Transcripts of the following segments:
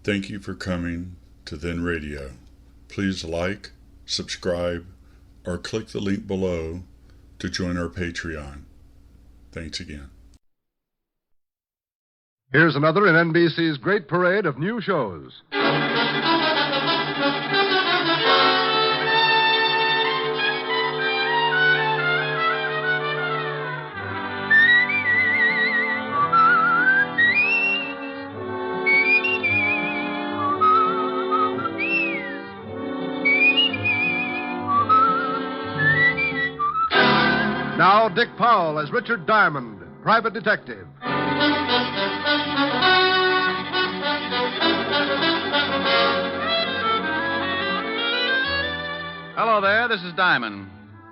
Thank you for coming to Then Radio. Please like, subscribe, or click the link below to join our Patreon. Thanks again. Here's another in NBC's great parade of new shows. Now, Dick Powell as Richard Diamond, private detective. Hello there, this is Diamond.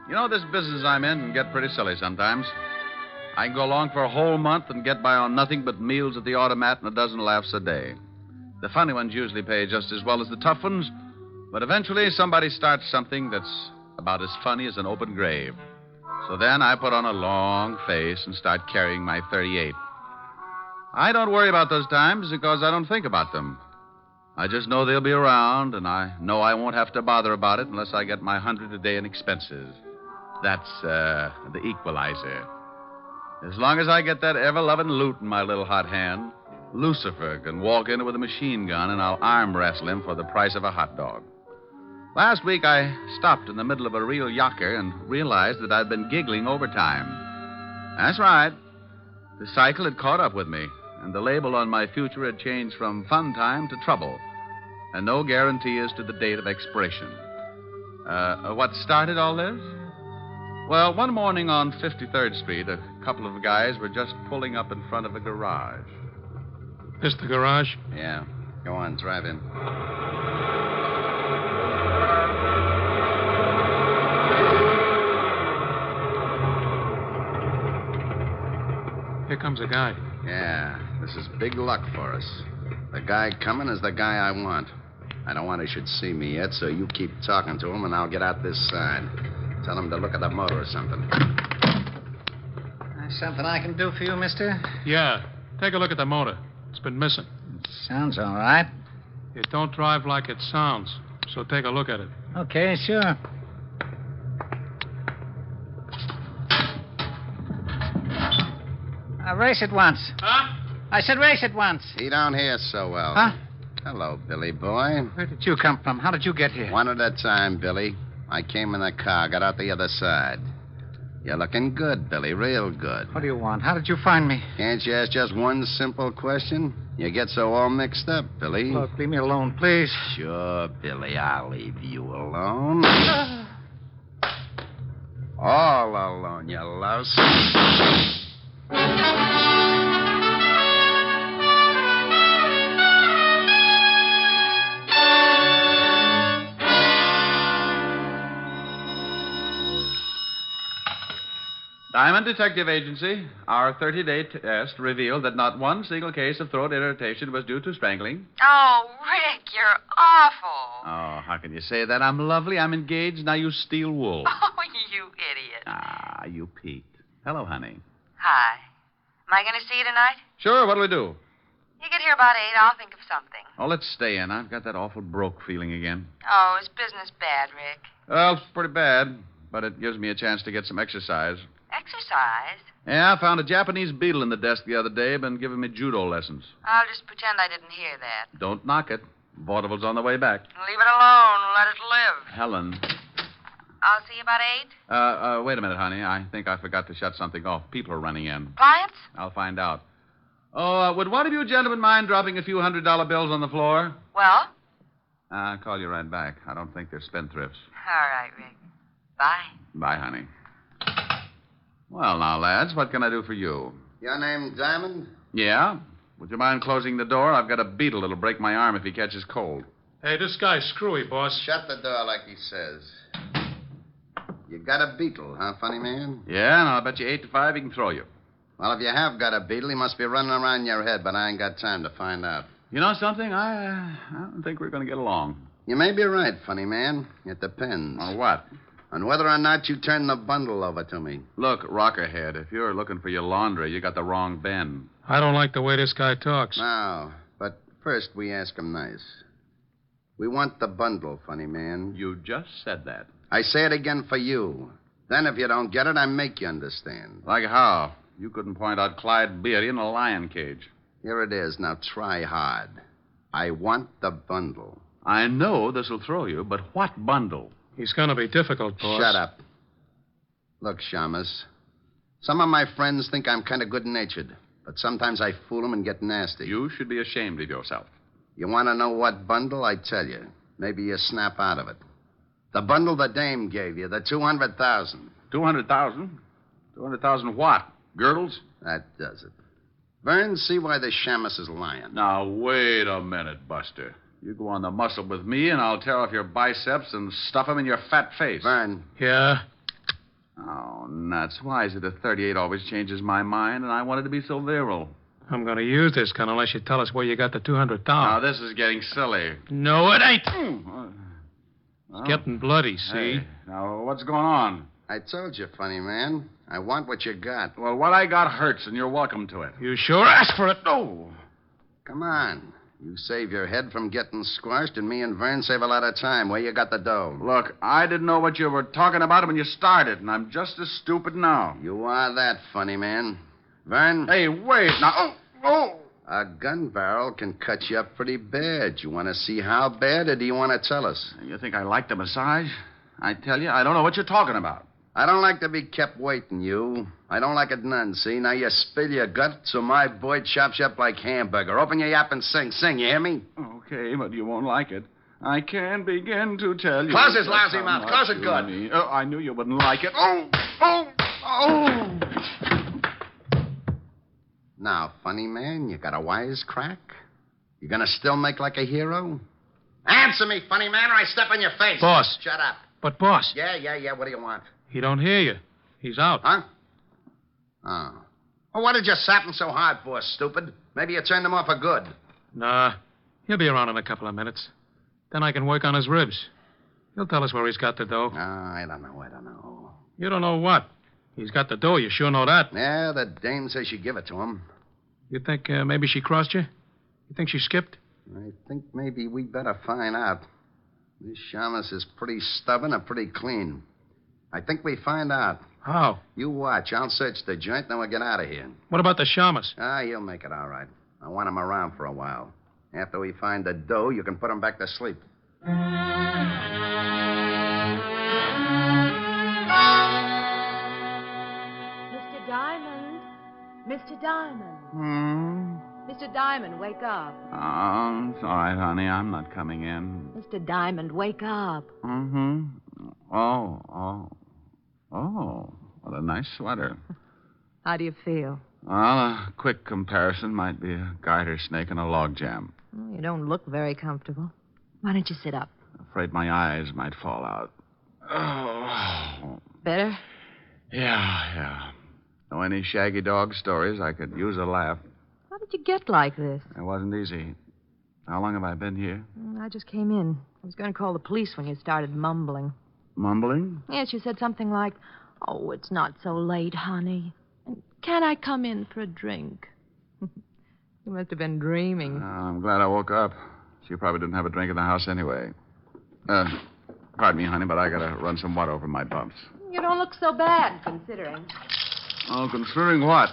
You know, this business I'm in can get pretty silly sometimes. I can go along for a whole month and get by on nothing but meals at the automat and a dozen laughs a day. The funny ones usually pay just as well as the tough ones, but eventually somebody starts something that's about as funny as an open grave. So then I put on a long face and start carrying my 38. I don't worry about those times because I don't think about them. I just know they'll be around, and I know I won't have to bother about it unless I get my 100 a day in expenses. That's the equalizer. As long as I get that ever-loving loot in my little hot hand, Lucifer can walk in with a machine gun, and I'll arm wrestle him for the price of a hot dog. Last week, I stopped in the middle of a real yocker and realized that I'd been giggling overtime. That's right. The cycle had caught up with me, and the label on my future had changed from fun time to trouble, and no guarantee as to the date of expiration. What started all this? Well, one morning on 53rd Street, a couple of guys were just pulling up in front of a garage. This the garage? Yeah. Go on, drive in. Here comes a guy. Yeah, this is big luck for us. The guy coming is the guy I want. I don't want he should see me yet, so you keep talking to him, and I'll get out this side. Tell him to look at the motor or something. Something I can do for you, mister? Yeah, take a look at the motor. It's been missing. Sounds all right. It don't drive like it sounds, so take a look at it. Okay, sure. Race it once. Huh? I said race it once. He don't hear so well. Huh? Hello, Billy boy. Where did you come from? How did you get here? One at a time, Billy. I came in the car, got out the other side. You're looking good, Billy, real good. What do you want? How did you find me? Can't you ask just one simple question? You get so all mixed up, Billy. Look, leave me alone, please. Sure, Billy, I'll leave you alone. All alone, you louse. Diamond Detective Agency, our 30-day test revealed that not one single case of throat irritation was due to strangling. Oh, Rick, you're awful. Oh, how can you say that? I'm lovely, I'm engaged, now you steal wool. Oh, you idiot. Ah, you peaked. Hello, honey. Hi. Am I going to see you tonight? Sure, what'll we do? You get here about 8, I'll think of something. Oh, let's stay in. I've got that awful broke feeling again. Oh, is business bad, Rick? Well, it's pretty bad, but it gives me a chance to get some exercise. Exercise? Yeah, I found a Japanese beetle in the desk the other day, been giving me judo lessons. I'll just pretend I didn't hear that. Don't knock it. Vaudeville's on the way back. Leave it alone. Let it live. Helen. I'll see you about 8. Wait a minute, honey. I think I forgot to shut something off. People are running in. Clients? I'll find out. Oh, would one of you gentlemen mind dropping a few $100 bills on the floor? Well? I'll call you right back. I don't think they're spendthrifts. All right, Rick. Bye. Bye, honey. Well, now, lads, what can I do for you? Your name Diamond? Yeah? Would you mind closing the door? I've got a beetle that'll break my arm if he catches cold. Hey, this guy's screwy, boss. Shut the door like he says. You got a beetle, huh, funny man? Yeah, and I'll bet you 8 to 5 he can throw you. Well, if you have got a beetle, he must be running around your head, but I ain't got time to find out. You know something? I don't think we're going to get along. You may be right, funny man. It depends. On what? On whether or not you turn the bundle over to me. Look, Rockerhead, if you're looking for your laundry, you got the wrong Ben. I don't like the way this guy talks. No, but First, we ask him nice. We want the bundle, funny man. You just said that. I say it again for you. Then if you don't get it, I make you understand. Like how? You couldn't point out Clyde Beatty in a lion cage. Here it is. Now try hard. I want the bundle. I know this will throw you, but what bundle? He's going to be difficult, boss. Shut up. Look, Shamus. Some of my friends think I'm kind of good-natured, but sometimes I fool them and get nasty. You should be ashamed of yourself. You want to know what bundle? I tell you. Maybe you snap out of it. The bundle the dame gave you, the 200,000. 200,000? 200,000 what? Girdles? That does it. Vern, see why the Shamus is lying. Now, wait a minute, Buster. You go on the muscle with me, and I'll tear off your biceps and stuff them in your fat face. Vern. Yeah? Oh, nuts. Why is it a 38 always changes my mind, and I wanted to be so virile? I'm going to use this gun unless you tell us where you got the 200,000. Now, this is getting silly. No, it ain't. Well, It's getting bloody, see? Hey, now, what's going on? I told you, funny man. I want what you got. Well, what I got hurts, and you're welcome to it. You sure ask for it. Oh. Come on. You save your head from getting squashed, and me and Vern save a lot of time. Where you got the dough? Look, I didn't know what you were talking about when you started, and I'm just as stupid now. You are that, funny man. Vern? Hey, wait. Now, oh. A gun barrel can cut you up pretty bad. You want to see how bad, or do you want to tell us? You think I like the massage? I tell you, I don't know what you're talking about. I don't like to be kept waiting, you. I don't like it none, see? Now you spill your guts, so my boy chops you up like hamburger. Open your yap and sing. Sing, you hear me? Okay, but you won't like it. I can't begin to tell you. Close his lousy mouth. Close it good. Oh, I knew you wouldn't like it. Oh! Now, funny man, you got a wisecrack? You gonna still make like a hero? Answer me, funny man, or I step on your face. Boss. Shut up. But, boss, Yeah. What do you want? he don't hear you. He's out. Huh? Oh. Well, what did you sap him so hard for, stupid? Maybe you turned him off for good. Nah, he'll be around in a couple of minutes. Then I can work on his ribs. He'll tell us where he's got the dough. I don't know. You don't know what? He's got the dough, you sure know that. Yeah, the dame says she give it to him. You think maybe she crossed you? You think she skipped? I think maybe we better find out. This Shamus is pretty stubborn and pretty clean. I think we find out. How? You watch. I'll search the joint, then we'll get out of here. What about the shamus? You'll make it all right. I want him around for a while. After we find the dough, you can put him back to sleep. Mr. Diamond. Mr. Diamond. Mr. Diamond, wake up. Oh, it's all right, honey. I'm not coming in. Mr. Diamond, wake up. Mm-hmm. Oh, what a nice sweater. How do you feel? Well, a quick comparison might be a garter snake and a log jam. You don't look very comfortable. Why don't you sit up? Afraid my eyes might fall out. Oh. Better? Yeah. Know any shaggy dog stories? I could use a laugh. How did you get like this? It wasn't easy. How long have I been here? I just came in. I was going to call the police when you started mumbling. Mumbling? Yes, you said something like, "Oh, it's not so late, honey. And can I come in for a drink?" You must have been dreaming. I'm glad I woke up. She probably didn't have a drink in the house anyway. Pardon me, honey, but I gotta run some water over my bumps. You don't look so bad, considering. Oh, considering what?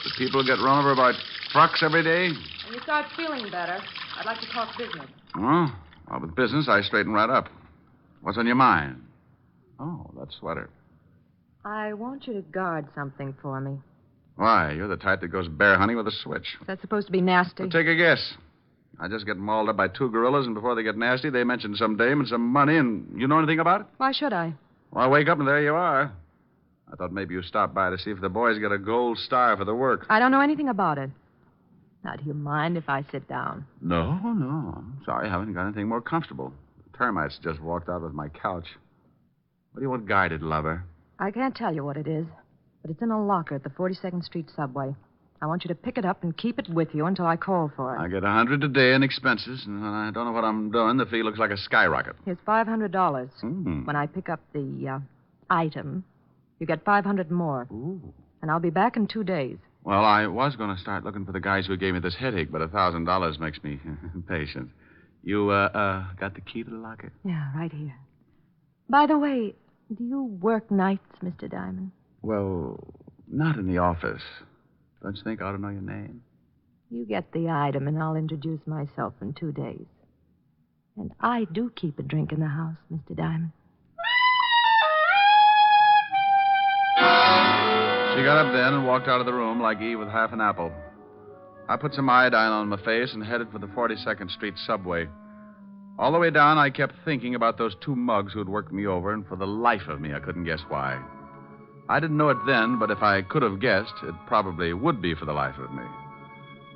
Do people get run over by trucks every day? When you start feeling better, I'd like to talk business. Oh, well, with business, I straighten right up. What's on your mind? Oh, that sweater. I want you to guard something for me. Why? You're the type that goes bear hunting with a switch. Is that supposed to be nasty? Well, take a guess. I just get mauled up by two gorillas, and before they get nasty, they mention some dame and some money, and you know anything about it? Why should I? Well, I wake up, and there you are. I thought maybe you stopped by to see if the boys get a gold star for the work. I don't know anything about it. Now, do you mind if I sit down? No. I'm sorry, I haven't got anything more comfortable. The termites just walked out with my couch. What do you want guided, lover? I can't tell you what it is, but it's in a locker at the 42nd Street subway. I want you to pick it up and keep it with you until I call for it. I get $100 a day in expenses, and when I don't know what I'm doing, the fee looks like a skyrocket. Here's $500. Mm. When I pick up the item, you get $500 more. Ooh. And I'll be back in 2 days. Well, I was going to start looking for the guys who gave me this headache, but $1,000 makes me impatient. You, got the key to the locker? Yeah, right here. By the way, do you work nights, Mr. Diamond? Well, not in the office. Don't you think I ought to know your name? You get the item, and I'll introduce myself in 2 days. And I do keep a drink in the house, Mr. Diamond. She got up then and walked out of the room like Eve with half an apple. I put some iodine on my face and headed for the 42nd Street subway. All the way down, I kept thinking about those 2 mugs who had worked me over, and for the life of me, I couldn't guess why. I didn't know it then, but if I could have guessed, it probably would be for the life of me.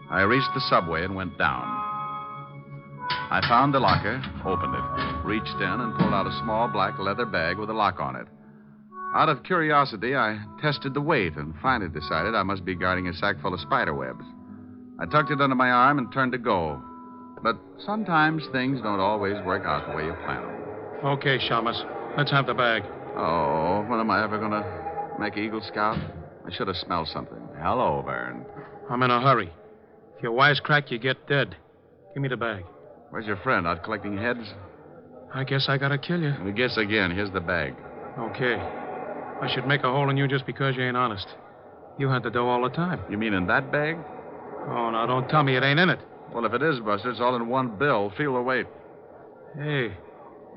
I reached the subway and went down. I found the locker, opened it, reached in, and pulled out a small black leather bag with a lock on it. Out of curiosity, I tested the weight and finally decided I must be guarding a sack full of spider webs. I tucked it under my arm and turned to go. But sometimes things don't always work out the way you plan them. Okay, Shamus. Let's have the bag. Oh, when am I ever going to make Eagle Scout? I should have smelled something. Hello, Vern. I'm in a hurry. If you wisecrack, you get dead. Give me the bag. Where's your friend? Out collecting heads? I guess I gotta kill you. We guess again. Here's the bag. Okay. I should make a hole in you just because you ain't honest. You had the dough all the time. You mean in that bag? Oh, now don't tell me it ain't in it. Well, if it is, Buster, it's all in one bill. Feel the weight. Hey,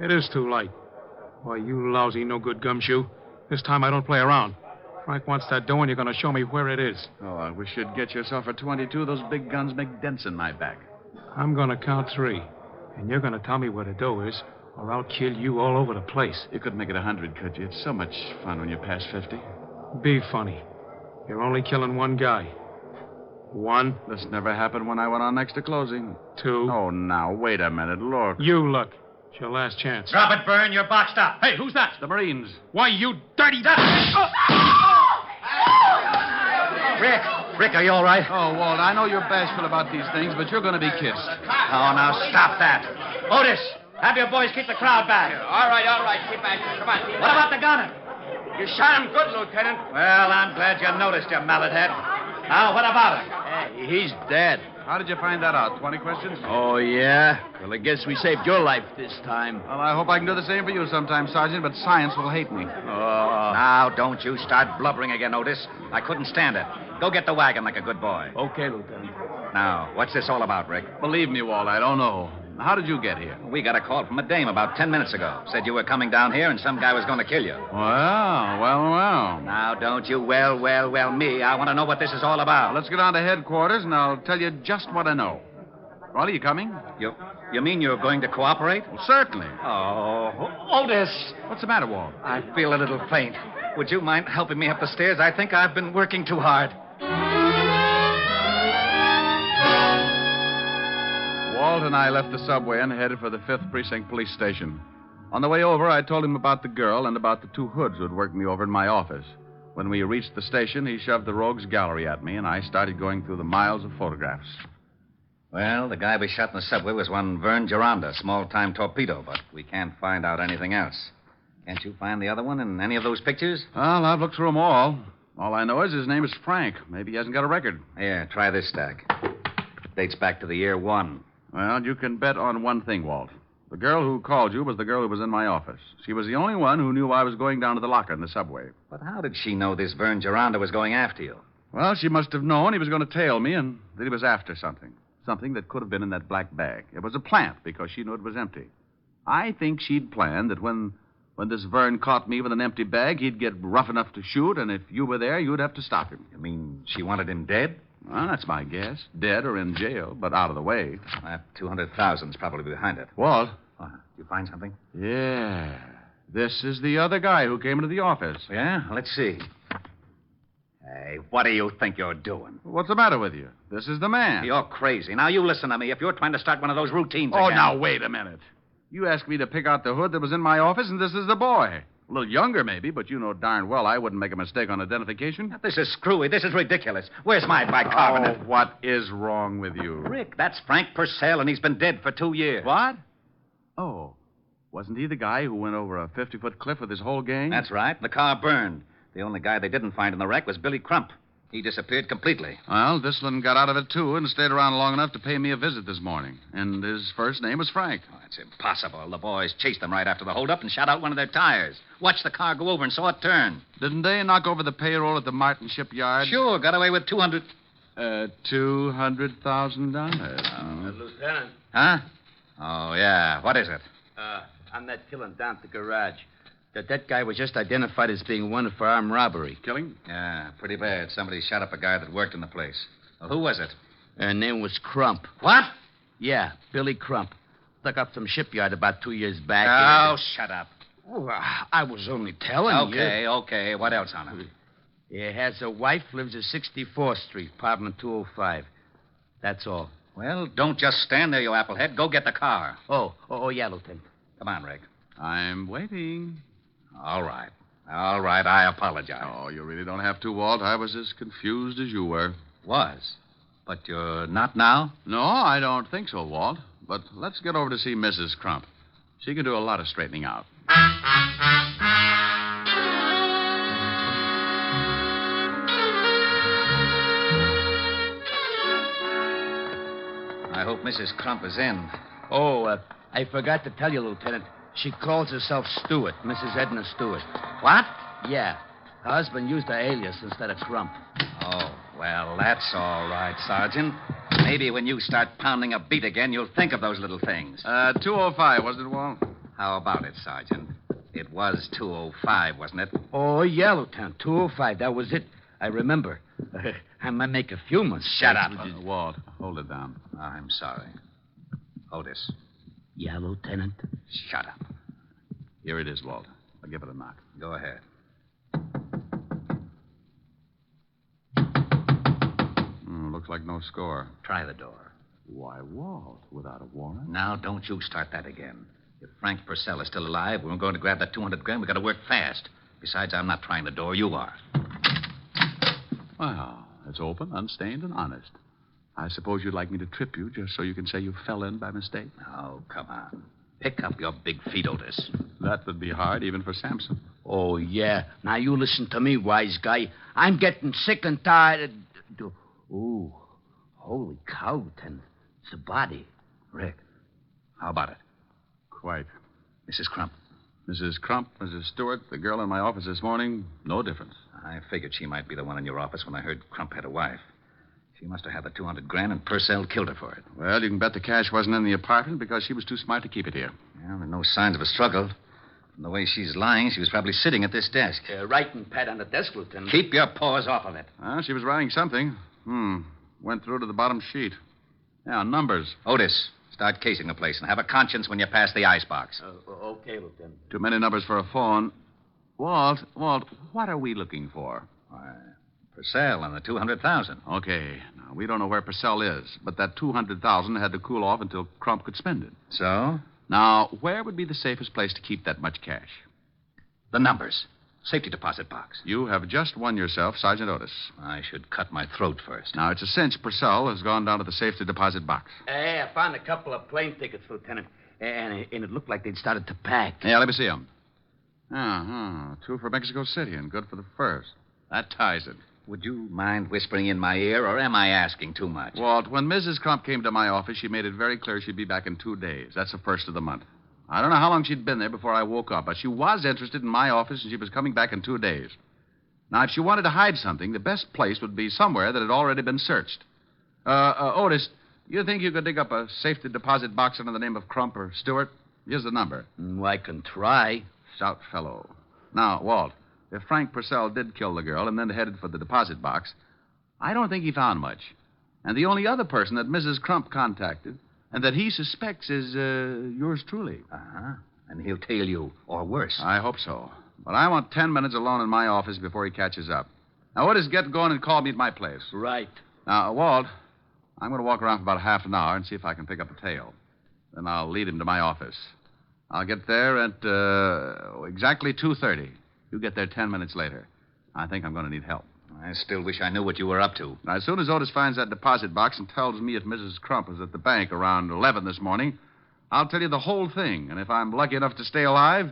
it is too light. Why, you lousy, no-good gumshoe. This time I don't play around. Frank wants that dough, and you're going to show me where it is. Oh, I wish you'd get yourself a 22. Those big guns make dents in my back. I'm going to count 3, and you're going to tell me where the dough is, or I'll kill you all over the place. You couldn't make it 100, could you? It's so much fun when you pass 50. Be funny. You're only killing one guy. 1. This never happened when I went on next to closing. 2. Oh, now, wait a minute. Look. You look. It's your last chance. Drop it, Byrne. You're boxed up. Hey, who's that? The Marines. Why, you dirty... Rick, are you all right? Oh, Walt, I know you're bashful about these things, but you're going to be kissed. Oh, now stop that. Otis, have your boys keep the crowd back. All right. Keep back. Come on. What about the gunner? You shot him good, Lieutenant. Well, I'm glad you noticed, you mallet head. Now, what about him? He's dead. How did you find that out? 20 questions? Oh, yeah? Well, I guess we saved your life this time. Well, I hope I can do the same for you sometime, Sergeant, but science will hate me. Oh. Now, don't you start blubbering again, Otis. I couldn't stand it. Go get the wagon like a good boy. Okay, Lieutenant. Now, what's this all about, Rick? Believe me, Walt, I don't know. How did you get here? We got a call from a dame about 10 minutes ago. Said you were coming down here and some guy was going to kill you. Well. Now, don't you well me. I want to know what this is all about. Let's get on to headquarters, and I'll tell you just what I know. Well, are you coming? You mean you're going to cooperate? Well, certainly. Oh, Otis. What's the matter, Walt? I feel a little faint. Would you mind helping me up the stairs? I think I've been working too hard. Walt and I left the subway and headed for the 5th Precinct Police Station. On the way over, I told him about the girl and about the 2 hoods who had worked me over in my office. When we reached the station, he shoved the rogues gallery at me, and I started going through the miles of photographs. Well, the guy we shot in the subway was one Vern Geronda, small-time torpedo, but we can't find out anything else. Can't you find the other one in any of those pictures? Well, I've looked through them all. All I know is his name is Frank. Maybe he hasn't got a record. Here, try this stack. Dates back to the year 1. Well, you can bet on one thing, Walt. The girl who called you was the girl who was in my office. She was the only one who knew I was going down to the locker in the subway. But how did she know this Vern Geronda was going after you? Well, she must have known he was going to tail me and that he was after something. Something that could have been in that black bag. It was a plant because she knew it was empty. I think she'd planned that when this Vern caught me with an empty bag, he'd get rough enough to shoot, and if you were there, you'd have to stop him. You mean she wanted him dead? Well, that's my guess. Dead or in jail, but out of the way. That 200,000's probably behind it. Walt? Did you find something? Yeah. This is the other guy who came into the office. Yeah? Let's see. Hey, what do you think you're doing? What's the matter with you? This is the man. You're crazy. Now, you listen to me. If you're trying to start one of those routines Oh, again... now, wait a minute. You asked me to pick out the hood that was in my office, and this is the boy. A little younger, maybe, but you know darn well I wouldn't make a mistake on identification. This is screwy. This is ridiculous. Where's my bicarbonate? Oh, what is wrong with you? Rick, that's Frank Purcell, and he's been dead for 2 years. What? Oh, wasn't he the guy who went over a 50-foot cliff with his whole gang? That's right. The car burned. The only guy they didn't find in the wreck was Billy Crump. He disappeared completely. Well, this one got out of it, too, and stayed around long enough to pay me a visit this morning. And his first name was Frank. Oh, it's impossible. The boys chased them right after the holdup and shot out one of their tires. Watched the car go over and saw it turn. Didn't they knock over the payroll at the Martin shipyard? Sure, got away with 200... $200,000. Lieutenant. Huh? Oh, yeah. What is it? On that killing down at the garage. That guy was just identified as being wanted for armed robbery. Killing? Yeah, pretty bad. Somebody shot up a guy that worked in the place. Well, who was it? Her name was Crump. What? Yeah, Billy Crump. Stuck up some shipyard about 2 years back. Oh, shut up. Oh, I was only telling you. Okay. What else on him? He has a wife, lives at 64th Street, apartment 205. That's all. Well, don't just stand there, you applehead. Go get the car. Oh, yeah, Lieutenant. Come on, Rick. I'm waiting. All right. I apologize. Oh, you really don't have to, Walt. I was as confused as you were. Was. But you're not now? No, I don't think so, Walt. But let's get over to see Mrs. Crump. She can do a lot of straightening out. I hope Mrs. Crump is in. Oh, I forgot to tell you, Lieutenant. She calls herself Stewart, Mrs. Edna Stewart. What? Yeah. Her husband used her alias instead of Crump. Oh, well, that's all right, Sergeant. Maybe when you start pounding a beat again, you'll think of those little things. 205, wasn't it, Walt? How about it, Sergeant? It was 205, wasn't it? Oh, yeah, Lieutenant. 205. That was it. I remember. I might make a few mistakes. Shut up. Walt, hold it down. I'm sorry. Otis. Yeah, Lieutenant. Shut up. Here it is, Walt. I'll give it a knock. Go ahead. Looks like no score. Try the door. Why, Walt, without a warrant? Now, don't you start that again. If Frank Purcell is still alive, we're going to grab that 200 grand. We've got to work fast. Besides, I'm not trying the door. You are. Well, it's open, unstained, and honest. I suppose you'd like me to trip you just so you can say you fell in by mistake? Oh, come on. Pick up your big feet, Otis. That would be hard, even for Samson. Oh, yeah. Now, you listen to me, wise guy. I'm getting sick and tired of... Ooh, holy cow, Lieutenant. It's a body. Rick, how about it? Quite. Mrs. Crump. Mrs. Crump, Mrs. Stewart, the girl in my office this morning, no difference. I figured she might be the one in your office when I heard Crump had a wife. She must have had the 200 grand, and Purcell killed her for it. Well, you can bet the cash wasn't in the apartment because she was too smart to keep it here. Well, there are no signs of a struggle. From the way she's lying, she was probably sitting at this desk. Writing pad on the desk, Lieutenant. Keep your paws off of it. She was writing something. Went through to the bottom sheet. Yeah, numbers. Otis, start casing the place and have a conscience when you pass the icebox. Okay, Lieutenant. Too many numbers for a phone. Walt, what are we looking for? Purcell and the 200,000. Okay. Now, we don't know where Purcell is, but that 200,000 had to cool off until Crump could spend it. So? Now, where would be the safest place to keep that much cash? The numbers. Safety deposit box. You have just won yourself Sergeant Otis. I should cut my throat first. Now, it's a cinch Purcell has gone down to the safety deposit box. Hey, I found a couple of plane tickets, Lieutenant. And it looked like they'd started to pack. Yeah, let me see them. 2 for Mexico City and good for the first. That ties it. Would you mind whispering in my ear, or am I asking too much? Walt, when Mrs. Crump came to my office, she made it very clear she'd be back in 2 days. That's the first of the month. I don't know how long she'd been there before I woke up, but she was interested in my office, and she was coming back in 2 days. Now, if she wanted to hide something, the best place would be somewhere that had already been searched. Otis, you think you could dig up a safety deposit box under the name of Crump or Stewart? Here's the number. I can try. Stout fellow. Now, Walt, if Frank Purcell did kill the girl and then headed for the deposit box, I don't think he found much. And the only other person that Mrs. Crump contacted and that he suspects is yours truly. Uh-huh. And he'll tail you, or worse. I hope so. But I want 10 minutes alone in my office before he catches up. Now, Otis, get going and call me at my place. Right. Now, Walt, I'm going to walk around for about half an hour and see if I can pick up a tail. Then I'll lead him to my office. I'll get there at exactly 2:30. You get there 10 minutes later. I think I'm going to need help. I still wish I knew what you were up to. Now, as soon as Otis finds that deposit box and tells me if Mrs. Crump was at the bank around 11 this morning, I'll tell you the whole thing. And if I'm lucky enough to stay alive,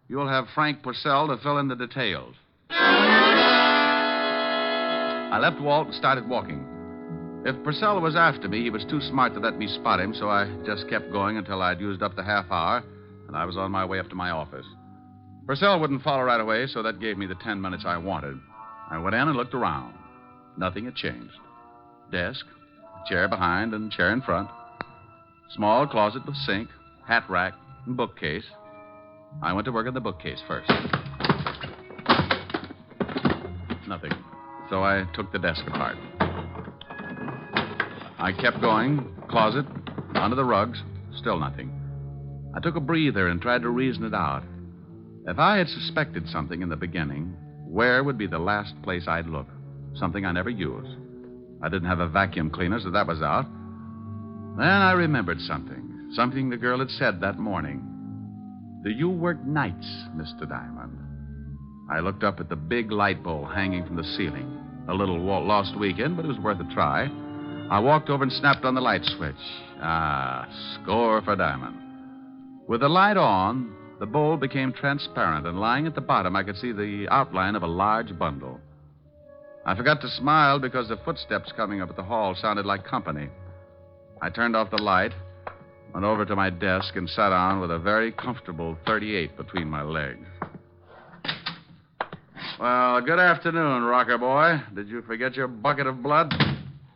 you'll have Frank Purcell to fill in the details. I left Walt and started walking. If Purcell was after me, he was too smart to let me spot him, so I just kept going until I'd used up the half hour, and I was on my way up to my office. Purcell wouldn't follow right away, so that gave me the 10 minutes I wanted. I went in and looked around. Nothing had changed. Desk, chair behind and chair in front. Small closet with sink, hat rack, and bookcase. I went to work on the bookcase first. Nothing. So I took the desk apart. I kept going. Closet, under the rugs, still nothing. I took a breather and tried to reason it out. If I had suspected something in the beginning, where would be the last place I'd look? Something I never used. I didn't have a vacuum cleaner, so that was out. Then I remembered something. Something the girl had said that morning. Do you work nights, Mr. Diamond? I looked up at the big light bowl hanging from the ceiling. A little lost weekend, but it was worth a try. I walked over and snapped on the light switch. Score for Diamond. With the light on, the bowl became transparent, and lying at the bottom, I could see the outline of a large bundle. I forgot to smile because the footsteps coming up at the hall sounded like company. I turned off the light, went over to my desk, and sat down with a very comfortable 38 between my legs. Well, good afternoon, rocker boy. Did you forget your bucket of blood?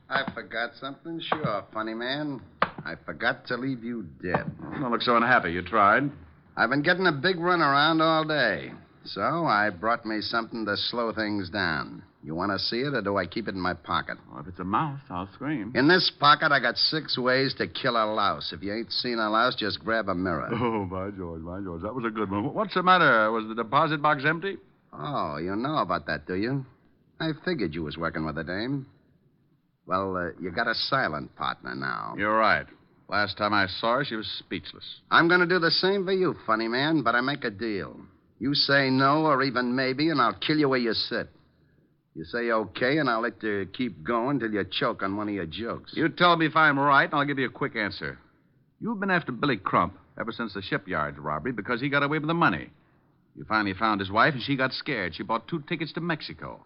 I forgot something? Sure, funny man. I forgot to leave you dead. Don't look so unhappy. You tried. I've been getting a big run around all day, so I brought me something to slow things down. You want to see it, or do I keep it in my pocket? Well, if it's a mouse, I'll scream. In this pocket, I got 6 ways to kill a louse. If you ain't seen a louse, just grab a mirror. Oh, by George, by George. That was a good one. What's the matter? Was the deposit box empty? Oh, you know about that, do you? I figured you was working with a dame. Well, you got a silent partner now. You're right. Last time I saw her, she was speechless. I'm going to do the same for you, funny man, but I make a deal. You say no or even maybe, and I'll kill you where you sit. You say okay, and I'll let you keep going till you choke on one of your jokes. You tell me if I'm right, and I'll give you a quick answer. You've been after Billy Crump ever since the shipyard robbery because he got away with the money. You finally found his wife, and she got scared. She bought 2 tickets to Mexico.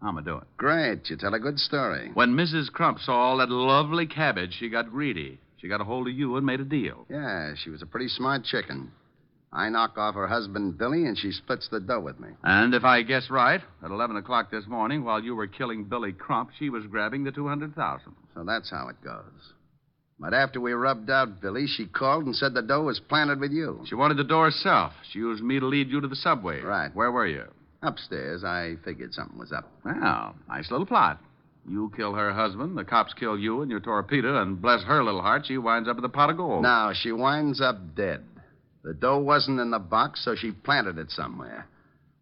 How'm I doing? Great. You tell a good story. When Mrs. Crump saw all that lovely cabbage, she got greedy. She got a hold of you and made a deal. Yeah, she was a pretty smart chicken. I knock off her husband, Billy, and she splits the dough with me. And if I guess right, at 11 o'clock this morning, while you were killing Billy Crump, she was grabbing the $200,000. So that's how it goes. But after we rubbed out Billy, she called and said the dough was planted with you. She wanted the dough herself. She used me to lead you to the subway. Right. Where were you? Upstairs. I figured something was up. Well, nice little plot. You kill her husband, the cops kill you and your torpedo, and bless her little heart, she winds up with a pot of gold. No, she winds up dead. The dough wasn't in the box, so she planted it somewhere.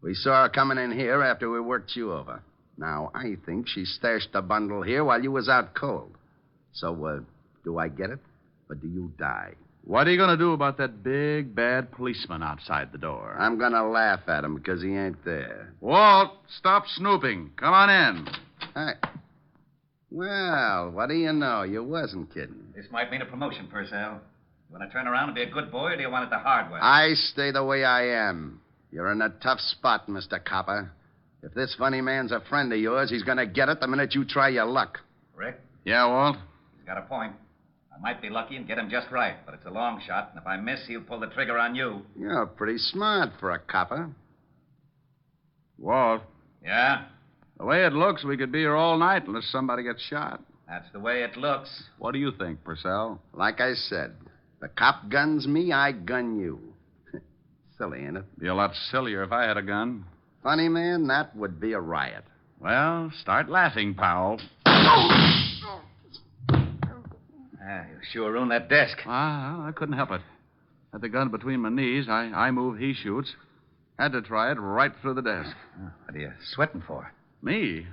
We saw her coming in here after we worked you over. Now, I think she stashed the bundle here while you was out cold. So, do I get it, or do you die? What are you going to do about that big, bad policeman outside the door? I'm going to laugh at him because he ain't there. Walt, stop snooping. Come on in. Hey. Well, what do you know? You wasn't kidding. This might mean a promotion, Purcell. You want to turn around and be a good boy, or do you want it the hard way? I stay the way I am. You're in a tough spot, Mr. Copper. If this funny man's a friend of yours, he's going to get it the minute you try your luck. Rick? Yeah, Walt? He's got a point. I might be lucky and get him just right, but it's a long shot, and if I miss, he'll pull the trigger on you. You're pretty smart for a copper. Walt? Yeah? The way it looks, we could be here all night unless somebody gets shot. That's the way it looks. What do you think, Purcell? Like I said, the cop guns me, I gun you. Silly, ain't it? Be a lot sillier if I had a gun. Funny, man, that would be a riot. Well, start laughing, pal. You sure ruined that desk. I couldn't help it. Had the gun between my knees. I move, he shoots. Had to try it right through the desk. What are you sweating for? Me?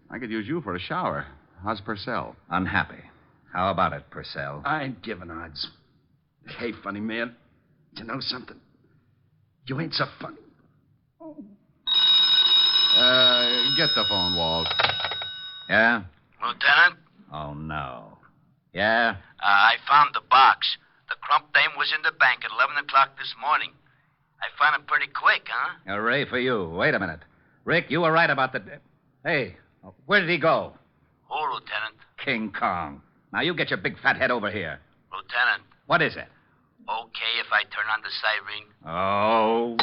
I could use you for a shower. How's Purcell? Unhappy. How about it, Purcell? I ain't giving odds. Hey, funny man, you know something? You ain't so funny. Get the phone, Walt. Yeah? Lieutenant? Oh, no. Yeah? I found the box. The Crump dame was in the bank at 11 o'clock this morning. I found it pretty quick, huh? Hooray for you. Wait a minute. Rick, you were right about the... Hey, Oh, where did he go? Who, Lieutenant? King Kong. Now, you get your big fat head over here. Lieutenant, What is it? okay if I turn on the siren? Oh.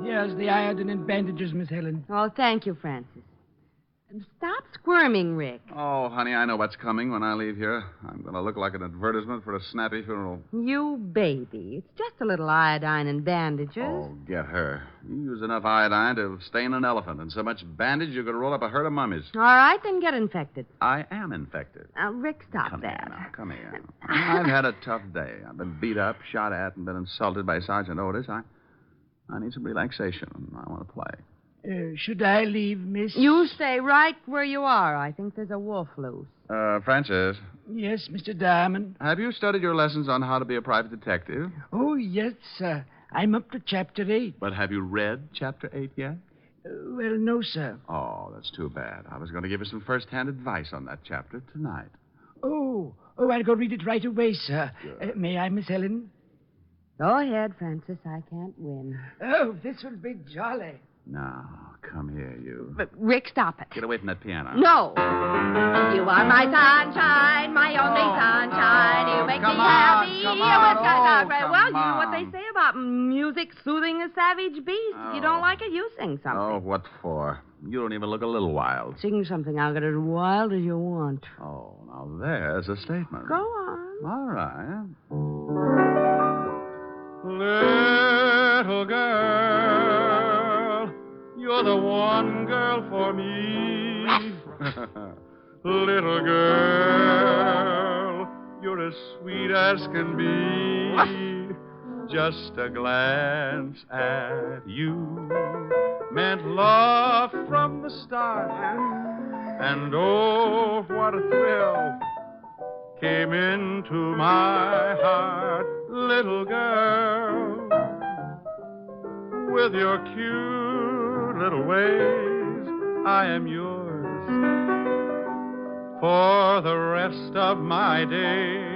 Here's the iodine and bandages, Miss Helen. Oh, thank you, Francis. Stop squirming, Rick. Oh, honey, I know what's coming when I leave here. I'm going to look like an advertisement for a snappy funeral. You baby. It's just a little iodine and bandages. Oh, get her. You use enough iodine to stain an elephant, and so much bandage you could roll up a herd of mummies. All right, then get infected. I am infected. Rick, stop Come that. here now. Come here. I've had a tough day. I've been beat up, shot at, and been insulted by Sergeant Otis. I need some relaxation. I want to play. Should I leave, Miss? You stay right where you are. I think there's a wolf loose. Francis, Yes, Mr. Diamond. have you studied your lessons on how to be a private detective? Oh, yes, sir. I'm up to Chapter 8. But have you read Chapter 8 yet? Well, no, sir. Oh, that's too bad. I was going to give you some first-hand advice on that chapter tonight. Oh, I'll go read it right away, sir. May I, Miss Helen? Go ahead, Francis. I can't win. Oh, this will be jolly. Now, come here, you. But, Rick, stop it. Get away from that piano. No. You are my sunshine, my only sunshine. You make me happy. Come You on. was- Oh, well, come you know what they on. say about music soothing a savage beast. If you don't like it, you sing something. Oh, what for? You don't even look a little wild. Sing something. I'll get as wild as you want. Oh, now there's a statement. Go on. All right. Little girl, you're the one girl for me. Little girl, you're as sweet as can be. Just a glance at you meant love from the start. And oh, what a thrill came into my heart, little girl. With your cute little ways, I am yours for the rest of my days.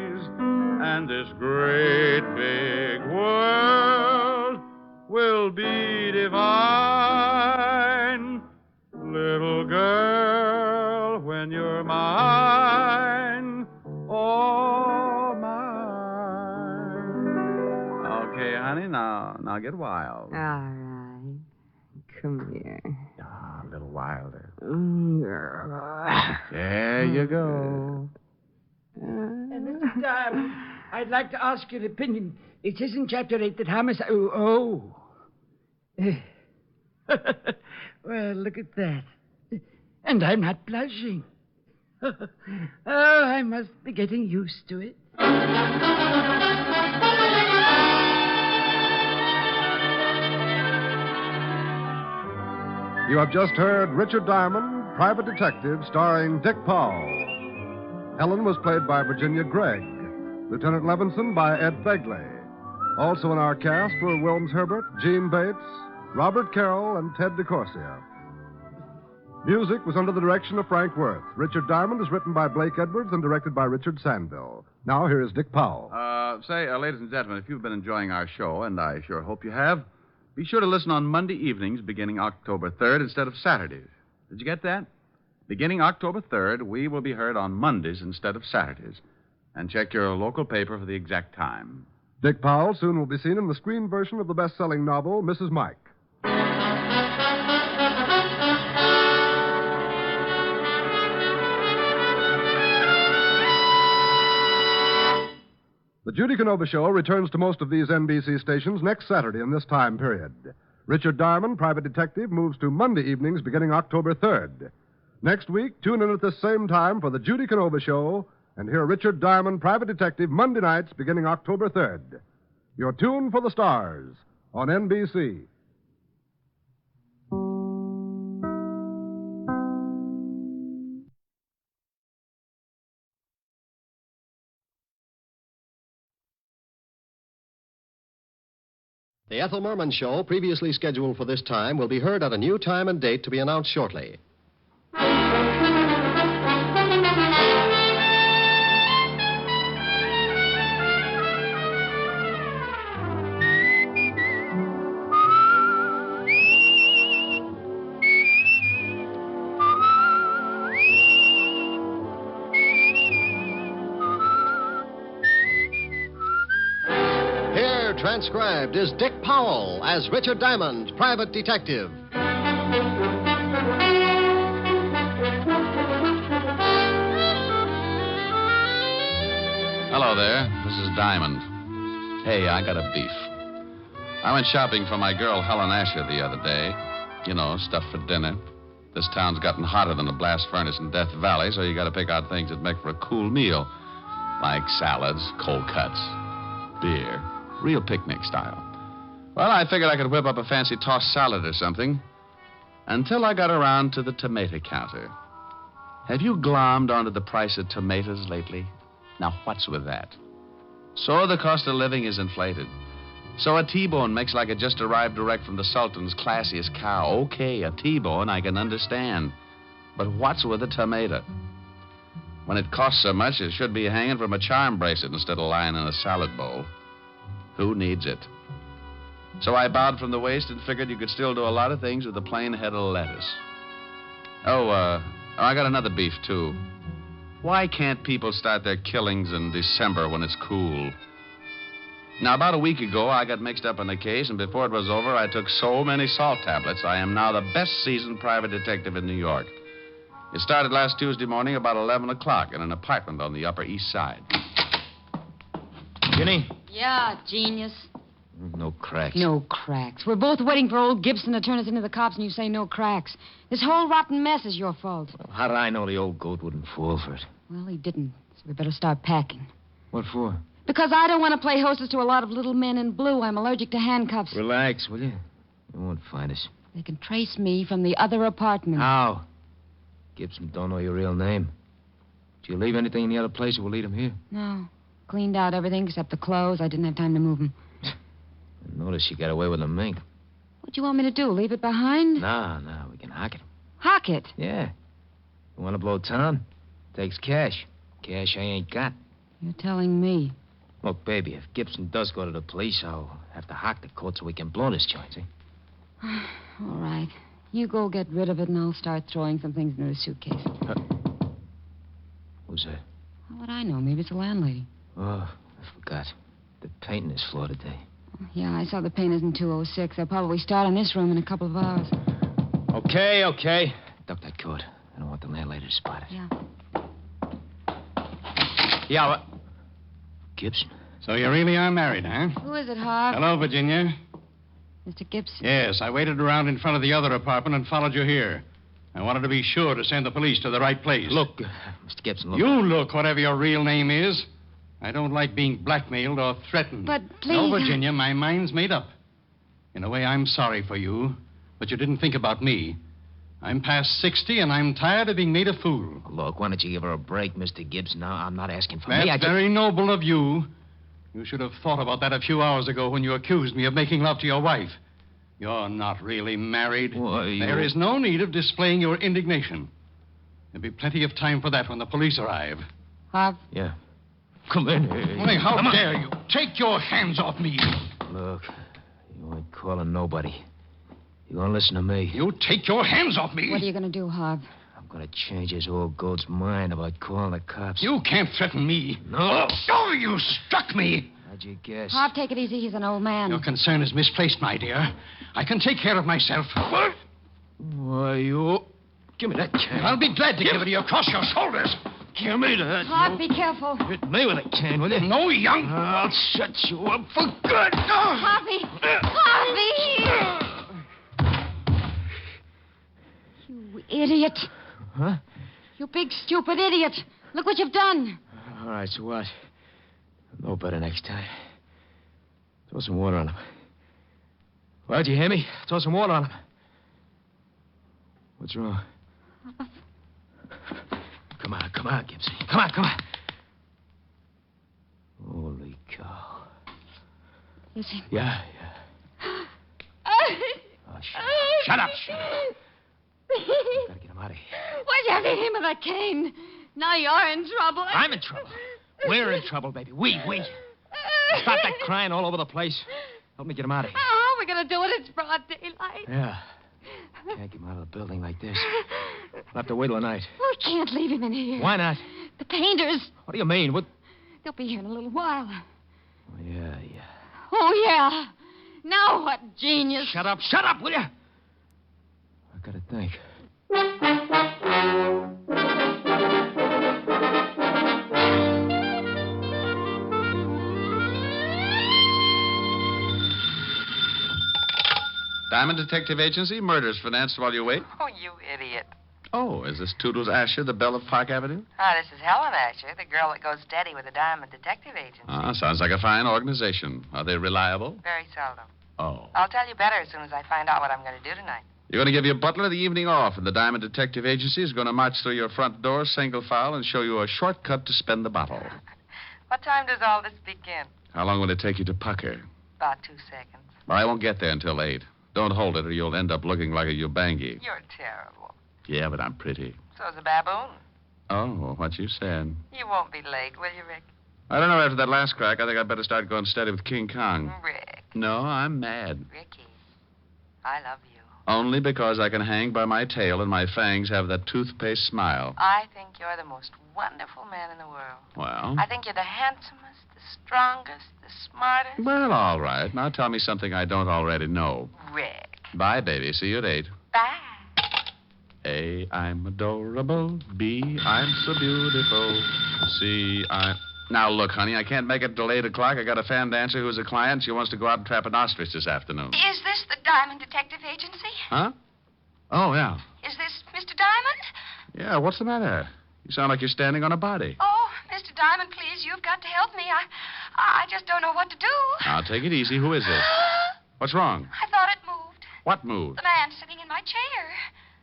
And this great big world will be divine. Little girl, when you're mine, all mine. Okay, honey, now get wild. All right. Come here. Ah, a little wilder. Yeah. There you go. Mr. Diamond, I'd like to ask your opinion. It says in Chapter 8 that homicide... Oh. Well, look at that. And I'm not blushing. Oh, I must be getting used to it. You have just heard Richard Diamond, Private Detective, starring Dick Powell. Helen was played by Virginia Gregg. Lieutenant Levinson by Ed Begley. Also in our cast were Wilms Herbert, Gene Bates, Robert Carroll, and Ted DeCorsia. Music was under the direction of Frank Worth. Richard Diamond is written by Blake Edwards and directed by Richard Sandville. Now, here is Dick Powell. Ladies and gentlemen, if you've been enjoying our show, and I sure hope you have, be sure to listen on Monday evenings beginning October 3rd instead of Saturdays. Did you get that? Beginning October 3rd, we will be heard on Mondays instead of Saturdays. And check your local paper for the exact time. Dick Powell soon will be seen in the screen version of the best-selling novel, Mrs. Mike. The Judy Canova Show returns to most of these NBC stations next Saturday in this time period. Richard Diamond, Private Detective, moves to Monday evenings beginning October 3rd. Next week, tune in at this same time for the Judy Canova Show and hear Richard Diamond, Private Detective, Monday nights beginning October 3rd. Your tune for the stars on NBC. The Ethel Merman Show, previously scheduled for this time, will be heard at a new time and date to be announced shortly. transcribed is Dick Powell as Richard Diamond, private detective. Hello there. This is Diamond. Hey, I got a beef. I went shopping for my girl Helen Asher the other day. You know, stuff for dinner. This town's gotten hotter than a blast furnace in Death Valley, so you got to pick out things that make for a cool meal. Like salads, cold cuts, beer. Real picnic style. Well, I figured I could whip up a fancy tossed salad or something. Until I got around to the tomato counter. Have you glommed onto the price of tomatoes lately? Now, what's with that? So the cost of living is inflated. So a T-bone makes like it just arrived direct from the Sultan's classiest cow. Okay, a T-bone I can understand. But what's with a tomato? When it costs so much, it should be hanging from a charm bracelet instead of lying in a salad bowl. Who needs it? So I bowed from the waist and figured you could still do a lot of things with a plain head of lettuce. I got another beef, too. Why can't people start their killings in December when it's cool? Now, about a week ago, I got mixed up in a case, and before it was over, I took so many salt tablets, I am now the best seasoned private detective in New York. It started last Tuesday morning about 11 o'clock in an apartment on the Upper East Side. Ginny? Yeah, genius. No cracks. No cracks. We're both waiting for old Gibson to turn us into the cops, and you say no cracks. This whole rotten mess is your fault. Well, how did I know the old goat wouldn't fall for it? Well, he didn't, so we better start packing. What for? Because I don't want to play hostess to a lot of little men in blue. I'm allergic to handcuffs. Relax, will you? They won't find us. They can trace me from the other apartment. How? Gibson don't know your real name. Did you leave anything in the other place, or we'll lead him here? No. Cleaned out everything except the clothes. I didn't have time to move them. Notice you got away with the mink. What do you want me to do? Leave it behind? No, we can hock it. Hock it? Yeah. You want to blow town? Takes cash. Cash I ain't got. You're telling me. Look, baby, if Gibson does go to the police, I'll have to hock the coat so we can blow this joint, see? All right. You go get rid of it, and I'll start throwing some things into the suitcase. Who's that? How would I know? Maybe it's the landlady. Oh, I forgot. They're painting this floor today. Yeah, I saw the painters in 206. They'll probably start on this room in a couple of hours. Okay. Duck that coat. I don't want the landlady to spot it. Yeah. Yeah, what? Gibson. So you really are married, huh? Who is it, Harv? Hello, Virginia. Mr. Gibson? Yes, I waited around in front of the other apartment and followed you here. I wanted to be sure to send the police to the right place. Look, Mr. Gibson, look. You look, whatever your real name is. I don't like being blackmailed or threatened. But please... No, Virginia, my mind's made up. In a way, I'm sorry for you, but you didn't think about me. I'm past 60, and I'm tired of being made a fool. Look, why don't you give her a break, Mr. Gibson? Now, I'm not asking for That's me. very noble of you. You should have thought about that a few hours ago when you accused me of making love to your wife. You're not really married. Why, There is no need of displaying your indignation. There'll be plenty of time for that when the police arrive. Harv? Yeah. Come in. Only how dare you? Take your hands off me. Look, you ain't calling nobody. You gonna listen to me? You take your hands off me. What are you going to do, Harv? I'm gonna change this old goat's mind about calling the cops. You can't threaten me. No. Oh, you struck me. How'd you guess? Harv, take it easy. He's an old man. Your concern is misplaced, my dear. I can take care of myself. What? Why, you... Give me that can. I'll be glad to give it to you across your shoulders. Give me that. Harv, be careful. Hit me with a can, will you? No, young... I'll shut you up for good. Harvey! Harvey! You idiot. Huh? You big, stupid idiot. Look what you've done. All right, so what? No better next time. Throw some water on him. Well, did you hear me? Throw some water on him. What's wrong? Come on, Gibson. Come on. Holy cow. Listen. Yeah. Oh, shut up. Gotta get him out of here. Why'd you have to hit him with a cane? Now you're in trouble. I'm in trouble. We're in trouble, baby. We. Stop that crying all over the place. Help me get him out of here. How are we going to do it? It's broad daylight. Yeah. Can't get him out of the building like this. We'll have to wait till night. We can't leave him in here. Why not? The painters. What do you mean? What? They'll be here in a little while. Oh, yeah. Oh, yeah. Now what genius. Shut up, will you? I gotta think. Diamond Detective Agency, murders financed while you wait. Oh, you idiot. Oh, is this Toodles Asher, the belle of Park Avenue? This is Helen Asher, the girl that goes steady with the Diamond Detective Agency. Sounds like a fine organization. Are they reliable? Very seldom. Oh. I'll tell you better as soon as I find out what I'm going to do tonight. You're going to give your butler the evening off, and the Diamond Detective Agency is going to march through your front door, single file, and show you a shortcut to spend the bottle. What time does all this begin? How long will it take you to pucker? About 2 seconds. Well, I won't get there until 8. Don't hold it, or you'll end up looking like a Ubangi. You're terrible. Yeah, but I'm pretty. So's a baboon. Oh, what you said. You won't be late, will you, Rick? I don't know. After that last crack, I think I'd better start going steady with King Kong. Rick. No, I'm mad. Ricky, I love you. Only because I can hang by my tail and my fangs have that toothpaste smile. I think you're the most wonderful man in the world. Well? I think you're the handsomest, the strongest, the smartest. Well, all right. Now tell me something I don't already know. Rick. Bye, baby. See you at 8. Bye. A, I'm adorable. B, I'm so beautiful. C, I'm... Now, look, honey, I can't make it till 8 o'clock. I got a fan dancer who's a client. She wants to go out and trap an ostrich this afternoon. Is this the Diamond Detective Agency? Huh? Oh, yeah. Is this Mr. Diamond? Yeah, what's the matter? You sound like you're standing on a body. Oh, Mr. Diamond, please, you've got to help me. I just don't know what to do. Now, take it easy. Who is this? What's wrong? I thought it moved. What moved? The man sitting in my chair.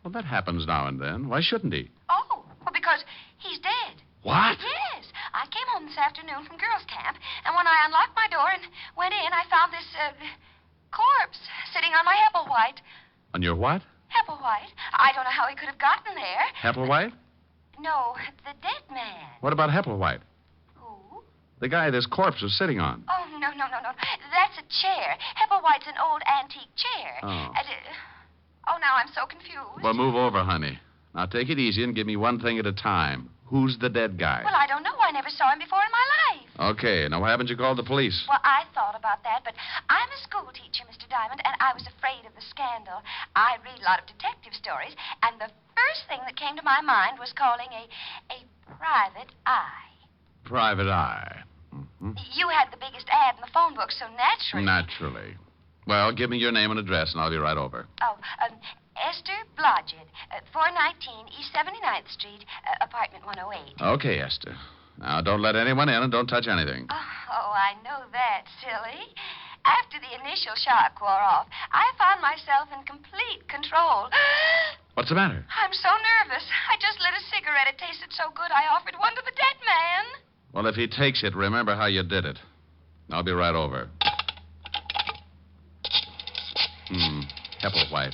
Well, that happens now and then. Why shouldn't he? Oh, well, because he's dead. What? Yes. I came home this afternoon from girls' camp, and when I unlocked my door and went in, I found this, corpse sitting on my Hepplewhite. On your what? Hepplewhite. I don't know how he could have gotten there. Hepplewhite? No, the dead man. What about Hepplewhite? Who? The guy this corpse was sitting on. Oh, no. That's a chair. Hepplewhite's an old antique chair. Oh. Oh, now I'm so confused. Well, move over, honey. Now, take it easy and give me one thing at a time. Who's the dead guy? Well, I don't know. I never saw him before in my life. Okay, now why haven't you called the police? Well, I thought about that, but I'm a school teacher, Mr. Diamond, and I was afraid of the scandal. I read a lot of detective stories, and the first thing that came to my mind was calling a private eye. Private eye. Mm-hmm. You had the biggest ad in the phone book, so naturally... Naturally. Well, give me your name and address, and I'll be right over. Oh, Esther Blodgett, 419 East 79th Street, apartment 108. Okay, Esther. Now, don't let anyone in and don't touch anything. Oh, I know that, silly. After the initial shock wore off, I found myself in complete control. What's the matter? I'm so nervous. I just lit a cigarette. It tasted so good, I offered one to the dead man. Well, if he takes it, remember how you did it. I'll be right over. Hepplewhite.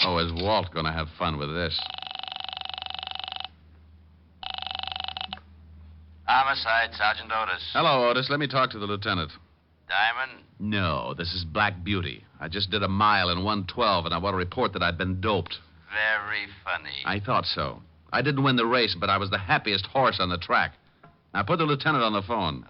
Oh, is Walt going to have fun with this? Homicide, Sergeant Otis. Hello, Otis. Let me talk to the lieutenant. Diamond? No, this is Black Beauty. I just did a mile in 1:12, and I want to report that I've been doped. Very funny. I thought so. I didn't win the race, but I was the happiest horse on the track. Now, put the lieutenant on the phone.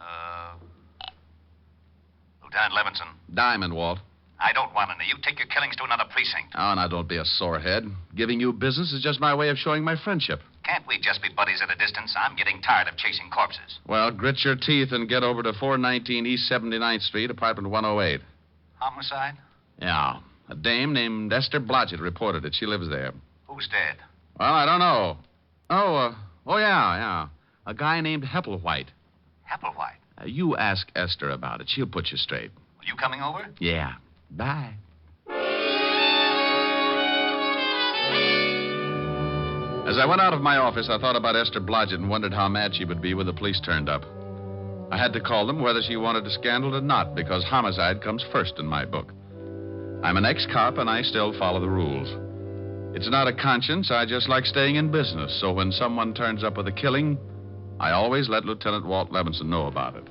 Lieutenant Levinson. Diamond, Walt. I don't want any. You take your killings to another precinct. Oh, now, don't be a sorehead. Giving you business is just my way of showing my friendship. Can't we just be buddies at a distance? I'm getting tired of chasing corpses. Well, grit your teeth and get over to 419 East 79th Street, apartment 108. Homicide? Yeah. A dame named Esther Blodgett reported it. She lives there. Who's dead? Well, I don't know. Oh, yeah. A guy named Hepplewhite. Hepplewhite? You ask Esther about it. She'll put you straight. Are you coming over? Yeah. Bye. As I went out of my office, I thought about Esther Blodgett and wondered how mad she would be when the police turned up. I had to call them whether she wanted a scandal or not, because homicide comes first in my book. I'm an ex-cop, and I still follow the rules. It's not a conscience. I just like staying in business, so when someone turns up with a killing, I always let Lieutenant Walt Levinson know about it.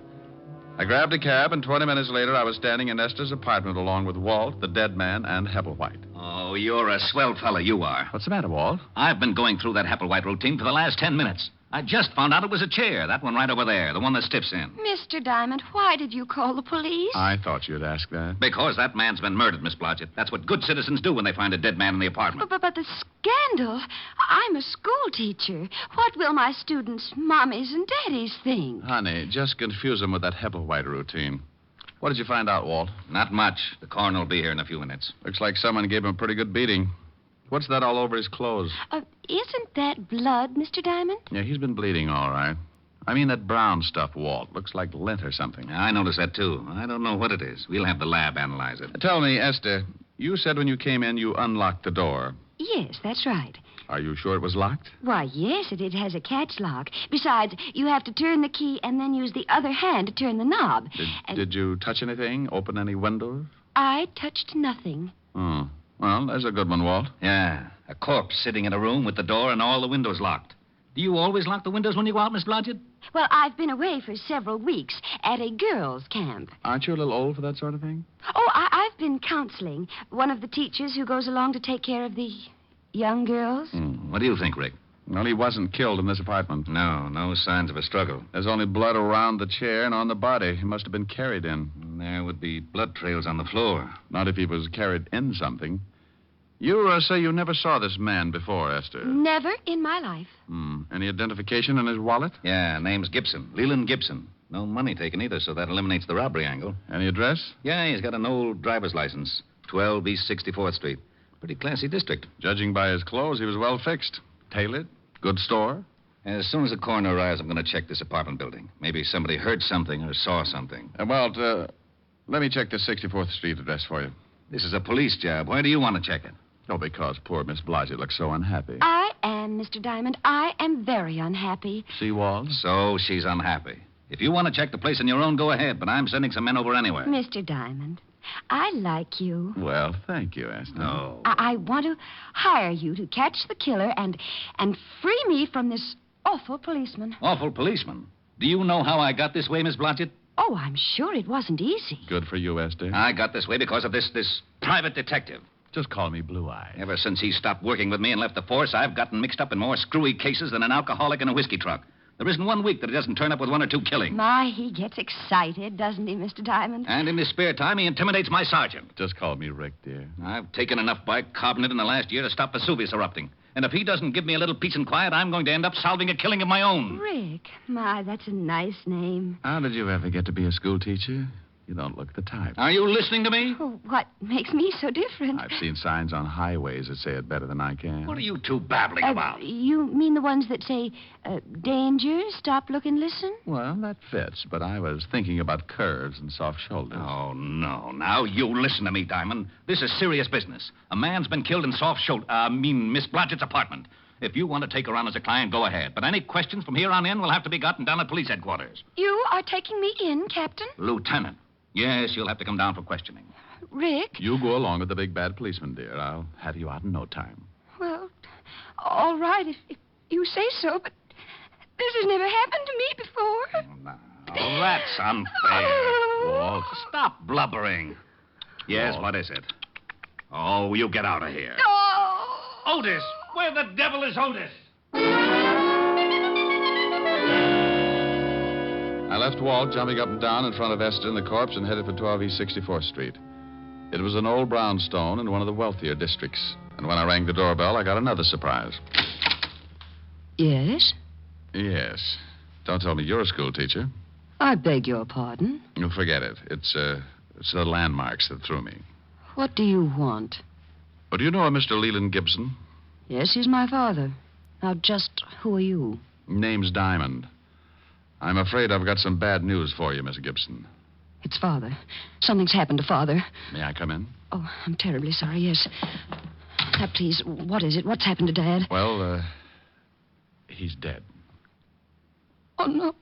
I grabbed a cab, and 20 minutes later, I was standing in Esther's apartment along with Walt, the dead man, and Hepplewhite. Oh, you're a swell fella, you are. What's the matter, Walt? I've been going through that Hepplewhite routine for the last 10 minutes. I just found out it was a chair. That one right over there, the one that stiffs in. Mr. Diamond, why did you call the police? I thought you'd ask that. Because that man's been murdered, Miss Blodgett. That's what good citizens do when they find a dead man in the apartment. But the scandal. I'm a school teacher. What will my students' mommies and daddies think? Honey, just confuse them with that Hepplewhite routine. What did you find out, Walt? Not much. The coroner will be here in a few minutes. Looks like someone gave him a pretty good beating. What's that all over his clothes? Isn't that blood, Mr. Diamond? Yeah, he's been bleeding all right. I mean that brown stuff, Walt. Looks like lint or something. I noticed that, too. I don't know what it is. We'll have the lab analyze it. Tell me, Esther, you said when you came in you unlocked the door. Yes, that's right. Are you sure it was locked? Why, yes, it has a catch lock. Besides, you have to turn the key and then use the other hand to turn the knob. Did you touch anything? Open any windows? I touched nothing. Oh. Well, there's a good one, Walt. Yeah, a corpse sitting in a room with the door and all the windows locked. Do you always lock the windows when you go out, Miss Blodgett? Well, I've been away for several weeks at a girls' camp. Aren't you a little old for that sort of thing? Oh, I've been counseling. One of the teachers who goes along to take care of the young girls. What do you think, Rick? Well, he wasn't killed in this apartment. No signs of a struggle. There's only blood around the chair and on the body. He must have been carried in. There would be blood trails on the floor. Not if he was carried in something. You say you never saw this man before, Esther. Never in my life. Any identification in his wallet? Yeah, name's Gibson. Leland Gibson. No money taken either, so that eliminates the robbery angle. Any address? Yeah, he's got an old driver's license. 12 East 64th Street. Pretty classy district. Judging by his clothes, he was well fixed. Tailored. Good store. As soon as the coroner arrives, I'm going to check this apartment building. Maybe somebody heard something or saw something. Walt, let me check the 64th Street address for you. This is a police job. Where do you want to check it? Oh, because poor Miss Blodgett looks so unhappy. I am, Mr. Diamond. I am very unhappy. See, Walt? So she's unhappy. If you want to check the place on your own, go ahead, but I'm sending some men over anyway. Mr. Diamond, I like you. Well, thank you, Esther. No. I want to hire you to catch the killer and free me from this awful policeman. Awful policeman? Do you know how I got this way, Miss Blodgett? Oh, I'm sure it wasn't easy. Good for you, Esther. I got this way because of this private detective. Just call me Blue Eye. Ever since he stopped working with me and left the force, I've gotten mixed up in more screwy cases than an alcoholic in a whiskey truck. There isn't 1 week that he doesn't turn up with 1 or 2 killings. My, he gets excited, doesn't he, Mr. Diamond? And in his spare time, he intimidates my sergeant. Just call me Rick, dear. I've taken enough bicarbonate in the last year to stop Vesuvius erupting. And if he doesn't give me a little peace and quiet, I'm going to end up solving a killing of my own. Rick. My, that's a nice name. How did you ever get to be a school teacher? You don't look the type. Are you listening to me? Oh, what makes me so different? I've seen signs on highways that say it better than I can. What are you two babbling about? You mean the ones that say, danger, stop, look, and listen? Well, that fits, but I was thinking about curves and soft shoulders. Oh, no. Now, you listen to me, Diamond. This is serious business. A man's been killed in Miss Blodgett's apartment. If you want to take her on as a client, go ahead. But any questions from here on in will have to be gotten down at police headquarters. You are taking me in, Captain? Lieutenant. Yes, you'll have to come down for questioning. Rick? You go along with the big bad policeman, dear. I'll have you out in no time. Well, all right, if you say so, but this has never happened to me before. Oh, that's unfair. Walt, stop blubbering. Yes, Walt. What is it? Oh, you get out of here. Oh! Otis! Where the devil is Otis? I left Walt jumping up and down in front of Esther and the corpse and headed for 12 East 64th Street. It was an old brownstone in one of the wealthier districts. And when I rang the doorbell, I got another surprise. Yes? Yes. Don't tell me you're a school teacher. I beg your pardon. You forget it. It's the landmarks that threw me. What do you want? Well, do you know a Mr. Leland Gibson? Yes, he's my father. Now, just who are you? Name's Diamond. I'm afraid I've got some bad news for you, Miss Gibson. It's Father. Something's happened to Father. May I come in? Oh, I'm terribly sorry, yes. Now, please, what is it? What's happened to Dad? Well, he's dead. Oh, no.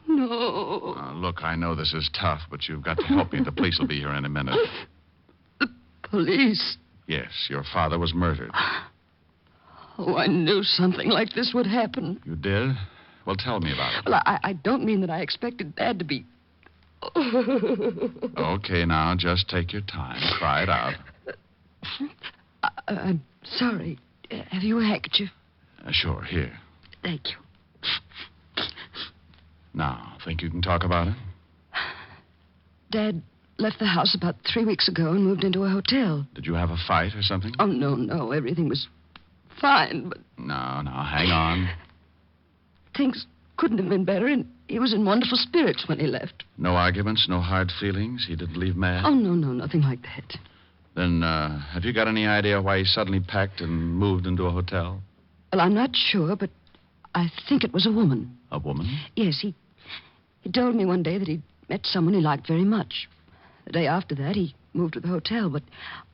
No. Look, I know this is tough, but you've got to help me. The police will be here in a minute. The police? Yes, your father was murdered. Oh, I knew something like this would happen. You did? Well, tell me about it. Well, I don't mean that I expected Dad to be... Okay, now, just take your time. Cry it out. I'm sorry. Have you a handkerchief? Sure, here. Thank you. Now, think you can talk about it? Dad left the house about 3 weeks ago and moved into a hotel. Did you have a fight or something? Oh, no. Everything was fine, but... No, hang on. Things couldn't have been better, and he was in wonderful spirits when he left. No arguments, no hard feelings? He didn't leave mad? Oh, no, nothing like that. Then, have you got any idea why he suddenly packed and moved into a hotel? Well, I'm not sure, but I think it was a woman. A woman? Yes, he told me one day that he'd met someone he liked very much. The day after that, he moved to the hotel, but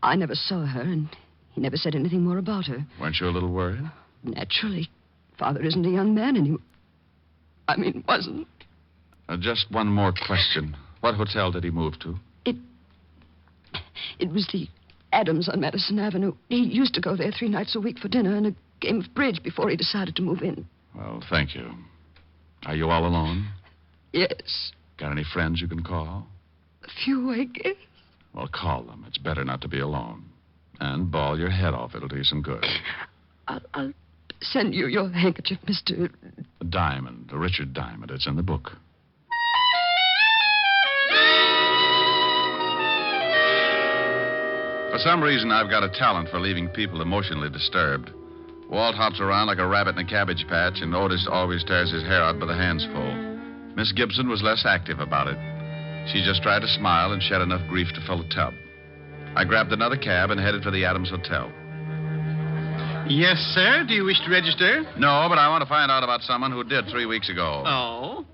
I never saw her, and he never said anything more about her. Weren't you a little worried? Naturally. Father isn't a young man anymore. I mean, wasn't. Just one more question. What hotel did he move to? It was the Adams on Madison Avenue. He used to go there 3 nights a week for dinner and a game of bridge before he decided to move in. Well, thank you. Are you all alone? Yes. Got any friends you can call? A few, I guess. Well, call them. It's better not to be alone. And bawl your head off. It'll do you some good. I'll send you your handkerchief, Mr. Diamond, Richard Diamond. It's in the book. For some reason, I've got a talent for leaving people emotionally disturbed. Walt hops around like a rabbit in a cabbage patch, and Otis always tears his hair out by the handsful. Miss Gibson was less active about it. She just tried to smile and shed enough grief to fill a tub. I grabbed another cab and headed for the Adams Hotel. Yes, sir. Do you wish to register? No, but I want to find out about someone who did 3 weeks ago. Oh?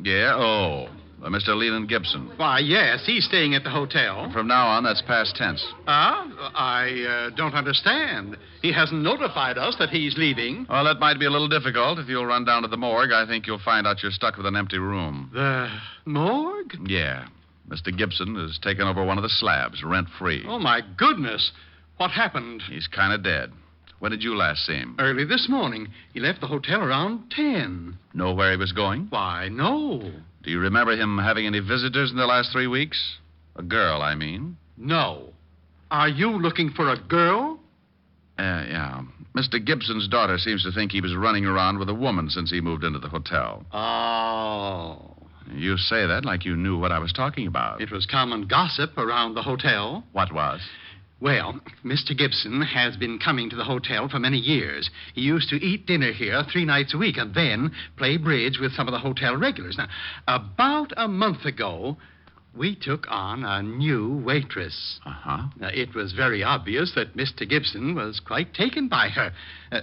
Yeah, Mr. Leland Gibson. Why, yes, he's staying at the hotel. From now on, that's past tense. I don't understand. He hasn't notified us that he's leaving. Well, that might be a little difficult. If you'll run down to the morgue, I think you'll find out you're stuck with an empty room. The morgue? Yeah. Mr. Gibson has taken over one of the slabs, rent-free. Oh, my goodness. What happened? He's kind of dead. When did you last see him? Early this morning. He left the hotel around 10. Know where he was going? Why, no. Do you remember him having any visitors in the last 3 weeks? A girl, I mean. No. Are you looking for a girl? Yeah. Mr. Gibson's daughter seems to think he was running around with a woman since he moved into the hotel. Oh. You say that like you knew what I was talking about. It was common gossip around the hotel. What was? Well, Mr. Gibson has been coming to the hotel for many years. He used to eat dinner here 3 nights a week and then play bridge with some of the hotel regulars. Now, about a month ago, we took on a new waitress. Uh-huh. Now, it was very obvious that Mr. Gibson was quite taken by her.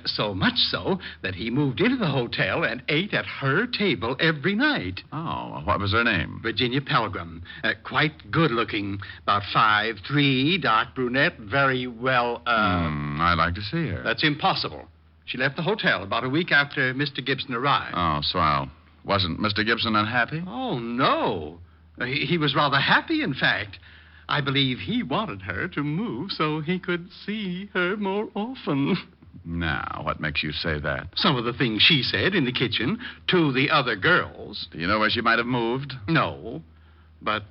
So much so that he moved into the hotel and ate at her table every night. Oh, what was her name? Virginia Pelgrim. Quite good-looking. About 5'3", dark brunette, very well, I'd like to see her. That's impossible. She left the hotel about a week after Mr. Gibson arrived. Oh, swell. Wasn't Mr. Gibson unhappy? Oh, no. He was rather happy, in fact. I believe he wanted her to move so he could see her more often. Now, what makes you say that? Some of the things she said in the kitchen to the other girls. Do you know where she might have moved? No. But,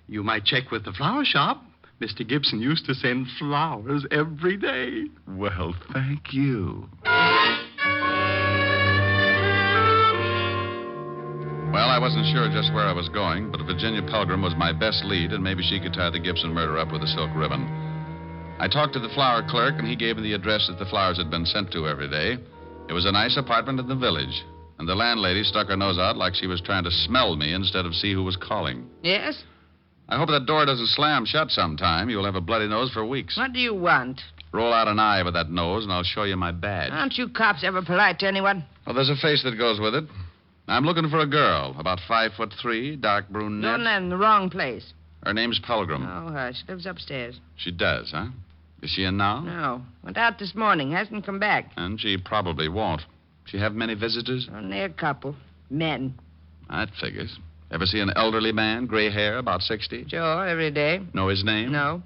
you might check with the flower shop. Mr. Gibson used to send flowers every day. Well, thank you. Well, I wasn't sure just where I was going, but Virginia Pelgrim was my best lead, and maybe she could tie the Gibson murder up with a silk ribbon. I talked to the flower clerk, and he gave me the address that the flowers had been sent to every day. It was a nice apartment in the village, and the landlady stuck her nose out like she was trying to smell me instead of see who was calling. Yes? I hope that door doesn't slam shut sometime. You'll have a bloody nose for weeks. What do you want? Roll out an eye with that nose, and I'll show you my badge. Aren't you cops ever polite to anyone? Well, there's a face that goes with it. I'm looking for a girl, about 5'3", dark brunette. You're in the wrong place. Her name's Pelgrim. Oh, hush. Lives upstairs. She does, huh? Is she in now? No. Went out this morning. Hasn't come back. And she probably won't. She have many visitors? Only a couple. Men. That figures. Ever see an elderly man, gray hair, about 60? Sure, every day. Know his name? No.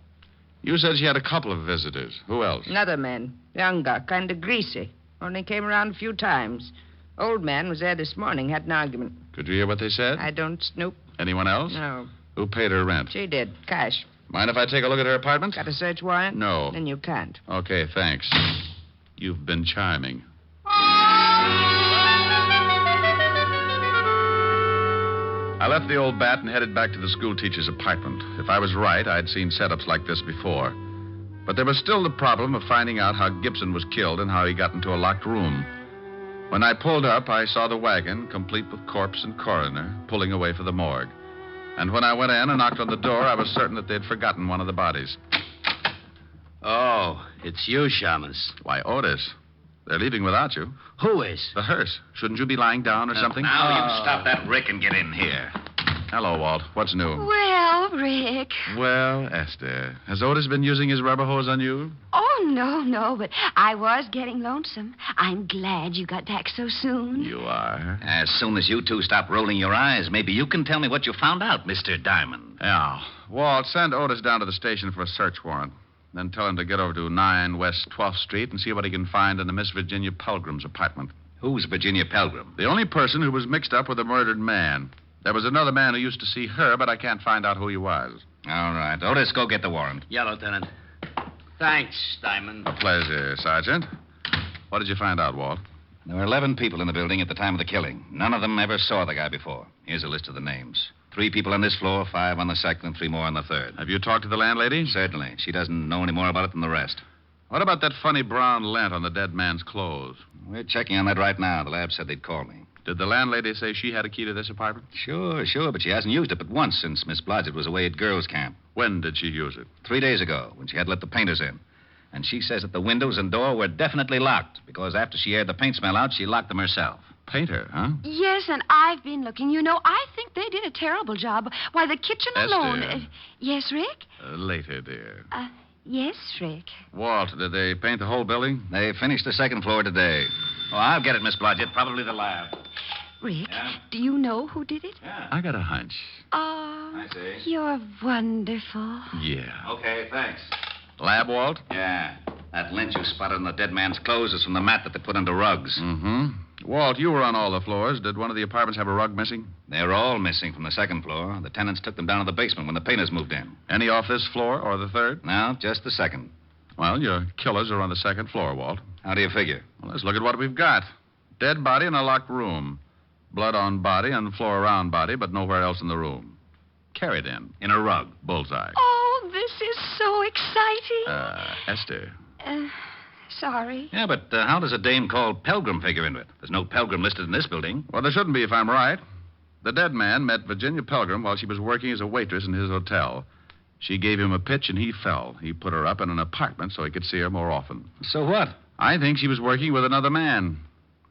You said she had a couple of visitors. Who else? Another man. Younger, kind of greasy. Only came around a few times. Old man was there this morning, had an argument. Could you hear what they said? I don't snoop. Anyone else? No. Who paid her rent? She did. Cash. Mind if I take a look at her apartment? Got a search warrant? No. Then you can't. Okay, thanks. You've been charming. I left the old bat and headed back to the schoolteacher's apartment. If I was right, I'd seen setups like this before. But there was still the problem of finding out how Gibson was killed and how he got into a locked room. When I pulled up, I saw the wagon, complete with corpse and coroner, pulling away for the morgue. And when I went in and knocked on the door, I was certain that they'd forgotten one of the bodies. Oh, it's you, Shamus. Why, Otis. They're leaving without you. Who is? The hearse. Shouldn't you be lying down or something? Now, you stop that Rick and get in here. Hello, Walt. What's new? Well, Rick. Well, Esther, has Otis been using his rubber hose on you? Oh, no, but I was getting lonesome. I'm glad you got back so soon. You are. As soon as you two stop rolling your eyes, maybe you can tell me what you found out, Mr. Diamond. Yeah. Walt, send Otis down to the station for a search warrant. Then tell him to get over to 9 West 12th Street and see what he can find in the Miss Virginia Pelgrim's apartment. Who's Virginia Pelgrim? The only person who was mixed up with the murdered man. There was another man who used to see her, but I can't find out who he was. All right. Otis, go get the warrant. Yeah, Lieutenant. Thanks, Diamond. A pleasure, Sergeant. What did you find out, Walt? There were 11 people in the building at the time of the killing. None of them ever saw the guy before. Here's a list of the names. 3 people on this floor, 5 on the second, and 3 more on the third. Have you talked to the landlady? Certainly. She doesn't know any more about it than the rest. What about that funny brown lint on the dead man's clothes? We're checking on that right now. The lab said they'd call me. Did the landlady say she had a key to this apartment? Sure, but she hasn't used it but once since Miss Blodgett was away at girls' camp. When did she use it? 3 days ago, when she had let the painters in. And she says that the windows and door were definitely locked, because after she aired the paint smell out, she locked them herself. Painter, huh? Yes, and I've been looking. You know, I think they did a terrible job. Why, the kitchen Esther. alone... yes, Rick? Later, dear. Yes, Rick. Walt, did they paint the whole building? They finished the second floor today. Oh, I'll get it, Miss Blodgett. Probably the lab. Rick, Yeah? do you know who did it? Yeah. I got a hunch. Oh, I see. you're wonderful. Yeah. Okay, thanks. Lab, Walt? Yeah. That lint you spotted on the dead man's clothes is from the mat that they put under rugs. Mm-hmm. Walt, you were on all the floors. Did one of the apartments have a rug missing? They're all missing from the second floor. The tenants took them down to the basement when the painters moved in. Any off this floor or the third? No, just the second. Well, your killers are on the second floor, Walt. How do you figure? Well, let's look at what we've got. Dead body in a locked room. Blood on body and floor around body, but nowhere else in the room. Carried in a rug. Bullseye. Oh, this is so exciting. Esther. Sorry. Yeah, but how does a dame called Pelgrim figure into it? There's no Pelgrim listed in this building. Well, there shouldn't be if I'm right. The dead man met Virginia Pelgrim while she was working as a waitress in his hotel. She gave him a pitch and he fell. He put her up in an apartment so he could see her more often. So what? I think she was working with another man.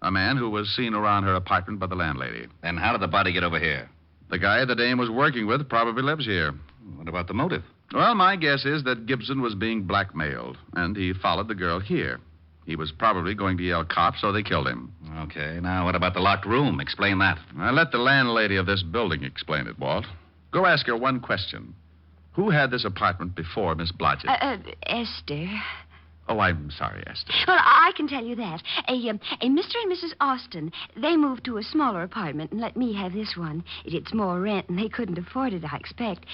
A man who was seen around her apartment by the landlady. Then how did the body get over here? The guy the dame was working with probably lives here. What about the motive? Well, my guess is that Gibson was being blackmailed, and he followed the girl here. He was probably going to yell cops, so they killed him. Okay, now what about the locked room? Explain that. I let the landlady of this building explain it, Walt. Go ask her one question. Who had this apartment before Miss Blodgett? Esther. Oh, I'm sorry, Esther. Well, I can tell you that. A Mr. and Mrs. Austin, they moved to a smaller apartment and let me have this one. It's more rent, and they couldn't afford it, I expect.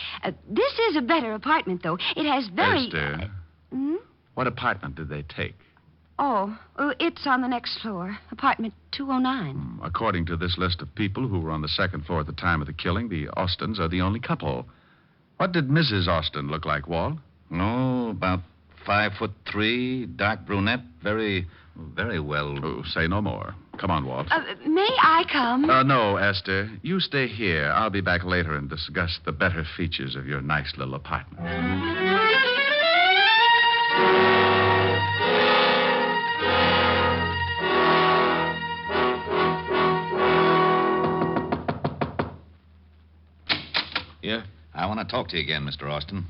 This is a better apartment, though. It has very... Esther, what apartment did they take? Oh, it's on the next floor, apartment 209. According to this list of people who were on the second floor at the time of the killing, the Austins are the only couple. What did Mrs. Austin look like, Walt? Oh, about 5'3", dark brunette, very well. Oh, say no more. Come on, Walt. May I come? No, Esther. You stay here. I'll be back later and discuss the better features of your nice little apartment. Yeah? I want to talk to you again, Mr. Austin.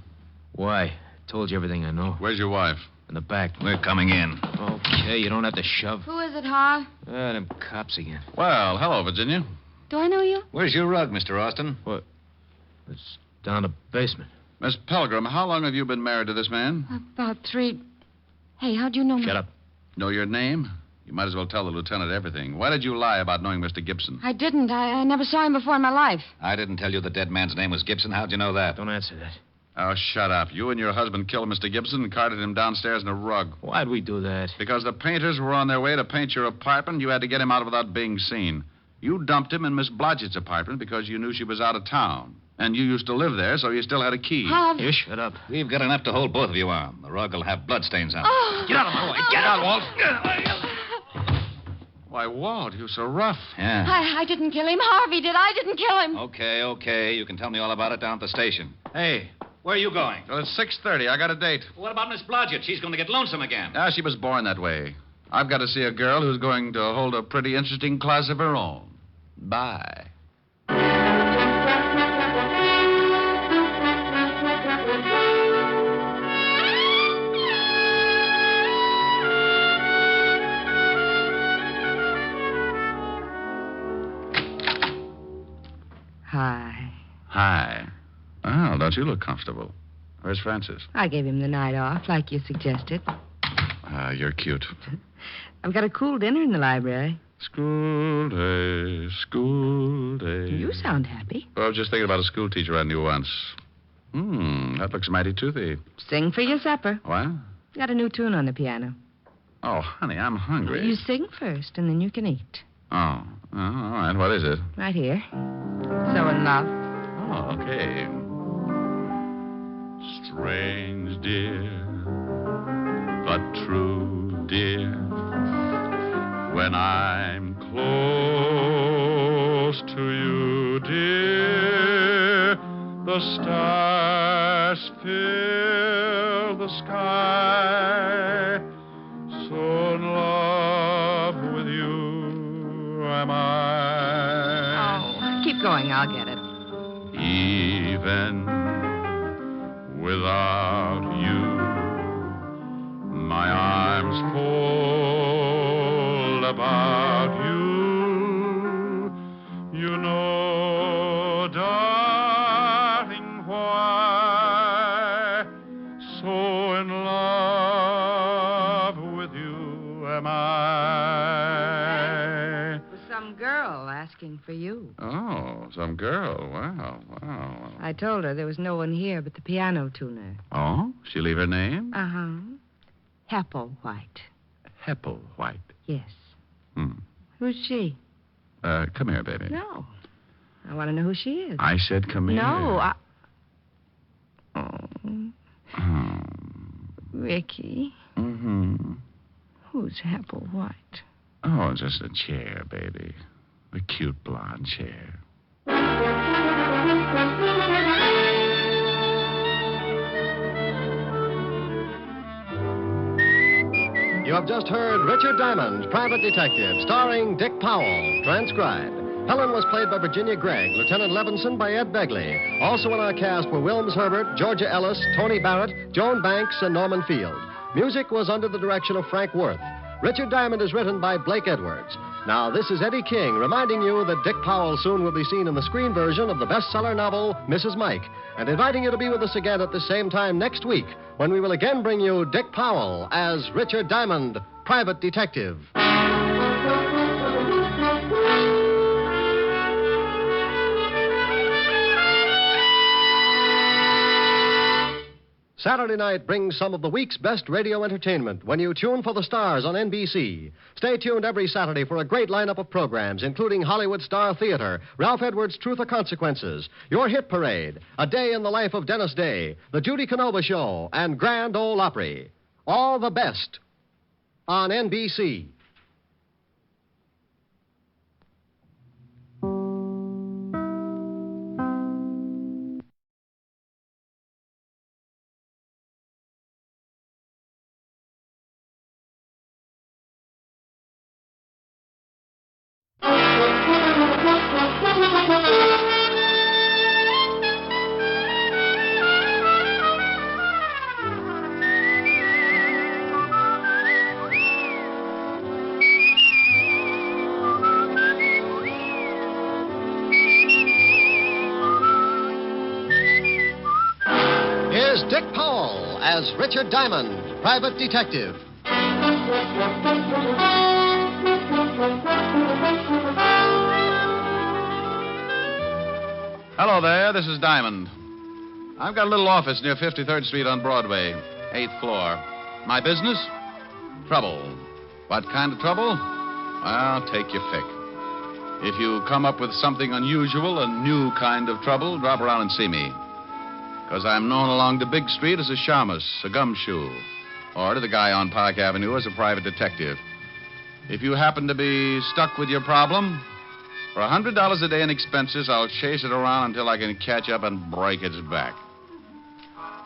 Why? Told you everything I know. Where's your wife? In the back. We're coming in. Okay, you don't have to shove. Who is it, Har? Them cops again. Well, hello, Virginia. Do I know you? Where's your rug, Mr. Austin? What? It's down the basement. Miss Pelgrim, how long have you been married to this man? About 3... Hey, how'd you know me? Shut up. Know your name? You might as well tell the lieutenant everything. Why did you lie about knowing Mr. Gibson? I didn't. I never saw him before in my life. I didn't tell you the dead man's name was Gibson. How'd you know that? Don't answer that. Oh, shut up. You and your husband killed Mr. Gibson and carted him downstairs in a rug. Why'd we do that? Because the painters were on their way to paint your apartment. You had to get him out without being seen. You dumped him in Miss Blodgett's apartment because you knew she was out of town. And you used to live there, so you still had a key. You shut up. We've got enough to hold both of you on. The rug will have bloodstains on it. Oh. Get out of my way. Get out, Walt. Why, Walt, you're so rough. Yeah. I didn't kill him. Harvey did. I didn't kill him. Okay. You can tell me all about it down at the station. Hey, where are you going? Well, it's 6:30. I got a date. What about Miss Blodgett? She's going to get lonesome again. Ah, she was born that way. I've got to see a girl who's going to hold a pretty interesting class of her own. Bye. Hi. Hi. Well, don't you look comfortable? Where's Francis? I gave him the night off, like you suggested. You're cute. I've got a cool dinner in the library. School day, school day. You sound happy. Well, I was just thinking about a school teacher I knew once. That looks mighty toothy. Sing for your supper. What? Got a new tune on the piano. Oh, honey, I'm hungry. You sing first, and then you can eat. Oh, all right. What is it? Right here. So in love. Oh, okay. Strange, dear, but true, dear. When I'm close to you, dear, the stars fill the sky. So in love with you am I. Oh, keep going. I'll get it. Even without you, my arms fold about you. You know, darling, why so in love with you am I. Was some girl asking for you. Oh, some girl. Wow. I told her there was no one here but the piano tuner. Oh? She leave her name? Uh-huh. Hepplewhite. Hepplewhite. Yes. Who's she? Come here, baby. No. I want to know who she is. I said come here. No, Ricky. Mm-hmm. Who's Hepplewhite? Oh, just a chair, baby. A cute blonde chair. You have just heard Richard Diamond, Private Detective, starring Dick Powell, transcribed. Helen was played by Virginia Gregg, Lieutenant Levinson by Ed Begley. Also in our cast were Wilms Herbert, Georgia Ellis, Tony Barrett, Joan Banks, and Norman Field. Music was under the direction of Frank Worth. Richard Diamond is written by Blake Edwards. Now, this is Eddie King reminding you that Dick Powell soon will be seen in the screen version of the bestseller novel, Mrs. Mike, and inviting you to be with us again at the same time next week when we will again bring you Dick Powell as Richard Diamond, Private Detective. Saturday night brings some of the week's best radio entertainment when you tune for the stars on NBC. Stay tuned every Saturday for a great lineup of programs, including Hollywood Star Theater, Ralph Edwards' Truth or Consequences, Your Hit Parade, A Day in the Life of Dennis Day, The Judy Canova Show, and Grand Ole Opry. All the best on NBC. Here's Dick Powell as Richard Diamond, Private Detective. Hello there, this is Diamond. I've got a little office near 53rd Street on Broadway, 8th floor. My business? Trouble. What kind of trouble? Well, take your pick. If you come up with something unusual, a new kind of trouble, drop around and see me. Because I'm known along the big street as a shamus, a gumshoe, or to the guy on Park Avenue as a private detective. If you happen to be stuck with your problem, for $100 a day in expenses, I'll chase it around until I can catch up and break its back.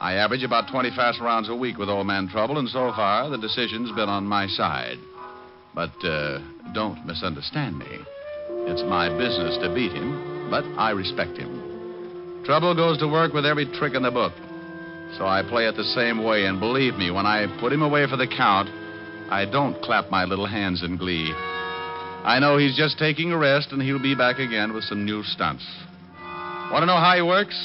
I average about 20 fast rounds a week with old man trouble, and so far the decision's been on my side. But don't misunderstand me. It's my business to beat him, but I respect him. Trouble goes to work with every trick in the book. So I play it the same way, and believe me, when I put him away for the count, I don't clap my little hands in glee. I know he's just taking a rest, and he'll be back again with some new stunts. Want to know how he works?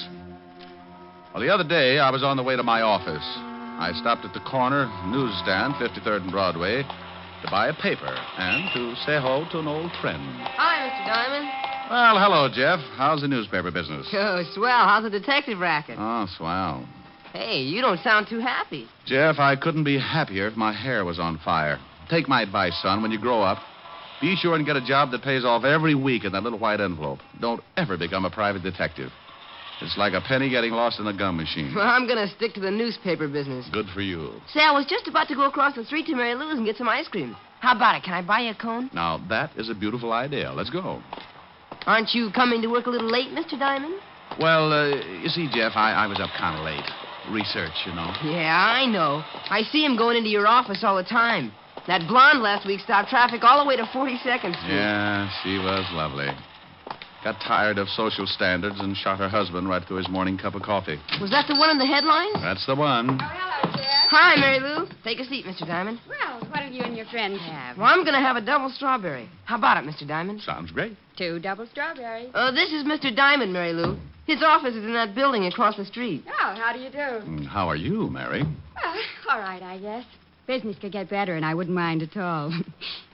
Well, the other day, I was on the way to my office. I stopped at the corner newsstand, 53rd and Broadway, to buy a paper and to say hello to an old friend. Hi, Mr. Diamond. Well, hello, Jeff. How's the newspaper business? Oh, swell. How's the detective racket? Oh, swell. Hey, you don't sound too happy. Jeff, I couldn't be happier if my hair was on fire. Take my advice, son. When you grow up, be sure and get a job that pays off every week in that little white envelope. Don't ever become a private detective. It's like a penny getting lost in a gum machine. Well, I'm going to stick to the newspaper business. Good for you. Say, I was just about to go across the street to Mary Lou's and get some ice cream. How about it? Can I buy you a cone? Now, that is a beautiful idea. Let's go. Aren't you coming to work a little late, Mr. Diamond? Well, you see, Jeff, I was up kind of late. Research, you know. Yeah, I know. I see him going into your office all the time. That blonde last week stopped traffic all the way to 42nd Street. Yeah, she was lovely. Got tired of social standards and shot her husband right through his morning cup of coffee. Was that the one in the headlines? That's the one. Hello, Jeff. Hi, Mary Lou. Take a seat, Mr. Diamond. Well, what'll you and your friend have? Well, I'm going to have a double strawberry. How about it, Mr. Diamond? Sounds great. 2 double strawberries. This is Mr. Diamond, Mary Lou. His office is in that building across the street. Oh, how do you do? How are you, Mary? Well, all right, I guess. Business could get better, and I wouldn't mind at all.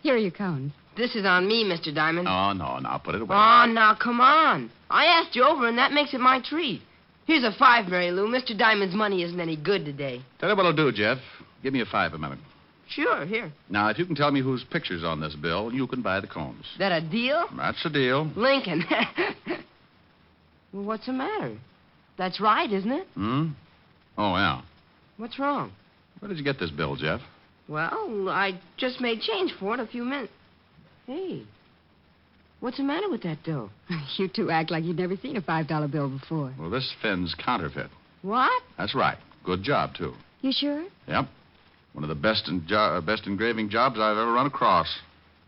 Here are your cones. This is on me, Mr. Diamond. Oh, no, now put it away. Oh, now, come on. I asked you over, and that makes it my treat. Here's a 5, Mary Lou. Mr. Diamond's money isn't any good today. Tell you what I'll do, Jeff. Give me a 5 a minute. Sure, here. Now, if you can tell me whose picture's on this bill, you can buy the cones. That a deal? That's a deal. Lincoln. Well, what's the matter? That's right, isn't it? Oh, yeah. What's wrong? Where did you get this bill, Jeff? Well, I just made change for it a few minutes. Hey, what's the matter with that dough? You two act like you'd never seen a $5 bill before. Well, this thin's counterfeit. What? That's right. Good job, too. You sure? Yep. One of the best engraving jobs I've ever run across.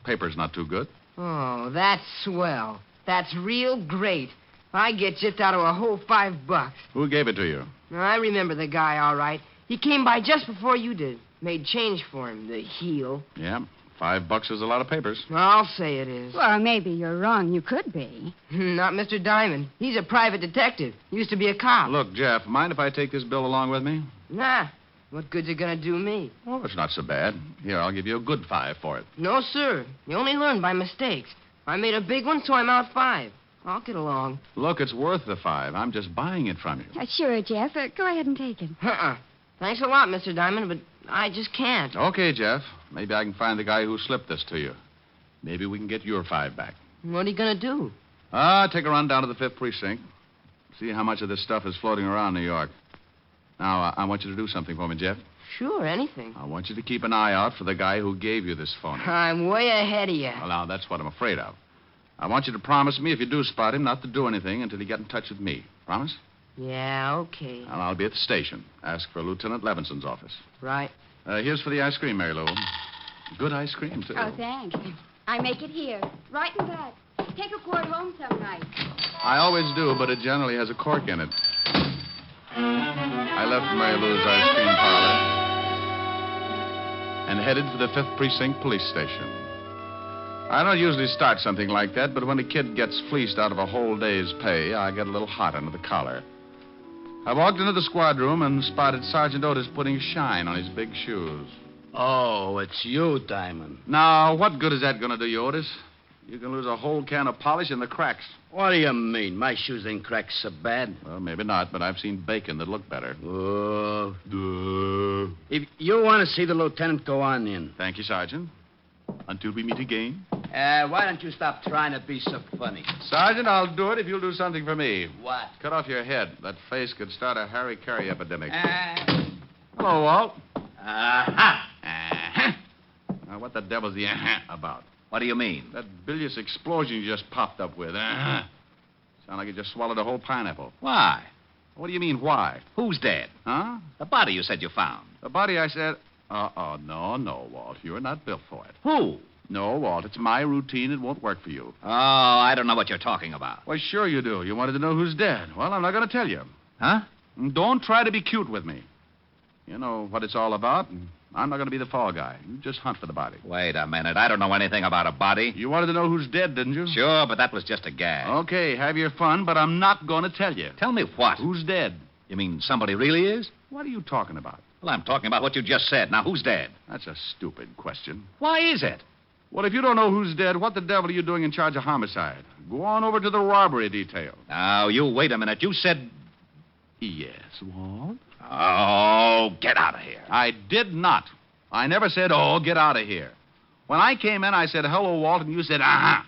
Paper's not too good. Oh, that's swell. That's real great. I get just out of a whole $5. Who gave it to you? I remember the guy, all right. He came by just before you did. Made change for him, the heel. Yeah, $5 is a lot of papers. I'll say it is. Well, maybe you're wrong. You could be. Not Mr. Diamond. He's a private detective. Used to be a cop. Look, Jeff, mind if I take this bill along with me? Nah. What good's it gonna do me? Oh, it's not so bad. Here, I'll give you a good 5 for it. No, sir. You only learn by mistakes. I made a big one, so I'm out 5. I'll get along. Look, it's worth the 5. I'm just buying it from you. Sure, Jeff. Go ahead and take it. Thanks a lot, Mr. Diamond, but I just can't. Okay, Jeff. Maybe I can find the guy who slipped this to you. Maybe we can get your 5 back. What are you going to do? Take a run down to the 5th Precinct. See how much of this stuff is floating around New York. Now, I want you to do something for me, Jeff. Sure, anything. I want you to keep an eye out for the guy who gave you this phone. I'm way ahead of you. Well, now, that's what I'm afraid of. I want you to promise me, if you do spot him, not to do anything until you get in touch with me. Promise? Yeah, okay. And I'll be at the station. Ask for Lieutenant Levinson's office. Right. Here's for the ice cream, Mary Lou. Good ice cream, too. Oh, thanks. I make it here, right in back. Take a quart home some night. I always do, but it generally has a cork in it. I left Mary Lou's ice cream parlor and headed for the 5th Precinct Police Station. I don't usually start something like that, but when a kid gets fleeced out of a whole day's pay, I get a little hot under the collar. I walked into the squad room and spotted Sergeant Otis putting shine on his big shoes. Oh, it's you, Diamond. Now, what good is that going to do you, Otis? You can lose a whole can of polish in the cracks. What do you mean? My shoes ain't cracked so bad. Well, maybe not, but I've seen bacon that look better. If you want to see the lieutenant, go on in. Thank you, Sergeant. Until we meet again. Why don't you stop trying to be so funny? Sergeant, I'll do it if you'll do something for me. What? Cut off your head. That face could start a Harry-Carry epidemic. Hello, Walt. Now, what the devil's the about? What do you mean? That bilious explosion you just popped up with. Sound like you just swallowed a whole pineapple. Why? What do you mean, why? Who's dead? Huh? The body you said you found. The body I said... No, Walt. You're not built for it. Who? No, Walt. It's my routine. It won't work for you. Oh, I don't know what you're talking about. Well, sure you do. You wanted to know who's dead. Well, I'm not going to tell you. Huh? Don't try to be cute with me. You know what it's all about. I'm not going to be the fall guy. You just hunt for the body. Wait a minute. I don't know anything about a body. You wanted to know who's dead, didn't you? Sure, but that was just a gag. Okay, have your fun, but I'm not going to tell you. Tell me what? Who's dead? You mean somebody really is? What are you talking about? Well, I'm talking about what you just said. Now, who's dead? That's a stupid question. Why is it? Well, if you don't know who's dead, what the devil are you doing in charge of homicide? Go on over to the robbery detail. Now, you wait a minute. You said... Yes, Walt? Oh, get out of here. I did not. I never said, oh, get out of here. When I came in, I said, hello, Walt, and you said, uh-huh.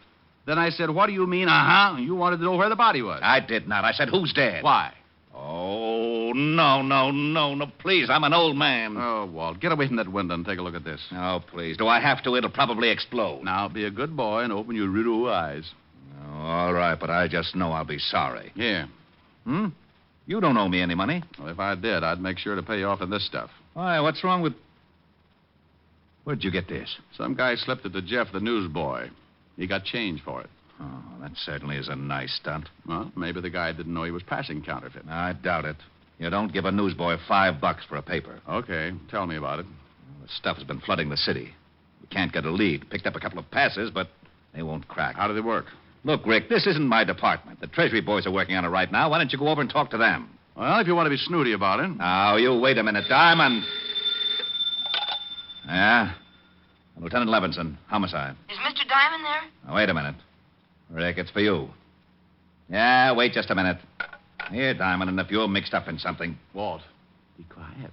Then I said, what do you mean, uh-huh? And you wanted to know where the body was. I did not. I said, who's dead? Why? Oh, no, please. I'm an old man. Oh, Walt, get away from that window and take a look at this. Oh, please. Do I have to? It'll probably explode. Now, be a good boy and open your little eyes. Oh, all right, but I just know I'll be sorry. Here. You don't owe me any money. Well, if I did, I'd make sure to pay you off in this stuff. Why, what's wrong with... Where'd you get this? Some guy slipped it to Jeff, the newsboy. He got change for it. Oh, that certainly is a nice stunt. Well, maybe the guy didn't know he was passing counterfeit. I doubt it. You don't give a newsboy $5 for a paper. Okay, tell me about it. The stuff has been flooding the city. We can't get a lead. Picked up a couple of passes, but they won't crack. How do they work? Look, Rick, this isn't my department. The Treasury boys are working on it right now. Why don't you go over and talk to them? Well, if you want to be snooty about it. Now, you wait a minute, Diamond. Yeah? Lieutenant Levinson, homicide. Is Mr. Diamond there? Now, wait a minute. Rick, it's for you. Yeah, wait just a minute. Here, Diamond, and if you're mixed up in something... Walt, be quiet.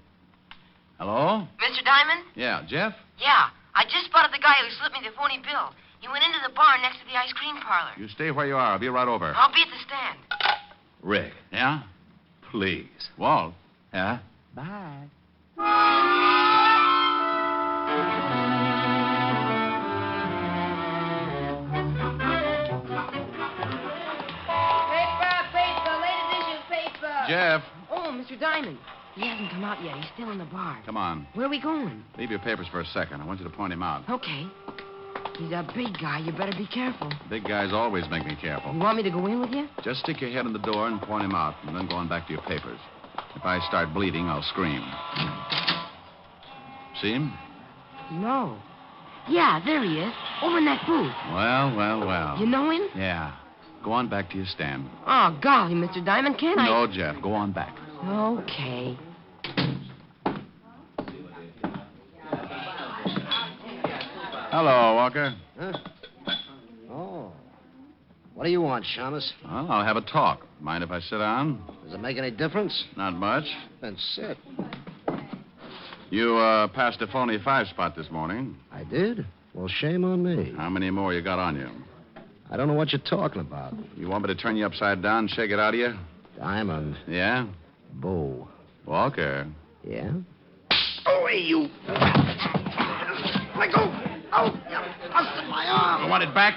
Hello? Mr. Diamond? Yeah, Jeff? Yeah, I just spotted the guy who slipped me the phony bill. He went into the bar next to the ice cream parlor. You stay where you are. I'll be right over. I'll be at the stand. Rick. Yeah? Please. Walt. Yeah? Bye. Paper, late edition paper. Jeff. Oh, Mr. Diamond. He hasn't come out yet. He's still in the bar. Come on. Where are we going? Leave your papers for a second. I want you to point him out. Okay. He's a big guy. You better be careful. Big guys always make me careful. You want me to go in with you? Just stick your head in the door and point him out, and then go on back to your papers. If I start bleeding, I'll scream. See him? No. Yeah, there he is. Over in that booth. Well. You know him? Yeah. Go on back to your stand. Oh, golly, Mr. Diamond, can't I? No, Jeff. Go on back. Okay. Hello, Walker. Huh? Oh. What do you want, Shamus? Well, I'll have a talk. Mind if I sit down? Does it make any difference? Not much. Then sit. You passed a phony 5-spot this morning. I did? Well, shame on me. How many more you got on you? I don't know what you're talking about. You want me to turn you upside down and shake it out of you? Diamond. Yeah? Bo. Walker. Yeah? Oh, hey, you. Let go. Oh, you busted my arm. You want it back?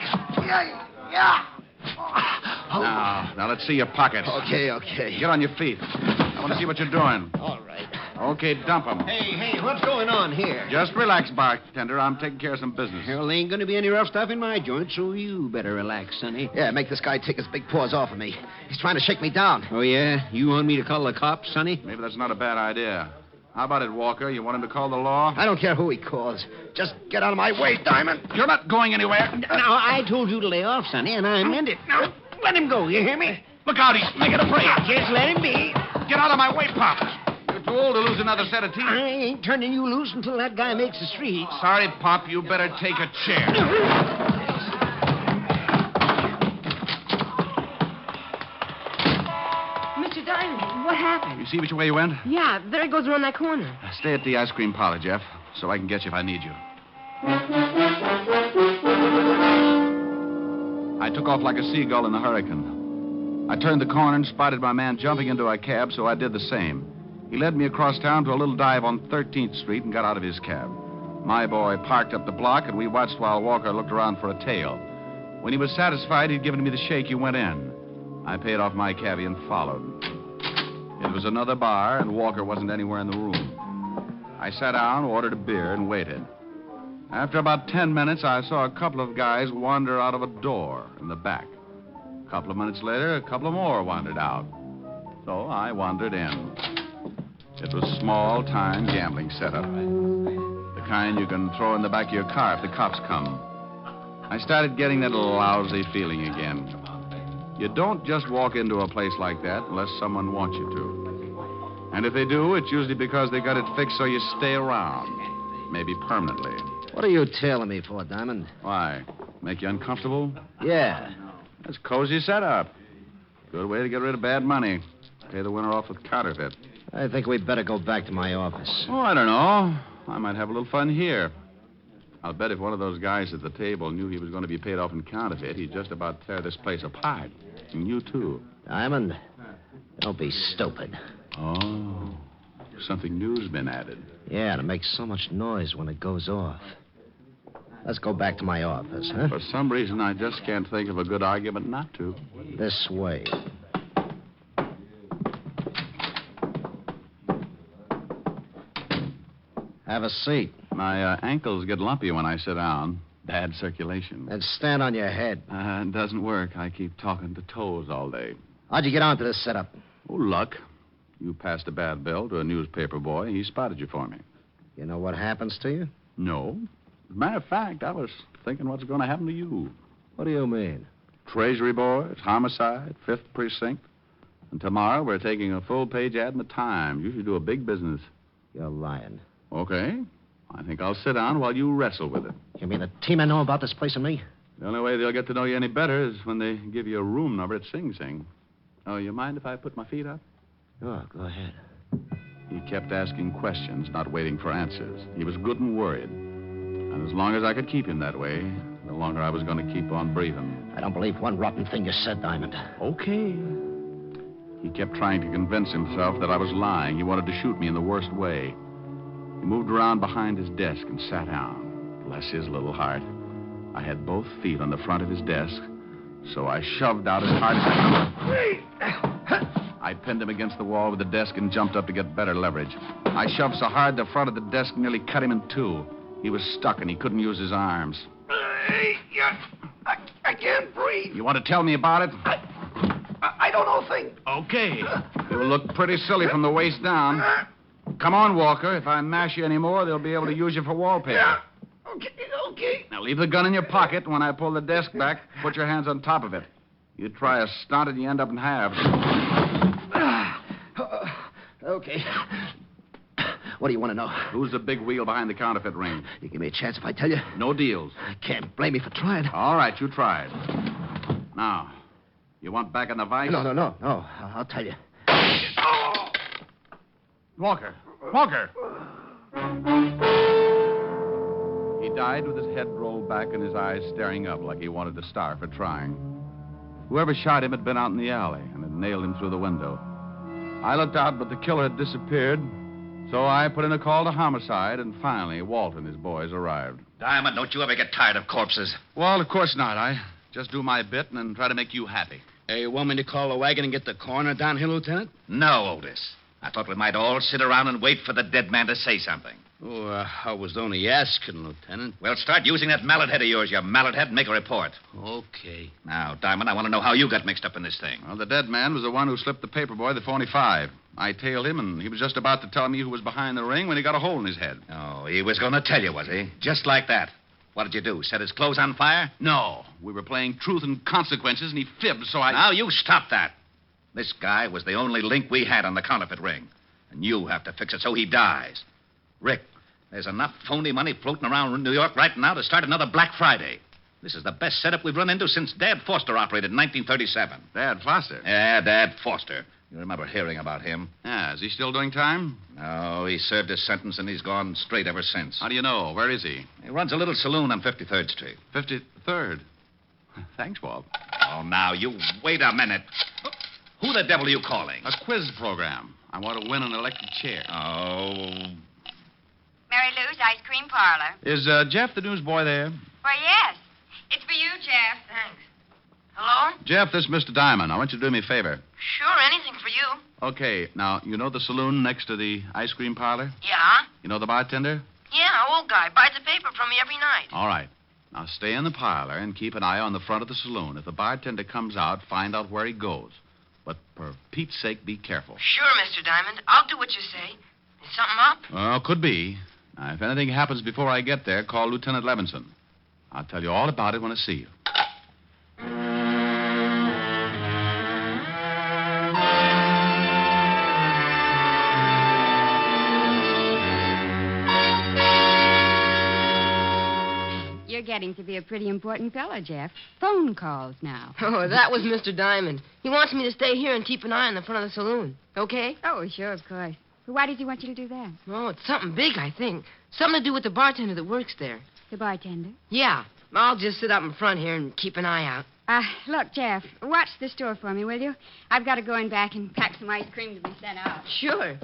Yeah. Now, let's see your pockets. Okay. Get on your feet. I want to see what you're doing. All right. Okay, dump them. Hey, what's going on here? Just relax, bartender. I'm taking care of some business. Well, ain't going to be any rough stuff in my joint, so you better relax, Sonny. Yeah, make this guy take his big paws off of me. He's trying to shake me down. Oh, yeah? You want me to call the cops, Sonny? Maybe that's not a bad idea. How about it, Walker? You want him to call the law? I don't care who he calls. Just get out of my way, Diamond. You're not going anywhere. Now, I told you to lay off, Sonny, and I meant it. Now, let him go, you hear me? Look out, he's making a break. Just let him be. Get out of my way, Pop. You're too old to lose another set of teeth. I ain't turning you loose until that guy makes the street. Sorry, Pop. You better take a chair. Mr. Diamond, what happened? You see which way you went? Yeah, there he goes around that corner. Stay at the ice cream parlor, Jeff, so I can get you if I need you. I took off like a seagull in the hurricane. I turned the corner and spotted my man jumping into a cab, so I did the same. He led me across town to a little dive on 13th Street and got out of his cab. My boy parked up the block, and we watched while Walker looked around for a tail. When he was satisfied he'd given me the shake, he went in. I paid off my cabbie and followed. It was another bar, and Walker wasn't anywhere in the room. I sat down, ordered a beer, and waited. After about 10 minutes, I saw a couple of guys wander out of a door in the back. A couple of minutes later, a couple of more wandered out. So I wandered in. It was small-time gambling setup. The kind you can throw in the back of your car if the cops come. I started getting that lousy feeling again. You don't just walk into a place like that unless someone wants you to. And if they do, it's usually because they got it fixed so you stay around. Maybe permanently. What are you tailing me for, Diamond? Why? Make you uncomfortable? Yeah. That's cozy setup. Good way to get rid of bad money. Pay the winner off with counterfeit. I think we'd better go back to my office. Oh, I don't know. I might have a little fun here. I'll bet if one of those guys at the table knew he was going to be paid off in counterfeit, he'd just about tear this place apart. And you, too. Diamond, don't be stupid. Oh, something new's been added. Yeah, and it makes so much noise when it goes off. Let's go back to my office, huh? For some reason, I just can't think of a good argument not to. This way. Have a seat. My ankles get lumpy when I sit down. Bad circulation. And stand on your head. It doesn't work. I keep talking to toes all day. How'd you get onto this setup? Oh, luck. You passed a bad bill to a newspaper boy. He spotted you for me. You know what happens to you? No. As a matter of fact, I was thinking what's going to happen to you. What do you mean? Treasury boys, homicide, 5th Precinct. And tomorrow we're taking a full-page ad in the Times. You should do a big business. You're lying. Okay. I think I'll sit down while you wrestle with it. You mean the team I know about this place and me? The only way they'll get to know you any better is when they give you a room number at Sing Sing. Oh, you mind if I put my feet up? Oh, go ahead. He kept asking questions, not waiting for answers. He was good and worried. And as long as I could keep him that way, the longer I was going to keep on breathing. I don't believe one rotten thing you said, Diamond. Okay. He kept trying to convince himself that I was lying. He wanted to shoot me in the worst way. He moved around behind his desk and sat down. Bless his little heart. I had both feet on the front of his desk, so I shoved out as hard as I could. I pinned him against the wall with the desk and jumped up to get better leverage. I shoved so hard the front of the desk nearly cut him in two. He was stuck and he couldn't use his arms. I can't breathe. You want to tell me about it? I don't know a thing. Okay. You'll look pretty silly from the waist down. Come on, Walker. If I mash you anymore, they'll be able to use you for wallpaper. Yeah. Okay. Now, leave the gun in your pocket. When I pull the desk back, put your hands on top of it. You try a stunt and you end up in halves. Okay. What do you want to know? Who's the big wheel behind the counterfeit ring? You give me a chance if I tell you? No deals. Can't blame me for trying. All right, you tried. Now, you want back in the vice? No. I'll tell you. Walker! He died with his head rolled back and his eyes staring up like he wanted to starve for trying. Whoever shot him had been out in the alley and had nailed him through the window. I looked out, but the killer had disappeared, so I put in a call to homicide, and finally Walt and his boys arrived. Diamond, don't you ever get tired of corpses? Well, of course not. I just do my bit and then try to make you happy. Hey, you want me to call the wagon and get the coroner down here, Lieutenant? No, Otis. I thought we might all sit around and wait for the dead man to say something. Oh, I was only asking, Lieutenant. Well, start using that mallet head of yours, you mallet head, and make a report. Okay. Now, Diamond, I want to know how you got mixed up in this thing. Well, the dead man was the one who slipped the paper boy the $45. I tailed him, and he was just about to tell me who was behind the ring when he got a hole in his head. Oh, he was going to tell you, was he? Just like that. What did you do? Set his clothes on fire? No. We were playing truth and consequences, and he fibbed, so I... Now, you stop that. This guy was the only link we had on the counterfeit ring. And you have to fix it so he dies. Rick, there's enough phony money floating around New York right now to start another Black Friday. This is the best setup we've run into since Dad Foster operated in 1937. Dad Foster? Yeah, Dad Foster. You remember hearing about him? Yeah, is he still doing time? No, he served his sentence and he's gone straight ever since. How do you know? Where is he? He runs a little saloon on 53rd Street. 53rd? Thanks, Walt. Oh, now, you wait a minute. Who the devil are you calling? A quiz program. I want to win an electric chair. Oh. Mary Lou's Ice Cream Parlor. Is Jeff the newsboy there? Why, yes. It's for you, Jeff. Thanks. Hello? Jeff, this is Mr. Diamond. I want you to do me a favor. Sure, anything for you. Okay, now, you know the saloon next to the ice cream parlor? Yeah? You know the bartender? Yeah, old guy. Buys the paper from me every night. All right. Now, stay in the parlor and keep an eye on the front of the saloon. If the bartender comes out, find out where he goes. But for Pete's sake, be careful. Sure, Mr. Diamond. I'll do what you say. Is something up? Well, could be. Now, if anything happens before I get there, call Lieutenant Levinson. I'll tell you all about it when I see you. You're getting to be a pretty important fellow, Jeff. Phone calls now. Oh, that was Mr. Diamond. He wants me to stay here and keep an eye on the front of the saloon. Okay? Oh, sure, of course. Why does he want you to do that? Oh, it's something big, I think. Something to do with the bartender that works there. The bartender? Yeah. I'll just sit up in front here and keep an eye out. Look, Jeff, watch the store for me, will you? I've got to go in back and pack some ice cream to be sent out. Sure.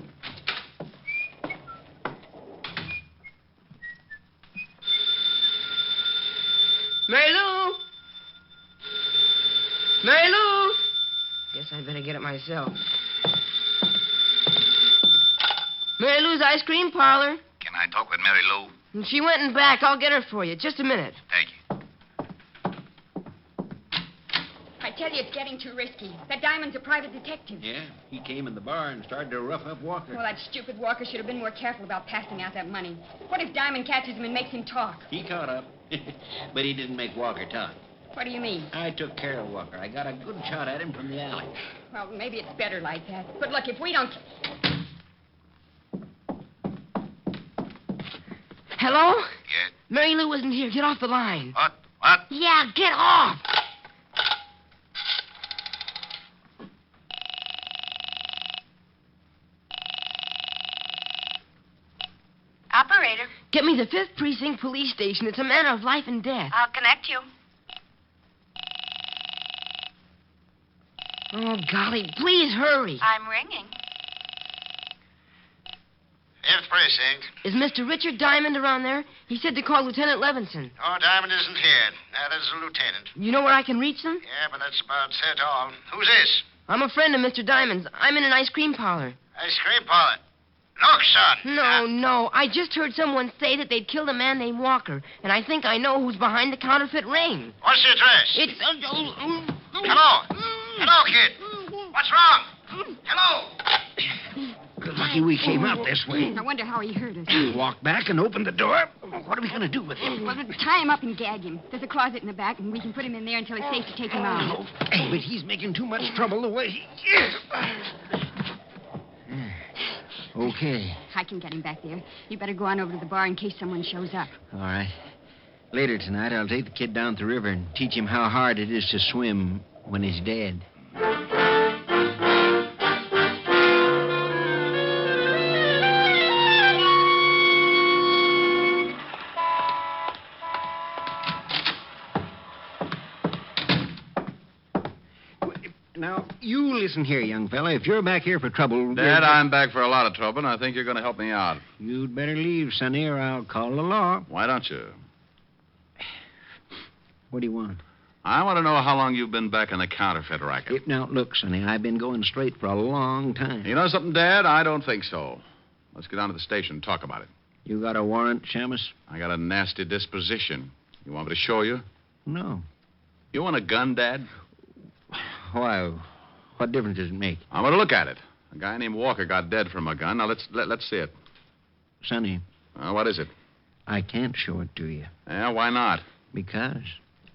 Mary Lou! Mary Lou! Guess I'd better get it myself. Mary Lou's Ice Cream Parlor. Can I talk with Mary Lou? And she went in back. I'll get her for you. Just a minute. Thank you. I tell you, it's getting too risky. That Diamond's a private detective. Yeah, he came in the bar and started to rough up Walker. Well, that stupid Walker should have been more careful about passing out that money. What if Diamond catches him and makes him talk? He caught up. But he didn't make Walker talk. What do you mean? I took care of Walker. I got a good shot at him from the alley. Well, maybe it's better like that. But look, if we don't... Hello? Yeah? Mary Lou isn't here. Get off the line. What? What? Yeah, get off. Operator, Get me the 5th Precinct Police Station. It's a matter of life and death. I'll connect you. Oh, golly, please hurry. I'm ringing. 5th Precinct. Is Mr. Richard Diamond around there? He said to call Lieutenant Levinson. Oh, Diamond isn't here. That is the lieutenant. You know where I can reach them? Yeah, but that's about it all. Who's this? I'm a friend of Mr. Diamond's. I'm in an ice cream parlor. Ice cream parlor. Look, son. No. I just heard someone say that they'd killed a man named Walker, and I think I know who's behind the counterfeit ring. What's the address? It's... Hello. Hello, kid. What's wrong? Hello. Good lucky we came out this way. I wonder how he hurt us. Walk back and open the door. What are we going to do with him? Well, tie him up and gag him. There's a closet in the back, and we can put him in there until it's safe to take him out. But he's making too much trouble the way he is. Okay. I can get him back there. You better go on over to the bar in case someone shows up. All right. Later tonight, I'll take the kid down to the river and teach him how hard it is to swim when he's dead. Now, you listen here, young fella. If you're back here for trouble... Dad, I'm back for a lot of trouble, and I think you're going to help me out. You'd better leave, Sonny, or I'll call the law. Why don't you? What do you want? I want to know how long you've been back in the counterfeit racket. Now, look, Sonny, I've been going straight for a long time. You know something, Dad? I don't think so. Let's get down to the station and talk about it. You got a warrant, Shamus? I got a nasty disposition. You want me to show you? No. You want a gun, Dad? Why? What difference does it make? I want to look at it. A guy named Walker got dead from a gun. Now, let's see it. Sonny. What is it? I can't show it to you. Yeah, why not? Because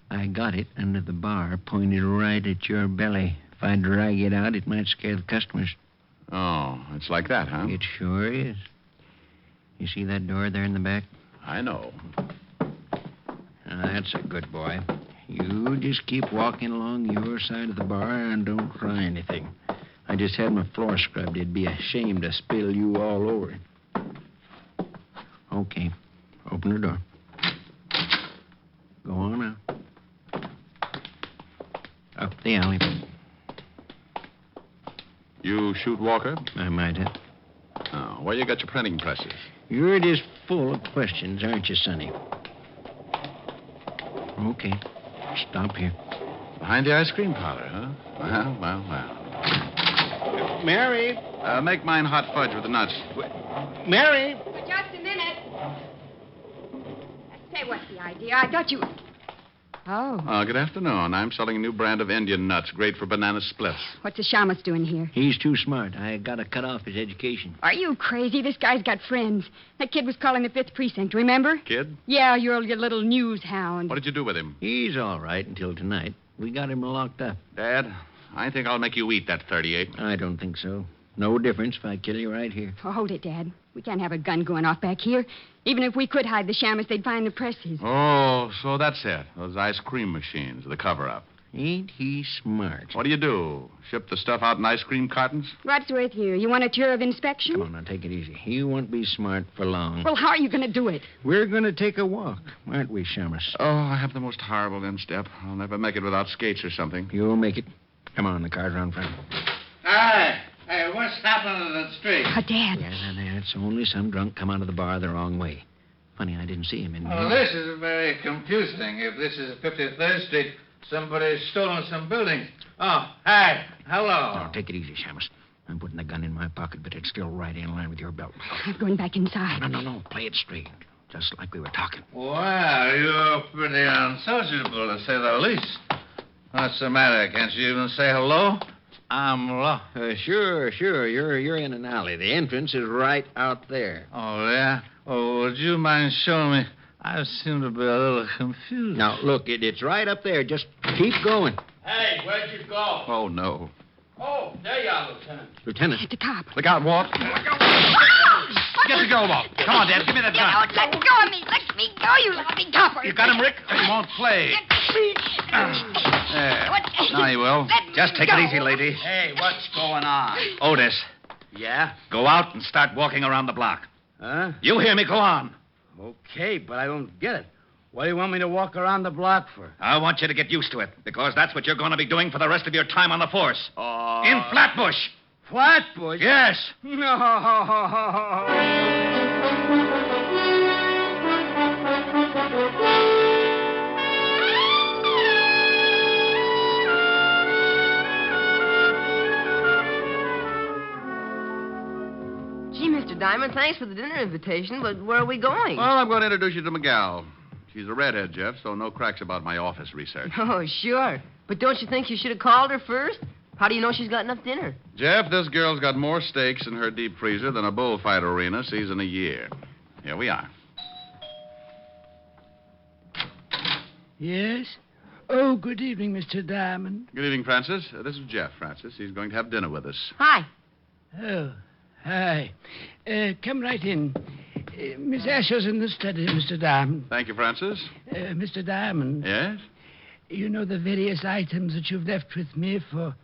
I got it under the bar, pointed right at your belly. If I drag it out, it might scare the customers. Oh, it's like that, huh? It sure is. You see that door there in the back? I know. That's a good boy. You just keep walking along your side of the bar and don't try anything. I just had my floor scrubbed. It'd be a shame to spill you all over it. Okay. Open the door. Go on out. the alley. You shoot Walker? I might have. Oh, where you got your printing presses? You're just full of questions, aren't you, Sonny? Okay. Stop here. Behind the ice cream parlor, huh? Well. Mary! Make mine hot fudge with the nuts. Mary! For just a minute. Say, what's the idea? I thought you... Oh. Good afternoon. I'm selling a new brand of Indian nuts, great for banana splits. What's the shamus doing here? He's too smart. I gotta cut off his education. Are you crazy? This guy's got friends. That kid was calling the 5th Precinct, remember? Kid? Yeah, your little news hound. What did you do with him? He's all right until tonight. We got him locked up. Dad, I think I'll make you eat that 38. I don't think so. No difference if I kill you right here. Oh, hold it, Dad. We can't have a gun going off back here. Even if we could hide the shamus, they'd find the presses. Oh, so that's it. Those ice cream machines, the cover-up. Ain't he smart? What do you do? Ship the stuff out in ice cream cartons? What's with you? You want a tour of inspection? Come on, now, take it easy. You won't be smart for long. Well, how are you going to do it? We're going to take a walk, aren't we, Shamus? Oh, I have the most horrible instep. I'll never make it without skates or something. You'll make it. Come on, the car's around front. Hi. Hey, what's happening to the street? Dad. Yeah, it's only some drunk come out of the bar the wrong way. Funny, I didn't see him in Oh, this is very confusing. If this is 53rd Street, somebody's stolen some buildings. Oh, hi. Hello. No, take it easy, Shamus. I'm putting the gun in my pocket, but it's still right in line with your belt. I'm going back inside. No. Play it straight. Just like we were talking. Well, you're pretty unsociable, to say the least. What's the matter? Can't you even say hello? I'm lost. Sure. You're in an alley. The entrance is right out there. Oh, yeah? Oh, would you mind showing me? I seem to be a little confused. Now, look, it's right up there. Just keep going. Hey, where'd you go? Oh, no. Oh, there you are, Lieutenant. Lieutenant. The cop. Look out, Walt. Get the girl, Walt. Come on, Dad. Give me that gun. Let go of me. Let me go, you laughing copper. You got him, Rick? He won't play. There. Now he will. Just take it easy, lady. Hey, what's going on? Otis, Yeah? go out and start walking around the block. Huh? You hear me? Go on. Okay, but I don't get it. What do you want me to walk around the block for? I want you to get used to it, because that's what you're going to be doing for the rest of your time on the force. Oh. In Flatbush. Flatbush? Yes. No. Gee, Mr. Diamond, thanks for the dinner invitation, but where are we going? Well, I'm going to introduce you to Miguel. She's a redhead, Jeff, so no cracks about my office research. Oh, sure. But don't you think you should have called her first? How do you know she's got enough dinner? Jeff, this girl's got more steaks in her deep freezer than a bullfight arena sees in a year. Here we are. Yes? Oh, good evening, Mr. Diamond. Good evening, Francis. This is Jeff, Francis. He's going to have dinner with us. Hi. Oh, hi. Come right in. Miss Asher's in the study, Mr. Diamond. Thank you, Francis. Mr. Diamond. Yes? You know the various items that you've left with me for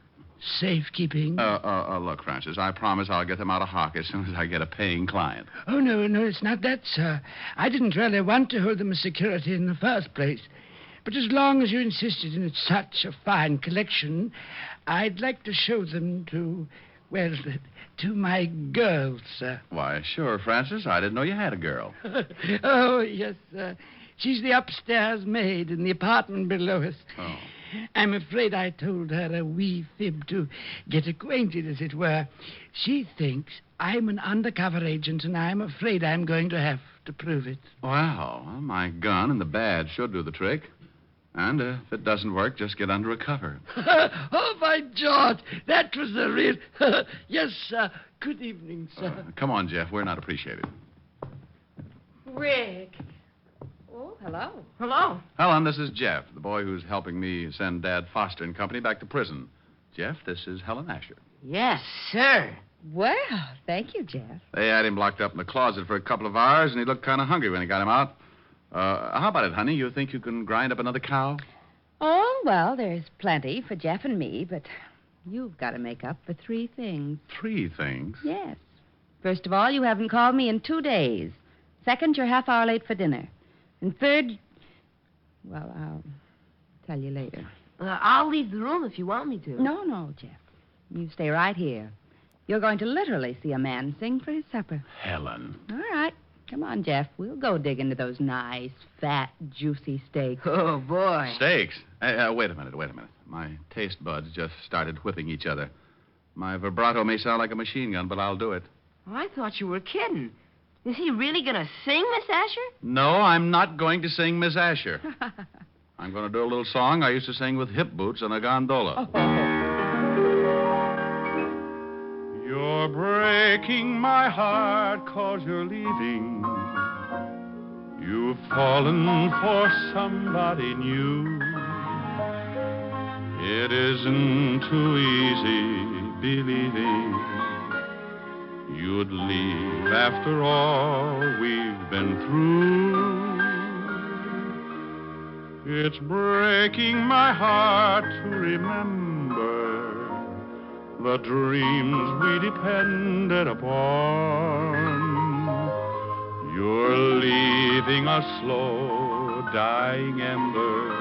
safekeeping? Look, Francis, I promise I'll get them out of hock as soon as I get a paying client. Oh, no, it's not that, sir. I didn't really want to hold them as security in the first place. But as long as you insisted in such a fine collection, I'd like to show them to my girls, sir. Why, sure, Francis. I didn't know you had a girl. Oh, yes, sir. She's the upstairs maid in the apartment below us. Oh. I'm afraid I told her a wee fib to get acquainted, as it were. She thinks I'm an undercover agent, and I'm afraid I'm going to have to prove it. Well, my gun and the badge should do the trick. And if it doesn't work, just get under a cover. Oh, by George, that was a real... Yes, sir. Good evening, sir. Come on, Jeff. We're not appreciated. Rick. Oh, hello. Hello. Helen, this is Jeff, the boy who's helping me send Dad Foster and Company back to prison. Jeff, this is Helen Asher. Yes, sir. Well, thank you, Jeff. They had him locked up in the closet for a couple of hours, and he looked kind of hungry when he got him out. How about it, honey? You think you can grind up another cow? Oh, well, there's plenty for Jeff and me, but you've got to make up for 3 things. 3 things? Yes. First of all, you haven't called me in 2 days. Second, you're half hour late for dinner. And third, well, I'll tell you later. I'll leave the room if you want me to. No, Jeff. You stay right here. You're going to literally see a man sing for his supper. Helen. All right. Come on, Jeff. We'll go dig into those nice, fat, juicy steaks. Oh, boy. Steaks? Wait a minute. My taste buds just started whipping each other. My vibrato may sound like a machine gun, but I'll do it. Oh, I thought you were kidding. Is he really going to sing, Miss Asher? No, I'm not going to sing Miss Asher. I'm going to do a little song I used to sing with hip boots on a gondola. You're breaking my heart 'cause you're leaving. You've fallen for somebody new. It isn't too easy believing you'd leave after all we've been through. It's breaking my heart to remember the dreams we depended upon. You're leaving a slow dying ember.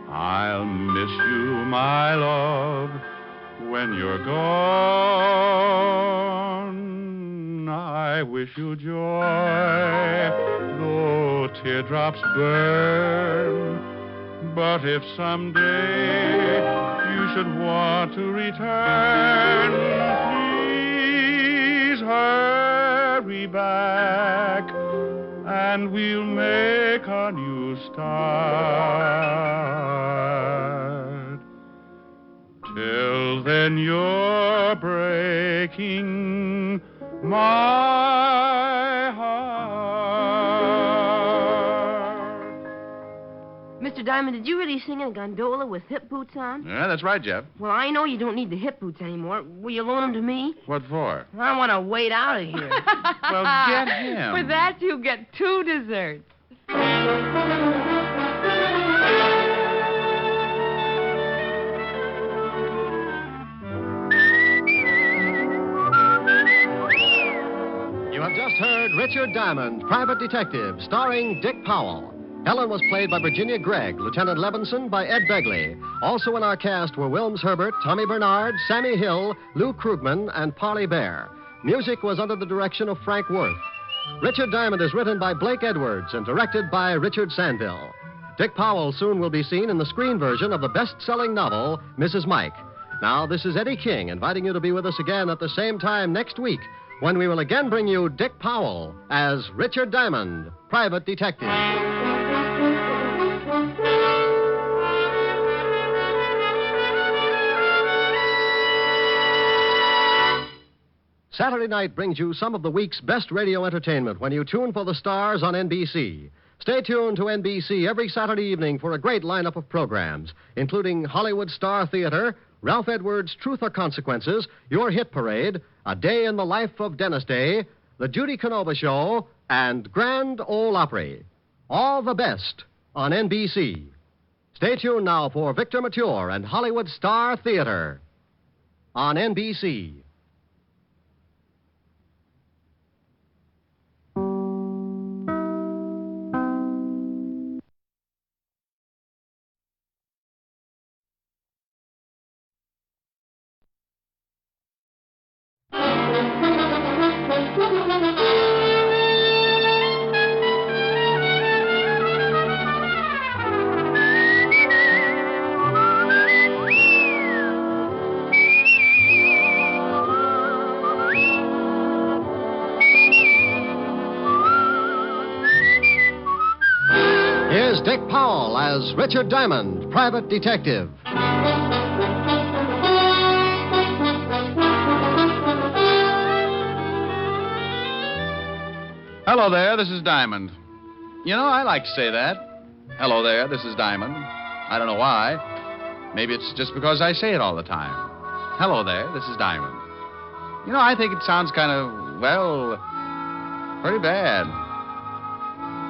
I'll miss you, my love, when you're gone. I wish you joy, though teardrops burn. But if someday you should want to return, please hurry back, and we'll make a new start. Till then, you're breaking my heart. Mr. Diamond, did you really sing in a gondola with hip boots on? Yeah, that's right, Jeff. Well, I know you don't need the hip boots anymore. Will you loan them to me? What for? I want to wait out of here. Well, get him. For that, you get 2 desserts. You have just heard Richard Diamond, Private Detective, starring Dick Powell. Helen was played by Virginia Gregg, Lieutenant Levinson by Ed Begley. Also in our cast were Wilms Herbert, Tommy Bernard, Sammy Hill, Lou Krugman, and Parley Bear. Music was under the direction of Frank Worth. Richard Diamond is written by Blake Edwards and directed by Richard Sandville. Dick Powell soon will be seen in the screen version of the best-selling novel, Mrs. Mike. Now, this is Eddie King inviting you to be with us again at the same time next week when we will again bring you Dick Powell as Richard Diamond, Private Detective. Saturday night brings you some of the week's best radio entertainment when you tune for the stars on NBC. Stay tuned to NBC every Saturday evening for a great lineup of programs, including Hollywood Star Theater, Ralph Edwards' Truth or Consequences, Your Hit Parade, A Day in the Life of Dennis Day, The Judy Canova Show, and Grand Ole Opry. All the best on NBC. Stay tuned now for Victor Mature and Hollywood Star Theater on NBC. Here's Dick Powell as Richard Diamond, Private Detective. Hello there, this is Diamond. You know, I like to say that. Hello there, this is Diamond. I don't know why. Maybe it's just because I say it all the time. Hello there, this is Diamond. You know, I think it sounds kind of, well, pretty bad.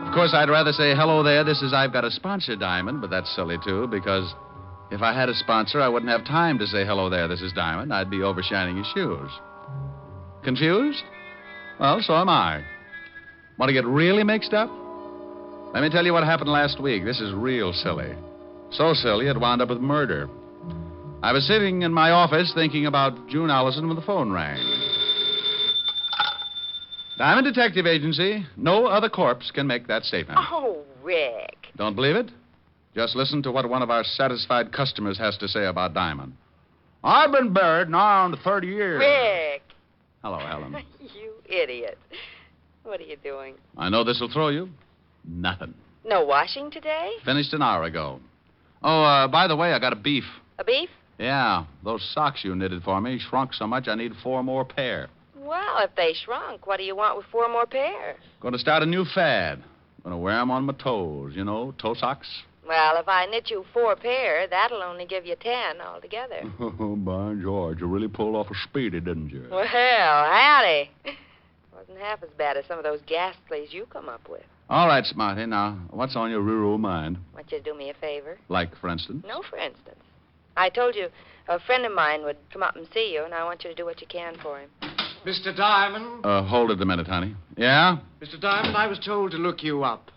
Of course, I'd rather say, hello there, this is I've got a sponsor, Diamond, but that's silly, too, because if I had a sponsor, I wouldn't have time to say, hello there, this is Diamond. I'd be overshining his shoes. Confused? Well, so am I. Want to get really mixed up? Let me tell you what happened last week. This is real silly. So silly it wound up with murder. I was sitting in my office thinking about June Allison when the phone rang. Diamond Detective Agency. No other corpse can make that statement. Oh, Rick. Don't believe it? Just listen to what one of our satisfied customers has to say about Diamond. I've been buried now on 30 years. Rick. Hello, Helen. You idiot. What are you doing? I know this will throw you. Nothing. No washing today? Finished an hour ago. Oh, by the way, I got a beef. A beef? Yeah, those socks you knitted for me shrunk so much I need 4 more pair. Well, if they shrunk, what do you want with 4 more pair? Going to start a new fad. Going to wear 'em on my toes, you know, toe socks. Well, if I knit you 4 pair, that'll only give you 10 altogether. Oh, by George, you really pulled off a speedy, didn't you? Well, howdy. Wasn't half as bad as some of those ghastlies you come up with. All right, Smarty. Now, what's on your rural mind? Want you to do me a favor? Like, for instance? No, for instance. I told you a friend of mine would come up and see you, and I want you to do what you can for him. Mr. Diamond? Hold it a minute, honey. Yeah? Mr. Diamond, I was told to look you up.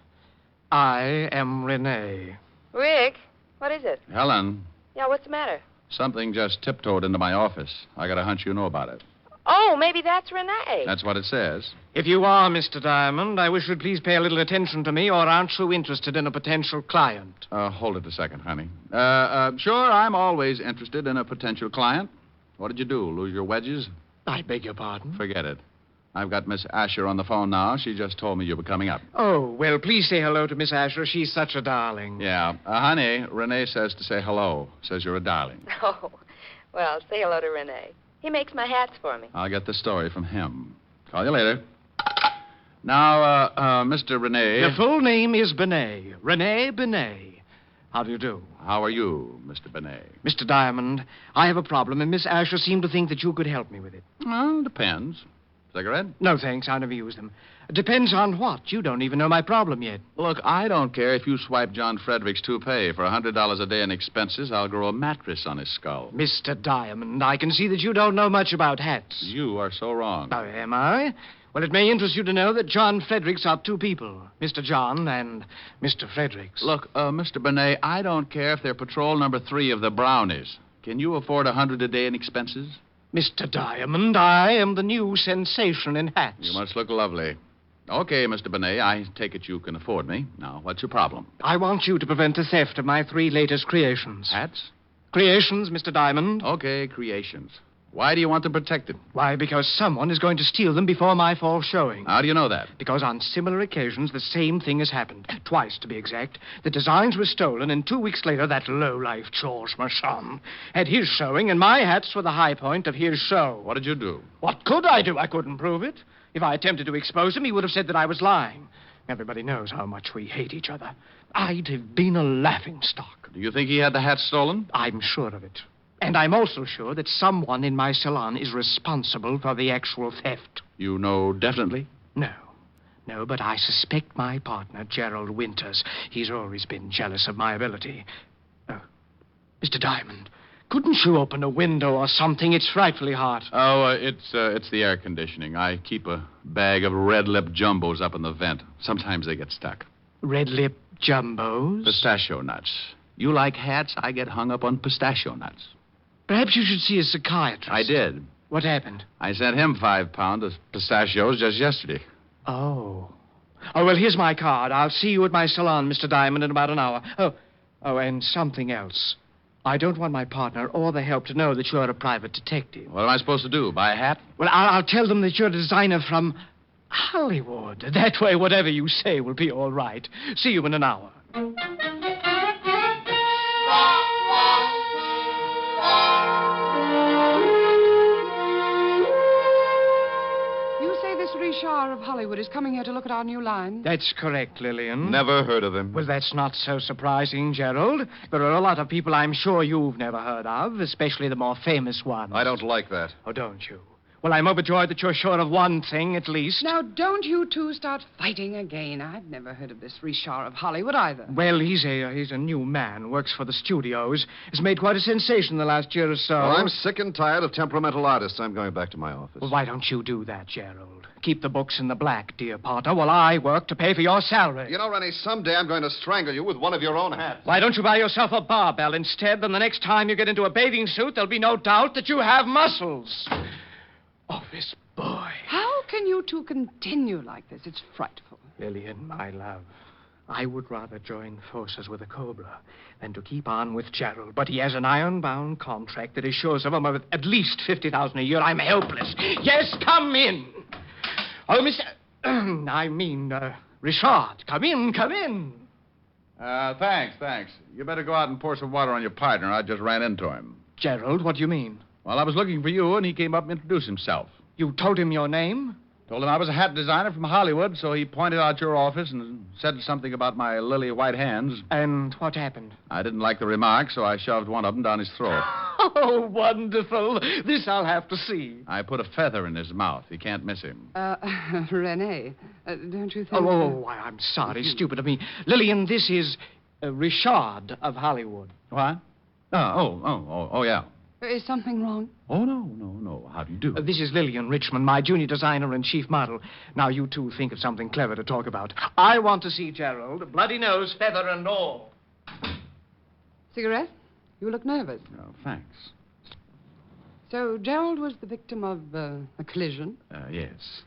I am Rene. Rick, what is it? Helen, Yeah, what's the matter? something just tiptoed into my office. I got a hunch you know about it. Oh, maybe that's Rene. That's what it says. If you are Mr. Diamond, I wish you'd please pay a little attention to me, or aren't you interested in a potential client? Hold it a second, honey. Sure, I'm always interested in a potential client. What did you do, lose your wedges? I beg your pardon? Forget it. I've got Miss Asher on the phone now. She just told me you were coming up. Oh, well, please say hello to Miss Asher. She's such a darling. Yeah. Honey, Rene says to say hello. Says you're a darling. Oh, well, say hello to Rene. He makes my hats for me. I'll get the story from him. Call you later. Now, Mr. Rene. Your full name is Bennet. Rene Bennet. How do you do? How are you, Mr. Bennet? Mr. Diamond, I have a problem, and Miss Asher seemed to think that you could help me with it. Well, depends. Cigarette? No, thanks. I never use them. Depends on what. You don't even know my problem yet. Look, I don't care if you swipe John Frederick's toupee. For $100 a day in expenses, I'll grow a mattress on his skull. Mr. Diamond, I can see that you don't know much about hats. You are so wrong. Oh, am I? Well, it may interest you to know that John Fredericks are 2 people. Mr. John and Mr. Fredericks. Look, Mr. Bennet, I don't care if they're patrol number 3 of the Brownies. Can you afford $100 a day in expenses? Mr. Diamond, I am the new sensation in hats. You must look lovely. Okay, Mr. Bennet, I take it you can afford me. Now, what's your problem? I want you to prevent the theft of my 3 latest creations. Hats? Creations, Mr. Diamond. Okay, creations. Why do you want them protected? Why, because someone is going to steal them before my fall showing. How do you know that? Because on similar occasions, the same thing has happened. Twice, to be exact. The designs were stolen, and 2 weeks later, that lowlife George Mershon had his showing, and my hats were the high point of his show. What did you do? What could I do? I couldn't prove it. If I attempted to expose him, he would have said that I was lying. Everybody knows how much we hate each other. I'd have been a laughingstock. Do you think he had the hats stolen? I'm sure of it. And I'm also sure that someone in my salon is responsible for the actual theft. You know definitely? No, but I suspect my partner, Gerald Winters. He's always been jealous of my ability. Oh, Mr. Diamond, couldn't you open a window or something? It's frightfully hot. Oh, it's the air conditioning. I keep a bag of red lip jumbos up in the vent. Sometimes they get stuck. Red lip jumbos? Pistachio nuts. You like hats, I get hung up on pistachio nuts. Perhaps you should see a psychiatrist. I did. What happened? I sent him 5 pounds of pistachios just yesterday. Oh, well, here's my card. I'll see you at my salon, Mr. Diamond, in about an hour. Oh, and something else. I don't want my partner or the help to know that you're a private detective. What am I supposed to do, buy a hat? Well, I'll tell them that you're a designer from Hollywood. That way, whatever you say will be all right. See you in an hour. Richard of Hollywood is coming here to look at our new line. That's correct, Lillian. Never heard of him. Well, that's not so surprising, Gerald. There are a lot of people I'm sure you've never heard of, especially the more famous ones. I don't like that. Oh, don't you? Well, I'm overjoyed that you're sure of one thing, at least. Now, don't you two start fighting again. I've never heard of this Richard of Hollywood either. Well, he's a new man, works for the studios. Has made quite a sensation the last year or so. Well, I'm sick and tired of temperamental artists. I'm going back to my office. Well, why don't you do that, Gerald? Keep the books in the black, dear partner, while I work to pay for your salary. You know, Rene, someday I'm going to strangle you with one of your own hats. Why don't you buy yourself a barbell instead? Then the next time you get into a bathing suit, there'll be no doubt that you have muscles. Oh, this boy. How can you two continue like this? It's frightful. Lillian, my love, I would rather join forces with a cobra than to keep on with Gerald. But he has an iron-bound contract that assures him of at least $50,000 a year. I'm helpless. Yes, come in. Oh, Richard, come in. Thanks. You better go out and pour some water on your partner. I just ran into him. Gerald, what do you mean? Well, I was looking for you, and he came up and introduced himself. You told him your name? Told him I was a hat designer from Hollywood, so he pointed out your office and said something about my lily white hands. And what happened? I didn't like the remark, so I shoved one of them down his throat. Oh, wonderful. This I'll have to see. I put a feather in his mouth. You can't miss him. Rene, don't you think... Why, I'm sorry. Stupid of me. Lillian, this is Richard of Hollywood. What? Oh, yeah. Is something wrong? Oh, no. How do you do? This is Lillian Richmond, my junior designer and chief model. Now, you two think of something clever to talk about. I want to see Gerald, bloody nose, feather, and all. Cigarette? You look nervous. Oh, thanks. So, Gerald was the victim of a collision? Yes.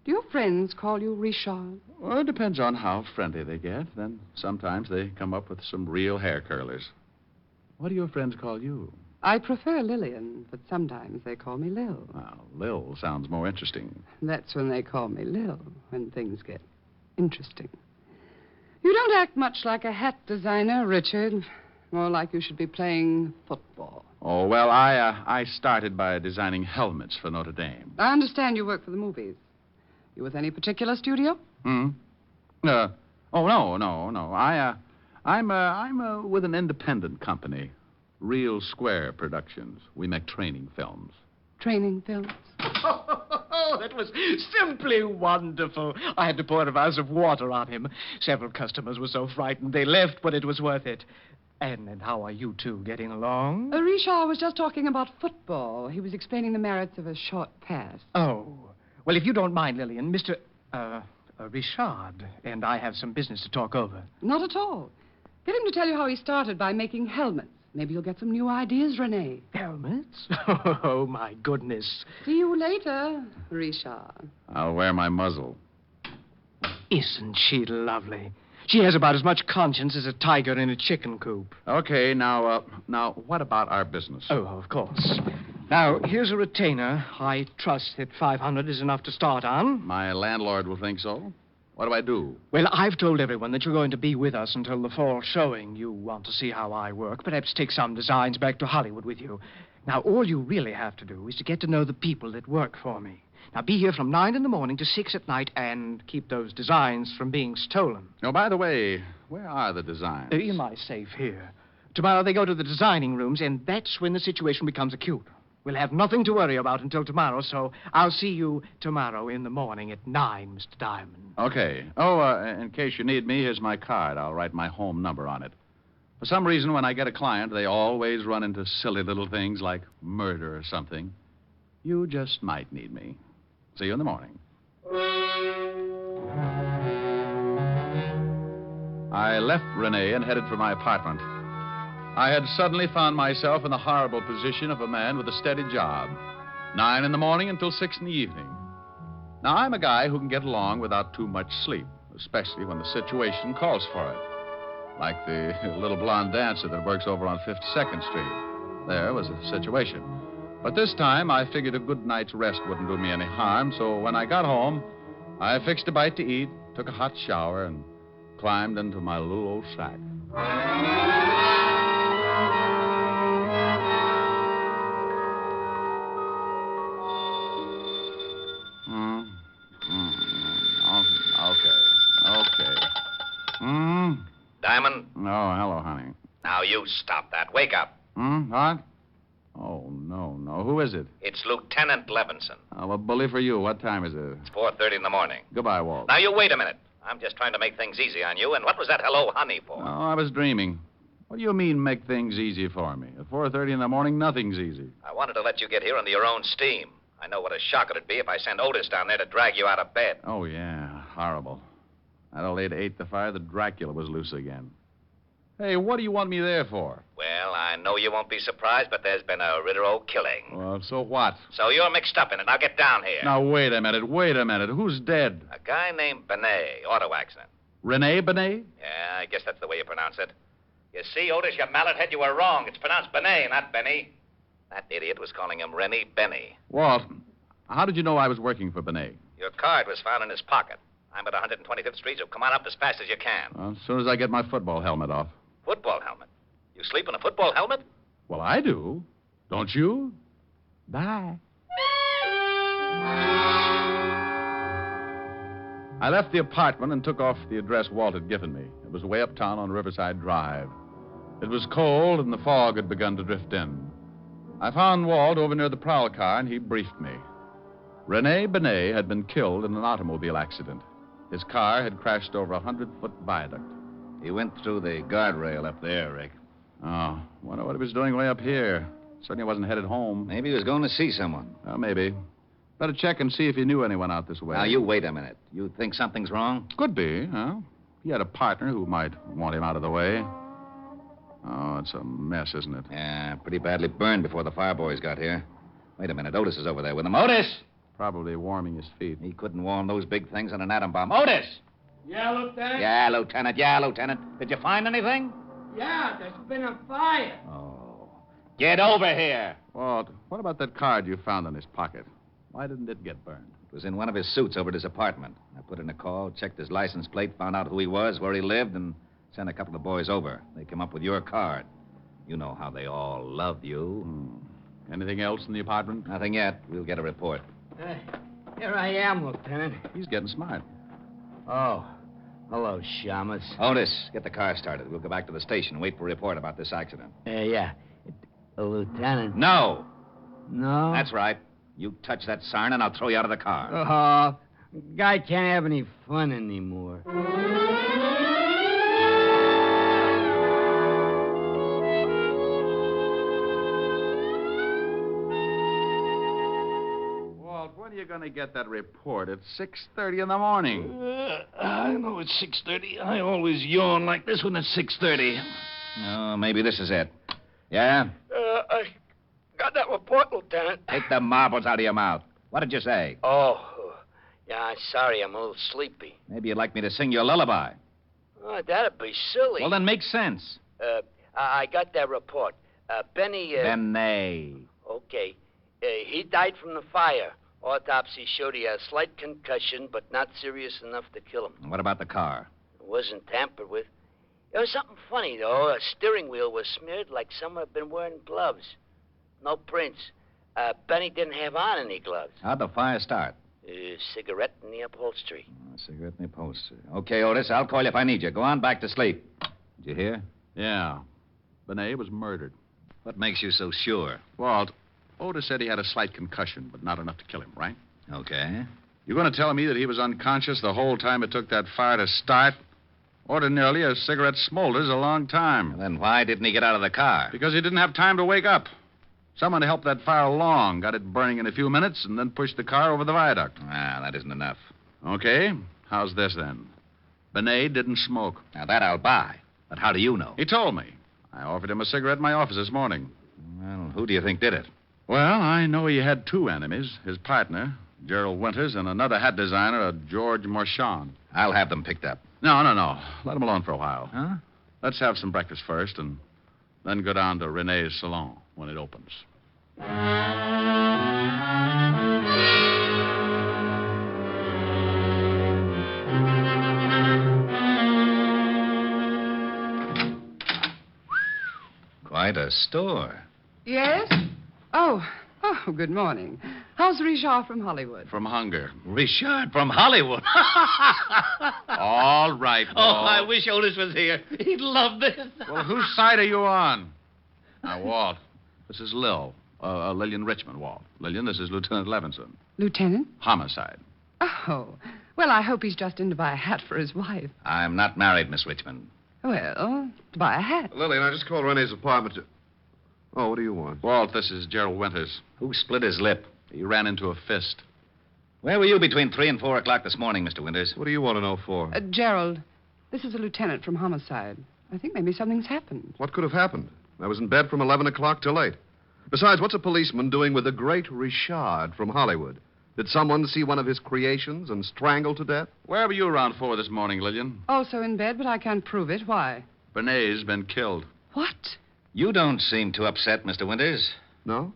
Do your friends call you Richard? Well, it depends on how friendly they get. Then sometimes they come up with some real hair curlers. What do your friends call you? I prefer Lillian, but sometimes they call me Lil. Well, Lil sounds more interesting. That's when they call me Lil, when things get interesting. You don't act much like a hat designer, Richard. More like you should be playing football. Oh, well, I started by designing helmets for Notre Dame. I understand you work for the movies. You with any particular studio? No. I'm with an independent company. Real Square Productions. We make training films. Training films? Oh, that was simply wonderful. I had to pour a vase of water on him. Several customers were so frightened they left, but it was worth it. And how are you two getting along? Richard was just talking about football. He was explaining the merits of a short pass. Oh. Well, if you don't mind, Lillian, Mr. Richard and I have some business to talk over. Not at all. Get him to tell you how he started by making helmets. Maybe you'll get some new ideas, Rene. Helmets? Oh, my goodness. See you later, Richard. I'll wear my muzzle. Isn't she lovely? She has about as much conscience as a tiger in a chicken coop. Okay, now, what about our business? Oh, of course. Now, here's a retainer. I trust that $500 is enough to start on. My landlord will think so. What do I do? Well, I've told everyone that you're going to be with us until the fall showing. You want to see how I work. Perhaps take some designs back to Hollywood with you. Now, all you really have to do is to get to know the people that work for me. Now, be here from 9 in the morning to 6 at night and keep those designs from being stolen. Oh, by the way, where are the designs? In my safe here. Tomorrow they go to the designing rooms, and that's when the situation becomes acute. We'll have nothing to worry about until tomorrow, so I'll see you tomorrow in the morning at 9, Mr. Diamond. Okay. Oh, in case you need me, here's my card. I'll write my home number on it. For some reason, when I get a client, they always run into silly little things like murder or something. You just might need me. See you in the morning. I left Rene and headed for my apartment. I had suddenly found myself in the horrible position of a man with a steady job. 9 in the morning until 6 in the evening. Now, I'm a guy who can get along without too much sleep, especially when the situation calls for it. Like the little blonde dancer that works over on 52nd Street. There was a situation. But this time, I figured a good night's rest wouldn't do me any harm, so when I got home, I fixed a bite to eat, took a hot shower, and climbed into my little old shack. Okay. Diamond? Oh, hello, honey. Now, you stop that. Wake up. What? Oh, no. Oh, who is it? It's Lieutenant Levinson. Oh, well, bully for you. What time is it? It's 4:30 in the morning. Goodbye, Walt. Now, you wait a minute. I'm just trying to make things easy on you. And what was that hello, honey, for? Oh, I was dreaming. What do you mean, make things easy for me? At 4:30 in the morning, nothing's easy. I wanted to let you get here under your own steam. I know what a shock it'd be if I sent Otis down there to drag you out of bed. Oh, yeah. Horrible. That old lady ate the fire. The Dracula was loose again. Hey, what do you want me there for? Well, I know you won't be surprised, but there's been a Ritter-O killing. Well, so what? So you're mixed up in it. Now get down here. Now, wait a minute. Who's dead? A guy named Bennet, auto accident. Rene Bennet? Yeah, I guess that's the way you pronounce it. You see, Otis, you mallet head, you were wrong. It's pronounced Bennet, not Benny. That idiot was calling him Rene Benny. Walt, how did you know I was working for Bennet? Your card was found in his pocket. I'm at 125th Street, so come on up as fast as you can. Well, as soon as I get my football helmet off. Football helmet? You sleep in a football helmet? Well, I do. Don't you? Bye. I left the apartment and took off the address Walt had given me. It was way uptown on Riverside Drive. It was cold, and the fog had begun to drift in. I found Walt over near the prowl car, and he briefed me. Rene Bennet had been killed in an automobile accident. His car had crashed over a 100-foot viaduct. He went through the guardrail up there, Rick. Oh, wonder what he was doing way up here. Certainly wasn't headed home. Maybe he was going to see someone. Well, maybe. Better check and see if he knew anyone out this way. Now, you wait a minute. You think something's wrong? Could be, huh? He had a partner who might want him out of the way. Oh, it's a mess, isn't it? Yeah, pretty badly burned before the fire boys got here. Wait a minute. Otis is over there with him. Otis! Probably warming his feet. He couldn't warm those big things on an atom bomb. Otis! Yeah, Lieutenant? Yeah, Lieutenant. Did you find anything? Yeah, there's been a fire. Oh. Get over here. Walt, what about that card you found in his pocket? Why didn't it get burned? It was in one of his suits over at his apartment. I put in a call, checked his license plate, found out who he was, where he lived, and sent a couple of boys over. They came up with your card. You know how they all love you. Anything else in the apartment? Nothing yet. We'll get a report. Here I am, Lieutenant. He's getting smart. Oh. Hello, Shamus. Otis, get the car started. We'll go back to the station and wait for a report about this accident. Yeah. Lieutenant. No. No? That's right. You touch that siren and I'll throw you out of the car. Guy can't have any fun anymore. Walt, when are you going to get that report? It's 6:30 in the morning. I know it's 6:30. I always yawn like this when it's 6:30. Oh, maybe this is it. Yeah? I got that report, Lieutenant. Take the marbles out of your mouth. What did you say? Oh, yeah, sorry, I'm a little sleepy. Maybe you'd like me to sing you a lullaby. Oh, that'd be silly. Well, then make sense. I got that report. Benny... Bennet. Okay. He died from the fire. Autopsy showed he had a slight concussion, but not serious enough to kill him. What about the car? It wasn't tampered with. There was something funny, though. A steering wheel was smeared like someone had been wearing gloves. No prints. Benny didn't have on any gloves. How'd the fire start? Cigarette in the upholstery. Cigarette in the upholstery. Okay, Otis, I'll call you if I need you. Go on back to sleep. Did you hear? Yeah. Bennet was murdered. What makes you so sure? Walt, Otis said he had a slight concussion, but not enough to kill him, right? Okay. You going to tell me that he was unconscious the whole time it took that fire to start? Ordinarily, a cigarette smolders a long time. Well, then why didn't he get out of the car? Because he didn't have time to wake up. Someone helped that fire along, got it burning in a few minutes, and then pushed the car over the viaduct. Ah, that isn't enough. Okay. How's this, then? Bennet didn't smoke. Now, that I'll buy. But how do you know? He told me. I offered him a cigarette in my office this morning. Well, who do you think did it? Well, I know he had two enemies. His partner, Gerald Winters, and another hat designer, George Marchand. I'll have them picked up. No. Let him alone for a while. Huh? Let's have some breakfast first, and then go down to Rene's salon when it opens. Quite a store. Yes? Oh, good morning. How's Richard from Hollywood? From hunger. Richard from Hollywood. All right, Walt. Oh, I wish Otis was here. He'd love this. Well, whose side are you on? Now, Walt, this is Lil. Lillian Richmond, Walt. Lillian, this is Lieutenant Levinson. Lieutenant? Homicide. Oh. Well, I hope he's just in to buy a hat for his wife. I'm not married, Miss Richmond. Well, to buy a hat. Lillian, I just called Rene's apartment to... Oh, what do you want? Walt, this is Gerald Winters. Who split his lip? He ran into a fist. Where were you between 3 and 4 o'clock this morning, Mr. Winters? What do you want to know for? Gerald, this is a lieutenant from Homicide. I think maybe something's happened. What could have happened? I was in bed from 11 o'clock till 8. Besides, what's a policeman doing with the great Richard from Hollywood? Did someone see one of his creations and strangle to death? Where were you around 4 this morning, Lillian? Also in bed, but I can't prove it. Why? Rene's been killed. What? You don't seem too upset, Mr. Winters. No?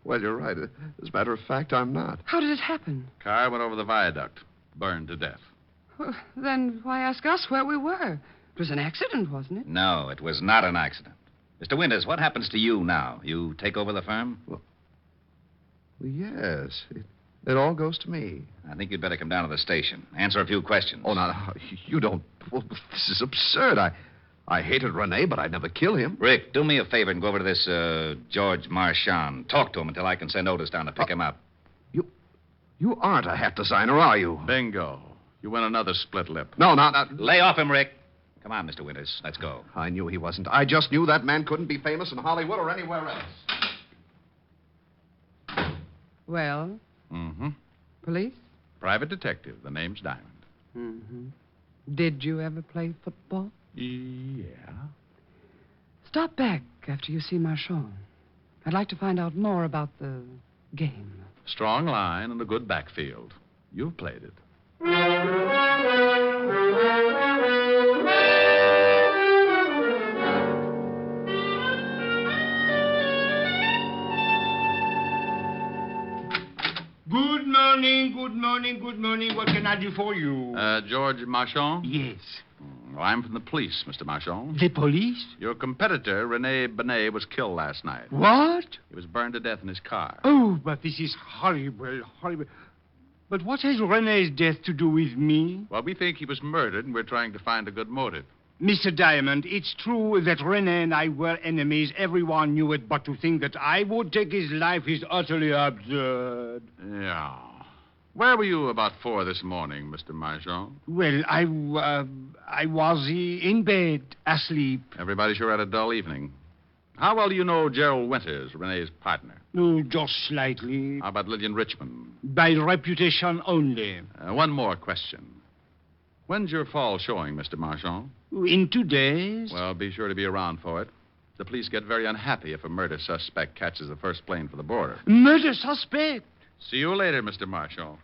Well, you're right. As a matter of fact, I'm not. How did it happen? Car went over the viaduct, burned to death. Well, then why ask us where we were? It was an accident, wasn't it? No, it was not an accident. Mr. Winters, what happens to you now? You take over the firm? Well, yes. It all goes to me. I think you'd better come down to the station. Answer a few questions. Oh, no. You don't... Well, this is absurd. I hated Rene, but I'd never kill him. Rick, do me a favor and go over to this George Marchand. Talk to him until I can send Otis down to pick him up. You aren't a hat designer, are you? Bingo. You win another split lip. No, not... Lay off him, Rick. Come on, Mr. Winters. Let's go. I knew he wasn't. I just knew that man couldn't be famous in Hollywood or anywhere else. Well? Mm-hmm. Police? Private detective. The name's Diamond. Mm-hmm. Did you ever play football? Yeah. Stop back after you see Marchand. I'd like to find out more about the game. Strong line and a good backfield. You've played it. Good morning, good morning, good morning. What can I do for you? George Marchand? Yes. Well, I'm from the police, Mr. Marchand. The police? Your competitor, Rene Bennet, was killed last night. What? He was burned to death in his car. Oh, but this is horrible, horrible. But what has Rene's death to do with me? Well, we think he was murdered, and we're trying to find a good motive. Mr. Diamond, it's true that Rene and I were enemies. Everyone knew it, but to think that I would take his life is utterly absurd. Yeah. Where were you about 4 this morning, Mr. Marchand? Well, I was in bed, asleep. Everybody sure had a dull evening. How well do you know Gerald Winters, Rene's partner? Oh, just slightly. How about Lillian Richmond? By reputation only. One more question. When's your fall showing, Mr. Marchand? In 2 days. Well, be sure to be around for it. The police get very unhappy if a murder suspect catches the first plane for the border. Murder suspect? See you later, Mr. Marchand.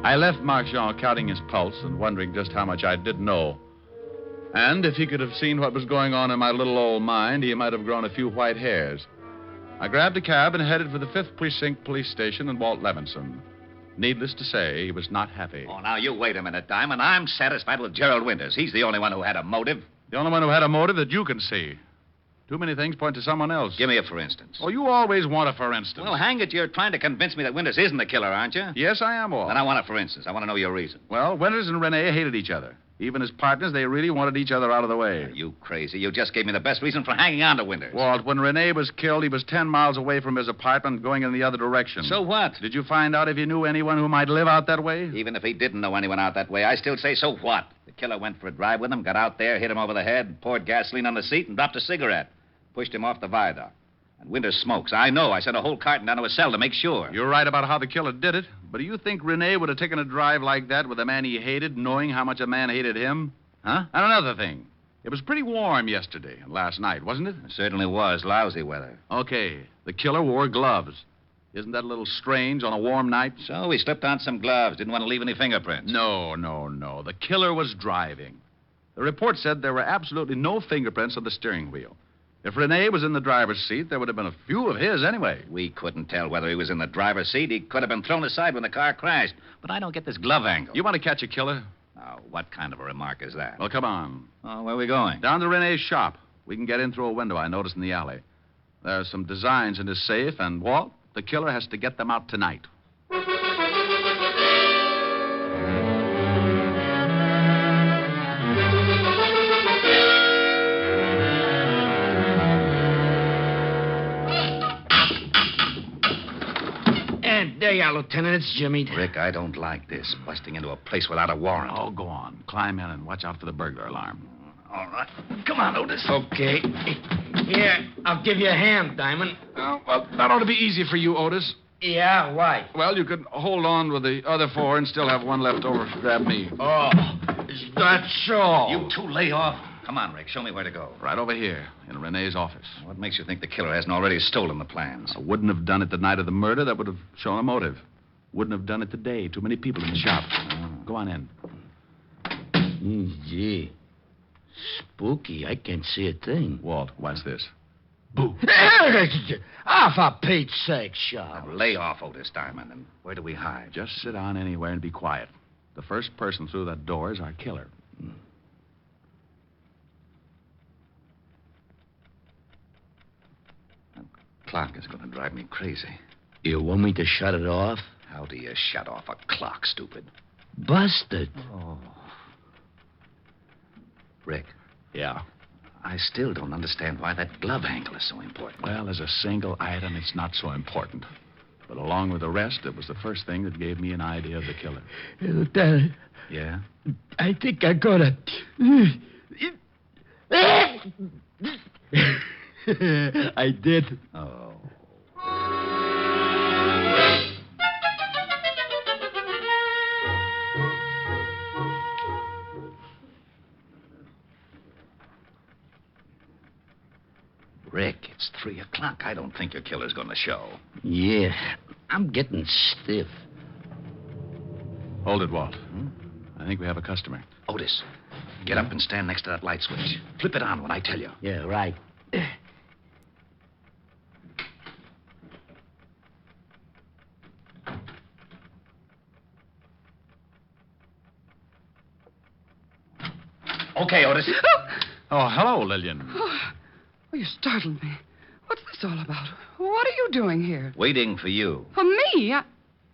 I left Marchand counting his pulse and wondering just how much I did know. And if he could have seen what was going on in my little old mind, he might have grown a few white hairs. I grabbed a cab and headed for the 5th Precinct Police Station in Walt Levinson. Needless to say, he was not happy. Oh, now, you wait a minute, Diamond. I'm satisfied with Gerald Winters. He's the only one who had a motive. The only one who had a motive that you can see. Too many things point to someone else. Give me a for instance. Oh, you always want a for instance. Well, hang it, you're trying to convince me that Winters isn't the killer, aren't you? Yes, I am, Walt. Then I want a for instance. I want to know your reason. Well, Winters and Rene hated each other. Even as partners, they really wanted each other out of the way. Are you crazy? You just gave me the best reason for hanging on to Winters. Walt, when Rene was killed, he was 10 miles away from his apartment going in the other direction. So what? Did you find out if he knew anyone who might live out that way? Even if he didn't know anyone out that way, I still say so what? The killer went for a drive with him, got out there, hit him over the head, poured gasoline on the seat, and dropped a cigarette. Pushed him off the viaduct. And Winters smokes. I know. I sent a whole carton down to his cell to make sure. You're right about how the killer did it. But do you think Rene would have taken a drive like that with a man he hated, knowing how much a man hated him? Huh? And another thing. It was pretty warm yesterday and last night, wasn't it? It certainly was. Lousy weather. Okay. The killer wore gloves. Isn't that a little strange on a warm night? So he slipped on some gloves. Didn't want to leave any fingerprints. No. The killer was driving. The report said there were absolutely no fingerprints on the steering wheel. If Rene was in the driver's seat, there would have been a few of his anyway. We couldn't tell whether he was in the driver's seat. He could have been thrown aside when the car crashed. But I don't get this glove angle. You want to catch a killer? Now, what kind of a remark is that? Well, come on. Oh, where are we going? Down to Rene's shop. We can get in through a window I noticed in the alley. There are some designs in his safe, and Walt, the killer has to get them out tonight. There you are, Lieutenant. It's Jimmy. Rick, I don't like this. Busting into a place without a warrant. Oh, go on. Climb in and watch out for the burglar alarm. All right. Come on, Otis. Okay. Here, I'll give you a hand, Diamond. Oh, well, that ought to be easy for you, Otis. Yeah, why? Well, you could hold on with the other 4 and still have one left over to grab me. Oh, is that so? You two lay off. Come on, Rick. Show me where to go. Right over here, in Rene's office. What makes you think the killer hasn't already stolen the plans? I wouldn't have done it the night of the murder. That would have shown a motive. Wouldn't have done it today. Too many people in the shop. Go on in. Gee. Spooky. I can't see a thing. Walt, watch this. Boo. Ah, for Pete's sake, Shaw. Now, lay off, Otis Diamond. And where do we hide? Just sit down anywhere and be quiet. The first person through that door is our killer. That clock is going to drive me crazy. You want me to shut it off? How do you shut off a clock, stupid? Busted. Oh. Rick. Yeah? I still don't understand why that glove handle is so important. Well, as a single item, it's not so important. But along with the rest, it was the first thing that gave me an idea of the killer. Lieutenant. Yeah? I think I got it. I did. Oh. Rick, it's 3 o'clock. I don't think your killer's going to show. Yeah, I'm getting stiff. Hold it, Walt. I think we have a customer. Otis, get up and stand next to that light switch. Flip it on when I tell you. Yeah, right. Okay, Otis. Oh, hello, Lillian. Oh, you startled me. What's this all about? What are you doing here? Waiting for you. For me?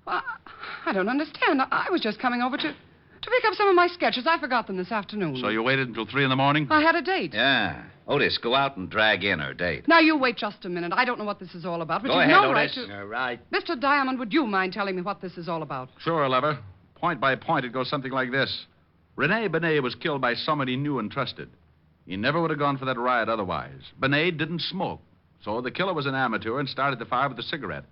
I don't understand. I was just coming over to pick up some of my sketches. I forgot them this afternoon. So you waited until 3 in the morning? I had a date. Yeah. Otis, go out and drag in her date. Now, you wait just a minute. I don't know what this is all about, but Go you've ahead, no Otis. right to... All right. Mr. Diamond, would you mind telling me what this is all about? Sure, Lever. Point by point, it goes something like this. Rene Bennet was killed by somebody he knew and trusted. He never would have gone for that riot otherwise. Bennet didn't smoke, so the killer was an amateur and started the fire with a cigarette.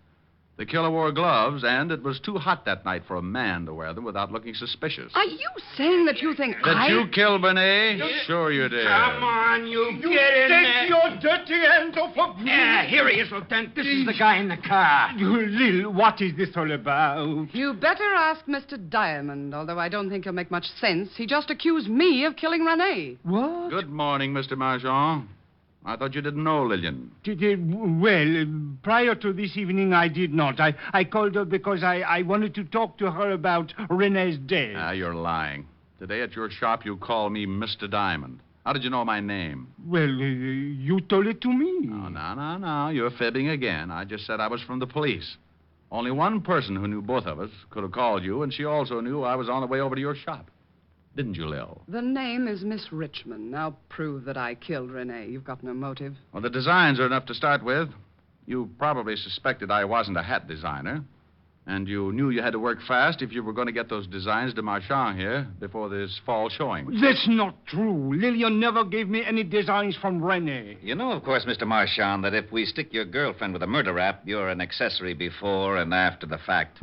The killer wore gloves, and it was too hot that night for a man to wear them without looking suspicious. Are you saying that you think That you killed Bennet? Sure you did. Come on, you get in there. Your dirty hands off of me. Yeah, here he is, Lieutenant. This is the guy in the car. Lil, what is this all about? You better ask Mr. Diamond, although I don't think he'll make much sense. He just accused me of killing Rene. What? Good morning, Mr. Marchand. I thought you didn't know Lillian. Well, prior to this evening, I did not. I called her because I wanted to talk to her about Rene's death. Ah, you're lying. Today at your shop, you call me Mr. Diamond. How did you know my name? Well, you told it to me. Oh, no. You're fibbing again. I just said I was from the police. Only one person who knew both of us could have called you, and she also knew I was on the way over to your shop. Didn't you, Lil? The name is Miss Richmond. Now prove that I killed Rene. You've got no motive. Well, the designs are enough to start with. You probably suspected I wasn't a hat designer. And you knew you had to work fast if you were going to get those designs to Marchand here before this fall showing. That's not true. Lillian never gave me any designs from Rene. You know, of course, Mr. Marchand, that if we stick your girlfriend with a murder rap, you're an accessory before and after the fact.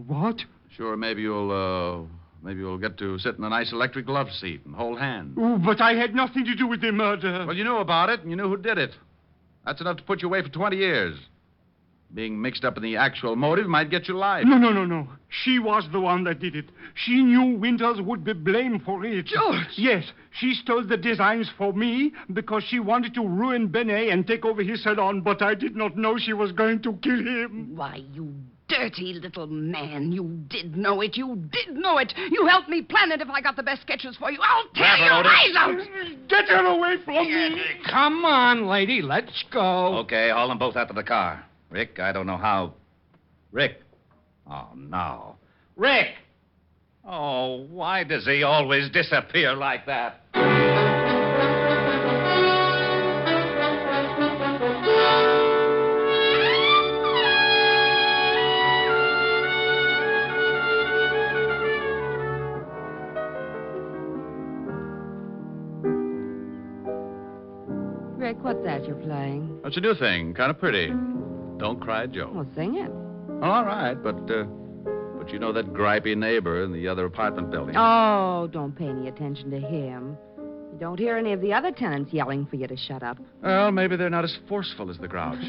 What? Sure, maybe you'll get to sit in a nice electric love seat and hold hands. Oh, but I had nothing to do with the murder. Well, you knew about it, and you knew who did it. That's enough to put you away for 20 years. Being mixed up in the actual motive might get you life. No. She was the one that did it. She knew Winters would be blamed for it. George! Yes, she stole the designs for me because she wanted to ruin Bennet and take over his salon, but I did not know she was going to kill him. Why, you dirty little man. You did know it. You did know it. You helped me plan it if I got the best sketches for you. I'll tear your eyes out. Get her away from me. Come on, lady. Let's go. Okay, haul them both out to the car. Rick, I don't know how. Rick. Oh, no. Rick! Oh, why does he always disappear like that? What's that you're playing? That's a new thing. Kind of pretty. Don't Cry, Joe. Well, sing it. Well, all right, but you know that gripey neighbor in the other apartment building. Oh, don't pay any attention to him. You don't hear any of the other tenants yelling for you to shut up. Well, maybe they're not as forceful as the Grouch.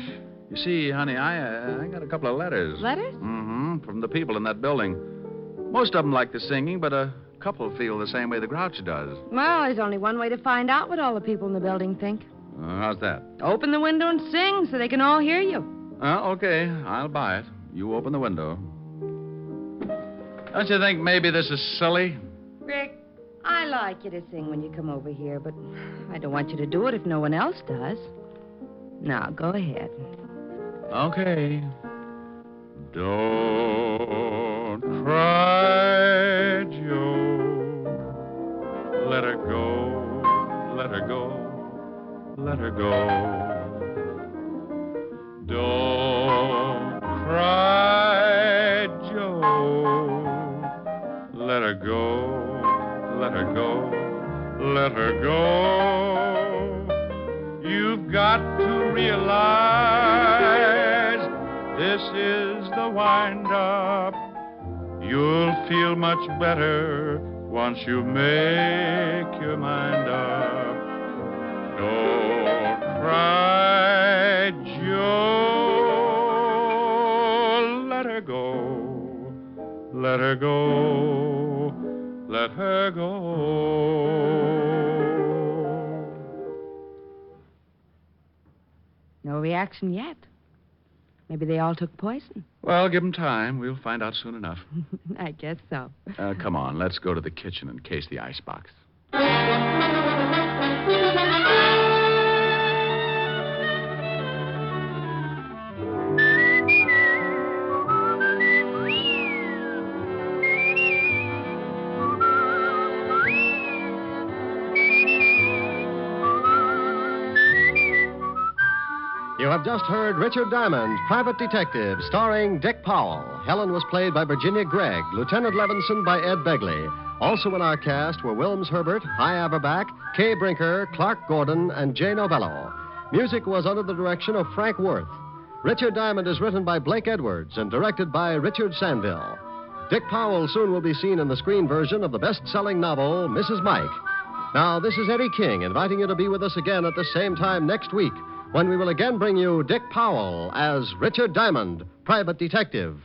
You see, honey, I got a couple of letters. Letters? Mm-hmm, from the people in that building. Most of them like the singing, but a couple feel the same way the Grouch does. Well, there's only one way to find out what all the people in the building think. How's that? Open the window and sing so they can all hear you. Okay, I'll buy it. You open the window. Don't you think maybe this is silly? Rick, I like you to sing when you come over here, but I don't want you to do it if no one else does. Now, go ahead. Okay. Don't cry, Joe. Let her go, let her go, let her go. Don't cry, Joe. Let her go, let her go, let her go. You've got to realize this is the wind-up. You'll feel much better once you make your mind up. Don't cry, Joe. Let her go. Let her go. Let her go. No reaction yet. Maybe they all took poison. Well, give them time. We'll find out soon enough. I guess so. Come on, let's go to the kitchen and case the icebox. You have just heard Richard Diamond, Private Detective, starring Dick Powell. Helen was played by Virginia Gregg, Lieutenant Levinson by Ed Begley. Also in our cast were Wilms Herbert, Hy Averback, Kay Brinker, Clark Gordon, and Jay Novello. Music was under the direction of Frank Worth. Richard Diamond is written by Blake Edwards and directed by Richard Sandville. Dick Powell soon will be seen in the screen version of the best-selling novel, Mrs. Mike. Now, this is Eddie King inviting you to be with us again at the same time next week, when we will again bring you Dick Powell as Richard Diamond, Private Detective.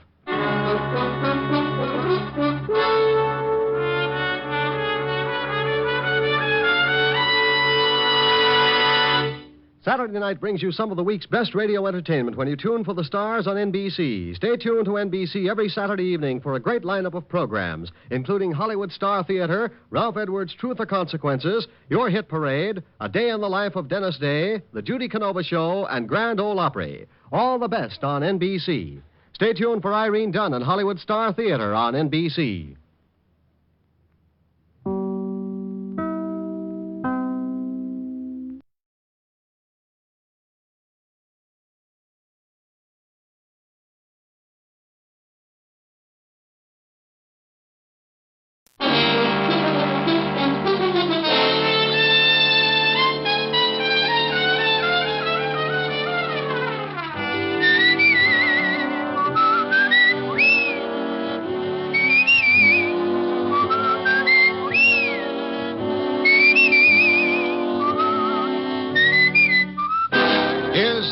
Saturday night brings you some of the week's best radio entertainment when you tune for the stars on NBC. Stay tuned to NBC every Saturday evening for a great lineup of programs, including Hollywood Star Theater, Ralph Edwards' Truth or Consequences, Your Hit Parade, A Day in the Life of Dennis Day, The Judy Canova Show, and Grand Ole Opry. All the best on NBC. Stay tuned for Irene Dunn and Hollywood Star Theater on NBC.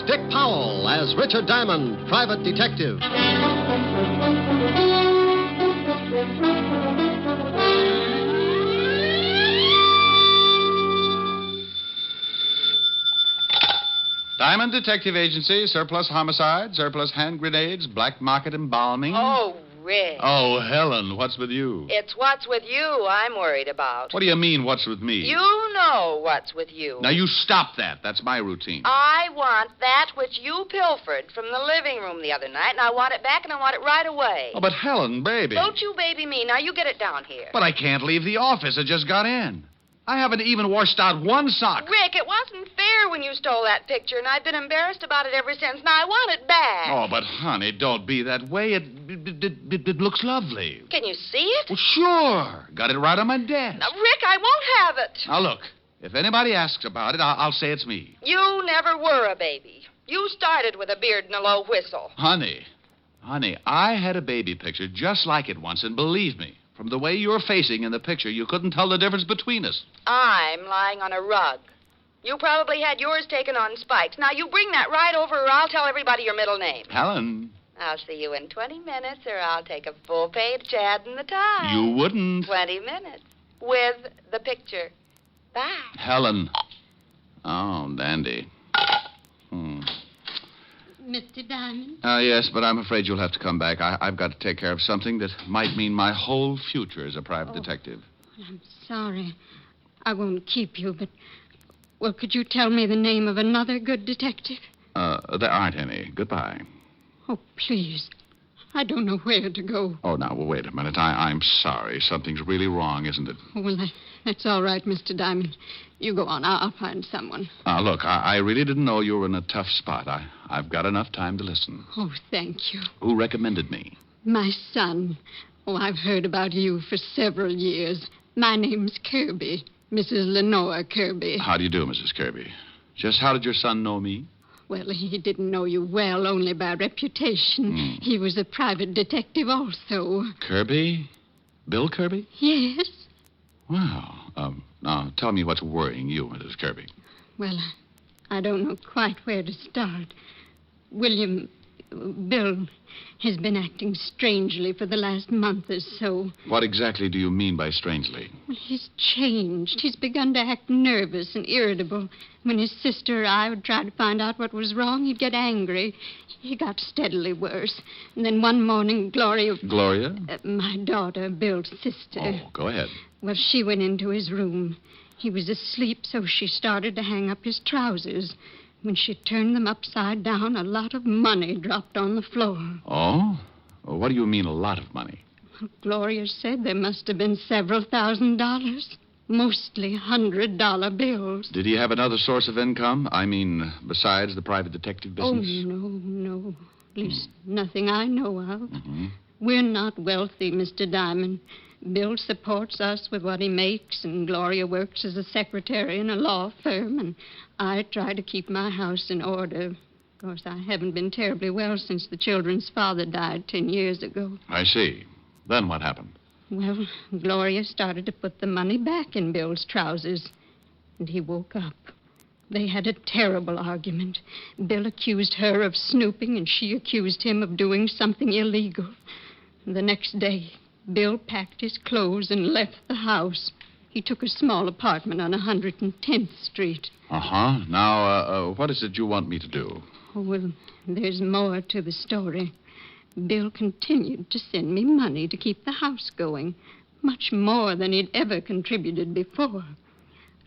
Dick Powell as Richard Diamond, Private Detective. Diamond Detective Agency, surplus homicide, surplus hand grenades, black market embalming. Oh, Rick. Oh, Helen, what's with you? It's what's with you I'm worried about. What do you mean, what's with me? You know what's with you. Now, you stop that. That's my routine. I want that which you pilfered from the living room the other night, and I want it back, and I want it right away. Oh, but Helen, baby. Don't you baby me. Now, you get it down here. But I can't leave the office. I just got in. I haven't even washed out one sock. Rick, it wasn't fair when you stole that picture, and I've been embarrassed about it ever since. Now, I want it back. Oh, but, honey, don't be that way. It looks lovely. Can you see it? Well, sure. Got it right on my desk. Now, Rick, I won't have it. Now, look. If anybody asks about it, I'll say it's me. You never were a baby. You started with a beard and a low whistle. Honey, I had a baby picture just like it once, and believe me, from the way you're facing in the picture, you couldn't tell the difference between us. I'm lying on a rug. You probably had yours taken on spikes. Now, you bring that right over, or I'll tell everybody your middle name. Helen. I'll see you in 20 minutes, or I'll take a full-page ad in the Times. You wouldn't. 20 minutes. With the picture. Bye. Helen. Oh, dandy. Mr. Diamond? Yes, but I'm afraid you'll have to come back. I've got to take care of something that might mean my whole future as a private detective. I'm sorry. I won't keep you, but... Well, could you tell me the name of another good detective? There aren't any. Goodbye. Oh, please. I don't know where to go. Oh, now, well, wait a minute. I'm sorry. Something's really wrong, isn't it? Oh, well, that's all right, Mr. Diamond. You go on. I'll find someone. Look, I really didn't know you were in a tough spot. I've got enough time to listen. Oh, thank you. Who recommended me? My son. Oh, I've heard about you for several years. My name's Kirby. Mrs. Lenore Kirby. How do you do, Mrs. Kirby? Just how did your son know me? Well, he didn't know you well, only by reputation. He was a private detective also. Kirby? Bill Kirby? Yes. Wow. Now, tell me what's worrying you, Mrs. Kirby. Well, I don't know quite where to start. Bill has been acting strangely for the last month or so. What exactly do you mean by strangely? Well, he's changed. He's begun to act nervous and irritable. When his sister or I would try to find out what was wrong, he'd get angry. He got steadily worse. And then one morning, Gloria... Gloria? My daughter, Bill's sister. Oh, go ahead. Well, she went into his room. He was asleep, so she started to hang up his trousers. When she turned them upside down, a lot of money dropped on the floor. Oh? Well, what do you mean, a lot of money? Well, Gloria said there must have been several $1,000s. Mostly $100 bills. Did he have another source of income? I mean, besides the private detective business? Oh, no. At least nothing I know of. Mm-hmm. We're not wealthy, Mr. Diamond. Bill supports us with what he makes, and Gloria works as a secretary in a law firm, and I try to keep my house in order. Of course, I haven't been terribly well since the children's father died 10 years ago. I see. Then what happened? Well, Gloria started to put the money back in Bill's trousers, and he woke up. They had a terrible argument. Bill accused her of snooping, and she accused him of doing something illegal. The next day, Bill packed his clothes and left the house. He took a small apartment on 110th Street. Uh-huh. Now, what is it you want me to do? Oh, well, there's more to the story. Bill continued to send me money to keep the house going, much more than he'd ever contributed before.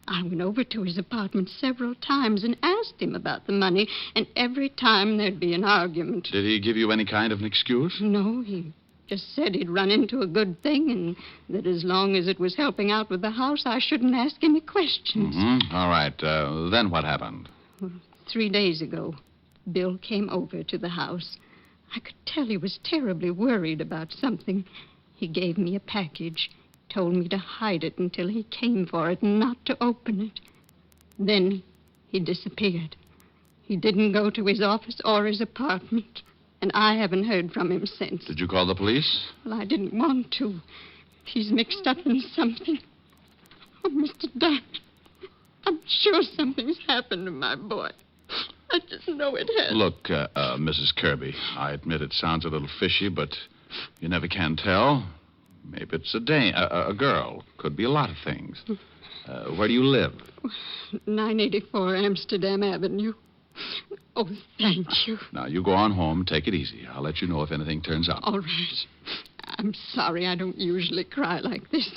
I went over to his apartment several times and asked him about the money, and every time there'd be an argument. Did he give you any kind of an excuse? No, he just said he'd run into a good thing and that as long as it was helping out with the house, I shouldn't ask any questions. Mm-hmm. All right. Then what happened? Well, 3 days ago, Bill came over to the house. I could tell he was terribly worried about something. He gave me a package, told me to hide it until he came for it and not to open it. Then he disappeared. He didn't go to his office or his apartment, and I haven't heard from him since. Did you call the police? Well, I didn't want to. He's mixed up in something. Oh, Mr. Diamond, I'm sure something's happened to my boy. I just know it has. Look, Mrs. Kirby, I admit it sounds a little fishy, but you never can tell. Maybe it's a girl. Could be a lot of things. Where do you live? 984 Amsterdam Avenue. Oh, thank you. Now, you go on home. Take it easy. I'll let you know if anything turns up. All right. I'm sorry I don't usually cry like this.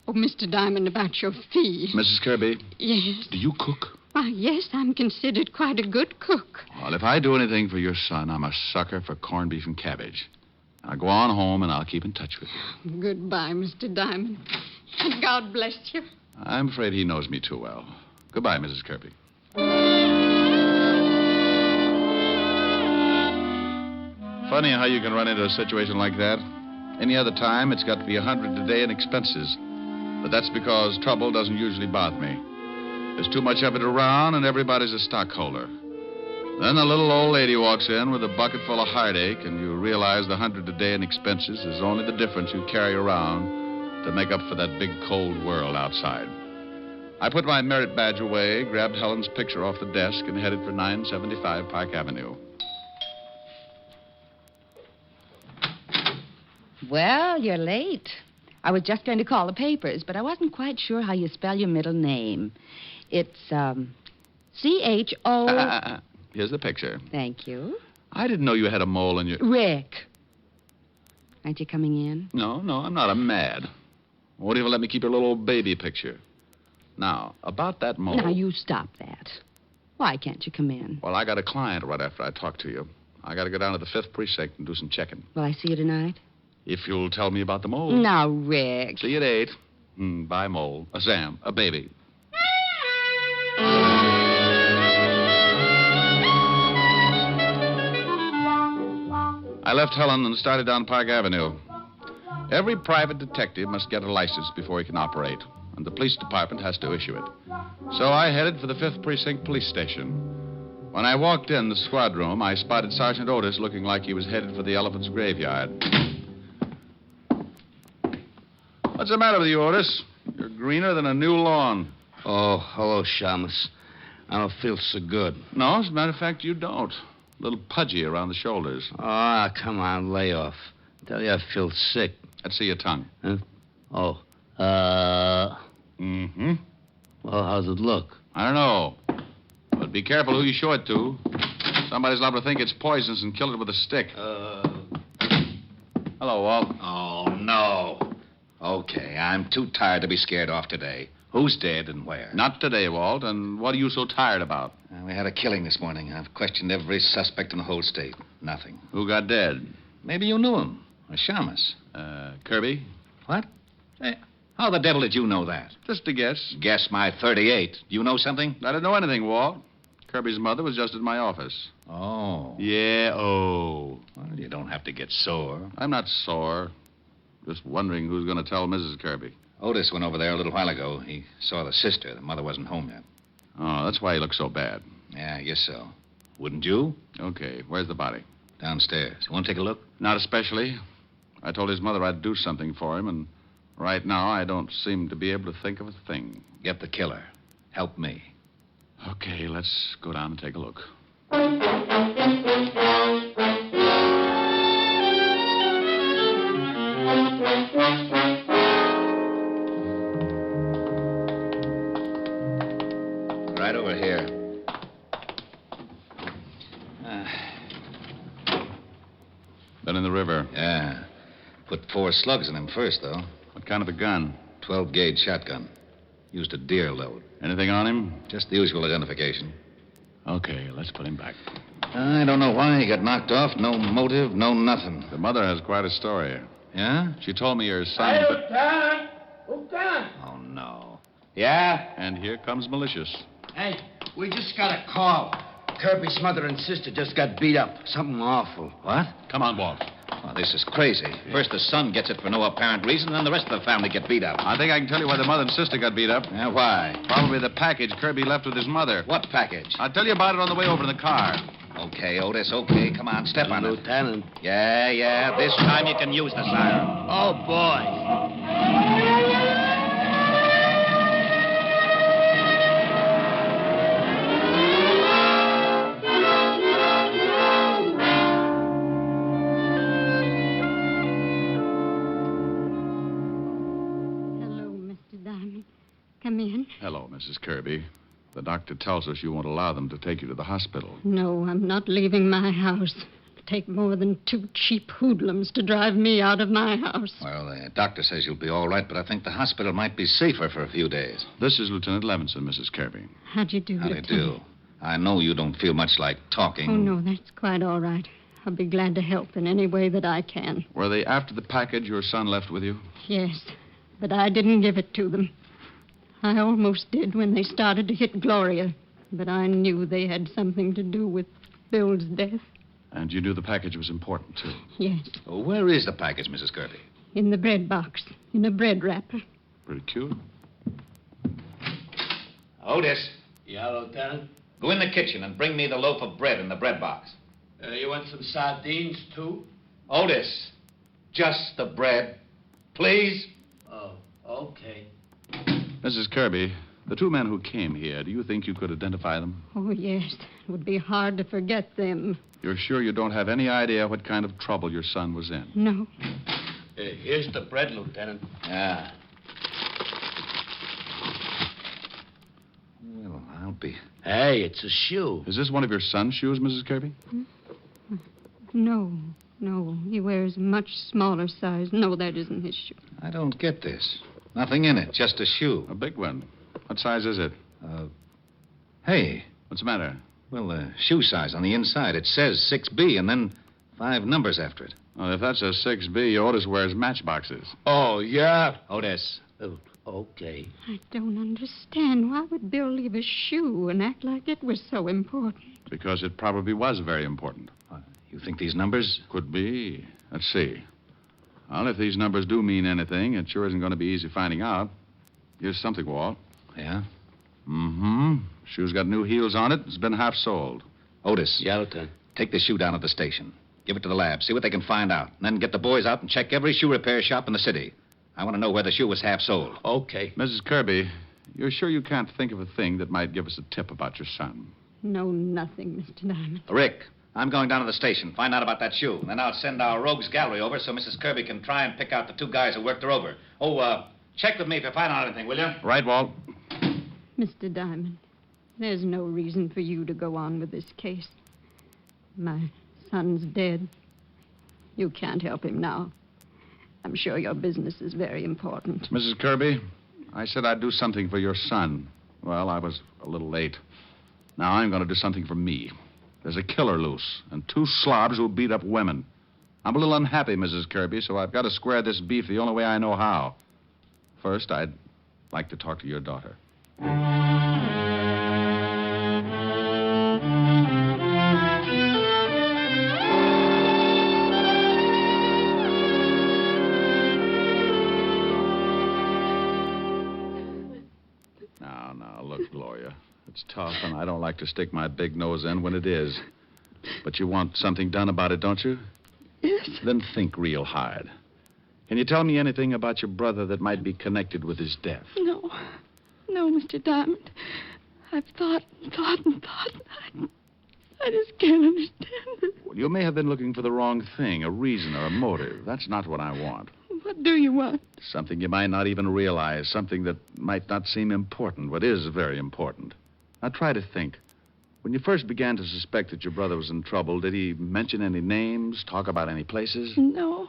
Oh, Mr. Diamond, about your fee. Mrs. Kirby? Yes? Do you cook? Why, yes, I'm considered quite a good cook. Well, if I do anything for your son, I'm a sucker for corned beef and cabbage. Now, go on home, and I'll keep in touch with you. Goodbye, Mr. Diamond. And God bless you. I'm afraid he knows me too well. Goodbye, Mrs. Kirby. Funny how you can run into a situation like that. Any other time, it's got to be $100 a day in expenses. But that's because trouble doesn't usually bother me. There's too much of it around, and everybody's a stockholder. Then a little old lady walks in with a bucket full of heartache, and you realize the $100 a day in expenses is only the difference you carry around to make up for that big, cold world outside. I put my merit badge away, grabbed Helen's picture off the desk, and headed for 975 Park Avenue. Well, you're late. I was just going to call the papers, but I wasn't quite sure how you spell your middle name. It's, C-H-O... Here's the picture. Thank you. I didn't know you had a mole in your... Rick. Aren't you coming in? No, I'm not. I'm mad. Won't even let me keep your little old baby picture. Now, about that mole... Now, you stop that. Why can't you come in? Well, I got a client right after I talk to you. I got to go down to the 5th Precinct and do some checking. Will I see you tonight? If you'll tell me about the mole. Now, Rick. See you at 8. Bye, mole. Sam, a baby. I left Helen and started down Park Avenue. Every private detective must get a license before he can operate, and the police department has to issue it. So I headed for the 5th Precinct Police Station. When I walked in the squad room, I spotted Sergeant Otis looking like he was headed for the elephant's graveyard. What's the matter with you, Otis? You're greener than a new lawn. Oh, hello, Shamus. I don't feel so good. No, as a matter of fact, you don't. A little pudgy around the shoulders. Ah, come on, lay off. I tell you, I feel sick. Let's see your tongue. Huh? Oh, Mm-hmm. Well, how's it look? I don't know. But be careful who you show it to. Somebody's liable to think it's poisonous and kill it with a stick. Hello, Walt. Oh, no. Okay, I'm too tired to be scared off today. Who's dead and where? Not today, Walt. And what are you so tired about? We had a killing this morning. I've questioned every suspect in the whole state. Nothing. Who got dead? Maybe you knew him. A shamus. Kirby? What? Hey, how the devil did you know that? Just a guess. Guess my 38. Do you know something? I didn't know anything, Walt. Kirby's mother was just at my office. Oh. Yeah, oh. Well, you don't have to get sore. I'm not sore. Just wondering who's going to tell Mrs. Kirby. Otis went over there a little while ago. He saw the sister. The mother wasn't home yet. Oh, that's why he looks so bad. Yeah, I guess so. Wouldn't you? Okay, where's the body? Downstairs. You want to take a look? Not especially. I told his mother I'd do something for him, and right now I don't seem to be able to think of a thing. Get the killer. Help me. Okay, let's go down and take a look. Right over here. Been in the river. Yeah. Put 4 slugs in him first, though. What kind of a gun? 12-gauge shotgun. Used a deer load. Anything on him? Just the usual identification. Okay, let's put him back. I don't know why he got knocked off. No motive, no nothing. The mother has quite a story. Yeah? She told me your son... Oh, no. Yeah? And here comes Malicious. Hey, we just got a call. Kirby's mother and sister just got beat up. Something awful. What? Come on, Walt. Oh, this is crazy. First the son gets it for no apparent reason, then the rest of the family get beat up. I think I can tell you why the mother and sister got beat up. Yeah, why? Probably the package Kirby left with his mother. What package? I'll tell you about it on the way over in the car. Okay, Otis, okay. Come on, step on it. Lieutenant. Yeah. This time you can use the siren. Oh, boy. Come in. Hello, Mrs. Kirby. The doctor tells us you won't allow them to take you to the hospital. No, I'm not leaving my house. It'll take more than 2 cheap hoodlums to drive me out of my house. Well, the doctor says you'll be all right, but I think the hospital might be safer for a few days. This is Lieutenant Levinson, Mrs. Kirby. How do you do, How do Lieutenant? you do? I know you don't feel much like talking. Oh, no, that's quite all right. I'll be glad to help in any way that I can. Were they after the package your son left with you? Yes, but I didn't give it to them. I almost did when they started to hit Gloria, but I knew they had something to do with Bill's death. And you knew the package was important, too. Yes, Oh, where is the package, Mrs. Kirby? in the bread box, in a bread wrapper. Pretty cute. Otis, Yeah, Lieutenant? go in the kitchen and bring me the loaf of bread in the bread box. You want some sardines, too? Otis, just the bread, please. Oh, okay. Mrs. Kirby, the two men who came here, do you think you could identify them? Oh, yes. It would be hard to forget them. You're sure you don't have any idea what kind of trouble your son was in? No. Here's the bread, Lieutenant. Yeah. Well, I'll be. Hey, it's a shoe. Is this one of your son's shoes, Mrs. Kirby? No. He wears a much smaller size. No, that isn't his shoe. I don't get this. Nothing in it, just a shoe. A big one. What size is it? Hey. What's the matter? Well, the shoe size on the inside. It says 6B and then 5 numbers after it. Well, if that's a 6B, Otis wears matchboxes. Oh, yeah? Otis. Oh, okay. I don't understand. Why would Bill leave a shoe and act like it was so important? Because it probably was very important. You think these numbers? Could be. Let's see. Well, if these numbers do mean anything, it sure isn't going to be easy finding out. Here's something, Walt. Yeah? Mm-hmm. Shoe's got new heels on it. It's been half soled. Otis. Yeah, Lieutenant. Take the shoe down at the station. Give it to the lab. See what they can find out. And then get the boys out and check every shoe repair shop in the city. I want to know where the shoe was half soled. Okay. Mrs. Kirby, you're sure you can't think of a thing that might give us a tip about your son? No, nothing, Mr. Diamond. Rick, I'm going down to the station. Find out about that shoe. And then I'll send our rogues gallery over so Mrs. Kirby can try and pick out the 2 guys who worked her over. Oh, check with me if you find out anything, will you? Right, Walt. Mr. Diamond, there's no reason for you to go on with this case. My son's dead. You can't help him now. I'm sure your business is very important. Mrs. Kirby, I said I'd do something for your son. Well, I was a little late. Now I'm going to do something for me. There's a killer loose, and 2 slobs who beat up women. I'm a little unhappy, Mrs. Kirby, so I've got to square this beef the only way I know how. First, I'd like to talk to your daughter. Now, look, Gloria. It's tough, and I don't like to stick my big nose in when it is. But you want something done about it, don't you? Yes. Then think real hard. Can you tell me anything about your brother that might be connected with his death? No, Mr. Diamond. I've thought and thought. I just can't understand it. Well, you may have been looking for the wrong thing, a reason or a motive. That's not what I want. What do you want? Something you might not even realize, something that might not seem important, but is very important. Now, try to think. When you first began to suspect that your brother was in trouble, did he mention any names, talk about any places? No.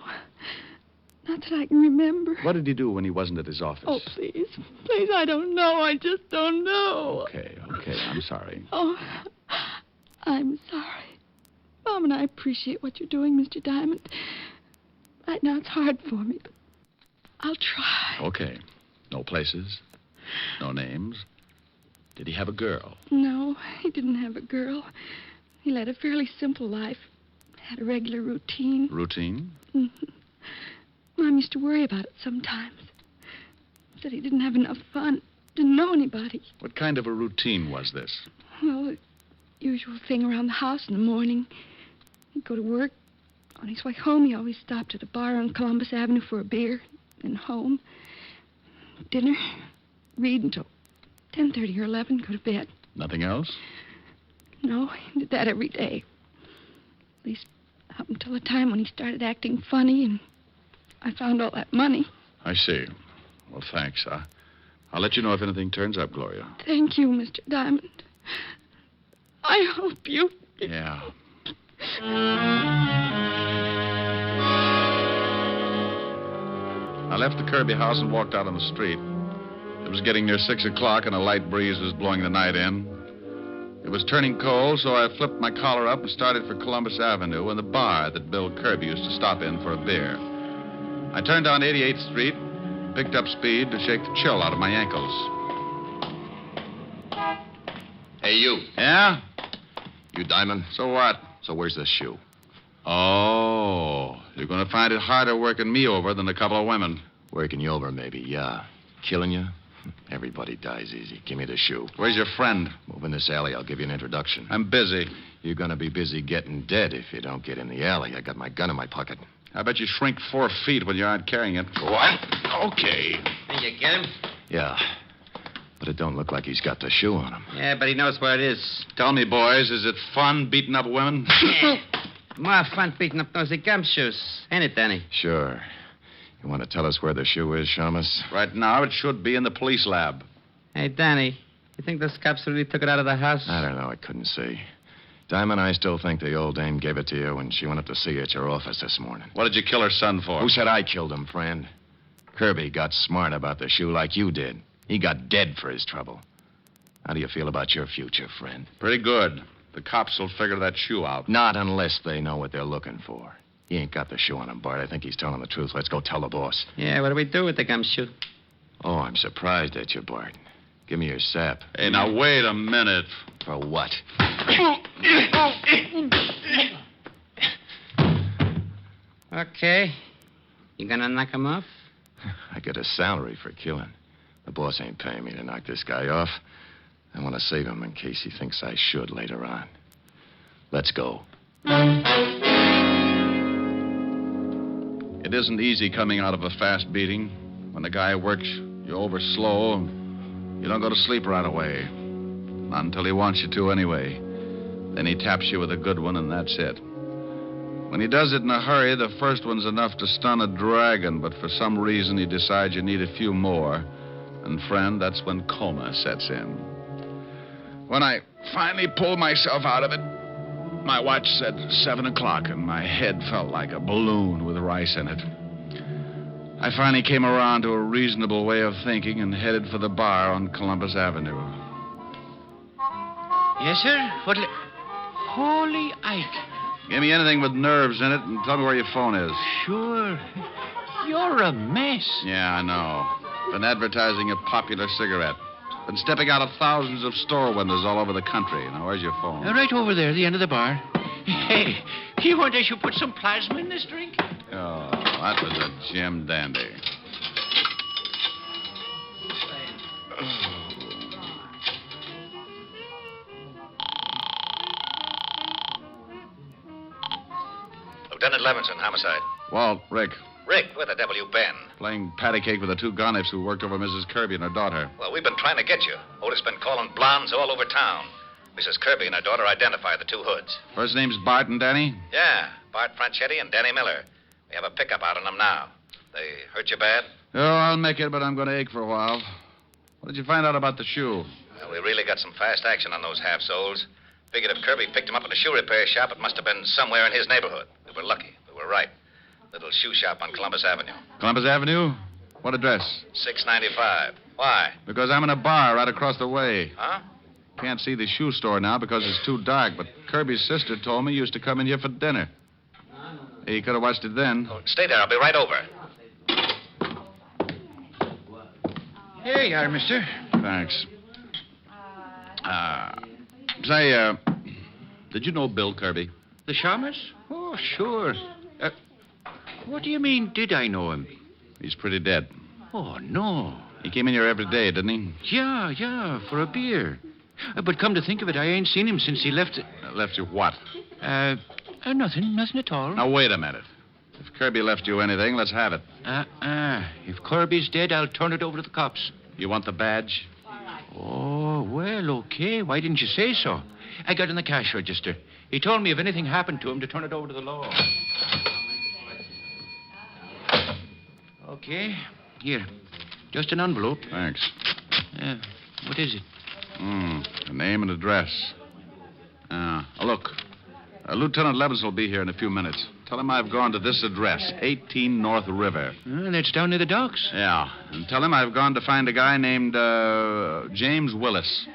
Not that I can remember. What did he do when he wasn't at his office? Oh, please. Please, I don't know. I just don't know. Okay, I'm sorry. Oh, I'm sorry. Mom and I appreciate what you're doing, Mr. Diamond. Right now it's hard for me, but I'll try. Okay. No places? No names? Did he have a girl? No, he didn't have a girl. He led a fairly simple life. Had a regular routine. Routine? Mm-hmm. Mom used to worry about it sometimes. Said he didn't have enough fun. Didn't know anybody. What kind of a routine was this? Well, the usual thing around the house in the morning. He'd go to work. On his way home, he always stopped at a bar on Columbus Avenue for a beer. Then home. Dinner. Read until 10:30 or 11. Go to bed. Nothing else? No, he did that every day. At least up until the time when he started acting funny and I found all that money. I see. Well, thanks. I'll let you know if anything turns up, Gloria. Thank you, Mr. Diamond. I hope you... Yeah. I left the Kirby house and walked out on the street. It was getting near 6 o'clock, and a light breeze was blowing the night in. It was turning cold, so I flipped my collar up and started for Columbus Avenue and the bar that Bill Kirby used to stop in for a beer. I turned down 88th Street, picked up speed to shake the chill out of my ankles. Hey, you. Yeah? You Diamond? So what? So where's this shoe? Oh, you're going to find it harder working me over than a couple of women. Working you over, maybe, yeah. Killing you? Everybody dies easy. Give me the shoe. Where's your friend? Move in this alley. I'll give you an introduction. I'm busy. You're going to be busy getting dead if you don't get in the alley. I got my gun in my pocket. I bet you shrink 4 feet when you aren't carrying it. What? Okay. Did you get him? Yeah. But it don't look like he's got the shoe on him. Yeah, but he knows where it is. Tell me, boys, is it fun beating up women? More fun beating up those gumshoes. Ain't it, Danny? Sure. You want to tell us where the shoe is, Shamus? Right now, it should be in the police lab. Hey, Danny, you think those cops really took it out of the house? I don't know. I couldn't see. Diamond, I still think the old dame gave it to you when she went up to see you at your office this morning. What did you kill her son for? Who said I killed him, friend? Kirby got smart about the shoe like you did. He got dead for his trouble. How do you feel about your future, friend? Pretty good. The cops will figure that shoe out. Not unless they know what they're looking for. He ain't got the shoe on him, Bart. I think he's telling the truth. Let's go tell the boss. Yeah, what do we do with the gumshoe? Oh, I'm surprised at you, Bart. Give me your sap. Hey, now, wait a minute. For what? Okay. You gonna knock him off? I get a salary for killing. The boss ain't paying me to knock this guy off. I want to save him in case he thinks I should later on. Let's go. It isn't easy coming out of a fast beating. When the guy works you over slow, you don't go to sleep right away. Not until he wants you to anyway. Then he taps you with a good one, and that's it. When he does it in a hurry, the first one's enough to stun a dragon, but for some reason he decides you need a few more. And, friend, that's when coma sets in. When I finally pulled myself out of it, my watch said 7 o'clock, and my head felt like a balloon with rice in it. I finally came around to a reasonable way of thinking and headed for the bar on Columbus Avenue. Yes, sir? Holy Ike. Give me anything with nerves in it and tell me where your phone is. Sure. You're a mess. Yeah, I know. Been advertising a popular cigarette. Been stepping out of thousands of store windows all over the country. Now, where's your phone? Right over there, the end of the bar. Hey, you want I should put some plasma in this drink? Oh, that was a Jim dandy. Lieutenant Levinson, homicide. Walt, Rick. Rick, where the devil you been? Playing patty cake with the 2 gonnips who worked over Mrs. Kirby and her daughter. Well, we've been trying to get you. Otis been calling blondes all over town. Mrs. Kirby and her daughter identified the 2 hoods. First name's Bart and Danny? Yeah, Bart Franchetti and Danny Miller. We have a pickup out on them now. They hurt you bad? Oh, I'll make it, but I'm going to ache for a while. What did you find out about the shoe? Well, we really got some fast action on those half-soles. Figured if Kirby picked him up in a shoe repair shop, it must have been somewhere in his neighborhood. We were lucky. We were right. Little shoe shop on Columbus Avenue. Columbus Avenue? What address? 695. Why? Because I'm in a bar right across the way. Huh? Can't see the shoe store now because it's too dark, but Kirby's sister told me you used to come in here for dinner. He could have watched it then. Oh, stay there. I'll be right over. Here you are, mister. Thanks. Say, did you know Bill Kirby? The shamus? Oh, sure. What do you mean, did I know him? He's pretty dead. Oh, no. He came in here every day, didn't he? Yeah, for a beer. But come to think of it, I ain't seen him since he left... Left you what? Nothing at all. Now, wait a minute. If Kirby left you anything, let's have it. If Kirby's dead, I'll turn it over to the cops. You want the badge? Oh, well, okay. Why didn't you say so? I got in the cash register. He told me if anything happened to him to turn it over to the law. Okay. Here. Just an envelope. Thanks. What is it? A name and address. Look. Lieutenant Levinson will be here in a few minutes. Tell him I've gone to this address, 18 North River. That's down near the docks. Yeah. And tell him I've gone to find a guy named James Willis.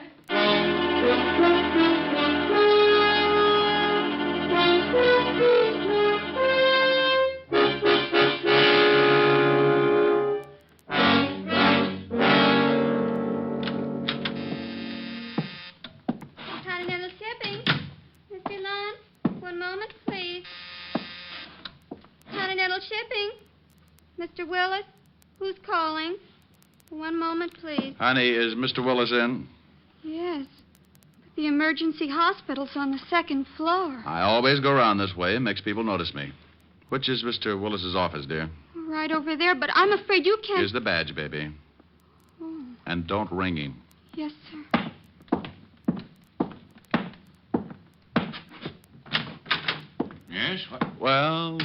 Continental Shipping. Mr. Lund, one moment, please. Continental Shipping. Mr. Willis, who's calling? One moment, please. Honey, is Mr. Willis in? Yes. But the emergency hospital's on the second floor. I always go around this way. It makes people notice me. Which is Mr. Willis's office, dear? Right over there, but I'm afraid you can't... Here's the badge, baby. Oh, And don't ring him. yes, sir. Yes? Well.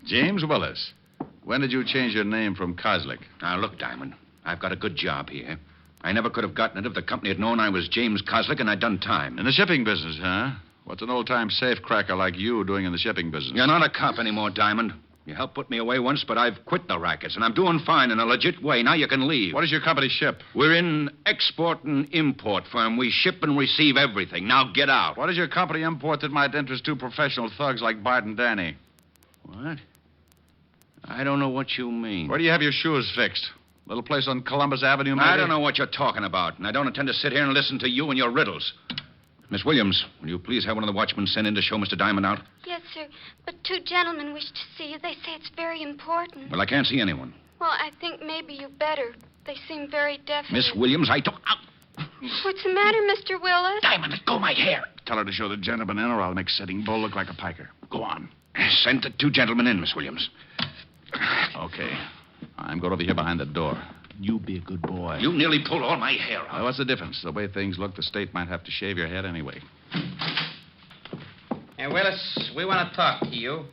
James Willis. When did you change your name from Kozlik? Now, look, Diamond. I've got a good job here. I never could have gotten it if the company had known I was James Kozlik and I'd done time. In the shipping business, huh? What's an old-time safecracker like you doing in the shipping business? You're not a cop anymore, Diamond. You helped put me away once, but I've quit the rackets, and I'm doing fine in a legit way. Now you can leave. What does your company ship? We're in export and import firm. We ship and receive everything. Now get out. What does your company import that might interest two professional thugs like Bart and Danny? What? I don't know what you mean. Where do you have your shoes fixed? Little place on Columbus Avenue, maybe? I don't know what you're talking about, and I don't intend to sit here and listen to you and your riddles. Miss Williams, will you please have one of the watchmen sent in to show Mr. Diamond out? Yes, sir. But two gentlemen wish to see you. They say it's very important. Well, I can't see anyone. Well, I think maybe you better. They seem very definite. Miss Williams, I don't... What's the matter, Mr. Willis? Diamond, let go my hair. Tell her to show the gentleman in, or I'll make Sitting Bull look like a piker. Go on. Send the two gentlemen in, Miss Williams. Okay. I'm going over here behind the door. You be a good boy. You nearly pulled all my hair out. Well, what's the difference? The way things look, the state might have to shave your head anyway. Hey, Willis, we want to talk to you.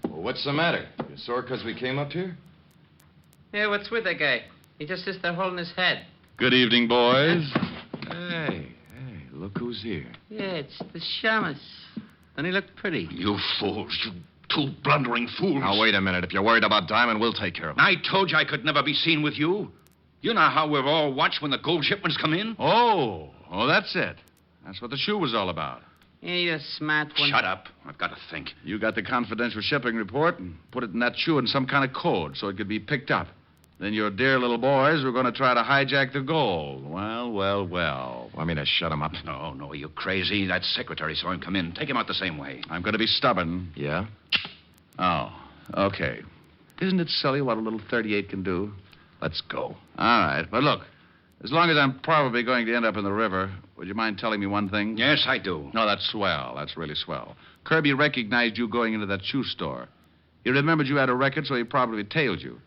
Well, what's the matter? You sore because we came up here? Yeah, what's with the guy? He just sits there holding his head. Good evening, boys. Hey, look who's here. Yeah, it's the shamus. Doesn't he look pretty? You fools, you two blundering fools. Now, wait a minute. If you're worried about Diamond, we'll take care of him. I told you I could never be seen with you. You know how we're all watched when the gold shipments come in? Oh, that's it. That's what the shoe was all about. Yeah, you're a smart one. Shut up. I've got to think. You got the confidential shipping report and put it in that shoe in some kind of code so it could be picked up. Then your dear little boys were going to try to hijack the gold. Well. Want me to shut him up? No, you crazy. That secretary saw him come in. Take him out the same way. I'm going to be stubborn. Yeah? Oh, okay. Isn't it silly what a little 38 can do? Let's go. All right. But look, as long as I'm probably going to end up in the river, would you mind telling me one thing? Yes, I do. No, that's swell. That's really swell. Kirby recognized you going into that shoe store. He remembered you had a record, so he probably tailed you.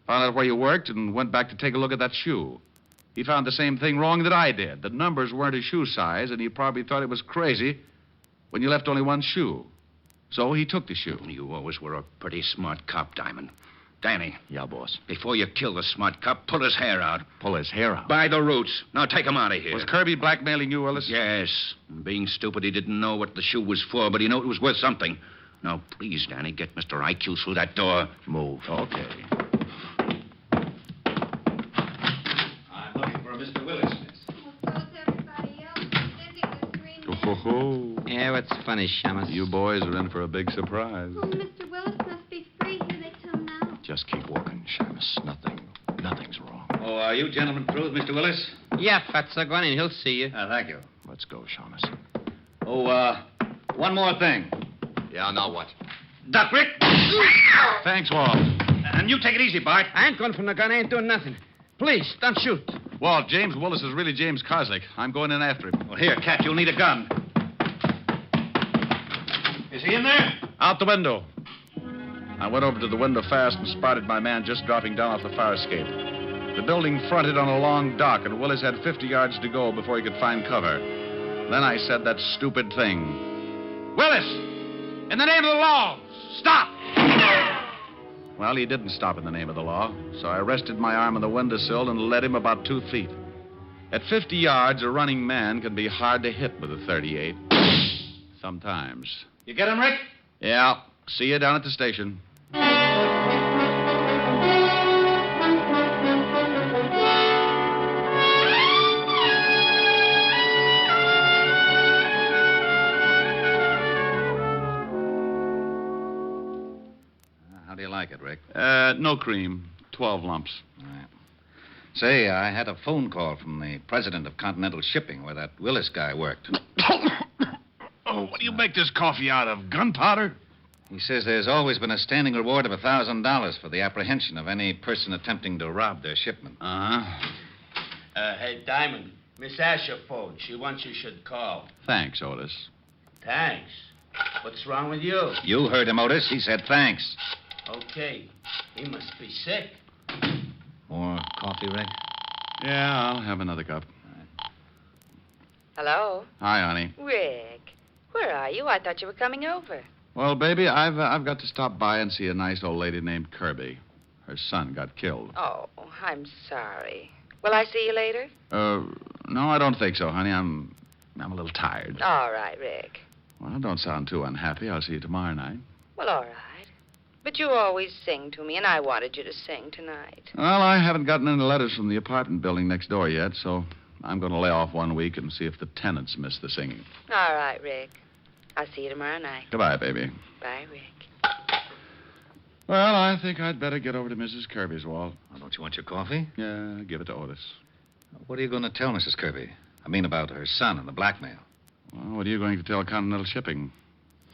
Found out where you worked and went back to take a look at that shoe. He found the same thing wrong that I did. The numbers weren't his shoe size, and he probably thought it was crazy when you left only one shoe. So he took the shoe. You always were a pretty smart cop, Diamond. Danny. Yeah, boss. Before you kill the smart cop, pull his hair out. Pull his hair out? By the roots. Now take him out of here. Was Kirby blackmailing you, Willis? Yes. Being stupid, he didn't know what the shoe was for, but he knew it was worth something. Now, please, Danny, get Mr. IQ through that door. Move. Okay. I'm looking for a Mr. Willis. Yeah, what's funny, shamus? You boys are in for a big surprise. Oh, Mr. Willis must be free. Here they come now. Just keep walking, Shamus. Nothing's wrong. Oh, are you gentlemen through with Mr. Willis? Yeah, Fatso, go on in. He'll see you. Thank you. Let's go, Shamus. Oh, one more thing. Yeah, now what? Duck, Rick! Thanks, Walt. And you take it easy, Bart. I ain't going from the gun. I ain't doing nothing. Please, don't shoot. Walt, James Willis is really James Kozlik. I'm going in after him. Well, here, Cat, you'll need a gun. Is he in there? Out the window. I went over to the window fast and spotted my man just dropping down off the fire escape. The building fronted on a long dock, and Willis had 50 yards to go before he could find cover. Then I said that stupid thing. Willis! In the name of the law, stop! Well, he didn't stop in the name of the law, so I rested my arm on the windowsill and led him about 2 feet. At 50 yards, a running man can be hard to hit with a 38. Sometimes. You get him, Rick? Yeah. See you down at the station. How do you like it, Rick? No cream. 12 lumps. Right. Say, I had a phone call from the president of Continental Shipping where that Willis guy worked. Oh, what do you make this coffee out of? Gunpowder? He says there's always been a standing reward of $1,000 for the apprehension of any person attempting to rob their shipment. Uh-huh. Hey, Diamond, Miss Asher phoned. She wants you should call. Thanks, Otis. Thanks. What's wrong with you? You heard him, Otis. He said thanks. Okay. He must be sick. More coffee, Rick? Yeah, I'll have another cup. Hello? Hi, honey. Rick, where are you? I thought you were coming over. Well, baby, I've got to stop by and see a nice old lady named Kirby. Her son got killed. Oh, I'm sorry. Will I see you later? No, I don't think so, honey. I'm a little tired. All right, Rick. Well, don't sound too unhappy. I'll see you tomorrow night. Well, all right. But you always sing to me, and I wanted you to sing tonight. Well, I haven't gotten any letters from the apartment building next door yet, so I'm going to lay off 1 week and see if the tenants miss the singing. All right, Rick. I'll see you tomorrow night. Goodbye, baby. Bye, Rick. Well, I think I'd better get over to Mrs. Kirby's, Walt. Oh, don't you want your coffee? Yeah, give it to Otis. What are you going to tell Mrs. Kirby? I mean about her son and the blackmail. Well, what are you going to tell Continental Shipping?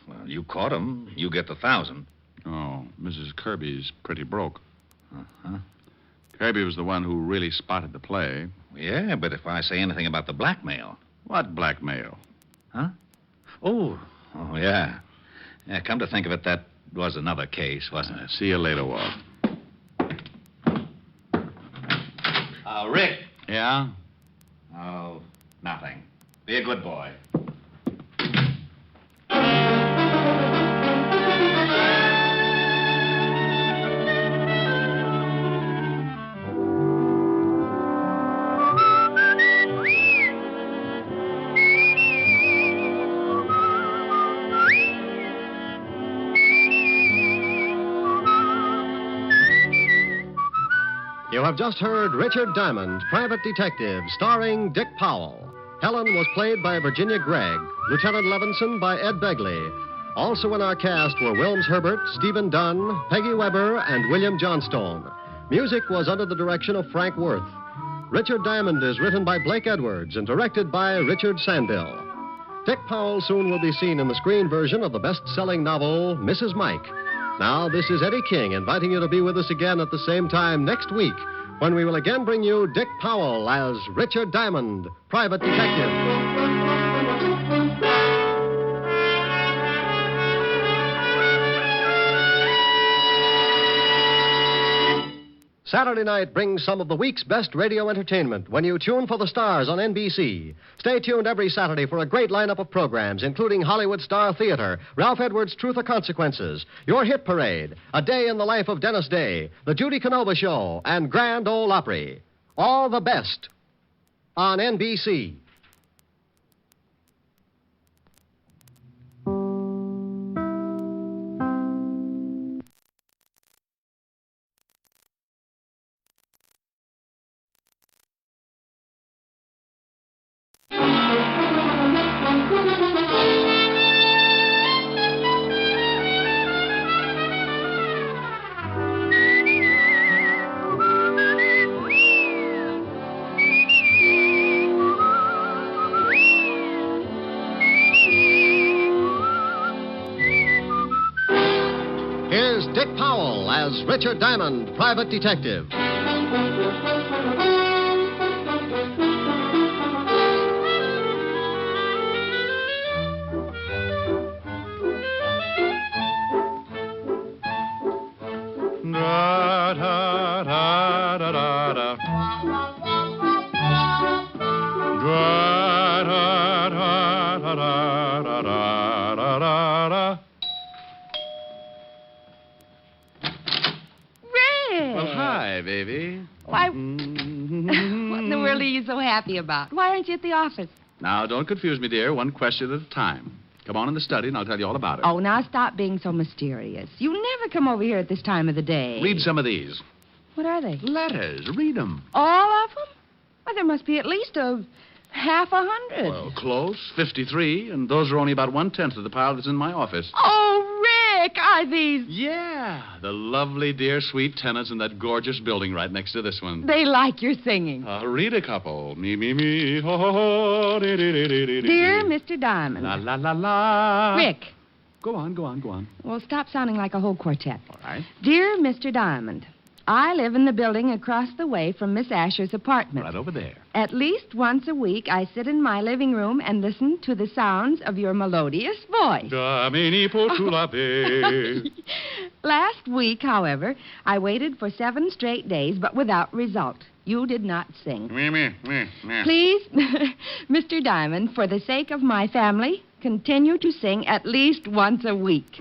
Well, you caught him. You get the 1,000. Oh, Mrs. Kirby's pretty broke. Uh-huh. Kirby was the one who really spotted the play. Yeah, but if I say anything about the blackmail... What blackmail? Huh? Oh, yeah. Yeah, come to think of it, that was another case, wasn't it? See you later, Walt. Rick. Yeah? Oh, nothing. Be a good boy. You have just heard Richard Diamond, Private Detective, starring Dick Powell. Helen was played by Virginia Gregg, Lieutenant Levinson by Ed Begley. Also in our cast were Wilms Herbert, Stephen Dunn, Peggy Weber, and William Johnstone. Music was under the direction of Frank Worth. Richard Diamond is written by Blake Edwards and directed by Richard Sandell. Dick Powell soon will be seen in the screen version of the best-selling novel, Mrs. Mike. Now, this is Eddie King inviting you to be with us again at the same time next week when we will again bring you Dick Powell as Richard Diamond, Private Detective. Saturday night brings some of the week's best radio entertainment when you tune for the stars on NBC. Stay tuned every Saturday for a great lineup of programs, including Hollywood Star Theater, Ralph Edwards' Truth or Consequences, Your Hit Parade, A Day in the Life of Dennis Day, The Judy Canova Show, and Grand Ole Opry. All the best on NBC. Here's Dick Powell as Richard Diamond, Private Detective. Da, da, da, da, da, da. Da, da, da, da, da, da, da, da, da. Rick! Well, hi, baby. Why, what in the world are you so happy about? Why aren't you at the office? Now, don't confuse me, dear. One question at a time. Come on in the study, and I'll tell you all about it. Oh, now stop being so mysterious. You never come over here at this time of the day. Read some of these. What are they? Letters. Read them. All of them? Why, there must be at least half 100. Well, close. 53, and those are only about 1/10 of the pile that's in my office. Oh, Rick, are these... Yeah, the lovely, dear, sweet tenants in that gorgeous building right next to this one. They like your singing. Read a couple. Me, me, me, ho, ho, ho, dee, dee, dee, dee, dee, Dear dee. Mr. Diamond. La, la, la, la. Rick, Go on. Well, stop sounding like a whole quartet. All right. Dear Mr. Diamond, I live in the building across the way from Miss Asher's apartment. Right over there. At least once a week, I sit in my living room and listen to the sounds of your melodious voice. Last week, however, I waited for 7 straight days, but without result. You did not sing. Please, Mr. Diamond, for the sake of my family, continue to sing at least once a week.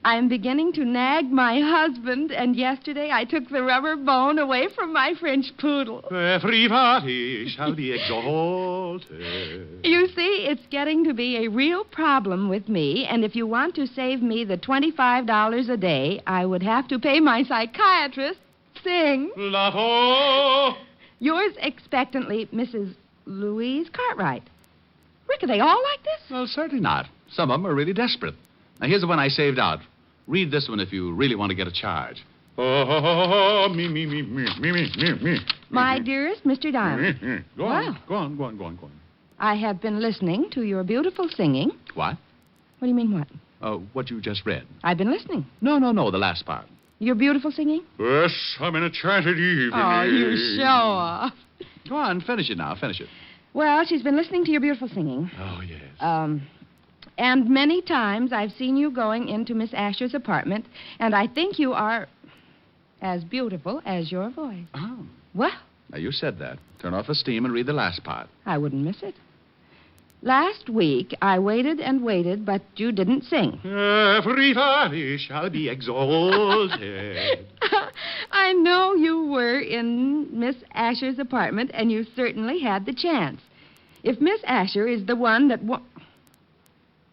I'm beginning to nag my husband, and yesterday I took the rubber bone away from my French poodle. Everybody shall be exalted. You see, it's getting to be a real problem with me, and if you want to save me the $25 a day, I would have to pay my psychiatrist. Sing. Yours expectantly, Mrs. Louise Cartwright. Rick, are they all like this? Well, certainly not. Some of them are really desperate. Now, here's the one I saved out. Read this one if you really want to get a charge. Me. My dearest Mr. Diamond. Go on. I have been listening to your beautiful singing. What? What do you mean, what? What you just read. I've been listening. No, the last part. Your beautiful singing? Yes, I'm in a enchanted evening. Oh, you show off. Go on, finish it now. Finish it. Well, she's been listening to your beautiful singing. Oh, yes. And many times I've seen you going into Miss Asher's apartment, and I think you are as beautiful as your voice. Oh. Well? Now, you said that. Turn off the steam and read the last part. I wouldn't miss it. Last week, I waited and waited, but you didn't sing. Everybody shall be exalted. I know you were in Miss Asher's apartment, and you certainly had the chance. If Miss Asher is the one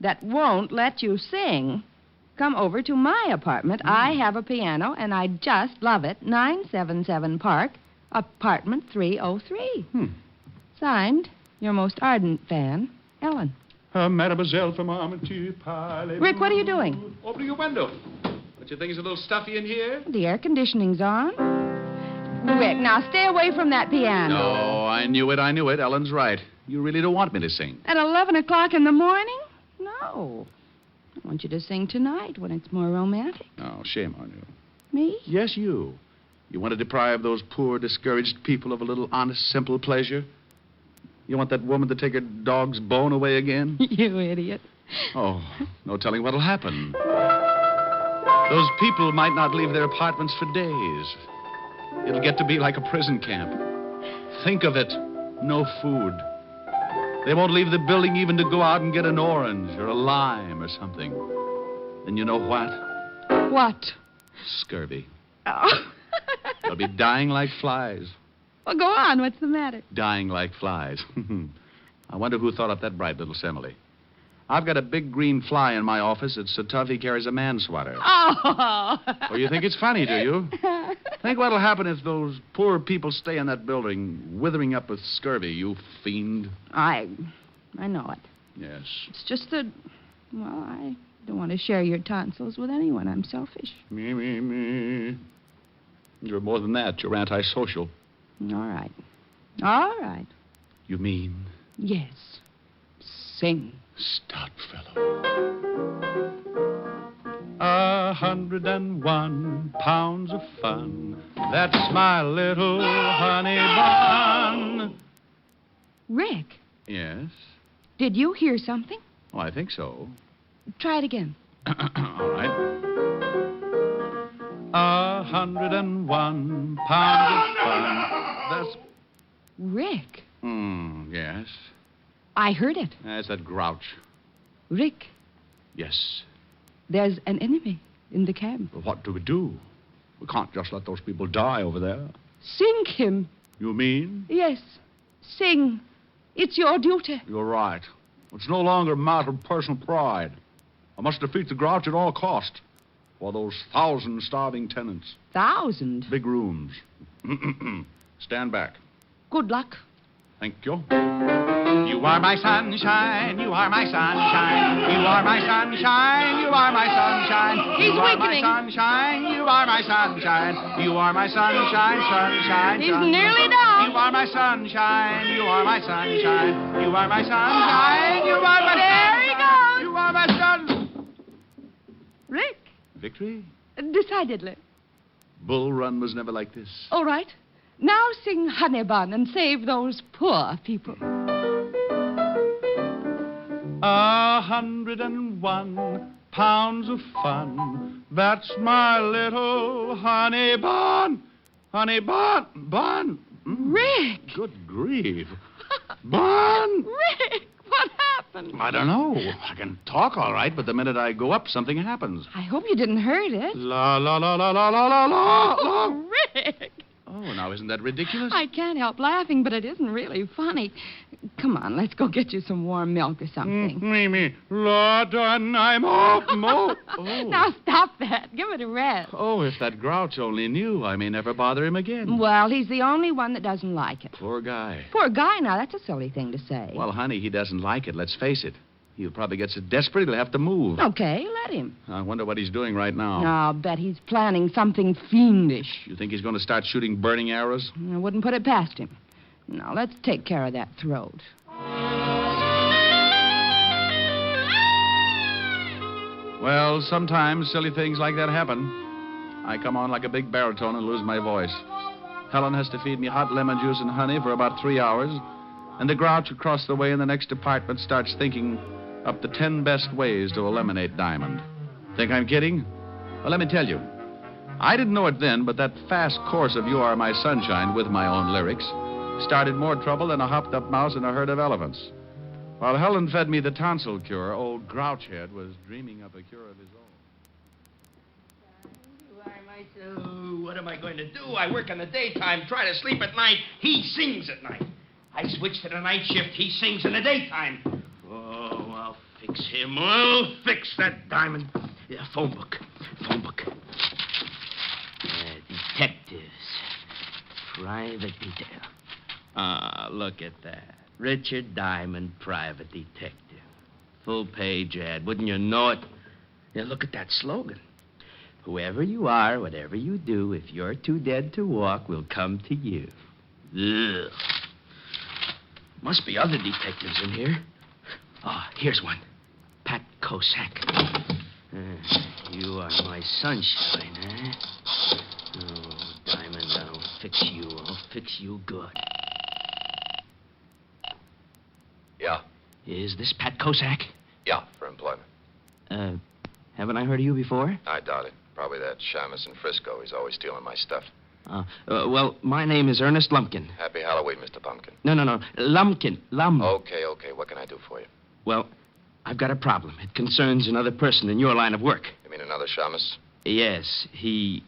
that won't let you sing, come over to my apartment. I have a piano, and I just love it. 977 Park, apartment 303. Signed, your most ardent fan, Ellen. Mademoiselle from Amityville. Rick, what are you doing? Opening a window. Don't you think it's a little stuffy in here? The air conditioning's on. Rick, now stay away from that piano. No, I knew it. Ellen's right. You really don't want me to sing. At 11 o'clock in the morning? No. I want you to sing tonight when it's more romantic. Oh, shame on you. Me? Yes, you. You want to deprive those poor, discouraged people of a little honest, simple pleasure? You want that woman to take her dog's bone away again? You idiot. Oh, no telling what'll happen. Those people might not leave their apartments for days. It'll get to be like a prison camp. Think of it. No food. They won't leave the building even to go out and get an orange or a lime or something. And you know what? What? Scurvy. Oh. They'll be dying like flies. Well, go on. What's the matter? Dying like flies. I wonder who thought up that bright little simile. I've got a big green fly in my office. It's so tough he carries a man-swatter. Oh. Well, you think it's funny, do you? Think what'll happen if those poor people stay in that building, withering up with scurvy, you fiend. I know it. Yes. It's just that, well, I don't want to share your tonsils with anyone. I'm selfish. Me. You're more than that. You're antisocial. All right. You mean? Yes. Sing. Stout fellow. 101 pounds of fun. That's my little honey bun. Rick. Yes? Did you hear something? Oh, I think so. Try it again. All right. 101 pounds of fun. That's... Rick. Yes? I heard it. That's that grouch. Rick. Yes? There's an enemy in the camp. Well, what do? We can't just let those people die over there. Sing him. You mean? Yes. Sing. It's your duty. You're right. It's no longer a matter of personal pride. I must defeat the grouch at all cost. For those 1,000 starving tenants. 1,000? Big rooms. Stand back. Good luck. Thank you. You are my sunshine, you are my sunshine, you are my sunshine, you are my sunshine. He's You weakening. are my sunshine, you are my sunshine, you are my sunshine, sunshine. He's nearly down. You are my sunshine, you are my sunshine, you are my sunshine, you are my There he goes. You are my sun. Rick. Victory? Decidedly. Bull Run was never like this. All right. Now sing Honey Bun and save those poor people. 101 pounds of fun. That's my little honey bun. Honey bun. Bun. Rick! Good grief. Bun! Rick, what happened? I don't know. I can talk all right, but the minute I go up, something happens. I hope you didn't hurt it. La, la, la, la, la, la, la, la. Oh, Rick! Oh, now isn't that ridiculous? I can't help laughing, but it isn't really funny. Come on, let's go get you some warm milk or something. Mimi, Lord, I'm off. Oh. Now stop that. Give it a rest. Oh, if that grouch only knew, I may never bother him again. Well, he's the only one that doesn't like it. Poor guy. Poor guy, now, that's a silly thing to say. Well, honey, he doesn't like it, let's face it. He'll probably get so desperate he'll have to move. Okay, let him. I wonder what he's doing right now. I'll bet he's planning something fiendish. You think he's going to start shooting burning arrows? I wouldn't put it past him. Now, let's take care of that throat. Well, sometimes silly things like that happen. I come on like a big baritone and lose my voice. Helen has to feed me hot lemon juice and honey for about 3 hours, and the grouch across the way in the next apartment starts thinking up the 10 best ways to eliminate Diamond. Think I'm kidding? Well, let me tell you. I didn't know it then, but that fast course of You Are My Sunshine with my own lyrics started more trouble than a hopped-up mouse in a herd of elephants. While Helen fed me the tonsil cure, old Grouchhead was dreaming up a cure of his own. Oh, what am I going to do? I work in the daytime, try to sleep at night. He sings at night. I switch to the night shift. He sings in the daytime. Oh, I'll fix him. I'll fix that Diamond. Yeah, phone book. Detectives. Private detail. Ah, look at that. Richard Diamond, private detective. Full-page ad. Wouldn't you know it? Yeah, look at that slogan. Whoever you are, whatever you do, if you're too dead to walk, we'll come to you. Ugh. Must be other detectives in here. Oh, here's one. Pat Kosak. You are my sunshine, eh? Oh, Diamond, I'll fix you. I'll fix you good. Yeah. Is this Pat Kosak? Yeah, for employment. Haven't I heard of you before? I doubt it. Probably that shamus in Frisco. He's always stealing my stuff. Well, my name is Ernest Lumpkin. Happy Halloween, Mr. Pumpkin. No. Lumpkin. Okay. What can I do for you? Well, I've got a problem. It concerns another person in your line of work. You mean another shamus? Yes, he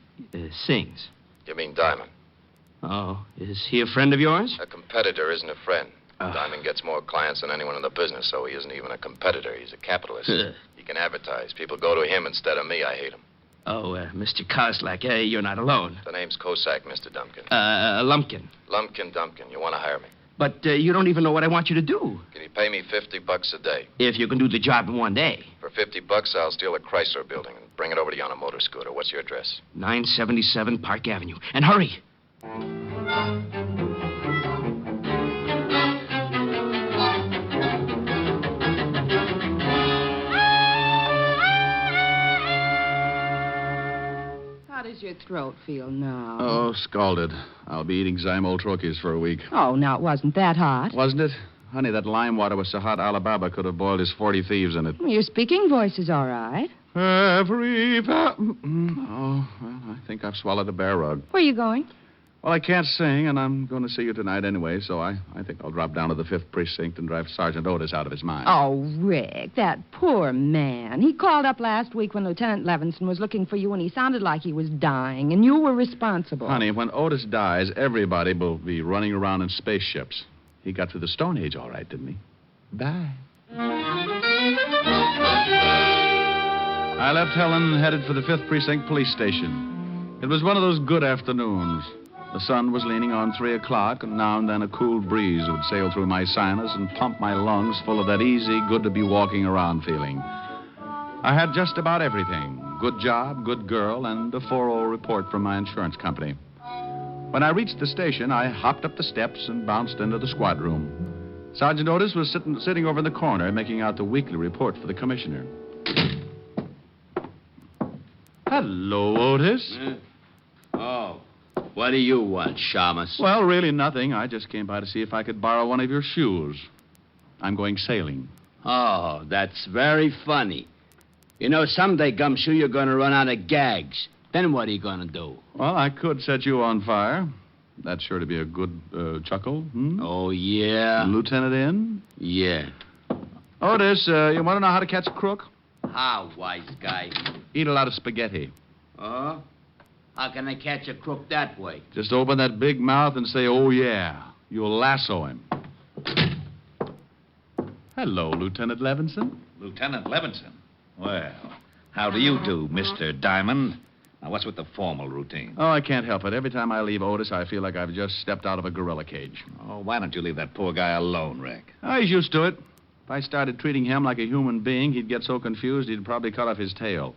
sings. You mean Diamond? Oh, is he a friend of yours? A competitor isn't a friend. Diamond gets more clients than anyone in the business, so he isn't even a competitor. He's a capitalist. He can advertise. People go to him instead of me. I hate him. Oh, Mr. Koslak, you're not alone. The name's Kosak, Mr. Dumpkin. Lumpkin. Lumpkin Dumpkin. You want to hire me? But you don't even know what I want you to do. Can you pay me $50 a day? If you can do the job in one day. For $50, I'll steal a Chrysler building and bring it over to you on a motor scooter. What's your address? 977 Park Avenue. And hurry. How does your throat feel now? Oh, scalded. I'll be eating Zymol troches for a week. Oh, now, it wasn't that hot. Wasn't it? Honey, that lime water was so hot Alibaba could have boiled his 40 thieves in it. Well, your speaking voice is all right. Oh, well, I think I've swallowed a bear rug. Where are you going? Well, I can't sing, and I'm going to see you tonight anyway, so I think I'll drop down to the 5th Precinct and drive Sergeant Otis out of his mind. Oh, Rick, that poor man. He called up last week when Lieutenant Levinson was looking for you, and he sounded like he was dying, and you were responsible. Honey, when Otis dies, everybody will be running around in spaceships. He got through the Stone Age all right, didn't he? Bye. I left Helen, headed for the 5th Precinct Police Station. It was one of those good afternoons. The sun was leaning on 3 o'clock, and now and then a cool breeze would sail through my sinus and pump my lungs full of that easy, good-to-be-walking-around feeling. I had just about everything. Good job, good girl, and a 4-0 report from my insurance company. When I reached the station, I hopped up the steps and bounced into the squad room. Sergeant Otis was sitting over in the corner, making out the weekly report for the commissioner. Hello, Otis. Oh. What do you want, Shamus? Well, really nothing. I just came by to see if I could borrow one of your shoes. I'm going sailing. Oh, that's very funny. You know, someday, Gumshoe, you're going to run out of gags. Then what are you going to do? Well, I could set you on fire. That's sure to be a good chuckle. Hmm? Oh, yeah? Lieutenant in? Yeah. Otis, you want to know how to catch a crook? How, wise guy? Eat a lot of spaghetti. Oh? How can I catch a crook that way? Just open that big mouth and say, oh, yeah. You'll lasso him. Hello, Lieutenant Levinson. Lieutenant Levinson? Well, how do you do, Mr. Diamond? Now, what's with the formal routine? Oh, I can't help it. Every time I leave Otis, I feel like I've just stepped out of a gorilla cage. Oh, why don't you leave that poor guy alone, Rick? Oh, he's used to it. If I started treating him like a human being, he'd get so confused he'd probably cut off his tail.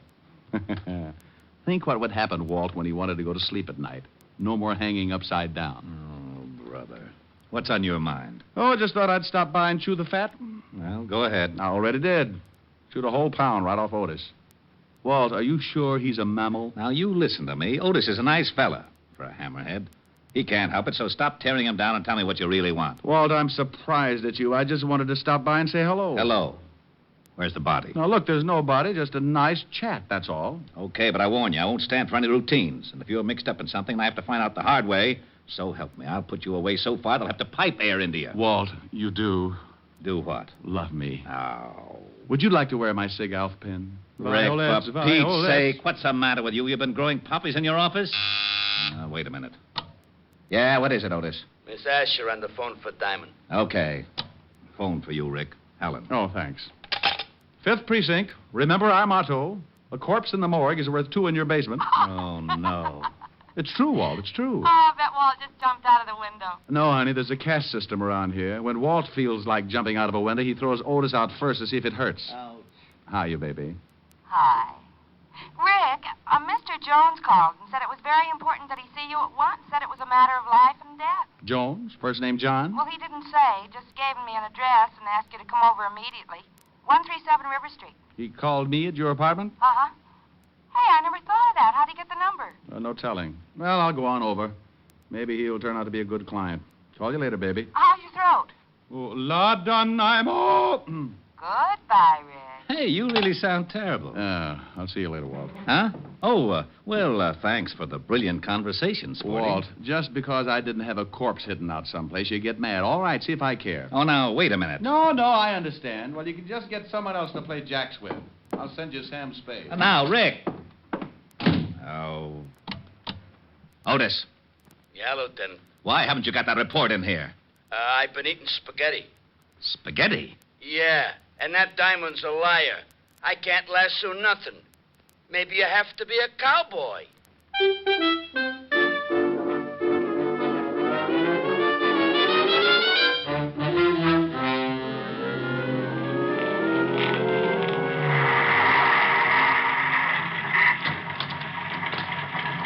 Think what would happen, Walt, when he wanted to go to sleep at night. No more hanging upside down. Oh, brother. What's on your mind? Oh, just thought I'd stop by and chew the fat. Well, go ahead. I already did. Chewed a whole pound right off Otis. Walt, are you sure he's a mammal? Now, you listen to me. Otis is a nice fella for a hammerhead. He can't help it, so stop tearing him down and tell me what you really want. Walt, I'm surprised at you. I just wanted to stop by and say hello. Hello. Where's the body? Now, look, there's no body, just a nice chat, that's all. Okay, but I warn you, I won't stand for any routines. And if you're mixed up in something and I have to find out the hard way, so help me. I'll put you away so far they'll have to pipe air into you. Walt, you do. Do what? Love me. Oh. Would you like to wear my Sig Alf pin? Rick, for Pete's sake, what's the matter with you? You've been growing poppies in your office? Wait a minute. Yeah, what is it, Otis? Miss Asher on the phone for Diamond. Okay. Phone for you, Rick. Helen. Oh, thanks. 5th Precinct. Remember our motto. A corpse in the morgue is worth 2 in your basement. Oh, no. It's true, Walt. It's true. Oh, I bet Walt just jumped out of the window. No, honey, there's a caste system around here. When Walt feels like jumping out of a window, he throws Otis out first to see if it hurts. Ouch. How are you, baby? Hi. Rick, Mr. Jones called and said it was very important that he see you at once. Said it was a matter of life and death. Jones? First name John? Well, he didn't say. Just gave me an address and asked you to come over immediately. 137 River Street. He called me at your apartment? Uh-huh. Hey, I never thought of that. How'd he get the number? No telling. Well, I'll go on over. Maybe he'll turn out to be a good client. Call you later, baby. How's your throat? Oh, la dynamo. Goodbye, Rick. Hey, you really sound terrible. I'll see you later, Walt. Huh? Oh, thanks for the brilliant conversation, Sporty. Walt, just because I didn't have a corpse hidden out someplace, you get mad. All right, see if I care. Oh, now, wait a minute. No, I understand. Well, you can just get someone else to play jacks with. I'll send you Sam Spade. Now, Rick. Oh. Otis. Yeah, Lieutenant. Why haven't you got that report in here? I've been eating spaghetti. Spaghetti? Yeah, and that Diamond's a liar. I can't lasso nothing. Maybe you have to be a cowboy.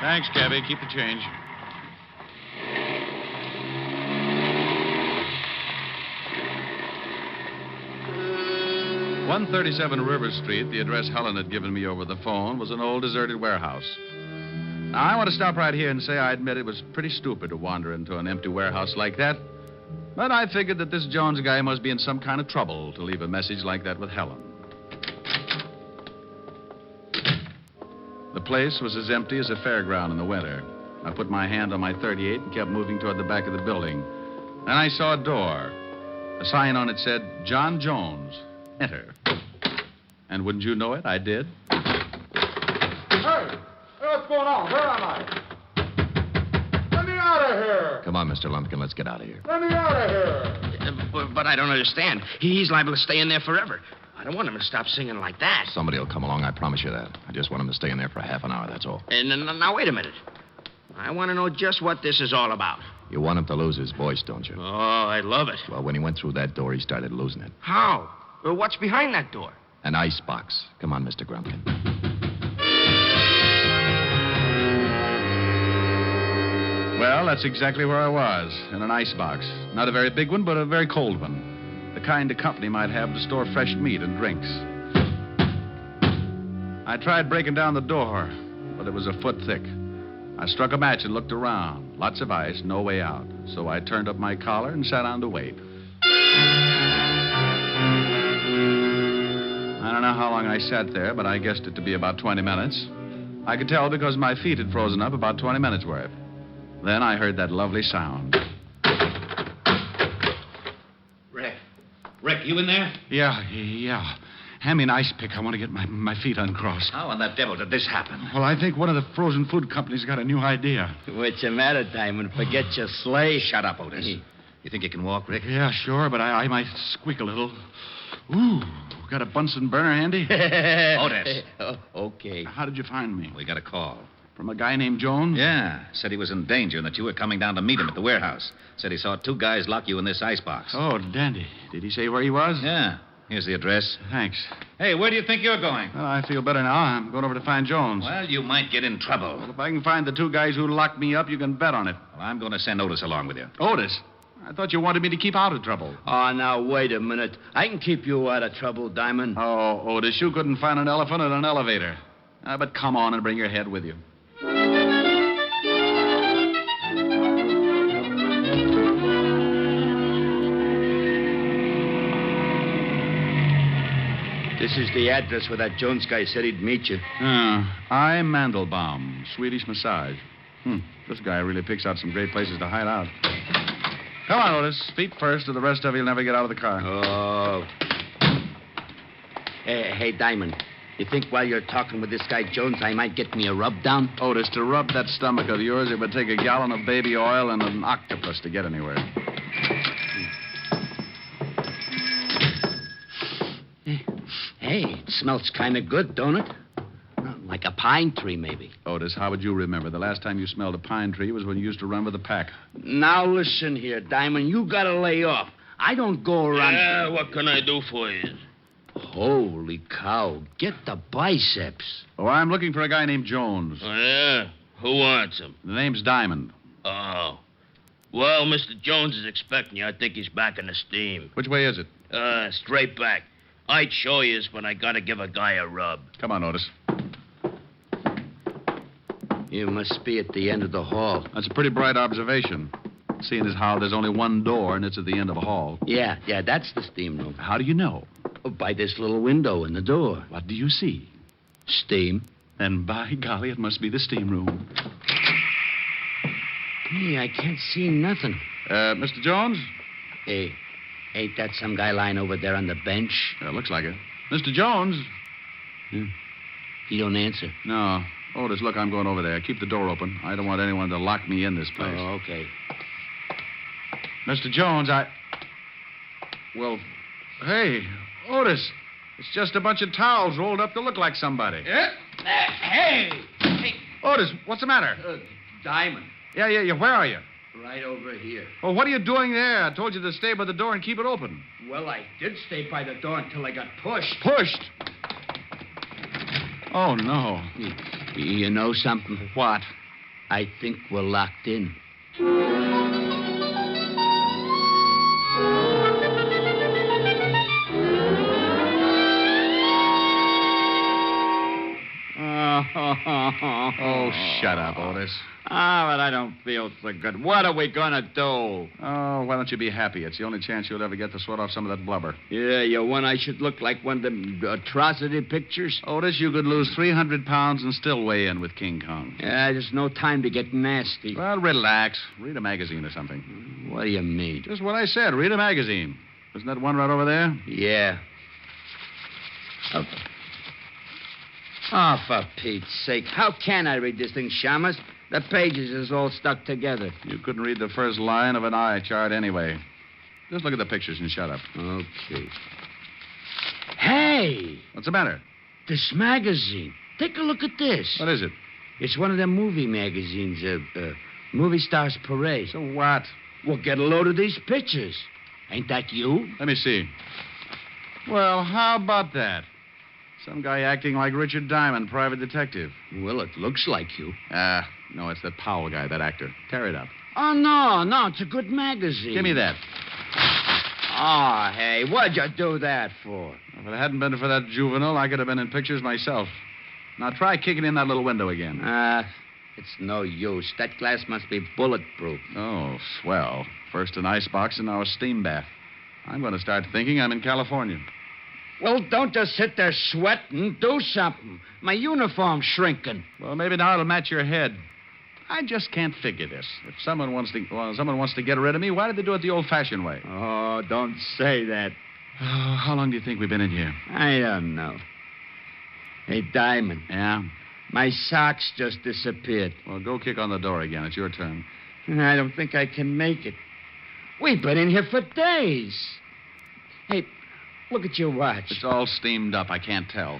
Thanks, Cabby. Keep the change. "137 River Street," the address Helen had given me over the phone, was an old deserted warehouse. Now, I want to stop right here and say I admit it was pretty stupid to wander into an empty warehouse like that. But I figured that this Jones guy must be in some kind of trouble to leave a message like that with Helen. The place was as empty as a fairground in the winter. I put my hand on my .38 and kept moving toward the back of the building. Then I saw a door. A sign on it said, "John Jones. Enter." And wouldn't you know it, I did. Hey, what's going on? Where am I? Let me out of here! Come on, Mr. Lumpkin, let's get out of here. Let me out of here! But I don't understand. He's liable to stay in there forever. I don't want him to stop singing like that. Somebody will come along, I promise you that. I just want him to stay in there for half an hour, that's all. And now, wait a minute. I want to know just what this is all about. You want him to lose his voice, don't you? Oh, I love it. Well, when he went through that door, he started losing it. How? Well, what's behind that door? An ice box. Come on, Mr. Grumpkin. Well, that's exactly where I was, in an ice box. Not a very big one, but a very cold one. The kind a company might have to store fresh meat and drinks. I tried breaking down the door. but it was a foot thick. I struck a match and looked around. Lots of ice, no way out. So I turned up my collar and sat down to wait. I don't know how long I sat there, but I guessed it to be about 20 minutes. I could tell because my feet had frozen up about 20 minutes worth. Then I heard that lovely sound. Rick, you in there? Yeah. Hand me an ice pick. I want to get my feet uncrossed. How in the devil did this happen? Well, I think one of the frozen food companies got a new idea. What's the matter, Diamond? Forget your sleigh. Shut up, Otis. You think you can walk, Rick? Yeah, sure, but I might squeak a little. Ooh, got a Bunsen burner handy? Otis. Okay. How did you find me? We got a call. From a guy named Jones? Yeah. Said he was in danger and that you were coming down to meet him at the warehouse. Said he saw two guys lock you in this icebox. Oh, dandy. Did he say where he was? Yeah. Here's the address. Thanks. Hey, where do you think you're going? Well, I feel better now. I'm going over to find Jones. Well, you might get in trouble. Well, if I can find the two guys who locked me up, you can bet on it. Well, I'm going to send Otis along with you. Otis? I thought you wanted me to keep out of trouble. Oh, now, wait a minute. I can keep you out of trouble, Diamond. Oh, Otis, you couldn't find an elephant in an elevator. But come on and bring your head with you. This is the address where that Jones guy said he'd meet you. I'm Mandelbaum, Swedish massage. This guy really picks out some great places to hide out. Come on, Otis. Feet first, or the rest of you'll never get out of the car. Oh. Hey, Diamond. You think while you're talking with this guy Jones, I might get me a rub down? Otis, to rub that stomach of yours, it would take a gallon of baby oil and an octopus to get anywhere. Hey, it smells kind of good, don't it? Like a pine tree, maybe. Otis, how would you remember? The last time you smelled a pine tree was when you used to run with a pack. Now listen here, Diamond. You gotta lay off. I don't go around... Yeah, what can I do for you? Holy cow. Get the biceps. Oh, I'm looking for a guy named Jones. Oh, yeah? Who wants him? The name's Diamond. Oh. Well, Mr. Jones is expecting you. I think he's back in the steam. Which way is it? Straight back. I'd show you, but I gotta give a guy a rub. Come on, Otis. You must be at the end of the hall. That's a pretty bright observation, seeing as how there's only one door and it's at the end of a hall. Yeah, that's the steam room. How do you know? Oh, by this little window in the door. What do you see? Steam. Then, by golly, it must be the steam room. Hey, I can't see nothing. Mr. Jones? Hey, ain't that some guy lying over there on the bench? Looks like it. Mr. Jones? He don't answer. No. Otis, look, I'm going over there. Keep the door open. I don't want anyone to lock me in this place. Oh, okay. Mr. Jones, Well, hey, Otis, it's just a bunch of towels rolled up to look like somebody. Hey! Otis, what's the matter? Diamond. Yeah. Where are you? Right over here. Well, what are you doing there? I told you to stay by the door and keep it open. Well, I did stay by the door until I got pushed. Pushed? Oh, no. You know something? What? I think we're locked in. Oh, shut up, Otis. But I don't feel so good. What are we going to do? Oh, why don't you be happy? It's the only chance you'll ever get to sweat off some of that blubber. Yeah, you want I should look like one of them atrocity pictures? Otis, you could lose 300 pounds and still weigh in with King Kong. Yeah, there's no time to get nasty. Well, relax. Read a magazine or something. What do you mean? Just what I said. Read a magazine. Isn't that one right over there? Yeah. Oh, for Pete's sake. How can I read this thing, Shamus? The pages is all stuck together. You couldn't read the first line of an eye chart anyway. Just look at the pictures and shut up. Okay. Hey! What's the matter? This magazine. Take a look at this. What is it? It's one of them movie magazines, Movie Stars Parade. So what? Well, get a load of these pictures. Ain't that you? Let me see. Well, how about that? Some guy acting like Richard Diamond, private detective. Well, it looks like you. No, it's that Powell guy, that actor. Tear it up. Oh, no, it's a good magazine. Give me that. Oh, hey, what'd you do that for? If it hadn't been for that juvenile, I could have been in pictures myself. Now try kicking in that little window again. It's no use. That glass must be bulletproof. Oh, swell. First an icebox and now a steam bath. I'm going to start thinking I'm in California. Well, don't just sit there sweating. Do something. My uniform's shrinking. Well, maybe now it'll match your head. I just can't figure this. If someone wants to get rid of me, why did they do it the old-fashioned way? Oh, don't say that. Oh, how long do you think we've been in here? I don't know. Hey, Diamond. Yeah? My socks just disappeared. Well, go kick on the door again. It's your turn. I don't think I can make it. We've been in here for days. Hey, look at your watch. It's all steamed up. I can't tell.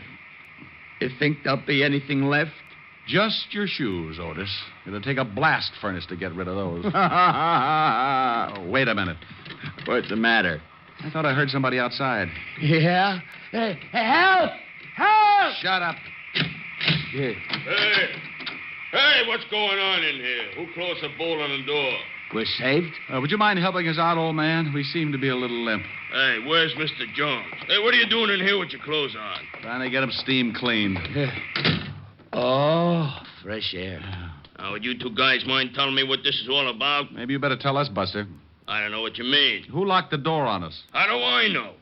You think there'll be anything left? Just your shoes, Otis. It'll take a blast furnace to get rid of those. Oh, wait a minute. What's the matter? I thought I heard somebody outside. Yeah? Hey, help! Help! Shut up. Yeah. Hey, what's going on in here? Who closed the bolt on the door? We're saved? Would you mind helping us out, old man? We seem to be a little limp. Hey, where's Mr. Jones? Hey, what are you doing in here with your clothes on? Trying to get him steam cleaned. Oh, fresh air. Now, would you two guys mind telling me what this is all about? Maybe you better tell us, Buster. I don't know what you mean. Who locked the door on us? How do I know?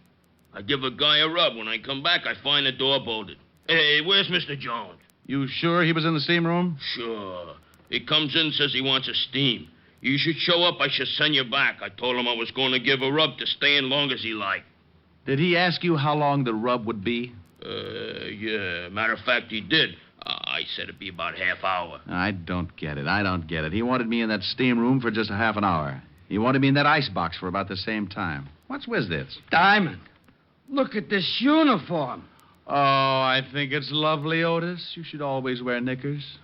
I give a guy a rub. When I come back, I find the door bolted. Hey, where's Mr. Jones? You sure he was in the steam room? Sure. He comes in and says he wants a steam. You should show up. I should send you back. I told him I was going to give a rub to stay in long as he liked. Did he ask you how long the rub would be? Yeah. Matter of fact, he did. I said it'd be about half hour. I don't get it. He wanted me in that steam room for just a half an hour. He wanted me in that icebox for about the same time. What's with this? Diamond, look at this uniform. Oh, I think it's lovely, Otis. You should always wear knickers.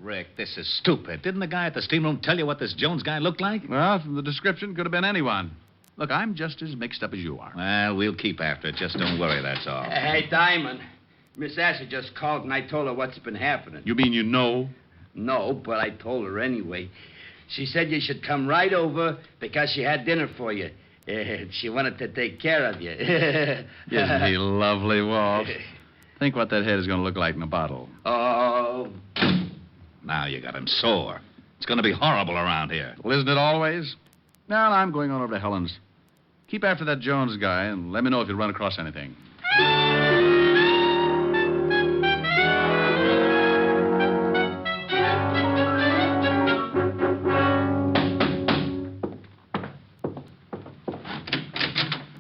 Rick, this is stupid. Didn't the guy at the steam room tell you what this Jones guy looked like? Well, from the description, could have been anyone. Look, I'm just as mixed up as you are. Well, we'll keep after it. Just don't worry, that's all. Hey, Diamond, Miss Asher just called and I told her what's been happening. You mean you know? No, but I told her anyway. She said you should come right over because she had dinner for you. She wanted to take care of you. Isn't he lovely, Walt? Think what that head is going to look like in a bottle. Oh. Now you got him sore. It's going to be horrible around here. Well, isn't it always? Now, I'm going on over to Helen's. Keep after that Jones guy and let me know if you run across anything.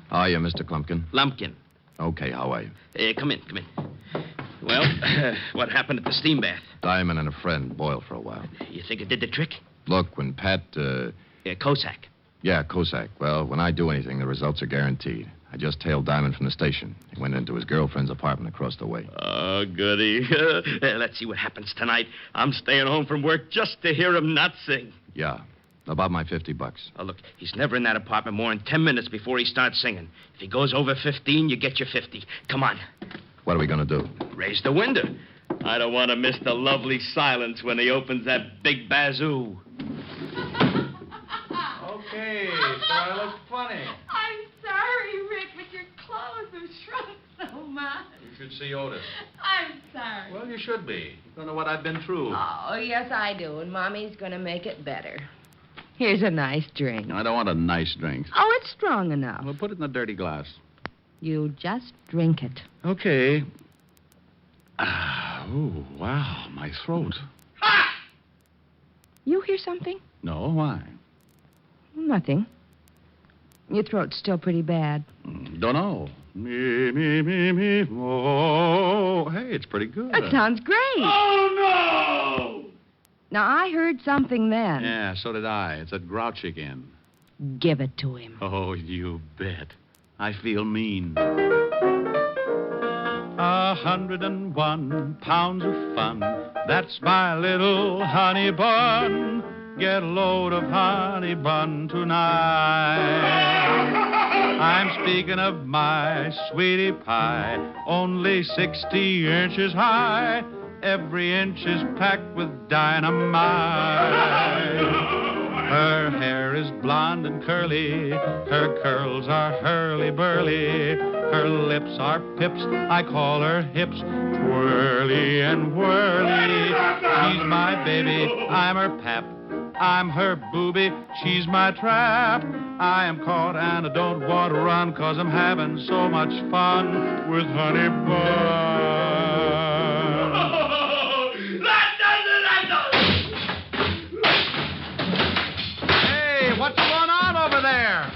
How are you, Mr. Klumpkin? Lumpkin. Okay, how are you? Come in. Well, what happened at the steam bath? Diamond and a friend boiled for a while. You think it did the trick? Look, when Pat, Cossack. Yeah, Cossack. Well, when I do anything, the results are guaranteed. I just tailed Diamond from the station. He went into his girlfriend's apartment across the way. Oh, goody. Let's see what happens tonight. I'm staying home from work just to hear him not sing. Yeah, about my $50. Oh, look, he's never in that apartment more than 10 minutes before he starts singing. If he goes over 15, you get your 50. Come on. What are we going to do? Raise the window. I don't want to miss the lovely silence when he opens that big bazoo. Okay, so I look funny. I'm sorry, Rick, but your clothes have shrunk so much. You should see Otis. I'm sorry. Well, you should be. You don't know what I've been through. Oh, yes, I do, and Mommy's going to make it better. Here's a nice drink. I don't want a nice drink. Oh, it's strong enough. Well, put it in a dirty glass. You just drink it. Okay. Oh, wow, my throat. You hear something? No, why? Nothing. Your throat's still pretty bad. Don't know. Me, oh. Hey, it's pretty good. That sounds great. Oh, no! Now, I heard something then. Yeah, so did I. It's that grouch again. Give it to him. Oh, you bet. I feel mean. 101 pounds of fun. That's my little honey bun. Get a load of honey bun tonight. I'm speaking of my sweetie pie, only 60 inches high. Every inch is packed with dynamite. Her hair hair is blonde and curly. Her curls are hurly-burly. Her lips are pips. I call her hips twirly and whirly. She's my baby. I'm her pap. I'm her booby. She's my trap. I am caught and I don't want to run 'cause I'm having so much fun with Honey Bun. That does it! Hey, what's going on over there?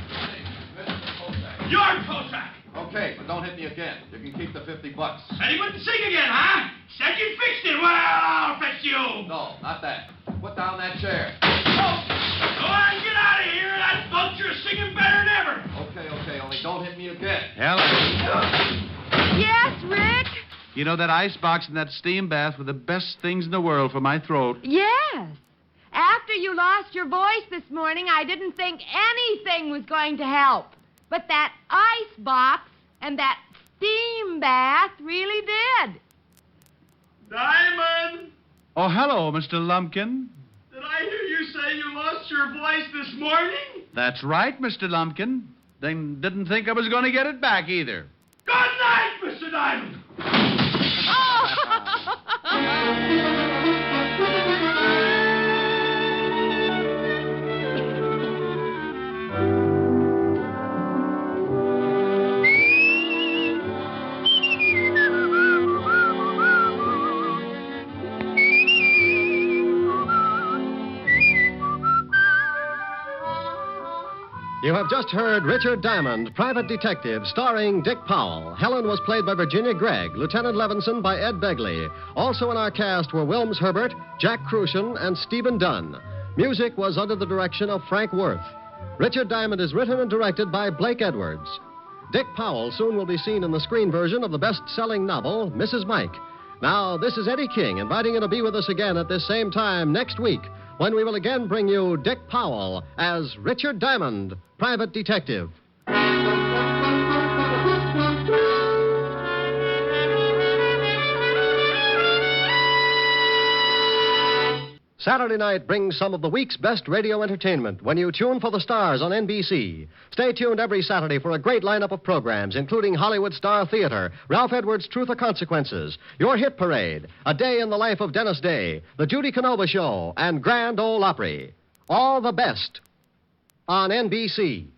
You're Cossack! Okay, but don't hit me again. You can keep the $50. And he wouldn't sing again, huh? Said you fixed it. Well, I'll fix you. No, not that. Put down that chair. Go on, get out of here. That vulture's singing better than ever. Okay, only don't hit me again. Helen. Yes, Rick? You know, that ice box and that steam bath were the best things in the world for my throat. Yes. After you lost your voice this morning, I didn't think anything was going to help. But that ice box and that steam bath really did. Diamond! Oh, hello, Mr. Lumpkin. Did I hear you say you lost your voice this morning? That's right, Mr. Lumpkin. Then didn't think I was going to get it back either. Good night, Mr. Diamond! You have just heard Richard Diamond, Private Detective, starring Dick Powell. Helen was played by Virginia Gregg, Lieutenant Levinson by Ed Begley. Also in our cast were Wilms Herbert, Jack Crucian, and Stephen Dunn. Music was under the direction of Frank Worth. Richard Diamond is written and directed by Blake Edwards. Dick Powell soon will be seen in the screen version of the best-selling novel, Mrs. Mike. Now, this is Eddie King inviting you to be with us again at this same time next week, when we will again bring you Dick Powell as Richard Diamond, Private Detective. Saturday night brings some of the week's best radio entertainment when you tune for the stars on NBC. Stay tuned every Saturday for a great lineup of programs, including Hollywood Star Theater, Ralph Edwards' Truth or Consequences, Your Hit Parade, A Day in the Life of Dennis Day, The Judy Canova Show, and Grand Ole Opry. All the best on NBC.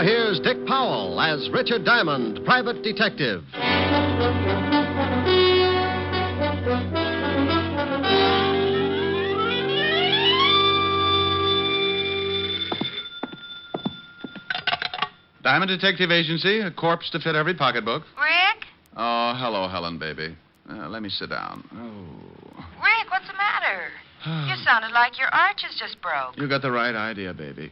Here's Dick Powell as Richard Diamond, Private Detective. Diamond Detective Agency, a corpse to fit every pocketbook. Rick? Oh, hello, Helen, baby. Let me sit down. Oh. Rick, what's the matter? You sounded like your arches just broke. You got the right idea, baby.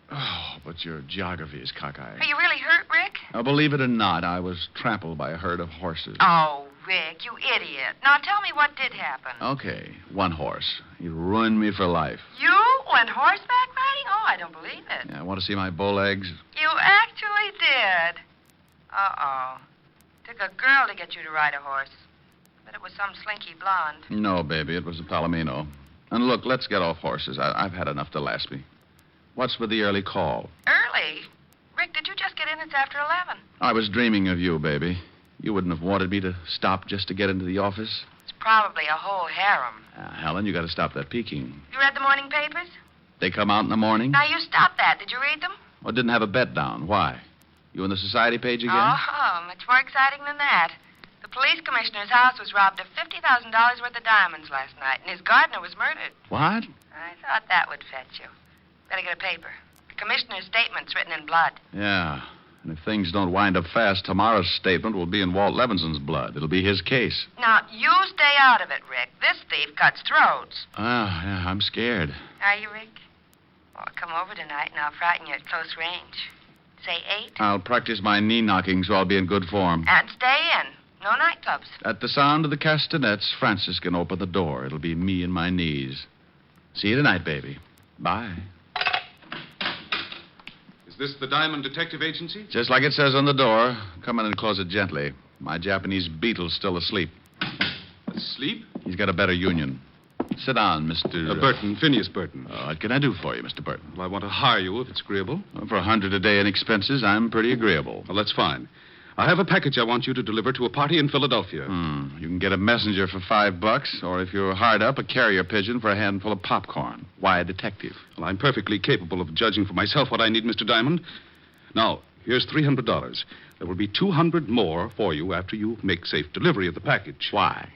Oh, but your geography is cockeyed. Are you really hurt, Rick? Oh, believe it or not, I was trampled by a herd of horses. Oh, Rick, you idiot. Now tell me what did happen. Okay, one horse. He ruined me for life. You went horseback riding? Oh, I don't believe it. Yeah, want to see my bull legs? You actually did. Uh-oh. Took a girl to get you to ride a horse. But it was some slinky blonde. No, baby, it was a Palomino. And look, let's get off horses. I've had enough to last me. What's with the early call? Early? Rick, did you just get in? It's after 11. I was dreaming of you, baby. You wouldn't have wanted me to stop just to get into the office. It's probably a whole harem. Helen, you got to stop that peeking. You read the morning papers? They come out in the morning? Now, you stop that. Did you read them? Well, didn't have a bet down. Why? You on the society page again? Oh, much more exciting than that. The police commissioner's house was robbed of $50,000 worth of diamonds last night, and his gardener was murdered. What? I thought that would fetch you. Better get a paper. The commissioner's statement's written in blood. Yeah. And if things don't wind up fast, tomorrow's statement will be in Walt Levenson's blood. It'll be his case. Now, you stay out of it, Rick. This thief cuts throats. Yeah, I'm scared. Are you, Rick? Well, come over tonight and I'll frighten you at close range. Say 8. I'll practice my knee knocking so I'll be in good form. And stay in. No nightclubs. At the sound of the castanets, Francis can open the door. It'll be me and my knees. See you tonight, baby. Bye. Is this the Diamond Detective Agency? Just like it says on the door. Come in and close it gently. My Japanese beetle's still asleep. Asleep? He's got a better union. Sit down, Mr. Burton, Phineas Burton. What can I do for you, Mr. Burton? Well, I want to hire you if it's agreeable. Well, for $100 a day in expenses, I'm pretty agreeable. Well, that's fine. I have a package I want you to deliver to a party in Philadelphia. You can get a messenger for $5, or if you're hard up, a carrier pigeon for a handful of popcorn. Why a detective? Well, I'm perfectly capable of judging for myself what I need, Mr. Diamond. Now, here's $300. There will be $200 more for you after you make safe delivery of the package. Why?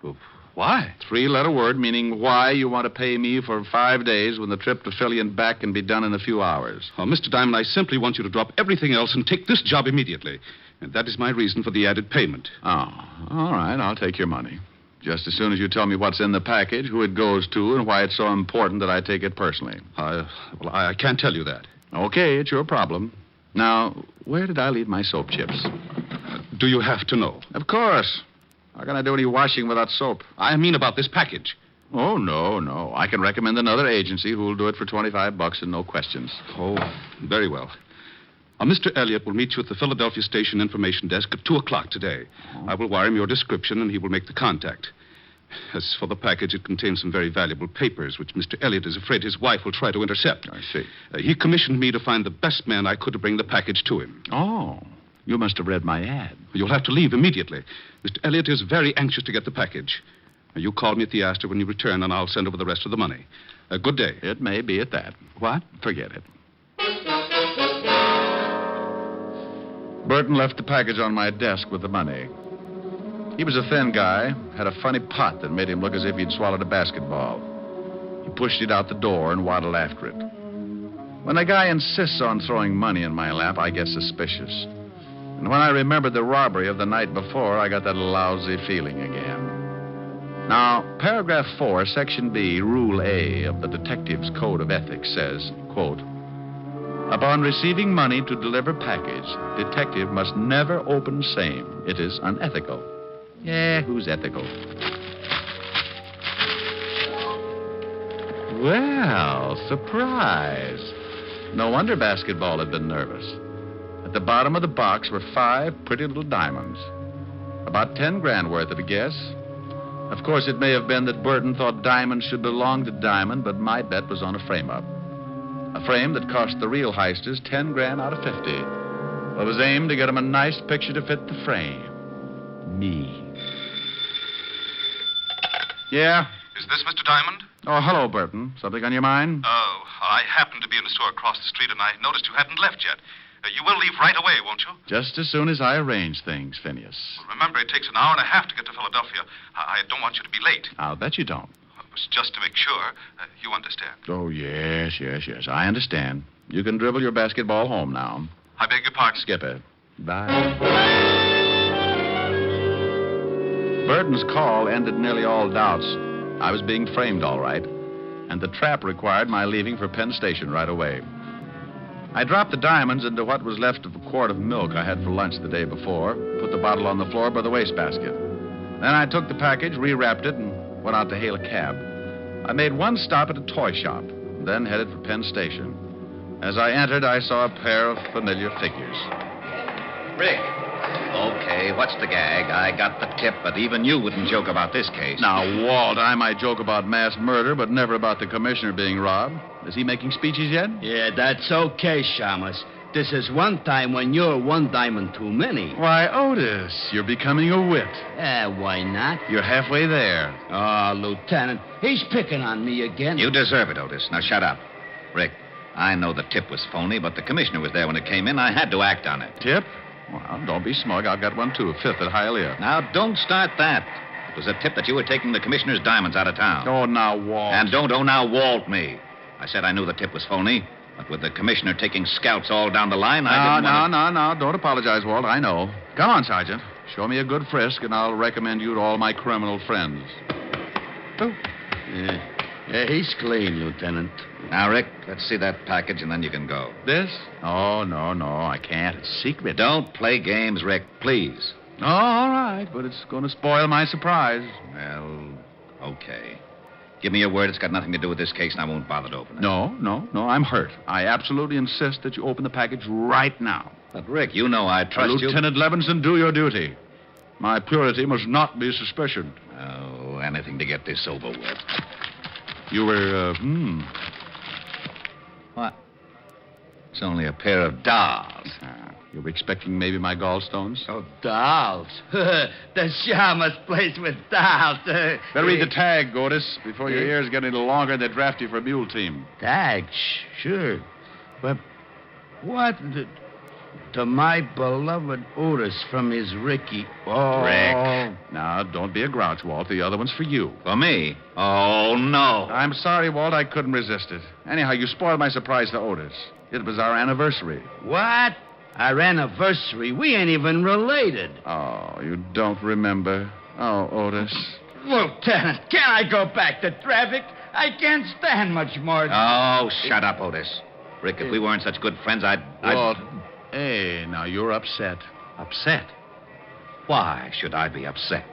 Well, why? 3-letter word meaning why you want to pay me for 5 days when the trip to Philly and back can be done in a few hours. Oh, Mr. Diamond, I simply want you to drop everything else and take this job immediately. And that is my reason for the added payment. Oh, all right. I'll take your money. Just as soon as you tell me what's in the package, who it goes to, and why it's so important that I take it personally. I can't tell you that. Okay, it's your problem. Now, where did I leave my soap chips? Do you have to know? Of course. How can I do any washing without soap? I mean about this package. Oh, no. I can recommend another agency who will do it for $25 and no questions. Oh, very well. Mr. Elliott will meet you at the Philadelphia Station Information Desk at 2 o'clock today. I will wire him your description, and he will make the contact. As for the package, it contains some very valuable papers, which Mr. Elliott is afraid his wife will try to intercept. I see. He commissioned me to find the best man I could to bring the package to him. Oh, you must have read my ad. You'll have to leave immediately. Mr. Elliott is very anxious to get the package. You call me at the Astor when you return, and I'll send over the rest of the money. Good day. It may be at that. What? Forget it. Burton left the package on my desk with the money. He was a thin guy, had a funny pot that made him look as if he'd swallowed a basketball. He pushed it out the door and waddled after it. When a guy insists on throwing money in my lap, I get suspicious. And when I remembered the robbery of the night before, I got that lousy feeling again. Now, paragraph 4, section B, rule A of the Detective's Code of Ethics says, quote, upon receiving money to deliver package, detective must never open same. It is unethical. Yeah, who's ethical? Well, surprise. No wonder basketball had been nervous. At the bottom of the box were 5 pretty little diamonds. About 10 grand worth at a guess. Of course, it may have been that Burton thought diamonds should belong to Diamond, but my bet was on a frame-up. A frame that cost the real heisters 10 grand out of 50. It was aimed to get him a nice picture to fit the frame. Me. Yeah? Is this Mr. Diamond? Oh, hello, Burton. Something on your mind? Oh, I happened to be in a store across the street, and I noticed you hadn't left yet. You will leave right away, won't you? Just as soon as I arrange things, Phineas. Well, remember, it takes an hour and a half to get to Philadelphia. I don't want you to be late. I'll bet you don't. It was just to make sure. You understand. Oh, yes. I understand. You can dribble your basketball home now. I beg your pardon? Skip it. Bye. Burton's call ended nearly all doubts. I was being framed all right, and the trap required my leaving for Penn Station right away. I dropped the diamonds into what was left of a quart of milk I had for lunch the day before, put the bottle on the floor by the wastebasket. Then I took the package, rewrapped it, and went out to hail a cab. I made one stop at a toy shop, then headed for Penn Station. As I entered, I saw a pair of familiar figures. Rick. Okay, what's the gag? I got the tip, but even you wouldn't joke about this case. Now, Walt, I might joke about mass murder, but never about the commissioner being robbed. Is he making speeches yet? Yeah, that's okay, Shamus. This is one time when you're one diamond too many. Why, Otis, you're becoming a wit. Why not? You're halfway there. Oh, Lieutenant, he's picking on me again. You deserve it, Otis. Now shut up. Rick, I know the tip was phony, but the commissioner was there when it came in. I had to act on it. Tip? Well, don't be smug. I've got one, too. 5th at Hialeah. Now, don't start that. It was a tip that you were taking the commissioner's diamonds out of town. Oh, now, Walt. And don't now Walt me. I said I knew the tip was phony. But with the commissioner taking scouts all down the line, I didn't want to... No. Don't apologize, Walt. I know. Come on, Sergeant. Show me a good frisk, and I'll recommend you to all my criminal friends. Oh. Yeah, he's clean, Lieutenant. Now, Rick, let's see that package, and then you can go. This? Oh, no, I can't. It's secret. Don't play games, Rick, please. Oh, all right, but it's going to spoil my surprise. Well, okay. Give me your word it's got nothing to do with this case, and I won't bother to open it. No, I'm hurt. I absolutely insist that you open the package right now. But, Rick, you know I trust you. Lieutenant Levinson, do your duty. My purity must not be suspicioned. Oh, anything to get this over with. You were, What? It's only a pair of dolls. You were expecting maybe my gallstones? Oh, dolls. The shamus place with dolls. Better read the tag, Otis, before your ears get any longer and they draft you for a mule team. Tag? Sure. But what... To my beloved Otis from his Ricky. Oh. Rick. Now, don't be a grouch, Walt. The other one's for you. For me? Oh, no. I'm sorry, Walt. I couldn't resist it. Anyhow, you spoiled my surprise to Otis. It was our anniversary. What? Our anniversary? We ain't even related. Oh, you don't remember. Oh, Otis. Lieutenant, can I go back to traffic? I can't stand much more. Oh, shut up, Otis. Rick, if we weren't such good friends, Walt, hey, now you're upset. Upset? Why should I be upset?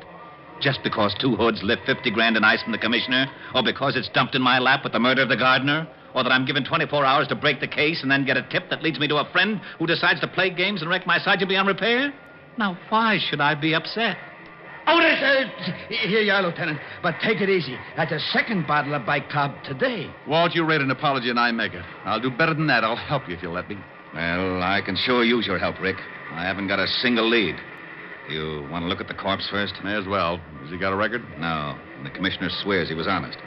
Just because two hoods lift 50 grand in ice from the commissioner? Or because it's dumped in my lap with the murder of the gardener? Or that I'm given 24 hours to break the case and then get a tip that leads me to a friend who decides to play games and wreck my sergeant beyond repair? Now, why should I be upset? Otis! Here you are, Lieutenant. But take it easy. That's a second bottle of bicarb today. Walt, you read an apology and I make it. I'll do better than that. I'll help you if you'll let me. Well, I can sure use your help, Rick. I haven't got a single lead. You want to look at the corpse first? May as well. Has he got a record? No. And the commissioner swears he was honest.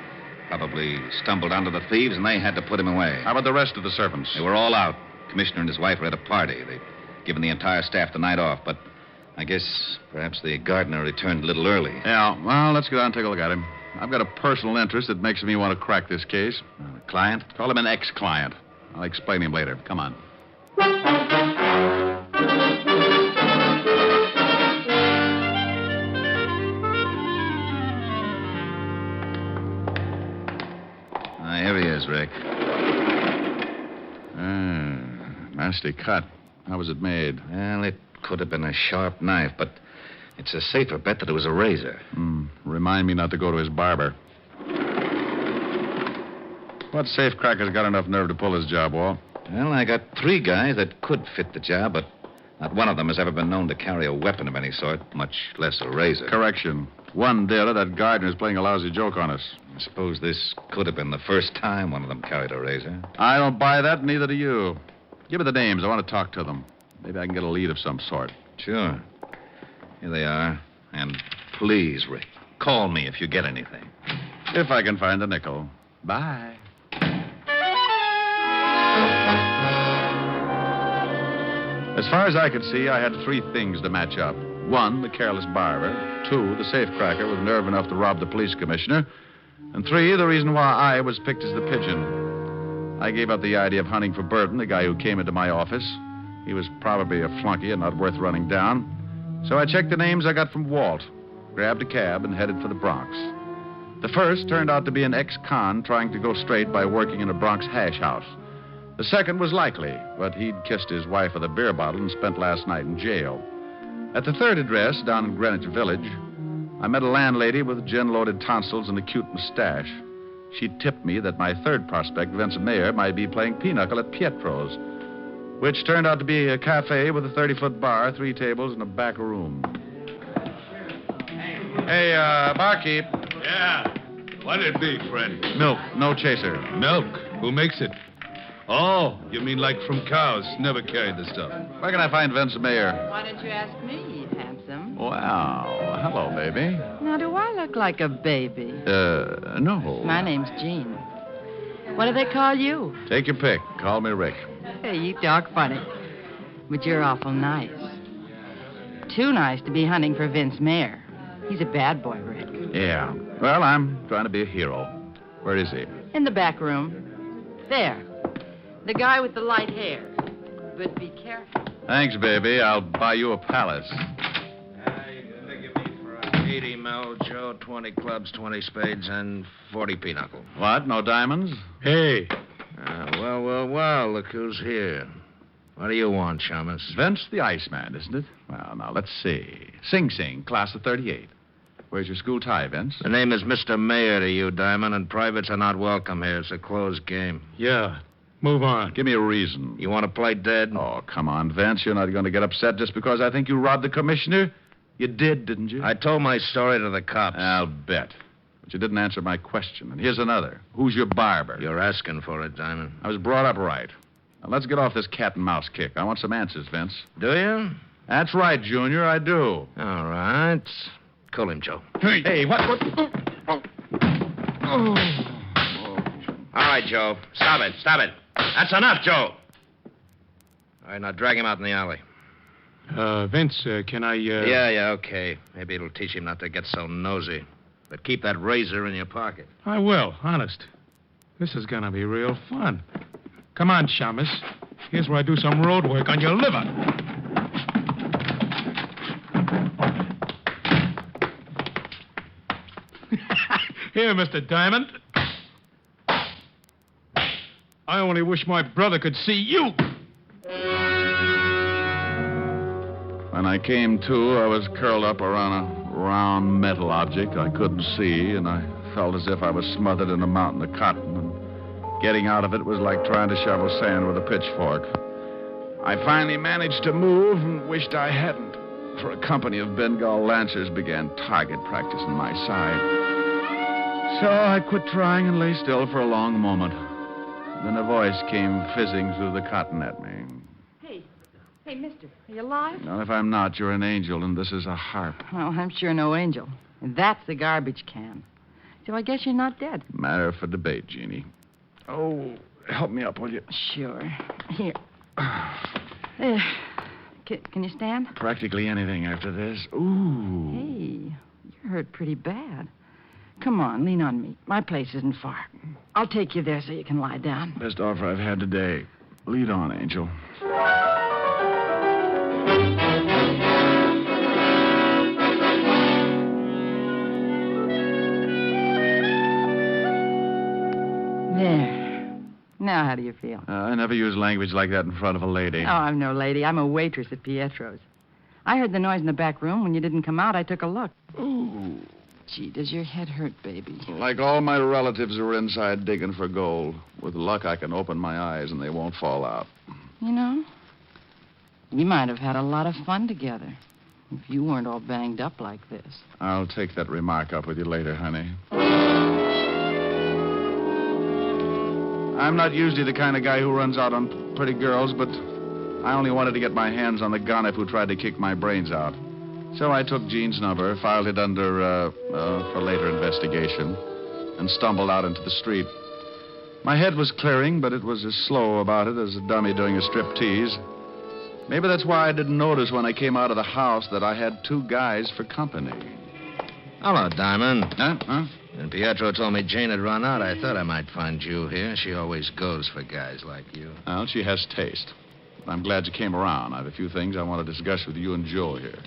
Probably stumbled onto the thieves and they had to put him away. How about the rest of the servants? They were all out. Commissioner and his wife were at a party. They'd given the entire staff the night off, but I guess perhaps the gardener returned a little early. Yeah, well, let's go down and take a look at him. I've got a personal interest that makes me want to crack this case. A client? Call him an ex-client. I'll explain him later. Come on. Here he is, Rick. Nasty cut. How was it made? Well, it could have been a sharp knife, but it's a safer bet that it was a razor. Remind me not to go to his barber. What safecracker's got enough nerve to pull his job, Walt? Well, I got 3 guys that could fit the job, but not one of them has ever been known to carry a weapon of any sort, much less a razor. Correction. One dealer, that gardener's playing a lousy joke on us. I suppose this could have been the first time one of them carried a razor. I don't buy that, neither do you. Give me the names. I want to talk to them. Maybe I can get a lead of some sort. Sure. Here they are. And please, Rick, call me if you get anything. If I can find a nickel. Bye. As far as I could see, I had 3 things to match up. 1, the careless barber. 2, the safecracker with nerve enough to rob the police commissioner. And 3, the reason why I was picked as the pigeon. I gave up the idea of hunting for Burton, the guy who came into my office. He was probably a flunky and not worth running down. So I checked the names I got from Walt, grabbed a cab, and headed for the Bronx. The first turned out to be an ex-con trying to go straight by working in a Bronx hash house. The second was likely, but he'd kissed his wife with a beer bottle and spent last night in jail. At the third address, down in Greenwich Village, I met a landlady with gin-loaded tonsils and a cute mustache. She tipped me that my third prospect, Vincent Mayer, might be playing pinochle at Pietro's, which turned out to be a cafe with a 30-foot bar, 3 tables, and a back room. Hey, barkeep. Yeah. What'd it be, friend? Milk, no chaser. Milk? Who makes it? Oh, you mean like from cows? Never carried the stuff. Where can I find Vincent Mayer? Why don't you ask me, handsome? Wow. Hello, baby. Now, do I look like a baby? No. My name's Jean. What do they call you? Take your pick. Call me Rick. Hey, you talk funny. But you're awful nice. Too nice to be hunting for Vince Mayer. He's a bad boy, Rick. Yeah. Well, I'm trying to be a hero. Where is he? In the back room. There. The guy with the light hair. But be careful. Thanks, baby. I'll buy you a palace. You can figure me for 80 mil, Joe, 20 clubs, 20 spades, and 40 pinochle. What? No diamonds? Hey. Well, look who's here. What do you want, Shamus? Vince the Iceman, isn't it? Well, now, let's see. Sing Sing, class of 38. Where's your school tie, Vince? The name is Mr. Mayor to you, Diamond, and privates are not welcome here. It's a closed game. Yeah. Move on. Give me a reason. You want to play dead? Oh, come on, Vince. You're not going to get upset just because I think you robbed the commissioner? You did, didn't you? I told my story to the cops. I'll bet. But you didn't answer my question. And here's another. Who's your barber? You're asking for it, Diamond. I was brought up right. Now, let's get off this cat and mouse kick. I want some answers, Vince. Do you? That's right, Junior. I do. All right. Call him, Joe. Hey, what? All right, Joe. Stop it. That's enough, Joe. All right, now drag him out in the alley. Vince, can I, Yeah, okay. Maybe it'll teach him not to get so nosy. But keep that razor in your pocket. I will, honest. This is gonna be real fun. Come on, Shamus. Here's where I do some road work on your liver. Here, Mr. Diamond. I only wish my brother could see you. When I came to, I was curled up around a round metal object I couldn't see, and I felt as if I was smothered in a mountain of cotton. And getting out of it was like trying to shovel sand with a pitchfork. I finally managed to move and wished I hadn't, for a company of Bengal lancers began target practice on my side. So I quit trying and lay still for a long moment. Then a voice came fizzing through the cotton at me. Hey, mister, are you alive? Now, if I'm not, you're an angel, and this is a harp. Well, I'm sure no angel. And that's the garbage can. So I guess you're not dead. Matter for debate, Jeannie. Oh, help me up, will you? Sure. Here. Can you stand? Practically anything after this. Ooh. Hey, you're hurt pretty bad. Come on, lean on me. My place isn't far. I'll take you there so you can lie down. Best offer I've had today. Lead on, Angel. There. Now, how do you feel? I never use language like that in front of a lady. Oh, I'm no lady. I'm a waitress at Pietro's. I heard the noise in the back room. When you didn't come out, I took a look. Ooh. Gee, does your head hurt, baby? Like all my relatives are inside digging for gold. With luck, I can open my eyes and they won't fall out. You know, we might have had a lot of fun together if you weren't all banged up like this. I'll take that remark up with you later, honey. I'm not usually the kind of guy who runs out on pretty girls, but I only wanted to get my hands on the gonif who tried to kick my brains out. So I took Jean's number, filed it under, for later investigation, and stumbled out into the street. My head was clearing, but it was as slow about it as a dummy doing a striptease. Maybe that's why I didn't notice when I came out of the house that I had two guys for company. Hello, Diamond. Huh? When Pietro told me Jane had run out, I thought I might find you here. She always goes for guys like you. Well, she has taste. I'm glad you came around. I have a few things I want to discuss with you and Joe here.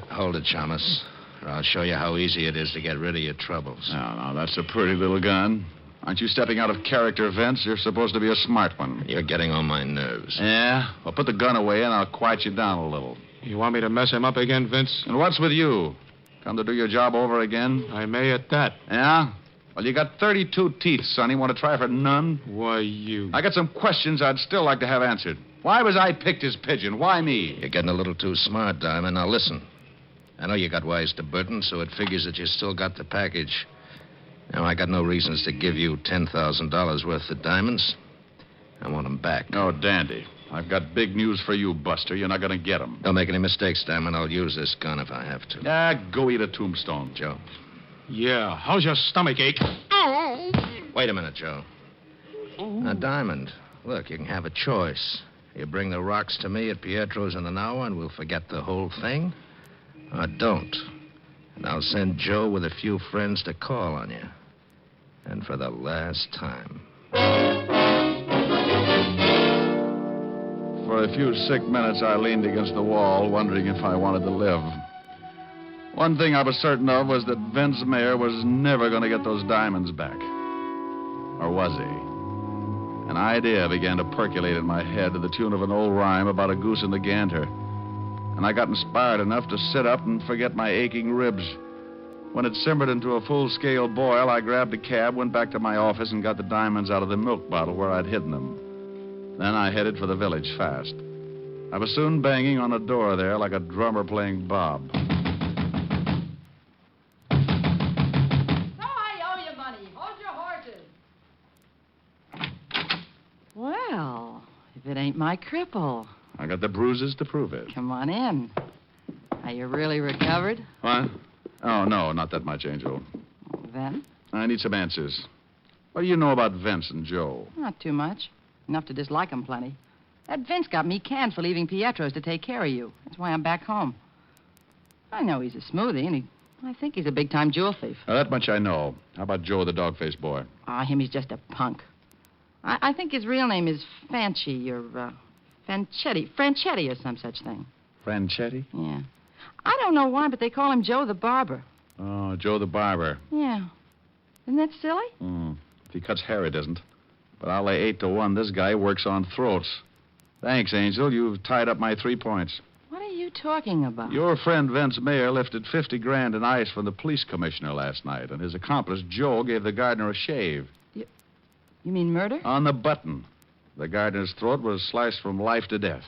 Hold it, Chalmers, or I'll show you how easy it is to get rid of your troubles. Now, that's a pretty little gun. Aren't you stepping out of character, Vince? You're supposed to be a smart one. You're getting on my nerves. Yeah? Well, put the gun away and I'll quiet you down a little. You want me to mess him up again, Vince? And what's with you? Come to do your job over again? I may at that. Yeah? Well, you got 32 teeth, Sonny. Want to try for none? Why, you... I got some questions I'd still like to have answered. Why was I picked as pigeon? Why me? You're getting a little too smart, Diamond. Now, listen. I know you got wise to Burton, so it figures that you still got the package. Now, I got no reasons to give you $10,000 worth of diamonds. I want them back. Oh, dandy. I've got big news for you, Buster. You're not going to get them. Don't make any mistakes, Diamond. I'll use this gun if I have to. Go eat a tombstone. Joe. Yeah, how's your stomach ache? Wait a minute, Joe. Now, Diamond, look, you can have a choice. You bring the rocks to me at Pietro's in an hour and we'll forget the whole thing. Or don't. And I'll send Joe with a few friends to call on you. And for the last time. For a few sick minutes, I leaned against the wall, wondering if I wanted to live. One thing I was certain of was that Vince Mayer was never going to get those diamonds back. Or was he? An idea began to percolate in my head to the tune of an old rhyme about a goose and a gander. And I got inspired enough to sit up and forget my aching ribs. When it simmered into a full-scale boil, I grabbed a cab, went back to my office, and got the diamonds out of the milk bottle where I'd hidden them. Then I headed for the village fast. I was soon banging on a door there like a drummer playing Bob. Well, if it ain't my cripple. I got the bruises to prove it. Come on in. Are you really recovered? What? Oh, no, not that much, Angel. Then? I need some answers. What do you know about Vince and Joe? Not too much. Enough to dislike 'em plenty. That Vince got me canned for leaving Pietro's to take care of you. That's why I'm back home. I know he's a smoothie, and I think he's a big-time jewel thief. That much I know. How about Joe, the dog-faced boy? Him, he's just a punk. I think his real name is Fanchi or Franchetti or some such thing. Franchetti? Yeah. I don't know why, but they call him Joe the Barber. Oh, Joe the Barber. Yeah. Isn't that silly? If he cuts hair, it isn't. But I'll lay 8 to 1 this guy works on throats. Thanks, Angel. You've tied up my 3 points. What are you talking about? Your friend Vince Mayer lifted 50 grand in ice from the police commissioner last night, and his accomplice, Joe, gave the gardener a shave. You mean murder? On the button. The gardener's throat was sliced from life to death.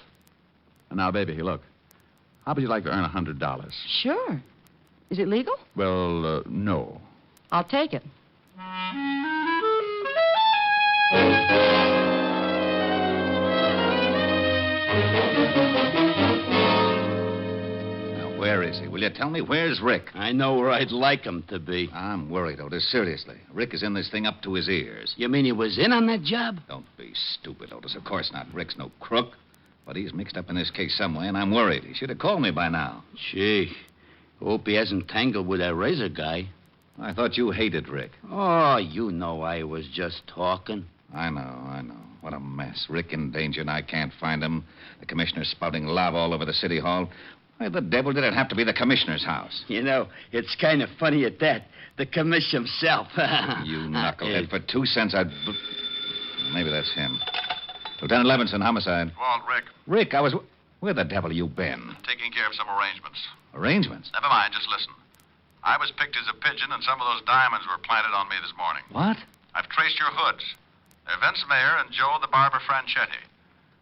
And now, baby, look. How would you like to earn $100? Sure. Is it legal? Well, no. I'll take it. Now, where is he? Will you tell me? Where's Rick? I know where I'd like him to be. I'm worried, Otis. Seriously. Rick is in this thing up to his ears. You mean he was in on that job? Don't be stupid, Otis. Of course not. Rick's no crook. But he's mixed up in this case some way, and I'm worried. He should have called me by now. Gee. Hope he hasn't tangled with that razor guy. I thought you hated Rick. Oh, you know I was just talking. I know. What a mess. Rick in danger, and I can't find him. The commissioner's spouting lava all over the city hall. Why the devil did it have to be the commissioner's house? You know, it's kind of funny at that. The commissioner himself. You knucklehead. For 2 cents, I'd... Maybe that's him. Lieutenant Levinson, homicide. Walt, Rick. Rick, where the devil you been? Taking care of some arrangements. Arrangements? Never mind, just listen. I was picked as a pigeon, and some of those diamonds were planted on me this morning. What? I've traced your hoods. They're Vince Mayer and Joe the Barber Franchetti.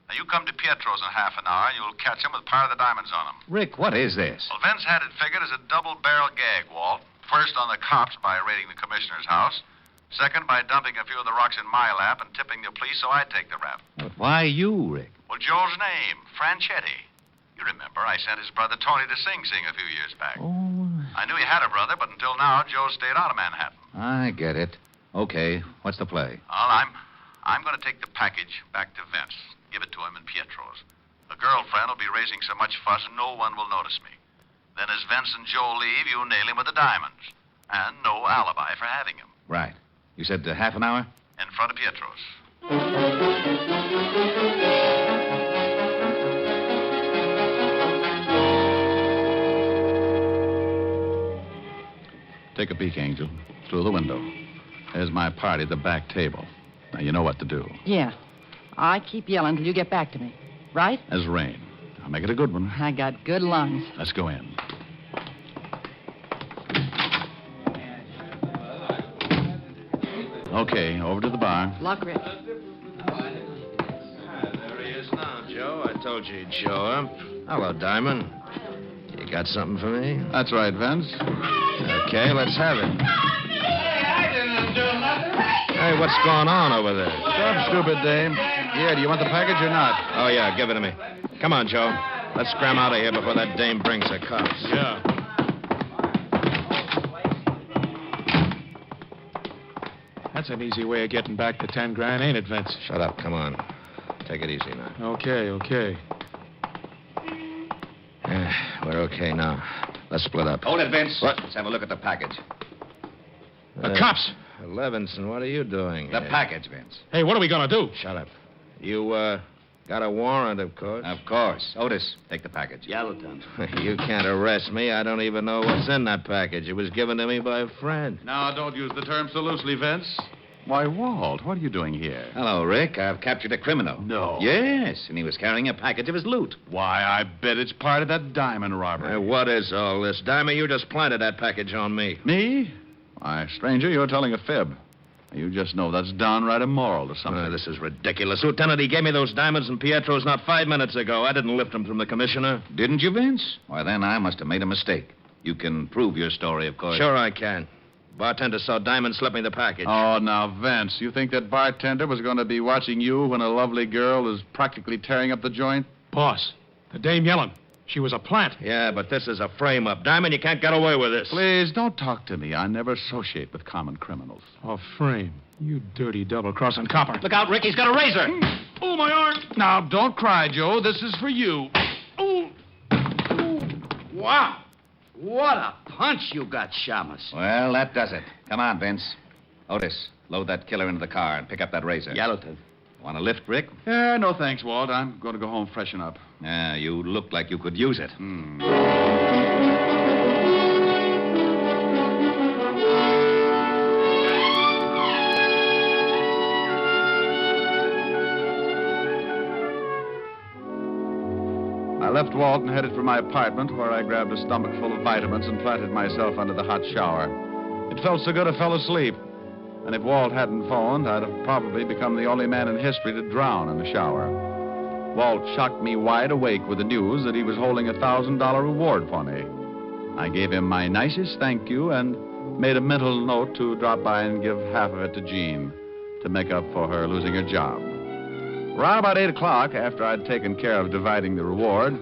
Now, you come to Pietro's in half an hour, and you'll catch him with part of the diamonds on him. Rick, what is this? Well, Vince had it figured as a double-barrel gag, Walt. First on the cops by raiding the commissioner's house. Second, by dumping a few of the rocks in my lap and tipping the police so I'd take the rap. But why you, Rick? Well, Joe's name, Franchetti. You remember, I sent his brother Tony to Sing Sing a few years back. Oh. I knew he had a brother, but until now, Joe stayed out of Manhattan. I get it. Okay, what's the play? Well, I'm going to take the package back to Vince. Give it to him in Pietro's. The girlfriend will be raising so much fuss, no one will notice me. Then as Vince and Joe leave, you nail him with the diamonds. And no alibi for having him. Right. You said half an hour? In front of Pietro's. Take a peek, Angel. Through the window. There's my party at the back table. Now, you know what to do. Yeah. I keep yelling till you get back to me. Right? As rain. I'll make it a good one. I got good lungs. Let's go in. Okay, over to the bar. Luck, Rick. There he is now, Joe. I told you he'd show up. Hello, Diamond. You got something for me? That's right, Vince. Okay, let's have it. Hey, what's going on over there? Stop, stupid dame. Yeah, do you want the package or not? Oh, yeah, give it to me. Come on, Joe. Let's scram out of here before that dame brings the cops. Yeah. That's an easy way of getting back the 10 grand, ain't it, Vince? Shut up. Come on. Take it easy now. Okay. We're okay now. Let's split up. Hold it, Vince. What? Let's have a look at the package. The cops! Levinson, what are you doing The here? package, Vince. Hey, what are we going to do? Shut up. You Got a warrant, of course. Of course. Otis, take the package. Yellowton. You can't arrest me. I don't even know what's in that package. It was given to me by a friend. Now, don't use the term so loosely, Vince. Why, Walt, what are you doing here? Hello, Rick. I've captured a criminal. No. Yes, and he was carrying a package of his loot. Why, I bet it's part of that diamond robbery. What is all this? Diamond, you just planted that package on me. Me? Why, stranger, you're telling a fib. You just know that's downright immoral or something. This is ridiculous. Lieutenant, he gave me those diamonds and Pietro's not 5 minutes ago. I didn't lift them from the commissioner. Didn't you, Vince? Why, then I must have made a mistake. You can prove your story, of course. Sure I can. Bartender saw Diamond slip me the package. Oh, now, Vince, you think that bartender was going to be watching you when a lovely girl is practically tearing up the joint? Boss, the dame yelling. She was a plant. Yeah, but this is a frame-up. Diamond, you can't get away with this. Please, don't talk to me. I never associate with common criminals. A frame. You dirty double-crossing copper. Look out, Rick. He's got a razor. Oh, my arm. Now, don't cry, Joe. This is for you. Wow. What a punch you got, Shamus. Well, that does it. Come on, Vince. Otis, load that killer into the car and pick up that razor. Yellowton. Want a lift, Rick? Yeah, no thanks, Walt. I'm going to go home freshen up. Yeah, you look like you could use it. I left Walt and headed for my apartment, where I grabbed a stomach full of vitamins and planted myself under the hot shower. It felt so good I fell asleep. And if Walt hadn't phoned, I'd have probably become the only man in history to drown in the shower. Walt shocked me wide awake with the news that he was holding a $1,000 reward for me. I gave him my nicest thank you and made a mental note to drop by and give half of it to Jean to make up for her losing her job. Around about 8 o'clock, after I'd taken care of dividing the reward,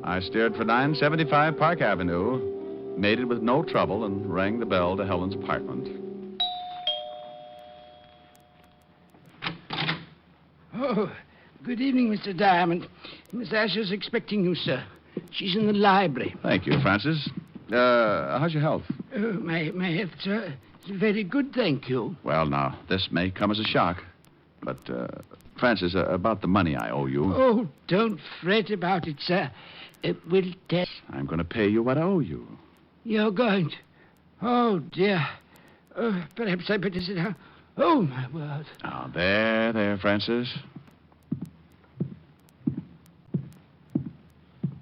I steered for 975 Park Avenue, made it with no trouble, and rang the bell to Helen's apartment. Oh, good evening, Mr. Diamond. Miss Asher's expecting you, sir. She's in the library. Thank you, Francis. How's your health? My health, sir, is very good, thank you. Well, now, this may come as a shock. But, Francis, about the money I owe you. Oh, don't fret about it, sir. We'll tell. I'm going to pay you what I owe you. You're going to? Oh, dear. Perhaps I better sit down. Oh, my word. Now, there, Francis.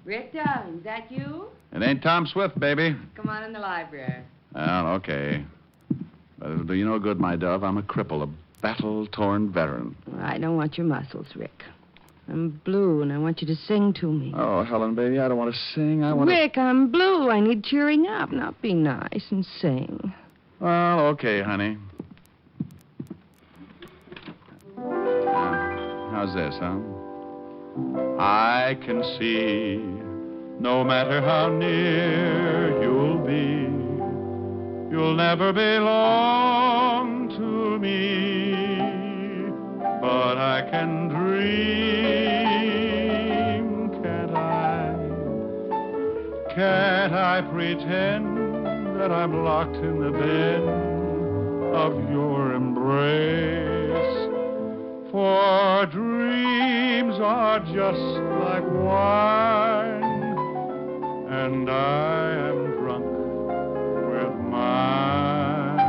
Rick, darling, is that you? It ain't Tom Swift, baby. Come on in the library. Well, okay. But it'll do you no good, my dove. I'm a cripple, a battle-torn veteran. Well, I don't want your muscles, Rick. I'm blue, and I want you to sing to me. Oh, Helen, baby, I don't want to sing. I want Rick, I'm blue. I need cheering up. Now be nice and sing. Well, okay, honey. How's this, huh? I can see, no matter how near you'll be, you'll never belong to me. But I can dream, can't I? Can't I pretend that I'm locked in the bed of your embrace? For dreams are just like wine, and I am drunk with mine.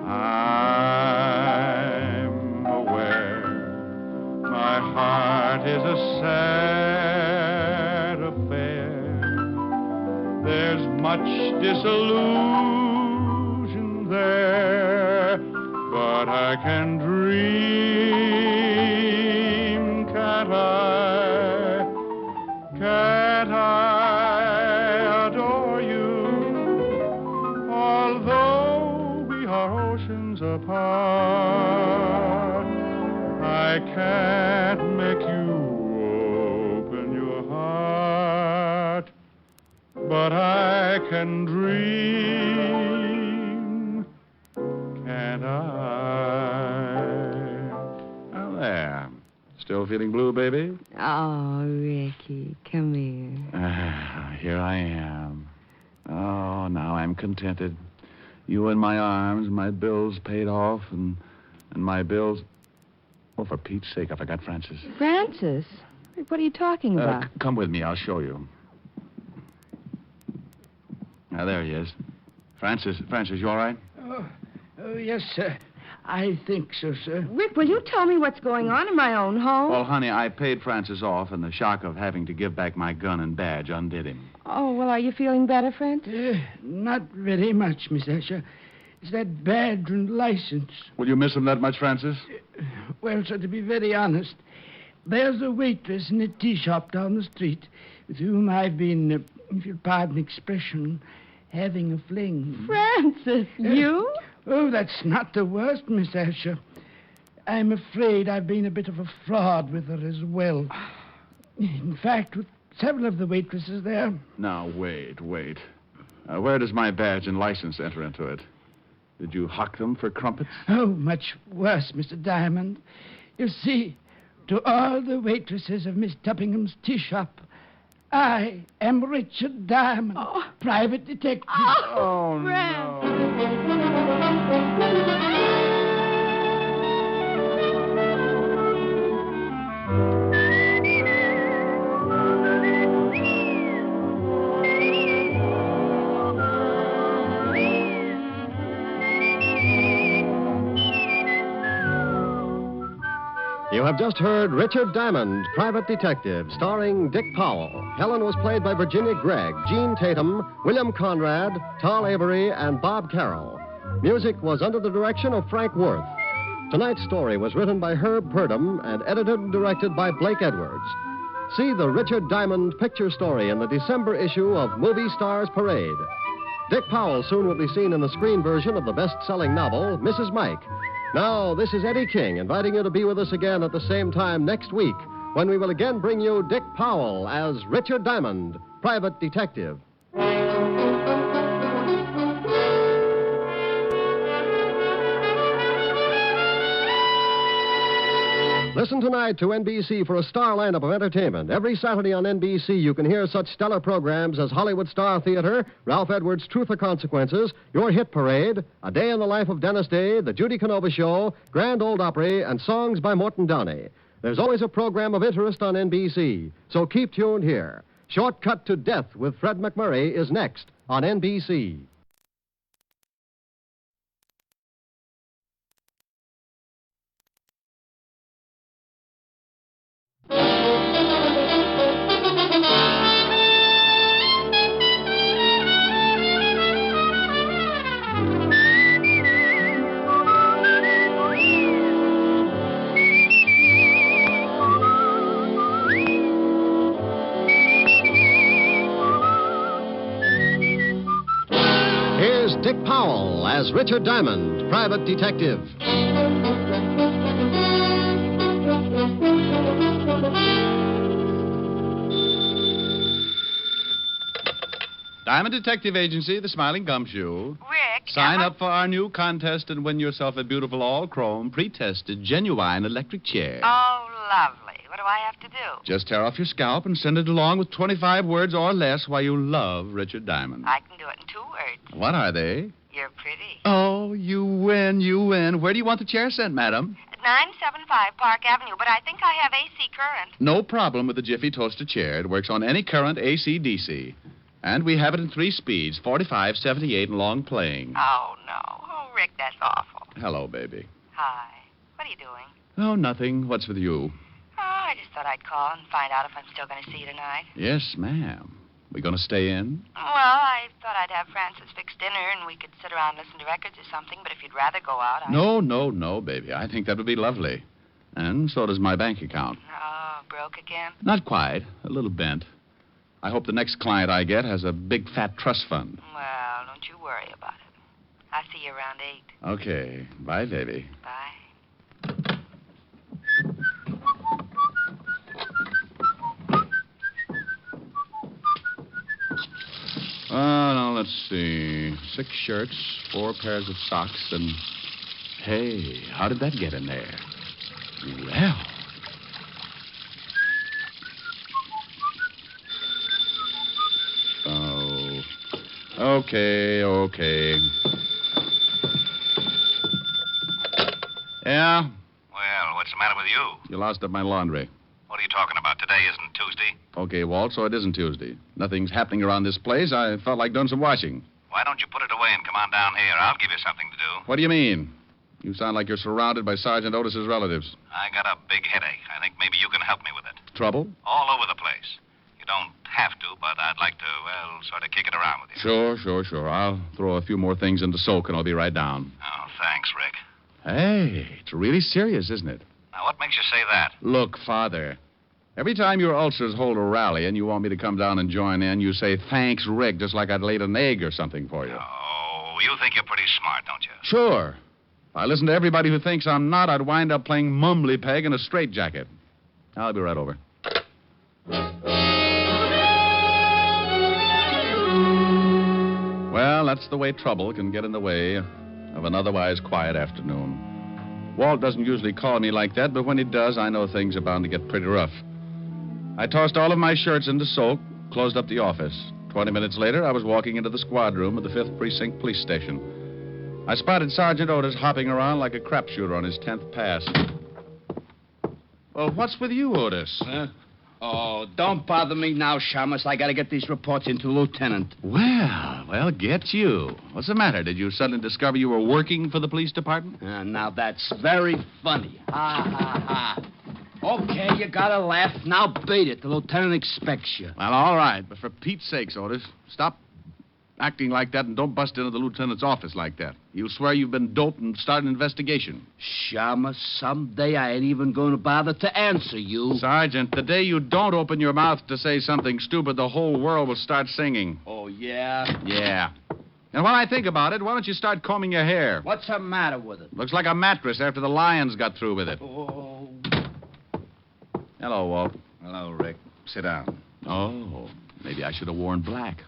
I'm aware my heart is a sad affair. There's much disillusion there, but I can dream, can't I? Can't I adore you? Although we are oceans apart, I can't make you open your heart, but I can dream, can't I? Well, there. Still feeling blue, baby? Oh, Ricky, come here. Here I am. Oh, now I'm contented. You in my arms, my bills paid off, and my bills... Oh, for Pete's sake, I forgot Francis. Francis? What are you talking about? Come with me. I'll show you. Now, there he is. Francis, you all right? Oh, yes, sir. I think so, sir. Rick, will you tell me what's going on in my own home? Well, honey, I paid Francis off, and the shock of having to give back my gun and badge undid him. Oh, well, are you feeling better, Francis? Not very much, Miss Asher. It's that badge and license. Will you miss him that much, Francis? Well, sir, to be very honest, there's a waitress in a tea shop down the street with whom I've been, if you'll pardon the expression, having a fling. Francis, you? Oh, that's not the worst, Miss Asher. I'm afraid I've been a bit of a fraud with her as well. In fact, with several of the waitresses there. Now, wait. Where does my badge and license enter into it? Did you hock them for crumpets? Oh, much worse, Mr. Diamond. You see, to all the waitresses of Miss Tuppingham's tea shop, I am Richard Diamond, private detective. Oh, You have just heard Richard Diamond, Private Detective, starring Dick Powell. Helen was played by Virginia Gregg, Gene Tatum, William Conrad, Tal Avery, and Bob Carroll. Music was under the direction of Frank Worth. Tonight's story was written by Herb Purdom and edited and directed by Blake Edwards. See the Richard Diamond picture story in the December issue of Movie Stars Parade. Dick Powell soon will be seen in the screen version of the best-selling novel, Mrs. Mike. Now, this is Eddie King inviting you to be with us again at the same time next week when we will again bring you Dick Powell as Richard Diamond, Private Detective. Listen tonight to NBC for a star lineup of entertainment. Every Saturday on NBC, you can hear such stellar programs as Hollywood Star Theater, Ralph Edwards' Truth or Consequences, Your Hit Parade, A Day in the Life of Dennis Day, The Judy Canova Show, Grand Ole Opry, and songs by Morton Downey. There's always a program of interest on NBC, so keep tuned here. Shortcut to Death with Fred McMurray is next on NBC. Here's Dick Powell as Richard Diamond, Private Detective. Diamond Detective Agency, the Smiling Gumshoe. Rick. Sign up for our new contest and win yourself a beautiful all-chrome, pre-tested, genuine electric chair. Oh, lovely. What do I have to do? Just tear off your scalp and send it along with 25 words or less why you love Richard Diamond. I can do it in 2 words. What are they? You're pretty. Oh, you win. Where do you want the chair sent, madam? At 975 Park Avenue, but I think I have AC current. No problem with the Jiffy Toaster chair. It works on any current, AC, DC. And we have it in 3 speeds, 45, 78, and long playing. Oh, no. Oh, Rick, that's awful. Hello, baby. Hi. What are you doing? Oh, nothing. What's with you? Oh, I just thought I'd call and find out if I'm still going to see you tonight. Yes, ma'am. We going to stay in? Well, I thought I'd have Francis fix dinner and we could sit around and listen to records or something, but if you'd rather go out, No, baby. I think that would be lovely. And so does my bank account. Oh, broke again? Not quite. A little bent. I hope the next client I get has a big, fat trust fund. Well, don't you worry about it. I'll see you around 8. Okay. Bye, baby. Bye. Now, let's see. 6 shirts, 4 pairs of socks, and... Hey, how did that get in there? Well... Okay. Yeah? Well, what's the matter with you? You lost up my laundry. What are you talking about? Today isn't Tuesday. Okay, Walt, so it isn't Tuesday. Nothing's happening around this place. I felt like doing some washing. Why don't you put it away and come on down here? I'll give you something to do. What do you mean? You sound like you're surrounded by Sergeant Otis's relatives. I got a big headache. I think maybe you can help me with it. Trouble? All over the place. You don't have to, but I'd like to, sort of kick it around with you. Sure. I'll throw a few more things into soak and I'll be right down. Oh, thanks, Rick. Hey, it's really serious, isn't it? Now, what makes you say that? Look, Father, every time your ulcers hold a rally and you want me to come down and join in, you say, thanks, Rick, just like I'd laid an egg or something for you. Oh, you think you're pretty smart, don't you? Sure. If I listen to everybody who thinks I'm not, I'd wind up playing mumbly peg in a straitjacket. I'll be right over. Well, that's the way trouble can get in the way of an otherwise quiet afternoon. Walt doesn't usually call me like that, but when he does, I know things are bound to get pretty rough. I tossed all of my shirts into soak, closed up the office. 20 minutes later, I was walking into the squad room of the 5th Precinct Police Station. I spotted Sergeant Otis hopping around like a crapshooter on his 10th pass. Well, what's with you, Otis? Huh? Oh, don't bother me now, Shamus. I gotta get these reports into Lieutenant. Well, get you. What's the matter? Did you suddenly discover you were working for the police department? Now that's very funny. Ha. Okay, you gotta laugh. Now beat it. The lieutenant expects you. Well, all right, but for Pete's sakes, Otis, stop acting like that and don't bust into the lieutenant's office like that. You'll swear you've been doped and start an investigation. Shamus, someday I ain't even going to bother to answer you. Sergeant, the day you don't open your mouth to say something stupid, the whole world will start singing. Oh, yeah? Yeah. And when I think about it, why don't you start combing your hair? What's the matter with it? Looks like a mattress after the lions got through with it. Oh. Hello, Walt. Hello, Rick. Sit down. Oh, maybe I should have worn black.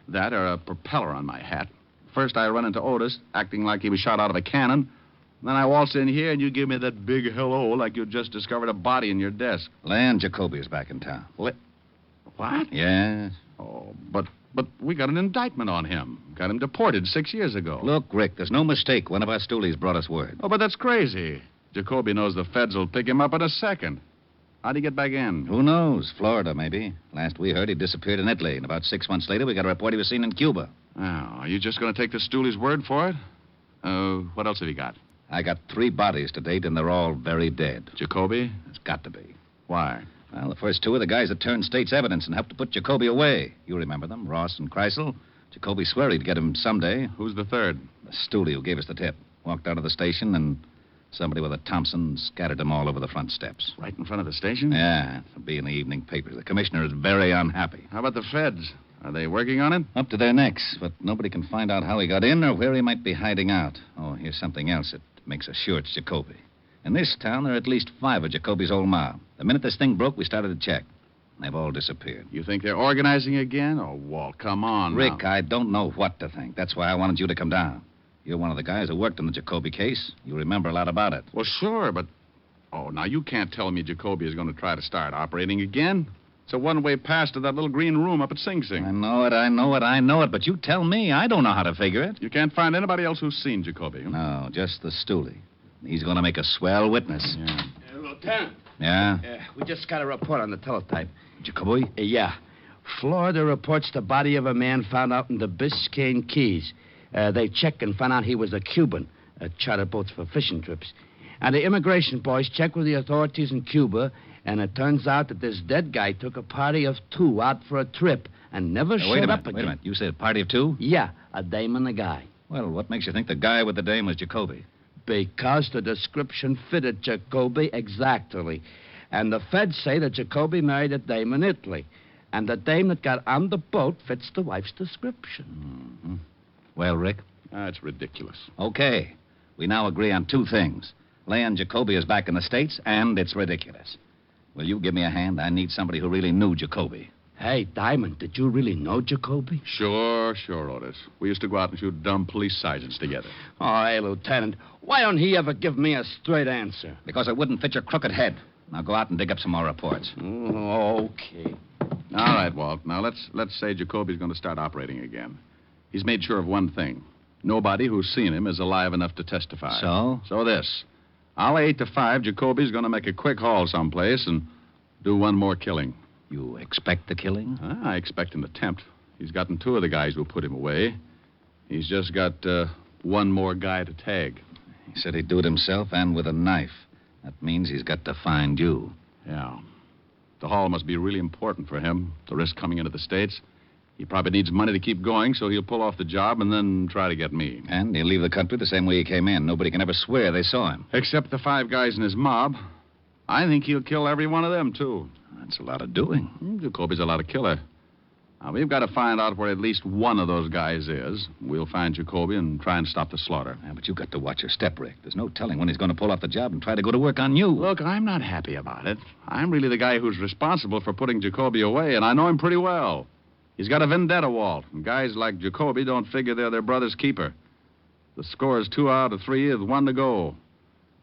That or a propeller on my hat. First, I run into Otis, acting like he was shot out of a cannon. Then I waltz in here, and you give me that big hello like you just discovered a body in your desk. Lan Jacoby is back in town. What? Yes. Oh, but we got an indictment on him. Got him deported 6 years ago. Look, Rick, there's no mistake. One of our stoolies brought us word. Oh, but that's crazy. Jacoby knows the feds will pick him up in a second. How'd he get back in? Who knows? Florida, maybe. Last we heard, he disappeared in Italy. And about 6 months later, we got a report he was seen in Cuba. Oh, are you just going to take the stoolie's word for it? What else have you got? I got 3 bodies to date, and they're all very dead. Jacoby? It's got to be. Why? Well, the first 2 are the guys that turned state's evidence and helped to put Jacoby away. You remember them, Ross and Kreisel. Jacoby swore he'd get him someday. Who's the third? The stoolie who gave us the tip. Walked out of the station, and somebody with a Thompson scattered them all over the front steps. Right in front of the station? Yeah, it'll be in the evening papers. The commissioner is very unhappy. How about the feds? Are they working on it? Up to their necks, but nobody can find out how he got in or where he might be hiding out. Oh, here's something else that makes us sure it's Jacoby. In this town, there are at least 5 of Jacoby's old mob. The minute this thing broke, we started to check. They've all disappeared. You think they're organizing again? Oh, Walt, come on. Rick, now. I don't know what to think. That's why I wanted you to come down. You're one of the guys who worked on the Jacoby case. You remember a lot about it. Well, sure, but... Oh, now you can't tell me Jacoby is going to try to start operating again. It's a one-way pass to that little green room up at Sing Sing. I know it, but you tell me. I don't know how to figure it. You can't find anybody else who's seen Jacoby. No, just the stoolie. He's going to make a swell witness. Yeah. Lieutenant. Yeah? We just got a report on the teletype. Jacoby? Yeah. Florida reports the body of a man found out in the Biscayne Keys. They checked and found out he was a Cuban, chartered boats for fishing trips. And the immigration boys checked with the authorities in Cuba, and it turns out that this dead guy took a party of 2 out for a trip and never showed up again. Wait a minute. You said a party of 2? Yeah, a dame and a guy. Well, what makes you think the guy with the dame was Jacoby? Because the description fitted Jacoby exactly. And the feds say that Jacoby married a dame in Italy. And the dame that got on the boat fits the wife's description. Mm-hmm. Well, Rick? That's ridiculous. Okay. We now agree on 2 things. Leon Jacoby is back in the States, and it's ridiculous. Will you give me a hand? I need somebody who really knew Jacoby. Hey, Diamond, did you really know Jacoby? Sure, Otis. We used to go out and shoot dumb police sergeants together. Oh, hey, Lieutenant, why don't he ever give me a straight answer? Because it wouldn't fit your crooked head. Now go out and dig up some more reports. Okay. All right, Walt. Now let's say Jacoby's going to start operating again. He's made sure of one thing. Nobody who's seen him is alive enough to testify. So? So this. I'll 8 to 5. Jacoby's going to make a quick haul someplace and do one more killing. You expect the killing? I expect an attempt. He's gotten 2 of the guys who'll put him away. He's just got one more guy to tag. He said he'd do it himself and with a knife. That means he's got to find you. Yeah. The haul must be really important for him, the risk coming into the States. He probably needs money to keep going, so he'll pull off the job and then try to get me. And he'll leave the country the same way he came in. Nobody can ever swear they saw him. Except the 5 guys in his mob. I think he'll kill every one of them, too. That's a lot of doing. Jacoby's a lot of killer. Now, we've got to find out where at least one of those guys is. We'll find Jacoby and try and stop the slaughter. Yeah, but you've got to watch your step, Rick. There's no telling when he's going to pull off the job and try to go to work on you. Look, I'm not happy about it. I'm really the guy who's responsible for putting Jacoby away, and I know him pretty well. He's got a vendetta, Walt, and guys like Jacoby don't figure they're their brother's keeper. The score is 2 out of 3 with 1 to go.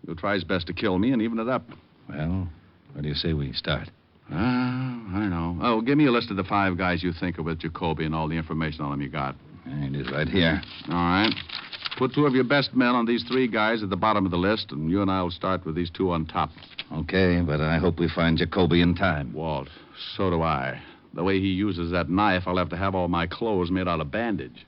He'll try his best to kill me and even it up. Well, where do you say we start? I know. Oh, give me a list of the 5 guys you think are with Jacoby and all the information on them you got. It is right here. All right. Put 2 of your best men on these 3 guys at the bottom of the list, and you and I will start with these 2 on top. Okay, but I hope we find Jacoby in time. Walt, so do I. The way he uses that knife, I'll have to have all my clothes made out of bandage.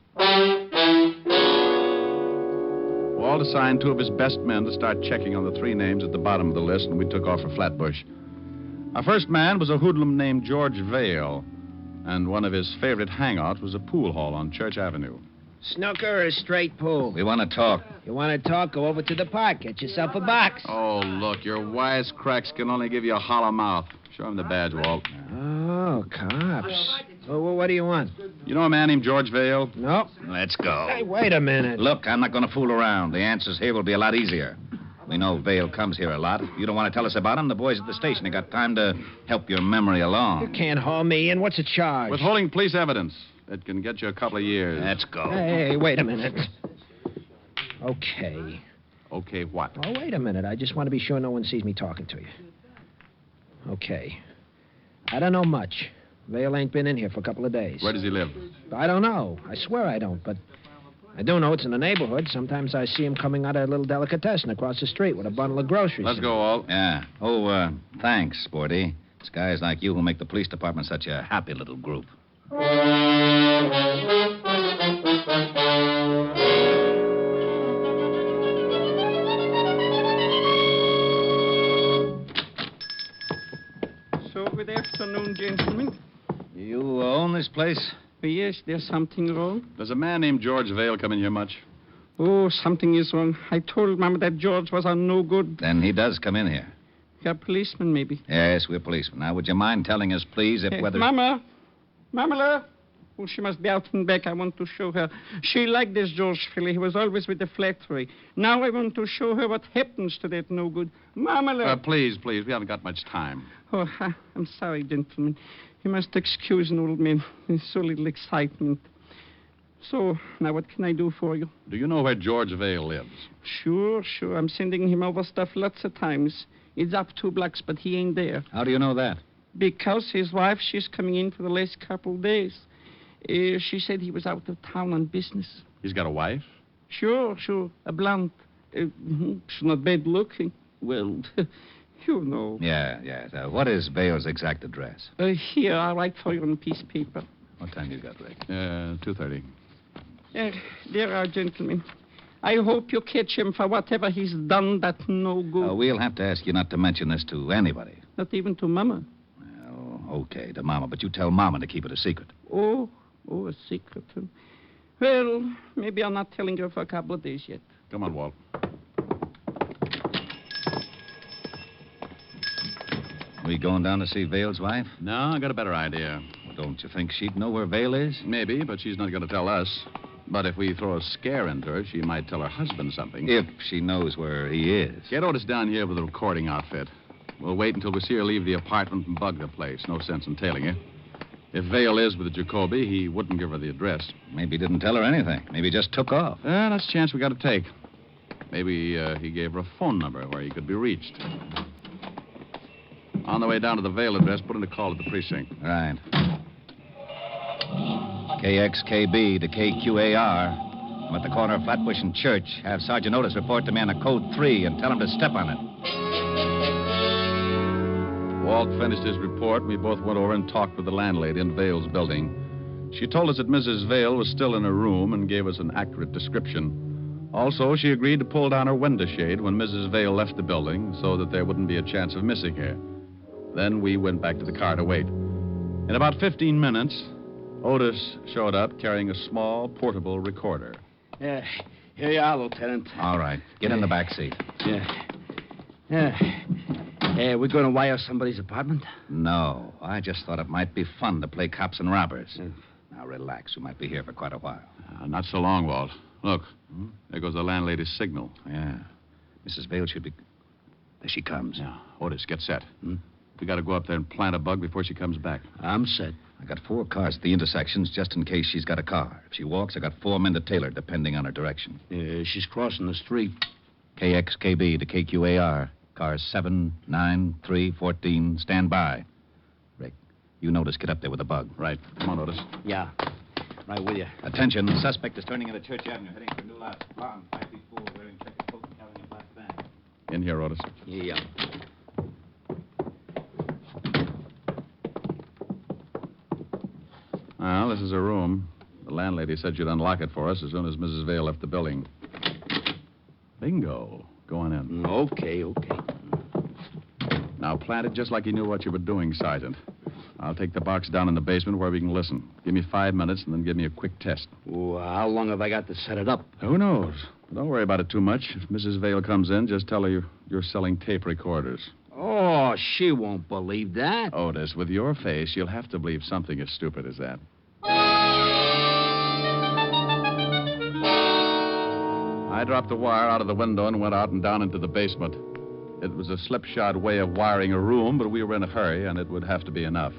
Walt assigned 2 of his best men to start checking on the 3 names at the bottom of the list, and we took off for Flatbush. Our first man was a hoodlum named George Vale, and one of his favorite hangouts was a pool hall on Church Avenue. Snooker or straight pool? We want to talk. You want to talk? Go over to the park. Get yourself a box. Oh, look, your wisecracks can only give you a hollow mouth. Show him the badge, Walt. Oh, cops. Well, what do you want? You know a man named George Vale? Nope. Let's go. Hey, wait a minute. Look, I'm not going to fool around. The answers here will be a lot easier. We know Vale comes here a lot. If you don't want to tell us about him, the boys at the station have got time to help your memory along. You can't haul me in. What's the charge? Withholding police evidence. It can get you a couple of years. Let's go. Hey, wait a minute. Okay. Okay, what? Oh, wait a minute. I just want to be sure no one sees me talking to you. Okay. I don't know much. Vale ain't been in here for a couple of days. Where does he live? I don't know. I swear I don't, but I do know it's in the neighborhood. Sometimes I see him coming out of a little delicatessen across the street with a bundle of groceries. Let's go, Walt. Yeah. Oh, thanks, Sporty. It's guys like you who make the police department such a happy little group. So, good afternoon, gentlemen. You own this place? Yes, there's something wrong. Does a man named George Vale come in here much? Oh, something is wrong. I told Mama that George was on no good. Then he does come in here. You're a policeman, maybe. Yes, we're policemen. Now, would you mind telling us, please, if whether... Mama! Mamala! Oh, she must be out and back. I want to show her. She liked this George fellow. He was always with the flattery. Now I want to show her what happens to that no good. Mamala! Please. We haven't got much time. Oh, I'm sorry, gentlemen. You must excuse an old man. There's so little excitement. So, now what can I do for you? Do you know where George Vale lives? Sure. I'm sending him over stuff lots of times. It's up 2 blocks, but he ain't there. How do you know that? Because his wife, she's coming in for the last couple of days. She said he was out of town on business. He's got a wife? Sure. A blonde. She's not bad looking. Well, you know. Yeah. What is Vale's exact address? Here, I'll write for you on a piece of paper. What time you got, Rick? 2:30. There are, gentlemen. I hope you catch him for whatever he's done that no good. We'll have to ask you not to mention this to anybody. Not even to Mama? Well, okay, to Mama, but you tell Mama to keep it a secret. Oh, a secret. Well, maybe I'm not telling her for a couple of days yet. Come on, Walt. We going down to see Vale's wife? No, I got a better idea. Well, don't you think she'd know where Vale is? Maybe, but she's not going to tell us. But if we throw a scare into her, she might tell her husband something. If she knows where he is. Get Otis down here with a recording outfit. We'll wait until we see her leave the apartment and bug the place. No sense in tailing her. If Vale is with Jacoby, he wouldn't give her the address. Maybe he didn't tell her anything. Maybe he just took off. That's a chance we got to take. Maybe he gave her a phone number where he could be reached. On the way down to the Vale address, put in a call at the precinct. Right. KXKB to KQAR. I'm at the corner of Flatbush and Church. Have Sergeant Otis report to me on a code 3 and tell him to step on it. Walt finished his report, and we both went over and talked with the landlady in Vale's building. She told us that Mrs. Vale was still in her room and gave us an accurate description. Also, she agreed to pull down her window shade when Mrs. Vale left the building so that there wouldn't be a chance of missing her. Then we went back to the car to wait. In about 15 minutes, Otis showed up carrying a small, portable recorder. Yeah, here you are, Lieutenant. All right. Get in the back seat. Yeah. We're going to wire somebody's apartment? No. I just thought it might be fun to play cops and robbers. Now, relax. We might be here for quite a while. Not so long, Walt. Look, there goes the landlady's signal. Yeah. Mrs. Vale should be... There she comes. Yeah. Otis, get set. We got to go up there and plant a bug before she comes back. I'm set. I got 4 cars at the intersections just in case she's got a car. If she walks, I got 4 men to tail her, depending on her direction. She's crossing the street. KXKB to KQAR. Cars 7, 9, 3, 14. Stand by. Rick, you Otis, get up there with a bug. Right. Come on, Otis. Yeah. Right with you. Attention. The suspect is turning into Church Avenue, heading for New Lot. Blonde, 5 feet 4, wearing checkered coat and carrying a black bag. In here, Otis. Yeah. Well, this is her room. The landlady said she'd unlock it for us as soon as Mrs. Vale left the building. Bingo. Go on in. Okay. Now, plant it just like you knew what you were doing, Sergeant. I'll take the box down in the basement where we can listen. Give me 5 minutes and then give me a quick test. Well, how long have I got to set it up? Who knows? Don't worry about it too much. If Mrs. Vale comes in, just tell her you're selling tape recorders. Oh, she won't believe that. Otis, with your face, you'll have to believe something as stupid as that. I dropped the wire out of the window and went out and down into the basement. It was a slipshod way of wiring a room, but we were in a hurry, and it would have to be enough.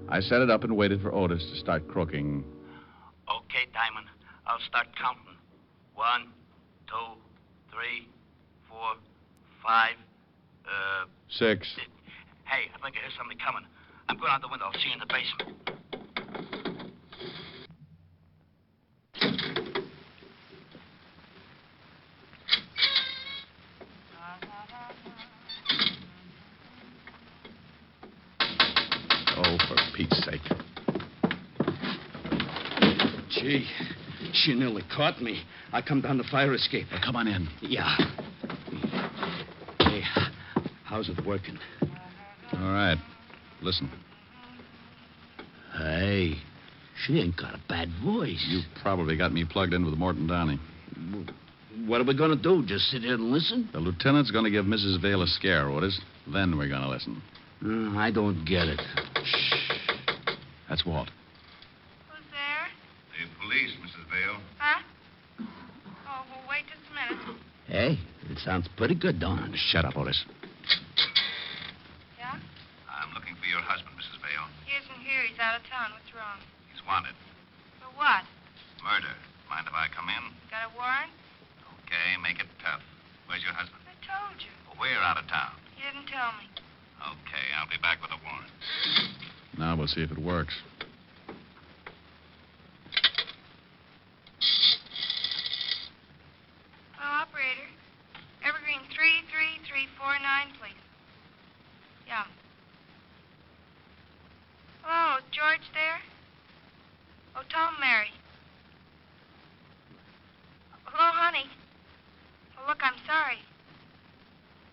I set it up and waited for Otis to start crooking. Okay, Diamond. I'll start counting. 1, 2, 3, 4, 5, 6. Hey, I think I hear somebody coming. I'm going out the window. I'll see you in the basement. Oh, for Pete's sake. Gee, she nearly caught me. I come down the fire escape. Well, come on in. Yeah. Hey, how's it working? All right. Listen. Hey, she ain't got a bad voice. You probably got me plugged in with Morton Downey. What are we going to do? Just sit here and listen? The lieutenant's going to give Mrs. Vale a scare, Otis. Then we're going to listen. I don't get it. Shh. That's Walt. Who's there? The police, Mrs. Vale. Huh? Oh, well, wait just a minute. Hey, it sounds pretty good, don't it? Shut up, Otis. Yeah? I'm looking for your husband, Mrs. Vale. He isn't here. He's out of town. What's wrong? He's wanted. For what? Murder. Mind if I come in? Got a warrant? Okay, make it tough. Where's your husband? I told you. Well, we're out of town. You didn't tell me. Okay, I'll be back with a warrant. Now we'll see if it works. Oh, operator. Evergreen 33349, please. Yeah. Hello, is George there? Oh, tell him Mary. Hello, honey. Oh, look, I'm sorry.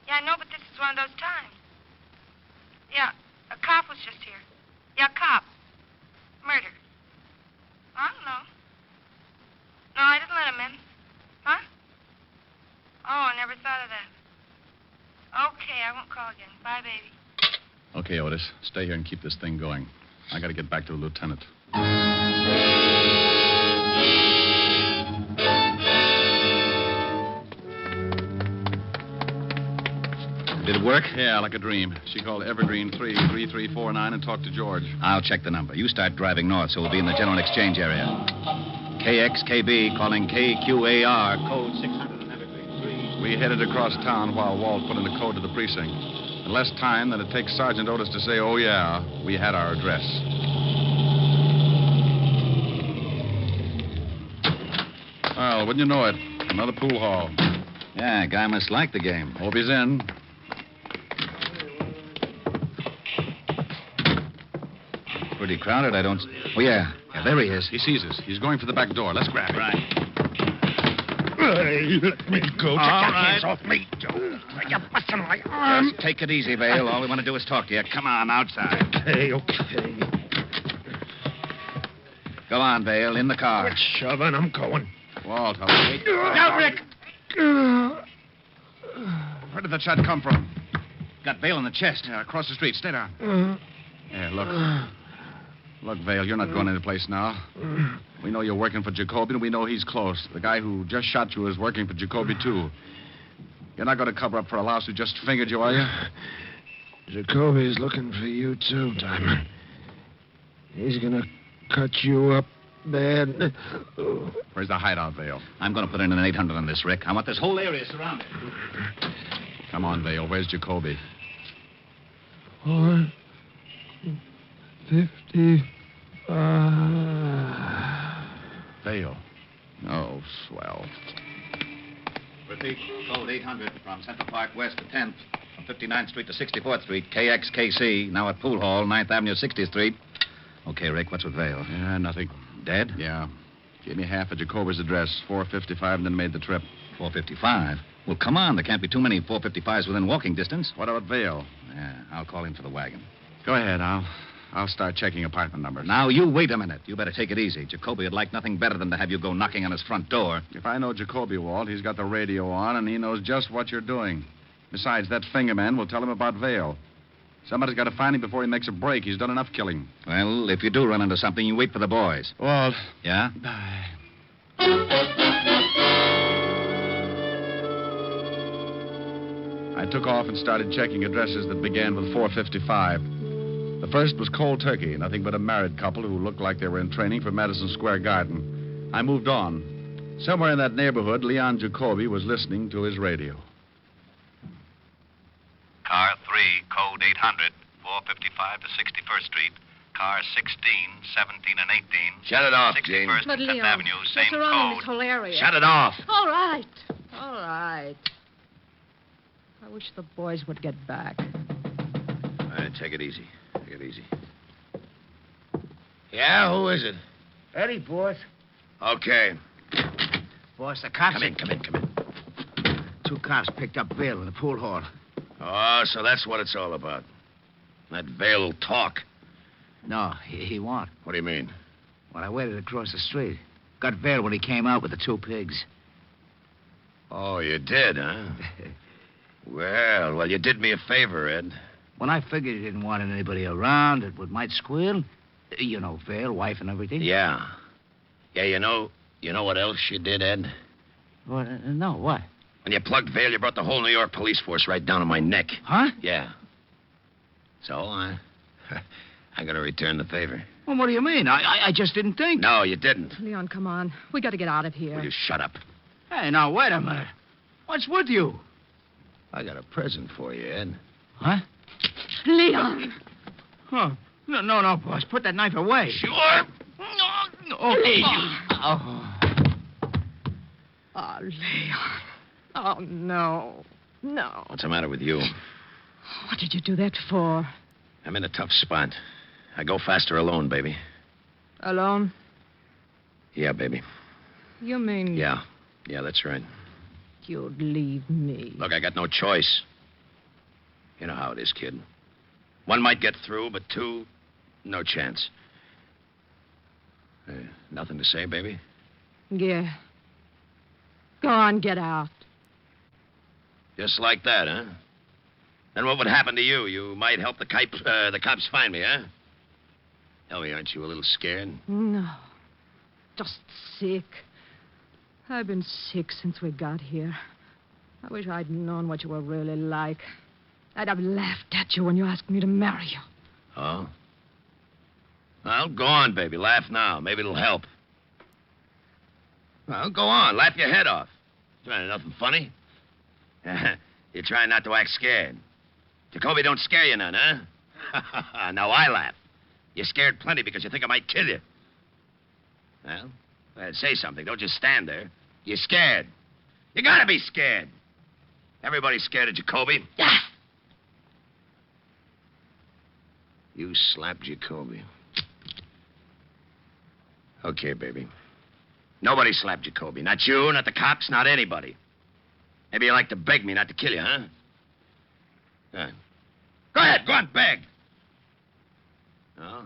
Yeah, I know, but this is one of those times. Yeah, a cop was just here. Yeah, cop. Murder. I don't know. No, I didn't let him in. Huh? Oh, I never thought of that. Okay, I won't call again. Bye, baby. Okay, Otis. Stay here and keep this thing going. I got to get back to the lieutenant. Did it work? Yeah, like a dream. She called Evergreen 33349 and talked to George. I'll check the number. You start driving north, so we'll be in the general exchange area. KXKB calling KQAR, code 600 and Evergreen 3. We headed across town while Walt put in the code to the precinct. In less time than it takes Sergeant Otis to say, oh, yeah, we had our address. Well, Well, wouldn't you know it? Another pool hall. Yeah, guy must like the game. Hope he's in. Pretty crowded, I don't... Oh, yeah. Yeah, there he is. He sees us. He's going for the back door. Let's grab him. Right. Hey, let me go. Take All your right. hands off me. You're busting my arm. Just take it easy, Vale. All we want to do is talk to you. Come on, outside. Okay. Go on, Vale. In the car. Quit shoving. I'm going. Walt, wait. Now, Rick. Where did that shot come from? Got Vale in the chest. Yeah, across the street. Stay down. Yeah, look. Look, Vale, you're not going any place now. We know you're working for Jacoby, and we know he's close. The guy who just shot you is working for Jacoby, too. You're not going to cover up for a louse who just fingered you, are you? Jacoby's looking for you, too, Diamond. He's gonna cut you up bad. Where's the hideout, Vale? I'm going to put in an 800 on this, Rick. I want this whole area surrounded. Come on, Vale. Where's Jacoby? 455. Vale. Oh, swell. Repeat. Code 800 from Central Park West to 10th, from 59th Street to 64th Street, KXKC, now at Pool Hall, 9th Avenue, 60th Street. Okay, Rick, what's with Vale? Yeah, nothing. Dead? Yeah. Gave me half of Jacoby's address, 455, and then made the trip. 455? Well, come on. There can't be too many 455s within walking distance. What about Vale? Yeah, I'll call in for the wagon. Go ahead. I'll start checking apartment numbers. Now, you wait a minute. You better take it easy. Jacoby would like nothing better than to have you go knocking on his front door. If I know Jacoby, Walt, he's got the radio on, and he knows just what you're doing. Besides, that finger man will tell him about Vale. Somebody's got to find him before he makes a break. He's done enough killing. Well, if you do run into something, you wait for the boys. Walt. Yeah? I took off and started checking addresses that began with 455. The first was Cold Turkey, nothing but a married couple who looked like they were in training for Madison Square Garden. I moved on. Somewhere in that neighborhood, Leon Jacoby was listening to his radio. Car 3, code 800, 455 to 61st Street. Car 16, 17, and 18. Shut it off, Gene. 61st But, Fifth Leon, Avenue, same what's around code. this whole area? Shut it off. All right. All right. I wish the boys would get back. All right, take it easy. Take it easy. Yeah, who is it? Eddie, boss. Okay. Boss, the cops... Come in. Two cops picked up Vale in the pool hall. Oh, so that's what it's all about. That Vale will talk. No, he won't. What do you mean? Well, I waited across the street. Got Vale when he came out with the two pigs. Oh, you did, huh? Well, you did me a favor, Ed. When I figured he didn't want anybody around that might squeal, you know, Vale, wife and everything. Yeah. Yeah, you know what else you did, Ed? What? No, what? When you plugged Vale, you brought the whole New York police force right down on my neck. Huh? Yeah. So, I'm going to return the favor. Well, what do you mean? I just didn't think. No, you didn't. Leon, come on. We got to get out of here. Will you shut up? Hey, now, wait a minute. What's with you? I got a present for you, Ed. Huh? Leon! Huh. No, boss. Put that knife away. Sure. No. Oh, Leon. Oh, no. No. What's the matter with you? What did you do that for? I'm in a tough spot. I go faster alone, baby. Alone? Yeah, baby. You mean... Yeah, that's right. You'd leave me. Look, I got no choice. You know how it is, kid. One might get through, but two, no chance. Nothing to say, baby? Yeah. Go on, get out. Just like that, huh? Then what would happen to you? You might help the cops find me, huh? Tell me, aren't you a little scared? No. Just sick. I've been sick since we got here. I wish I'd known what you were really like. I'd have laughed at you when you asked me to marry you. Oh? Well, go on, baby. Laugh now. Maybe it'll help. Well, go on. Laugh your head off. Nothing funny? You're trying not to act scared. Jacoby don't scare you none, huh? Now I laugh. You're scared plenty because you think I might kill you. Well, say something. Don't just stand there. You scared? You gotta be scared. Everybody's scared of Jacoby. You slapped Jacoby. Okay, baby. Nobody slapped Jacoby. Not you, not the cops, not anybody. Maybe you like to beg me not to kill you, huh? Good. Go ahead, go on, beg. Oh.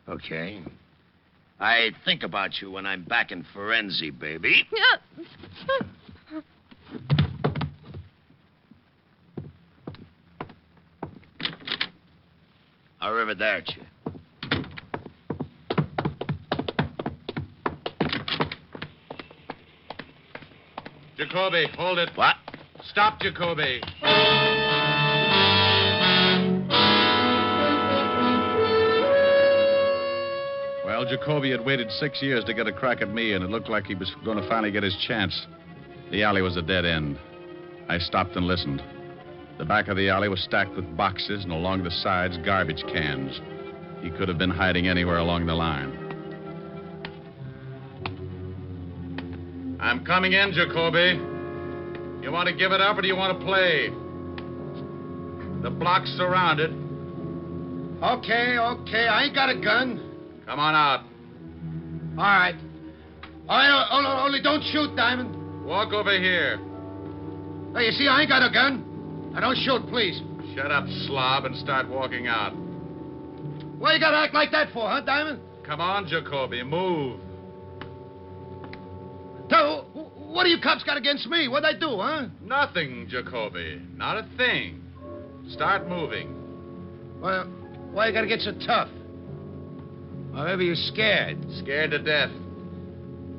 Okay. I think about you when I'm back in Forenzy, baby. Arrivederci. Jacoby, hold it. What? Stop, Jacoby. Well, Jacoby had waited 6 years to get a crack at me, and it looked like he was going to finally get his chance. The alley was a dead end. I stopped and listened. The back of the alley was stacked with boxes, and along the sides, garbage cans. He could have been hiding anywhere along the line. I'm coming in, Jacoby. You want to give it up, or do you want to play? The block's surrounded. Okay. I ain't got a gun. Come on out. All right. Only don't shoot, Diamond. Walk over here. Hey, you see, I ain't got a gun. Now, don't shoot, please. Shut up, slob, and start walking out. What you gotta act like that for, huh, Diamond? Come on, Jacoby, move. So, what do you cops got against me? What'd I do, huh? Nothing, Jacoby. Not a thing. Start moving. Well, why you gotta get so tough? Or maybe you're scared. Scared to death.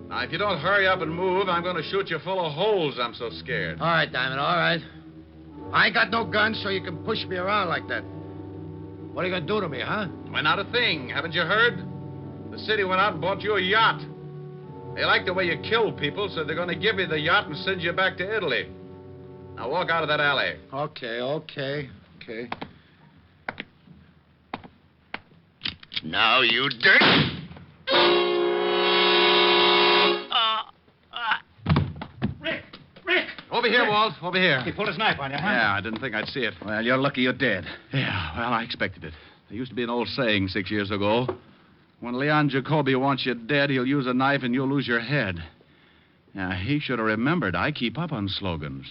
Now, if you don't hurry up and move, I'm going to shoot you full of holes. I'm so scared. All right, Diamond, all right. I ain't got no gun, so you can push me around like that. What are you going to do to me, huh? Why, not a thing. Haven't you heard? The city went out and bought you a yacht. They like the way you kill people, so they're going to give you the yacht and send you back to Italy. Now, walk out of that alley. Okay. Now, you dirt. Rick! Over here, Walt. Over here. He pulled his knife on you, huh? Yeah, I didn't think I'd see it. Well, you're lucky you're dead. Yeah, well, I expected it. There used to be an old saying 6 years ago. When Leon Jacoby wants you dead, he'll use a knife and you'll lose your head. Yeah, he should have remembered. I keep up on slogans.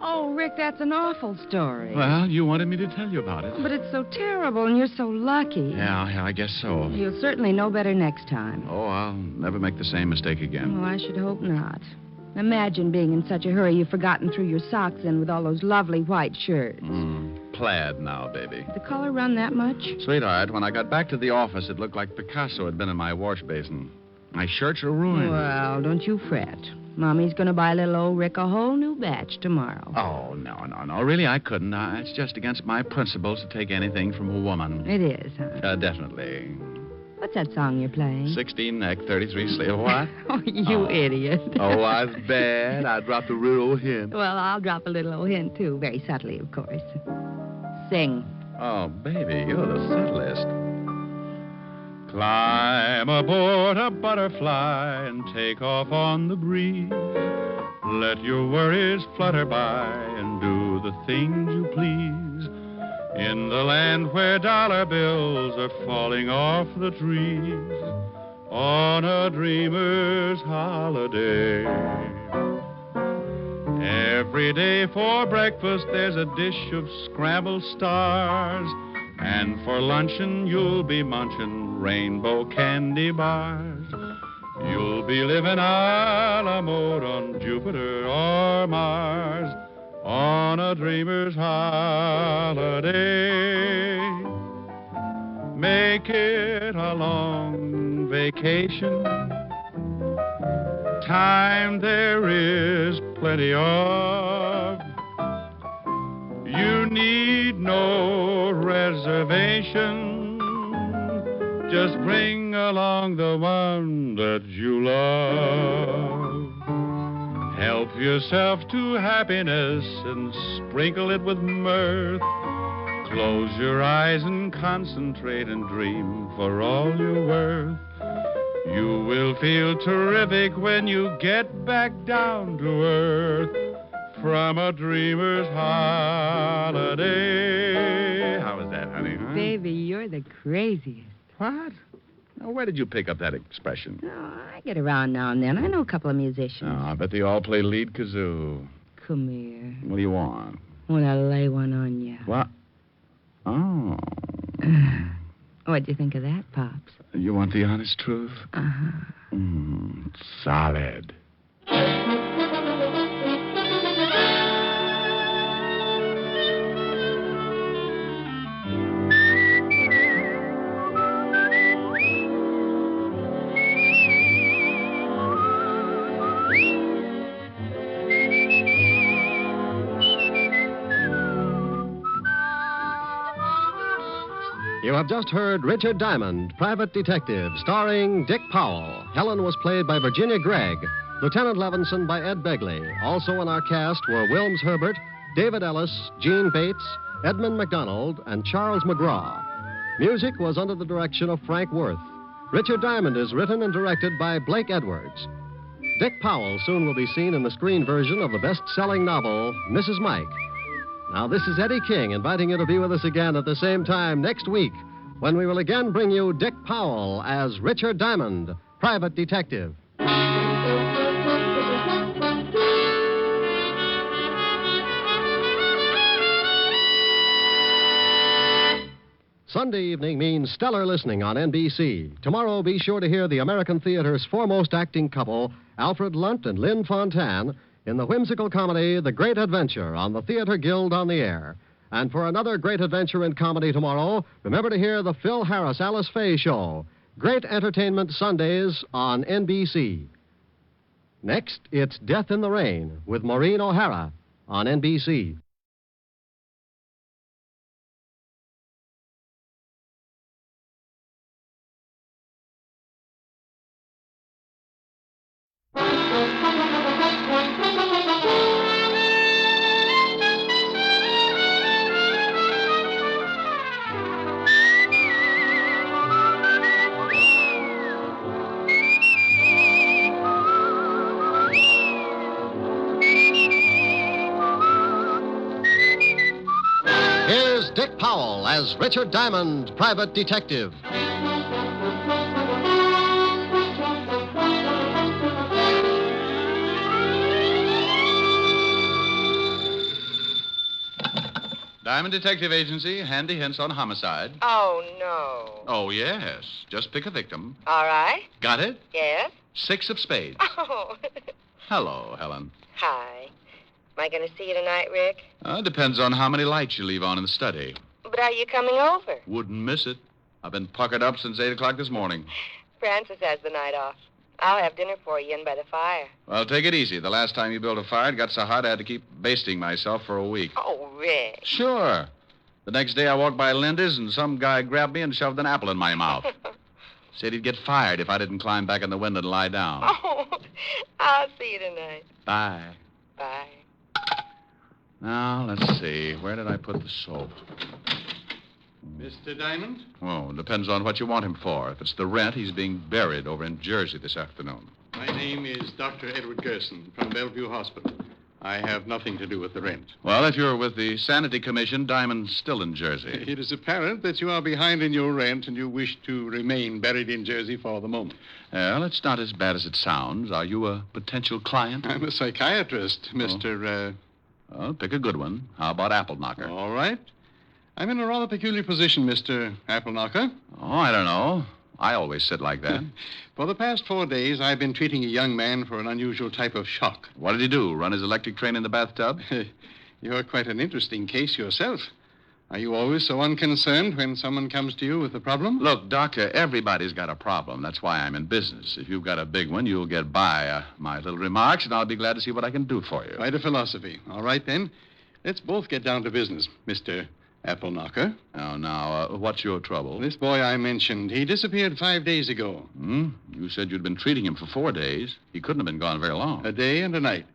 Oh, Rick, that's an awful story. Well, you wanted me to tell you about it. But it's so terrible, and you're so lucky. Yeah, I guess so. You'll certainly know better next time. Oh, I'll never make the same mistake again. Oh, I should hope not. Imagine being in such a hurry you've forgotten threw your socks in with all those lovely white shirts. Plaid now, baby. The color run that much? Sweetheart, when I got back to the office, it looked like Picasso had been in my wash basin. My shirts are ruined. Well, don't you fret. Mommy's going to buy little old Rick a whole new batch tomorrow. Oh, no. Really, I couldn't. It's just against my principles to take anything from a woman. It is, huh? Definitely. What's that song you're playing? 16 neck, 33 sleeve. What? Oh, you idiot. Oh, I was bad. I dropped a real old hint. Well, I'll drop a little old hint, too. Very subtly, of course. Sing. Oh, baby, you're the subtlest. Climb aboard a butterfly and take off on the breeze. Let your worries flutter by and do the things you please. In the land where dollar bills are falling off the trees. On a dreamer's holiday. Every day for breakfast there's a dish of scrambled stars. And for luncheon, you'll be munching rainbow candy bars. You'll be living a la mode on Jupiter or Mars on a dreamer's holiday. Make it a long vacation. Time there is plenty of. You need no reservation. Just bring bring along the one that you love. Help yourself to happiness and sprinkle it with mirth. Close your eyes and concentrate and dream for all you're worth. You will feel terrific when you get back down to earth from a dreamer's holiday. How was that, honey? Huh? Baby, you're the craziest. What? Now, where did you pick up that expression? Oh, I get around now and then. I know a couple of musicians. Oh, I bet they all play lead kazoo. Come here. What do you want? I want to lay one on you. What? Oh. What'd you think of that, Pops? You want the honest truth? Uh-huh. Solid. You have just heard Richard Diamond, Private Detective, starring Dick Powell. Helen was played by Virginia Gregg, Lieutenant Levinson by Ed Begley. Also in our cast were Wilms Herbert, David Ellis, Gene Bates, Edmund McDonald, and Charles McGraw. Music was under the direction of Frank Worth. Richard Diamond is written and directed by Blake Edwards. Dick Powell soon will be seen in the screen version of the best-selling novel, Mrs. Mike. Now, this is Eddie King inviting you to be with us again at the same time next week when we will again bring you Dick Powell as Richard Diamond, Private Detective. Sunday evening means stellar listening on NBC. Tomorrow, be sure to hear the American theater's foremost acting couple, Alfred Lunt and Lynn Fontanne, in the whimsical comedy The Great Adventure on the Theater Guild on the Air. And for another great adventure in comedy tomorrow, remember to hear the Phil Harris Alice Faye Show. Great entertainment Sundays on NBC. Next, it's Death in the Rain with Maureen O'Hara on NBC. Here's Dick Powell as Richard Diamond, Private Detective. Diamond Detective Agency, handy hints on homicide. Oh, no. Oh, yes. Just pick a victim. All right. Got it? Yes? 6 of spades. Oh. Hello, Helen. Hi. Am I going to see you tonight, Rick? Depends on how many lights you leave on in the study. But are you coming over? Wouldn't miss it. I've been puckered up since 8 o'clock this morning. Francis has the night off. I'll have dinner for you in by the fire. Well, take it easy. The last time you built a fire, it got so hot I had to keep basting myself for a week. Oh, Rick. Sure. The next day I walked by Linda's and some guy grabbed me and shoved an apple in my mouth. Said he'd get fired if I didn't climb back in the window and lie down. Oh, I'll see you tonight. Bye. Bye. Now, let's see. Where did I put the soap? Mr. Diamond? Oh, depends on what you want him for. If it's the rent, he's being buried over in Jersey this afternoon. My name is Dr. Edward Gerson from Bellevue Hospital. I have nothing to do with the rent. Well, if you're with the Sanity Commission, Diamond's still in Jersey. It is apparent that you are behind in your rent and you wish to remain buried in Jersey for the moment. Well, it's not as bad as it sounds. Are you a potential client? I'm a psychiatrist, Mr. Well, pick a good one. How about Apple Knocker? All right. I'm in a rather peculiar position, Mr. Apple Knocker. Oh, I don't know. I always sit like that. For the past 4 days, I've been treating a young man for an unusual type of shock. What did he do? Run his electric train in the bathtub? You're quite an interesting case yourself. Are you always so unconcerned when someone comes to you with a problem? Look, Doctor, everybody's got a problem. That's why I'm in business. If you've got a big one, you'll get by my little remarks, and I'll be glad to see what I can do for you. Quite a philosophy. All right, then. Let's both get down to business, Mr. Apple knocker. Oh, now, what's your trouble? This boy I mentioned, he disappeared 5 days ago. You said you'd been treating him for 4 days. He couldn't have been gone very long. A day and a night.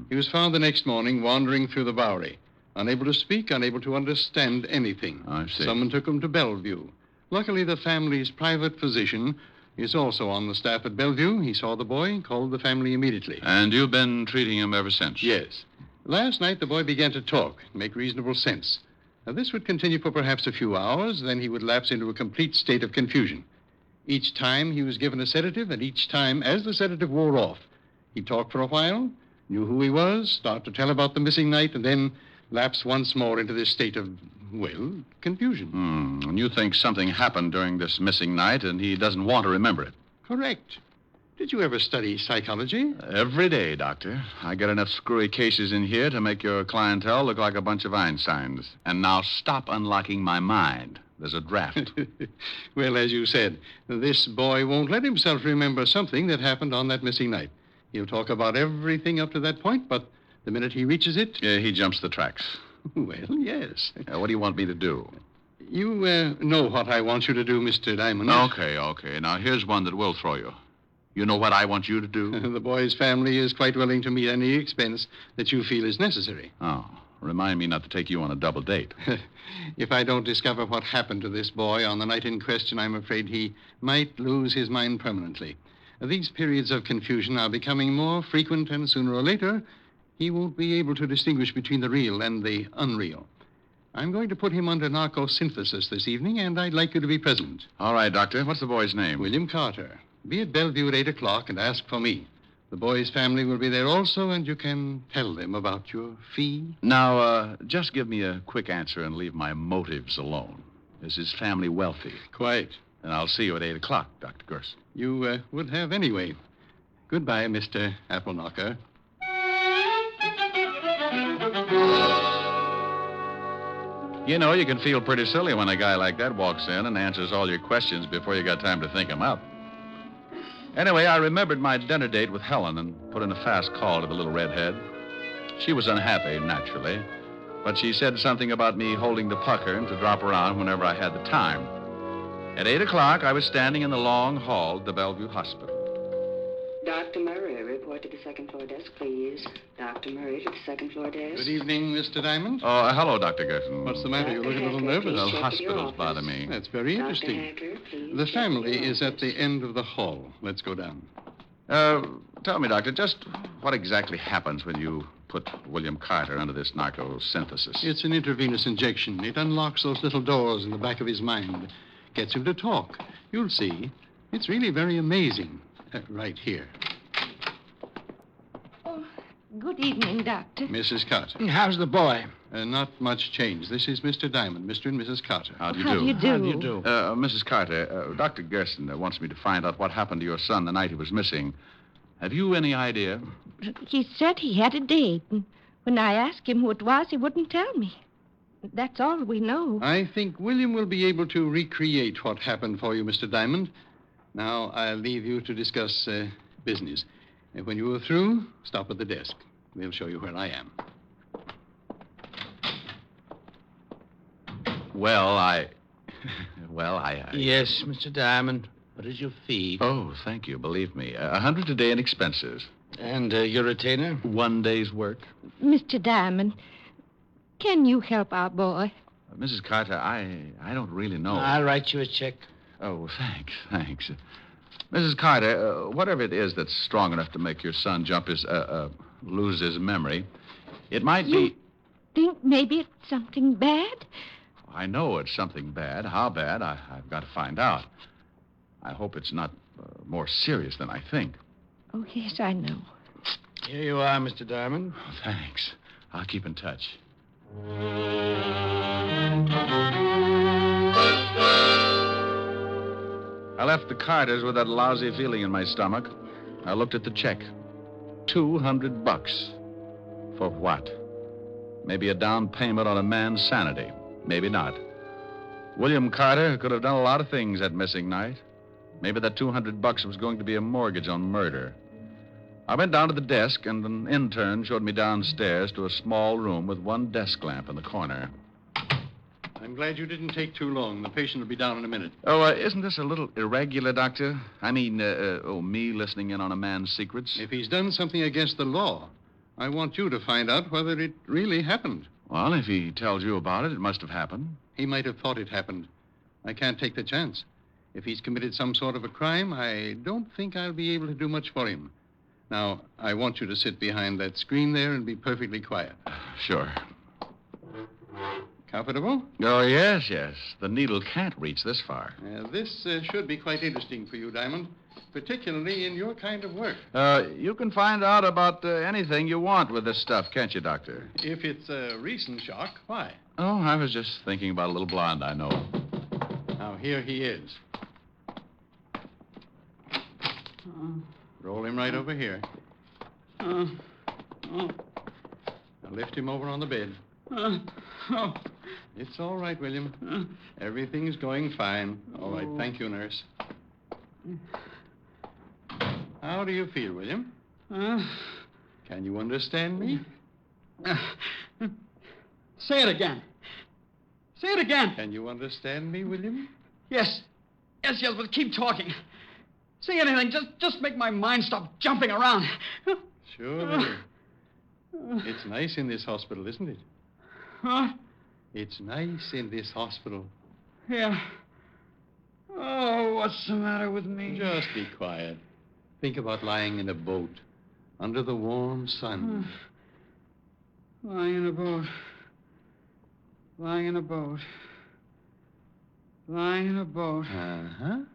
He was found the next morning wandering through the Bowery. Unable to speak, unable to understand anything. I see. Someone took him to Bellevue. Luckily, the family's private physician is also on the staff at Bellevue. He saw the boy and called the family immediately. And you've been treating him ever since? Yes. Last night, the boy began to talk, make reasonable sense. Now, this would continue for perhaps a few hours, then he would lapse into a complete state of confusion. Each time he was given a sedative, and each time, as the sedative wore off, he talked for a while, knew who he was, start to tell about the missing night, and then lapse once more into this state of, well, confusion. And you think something happened during this missing night, and he doesn't want to remember it? Correct. Did you ever study psychology? Every day, Doctor. I get enough screwy cases in here to make your clientele look like a bunch of Einsteins. And now stop unlocking my mind. There's a draft. Well, as you said, this boy won't let himself remember something that happened on that missing night. He'll talk about everything up to that point, but the minute he reaches it... Yeah, he jumps the tracks. Well, yes. What do you want me to do? You know what I want you to do, Mr. Diamond. Okay. Now, here's one that will throw you. You know what I want you to do? The boy's family is quite willing to meet any expense that you feel is necessary. Oh, remind me not to take you on a double date. If I don't discover what happened to this boy on the night in question, I'm afraid he might lose his mind permanently. These periods of confusion are becoming more frequent, and sooner or later, he won't be able to distinguish between the real and the unreal. I'm going to put him under narcosynthesis this evening, and I'd like you to be present. All right, Doctor. What's the boy's name? William Carter. Be at Bellevue at 8 o'clock and ask for me. The boy's family will be there also, and you can tell them about your fee. Now, just give me a quick answer and leave my motives alone. Is his family wealthy? Quite. Then I'll see you at 8 o'clock, Dr. Gerson. You would have anyway. Goodbye, Mr. Appleknocker. You know, you can feel pretty silly when a guy like that walks in and answers all your questions before you got time to think them up. Anyway, I remembered my dinner date with Helen and put in a fast call to the little redhead. She was unhappy, naturally, but she said something about me holding the pucker and to drop around whenever I had the time. At 8 o'clock, I was standing in the long hall at the Bellevue Hospital. Dr. Murray, report to the second floor desk, please. Dr. Murray to the second floor desk. Good evening, Mr. Diamond. Oh, hello, Dr. Gerson. What's the matter? You look a little nervous. Well, hospitals bother me. That's very interesting. Hacker, The family is at the end of the hall. Let's go down. Tell me, Doctor, just what exactly happens when you put William Carter under this narcosynthesis? It's an intravenous injection. It unlocks those little doors in the back of his mind. Gets him to talk. You'll see. It's really very amazing. Right here. Good evening, Doctor. Mrs. Carter. How's the boy? Not much change. This is Mr. Diamond, Mr. and Mrs. Carter. How do you How do? do you do? How do you do? Mrs. Carter, Dr. Gerson wants me to find out what happened to your son the night he was missing. Have you any idea? He said he had a date, and when I asked him who it was, he wouldn't tell me. That's all we know. I think William will be able to recreate what happened for you, Mr. Diamond. Now, I'll leave you to discuss business. And when you are through, stop at the desk. They'll show you where I am. Well, I... Yes, Mr. Diamond. What is your fee? Oh, thank you. Believe me. $100 a day in expenses. And your retainer? 1 day's work. Mr. Diamond, can you help our boy? Mrs. Carter, I don't really know. I'll write you a check. Oh, thanks. Mrs. Carter, whatever it is that's strong enough to make your son lose his memory, it might be... Think maybe it's something bad? I know it's something bad. How bad, I've got to find out. I hope it's not more serious than I think. Oh, yes, I know. Here you are, Mr. Diamond. Oh, thanks. I'll keep in touch. I left the Carters with that lousy feeling in my stomach. I looked at the check. $200. For what? Maybe a down payment on a man's sanity. Maybe not. William Carter could have done a lot of things that missing night. Maybe that $200 was going to be a mortgage on murder. I went down to the desk, and an intern showed me downstairs to a small room with one desk lamp in the corner. I'm glad you didn't take too long. The patient will be down in a minute. Oh, isn't this a little irregular, Doctor? I mean, me listening in on a man's secrets? If he's done something against the law, I want you to find out whether it really happened. Well, if he tells you about it, it must have happened. He might have thought it happened. I can't take the chance. If he's committed some sort of a crime, I don't think I'll be able to do much for him. Now, I want you to sit behind that screen there and be perfectly quiet. Sure. Comfortable? Oh, yes. The needle can't reach this far. This should be quite interesting for you, Diamond, particularly in your kind of work. You can find out about anything you want with this stuff, can't you, Doctor? If it's a recent shock, why? Oh, I was just thinking about a little blonde I know. Now, here he is. Roll him right over here. Now, lift him over on the bed. It's all right, William. Everything's going fine. All right, thank you, nurse. How do you feel, William? Can you understand me? Say it again. Say it again. Can you understand me, William? Yes, but keep talking. Say anything. Just make my mind stop jumping around. Sure, William. It's nice in this hospital, isn't it? Huh? It's nice in this hospital. Yeah. Oh, what's the matter with me? Just be quiet. Think about lying in a boat under the warm sun. Lying in a boat. Lying in a boat. Lying in a boat. Uh-huh.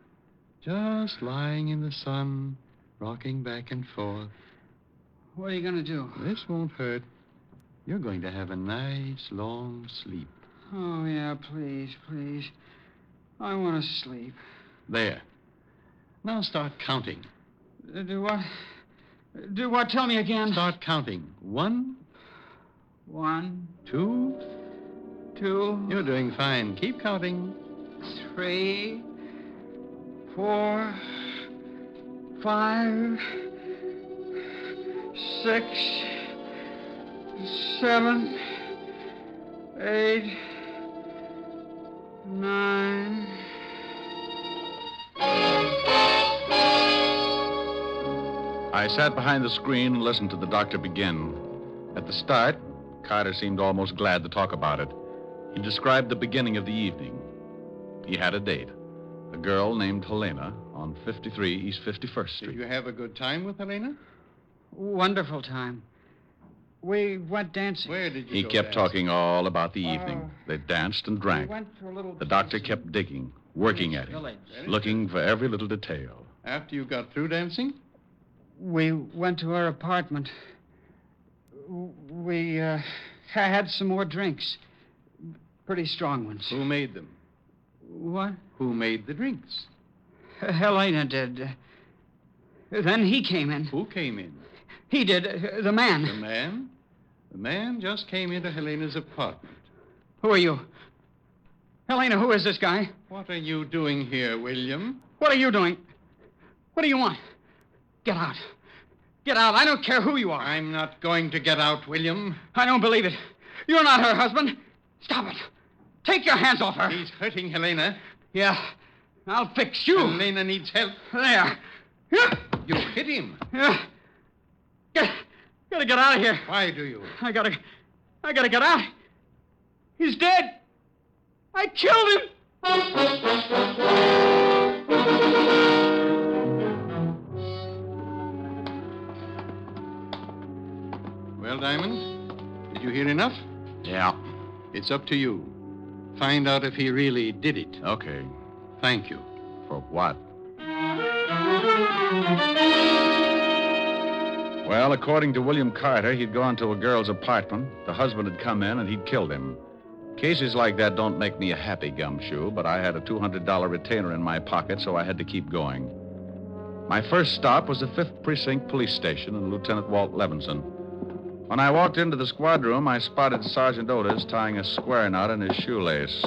Just lying in the sun, rocking back and forth. What are you going to do? This won't hurt. You're going to have a nice, long sleep. Oh, yeah, please. I want to sleep. There. Now start counting. Do what? Do what? Tell me again. Start counting. 1. 2. You're doing fine. Keep counting. 3, 4, 5, 6, 7, 8, 9. I sat behind the screen and listened to the doctor begin. At the start, Carter seemed almost glad to talk about it. He described the beginning of the evening. He had a date, a girl named Helena on 53 East 51st Street. Did you have a good time with Helena? Wonderful time. We went dancing. Where did you He go kept dancing? talking all about the evening. They danced and drank. We went to a little The doctor kept digging, working at him, looking for every little detail. After you got through dancing? We went to her apartment. We had some more drinks. Pretty strong ones. Who made them? What? Who made the drinks? Helena did. Then he came in. Who came in? He did. The man. The man? The man just came into Helena's apartment. Who are you? Helena, who is this guy? What are you doing here, William? What are you doing? What do you want? Get out. Get out. I don't care who you are. I'm not going to get out, William. I don't believe it. You're not her husband. Stop it. Take your hands off her. He's hurting Helena. Yeah. I'll fix you. Helena needs help. There. You hit him. Yeah. Gotta get out of here. Why do you? I gotta get out. He's dead. I killed him. Well, Diamond, did you hear enough? Yeah. It's up to you. Find out if he really did it. Okay. Thank you. For what? Well, according to William Carter, he'd gone to a girl's apartment. The husband had come in and he'd killed him. Cases like that don't make me a happy gumshoe, but I had a $200 retainer in my pocket, so I had to keep going. My first stop was the 5th Precinct Police Station and Lieutenant Walt Levinson. When I walked into the squad room, I spotted Sergeant Otis tying a square knot in his shoelace.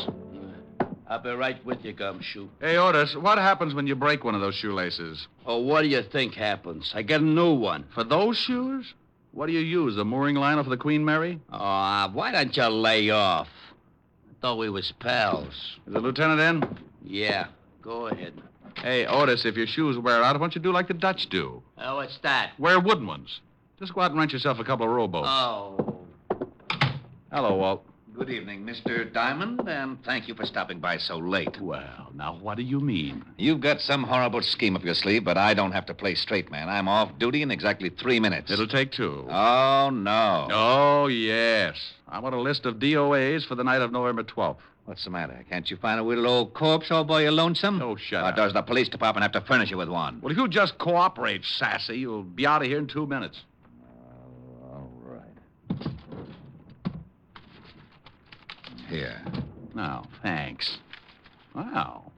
I'll be right with you, Gumshoe. Hey, Otis, what happens when you break one of those shoelaces? Oh, what do you think happens? I get a new one. For those shoes? What do you use, the mooring liner for the Queen Mary? Why don't you lay off? thought we was pals. Is the lieutenant in? Yeah, go ahead. Hey, Otis, if your shoes wear out, why don't you do like the Dutch do? What's that? Wear wooden ones. Just go out and rent yourself a couple of rowboats. Oh. Hello, Walt. Good evening, Mr. Diamond, and thank you for stopping by so late. Well, now, what do you mean? You've got some horrible scheme up your sleeve, but I don't have to play straight man. I'm off duty in exactly 3 minutes. It'll take 2. Oh, no. Oh, yes. I want a list of DOAs for the night of November 12th. What's the matter? Can't you find a little old corpse all by your lonesome? Oh, shut Or up. does the police department have to furnish you with one? Well, if you just cooperate, Sassy, you'll be out of here in 2 minutes. All right. Here. Now, thanks. Wow.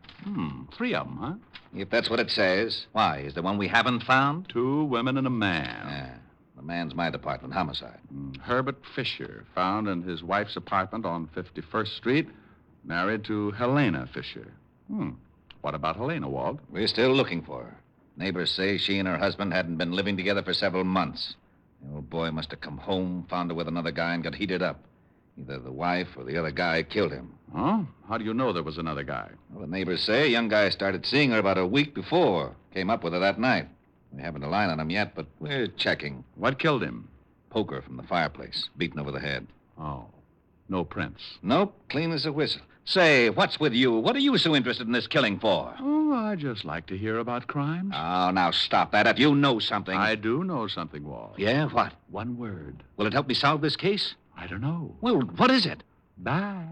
3 of them, huh? If that's what it says, why? Is there one we haven't found? 2 women and a man. Yeah. The man's my department, homicide. Herbert Fisher, found in his wife's apartment on 51st Street, married to Helena Fisher. What about Helena, Walt? We're still looking for her. Neighbors say she and her husband hadn't been living together for several months. The old boy must have come home, found her with another guy, and got heated up. Either the wife or the other guy killed him. Huh? How do you know there was another guy? Well, the neighbors say a young guy started seeing her about a week before. Came up with her that night. We haven't a line on him yet, but we're checking. What killed him? Poker from the fireplace, beaten over the head. Oh. No prints? Nope, clean as a whistle. Say, what's with you? What are you so interested in this killing for? Oh, I just like to hear about crimes. Oh, now stop that. If you know something. I do know something, Walt. Yeah, what? One word. Will it help me solve this case? I don't know. Well, what is it? Bye.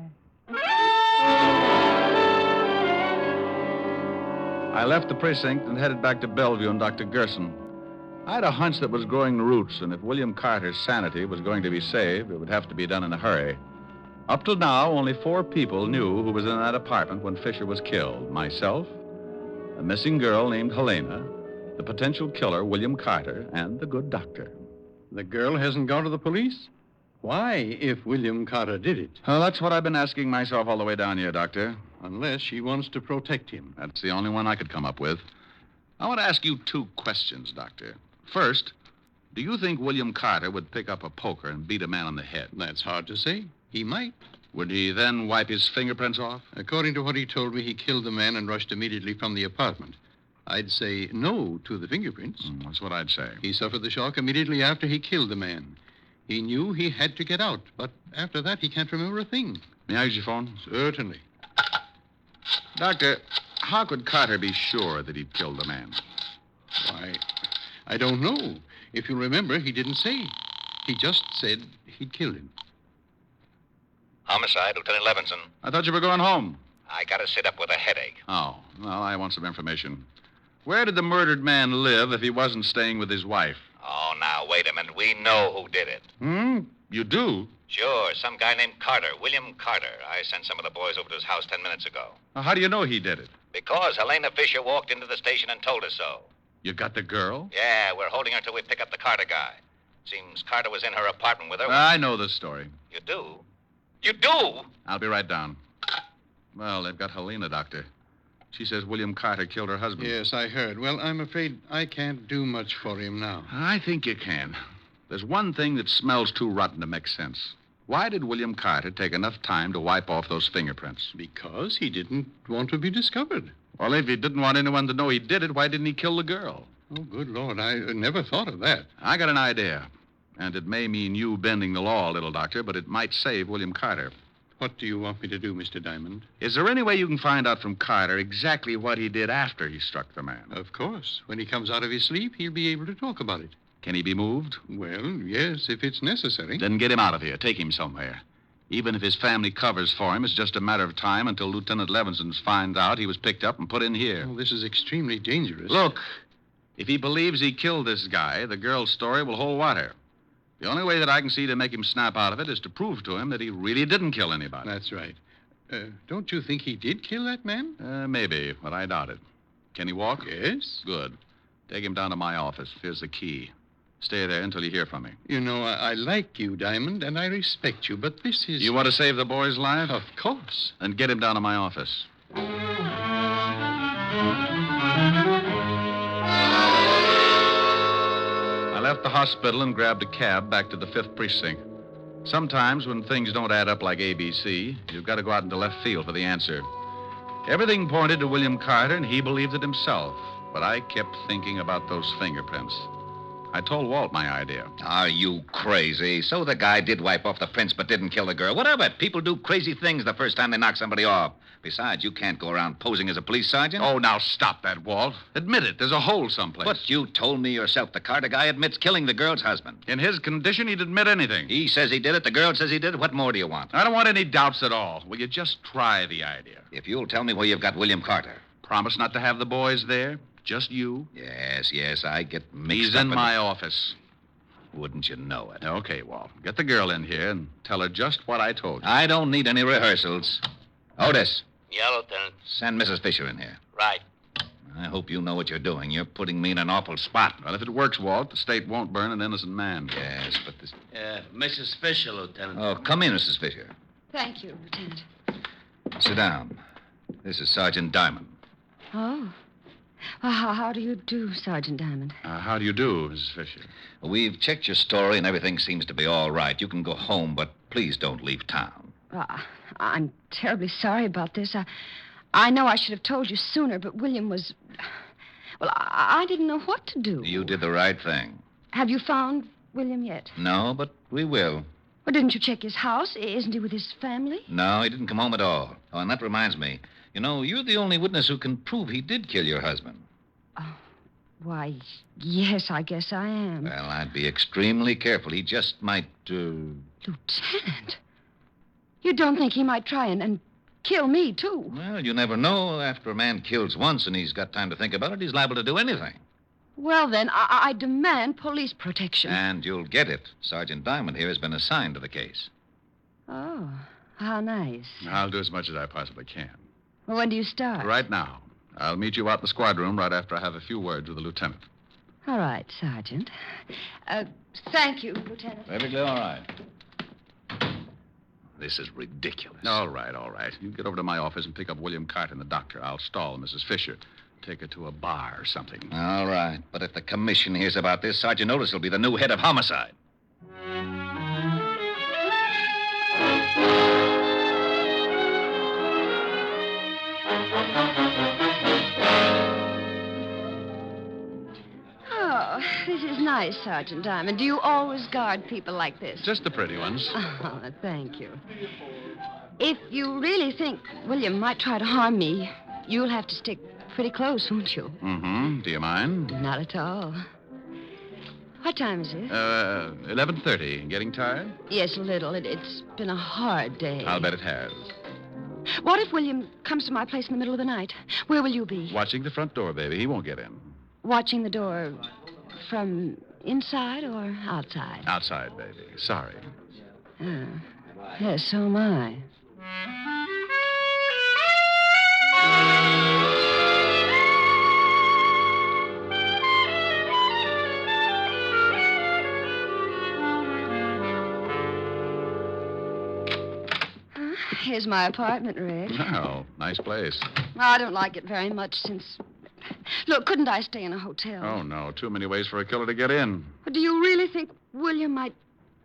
I left the precinct and headed back to Bellevue and Dr. Gerson. I had a hunch that was growing roots, and if William Carter's sanity was going to be saved, it would have to be done in a hurry. Up till now, only 4 people knew who was in that apartment when Fisher was killed. Myself, a missing girl named Helena, the potential killer, William Carter, and the good doctor. The girl hasn't gone to the police? Why, if William Carter did it? Well, that's what I've been asking myself all the way down here, Doctor. Unless she wants to protect him. That's the only one I could come up with. I want to ask you 2 questions, Doctor. First, do you think William Carter would pick up a poker and beat a man on the head? That's hard to say. He might. Would he then wipe his fingerprints off? According to what he told me, he killed the man and rushed immediately from the apartment. I'd say no to the fingerprints. That's what I'd say. He suffered the shock immediately after he killed the man. He knew he had to get out, but after that, he can't remember a thing. May I use your phone? Certainly. Doctor, how could Carter be sure that he'd killed the man? Why, I don't know. If you remember, he didn't say. He just said he'd killed him. Homicide, Lieutenant Levinson. I thought you were going home. I gotta sit up with a headache. Oh, well, I want some information. Where did the murdered man live if he wasn't staying with his wife? Oh, now, wait a minute. We know who did it. You do? Sure, some guy named Carter, William Carter. I sent some of the boys over to his house 10 minutes ago. How do you know he did it? Because Helena Fisher walked into the station and told us so. You got the girl? Yeah, we're holding her till we pick up the Carter guy. Seems Carter was in her apartment with her. I know the story. You do? You do? I'll be right down. Well, they've got Helena, Doctor. She says William Carter killed her husband. Yes, I heard. Well, I'm afraid I can't do much for him now. I think you can. There's one thing that smells too rotten to make sense. Why did William Carter take enough time to wipe off those fingerprints? Because he didn't want to be discovered. Well, if he didn't want anyone to know he did it, why didn't he kill the girl? Oh, good Lord, I never thought of that. I got an idea. And it may mean you bending the law a little, Doctor, but it might save William Carter. What do you want me to do, Mr. Diamond? Is there any way you can find out from Carter exactly what he did after he struck the man? Of course. When he comes out of his sleep, he'll be able to talk about it. Can he be moved? Well, yes, if it's necessary. Then get him out of here. Take him somewhere. Even if his family covers for him, it's just a matter of time until Lieutenant Levinson finds out he was picked up and put in here. Oh, this is extremely dangerous. Look, if he believes he killed this guy, the girl's story will hold water. The only way that I can see to make him snap out of it is to prove to him that he really didn't kill anybody. That's right. Don't you think he did kill that man? Maybe, but I doubt it. Can he walk? Yes. Good. Take him down to my office. Here's the key. Stay there until you hear from me. You know, I like you, Diamond, and I respect you, but this is... You want to save the boy's life? Of course. Then get him down to my office. I left the hospital and grabbed a cab back to the 5th Precinct. Sometimes when things don't add up like ABC, you've got to go out into left field for the answer. Everything pointed to William Carter, and he believed it himself. But I kept thinking about those fingerprints. I told Walt my idea. Are you crazy? So the guy did wipe off the prints but didn't kill the girl. What of it? People do crazy things the first time they knock somebody off. Besides, you can't go around posing as a police sergeant. Oh, now stop that, Walt. Admit it. There's a hole someplace. But you told me yourself the Carter guy admits killing the girl's husband. In his condition, he'd admit anything. He says he did it. The girl says he did it. What more do you want? I don't want any doubts at all. Will you just try the idea? If you'll tell me where you've got William Carter. Promise not to have the boys there? Just you? Yes, I get mixed He's up in my office. Wouldn't you know it? Okay, Walt. Get the girl in here and tell her just what I told you. I don't need any rehearsals. Otis, Yeah, Lieutenant. send Mrs. Fisher in here. Right. I hope you know what you're doing. You're putting me in an awful spot. Well, if it works, Walt, the state won't burn an innocent man. Yes, but this... Mrs. Fisher, Lieutenant. Oh, come in, Mrs. Fisher. Thank you, Lieutenant. Sit down. This is Sergeant Diamond. Oh. Well, how do you do, Sergeant Diamond? How do you do, Mrs. Fisher? We've checked your story, and everything seems to be all right. You can go home, but please don't leave town. I'm terribly sorry about this. I know I should have told you sooner, but William was... Well, I didn't know what to do. You did the right thing. Have you found William yet? No, but we will. Well, didn't you check his house? Isn't he with his family? No, he didn't come home at all. Oh, and that reminds me. You know, you're the only witness who can prove he did kill your husband. Why, yes, I guess I am. Well, I'd be extremely careful. He just might, Lieutenant, you don't think he might try and kill me, too? Well, you never know. After a man kills once and he's got time to think about it, he's liable to do anything. Well, then, I demand police protection. And you'll get it. Sergeant Diamond here has been assigned to the case. Oh, how nice. I'll do as much as I possibly can. Well, when do you start? Right now. I'll meet you out in the squad room right after I have a few words with the lieutenant. All right, Sergeant. Thank you, Lieutenant. Perfectly all right. This is ridiculous. All right. You get over to my office and pick up William Carter and the doctor. I'll stall Mrs. Fisher. Take her to a bar or something. All right. But if the commission hears about this, Sergeant Otis will be the new head of homicide. This is nice, Sergeant Diamond. Do you always guard people like this? Just the pretty ones. Oh, thank you. If you really think William might try to harm me, you'll have to stick pretty close, won't you? Mm-hmm. Do you mind? Not at all. What time is it? 11:30. Getting tired? Yes, a little. It's been a hard day. I'll bet it has. What if William comes to my place in the middle of the night? Where will you be? Watching the front door, baby. He won't get in. Watching the door from inside or outside? Outside, baby. Sorry. Yes, so am I. Here's my apartment, Rick. Oh, nice place. I don't like it very much since... Look, couldn't I stay in a hotel? Oh, no. Too many ways for a killer to get in. Do you really think William might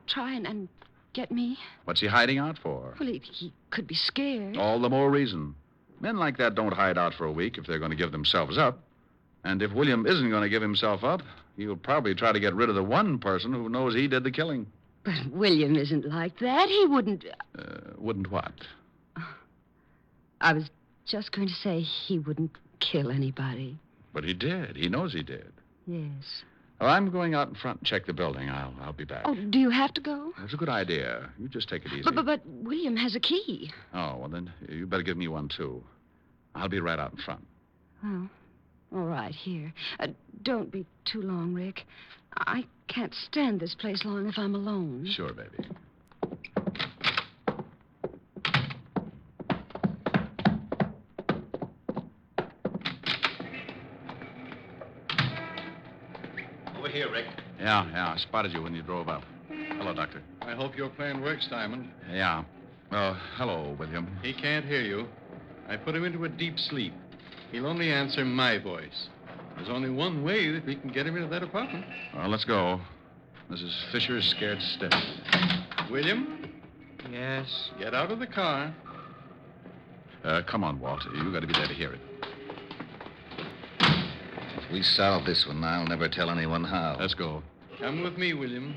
try and get me? What's he hiding out for? Well, he could be scared. All the more reason. Men like that don't hide out for a week if they're going to give themselves up. And if William isn't going to give himself up, he'll probably try to get rid of the one person who knows he did the killing. But William isn't like that. He wouldn't... Wouldn't what? I was just going to say he wouldn't kill anybody. But he did. He knows he did. Yes. Well, I'm going out in front and check the building. I'll be back. Oh, do you have to go? That's a good idea. You just take it easy. But William has a key. Oh, well, then you better give me one, too. I'll be right out in front. Oh, all right, here. Don't be too long, Rick. I can't stand this place long if I'm alone. Sure, baby. Over here, Rick. Yeah, I spotted you when you drove up. Hello, Doctor. I hope your plan works, Diamond. Yeah. Hello, William. He can't hear you. I put him into a deep sleep. He'll only answer my voice. There's only one way that we can get him into that apartment. Well, let's go. Mrs. Fisher is scared stiff. William? Yes? Get out of the car. Come on, Walt. You got to be there to hear it. If we solve this one, I'll never tell anyone how. Let's go. Come with me, William.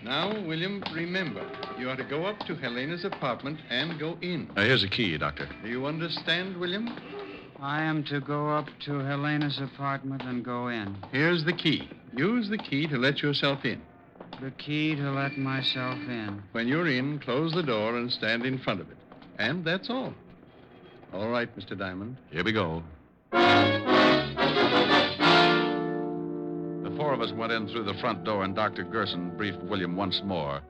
Now, William, remember, you are to go up to Helena's apartment and go in. Here's a key, Doctor. Do you understand, William? I am to go up to Helena's apartment and go in. Here's the key. Use the key to let yourself in. The key to let myself in. When you're in, close the door and stand in front of it. And that's all. All right, Mr. Diamond. Here we go. The four of us went in through the front door, and Dr. Gerson briefed William once more.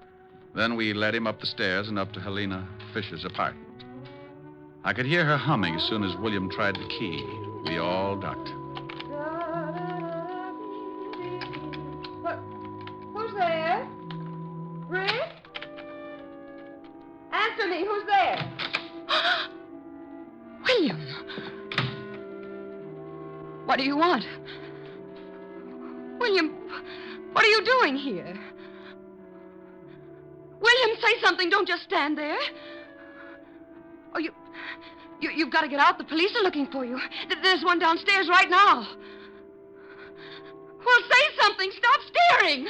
Then we led him up the stairs and up to Helena Fisher's apartment. I could hear her humming as soon as William tried the key. We all ducked. Who's there? Rick? Answer me. Who's there? William. What do you want? William, what are you doing here? William, say something. Don't just stand there. Oh, you've got to get out. The police are looking for you. There's one downstairs right now. Well, say something. Stop staring.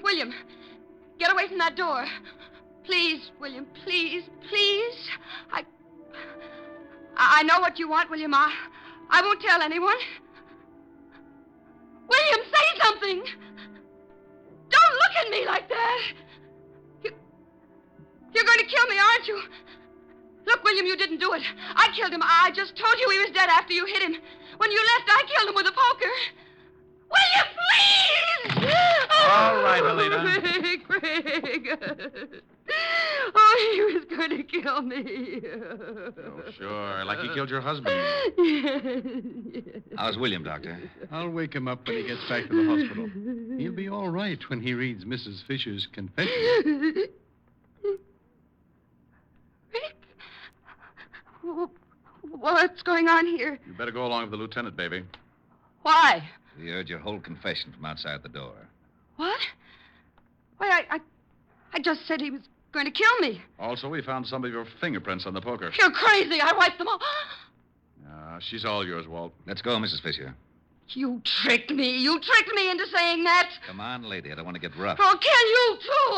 William, get away from that door. Please, William, please, please. I know what you want, William. I won't tell anyone. William, say something. Don't look at me like that. You're going to kill me, aren't you? Look, William, you didn't do it. I killed him. I just told you he was dead after you hit him. When you left, I killed him with a poker. William, please! All right, Helena. Craig. Oh, he was going to kill me. Oh, sure. Like he killed your husband. How's William, Doctor? I'll wake him up when he gets back to the hospital. He'll be all right when he reads Mrs. Fisher's confession. What's going on here? You better go along with the lieutenant, baby. Why? We heard your whole confession from outside the door. What? Why, I just said he was going to kill me. Also, we found some of your fingerprints on the poker. You're crazy. I wiped them all. She's all yours, Walt. Let's go, Mrs. Fisher. You tricked me. You tricked me into saying that. Come on, lady. I don't want to get rough. I'll kill you, too.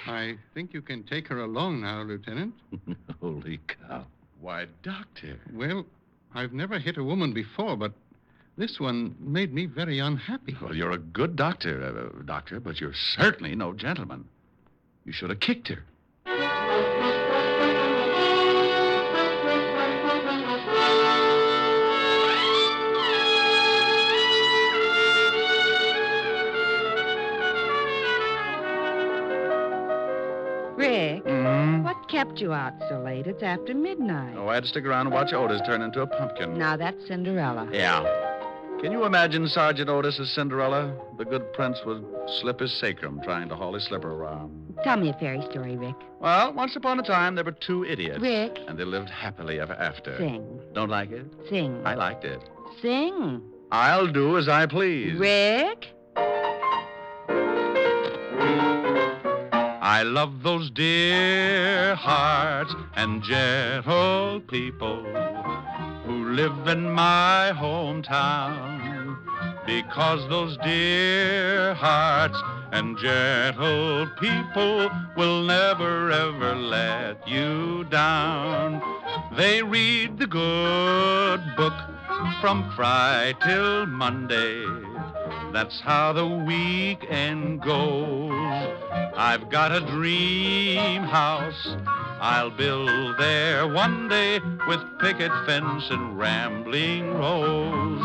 I think you can take her along now, Lieutenant. Holy cow. Why, Doctor. Well, I've never hit a woman before, but this one made me very unhappy. Well, you're a good doctor, Doctor, but you're certainly no gentleman. You should have kicked her. Rick, what kept you out so late? It's after midnight. Oh, I had to stick around and watch Otis turn into a pumpkin. Now that's Cinderella. Yeah. Can you imagine Sergeant Otis as Cinderella? The good prince would slip his sacrum trying to haul his slipper around. Tell me a fairy story, Rick. Well, once upon a time, there were two idiots. Rick. And they lived happily ever after. Sing. Don't like it? Sing. I liked it. Sing. I'll do as I please. Rick? I love those dear hearts and gentle people who live in my hometown, because those dear hearts and gentle people will never ever let you down. They read the good book from Friday till Monday. That's how the weekend goes. I've got a dream house I'll build there one day, with picket fence and rambling rose.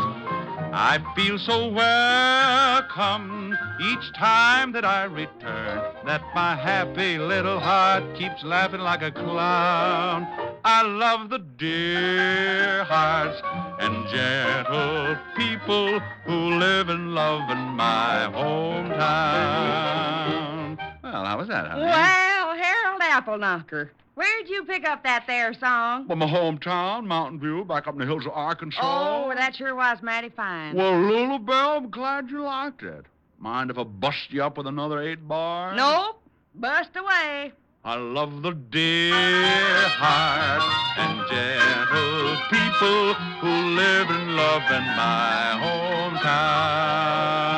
I feel so welcome each time that I return, that my happy little heart keeps laughing like a clown. I love the dear hearts and gentle people who live and love in my hometown. Well, how was that, honey? Well, Harold Appleknocker, where'd you pick up that there song? Well, my hometown, Mountain View, back up in the hills of Arkansas. Oh, that sure was mighty fine. Well, Lulu Bell, I'm glad you liked it. Mind if I bust you up with another 8-bar? Nope. Bust away. I love the dear heart and gentle people who live and love in my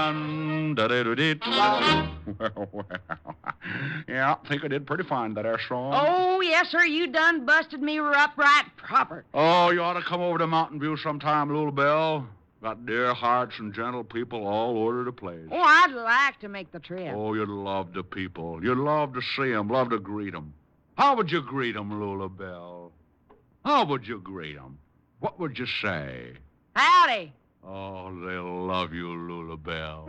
hometown. Da-da-da-dee. Well. Yeah, I think I did pretty fine that air song. Oh, yes, sir. You done busted me up right proper. Oh, you ought to come over to Mountain View sometime, Little Belle. Got dear hearts and gentle people all over the place. Oh, I'd like to make the trip. Oh, you'd love the people. You'd love to see them, love to greet them. How would you greet them, Lula Belle? How would you greet them? What would you say? Howdy. Oh, they'll love you, Lula Belle.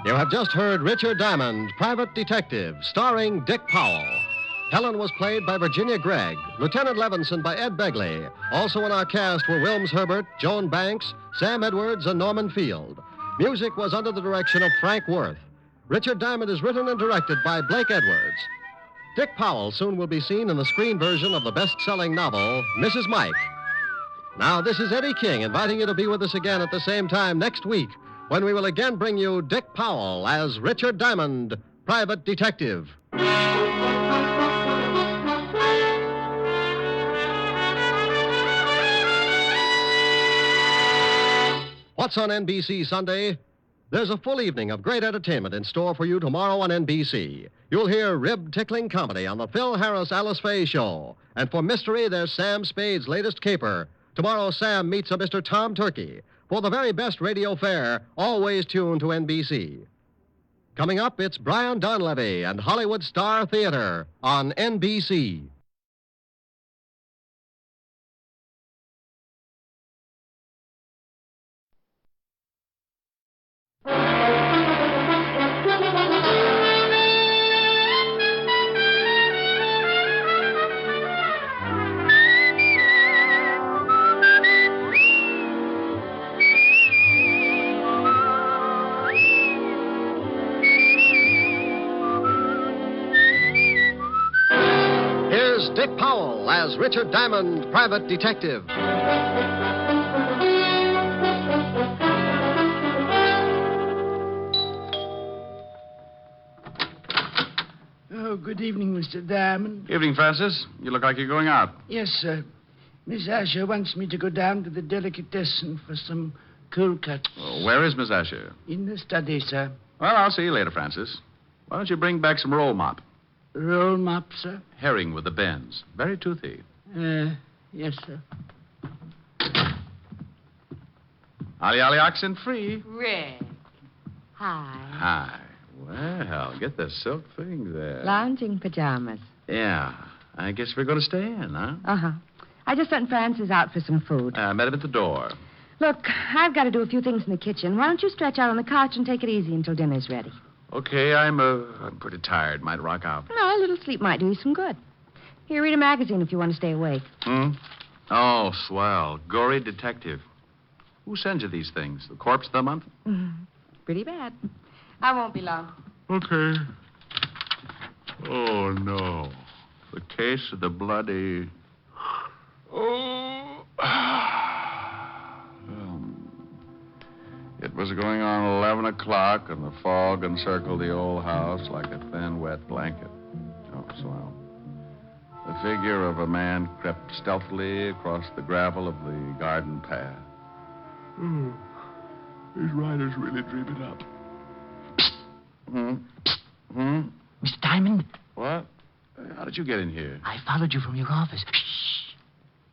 You have just heard Richard Diamond, Private Detective, starring Dick Powell. Helen was played by Virginia Gregg, Lieutenant Levinson by Ed Begley. Also in our cast were Wilms Herbert, Joan Banks, Sam Edwards, and Norman Field. Music was under the direction of Frank Worth. Richard Diamond is written and directed by Blake Edwards. Dick Powell soon will be seen in the screen version of the best-selling novel, Mrs. Mike. Now, this is Eddie King inviting you to be with us again at the same time next week, when we will again bring you Dick Powell as Richard Diamond, Private Detective. What's on NBC Sunday? There's a full evening of great entertainment in store for you tomorrow on NBC. You'll hear rib-tickling comedy on the Phil Harris-Alice Faye Show. And for mystery, there's Sam Spade's latest caper. Tomorrow, Sam meets a Mr. Tom Turkey. For the very best radio fare, always tuned to NBC. Coming up, it's Brian Donlevy and Hollywood Star Theater on NBC. Dick Powell as Richard Diamond, Private Detective. Oh, good evening, Mr. Diamond. Evening, Francis. You look like you're going out. Yes, sir. Miss Asher wants me to go down to the delicatessen for some cold cuts. Oh, where is Miss Asher? In the study, sir. Well, I'll see you later, Francis. Why don't you bring back some roll mop? Roll mop, sir? Herring with the bends. Very toothy. Yes, sir. Ollie, oxen free. Rick. Hi. Hi. Well, get the silk thing there. Lounging pajamas. Yeah. I guess we're going to stay in, huh? Uh-huh. I just sent Francis out for some food. I met him at the door. Look, I've got to do a few things in the kitchen. Why don't you stretch out on the couch and take it easy until dinner's ready? Okay, I'm pretty tired. Might rock out. No, a little sleep might do you some good. Here, read a magazine if you want to stay awake. Oh, swell. Gory detective. Who sends you these things? The Corpse of the Month? Pretty bad. I won't be long. Okay. Oh, no. The case of the bloody... Oh. It was going on 11 o'clock, and the fog encircled the old house like a thin, wet blanket. Oh, swell. The figure of a man crept stealthily across the gravel of the garden path. Oh, these riders really dream it up. Mr. Diamond? What? How did you get in here? I followed you from your office. Shh.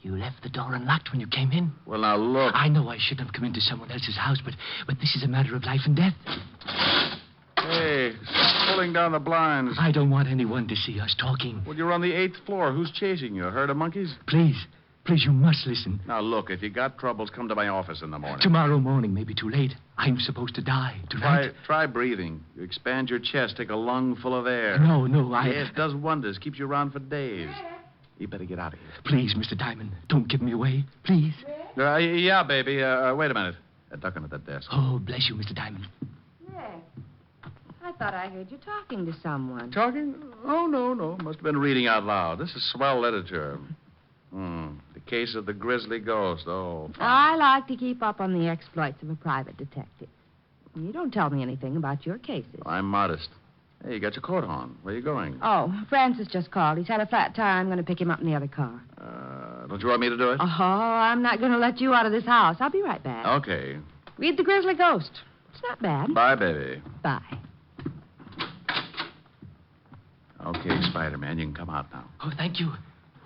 You left the door unlocked when you came in. Well, now, look. I know I shouldn't have come into someone else's house, but this is a matter of life and death. Hey, stop pulling down the blinds. I don't want anyone to see us talking. Well, you're on the 8th floor. Who's chasing you? A herd of monkeys? Please, you must listen. Now, look, if you got troubles, come to my office in the morning. Tomorrow morning may be too late. I'm supposed to die tonight. Try breathing. You expand your chest, take a lung full of air. No, Yeah, it does wonders. Keeps you around for days. You better get out of here. Please, Mr. Diamond, don't give me away. Please. Yeah, baby. Wait a minute. Duck under that desk. Oh, bless you, Mr. Diamond. Yes. I thought I heard you talking to someone. Talking? Oh, no. Must have been reading out loud. This is swell literature. The case of the Grizzly Ghost. Oh. I like to keep up on the exploits of a private detective. You don't tell me anything about your cases. I'm modest. Hey, you got your coat on. Where are you going? Oh, Francis just called. He's had a flat tire. I'm going to pick him up in the other car. Don't you want me to do it? Oh, I'm not going to let you out of this house. I'll be right back. Okay. Read The Grizzly Ghost. It's not bad. Bye, baby. Bye. Okay, Spider-Man, you can come out now. Oh, thank you.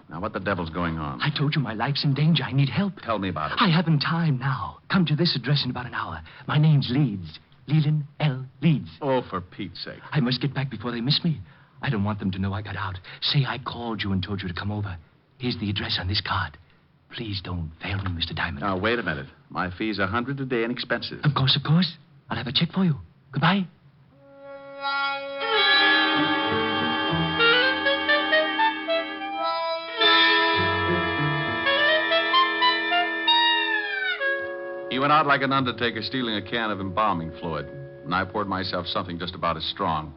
Now, what the devil's going on? I told you my life's in danger. I need help. Tell me about it. I haven't time now. Come to this address in about an hour. My name's Leeds. Leland L. Leeds. Oh, for Pete's sake. I must get back before they miss me. I don't want them to know I got out. Say I called you and told you to come over. Here's the address on this card. Please don't fail me, Mr. Diamond. Now, wait a minute. My fee's $100 a day and expenses. Of course. I'll have a check for you. Goodbye. He went out like an undertaker stealing a can of embalming fluid, and I poured myself something just about as strong.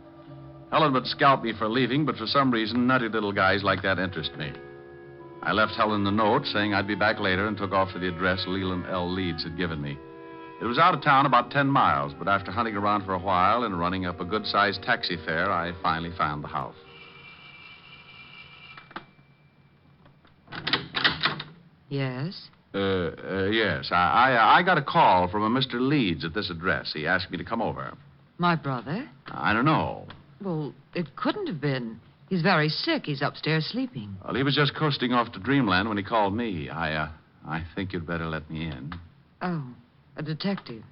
Helen would scalp me for leaving, but for some reason, nutty little guys like that interest me. I left Helen the note saying I'd be back later and took off for the address Leland L. Leeds had given me. It was out of town about 10 miles, but after hunting around for a while and running up a good-sized taxi fare, I finally found the house. Yes? Yes. I got a call from a Mr. Leeds at this address. He asked me to come over. My brother? I don't know. Well, it couldn't have been. He's very sick. He's upstairs sleeping. Well, he was just coasting off to Dreamland when he called me. I think you'd better let me in. Oh, a detective.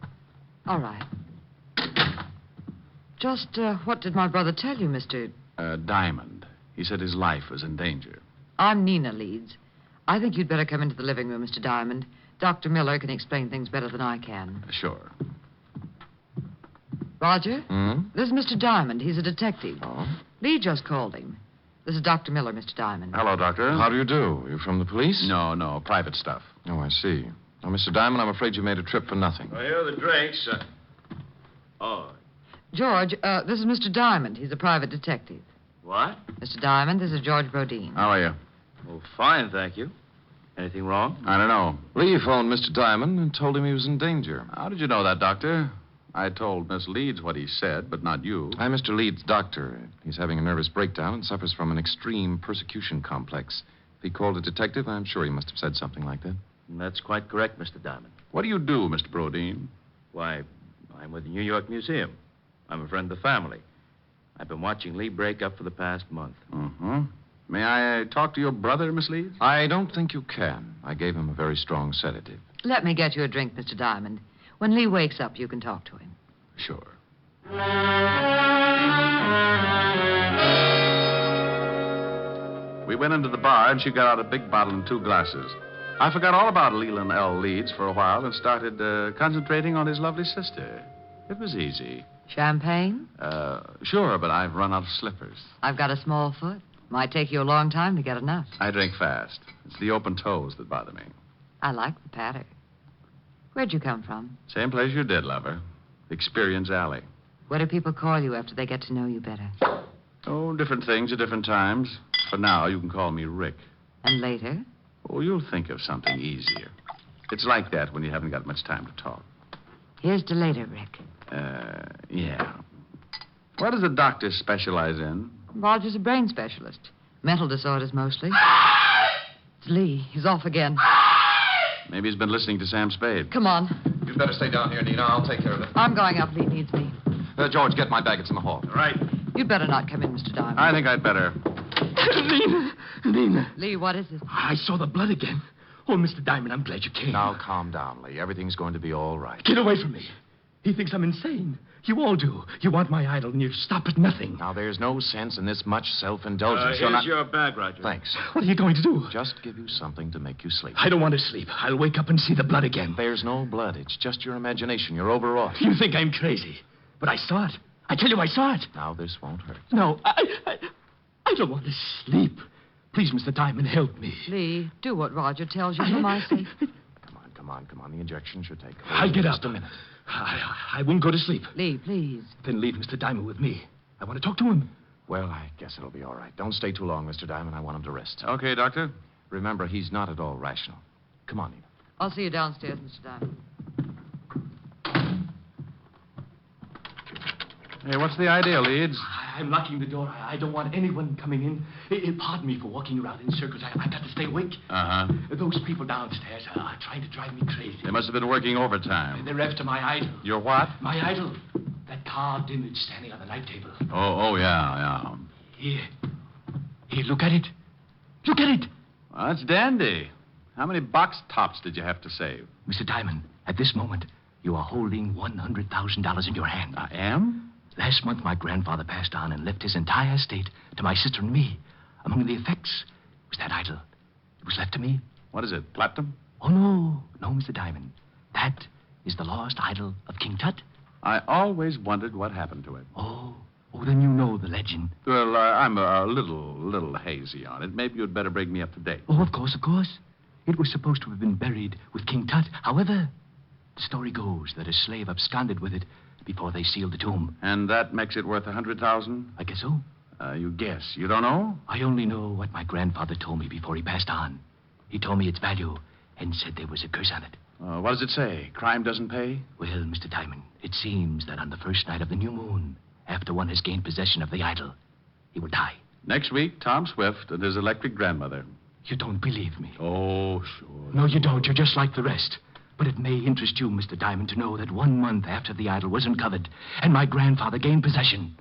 All right. Just what did my brother tell you, Mr. Diamond. He said his life was in danger. I'm Nina Leeds. I think you'd better come into the living room, Mr. Diamond. Dr. Miller can explain things better than I can. Sure. Roger? This is Mr. Diamond. He's a detective. Oh? Lee just called him. This is Dr. Miller, Mr. Diamond. Hello, Doctor. How do you do? You from the police? No, private stuff. Oh, I see. Now, Mr. Diamond, I'm afraid you made a trip for nothing. Well, here are the drinks. George, this is Mr. Diamond. He's a private detective. What? Mr. Diamond, this is George Brodeen. How are you? Well, fine, thank you. Anything wrong? I don't know. Lee phoned Mr. Diamond and told him he was in danger. How did you know that, Doctor? I told Miss Leeds what he said, but not you. I'm Mr. Leeds' doctor. He's having a nervous breakdown and suffers from an extreme persecution complex. If he called a detective, I'm sure he must have said something like that. That's quite correct, Mr. Diamond. What do you do, Mr. Brodeen? Why, I'm with the New York Museum. I'm a friend of the family. I've been watching Lee break up for the past month. Mm-hmm. May I talk to your brother, Miss Leeds? I don't think you can. I gave him a very strong sedative. Let me get you a drink, Mr. Diamond. When Lee wakes up, you can talk to him. Sure. We went into the bar, and she got out a big bottle and 2 glasses. I forgot all about Leland L. Leeds for a while and started concentrating on his lovely sister. It was easy. Champagne? Sure, but I've run out of slippers. I've got a small foot. Might take you a long time to get enough. I drink fast. It's the open toes that bother me. I like the patter. Where'd you come from? Same place you did, lover. Experience Alley. What do people call you after they get to know you better? Oh, different things at different times. For now, you can call me Rick. And later? Oh, you'll think of something easier. It's like that when you haven't got much time to talk. Here's to later, Rick. Yeah. What does a doctor specialize in? Roger's a brain specialist. Mental disorders, mostly. It's Lee. He's off again. Maybe he's been listening to Sam Spade. Come on. You'd better stay down here, Nina. I'll take care of it. I'm going up. Lee needs me. George, get my bag. It's in the hall. Right. You'd better not come in, Mr. Diamond. I think I'd better. Nina. Lee, what is it? I saw the blood again. Oh, Mr. Diamond, I'm glad you came. Now, calm down, Lee. Everything's going to be all right. Get away from me. He thinks I'm insane. You all do. You want my idol, and you stop at nothing. Now, there's no sense in this much self-indulgence. Here's your bag, Roger. Thanks. What are you going to do? Just give you something to make you sleep. I don't want to sleep. I'll wake up and see the blood again. There's no blood. It's just your imagination. You're overwrought. You think I'm crazy. But I saw it. I tell you, I saw it. Now, this won't hurt. No, I don't want to sleep. Please, Mr. Diamond, help me. Lee, do what Roger tells you for my sake. Come on, Come on. The injection should take. I'll get up. Just a minute. I won't go to sleep. Lee, please. Then leave Mr. Diamond with me. I want to talk to him. Well, I guess it'll be all right. Don't stay too long, Mr. Diamond. I want him to rest. Okay, Doctor. Remember, he's not at all rational. Come on, Nina. I'll see you downstairs, Mr. Diamond. Hey, what's the idea, Leeds? I'm locking the door. I don't want anyone coming in. Pardon me for walking around in circles. I've got to stay awake. Uh-huh. Those people downstairs are trying to drive me crazy. They must have been working overtime. They're after my idol. Your what? My idol. That carved image standing on the night table. Oh, yeah. Here, look at it. Look at it. Well, that's dandy. How many box tops did you have to save? Mr. Diamond, at this moment, you are holding $100,000 in your hand. I am? Last month, my grandfather passed on and left his entire estate to my sister and me. Among the effects was that idol. It was left to me. What is it, platinum? Oh, no, Mr. Diamond. That is the lost idol of King Tut. I always wondered what happened to it. Oh, then you know the legend. Well, I'm a little hazy on it. Maybe you'd better bring me up to date. Oh, of course. It was supposed to have been buried with King Tut. However, the story goes that a slave absconded with it before they sealed the tomb. And that makes it worth $100,000? I guess so. You guess. You don't know? I only know what my grandfather told me before he passed on. He told me its value and said there was a curse on it. What does it say? Crime doesn't pay? Well, Mr. Diamond, it seems that on the first night of the new moon, after one has gained possession of the idol, he will die. Next week, Tom Swift and his electric grandmother. You don't believe me? Oh, sure. No, you don't. You're just like the rest. But it may interest you, Mr. Diamond, to know that 1 month after the idol was uncovered and my grandfather gained possession,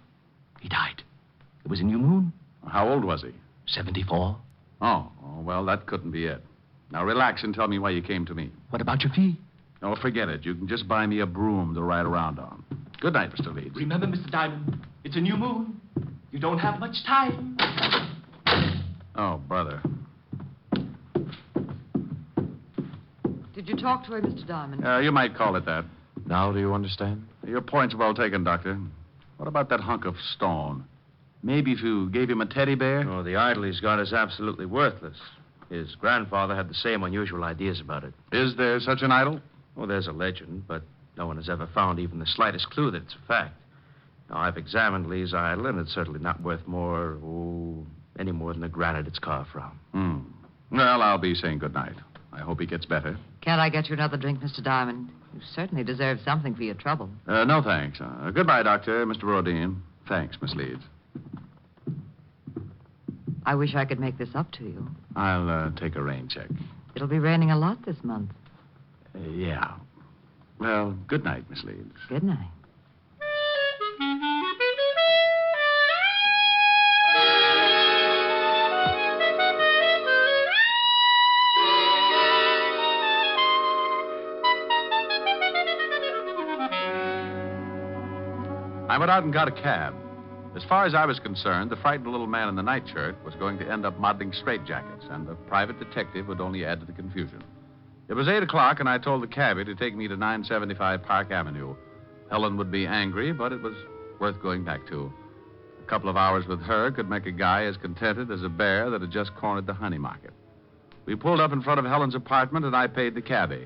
he died. It was a new moon. How old was he? 74. Oh, well, that couldn't be it. Now, relax and tell me why you came to me. What about your fee? Oh, forget it. You can just buy me a broom to ride around on. Good night, Mr. Leeds. Remember, Mr. Diamond, it's a new moon. You don't have much time. Oh, brother. Did you talk to her, Mr. Diamond? You might call it that. Now do you understand? Your point's well taken, Doctor. What about that hunk of stone? Maybe if you gave him a teddy bear? Oh, the idol he's got is absolutely worthless. His grandfather had the same unusual ideas about it. Is there such an idol? Oh, there's a legend, but no one has ever found even the slightest clue that it's a fact. Now, I've examined Lee's idol, and it's certainly not worth any more than the granite it's carved from. Well, I'll be saying good night. I hope he gets better. Can't I get you another drink, Mr. Diamond? You certainly deserve something for your trouble. No, thanks. Goodbye, Doctor. Mr. Rodin. Thanks, Miss Leeds. I wish I could make this up to you. I'll take a rain check. It'll be raining a lot this month. Yeah. Well, good night, Miss Leeds. Good night. I went out and got a cab. As far as I was concerned, the frightened little man in the nightshirt was going to end up modeling straitjackets, and the private detective would only add to the confusion. It was 8 o'clock, and I told the cabbie to take me to 975 Park Avenue. Helen would be angry, but it was worth going back to. A couple of hours with her could make a guy as contented as a bear that had just cornered the honey market. We pulled up in front of Helen's apartment, and I paid the cabbie.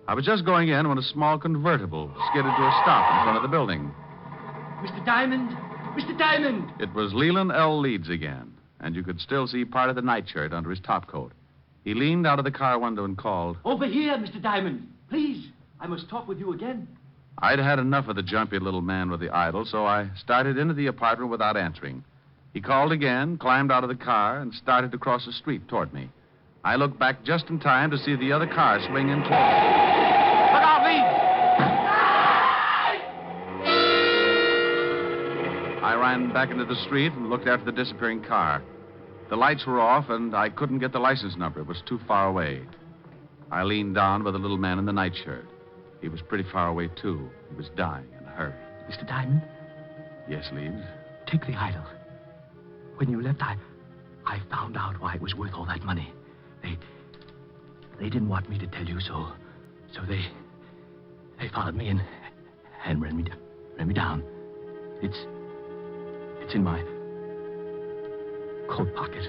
I was just going in when a small convertible skidded to a stop in front of the building. Mr. Diamond! Mr. Diamond! It was Leland L. Leeds again, and you could still see part of the nightshirt under his topcoat. He leaned out of the car window and called. Over here, Mr. Diamond. Please, I must talk with you again. I'd had enough of the jumpy little man with the idol, so I started into the apartment without answering. He called again, climbed out of the car, and started to cross the street toward me. I looked back just in time to see the other car swing in toward me. Look out, Leeds! I ran back into the street and looked after the disappearing car. The lights were off, and I couldn't get the license number. It was too far away. I leaned down by the little man in the nightshirt. He was pretty far away, too. He was dying in a hurry. Mr. Diamond? Yes, Leeds? Take the idol. When you left, I found out why it was worth all that money. They didn't want me to tell you, so they followed me and ran me down. It's in my coat pocket.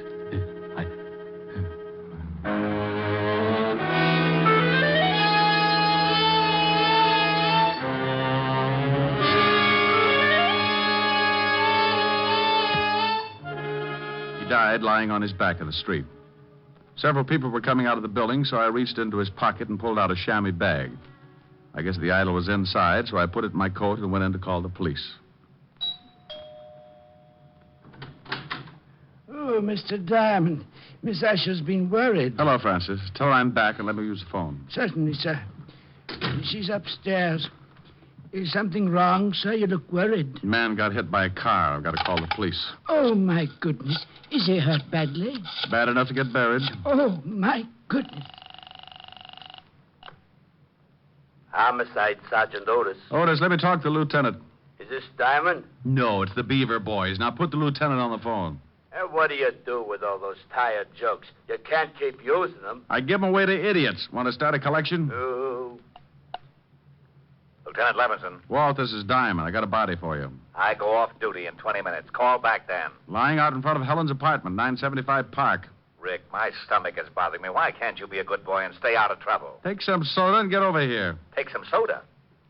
died lying on his back in the street. Several people were coming out of the building, so I reached into his pocket and pulled out a chamois bag. I guess the idol was inside, so I put it in my coat and went in to call the police. Oh, Mr. Diamond. Miss Asher's been worried. Hello, Francis. Tell her I'm back and let me use the phone. Certainly, sir. She's upstairs. Is something wrong, sir? You look worried. A man got hit by a car. I've got to call the police. Oh, my goodness. Is he hurt badly? Bad enough to get buried. Oh, my goodness. Homicide, Sergeant Otis. Otis, let me talk to the lieutenant. Is this Diamond? No, it's the Beaver boys. Now put the lieutenant on the phone. And what do you do with all those tired jokes? You can't keep using them. I give them away to idiots. Want to start a collection? Oh. Lieutenant Levinson, Walt, this is Diamond. I got a body for you. I go off duty in 20 minutes. Call back then. Lying out in front of Helen's apartment, 975 Park. Rick, my stomach is bothering me. Why can't you be a good boy and stay out of trouble? Take some soda and get over here. Take some soda.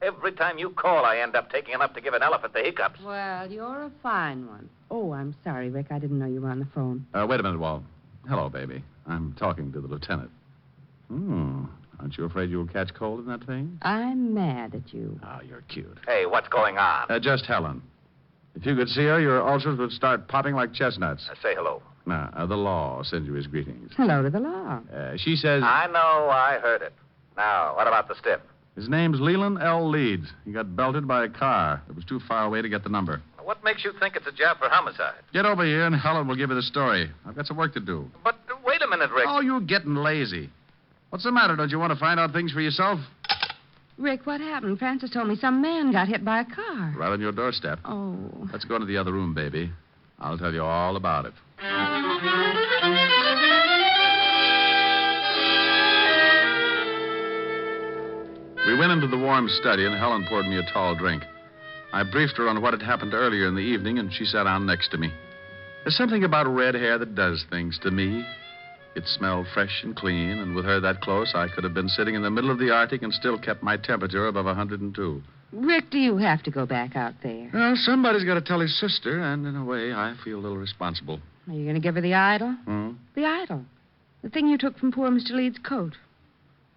Every time you call, I end up taking enough to give an elephant the hiccups. Well, you're a fine one. Oh, I'm sorry, Rick. I didn't know you were on the phone. Wait a minute, Walt. Hello, baby. I'm talking to the lieutenant. Aren't you afraid you'll catch cold in that thing? I'm mad at you. Oh, you're cute. Hey, what's going on? Just Helen. If you could see her, your ulcers would start popping like chestnuts. Say hello. The law sends you his greetings. Hello to the law. She says... I know, I heard it. Now, what about the stiff? His name's Leland L. Leeds. He got belted by a car. It was too far away to get the number. What makes you think it's a job for homicide? Get over here and Helen will give you the story. I've got some work to do. But wait a minute, Rick. Oh, you're getting lazy. What's the matter? Don't you want to find out things for yourself? Rick, what happened? Francis told me some man got hit by a car. Right on your doorstep. Oh. Let's go into the other room, baby. I'll tell you all about it. We went into the warm study, and Helen poured me a tall drink. I briefed her on what had happened earlier in the evening, and she sat down next to me. There's something about red hair that does things to me. It smelled fresh and clean, and with her that close, I could have been sitting in the middle of the Arctic and still kept my temperature above 102. Rick, do you have to go back out there? Well, somebody's got to tell his sister, and in a way, I feel a little responsible. Are you going to give her the idol? Hmm? The idol. The thing you took from poor Mr. Leeds' coat.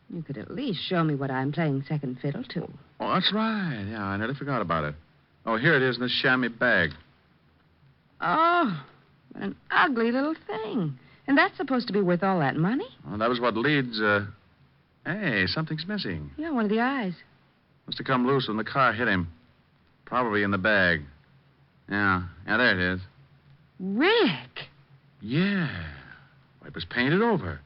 You could at least show me what I'm playing second fiddle to. Oh, that's right. Yeah, I nearly forgot about it. Oh, here it is in this chamois bag. Oh, what an ugly little thing. And that's supposed to be worth all that money? Well, that was what Leeds, Hey, something's missing. Yeah, one of the eyes. Must have come loose when the car hit him. Probably in the bag. Yeah, there it is. Rick! Yeah. Well, it was painted over.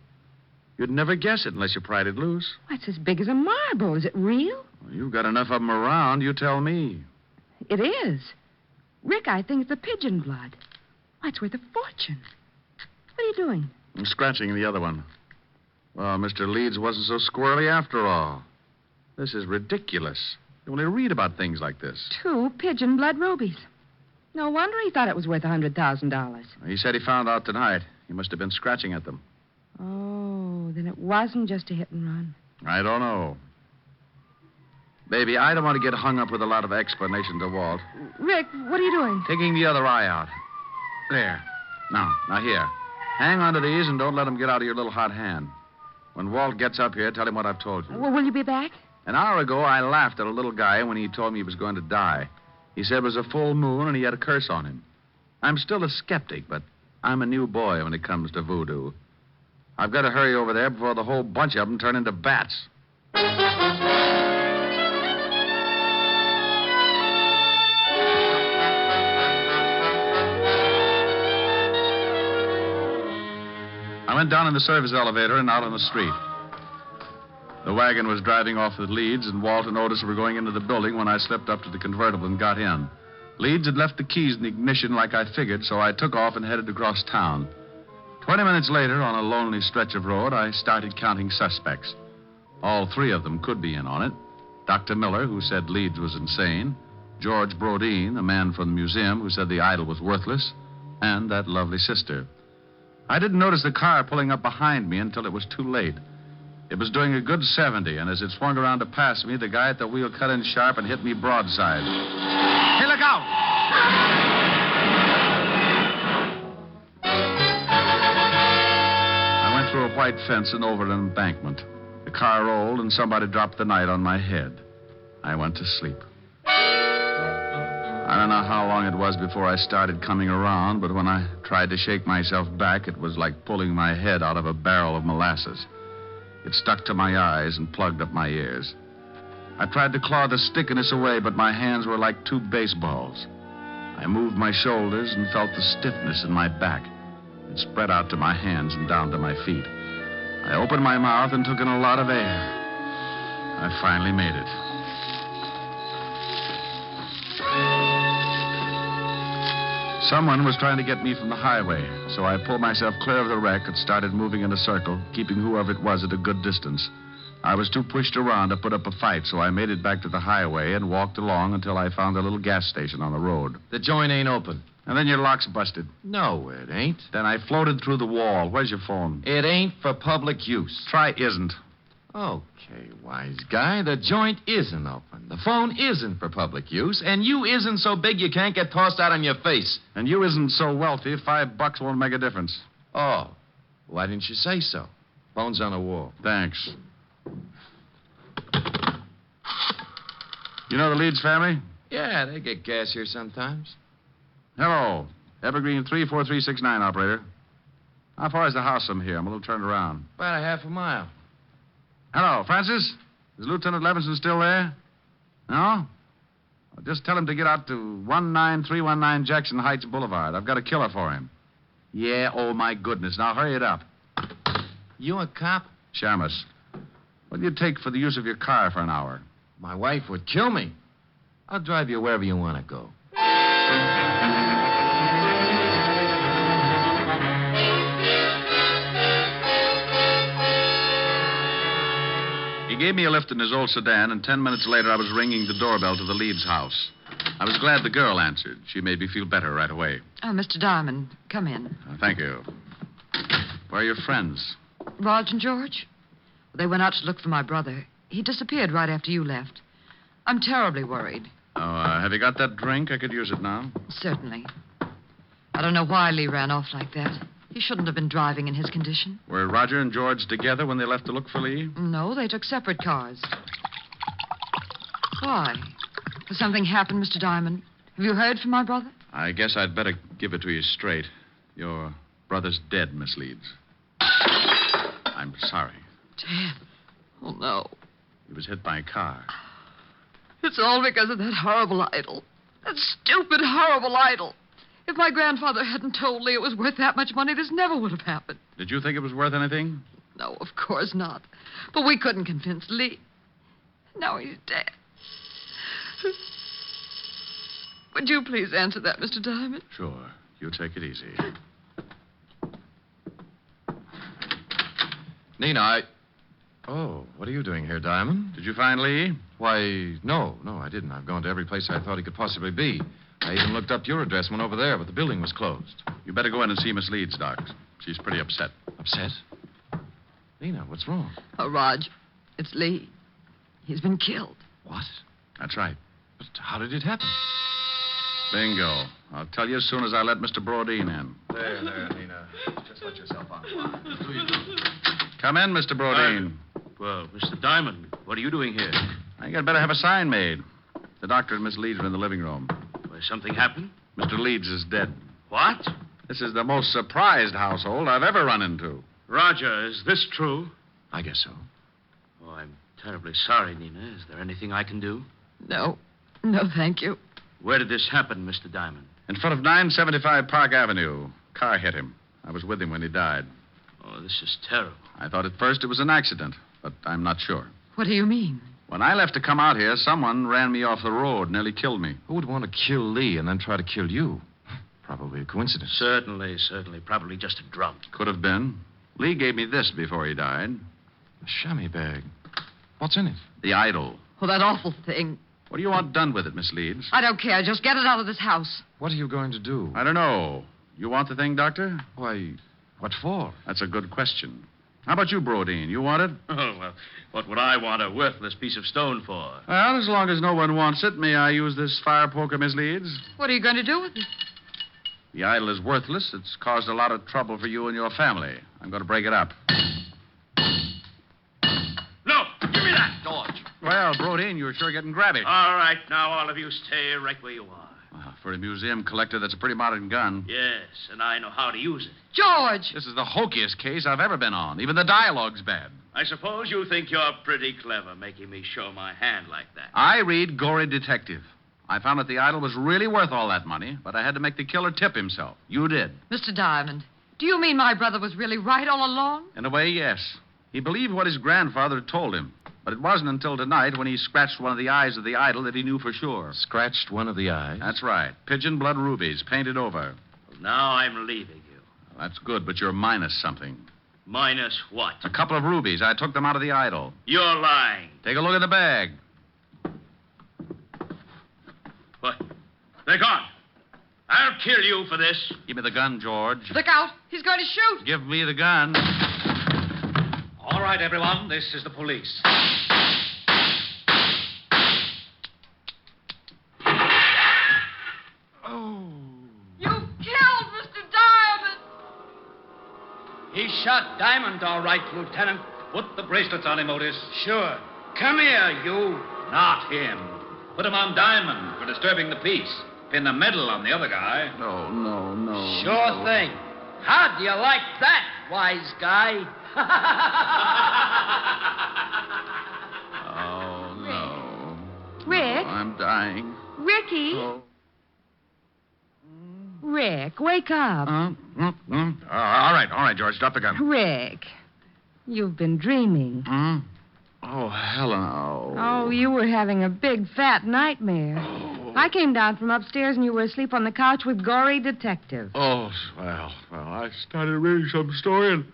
You'd never guess it unless you pried it loose. It's as big as a marble. Is it real? Well, you've got enough of them around, you tell me. It is. Rick, I think it's the pigeon blood. Why, it's worth a fortune. What are you doing? I'm scratching the other one. Well, Mr. Leeds wasn't so squirrely after all. This is ridiculous. You only read about things like this. 2 pigeon blood rubies. No wonder he thought it was worth $100,000. He said he found out tonight. He must have been scratching at them. Oh, then it wasn't just a hit and run. I don't know. Baby, I don't want to get hung up with a lot of explanation to Walt. Rick, what are you doing? Taking the other eye out. There. Now here. Hang on to these and don't let them get out of your little hot hand. When Walt gets up here, tell him what I've told you. Well, will you be back? An hour ago, I laughed at a little guy when he told me he was going to die. He said it was a full moon and he had a curse on him. I'm still a skeptic, but I'm a new boy when it comes to voodoo. I've got to hurry over there before the whole bunch of them turn into bats. I went down in the service elevator and out on the street. The wagon was driving off with Leeds, and Walt and Otis were going into the building when I slipped up to the convertible and got in. Leeds had left the keys in the ignition like I figured, so I took off and headed across town. 20 minutes later, on a lonely stretch of road, I started counting suspects. All 3 of them could be in on it. Dr. Miller, who said Leeds was insane. George Brodeen, a man from the museum who said the idol was worthless. And that lovely sister. I didn't notice the car pulling up behind me until it was too late. It was doing a good 70, and as it swung around to pass me, the guy at the wheel cut in sharp and hit me broadside. Hey, look out! through a white fence and over an embankment. The car rolled, and somebody dropped the night on my head. I went to sleep. I don't know how long it was before I started coming around, but when I tried to shake myself back, it was like pulling my head out of a barrel of molasses. It stuck to my eyes and plugged up my ears. I tried to claw the stickiness away, but my hands were like two baseballs. I moved my shoulders and felt the stiffness in my back. It spread out to my hands and down to my feet. I opened my mouth and took in a lot of air. I finally made it. Someone was trying to get me from the highway, so I pulled myself clear of the wreck and started moving in a circle, keeping whoever it was at a good distance. I was too pushed around to put up a fight, so I made it back to the highway and walked along until I found a little gas station on the road. The joint ain't open. And then your lock's busted. No, it ain't. Then I floated through the wall. Where's your phone? It ain't for public use. Try isn't. Okay, wise guy. The joint isn't open. The phone isn't for public use, and you isn't so big you can't get tossed out on your face. And you isn't so wealthy, $5 won't make a difference. Oh, why didn't you say so? Phone's on the wall. Thanks. You know the Leeds family? Yeah, they get gas here sometimes. Hello. Evergreen 34369, operator. How far is the house from here? I'm a little turned around. About a half a mile. Hello, Francis? Is Lieutenant Levinson still there? No? Well, just tell him to get out to 19319 Jackson Heights Boulevard. I've got a killer for him. Yeah, oh, my goodness. Now, hurry it up. You a cop? Shamus. What do you take for the use of your car for an hour? My wife would kill me. I'll drive you wherever you want to go. He gave me a lift in his old sedan, and 10 minutes later I was ringing the doorbell to the Leeds house. I was glad the girl answered. She made me feel better right away. Oh, Mr. Diamond, come in. Thank you. Where are your friends? Rog and George? They went out to look for my brother. He disappeared right after you left. I'm terribly worried. Oh, have you got that drink? I could use it now. Certainly. I don't know why Lee ran off like that. He shouldn't have been driving in his condition. Were Roger and George together when they left to look for Lee? No, they took separate cars. Why? Has something happened, Mr. Diamond? Have you heard from my brother? I guess I'd better give it to you straight. Your brother's dead, Miss Leeds. I'm sorry. Dead? Oh, no. He was hit by a car. It's all because of that horrible idol. That stupid, horrible idol. If my grandfather hadn't told Lee it was worth that much money, this never would have happened. Did you think it was worth anything? No, of course not. But we couldn't convince Lee. Now he's dead. Would you please answer that, Mr. Diamond? Sure. You take it easy. Nina, Oh, what are you doing here, Diamond? Did you find Lee? Why, no, I didn't. I've gone to every place I thought he could possibly be. I even looked up your address, went over there, but the building was closed. You better go in and see Miss Leeds, Doc. She's pretty upset. Upset? Nina, what's wrong? Oh, Rog, it's Lee. He's been killed. What? That's right. But how did it happen? Bingo. I'll tell you as soon as I let Mr. Brodeen in. There, Nina. Just let yourself on the line. Do you? Come in, Mr. Brodeen. Well, Mr. Diamond, what are you doing here? I think I'd better have a sign made. The doctor and Miss Leeds are in the living room. Well, something happened? Mr. Leeds is dead. What? This is the most surprised household I've ever run into. Roger, is this true? I guess so. Oh, I'm terribly sorry, Nina. Is there anything I can do? No, thank you. Where did this happen, Mr. Diamond? In front of 975 Park Avenue. Car hit him. I was with him when he died. Oh, this is terrible. I thought at first it was an accident, but I'm not sure. What do you mean? When I left to come out here, someone ran me off the road, nearly killed me. Who would want to kill Lee and then try to kill you? Probably a coincidence. Certainly. Probably just a drunk. Could have been. Lee gave me this before he died. A chamois bag. What's in it? The idol. Oh, that awful thing. What do you want done with it, Miss Leeds? I don't care. Just get it out of this house. What are you going to do? I don't know. You want the thing, Doctor? Why, what for? That's a good question. How about you, Brodeen? You want it? Oh, well, what would I want a worthless piece of stone for? Well, as long as no one wants it, may I use this fire poker, Miss Leeds? What are you going to do with it? The idol is worthless. It's caused a lot of trouble for you and your family. I'm going to break it up. No, give me that, George. Well, Brodeen, you're sure getting grabby. All right, now all of you stay right where you are. Well, for a museum collector, that's a pretty modern gun. Yes, and I know how to use it. George! This is the hokiest case I've ever been on. Even the dialogue's bad. I suppose you think you're pretty clever making me show my hand like that. I read Gory Detective. I found that the idol was really worth all that money, but I had to make the killer tip himself. You did. Mr. Diamond, do you mean my brother was really right all along? In a way, yes. He believed what his grandfather had told him. But it wasn't until tonight when he scratched one of the eyes of the idol that he knew for sure. Scratched one of the eyes? That's right. Pigeon blood rubies, painted over. Well, now I'm leaving you. Well, that's good, but you're minus something. Minus what? A couple of rubies. I took them out of the idol. You're lying. Take a look in the bag. What? They're gone. I'll kill you for this. Give me the gun, George. Look out. He's going to shoot. Give me the gun. All right, everyone. This is the police. You killed Mr. Diamond. He shot Diamond, all right, Lieutenant. Put the bracelets on him, Otis. Sure. Come here, you. Not him. Put him on Diamond for disturbing the peace. Pin the medal on the other guy. No. Sure thing. How do you like that, wise guy? Oh, no. Rick? Oh, I'm dying. Ricky? Oh. Rick, wake up. All right, George. Drop the gun. Rick, you've been dreaming. Oh, Helen. Oh, you were having a big, fat nightmare. I came down from upstairs and you were asleep on the couch with Gory Detective. Oh, well, I started reading some story and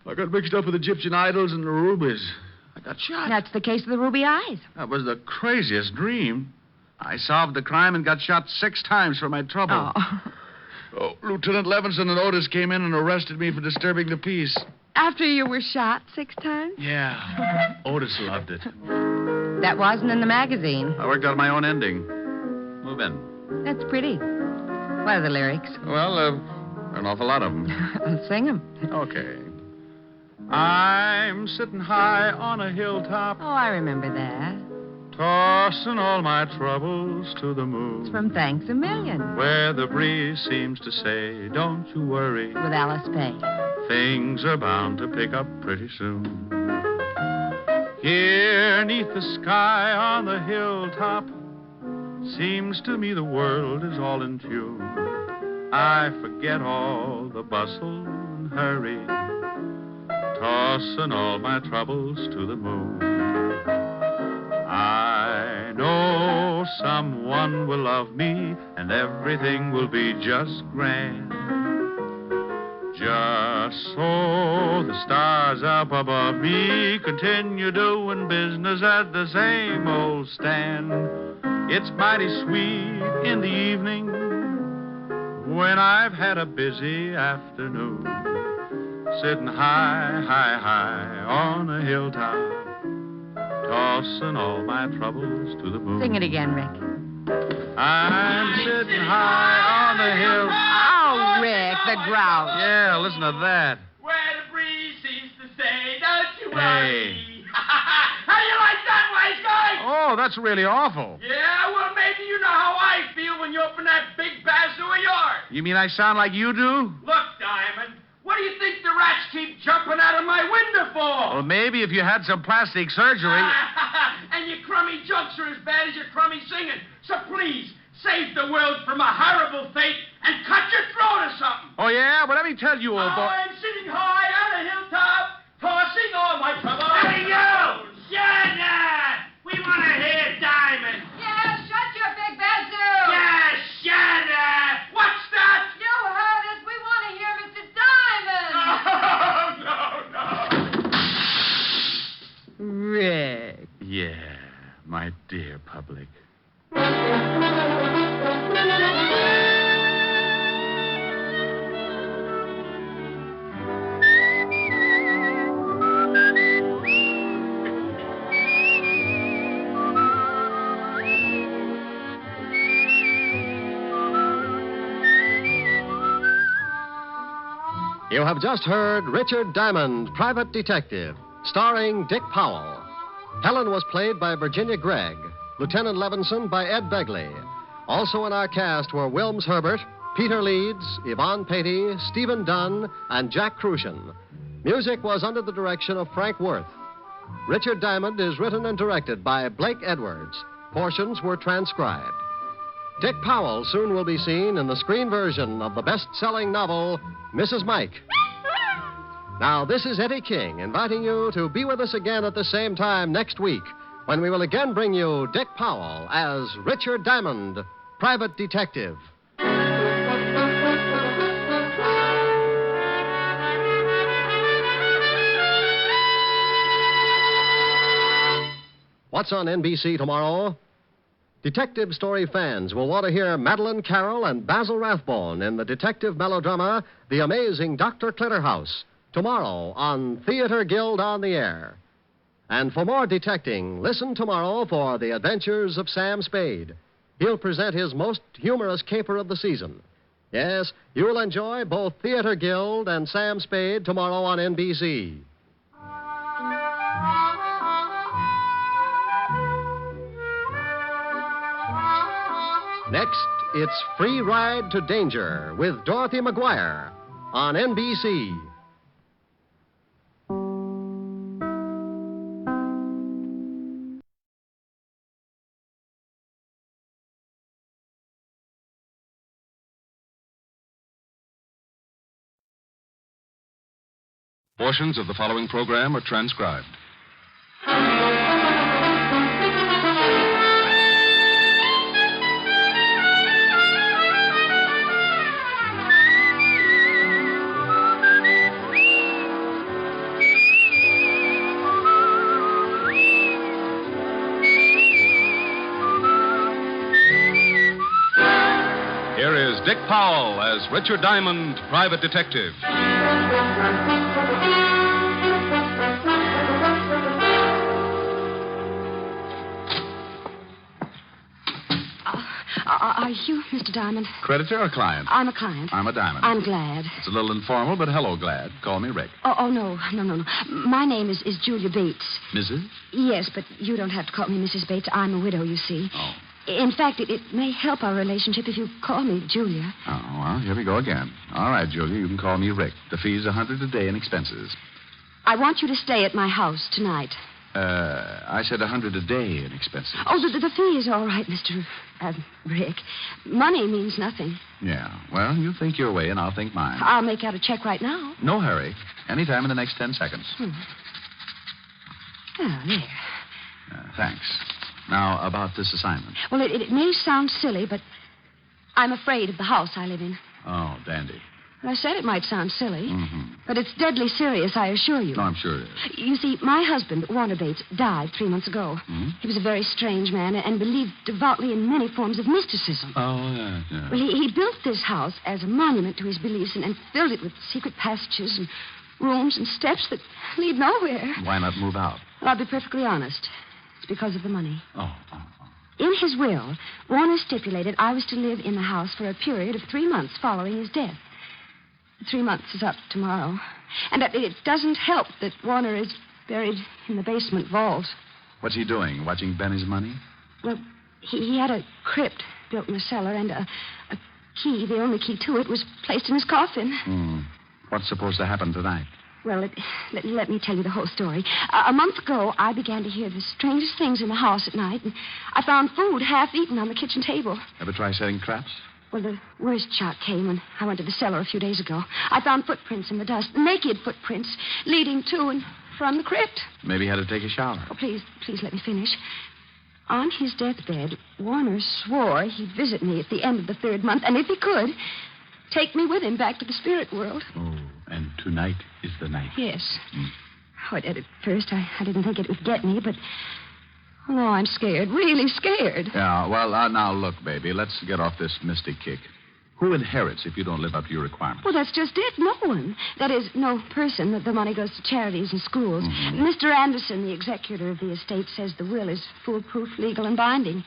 I got mixed up with Egyptian idols and the rubies. I got shot. That's the case of the ruby eyes. That was the craziest dream. I solved the crime and got shot 6 times for my trouble. Oh, Lieutenant Levinson and Otis came in and arrested me for disturbing the peace. after you were shot 6 times? Yeah. Otis loved it. That wasn't in the magazine. I worked out my own ending. Move in. That's pretty. What are the lyrics? Well, an awful lot of them. I'll sing them. Okay. I'm sitting high on a hilltop, Oh, I remember that. tossing all my troubles to the moon. It's from Thanks a Million. Where the breeze seems to say, don't you worry. With Alice Faye. Things are bound to pick up pretty soon. Here, 'neath the sky on the hilltop, seems to me the world is all in tune. I forget all the bustle and hurry, tossing all my troubles to the moon. I know someone will love me, and everything will be just grand. Just so the stars up above me continue doing business at the same old stand. It's mighty sweet in the evening when I've had a busy afternoon, sitting high, high, high on a hilltop, tossing all my troubles to the moon. Sing it again, Rick. I'm sitting high on the hill. Oh, Rick, the grouse. Yeah, listen to that. Where the breeze seems to say, don't you Hey. worry. How you like that, wise guy? Oh, that's really awful. Yeah, well, maybe you know how I feel when you open that big bazoo of yours. You mean I sound like you do? Look, Diamond, what do you think the rats keep jumping out of my window for? Well, maybe if you had some plastic surgery. And your crummy jokes are as bad as your crummy singing. So please, save the world from a horrible fate and cut your throat or something. Oh, yeah? Well, let me tell you, old boy. I'm sitting high on a hilltop, tossing all my troubles. Hey, you! Shut up! We want to hear Diamond. Yeah, shut your big bazoo. Yeah, shut up! What's that? You heard us. We want to hear Mr. Diamond. No. Rick. Yeah, my dear public. You have just heard Richard Diamond, Private Detective, starring Dick Powell. Helen was played by Virginia Gregg, Lieutenant Levinson by Ed Begley. Also in our cast were Wilms Herbert, Peter Leeds, Yvonne Patey, Stephen Dunn, and Jack Crucian. Music was under the direction of Frank Worth. Richard Diamond is written and directed by Blake Edwards. Portions were transcribed. Dick Powell soon will be seen in the screen version of the best-selling novel, Mrs. Mike. Now, this is Eddie King inviting you to be with us again at the same time next week when we will again bring you Dick Powell as Richard Diamond, Private Detective. What's on NBC tomorrow? Detective story fans will want to hear Madeline Carroll and Basil Rathbone in the detective melodrama The Amazing Dr. Clitterhouse, tomorrow on Theater Guild on the Air. And for more detecting, listen tomorrow for The Adventures of Sam Spade. He'll present his most humorous caper of the season. Yes, you'll enjoy both Theater Guild and Sam Spade tomorrow on NBC. Next, it's Free Ride to Danger with Dorothy McGuire on NBC. Portions of the following program are transcribed. Here is Dick Powell as Richard Diamond, Private Detective. Are you Mr. Diamond? Creditor or client? I'm a client. I'm a diamond. I'm glad. It's a little informal, but hello, glad. Call me Rick. Oh, no. My name is Julia Bates. Mrs.? Yes, but you don't have to call me Mrs. Bates. I'm a widow, you see. Oh. In fact, it may help our relationship if you call me Julia. Oh, well, here we go again. All right, Julia, you can call me Rick. The fee's $100 a day in expenses. I want you to stay at my house tonight. I said $100 a day in expenses. Oh, the fee is all right, Mr. Rick. Money means nothing. Yeah, well, you think your way and I'll think mine. I'll make out a check right now. No hurry. Anytime in the next 10 seconds. Oh, there. Thanks. Now, about this assignment. Well, it may sound silly, but I'm afraid of the house I live in. Oh, dandy. I said it might sound silly, Mm-hmm. but it's deadly serious, I assure you. No, I'm sure it is. You see, my husband, Warner Bates, died 3 months ago. Hmm? He was a very strange man and believed devoutly in many forms of mysticism. Oh, yeah. Well, he built this house as a monument to his beliefs and filled it with secret passages and rooms and steps that lead nowhere. Why not move out? Well, I'll be perfectly honest. It's because of the money. Oh. In his will, Warner stipulated I was to live in the house for a period of 3 months following his death. 3 months is up tomorrow. And it doesn't help that Warner is buried in the basement vault. What's he doing? Watching Benny's money? Well, he had a crypt built in the cellar, and a key, the only key to it, was placed in his coffin. What's supposed to happen tonight? Well, let me tell you the whole story. A month ago, I began to hear the strangest things in the house at night, and I found food half-eaten on the kitchen table. Ever try setting traps? Well, the worst shock came when I went to the cellar a few days ago. I found footprints in the dust, naked footprints, leading to and from the crypt. Maybe he had to take a shower. Oh, please let me finish. On his deathbed, Warner swore he'd visit me at the end of the 3rd month, and if he could, take me with him back to the spirit world. Oh, and tonight is the night. Yes. Oh, at first, I didn't think it would get me, but... Oh, no, I'm scared, really scared. Yeah, well, now, look, baby, let's get off this mystic kick. Who inherits if you don't live up to your requirements? Well, that's just it. No one. That is, no person. The money goes to charities and schools. Mr. Anderson, the executor of the estate, says the will is foolproof, legal, and binding.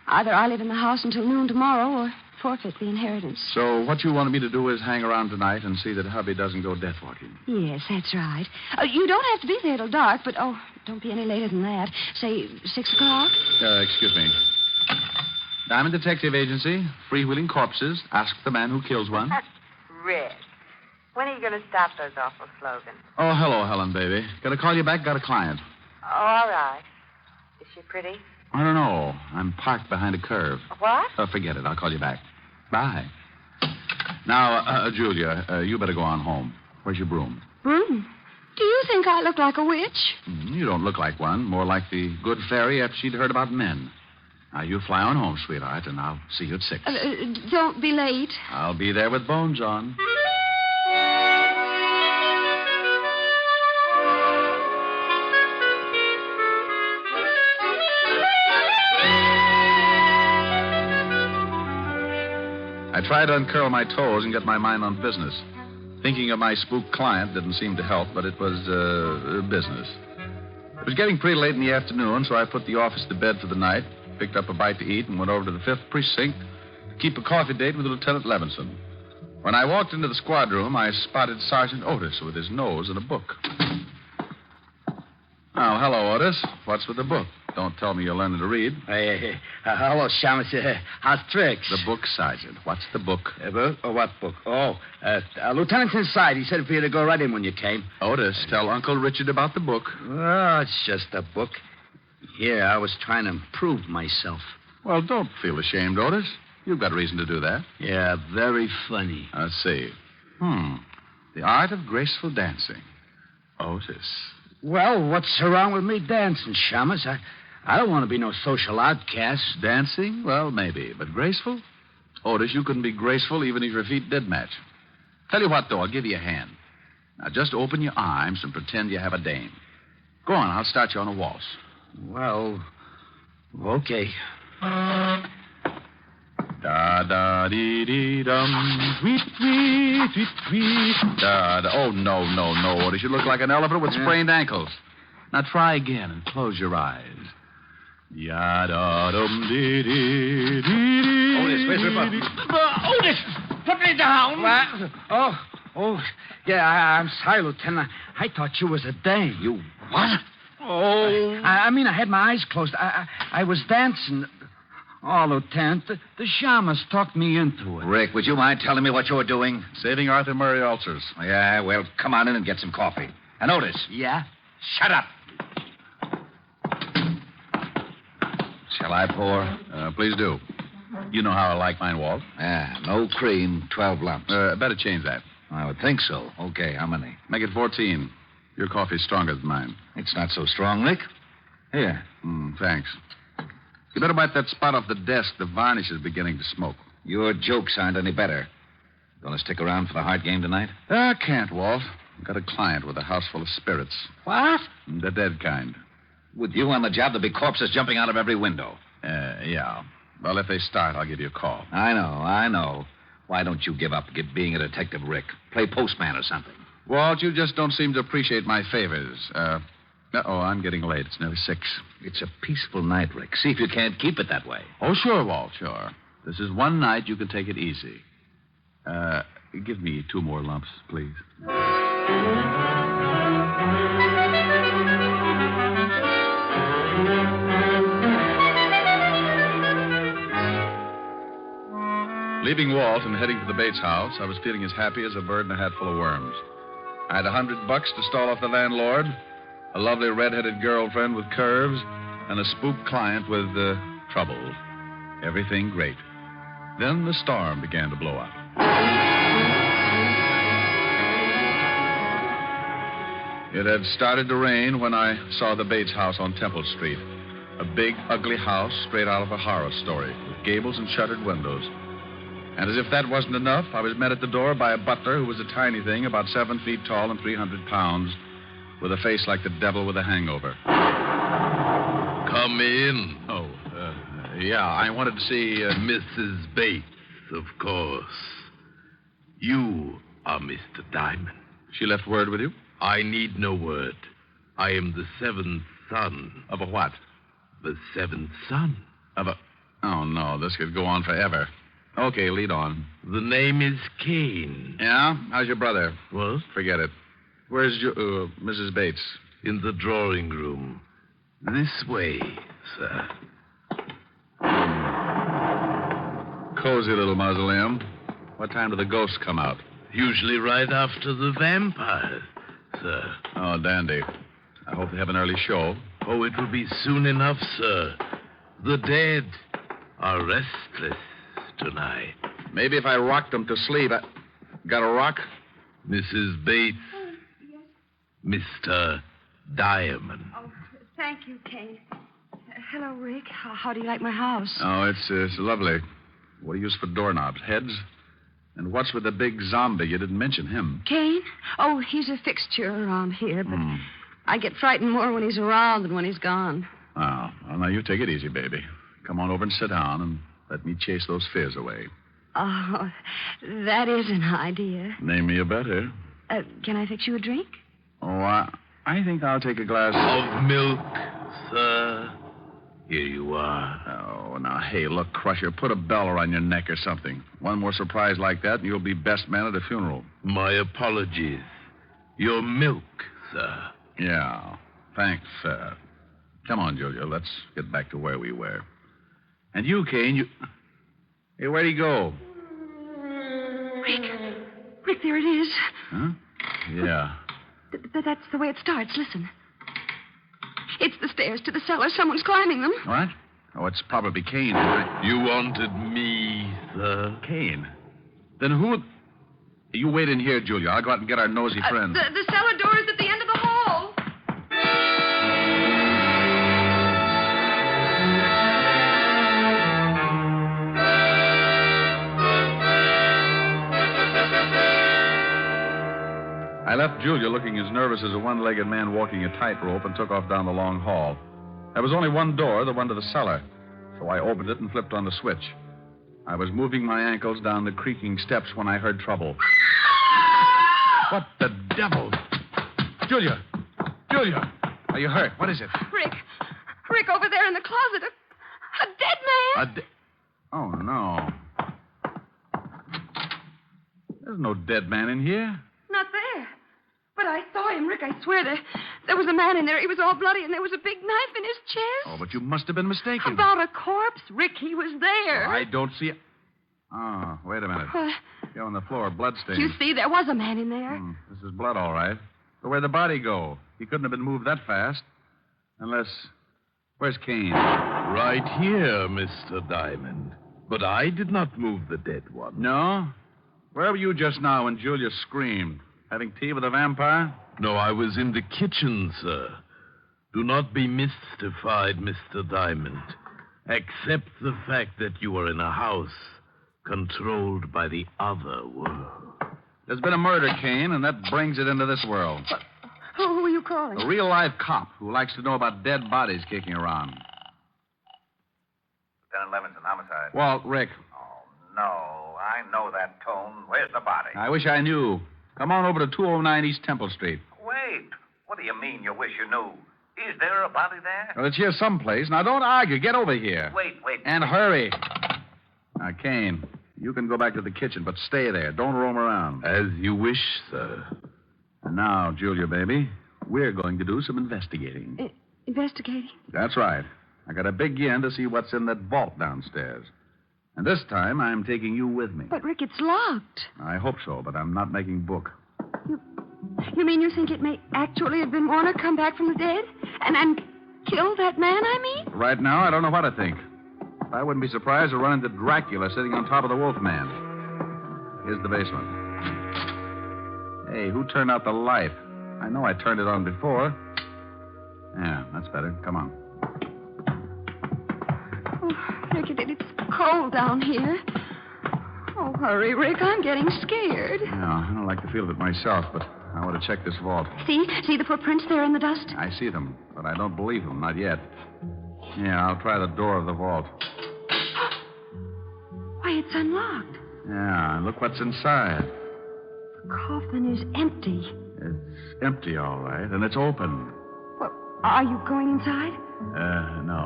Either I live in the house until noon tomorrow, or forfeit the inheritance. So what you wanted me to do is hang around tonight and see that hubby doesn't go death walking. Yes, that's right. You don't have to be there till dark, but, don't be any later than that. Say 6 o'clock? Excuse me. Diamond Detective Agency, freewheeling corpses. Ask the man who kills one. Red. When are you going to stop those awful slogans? Oh, hello, Helen, baby. Got to call you back. Got a client. Oh, all right. Is she pretty? I don't know. I'm parked behind a curve. What? Forget it. I'll call you back. Bye. Now, Julia, you better go on home. Where's your broom? Broom? Do you think I look like a witch? You don't look like one. More like the good fairy after she'd heard about men. Now, you fly on home, sweetheart, and I'll see you at 6. Don't be late. I'll be there with bones on. I tried to uncurl my toes and get my mind on business. Thinking of my spooked client didn't seem to help, but it was business. It was getting pretty late in the afternoon, so I put the office to bed for the night, picked up a bite to eat, and went over to the 5th Precinct to keep a coffee date with Lieutenant Levinson. When I walked into the squad room, I spotted Sergeant Otis with his nose in a book. Oh, hello, Otis. What's with the book? Don't tell me you're learning to read. Hey. Hello, Shamus. How's tricks? The book, Sergeant. What's the book? What book? Lieutenant's inside. He said for you to go right in when you came. Otis, tell Uncle Richard about the book. Oh, it's just a book. Here, I was trying to improve myself. Well, don't feel ashamed, Otis. You've got reason to do that. Yeah, very funny. Let's see. The art of graceful dancing. Otis. Well, what's wrong with me dancing, Shamus? I don't want to be no social outcast. Dancing? Well, maybe. But graceful? Otis, you couldn't be graceful even if your feet did match. Tell you what, though, I'll give you a hand. Now, just open your arms and pretend you have a dame. Go on, I'll start you on a waltz. Well, okay. Da-da-dee-dee-dum, tweet-tweet, tweet-tweet, da-da. Oh, no, Otis. You look like an elephant with sprained ankles. Now try again and close your eyes. Ya-da-dum-dee-dee-dee-dee. Otis, where's your button? Otis, put me down. What? Oh, yeah, I'm sorry, Lieutenant. I thought you was a dame. You what? Oh. I mean, I had my eyes closed. I was dancing. Oh, Lieutenant, the shamus talked me into it. Rick, would you mind telling me what you're doing? Saving Arthur Murray ulcers. Yeah, well, come on in and get some coffee. And Otis. Yeah? Shut up. Shall I pour? Please do. You know how I like mine, Walt. Yeah, no cream, 12 lumps. Better change that. I would think so. Okay, how many? Make it 14. Your coffee's stronger than mine. It's not so strong, Rick. Here. Thanks. You better wipe that spot off the desk. The varnish is beginning to smoke. Your jokes aren't any better. Gonna stick around for the Hart game tonight? I can't, Walt. I've got a client with a house full of spirits. What? The dead kind. With you on the job, there'll be corpses jumping out of every window. Yeah. Well, if they start, I'll give you a call. I know. Why don't you give up being a detective, Rick? Play postman or something. Walt, you just don't seem to appreciate my favors. I'm getting late. It's nearly 6. It's a peaceful night, Rick. See if you can't keep it that way. Oh, sure, Walt, sure. This is one night you can take it easy. Give me 2 more lumps, please. Leaving Walt and heading to the Bates house, I was feeling as happy as a bird in a hat full of worms. I had $100 to stall off the landlord, a lovely red-headed girlfriend with curves, and a spooked client with trouble. Everything great. Then the storm began to blow up. It had started to rain when I saw the Bates house on Temple Street. A big, ugly house straight out of a horror story, with gables and shuttered windows. And as if that wasn't enough, I was met at the door by a butler who was a tiny thing, about 7 feet tall and 300 pounds, with a face like the devil with a hangover. Come in. Oh, yeah, I wanted to see... Mrs. Bates, of course. You are Mr. Diamond. She left word with you? I need no word. I am the 7th son. Of a what? The 7th son. Of a... Oh, no, this could go on forever. Okay, lead on. The name is Kane. Yeah? How's your brother? What? Forget it. Where's Mrs. Bates? In the drawing room. This way, sir. Cozy little mausoleum. What time do the ghosts come out? Usually right after the vampires, sir. Oh, dandy. I hope they have an early show. Oh, it will be soon enough, sir. The dead are restless tonight. Maybe if I rocked them to sleep. Got a rock? Mrs. Bates. Yes. Mr. Diamond. Oh, thank you, Kane. Hello, Rick. How do you like my house? Oh, it's lovely. What do you use for doorknobs? Heads? And what's with the big zombie? You didn't mention him. Kane? Oh, he's a fixture around here, but I get frightened more when he's around than when he's gone. Oh, well, now you take it easy, baby. Come on over and sit down and let me chase those fears away. Oh, that is an idea. Name me a better. Can I fix you a drink? Oh, I think I'll take a glass of milk, sir. Here you are. Oh, now, hey, look, Crusher, put a bell around your neck or something. One more surprise like that, and you'll be best man at a funeral. My apologies. Your milk, sir. Yeah, thanks, sir. Come on, Julia, let's get back to where we were. And you, Kane, you... Hey, where'd he go? Rick, there it is. Huh? Yeah. That's the way it starts. Listen. It's the stairs to the cellar. Someone's climbing them. What? Oh, it's probably Kane. You wanted me, sir. Kane? Then who... You wait in here, Julia. I'll go out and get our nosy friend. The cellar door is at the end of the hall. I left Julia looking as nervous as a one-legged man walking a tightrope and took off down the long hall. There was only one door, the one to the cellar, so I opened it and flipped on the switch. I was moving my ankles down the creaking steps when I heard trouble. What the devil? Julia! Julia! Are you hurt? What is it? Rick, over there in the closet. A dead man. Oh, no. There's no dead man in here. Not there. But I saw him, Rick. I swear there was a man in there. He was all bloody, and there was a big knife in his chest. Oh, but you must have been mistaken. About a corpse, Rick. He was there. Oh, I don't see it. Oh, wait a minute. Go on the floor, bloodstains. You see, there was a man in there. This is blood, all right. But where'd the body go? He couldn't have been moved that fast. Unless... Where's Kane? Right here, Mr. Diamond. But I did not move the dead one. No? Where were you just now when Julia screamed? Having tea with a vampire? No, I was in the kitchen, sir. Do not be mystified, Mr. Diamond. Accept the fact that you are in a house controlled by the other world. There's been a murder, Kane, and that brings it into this world. Who are you calling? A real-life cop who likes to know about dead bodies kicking around. Lieutenant Levinson, homicide. Walt, Rick. Oh, no. I know that tone. Where's the body? I wish I knew. Come on over to 209 East Temple Street. Wait. What do you mean you wish you knew? Is there a body there? Well, it's here someplace. Now, don't argue. Get over here. Wait. And hurry. Now, Kane, you can go back to the kitchen, but stay there. Don't roam around. As you wish, sir. And now, Julia, baby, we're going to do some investigating. Investigating? That's right. I got a big yen to see what's in that vault downstairs. And this time, I'm taking you with me. But, Rick, it's locked. I hope so, but I'm not making book. You mean you think it may actually have been Warner come back from the dead? And kill that man, I mean? Right now, I don't know what to think. I wouldn't be surprised to run into Dracula sitting on top of the Wolfman. Here's the basement. Hey, who turned out the light? I know I turned it on before. Yeah, that's better. Come on. Oh, Rick, it's cold down here. Oh, hurry, Rick. I'm getting scared. Yeah, I don't like the feel of it myself, but I want to check this vault. See the footprints there in the dust? I see them, but I don't believe them. Not yet. Yeah, I'll try the door of the vault. Why, it's unlocked. Yeah, and look what's inside. The coffin is empty. It's empty, all right, and it's open. Well, are you going inside? No.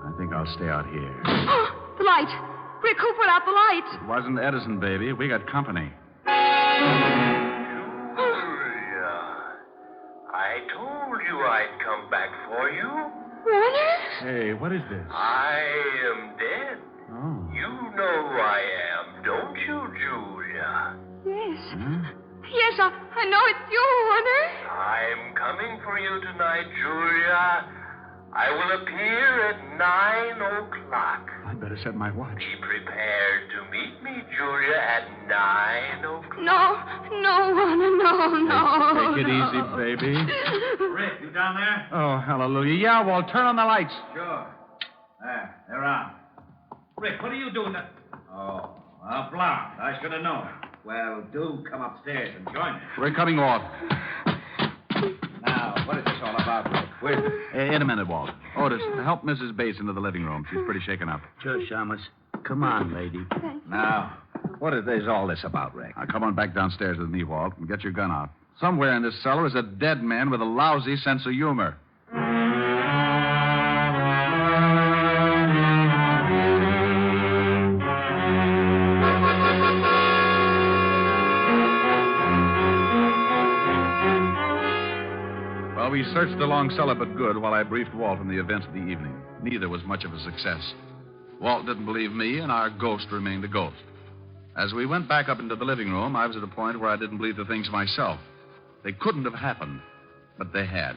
I think I'll stay out here. The light! Rick, who put out the lights? It wasn't Edison, baby. We got company. I told you I'd come back for you. Warner? Hey, what is this? I am dead. Oh. You know who I am, don't you, Julia? Yes. Huh? Yes, I know it's you, Warner. I'm coming for you tonight, Julia. I will appear at 9 o'clock. I'd better set my watch. Be prepared to meet me, Julia, at 9 o'clock. No, Warner, no. Take it easy, baby. Rick, you down there? Oh, hallelujah. Yeah, Walt, turn on the lights. Sure. There, they're on. Rick, what are you doing there? Oh, a blonde. I should have known. Well, do come upstairs and join me. We're coming, Walt. Now, what is this all about, Rick? In a minute, Walt. Otis, help Mrs. Bates into the living room. She's pretty shaken up. Sure, Shamus. Come on, lady. Now, what is all this about, Rick? Now, come on back downstairs with me, Walt, and get your gun out. Somewhere in this cellar is a dead man with a lousy sense of humor. Well, we searched the long cellar but good while I briefed Walt on the events of the evening. Neither was much of a success. Walt didn't believe me, and our ghost remained a ghost. As we went back up into the living room, I was at a point where I didn't believe the things myself. They couldn't have happened, but they had.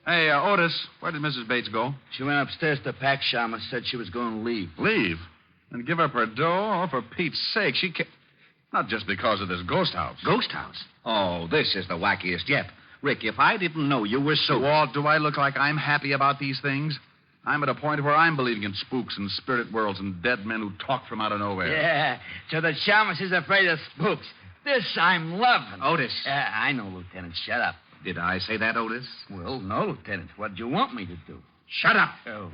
Hey, Otis, where did Mrs. Bates go? She went upstairs to pack, Shamus. Said she was going to leave. Leave? And give up her dough? Oh, for Pete's sake, she can't... Not just because of this ghost house. Ghost house? Oh, this is the wackiest yet. Rick, if I didn't know you were so... Walt, do I look like I'm happy about these things? I'm at a point where I'm believing in spooks and spirit worlds and dead men who talk from out of nowhere. Yeah, so that Shamus is afraid of spooks. This I'm loving. Otis. I know, Lieutenant. Shut up. Did I say that, Otis? Well, no, Lieutenant. What'd you want me to do? Shut up. Oh.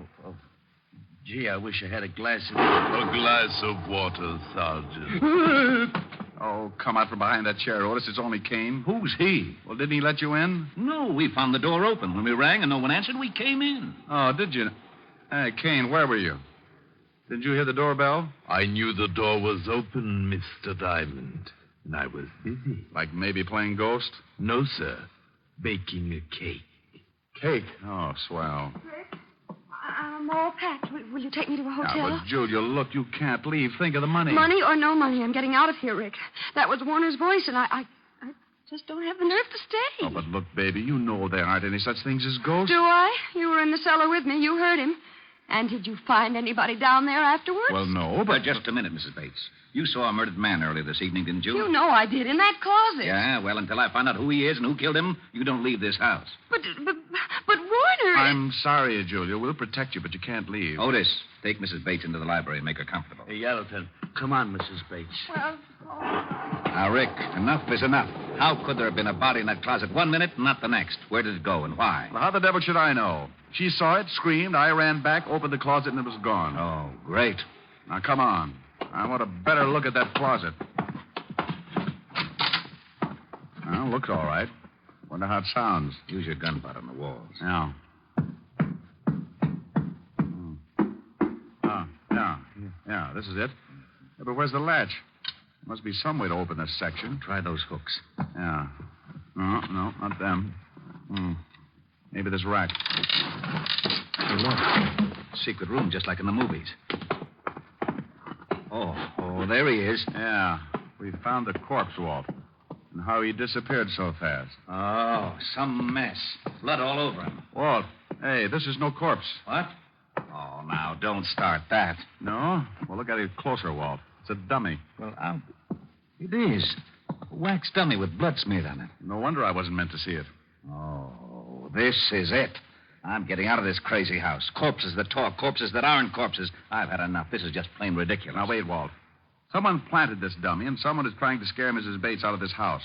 Gee, I wish I had a glass of... A glass of water, Sergeant. Oh, come out from behind that chair, Otis. It's only Kane. Who's he? Well, didn't he let you in? No, we found the door open. When we rang and no one answered, we came in. Oh, did you? Hey, Kane, where were you? Didn't you hear the doorbell? I knew the door was open, Mr. Diamond, and I was busy. Like maybe playing ghost? No, sir. Baking a cake. Cake? Oh, swell. Rick, I'm all packed. Will you take me to a hotel? Now, but Julia, look, you can't leave. Think of the money. Money or no money, I'm getting out of here, Rick. That was Warner's voice, and I just don't have the nerve to stay. Oh, but look, baby, you know there aren't any such things as ghosts. Do I? You were in the cellar with me. You heard him. And did you find anybody down there afterwards? Well, no, but... Just a minute, Mrs. Bates. You saw a murdered man earlier this evening, didn't you? You know I did, in that closet. Yeah, well, until I find out who he is and who killed him, you don't leave this house. But Warner... I'm sorry, Julia. We'll protect you, but you can't leave. Otis, take Mrs. Bates into the library and make her comfortable. Hey, Lieutenant. Come on, Mrs. Bates. Well... Now, Rick, enough is enough. How could there have been a body in that closet one minute and not the next? Where did it go and why? Well, how the devil should I know? She saw it, screamed, I ran back, opened the closet, and it was gone. Oh, great. Now, come on. I want a better look at that closet. Well, looks all right. Wonder how it sounds. Use your gun butt on the walls. Yeah. Yeah, this is it. Yeah, but where's the latch? Must be some way to open this section. Try those hooks. Yeah. No, not them. Maybe this rack. Hey, look. Secret room, just like in the movies. Oh, there he is. Yeah. We found the corpse, Walt. And how he disappeared so fast. Oh, some mess. Blood all over him. Walt, hey, this is no corpse. What? Oh, now, don't start that. No? Well, look at it closer, Walt. It's a dummy. Well, it is. A wax dummy with blood smeared on it. No wonder I wasn't meant to see it. Oh, this is it. I'm getting out of this crazy house. Corpses that talk, corpses that aren't corpses. I've had enough. This is just plain ridiculous. Now, wait, Walt. Someone planted this dummy, and someone is trying to scare Mrs. Bates out of this house.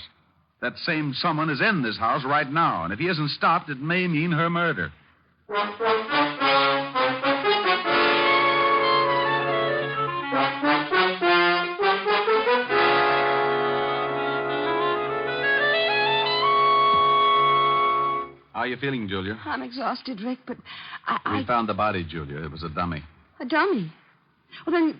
That same someone is in this house right now, and if he isn't stopped, it may mean her murder. How are you feeling, Julia? I'm exhausted, Rick, but We found the body, Julia. It was a dummy. A dummy? Well,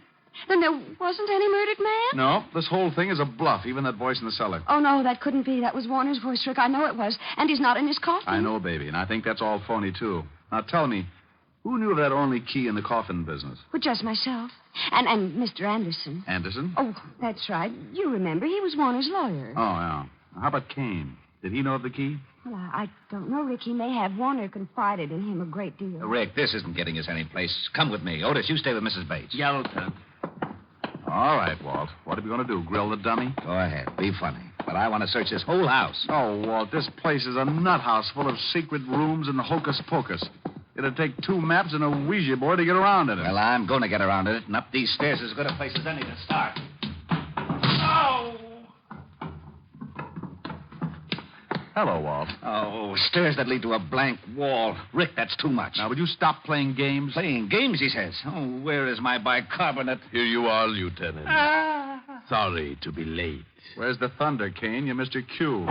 Then there wasn't any murdered man? No, this whole thing is a bluff, even that voice in the cellar. Oh, no, that couldn't be. That was Warner's voice, Rick. I know it was. And he's not in his coffin. I know, baby, and I think that's all phony, too. Now, tell me, who knew of that only key in the coffin business? Well, just myself. And Mr. Anderson. Anderson? Oh, that's right. You remember, he was Warner's lawyer. Oh, yeah. How about Kane? Did he know of the key? Well, I don't know, Rick. He may have. Warner confided in him a great deal. Rick, this isn't getting us any place. Come with me. Otis, you stay with Mrs. Bates. Yeah, Lieutenant. All right, Walt. What are we going to do? Grill the dummy? Go ahead. Be funny. But I want to search this whole house. Oh, Walt, this place is a nut house full of secret rooms and hocus pocus. It'd take 2 maps and a Ouija board to get around in it. Well, I'm going to get around in it, and up these stairs is as good a place as any to start. Oh! Hello, Walt. Oh, stairs that lead to a blank wall. Rick, that's too much. Now, would you stop playing games? Playing games, he says. Oh, where is my bicarbonate? Here you are, Lieutenant. Sorry to be late. Where's the thunder, Kane? You missed your cue.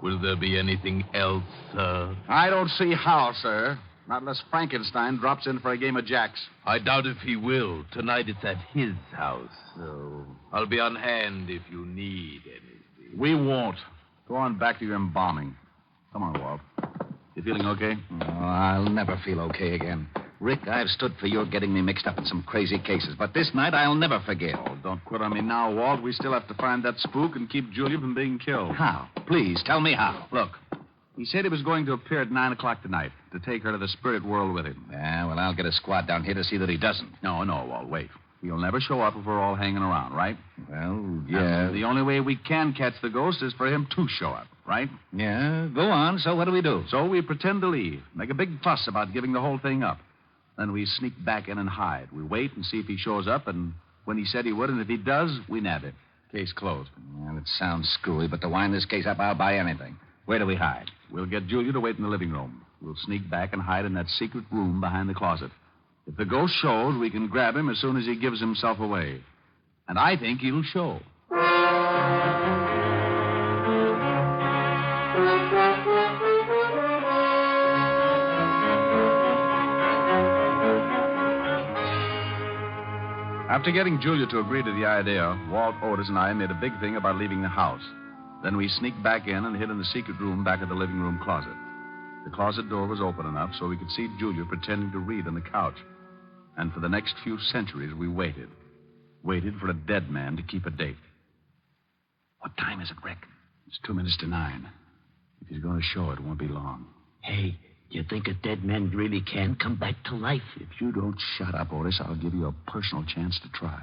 Will there be anything else, sir? I don't see how, sir. Not unless Frankenstein drops in for a game of jacks. I doubt if he will. Tonight it's at his house, so I'll be on hand if you need anything. We won't. Go on back to your embalming. Come on, Walt. You feeling okay? Oh, I'll never feel okay again. Rick, I've stood for your getting me mixed up in some crazy cases, but this night I'll never forgive. Oh, don't quit on me now, Walt. We still have to find that spook and keep Julia from being killed. How? Please, tell me how. Look, he said he was going to appear at 9 o'clock tonight to take her to the spirit world with him. Yeah, well, I'll get a squad down here to see that he doesn't. No, Walt, wait. He'll never show up if we're all hanging around, right? Well, yeah. And the only way we can catch the ghost is for him to show up, right? Yeah, go on. So what do we do? So we pretend to leave, make a big fuss about giving the whole thing up. Then we sneak back in and hide. We wait and see if he shows up, and when he said he would, and if he does, we nab him. Case closed. Well, it sounds screwy, but to wind this case up, I'll buy anything. Where do we hide? We'll get Julia to wait in the living room. We'll sneak back and hide in that secret room behind the closet. If the ghost shows, we can grab him as soon as he gives himself away. And I think he'll show. After getting Julia to agree to the idea, Walt, Otis, and I made a big thing about leaving the house. Then we sneaked back in and hid in the secret room back of the living room closet. The closet door was open enough so we could see Julia pretending to read on the couch. And for the next few centuries, we waited. Waited for a dead man to keep a date. What time is it, Rick? It's 2 minutes to 9. If he's going to show, it won't be long. Hey, you think a dead man really can come back to life? If you don't shut up, Otis, I'll give you a personal chance to try.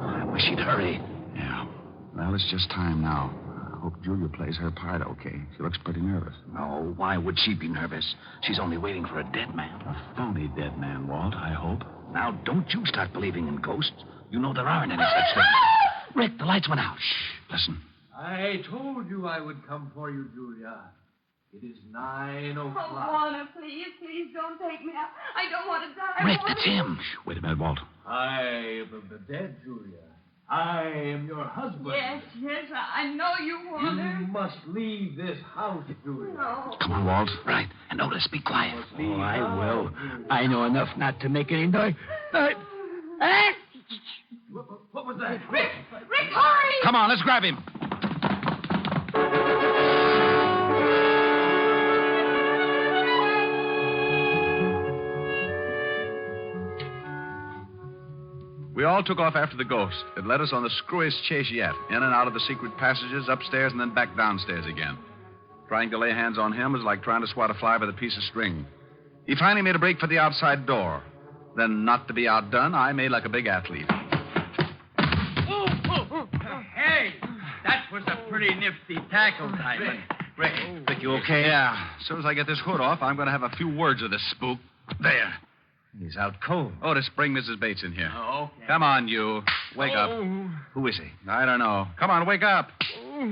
I wish he'd hurry. Yeah. Well, it's just time now. I hope Julia plays her part okay. She looks pretty nervous. No, why would she be nervous? She's only waiting for a dead man. A phony dead man, Walt, I hope. Now, don't you start believing in ghosts. You know there aren't any such things. Rick, the lights went out. Shh, listen. I told you I would come for you, Julia. It is 9 o'clock. Oh, Warner, please don't take me out. I don't want to die. Rick, that's him. Shh, wait a minute, Walt. I am the dead, Julia. I am your husband. Yes, I know you, Warner. You must leave this house, Julia. No. Come on, Walt. Right. And Otis, be quiet. Oh, I will. I know enough not to make any noise. What was that? Rick, hurry! Come on, let's grab him. We all took off after the ghost. It led us on the screwiest chase yet, in and out of the secret passages, upstairs, and then back downstairs again. Trying to lay hands on him was like trying to swat a fly by the piece of string. He finally made a break for the outside door. Then, not to be outdone, I made like a big athlete. Hey, that was a pretty nifty tackle, Diamond. Rick, you okay? Yeah. As soon as I get this hood off, I'm going to have a few words with this spook. There. He's out cold. Otis, bring Mrs. Bates in here. Oh, okay. Come on, you. Wake up. Who is he? I don't know. Come on, wake up.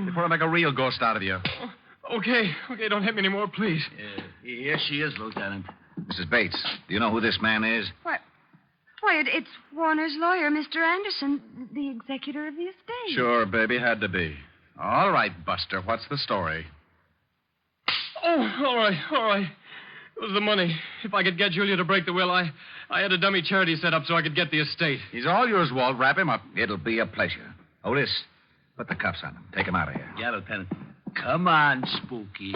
Before I make a real ghost out of you. Okay, don't hit me anymore, please. Here she is, Lieutenant. Mrs. Bates, do you know who this man is? Why, it's Warner's lawyer, Mr. Anderson, the executor of the estate. Sure, baby, had to be. All right, Buster, what's the story? Oh, all right. It was the money. If I could get Julia to break the will, I had a dummy charity set up so I could get the estate. He's all yours, Walt. Wrap him up. It'll be a pleasure. Otis, put the cuffs on him. Take him out of here. Yeah, Lieutenant. Come on, Spooky.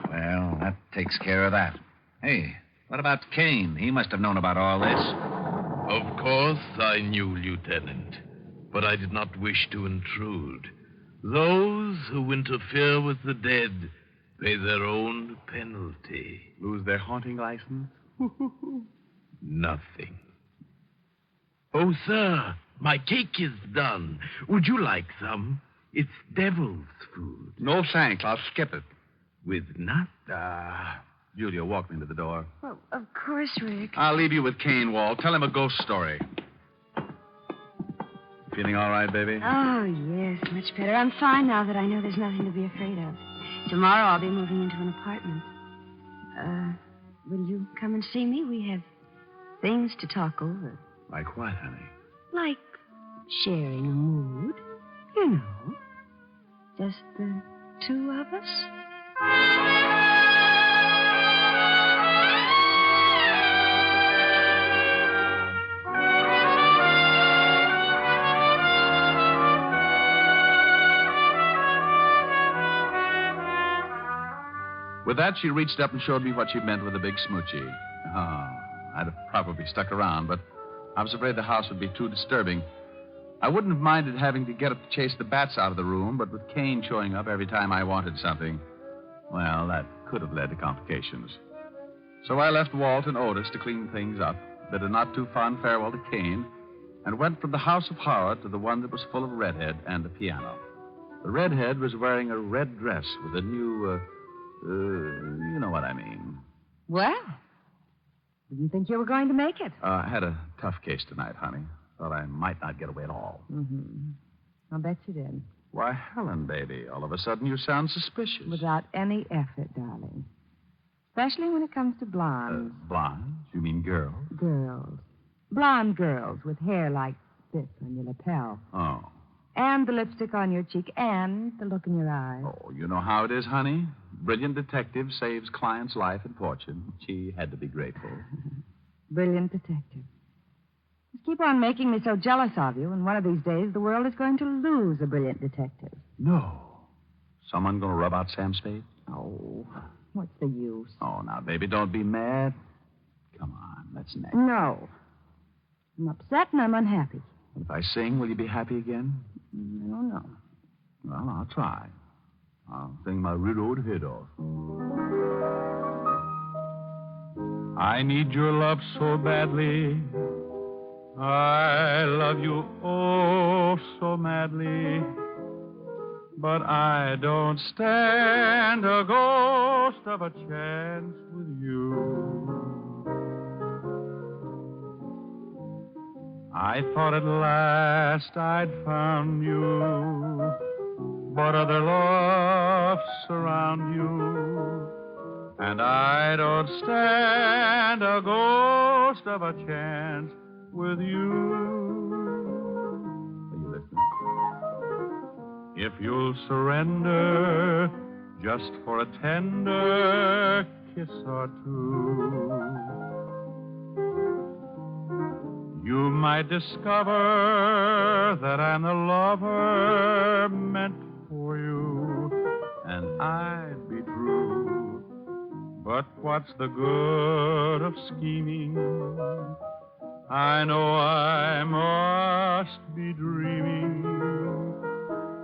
Well, that takes care of that. Hey, what about Kane? He must have known about all this. Of course I knew, Lieutenant, but I did not wish to intrude. Those who interfere with the dead pay their own penalty. Lose their haunting license? Nothing. Oh, sir, my cake is done. Would you like some? It's devil's food. No thanks. I'll skip it. With nuts? Julia, walk me to the door. Well, of course, Rick. I'll leave you with Kane, Walt. Tell him a ghost story. Feeling all right, baby? Oh, yes, much better. I'm fine now that I know there's nothing to be afraid of. Tomorrow I'll be moving into an apartment. Will you come and see me? We have things to talk over. Like what, honey? Like sharing a mood. You know. Just the two of us. With that, she reached up and showed me what she meant with a big smoochie. Oh, I'd have probably stuck around, but I was afraid the house would be too disturbing. I wouldn't have minded having to get up to chase the bats out of the room, but with Kane showing up every time I wanted something, well, that could have led to complications. So I left Walt and Otis to clean things up, bid a not too fond farewell to Kane, and went from the house of horror to the one that was full of redhead and a piano. The redhead was wearing a red dress with a new, you know what I mean. Well, didn't think you were going to make it. I had a tough case tonight, honey. Thought I might not get away at all. Mm-hmm. I'll bet you did. Why, Helen, baby, all of a sudden you sound suspicious. Without any effort, darling. Especially when it comes to blondes. Blondes? You mean girls? Girls. Blonde girls with hair like this on your lapel. Oh. And the lipstick on your cheek and the look in your eyes. Oh, you know how it is, honey. Brilliant detective saves client's life and fortune. She had to be grateful. Brilliant detective. Just keep on making me so jealous of you, and one of these days the world is going to lose a brilliant detective. No. Someone going to rub out Sam Spade? Oh, what's the use? Oh, now, baby, don't be mad. Come on, let's next. No. I'm upset and I'm unhappy. If I sing, will you be happy again? I don't know. Well, I'll try. I'll sing my riddled head off. I need your love so badly. I love you oh so madly. But I don't stand a ghost of a chance with you. I thought at last I'd found you, but other loves surround you, and I don't stand a ghost of a chance with you. Are you listening? If you'll surrender just for a tender kiss or two, you might discover that I'm the lover meant for you, and I'd be true. But what's the good of scheming? I know I must be dreaming,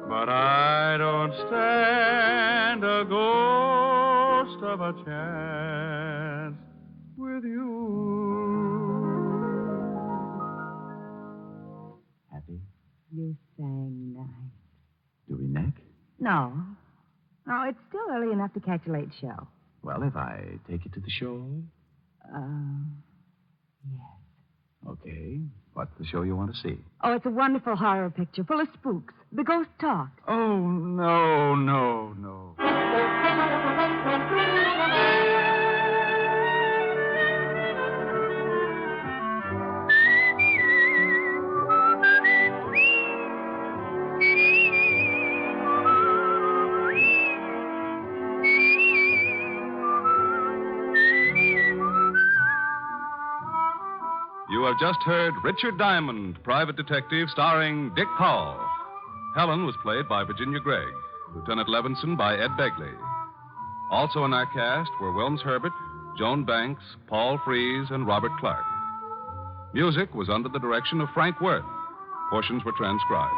but I don't stand a ghost of a chance with you. You sang nice. Do we neck? No. No, it's still early enough to catch a late show. Well, if I take you to the show? Yes. Okay. What's the show you want to see? Oh, it's a wonderful horror picture full of spooks. The ghost talked. Oh, no, no, no. You have just heard Richard Diamond, Private Detective, starring Dick Powell. Helen was played by Virginia Gregg. Lieutenant Levinson by Ed Begley. Also in our cast were Wilms Herbert, Joan Banks, Paul Frees, and Robert Clark. Music was under the direction of Frank Worth. Portions were transcribed.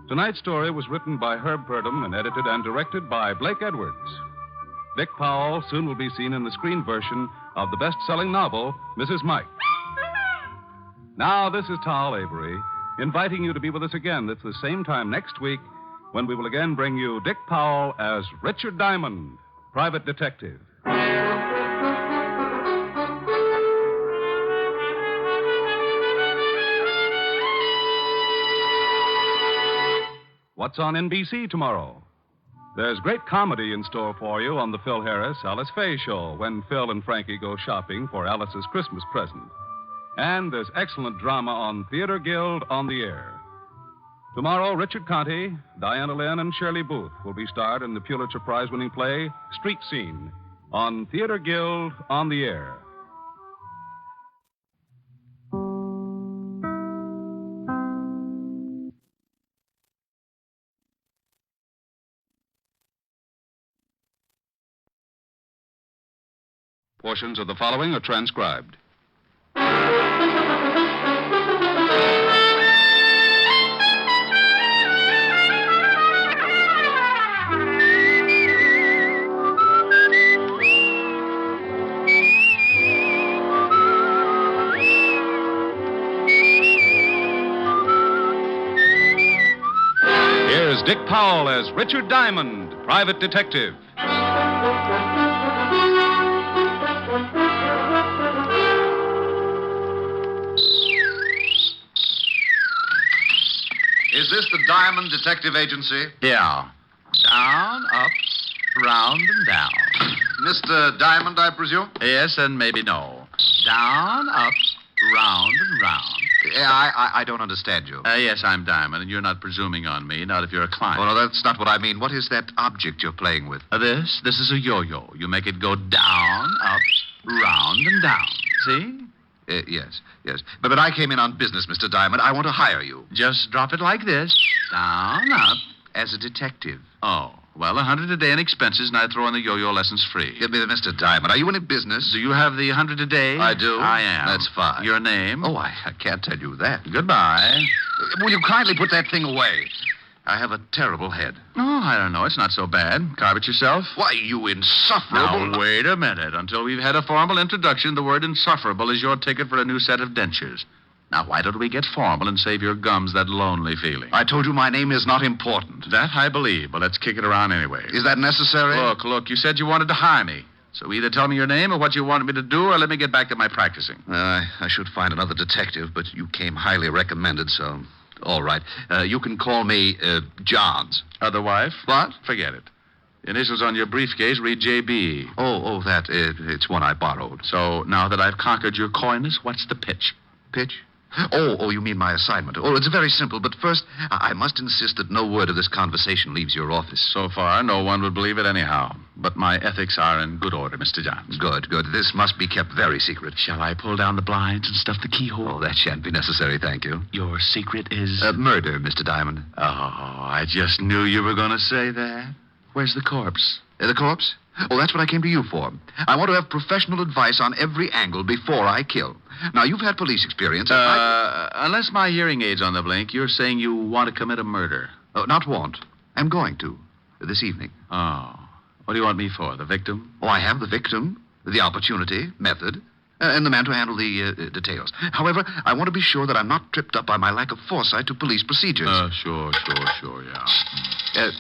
Tonight's story was written by Herb Purdom and edited and directed by Blake Edwards. Dick Powell soon will be seen in the screen version of the best-selling novel, Mrs. Mike. Now, this is Tal Avery, inviting you to be with us again at the same time next week when we will again bring you Dick Powell as Richard Diamond, Private Detective. What's on NBC tomorrow? There's great comedy in store for you on the Phil Harris, Alice Faye show when Phil and Frankie go shopping for Alice's Christmas present. And there's excellent drama on Theater Guild on the Air. Tomorrow, Richard Conte, Diana Lynn, and Shirley Booth will be starred in the Pulitzer Prize-winning play Street Scene on Theater Guild on the Air. Portions of the following are transcribed. Here's Dick Powell as Richard Diamond, Private Detective. Is this the Diamond Detective Agency? Yeah. Down, up, round, and down. Mr. Diamond, I presume? Yes, and maybe no. Down, up, round, and round. I don't understand you. Yes, I'm Diamond, and you're not presuming on me, not if you're a client. Oh, no, that's not what I mean. What is that object you're playing with? This is a yo-yo. You make it go down, up, round, and down. See? Yes. But I came in on business, Mr. Diamond. I want to hire you. Just drop it like this. Down, up. As a detective. Oh, well, $100 a day in expenses, and I throw in the yo-yo lessons free. Mr. Diamond, are you in business? Do you have the $100 a day? I do. I am. That's fine. Your name? Oh, I can't tell you that. Goodbye. Will you kindly put that thing away? I have a terrible head. Oh, I don't know. It's not so bad. Carve it yourself. Why, you insufferable... Now, wait a minute. Until we've had a formal introduction, the word insufferable is your ticket for a new set of dentures. Now, why don't we get formal and save your gums that lonely feeling? I told you my name is not important. That I believe, but let's kick it around anyway. Is that necessary? Look, you said you wanted to hire me. So either tell me your name or what you wanted me to do, or let me get back to my practicing. I should find another detective, but you came highly recommended, so... All right. You can call me Johns. Other wife? What? Forget it. The initials on your briefcase read J.B. Oh, it's one I borrowed. So now that I've conquered your coyness, what's the pitch? Pitch? Oh, you mean my assignment. Oh, it's very simple, but first, I must insist that no word of this conversation leaves your office. So far, no one would believe it anyhow. But my ethics are in good order, Mr. Johns. Good. This must be kept very secret. Shall I pull down the blinds and stuff the keyhole? Oh, that shan't be necessary, thank you. Your secret is... murder, Mr. Diamond. Oh, I just knew you were going to say that. Where's the corpse? The corpse? Oh, that's what I came to you for. I want to have professional advice on every angle before I kill. Now, you've had police experience. Unless my hearing aid's on the blink, you're saying you want to commit a murder. Not want. I'm going to. This evening. Oh. What do you want me for? The victim? Oh, I have the victim, the opportunity, method, and the man to handle the details. However, I want to be sure that I'm not tripped up by my lack of foresight to police procedures. Sure, yeah.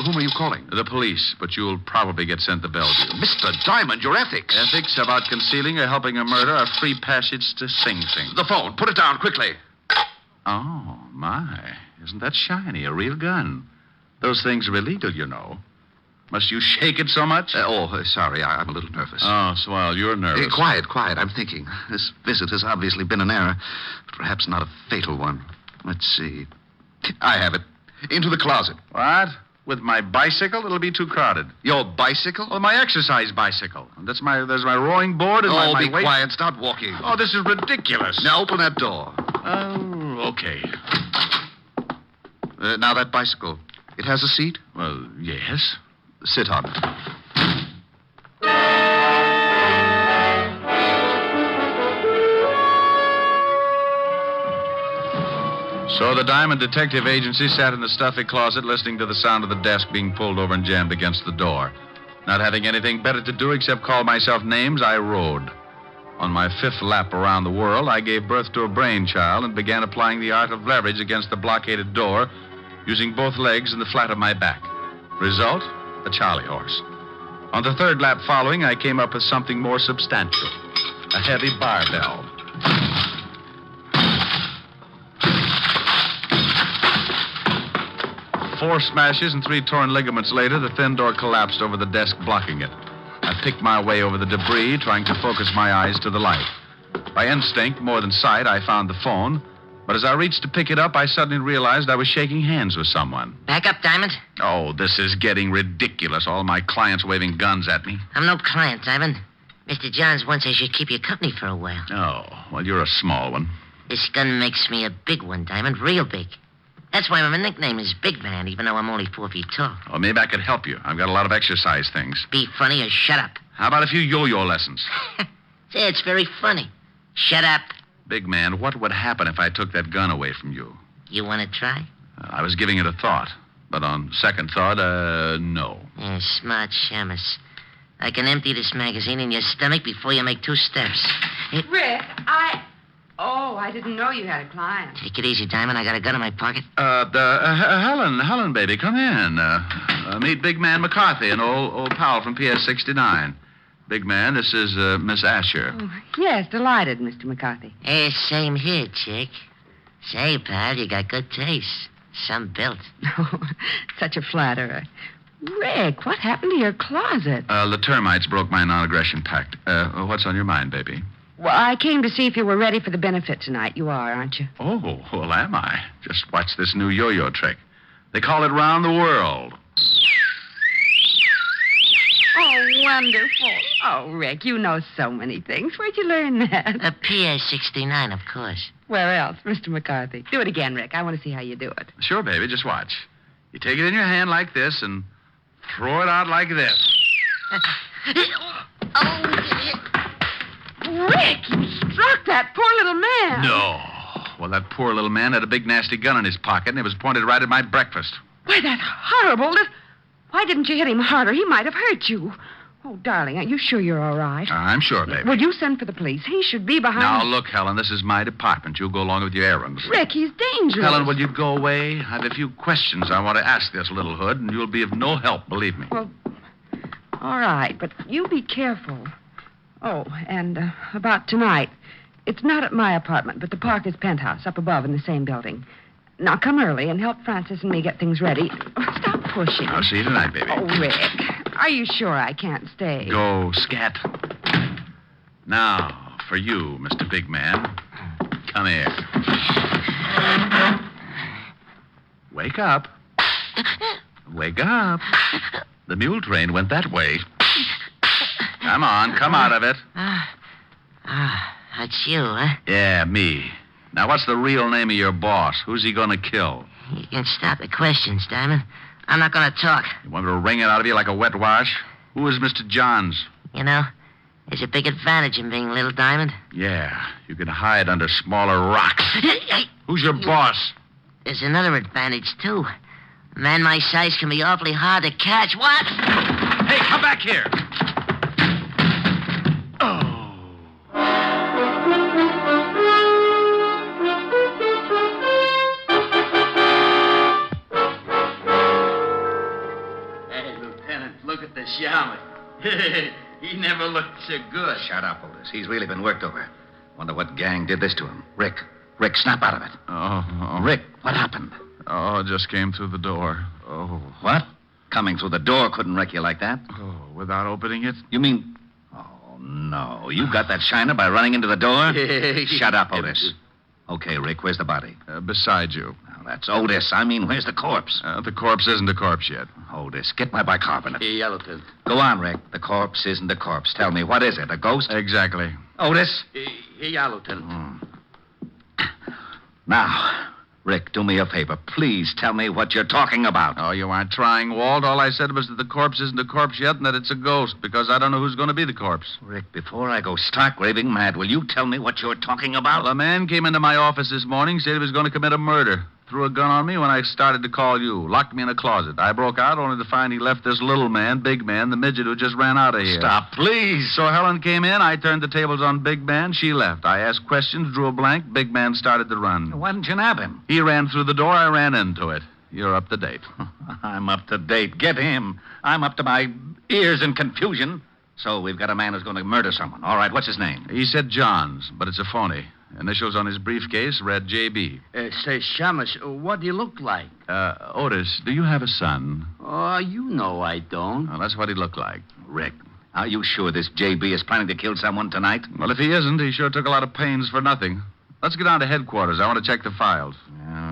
Whom are you calling? The police, but you'll probably get sent to Bellevue. Mr. Diamond, your ethics. Ethics about concealing or helping a murder are free passage to Sing Sing. The phone. Put it down, quickly. Oh, my. Isn't that shiny? A real gun. Those things are illegal, you know. Must you shake it so much? Sorry. I'm a little nervous. Oh, swell. You're nervous. Quiet. I'm thinking. This visit has obviously been an error, but perhaps not a fatal one. Let's see. I have it. Into the closet. What? With my bicycle? It'll be too crowded. Your bicycle? Oh, my exercise bicycle. There's my rowing board and my be weight. quiet. Start walking. Oh, this is ridiculous. Now open that door. Oh, okay. Now that bicycle. It has a seat? Well, yes. Sit on it. So the Diamond Detective Agency sat in the stuffy closet listening to the sound of the desk being pulled over and jammed against the door. Not having anything better to do except call myself names, I rode. On my 5th lap around the world, I gave birth to a brainchild and began applying the art of leverage against the blockaded door, using both legs and the flat of my back. Result? A Charlie horse. On the 3rd lap following, I came up with something more substantial. A heavy barbell. 4 smashes and 3 torn ligaments later, the thin door collapsed over the desk, blocking it. I picked my way over the debris, trying to focus my eyes to the light. By instinct, more than sight, I found the phone. But as I reached to pick it up, I suddenly realized I was shaking hands with someone. Back up, Diamond. Oh, this is getting ridiculous. All my clients waving guns at me. I'm no client, Diamond. Mr. Johns wants I should keep you company for a while. Oh, well, you're a small one. This gun makes me a big one, Diamond, real big. That's why my nickname is Big Man, even though I'm only 4 feet tall. Oh, maybe I could help you. I've got a lot of exercise things. Be funny or shut up. How about a few yo-yo lessons? Say, it's very funny. Shut up. Big Man, what would happen if I took that gun away from you? You want to try? I was giving it a thought. But on second thought, no. Yeah, smart shamus. I can empty this magazine in your stomach before you make 2 steps. Rick, I didn't know you had a client. Take it easy, Diamond. I got a gun in my pocket. Helen, baby, come in. Meet Big Man McCarthy, an old pal from PS 69. Big Man, this is Miss Asher. Oh, yes, delighted, Mr. McCarthy. Hey, same here, chick. Say, pal, you got good taste. Some built. Oh, such a flatterer. Rick, what happened to your closet? The termites broke my non-aggression pact. What's on your mind, baby? Well, I came to see if you were ready for the benefit tonight. You are, aren't you? Oh, well, am I? Just watch this new yo-yo trick. They call it round the world. Oh, wonderful. Oh, Rick, you know so many things. Where'd you learn that? A PS 69, of course. Where else, Mr. McCarthy? Do it again, Rick. I want to see how you do it. Sure, baby. Just watch. You take it in your hand like this and throw it out like this. Rick, you struck that poor little man. No. Well, that poor little man had a big, nasty gun in his pocket, and it was pointed right at my breakfast. Why, that horrible... Why didn't you hit him harder? He might have hurt you. Oh, darling, are you sure you're all right? I'm sure, baby. Will you send for the police? He should be behind... Now, look, Helen, this is my department. You go along with your errands. Rick, he's dangerous. Helen, will you go away? I have a few questions I want to ask this little hood, and you'll be of no help, believe me. Well, all right, but you be careful. Oh, and about tonight. It's not at my apartment, but the Parker's penthouse up above in the same building. Now, come early and help Francis and me get things ready. Oh, stop pushing. I'll see you tonight, baby. Oh, Rick, are you sure I can't stay? Go, scat. Now, for you, Mr. Big Man. Come here. Wake up. Wake up. The mule train went that way. Come on, come out of it. That's you, huh? Yeah, me. Now, what's the real name of your boss? Who's he going to kill? You can stop the questions, Diamond. I'm not going to talk. You want me to wring it out of you like a wet wash? Who is Mr. Johns? You know, there's a big advantage in being Little Diamond. Yeah, you can hide under smaller rocks. Who's your boss? There's another advantage, too. A man my size can be awfully hard to catch. What? Hey, come back here. Shaman. He never looked so good. Shut up, Otis. He's really been worked over. Wonder what gang did this to him. Rick, snap out of it. Oh. Rick, what happened? Oh, it just came through the door. Oh. What? Coming through the door couldn't wreck you like that? Oh, without opening it? You mean... Oh, no. You got that shiner by running into the door? Shut up, Otis. Okay, Rick, where's the body? Beside you. Now, That's Otis. I mean, where's the corpse? The corpse isn't a corpse yet. Otis, get my bicarbonate. Hey, Lieutenant. Go on, Rick. The corpse isn't a corpse. Tell me, what is it? A ghost? Exactly. Otis? Hey, Lieutenant. Now, Rick, do me a favor. Please tell me what you're talking about. Oh, you aren't trying, Walt. All I said was that the corpse isn't a corpse yet and that it's a ghost, because I don't know who's going to be the corpse. Rick, before I go stark raving mad, will you tell me what you're talking about? Well, a man came into my office this morning, said he was going to commit a murder. Threw a gun on me when I started to call you. Locked me in a closet. I broke out only to find he left this little man, Big Man, the midget who just ran out of here. Stop, please. So Helen came in. I turned the tables on Big Man. She left. I asked questions, drew a blank. Big Man started to run. Why didn't you nab him? He ran through the door. I ran into it. You're up to date. I'm up to date. Get him. I'm up to my ears in confusion. So we've got a man who's going to murder someone. All right, what's his name? He said Johns, but it's a phony. Initials on his briefcase read J.B. Say, Shamash, what do you look like? Otis, do you have a son? Oh, you know I don't. Well, that's what he looked like. Rick, are you sure this J.B. is planning to kill someone tonight? Well, if he isn't, he sure took a lot of pains for nothing. Let's get down to headquarters. I want to check the files.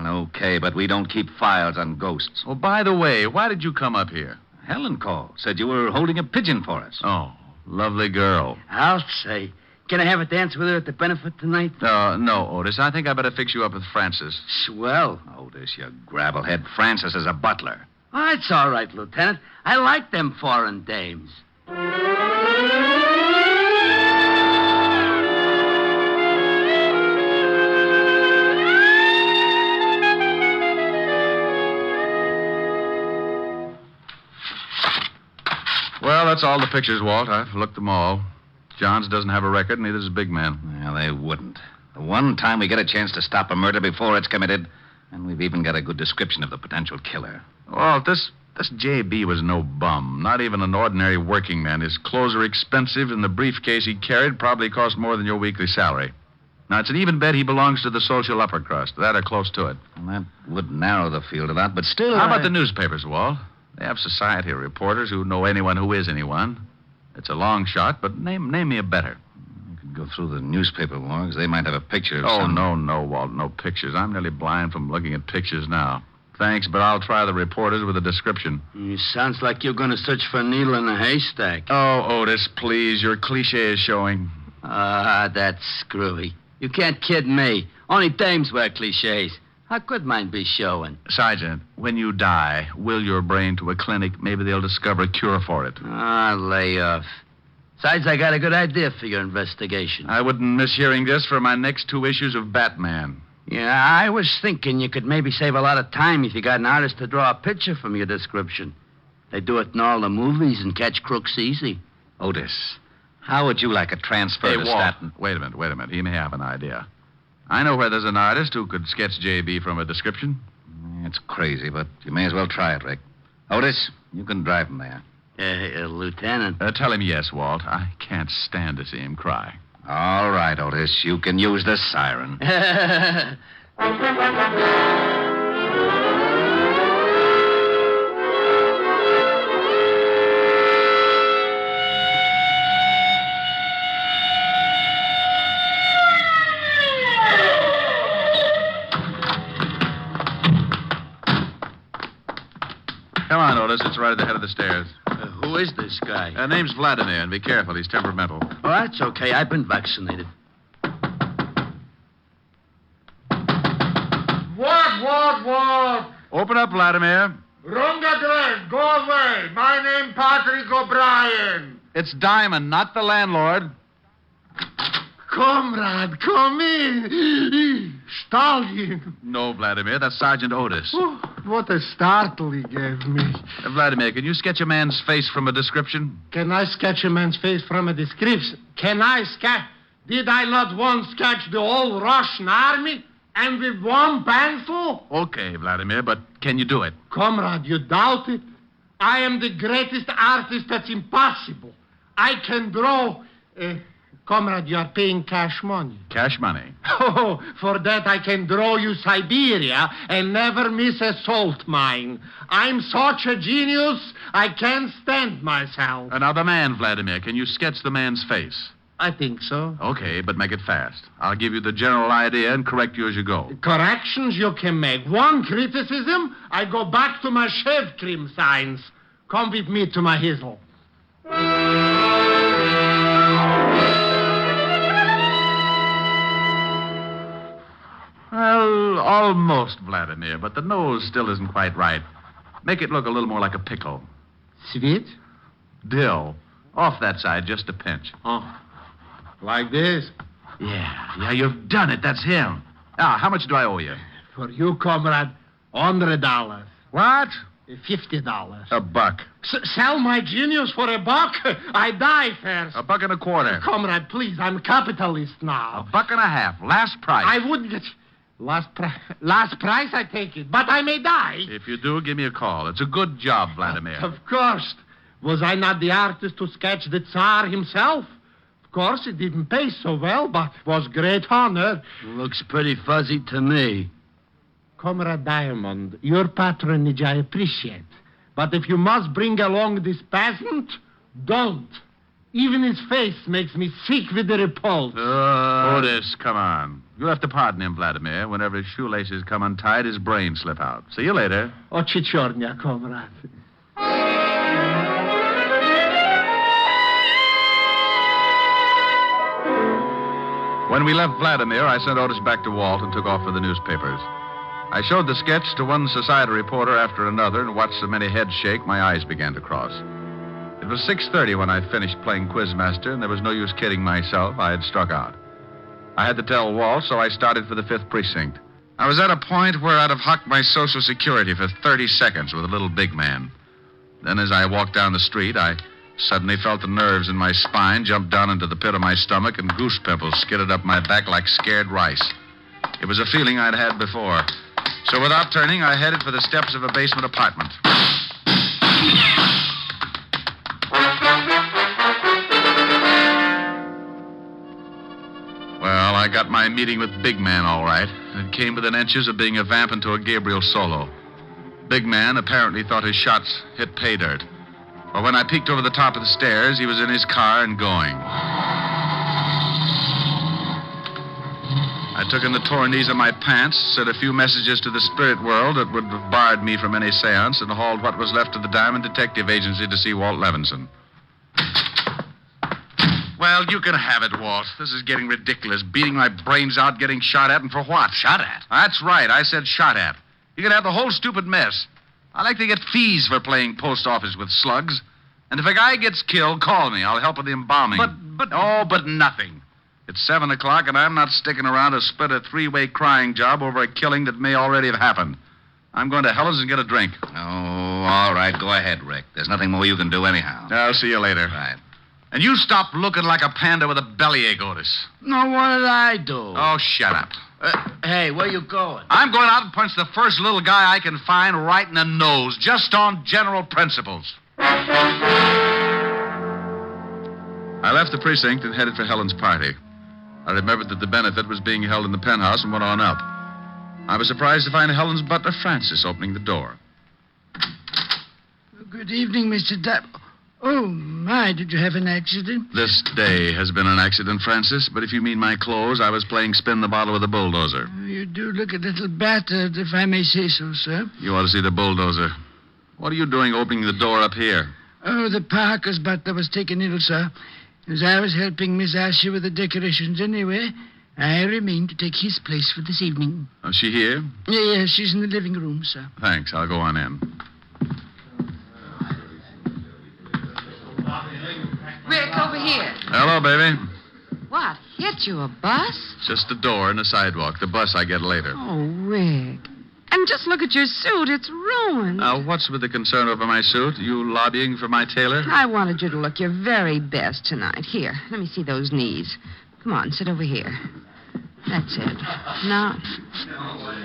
Okay, but we don't keep files on ghosts. Oh, by the way, why did you come up here? Helen called. Said you were holding a pigeon for us. Oh, lovely girl. I'll say. Can I have a dance with her at the benefit tonight? No, Otis. I think I better fix you up with Francis. Swell. Otis, you gravelhead. Francis is a butler. Oh, it's all right, Lieutenant. I like them foreign dames. Well, that's all the pictures, Walt. I've looked them all. Johns doesn't have a record, neither does Big Man. Well, they wouldn't. The one time we get a chance to stop a murder before it's committed, and we've even got a good description of the potential killer. Walt, this J.B. was no bum. Not even an ordinary working man. His clothes are expensive, and the briefcase he carried probably cost more than your weekly salary. Now, it's an even bet he belongs to the social upper crust. That or close to it. Well, that would narrow the field of that, but still... How about the newspapers, Walt? They have society reporters who know anyone who is anyone. It's a long shot, but name me a better. You could go through the newspaper logs. They might have a picture of some... no, Walt, no pictures. I'm nearly blind from looking at pictures now. Thanks, but I'll try the reporters with a description. Sounds like you're going to search for a needle in a haystack. Oh, Otis, please. Your cliche is showing. That's screwy. You can't kid me. Only dames wear cliches. How could mine be showing? Sergeant, when you die, will your brain to a clinic. Maybe they'll discover a cure for it. Lay off. Besides, I got a good idea for your investigation. I wouldn't miss hearing this for my next 2 issues of Batman. Yeah, I was thinking you could maybe save a lot of time if you got an artist to draw a picture from your description. They do it in all the movies and catch crooks easy. Otis, how would you like a transfer to Walt, Staten? Wait a minute. He may have an idea. I know where there's an artist who could sketch J.B. from a description. It's crazy, but you may as well try it, Rick. Otis, you can drive him there. Lieutenant. Tell him yes, Walt. I can't stand to see him cry. All right, Otis. You can use the siren. Come on, Otis. It's right at the head of the stairs. Who is this guy? Name's Vladimir, and be careful. He's temperamental. Oh, that's okay. I've been vaccinated. What? Open up, Vladimir. Wrong address. Go away. My name Patrick O'Brien. It's Diamond, not the landlord. Comrade, come in. Stallion. No, Vladimir, that's Sergeant Otis. Oh, what a startle he gave me. Vladimir, can you sketch a man's face from a description? Can I sketch a man's face from a description? Can I sketch? Did I not once sketch the whole Russian army? And with one pencil? Okay, Vladimir, but can you do it? Comrade, you doubt it? I am the greatest artist that's impossible. I can draw... Comrade, you are paying cash money. Cash money? Oh, for that I can draw you Siberia and never miss a salt mine. I'm such a genius, I can't stand myself. Now, the man, Vladimir, can you sketch the man's face? I think so. Okay, but make it fast. I'll give you the general idea and correct you as you go. Corrections you can make. One criticism, I go back to my shave cream signs. Come with me to my hizzle. Well, almost, Vladimir, but the nose still isn't quite right. Make it look a little more like a pickle. Sweet? Dill. Off that side, just a pinch. Oh, like this? Yeah, you've done it. That's him. Now, how much do I owe you? For you, comrade, $100. What? $50. A buck. Sell my genius for $1? I die first. $1.25. Comrade, please, I'm a capitalist now. $1.50. Last price. I wouldn't get... Last price, I take it. But I may die. If you do, give me a call. It's a good job, Vladimir. Of course. Was I not the artist to sketch the Tsar himself? Of course, it didn't pay so well, but was great honor. Looks pretty fuzzy to me. Comrade Diamond, your patronage I appreciate. But if you must bring along this peasant, don't. Even his face makes me sick with the repulse. Otis, come on. You'll have to pardon him, Vladimir. Whenever his shoelaces come untied, his brains slip out. See you later. Ochichornia, comrade. When we left Vladimir, I sent Otis back to Walt and took off for the newspapers. I showed the sketch to one society reporter after another and watched so many heads shake, my eyes began to cross. It was 6:30 when I finished playing Quizmaster, and there was no use kidding myself. I had struck out. I had to tell Walt, so I started for the 5th Precinct. I was at a point where I'd have hucked my Social Security for 30 seconds with a little big man. Then as I walked down the street, I suddenly felt the nerves in my spine jump down into the pit of my stomach, and goose pimples skidded up my back like scared rice. It was a feeling I'd had before. So without turning, I headed for the steps of a basement apartment. Well, I got my meeting with Big Man all right. It came within inches of being a vamp into a Gabriel solo. Big Man apparently thought his shots hit pay dirt. But when I peeked over the top of the stairs, he was in his car and going. I took in the torn knees of my pants, sent a few messages to the spirit world that would have barred me from any seance, and hauled what was left of the Diamond Detective Agency to see Walt Levinson. Well, you can have it, Walt. This is getting ridiculous. Beating my brains out, getting shot at, and for what? Shot at? That's right. I said shot at. You can have the whole stupid mess. I like to get fees for playing post office with slugs. And if a guy gets killed, call me. I'll help with the embalming. But nothing. It's 7 o'clock, and I'm not sticking around to split a 3-way crying job over a killing that may already have happened. I'm going to Helen's and get a drink. Oh, all right. Go ahead, Rick. There's nothing more you can do anyhow. I'll see you later. Right. And you stop looking like a panda with a bellyache, Otis. No, what did I do? Oh, shut up. Hey, where you going? I'm going out and punch the first little guy I can find right in the nose, just on general principles. I left the precinct and headed for Helen's party. I remembered that the benefit was being held in the penthouse and went on up. I was surprised to find Helen's butler, Francis, opening the door. Good evening, Mr. Oh, my, did you have an accident? This day has been an accident, Francis, but if you mean my clothes, I was playing spin the bottle with a bulldozer. You do look a little battered, if I may say so, sir. You ought to see the bulldozer. What are you doing opening the door up here? Oh, the Parker's butler was taken ill, sir. As I was helping Miss Asher with the decorations anyway, I remained to take his place for this evening. Is she here? Yes, she's in the living room, sir. Thanks. I'll go on in. Rick, over here. Hello, baby. What? Hit you a bus? Just the door and the sidewalk. The bus I get later. Oh, Rick. And just look at your suit. It's ruined. Now, what's with the concern over my suit? You lobbying for my tailor? I wanted you to look your very best tonight. Here, let me see those knees. Come on, sit over here. That's it. Now.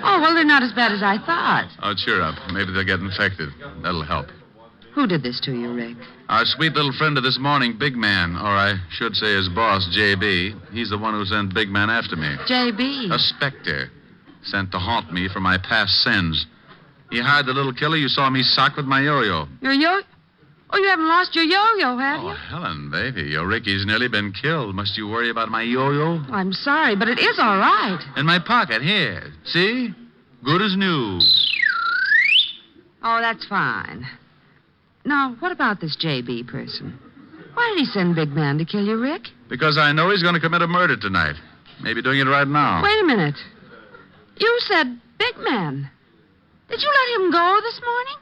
Oh, well, they're not as bad as I thought. Oh, cheer up. Maybe they'll get infected. That'll help. Who did this to you, Rick? Our sweet little friend of this morning, Big Man, or I should say his boss, J.B. He's the one who sent Big Man after me. J.B.? A specter. Sent to haunt me for my past sins. He hired the little killer you saw me sock with my yo-yo. Your yo? Oh, you haven't lost your yo-yo, have Oh, you? Helen, baby, your Ricky's nearly been killed. Must you worry about my yo-yo? I'm sorry, but it is all right. In my pocket, here. See? Good as new. Oh, that's fine. Now, what about this J.B. person? Why did he send Big Man to kill you, Rick? Because I know he's going to commit a murder tonight. Maybe doing it right now. Wait a minute. You said Big Man. Did you let him go this morning?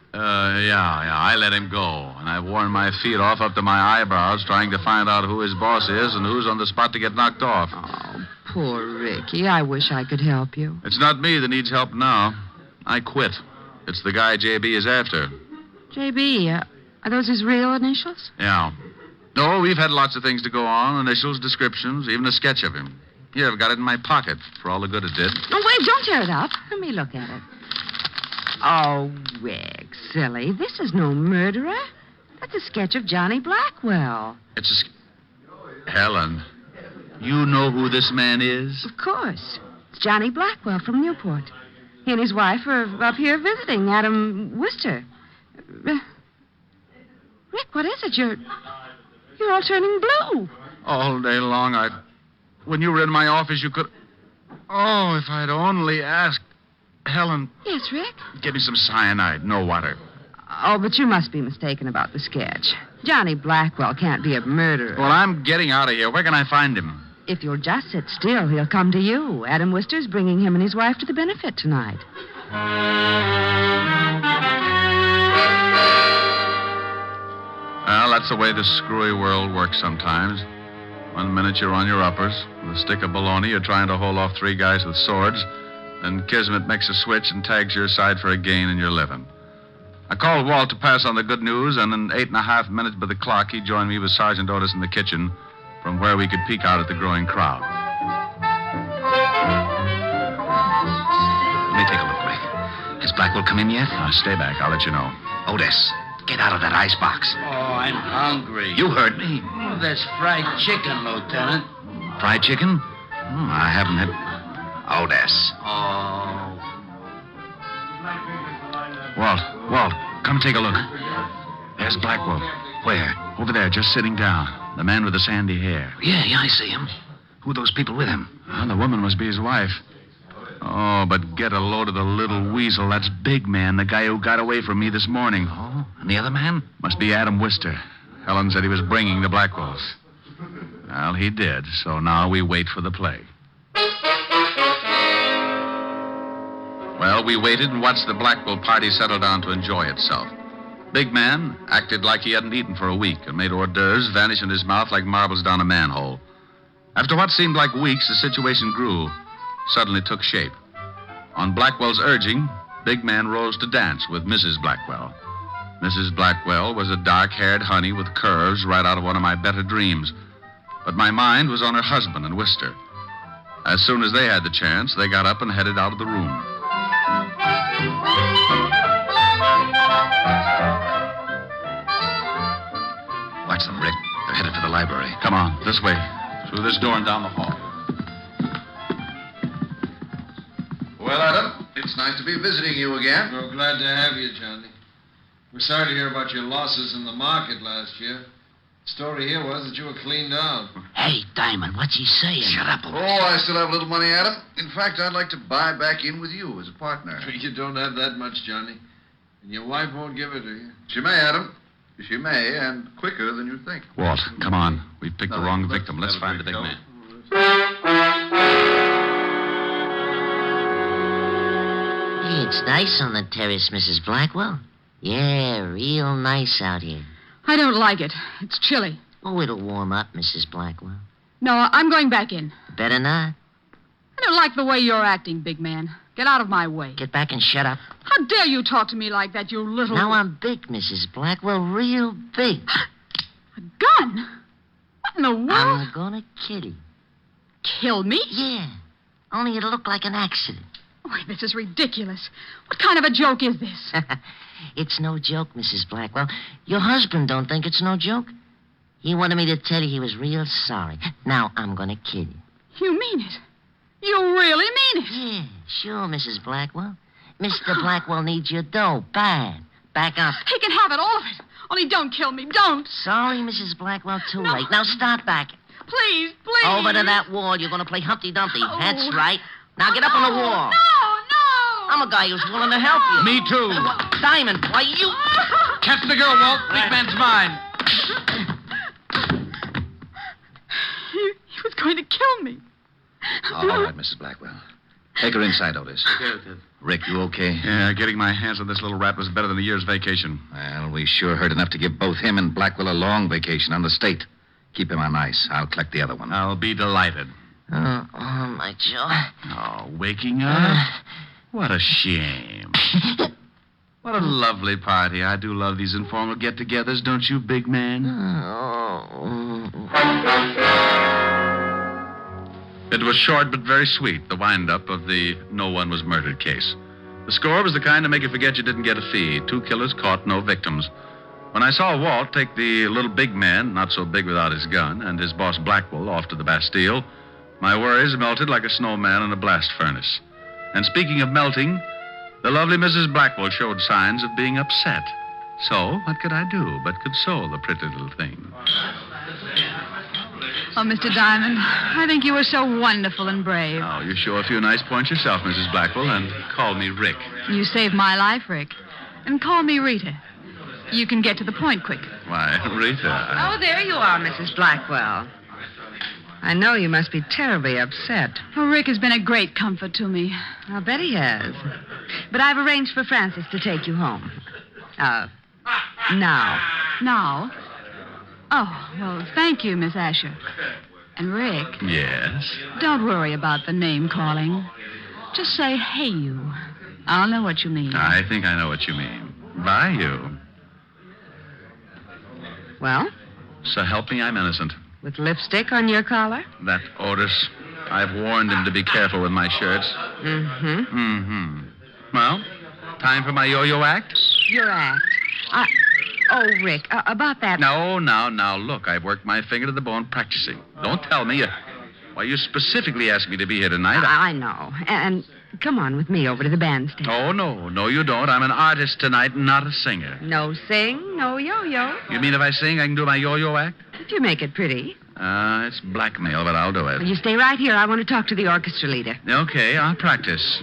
Yeah, I let him go. And I've worn my feet off up to my eyebrows trying to find out who his boss is and who's on the spot to get knocked off. Oh, poor Ricky. I wish I could help you. It's not me that needs help now. I quit. It's the guy J.B. is after. J.B., are those his real initials? Yeah. No, we've had lots of things to go on. Initials, descriptions, even a sketch of him. Here, I've got it in my pocket for all the good it did. Oh, wait, don't tear it up. Let me look at it. Oh, Rick, silly. This is no murderer. That's a sketch of Johnny Blackwell. It's a... Helen, you know who this man is? Of course. It's Johnny Blackwell from Newport. He and his wife are up here visiting Adam Wister. Rick, what is it? You're all turning blue. All day long, when you were in my office, you could... Oh, if I'd only asked... Helen... Yes, Rick? Give me some cyanide, no water. Oh, but you must be mistaken about the sketch. Johnny Blackwell can't be a murderer. Well, I'm getting out of here. Where can I find him? If you'll just sit still, he'll come to you. Adam Wister's bringing him and his wife to the benefit tonight. Well, that's the way the screwy world works sometimes. 1 minute you're on your uppers. With a stick of bologna, you're trying to hold off 3 guys with swords. Then Kismet makes a switch and tags your side for a gain and you're living. I called Walt to pass on the good news, and in 8.5 minutes by the clock, he joined me with Sergeant Otis in the kitchen, from where we could peek out at the growing crowd. Let me take a look, Rick. Has Blackwell come in yet? Stay back. I'll let you know. Otis, get out of that ice box. Oh, I'm hungry. You heard me. Oh, there's fried chicken, Lieutenant. Fried chicken? I haven't had... Otis. Oh. Walt, come take a look. There's Blackwell. Where? Over there, just sitting down. The man with the sandy hair. Yeah, I see him. Who are those people with him? Well, the woman must be his wife. Oh, but get a load of the little weasel. That's Big Man, the guy who got away from me this morning. Oh, and the other man? Must be Adam Wister. Helen said he was bringing the Blackwells. Well, he did, so now we wait for the play. Well, we waited and watched the Blackwell party settle down to enjoy itself. Big Man acted like he hadn't eaten for a week and made hors d'oeuvres vanish in his mouth like marbles down a manhole. After what seemed like weeks, the situation grew, suddenly took shape. On Blackwell's urging, Big Man rose to dance with Mrs. Blackwell. Mrs. Blackwell was a dark-haired honey with curves right out of one of my better dreams. But my mind was on her husband and Wister. As soon as they had the chance, they got up and headed out of the room. Watch them, Rick. They're headed for the library. Come on, this way. Through this door and down the hall. Well, Adam, it's nice to be visiting you again. We're glad to have you, Johnny. We're sorry to hear about your losses in the market last year. The story here was that you were cleaned out. Hey, Diamond, what's he saying? Shut up, Oh, I still have a little money, Adam. In fact, I'd like to buy back in with you as a partner. You don't have that much, Johnny. And your wife won't give it to you. She may, Adam. She may, and quicker than you think. Walt, come on. We've picked the wrong victim. Let's find the big man. Hey, it's nice on the terrace, Mrs. Blackwell. Yeah, real nice out here. I don't like it. It's chilly. Oh, it'll warm up, Mrs. Blackwell. No, I'm going back in. Better not. I don't like the way you're acting, big man. Get out of my way. Get back and shut up. How dare you talk to me like that, you little... Now I'm big, Mrs. Blackwell, real big. A gun? What in the world? I'm gonna kill you. Kill me? Yeah. Only it'll look like an accident. Why, this is ridiculous. What kind of a joke is this? It's no joke, Mrs. Blackwell. Your husband don't think it's no joke. He wanted me to tell you he was real sorry. Now I'm gonna kill you. You mean it? You really mean it? Yeah, sure, Mrs. Blackwell. Mr. Blackwell needs your dough bad. Back up. He can have it, all of it. Only don't kill me. Don't. Sorry, Mrs. Blackwell, too late. Now start back. Please, please. Over to that wall. You're going to play Humpty Dumpty. Oh. That's right. Now get up on the wall. No. I'm a guy who's willing to help you. Me too. Diamond, why you... Catch the girl, Walt. Big man's mine. He was going to kill me. All right, Mrs. Blackwell. Take her inside, Otis. Rick, you okay? Yeah, getting my hands on this little rat was better than a year's vacation. Well, we sure heard enough to give both him and Blackwell a long vacation on the state. Keep him on ice. I'll collect the other one. I'll be delighted. Oh, my jaw. Oh, waking up? What a shame. What a lovely party. I do love these informal get-togethers, don't you, big man? It was short but very sweet, the wind-up of the no one was murdered case. The score was the kind to make you forget you didn't get a fee. 2 killers caught, no victims. When I saw Walt take the little big man, not so big without his gun, and his boss Blackwell off to the Bastille, my worries melted like a snowman in a blast furnace. And speaking of melting, the lovely Mrs. Blackwell showed signs of being upset. So, what could I do but console the pretty little thing? Oh, Mr. Diamond, I think you were so wonderful and brave. Oh, you show a few nice points yourself, Mrs. Blackwell, and call me Rick. You saved my life, Rick. And call me Rita. You can get to the point quick. Why, Rita. Oh, there you are, Mrs. Blackwell. I know you must be terribly upset. Oh, Rick has been a great comfort to me. I'll bet he has. But I've arranged for Francis to take you home. Now. Now? Oh, well, thank you, Miss Asher. And Rick, Yes? don't worry about the name calling. Just say, hey, you. I'll know what you mean. I think I know what you mean. By you. Well? So help me, I'm innocent. With lipstick on your collar? That Otis. I've warned him to be careful with my shirts. Mm-hmm. Mm-hmm. Well, time for my yo-yo act? Your act. Oh, Rick, about that... No, now, look, I've worked my finger to the bone practicing. Don't tell me. Why, you specifically asked me to be here tonight. I know. And come on with me over to the bandstand. Oh, no, you don't. I'm an artist tonight, not a singer. No sing, no yo-yo. You mean if I sing, I can do my yo-yo act? If you make it pretty. It's blackmail, but I'll do it. Well, you stay right here. I want to talk to the orchestra leader. Okay, I'll practice.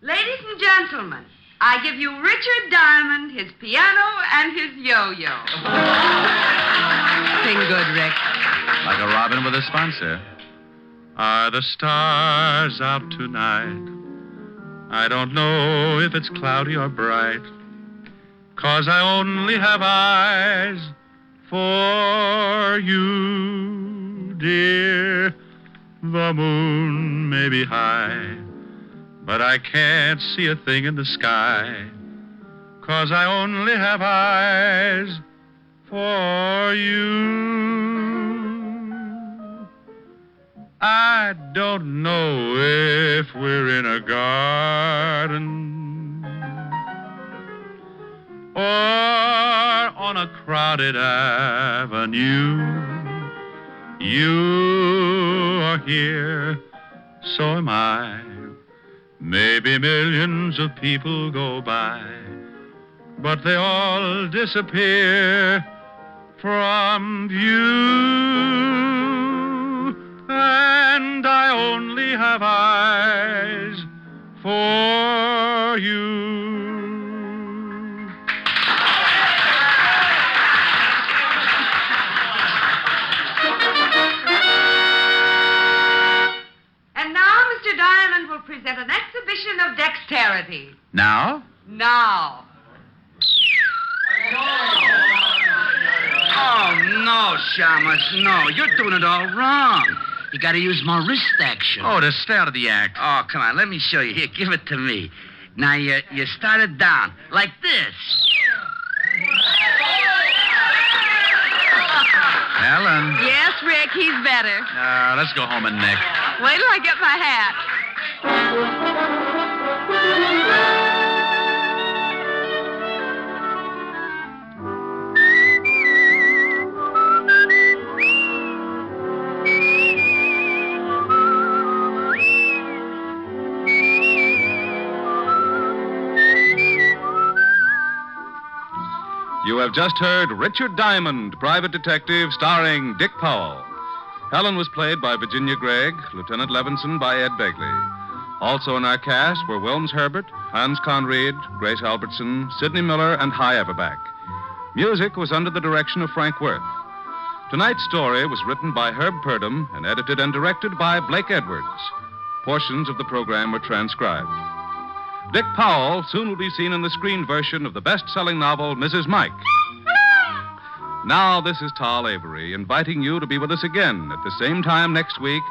Ladies and gentlemen, I give you Richard Diamond, his piano, and his yo-yo. Sing good, Rick. Like a robin with a sponsor. Are the stars out tonight? I don't know if it's cloudy or bright, 'cause I only have eyes for you, dear. The moon may be high, but I can't see a thing in the sky, 'cause I only have eyes for you. I don't know if we're in a garden or on a crowded avenue. You are here, so am I. Maybe millions of people go by, but they all disappear from view. And I only have eyes for you. And now Mr. Diamond will present an exhibition of dexterity. Now? Now. Oh, no, Shamus, no. You're doing it all wrong. You got to use more wrist action. Oh, to stay out of the act. Oh, come on. Let me show you. Here, give it to me. Now, you start it down, like this. Ellen. Yes, Rick, he's better. Let's go home and neck. Wait till I get my hat. have just heard Richard Diamond, Private Detective, starring Dick Powell. Helen was played by Virginia Gregg, Lieutenant Levinson by Ed Begley. Also in our cast were Wilms Herbert, Hans Conried, Grace Albertson, Sidney Miller, and Hy Everback. Music was under the direction of Frank Worth. Tonight's story was written by Herb Purdom and edited and directed by Blake Edwards. Portions of the program were transcribed. Dick Powell soon will be seen in the screen version of the best-selling novel, Mrs. Mike. Now, this is Tal Avery, inviting you to be with us again at the same time next week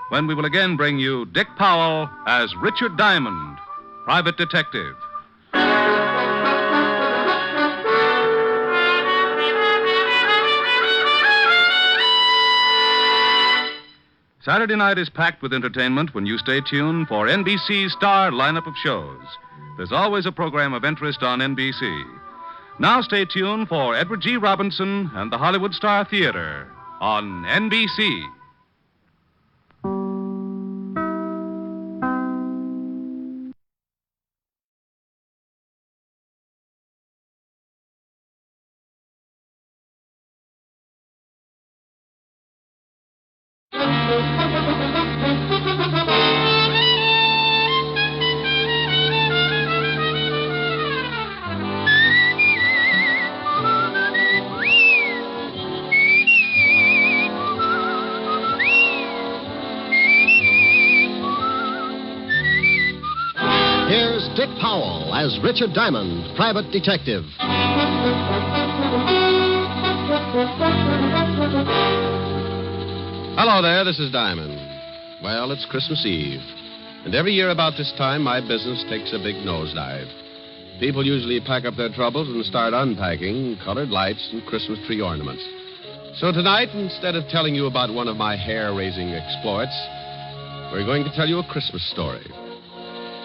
when we will again bring you Dick Powell as Richard Diamond, Private Detective. Saturday night is packed with entertainment when you stay tuned for NBC's star lineup of shows. There's always a program of interest on NBC. Now stay tuned for Edward G. Robinson and the Hollywood Star Theater on NBC. Here's Dick Powell as Richard Diamond, Private Detective. Hello there, this is Diamond. Well, it's Christmas Eve. And every year about this time, my business takes a big nosedive. People usually pack up their troubles and start unpacking colored lights and Christmas tree ornaments. So tonight, instead of telling you about one of my hair-raising exploits, we're going to tell you a Christmas story.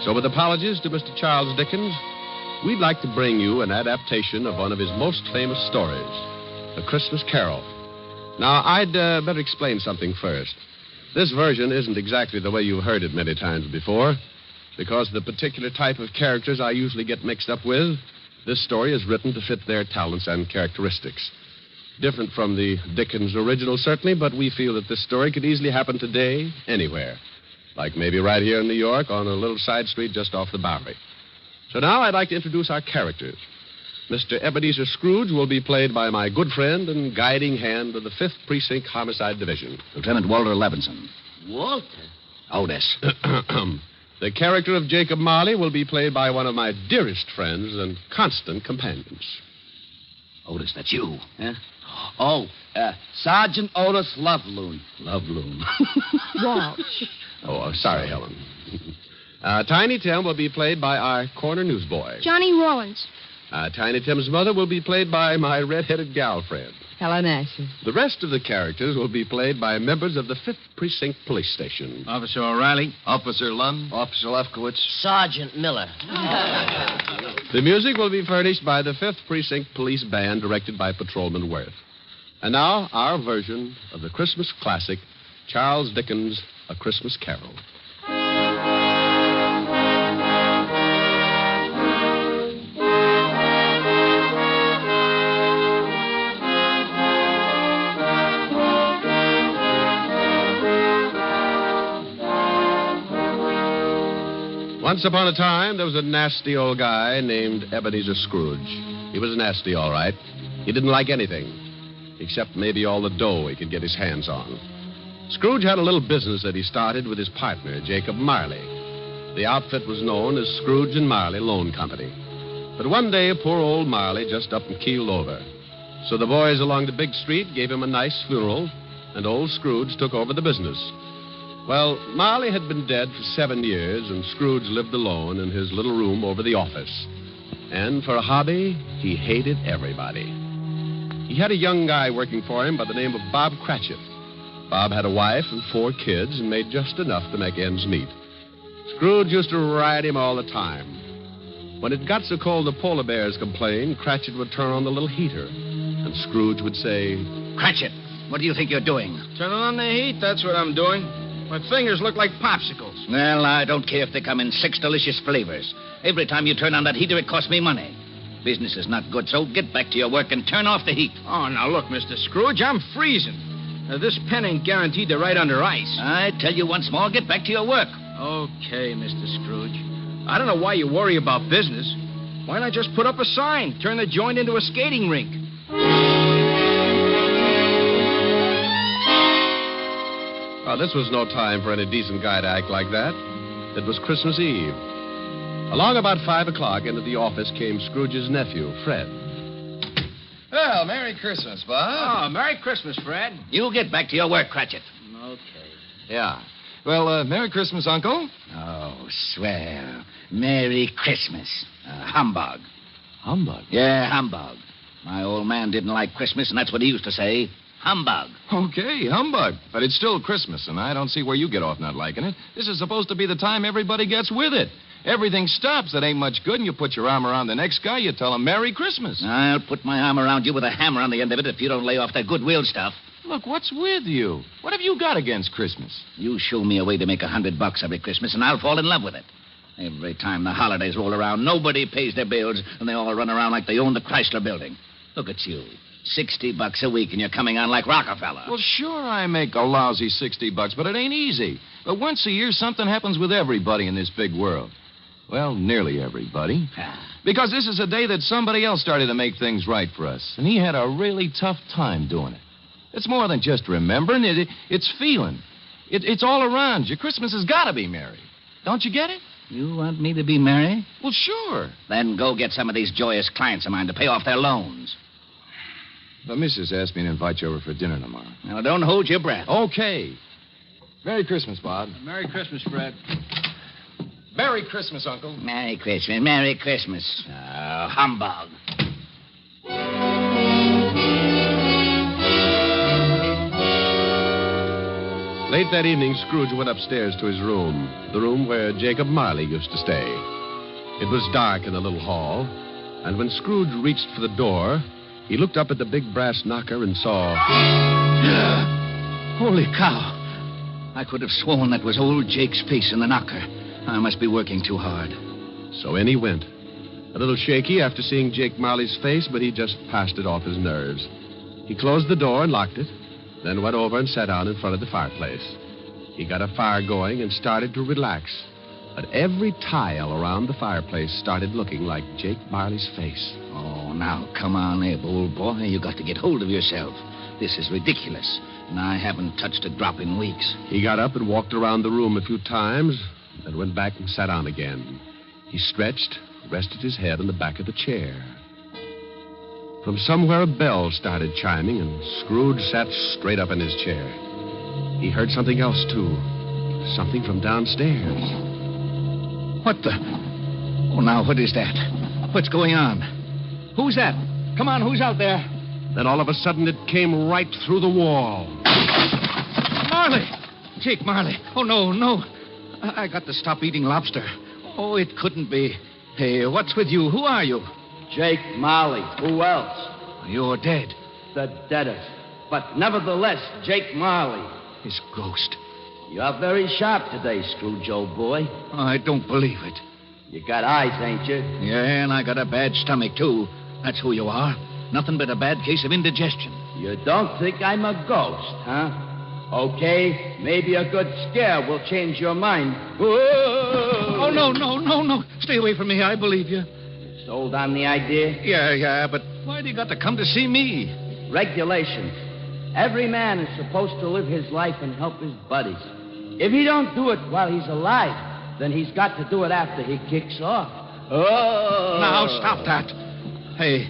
So with apologies to Mr. Charles Dickens, we'd like to bring you an adaptation of one of his most famous stories, A Christmas Carol. Now, I'd better explain something first. This version isn't exactly the way you've heard it many times before. Because of the particular type of characters I usually get mixed up with, this story is written to fit their talents and characteristics. Different from the Dickens original, certainly, but we feel that this story could easily happen today, anywhere. Like maybe right here in New York on a little side street just off the Bowery. So now I'd like to introduce our characters. Mr. Ebenezer Scrooge will be played by my good friend and guiding hand of the 5th Precinct Homicide Division, Lieutenant Walter Levinson. Walter? Otis. The character of Jacob Marley will be played by one of my dearest friends and constant companions. Otis, that's you. Huh? Oh, Sergeant Otis Loveloon. Loveloon. Walt. Oh, sorry, Helen. Tiny Tim will be played by our corner newsboy. Johnny Rawlins. Tiny Tim's mother will be played by my red-headed gal friend. Helen Asher. The rest of the characters will be played by members of the 5th Precinct Police Station. Officer O'Reilly. Officer Lund. Officer Lefkowitz. Sergeant Miller. The music will be furnished by the 5th Precinct Police Band, directed by Patrolman Worth. And now, our version of the Christmas classic, Charles Dickens' A Christmas Carol. Once upon a time, there was a nasty old guy named Ebenezer Scrooge. He was nasty, all right. He didn't like anything, except maybe all the dough he could get his hands on. Scrooge had a little business that he started with his partner, Jacob Marley. The outfit was known as Scrooge and Marley Loan Company. But one day, poor old Marley just up and keeled over. So the boys along the big street gave him a nice funeral, and old Scrooge took over the business. Well, Marley had been dead for 7 years, and Scrooge lived alone in his little room over the office. And for a hobby, he hated everybody. He had a young guy working for him by the name of Bob Cratchit. Bob had a wife and 4 kids and made just enough to make ends meet. Scrooge used to ride him all the time. When it got so cold the polar bears complained, Cratchit would turn on the little heater, and Scrooge would say, Cratchit, what do you think you're doing? Turning on the heat, that's what I'm doing. My fingers look like popsicles. Well, I don't care if they come in 6 delicious flavors. Every time you turn on that heater, it costs me money. Business is not good, so get back to your work and turn off the heat. Oh, now look, Mr. Scrooge, I'm freezing. This pen ain't guaranteed to ride under ice. I tell you once more, get back to your work. Okay, Mr. Scrooge. I don't know why you worry about business. Why not just put up a sign? Turn the joint into a skating rink. Oh, this was no time for any decent guy to act like that. It was Christmas Eve. Along about 5 o'clock, into the office came Scrooge's nephew, Fred. Well, Merry Christmas, Bob. Oh, Merry Christmas, Fred. You get back to your work, Cratchit. Okay. Yeah. Well, Merry Christmas, Uncle. Oh, swell. Merry Christmas. Humbug. Humbug? Yeah, humbug. My old man didn't like Christmas, and that's what he used to say. Humbug. Okay, humbug. But it's still Christmas, and I don't see where you get off not liking it. This is supposed to be the time everybody gets with it. Everything stops that ain't much good, and you put your arm around the next guy, you tell him Merry Christmas. I'll put my arm around you with a hammer on the end of it if you don't lay off that goodwill stuff. Look, what's with you? What have you got against Christmas? You show me a way to make $100 every Christmas, and I'll fall in love with it. Every time the holidays roll around, nobody pays their bills, and they all run around like they own the Chrysler Building. Look at you. $60 a week, and you're coming on like Rockefeller. Well, sure, I make a lousy $60, but it ain't easy. But once a year, something happens with everybody in this big world. Well, nearly everybody. Because this is a day that somebody else started to make things right for us, and he had a really tough time doing it. It's more than just remembering. It's feeling. It's all around you. Christmas has got to be merry. Don't you get it? You want me to be merry? Well, sure. Then go get some of these joyous clients of mine to pay off their loans. The missus asked me to invite you over for dinner tomorrow. Now, don't hold your breath. Okay. Merry Christmas, Bob. Merry Christmas, Fred. Merry Christmas, Uncle. Merry Christmas. Merry Christmas. Humbug. Late that evening, Scrooge went upstairs to his room, the room where Jacob Marley used to stay. It was dark in the little hall, and when Scrooge reached for the door, he looked up at the big brass knocker and saw... Holy cow. I could have sworn that was old Jake's face in the knocker. I must be working too hard. So in he went. A little shaky after seeing Jake Marley's face, but he just passed it off his nerves. He closed the door and locked it, then went over and sat down in front of the fireplace. He got a fire going and started to relax. But every tile around the fireplace started looking like Jake Marley's face. Oh, now, come on, Abe, old boy. You got to get hold of yourself. This is ridiculous, and I haven't touched a drop in weeks. He got up and walked around the room a few times, then went back and sat down again. He stretched, rested his head on the back of the chair. From somewhere, a bell started chiming, and Scrooge sat straight up in his chair. He heard something else, too. Something from downstairs. What the? Oh, now, what is that? What's going on? Who's that? Come on, who's out there? Then all of a sudden, it came right through the wall. Marley! Jake Marley. Oh, no. I got to stop eating lobster. Oh, it couldn't be. Hey, what's with you? Who are you? Jake Marley. Who else? You're dead. The deadest. But nevertheless, Jake Marley. His ghost. You're very sharp today, Scrooge, old boy. I don't believe it. You got eyes, ain't you? Yeah, and I got a bad stomach, too. That's who you are. Nothing but a bad case of indigestion. You don't think I'm a ghost, huh? Okay, maybe a good scare will change your mind. Whoa! Oh, no. Stay away from me. I believe you. Sold on the idea? Yeah, but why do you got to come to see me? Regulations. Every man is supposed to live his life and help his buddies. If he don't do it while he's alive, then he's got to do it after he kicks off. Oh! Now, stop that. Hey,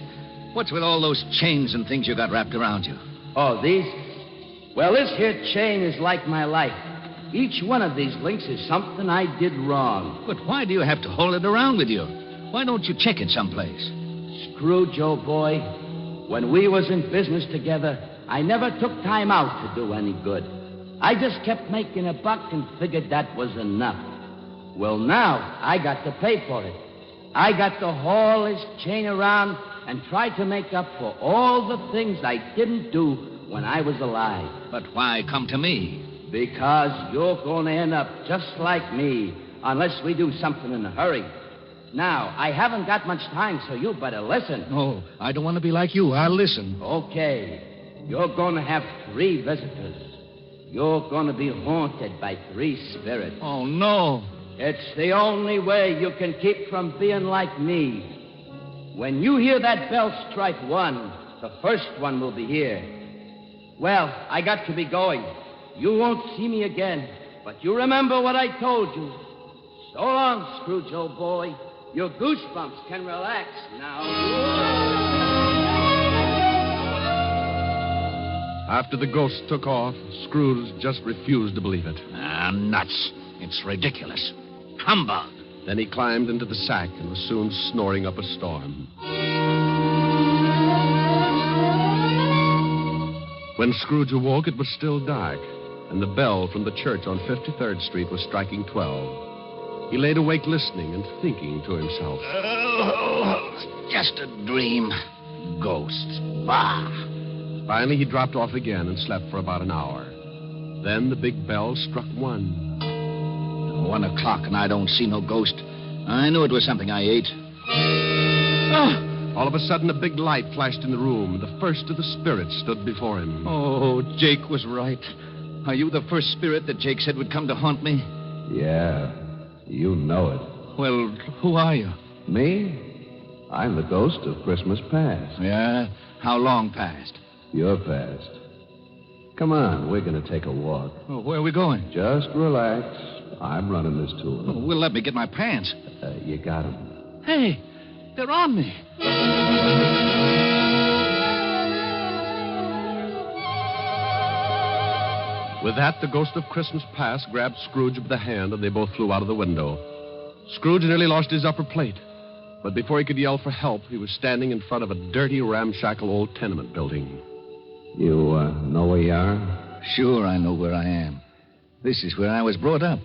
what's with all those chains and things you got wrapped around you? Oh, these? Well, this here chain is like my life. Each one of these links is something I did wrong. But why do you have to hold it around with you? Why don't you check it someplace? Scrooge, old boy, when we was in business together, I never took time out to do any good. I just kept making a buck and figured that was enough. Well, now I got to pay for it. I got to haul this chain around and try to make up for all the things I didn't do when I was alive. But why come to me? Because you're going to end up just like me unless we do something in a hurry. Now, I haven't got much time, so you better listen. No, I don't want to be like you. I'll listen. Okay. You're going to have 3 visitors. You're going to be haunted by 3 spirits. Oh, no. It's the only way you can keep from being like me. When you hear that bell strike 1, the first one will be here. Well, I got to be going. You won't see me again, but you remember what I told you. So long, Scrooge, old boy. Your goosebumps can relax now. After the ghost took off, Scrooge just refused to believe it. Nuts. It's ridiculous. Humbug. Then he climbed into the sack and was soon snoring up a storm. When Scrooge awoke, it was still dark, and the bell from the church on 53rd Street was striking 12. He laid awake listening and thinking to himself. Oh, just a dream. Ghosts. Bah. Finally, he dropped off again and slept for about an hour. Then the big bell struck 1. 1 o'clock, and I don't see no ghost. I knew it was something I ate. Oh! All of a sudden, a big light flashed in the room. The first of the spirits stood before him. Oh, Jake was right. Are you the first spirit that Jake said would come to haunt me? Yeah, you know it. Well, who are you? Me? I'm the ghost of Christmas past. Yeah? How long past? Your past. Come on, we're going to take a walk. Oh, where are we going? Just relax. I'm running this tour. Oh, well, let me get my pants. You got 'em. Hey, they're on me. With that, the ghost of Christmas past grabbed Scrooge by the hand, and they both flew out of the window. Scrooge nearly lost his upper plate. But before he could yell for help, he was standing in front of a dirty, ramshackle old tenement building. You know where you are? Sure, I know where I am. This is where I was brought up.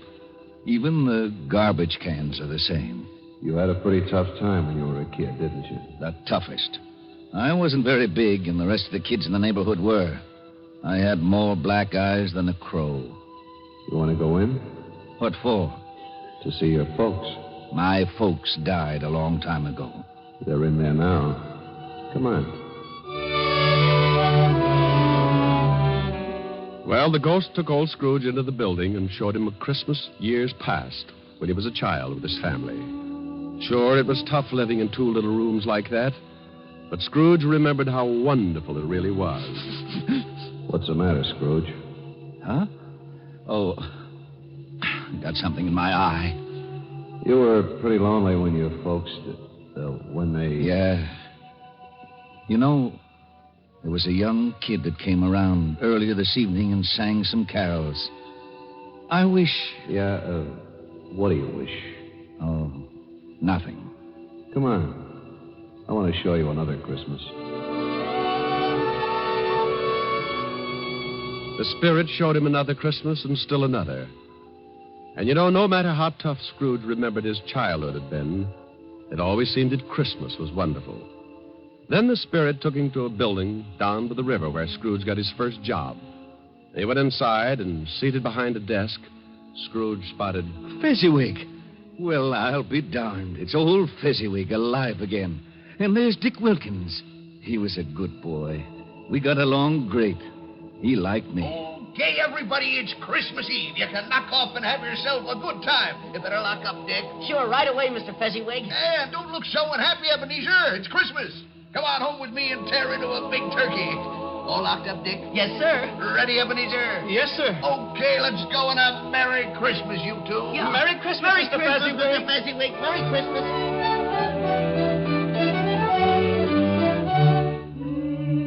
Even the garbage cans are the same. You had a pretty tough time when you were a kid, didn't you? The toughest. I wasn't very big, and the rest of the kids in the neighborhood were. I had more black eyes than a crow. You want to go in? What for? To see your folks. My folks died a long time ago. They're in there now. Come on. Well, the ghost took old Scrooge into the building and showed him a Christmas years past when he was a child with his family. Sure, it was tough living in 2 little rooms like that, but Scrooge remembered how wonderful it really was. What's the matter, Scrooge? Huh? Oh, got something in my eye. You were pretty lonely when your folks, when they... Yeah. You know, there was a young kid that came around earlier this evening and sang some carols. I wish... Yeah, what do you wish? Oh, nothing. Come on. I want to show you another Christmas. The spirit showed him another Christmas and still another. And you know, no matter how tough Scrooge remembered his childhood had been, it always seemed that Christmas was wonderful. Then the spirit took him to a building down by the river where Scrooge got his first job. They went inside, and seated behind a desk, Scrooge spotted... Fezziwig. Well, I'll be darned. It's old Fezziwig alive again. And there's Dick Wilkins. He was a good boy. We got along great. He liked me. Okay, everybody, it's Christmas Eve. You can knock off and have yourself a good time. You better lock up, Dick. Sure, right away, Mr. Fezziwig. And don't look so unhappy, Ebenezer. It's Christmas. Come on home with me and tear into a big turkey. All locked up, Dick? Yes, sir. Ready, Ebenezer? Yes, sir. Okay, let's go and have Merry Christmas, you two. Yeah. Merry Christmas, Mr. Fezziwig. Mr. Fezziwig. Merry Christmas.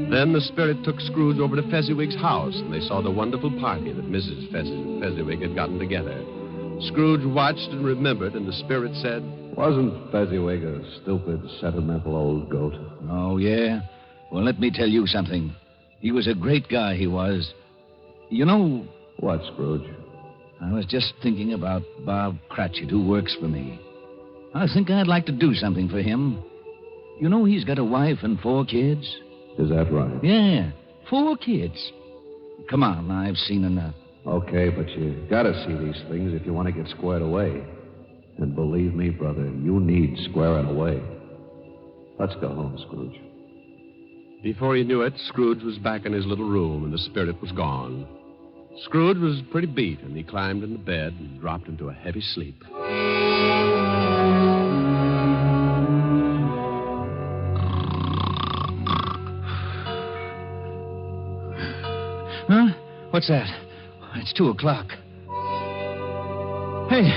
Then the spirit took Scrooge over to Fezziwig's house, and they saw the wonderful party that Mrs. Fezziwig had gotten together. Scrooge watched and remembered, and the spirit said... Wasn't Fezziwig a stupid, sentimental old goat? Oh, yeah? Well, let me tell you something. He was a great guy, he was. You know... What, Scrooge? I was just thinking about Bob Cratchit, who works for me. I think I'd like to do something for him. You know he's got a wife and 4 kids? Is that right? Yeah, 4 kids. Come on, I've seen enough. Okay, but you gotta see these things if you want to get squared away. And believe me, brother, you need squaring away. Let's go home, Scrooge. Before he knew it, Scrooge was back in his little room, and the spirit was gone. Scrooge was pretty beat, and he climbed into bed and dropped into a heavy sleep. Huh? What's that? It's 2:00. Hey,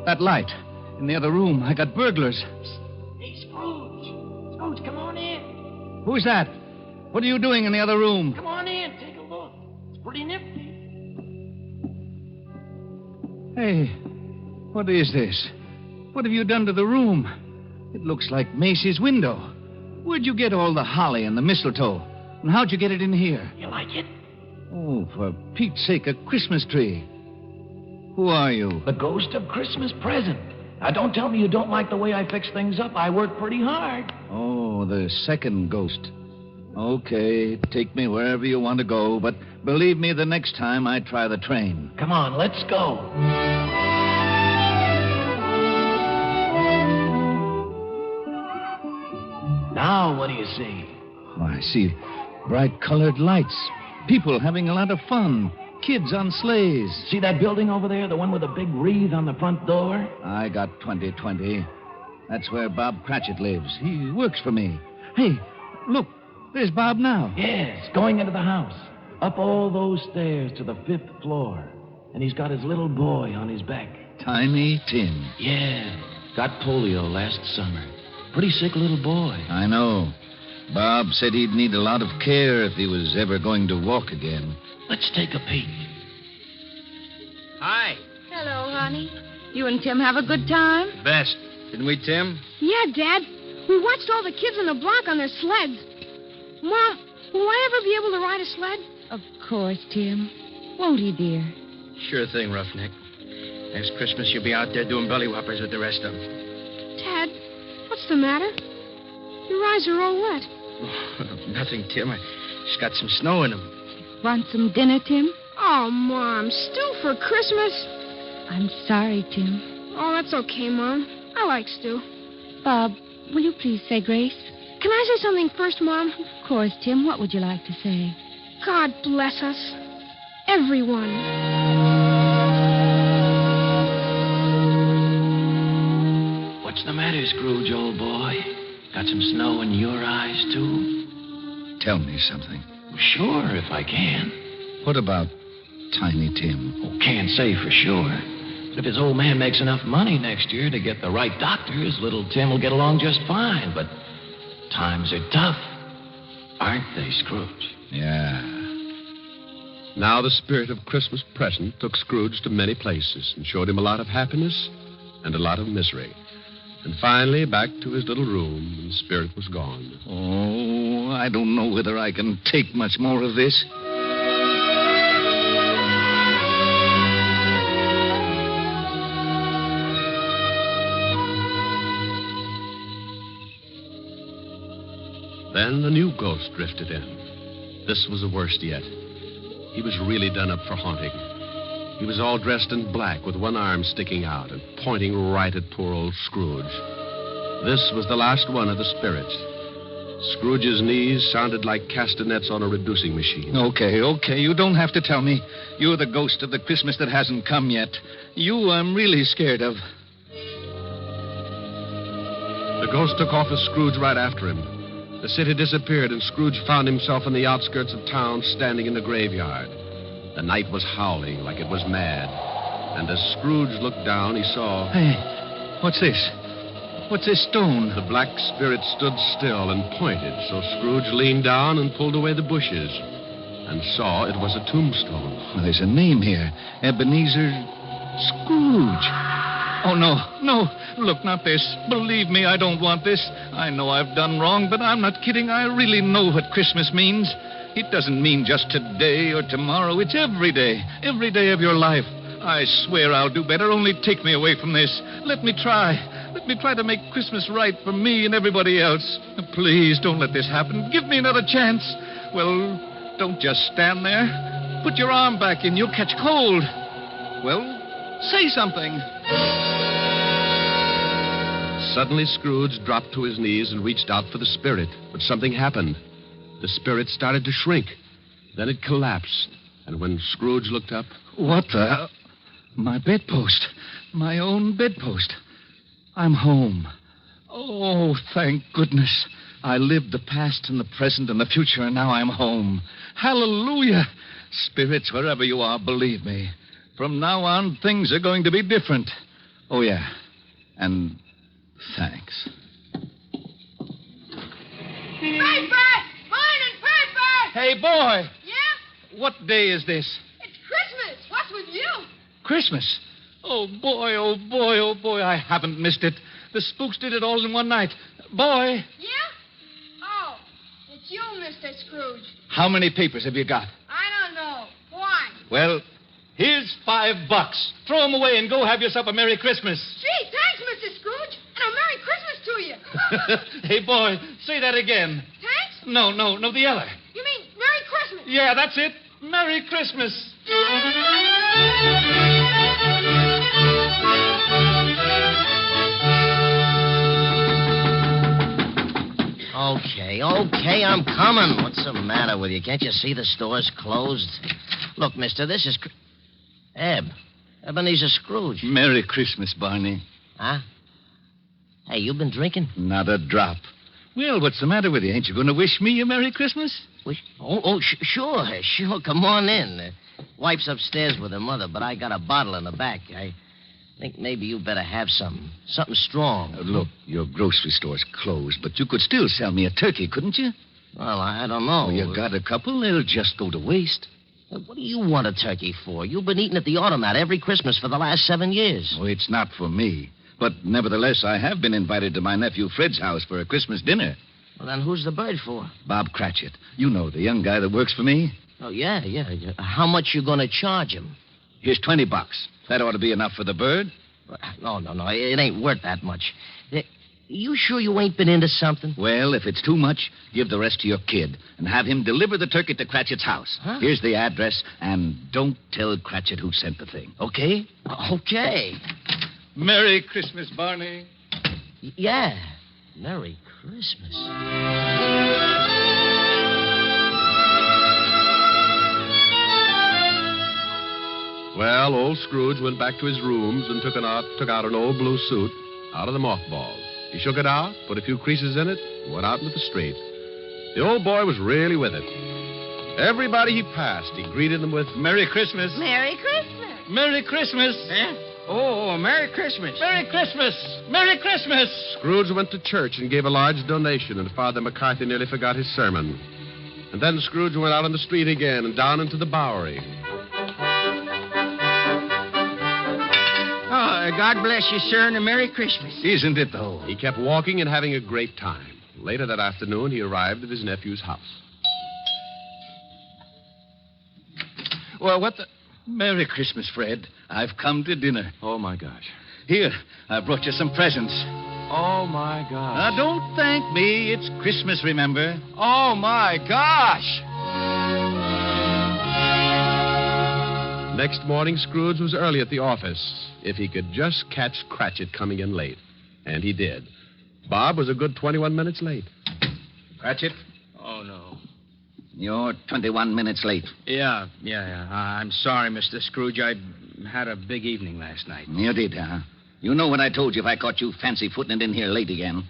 that light in the other room. I got burglars. Hey, Scrooge. Scrooge, come on in. Who's that? What are you doing in the other room? Come on in. Take a look. It's pretty nifty. Hey, what is this? What have you done to the room? It looks like Macy's window. Where'd you get all the holly and the mistletoe? And how'd you get it in here? You like it? Oh, for Pete's sake, a Christmas tree. Who are you? The ghost of Christmas present. Now, don't tell me you don't like the way I fix things up. I work pretty hard. Oh, the second ghost. Okay, take me wherever you want to go, but believe me, the next time I try the train. Come on, let's go. Now, what do you see? Oh, I see bright colored lights. People having a lot of fun. Kids on sleighs. See that building over there, the one with the big wreath on the front door? I got 2020. That's where Bob Cratchit lives. He works for me. Hey, look, there's Bob now. Yes, going into the house. Up all those stairs to the 5th floor. And he's got his little boy on his back. Tiny Tim. Yeah, got polio last summer. Pretty sick little boy. I know. Bob said he'd need a lot of care if he was ever going to walk again. Let's take a peek. Hi. Hello, honey. You and Tim have a good time? Best. Didn't we, Tim? Yeah, Dad. We watched all the kids on the block on their sleds. Mom, will I ever be able to ride a sled? Of course, Tim. Won't he, dear? Sure thing, Roughneck. Next Christmas, you'll be out there doing belly whoppers with the rest of them. Dad, what's the matter? Your eyes are all wet. Nothing, Tim. I just got some snow in them. Want some dinner, Tim? Oh, Mom, stew for Christmas? I'm sorry, Tim. Oh, that's okay, Mom. I like stew. Bob, will you please say grace? Can I say something first, Mom? Of course, Tim. What would you like to say? God bless us. Everyone. What's the matter, Scrooge, old boy? Got some snow in your eyes, too? Tell me something. Sure, if I can. What about Tiny Tim? Oh, can't say for sure. But if his old man makes enough money next year to get the right doctors, little Tim will get along just fine. But times are tough, aren't they, Scrooge? Yeah. Now the spirit of Christmas present took Scrooge to many places and showed him a lot of happiness and a lot of misery. And finally, back to his little room, and the spirit was gone. Oh, I don't know whether I can take much more of this. Then a new ghost drifted in. This was the worst yet. He was really done up for haunting. He was all dressed in black with one arm sticking out and pointing right at poor old Scrooge. This was the last one of the spirits. Scrooge's knees sounded like castanets on a reducing machine. Okay. You don't have to tell me. You're the ghost of the Christmas that hasn't come yet. You I'm really scared of. The ghost took off with Scrooge right after him. The city disappeared, and Scrooge found himself on the outskirts of town, standing in the graveyard. The night was howling like it was mad. And as Scrooge looked down, he saw... Hey, what's this? What's this stone? The black spirit stood still and pointed, so Scrooge leaned down and pulled away the bushes and saw it was a tombstone. Well, there's a name here. Ebenezer Scrooge. Oh, no. Look, not this. Believe me, I don't want this. I know I've done wrong, but I'm not kidding. I really know what Christmas means. It doesn't mean just today or tomorrow. It's every day of your life. I swear I'll do better. Only take me away from this. Let me try. Let me try to make Christmas right for me and everybody else. Please don't let this happen. Give me another chance. Well, don't just stand there. Put your arm back in. You'll catch cold. Well, say something. Suddenly, Scrooge dropped to his knees and reached out for the spirit. But something happened. The spirit started to shrink. Then it collapsed. And when Scrooge looked up... What the... My bedpost. My own bedpost. I'm home. Oh, thank goodness. I lived the past and the present and the future, and now I'm home. Hallelujah. Spirits, wherever you are, believe me. From now on, things are going to be different. Oh, yeah. And thanks. Piper! Morning, Piper! Hey, boy. Yeah? What day is this? It's Christmas. What's with you? Christmas. Oh, boy, oh, boy, oh, boy. I haven't missed it. The spooks did it all in one night. Boy. Yeah? Oh, it's you, Mr. Scrooge. How many papers have you got? I don't know. Why? Well, here's $5. Throw them away and go have yourself a Merry Christmas. Gee, thanks, Mr. Scrooge. And a Merry Christmas to you. Hey, boy, say that again. Thanks? No, the other. You mean Merry Christmas? Yeah, that's it. Merry Christmas. Okay, I'm coming. What's the matter with you? Can't you see the store's closed? Look, mister, this is... Ebenezer Scrooge. Merry Christmas, Barney. Huh? Hey, you been drinking? Not a drop. Well, what's the matter with you? Ain't you going to wish me a Merry Christmas? Wish? Sure. Come on in. Wife's upstairs with her mother, but I got a bottle in the back. I think maybe you better have something strong. Look, your grocery store's closed, but you could still sell me a turkey, couldn't you? Well, I don't know. Oh, you got a couple? They'll just go to waste. What do you want a turkey for? You've been eating at the automat every Christmas for the last 7 years. Oh, it's not for me. But nevertheless, I have been invited to my nephew Fred's house for a Christmas dinner. Well, then who's the bird for? Bob Cratchit. You know, the young guy that works for me. Oh, yeah. How much you going to charge him? Here's $20. That ought to be enough for the bird. No. It ain't worth that much. You sure you ain't been into something? Well, if it's too much, give the rest to your kid and have him deliver the turkey to Cratchit's house. Huh? Here's the address, and don't tell Cratchit who sent the thing, okay? Okay. Merry Christmas, Barney. Yeah. Merry Christmas. Well, old Scrooge went back to his rooms and took out an old blue suit out of the mothballs. He shook it out, put a few creases in it, and went out into the street. The old boy was really with it. Everybody he passed, he greeted them with, Merry Christmas. Merry Christmas. Merry Christmas. Oh, Merry Christmas. Merry Christmas. Merry Christmas. Scrooge went to church and gave a large donation, and Father McCarthy nearly forgot his sermon. And then Scrooge went out on the street again and down into the Bowery. Oh, God bless you, sir, and a Merry Christmas. Isn't it, though? He kept walking and having a great time. Later that afternoon, he arrived at his nephew's house. Well, what the... Merry Christmas, Fred. I've come to dinner. Oh, my gosh. Here, I brought you some presents. Oh, my gosh. Now, don't thank me. It's Christmas, remember? Oh, my gosh. Next morning, Scrooge was early at the office. If he could just catch Cratchit coming in late. And he did. Bob was a good 21 minutes late. Cratchit? Oh, no. You're 21 minutes late. Yeah. I'm sorry, Mr. Scrooge. I had a big evening last night. You did, huh? You know what I told you if I caught you fancy-footing it in here late again.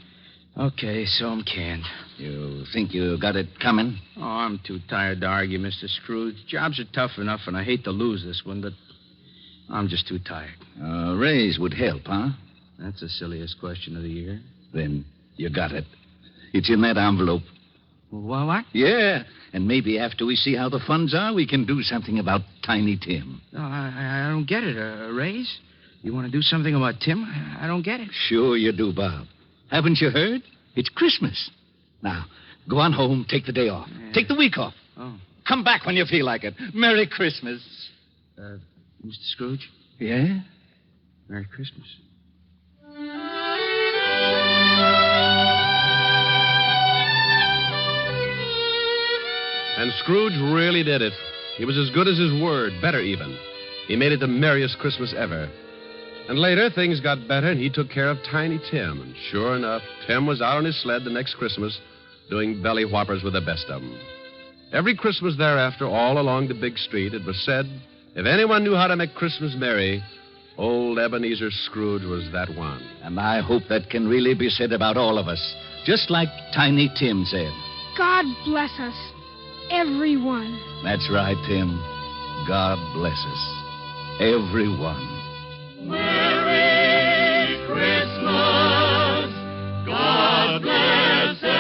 Okay, so I'm canned. You think you got it coming? Oh, I'm too tired to argue, Mr. Scrooge. Jobs are tough enough, and I hate to lose this one, but I'm just too tired. A raise would help, huh? That's the silliest question of the year. Then you got it. It's in that envelope. Well, what? Yeah, and maybe after we see how the funds are, we can do something about Tiny Tim. No, I don't get it. A raise? You want to do something about Tim? I don't get it. Sure you do, Bob. Haven't you heard? It's Christmas. Now, go on home, take the day off. Yeah. Take the week off. Oh. Come back when you feel like it. Merry Christmas. Mr. Scrooge? Yeah? Merry Christmas. And Scrooge really did it. He was as good as his word, better even. He made it the merriest Christmas ever. And later, things got better, and he took care of Tiny Tim. And sure enough, Tim was out on his sled the next Christmas doing belly whoppers with the best of them. Every Christmas thereafter, all along the big street, it was said, if anyone knew how to make Christmas merry, old Ebenezer Scrooge was that one. And I hope that can really be said about all of us, just like Tiny Tim said. God bless us, everyone. That's right, Tim. God bless us, everyone. Merry Christmas. God bless everyone.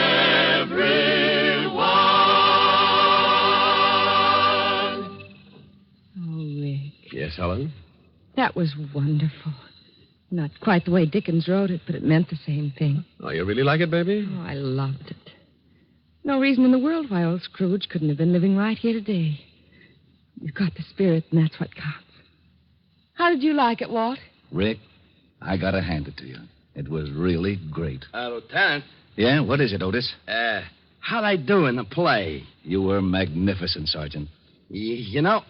Oh, Rick, Yes, Helen? that was wonderful. Not quite the way Dickens wrote it, but it meant the same thing. Oh, you really like it, baby? Oh, I loved it. No reason in the world why old Scrooge couldn't have been living right here today. You've got the spirit, and that's what counts. How did you like it, Walt? Rick, I gotta hand it to you. It was really great. Lieutenant. Yeah, what is it, Otis? How'd I do in the play? You were magnificent, Sergeant. You know,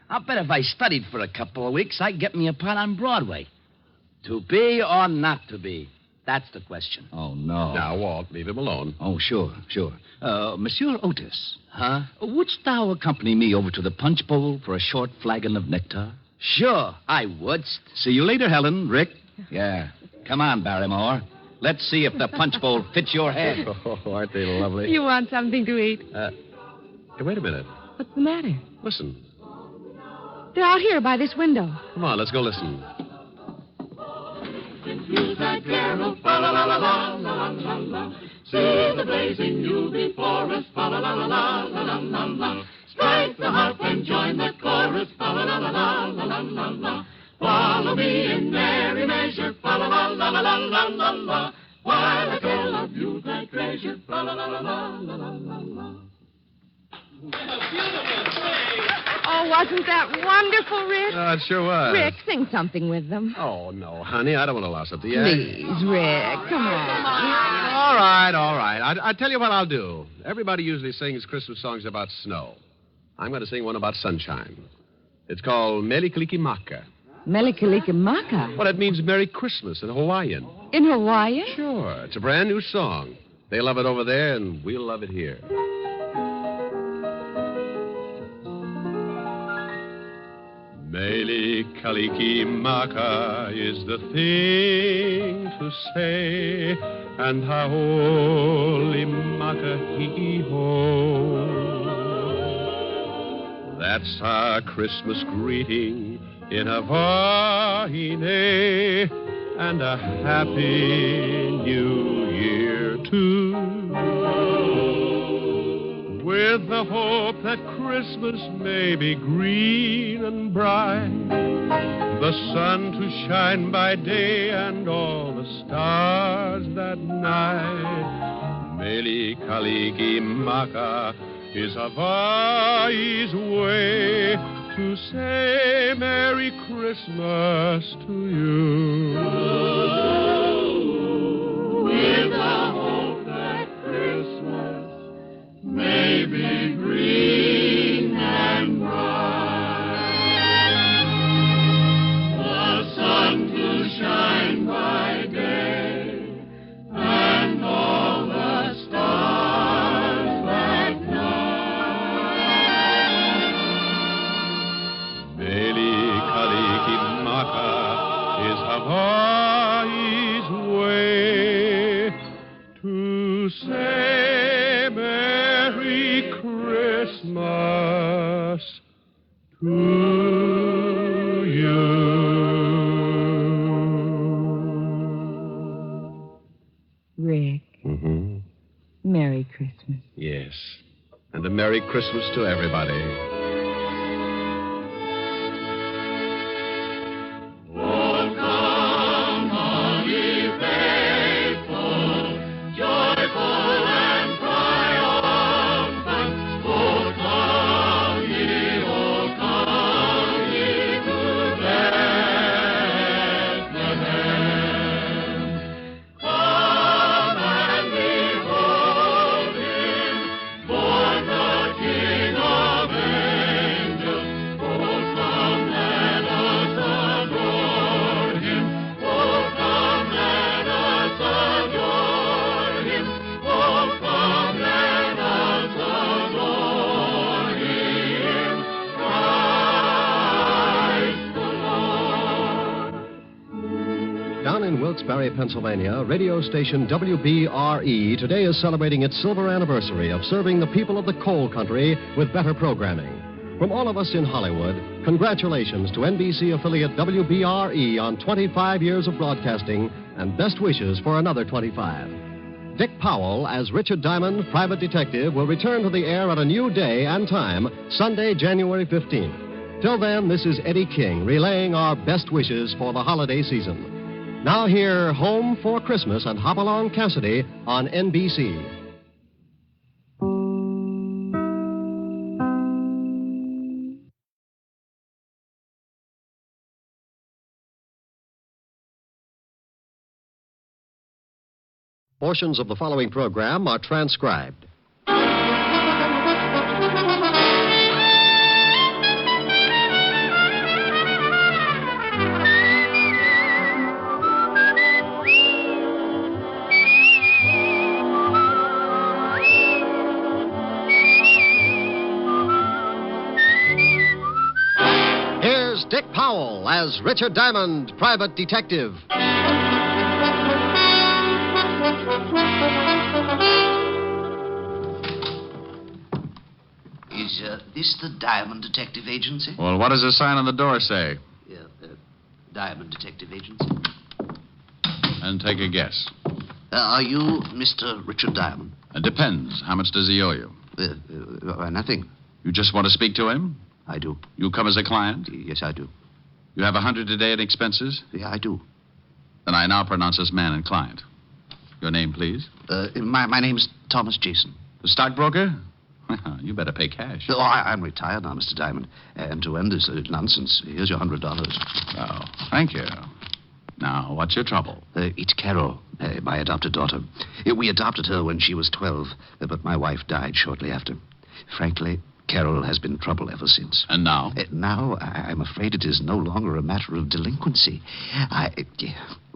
I'll bet if I studied for a couple of weeks, I'd get me a part on Broadway. To be or not to be? That's the question. Oh, no. Now, Walt, leave him alone. Oh, sure. Monsieur Otis. Huh? Wouldst thou accompany me over to the punch bowl for a short flagon of nectar? Sure, I would. See you later, Helen. Rick? Yeah. Come on, Barrymore. Let's see if the punch bowl fits your head. Oh, aren't they lovely? You want something to eat? Hey, wait a minute. What's the matter? Listen. They're out here by this window. Come on, let's go listen. Yuletide carol, fa la la la la la la la. See the blazing Yuletide forest, fa la la la la la la la. Strike the harp and join the chorus, fa la la la la la la la. Follow me in merry measure, fa la la la la la la la. While I tell of Yuletide treasure, fa la la la la la la la. Oh, wasn't that wonderful, Rick? It sure was. Rick, sing something with them. Oh, no, honey, I don't want to louse up the act. Please, Rick, come on. All right. I tell you what I'll do. Everybody usually sings Christmas songs about snow. I'm going to sing one about sunshine. It's called Melikalikimaka. Melikalikimaka? Well, it means Merry Christmas in Hawaiian. In Hawaiian? Sure. It's a brand new song. They love it over there, and we'll love it here. Melikalikimaka is the thing to say, and haole maka hee-ho. That's our Christmas greeting in Hawaii, and a happy new year, too. With the hope that Christmas may be green and bright, the sun to shine by day and all the stars that night. Melikalikimaka is Hawaii's way to say Merry Christmas to you. With the hope that Christmas may be green and bright, the sun to shine by day, and all the stars that night. Melikalikimaka is Hawaii's way to say Merry Christmas to you. Rick, Merry Christmas. Yes. And a Merry Christmas to everybody. Oh, come, all ye faithful, joyful and triumphant. Oh, come ye to Bethlehem. Come and behold him, born the King of Born in Wilkes-Barre, Pennsylvania, radio station WBRE today is celebrating its silver anniversary of serving the people of the coal country with better programming. From all of us in Hollywood, congratulations to NBC affiliate WBRE on 25 years of broadcasting and best wishes for another 25. Dick Powell, as Richard Diamond, private detective, will return to the air at a new day and time, Sunday, January 15th. Till then, this is Eddie King relaying our best wishes for the holiday season. Now hear Home for Christmas and Hopalong Cassidy on NBC. Portions of the following program are transcribed. Here's Dick Powell as Richard Diamond, private detective. Is this the Diamond Detective Agency? Well, what does the sign on the door say? Diamond Detective Agency. And take a guess. Are you Mr. Richard Diamond? It depends. How much does he owe you? Nothing. You just want to speak to him? I do. You come as a client? Yes, I do. You have $100 a day in expenses? Yeah, I do. Then I now pronounce us man and client. Your name, please? My name's Thomas Jason. The stockbroker? You better pay cash. Oh, I'm retired now, Mr. Diamond. And to end this nonsense, here's your $100. Oh, thank you. Now, what's your trouble? It's Carol, my adopted daughter. We adopted her when she was 12, but my wife died shortly after. Frankly, Carol has been trouble ever since. And now? Now, I'm afraid it is no longer a matter of delinquency.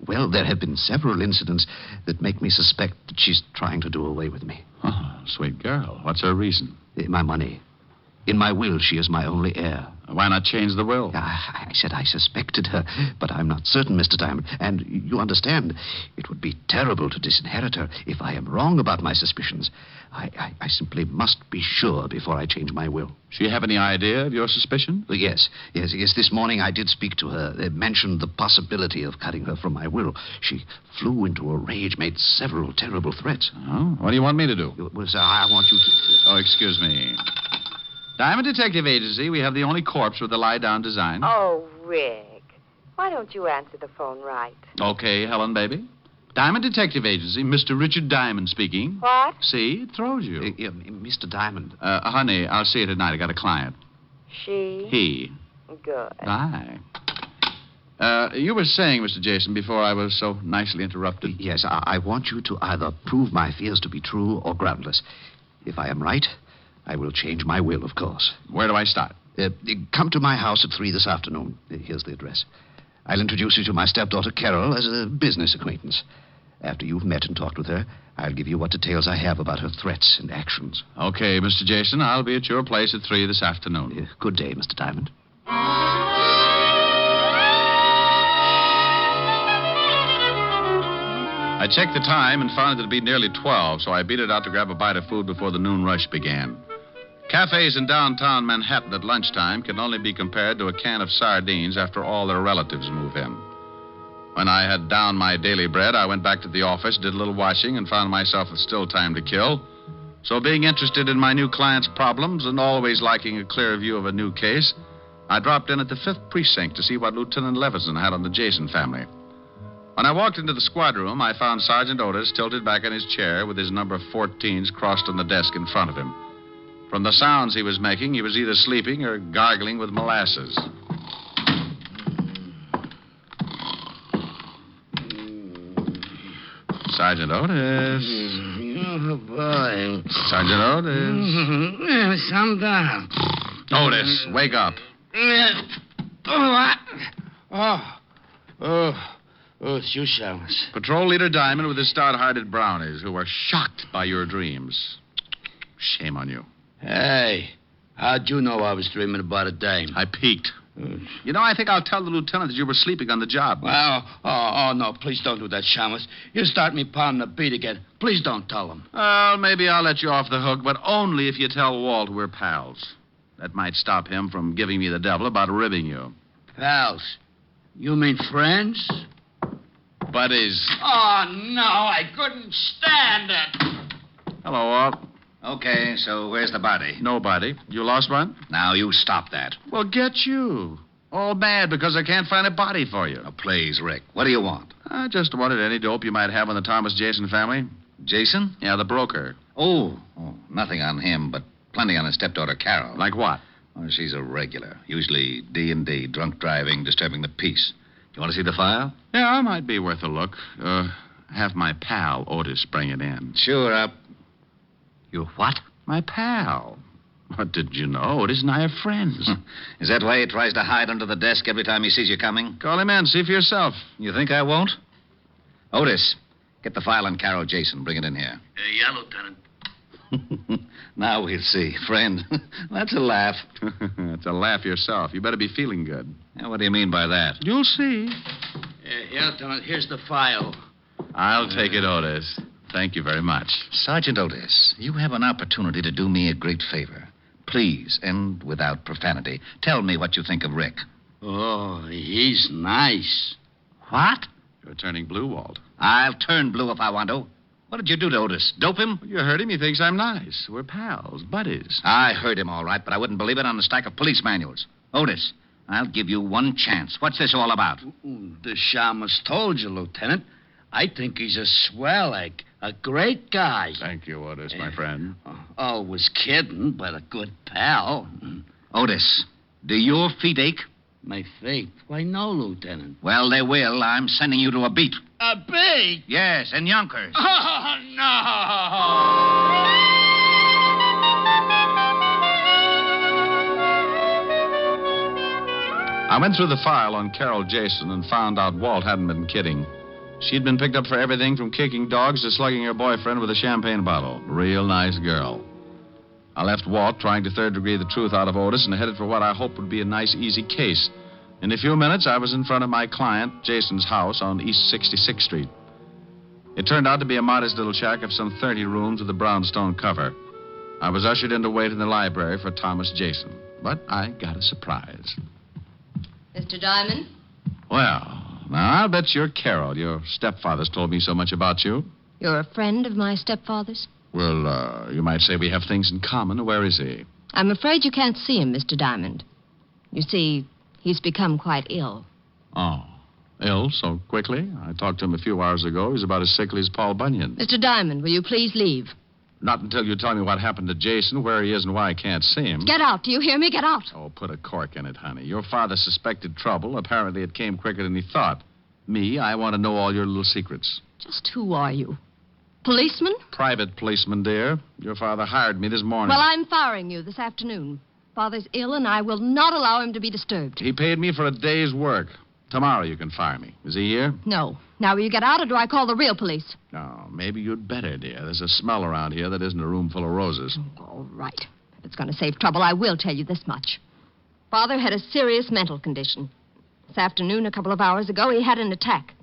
Well, there have been several incidents that make me suspect that she's trying to do away with me. Oh, sweet girl. What's her reason? My money. In my will, she is my only heir. Why not change the will? I said I suspected her, but I'm not certain, Mr. Diamond. And you understand, it would be terrible to disinherit her if I am wrong about my suspicions. I simply must be sure before I change my will. She have any idea of your suspicion? Yes. This morning I did speak to her. They mentioned the possibility of cutting her from my will. She flew into a rage, made several terrible threats. Oh, what do you want me to do? Well, sir, I want you to... Oh, excuse me. Diamond Detective Agency, we have the only corpse with the lie-down design. Oh, Rick. Why don't you answer the phone right? Okay, Helen, baby. Diamond Detective Agency, Mr. Richard Diamond speaking. What? See, it throws you. Mr. Diamond. Honey, I'll see you tonight. I got a client. She? He. Good. Bye. You were saying, Mr. Jason, before I was so nicely interrupted. Yes, I want you to either prove my fears to be true or groundless. If I am right, I will change my will, of course. Where do I start? Come to my house at 3 this afternoon. Here's the address. I'll introduce you to my stepdaughter, Carol, as a business acquaintance. After you've met and talked with her, I'll give you what details I have about her threats and actions. Okay, Mr. Jason, I'll be at your place at 3 this afternoon. Good day, Mr. Diamond. I checked the time and found it to be nearly 12, so I beat it out to grab a bite of food before the noon rush began. Cafes in downtown Manhattan at lunchtime can only be compared to a can of sardines after all their relatives move in. When I had downed my daily bread, I went back to the office, did a little washing, and found myself with still time to kill. So being interested in my new client's problems and always liking a clear view of a new case, I dropped in at the 5th Precinct to see what Lieutenant Levinson had on the Jason family. When I walked into the squad room, I found Sergeant Otis tilted back in his chair with his number 14s crossed on the desk in front of him. From the sounds he was making, he was either sleeping or gargling with molasses. Sergeant Otis. Oh, boy. Sergeant Otis. Calm down. Otis, wake up. What? It's you, Shallons. Patrol Leader Diamond with his stout-hearted brownies who were shocked by your dreams. Shame on you. Hey, how'd you know I was dreaming about a dame? I peeked. You know, I think I'll tell the lieutenant that you were sleeping on the job. Well, no, please don't do that, Shamus. You'll start me pounding the beat again. Please don't tell him. Well, maybe I'll let you off the hook, but only if you tell Walt we're pals. That might stop him from giving me the devil about ribbing you. Pals? You mean friends? Buddies. Oh, no, I couldn't stand it. Hello, Walt. Okay, so where's the body? Nobody. You lost one? Now, you stop that. Well, get you. All mad because I can't find a body for you. Oh, please, Rick. What do you want? I just wanted any dope you might have on the Thomas Jason family. Jason? Yeah, the broker. Oh, nothing on him, but plenty on his stepdaughter, Carol. Like what? Oh, she's a regular. Usually D&D, drunk driving, disturbing the peace. You want to see the file? Yeah, it might be worth a look. Have my pal, Otis, bring it in. Sure, up. You what? My pal. What did you know? Otis and I are friends. Is that why he tries to hide under the desk every time he sees you coming? Call him in. See for yourself. You think I won't? Otis, get the file on Carol Jason. Bring it in here. Yeah, Lieutenant. Now we'll see. Friend, that's a laugh. It's a laugh yourself. You better be feeling good. Now, what do you mean by that? You'll see. Yeah, Lieutenant, here's the file. I'll take it, Otis. Thank you very much. Sergeant Otis, you have an opportunity to do me a great favor. Please, and without profanity, tell me what you think of Rick. Oh, he's nice. What? You're turning blue, Walt. I'll turn blue if I want to. What did you do to Otis? Dope him? You heard him. He thinks I'm nice. We're pals, buddies. I heard him all right, but I wouldn't believe it on a stack of police manuals. Otis, I'll give you one chance. What's this all about? The shamus told you, Lieutenant. I think he's a swell egg. A great guy. Thank you, Otis, my friend. Always kidding, but a good pal. Otis, do your feet ache? My feet? Why, no, Lieutenant. Well, they will. I'm sending you to a beat. A beat? Yes, in Yonkers. Oh, no! I went through the file on Carol Jason and found out Walt hadn't been kidding. She'd been picked up for everything from kicking dogs to slugging her boyfriend with a champagne bottle. Real nice girl. I left Walt trying to third-degree the truth out of Otis and headed for what I hoped would be a nice, easy case. In a few minutes, I was in front of my client, Jason's house on East 66th Street. It turned out to be a modest little shack of some 30 rooms with a brownstone cover. I was ushered in to wait in the library for Thomas Jason, but I got a surprise. Mr. Diamond? Well, now, I'll bet you're Carol. Your stepfather's told me so much about you. You're a friend of my stepfather's? Well, you might say we have things in common. Where is he? I'm afraid you can't see him, Mr. Diamond. You see, he's become quite ill. Oh, ill so quickly? I talked to him a few hours ago. He's about as sickly as Paul Bunyan. Mr. Diamond, will you please leave? Not until you tell me what happened to Jason, where he is, and why I can't see him. Get out. Do you hear me? Get out. Oh, put a cork in it, honey. Your father suspected trouble. Apparently it came quicker than he thought. Me, I want to know all your little secrets. Just who are you? Policeman? Private policeman, dear. Your father hired me this morning. Well, I'm firing you this afternoon. Father's ill, and I will not allow him to be disturbed. He paid me for a day's work. Tomorrow you can fire me. Is he here? No. Now, will you get out, or do I call the real police? No, maybe you'd better, dear. There's a smell around here that isn't a room full of roses. All right. If it's going to save trouble, I will tell you this much. Father had a serious mental condition. This afternoon, a couple of hours ago, he had an attack.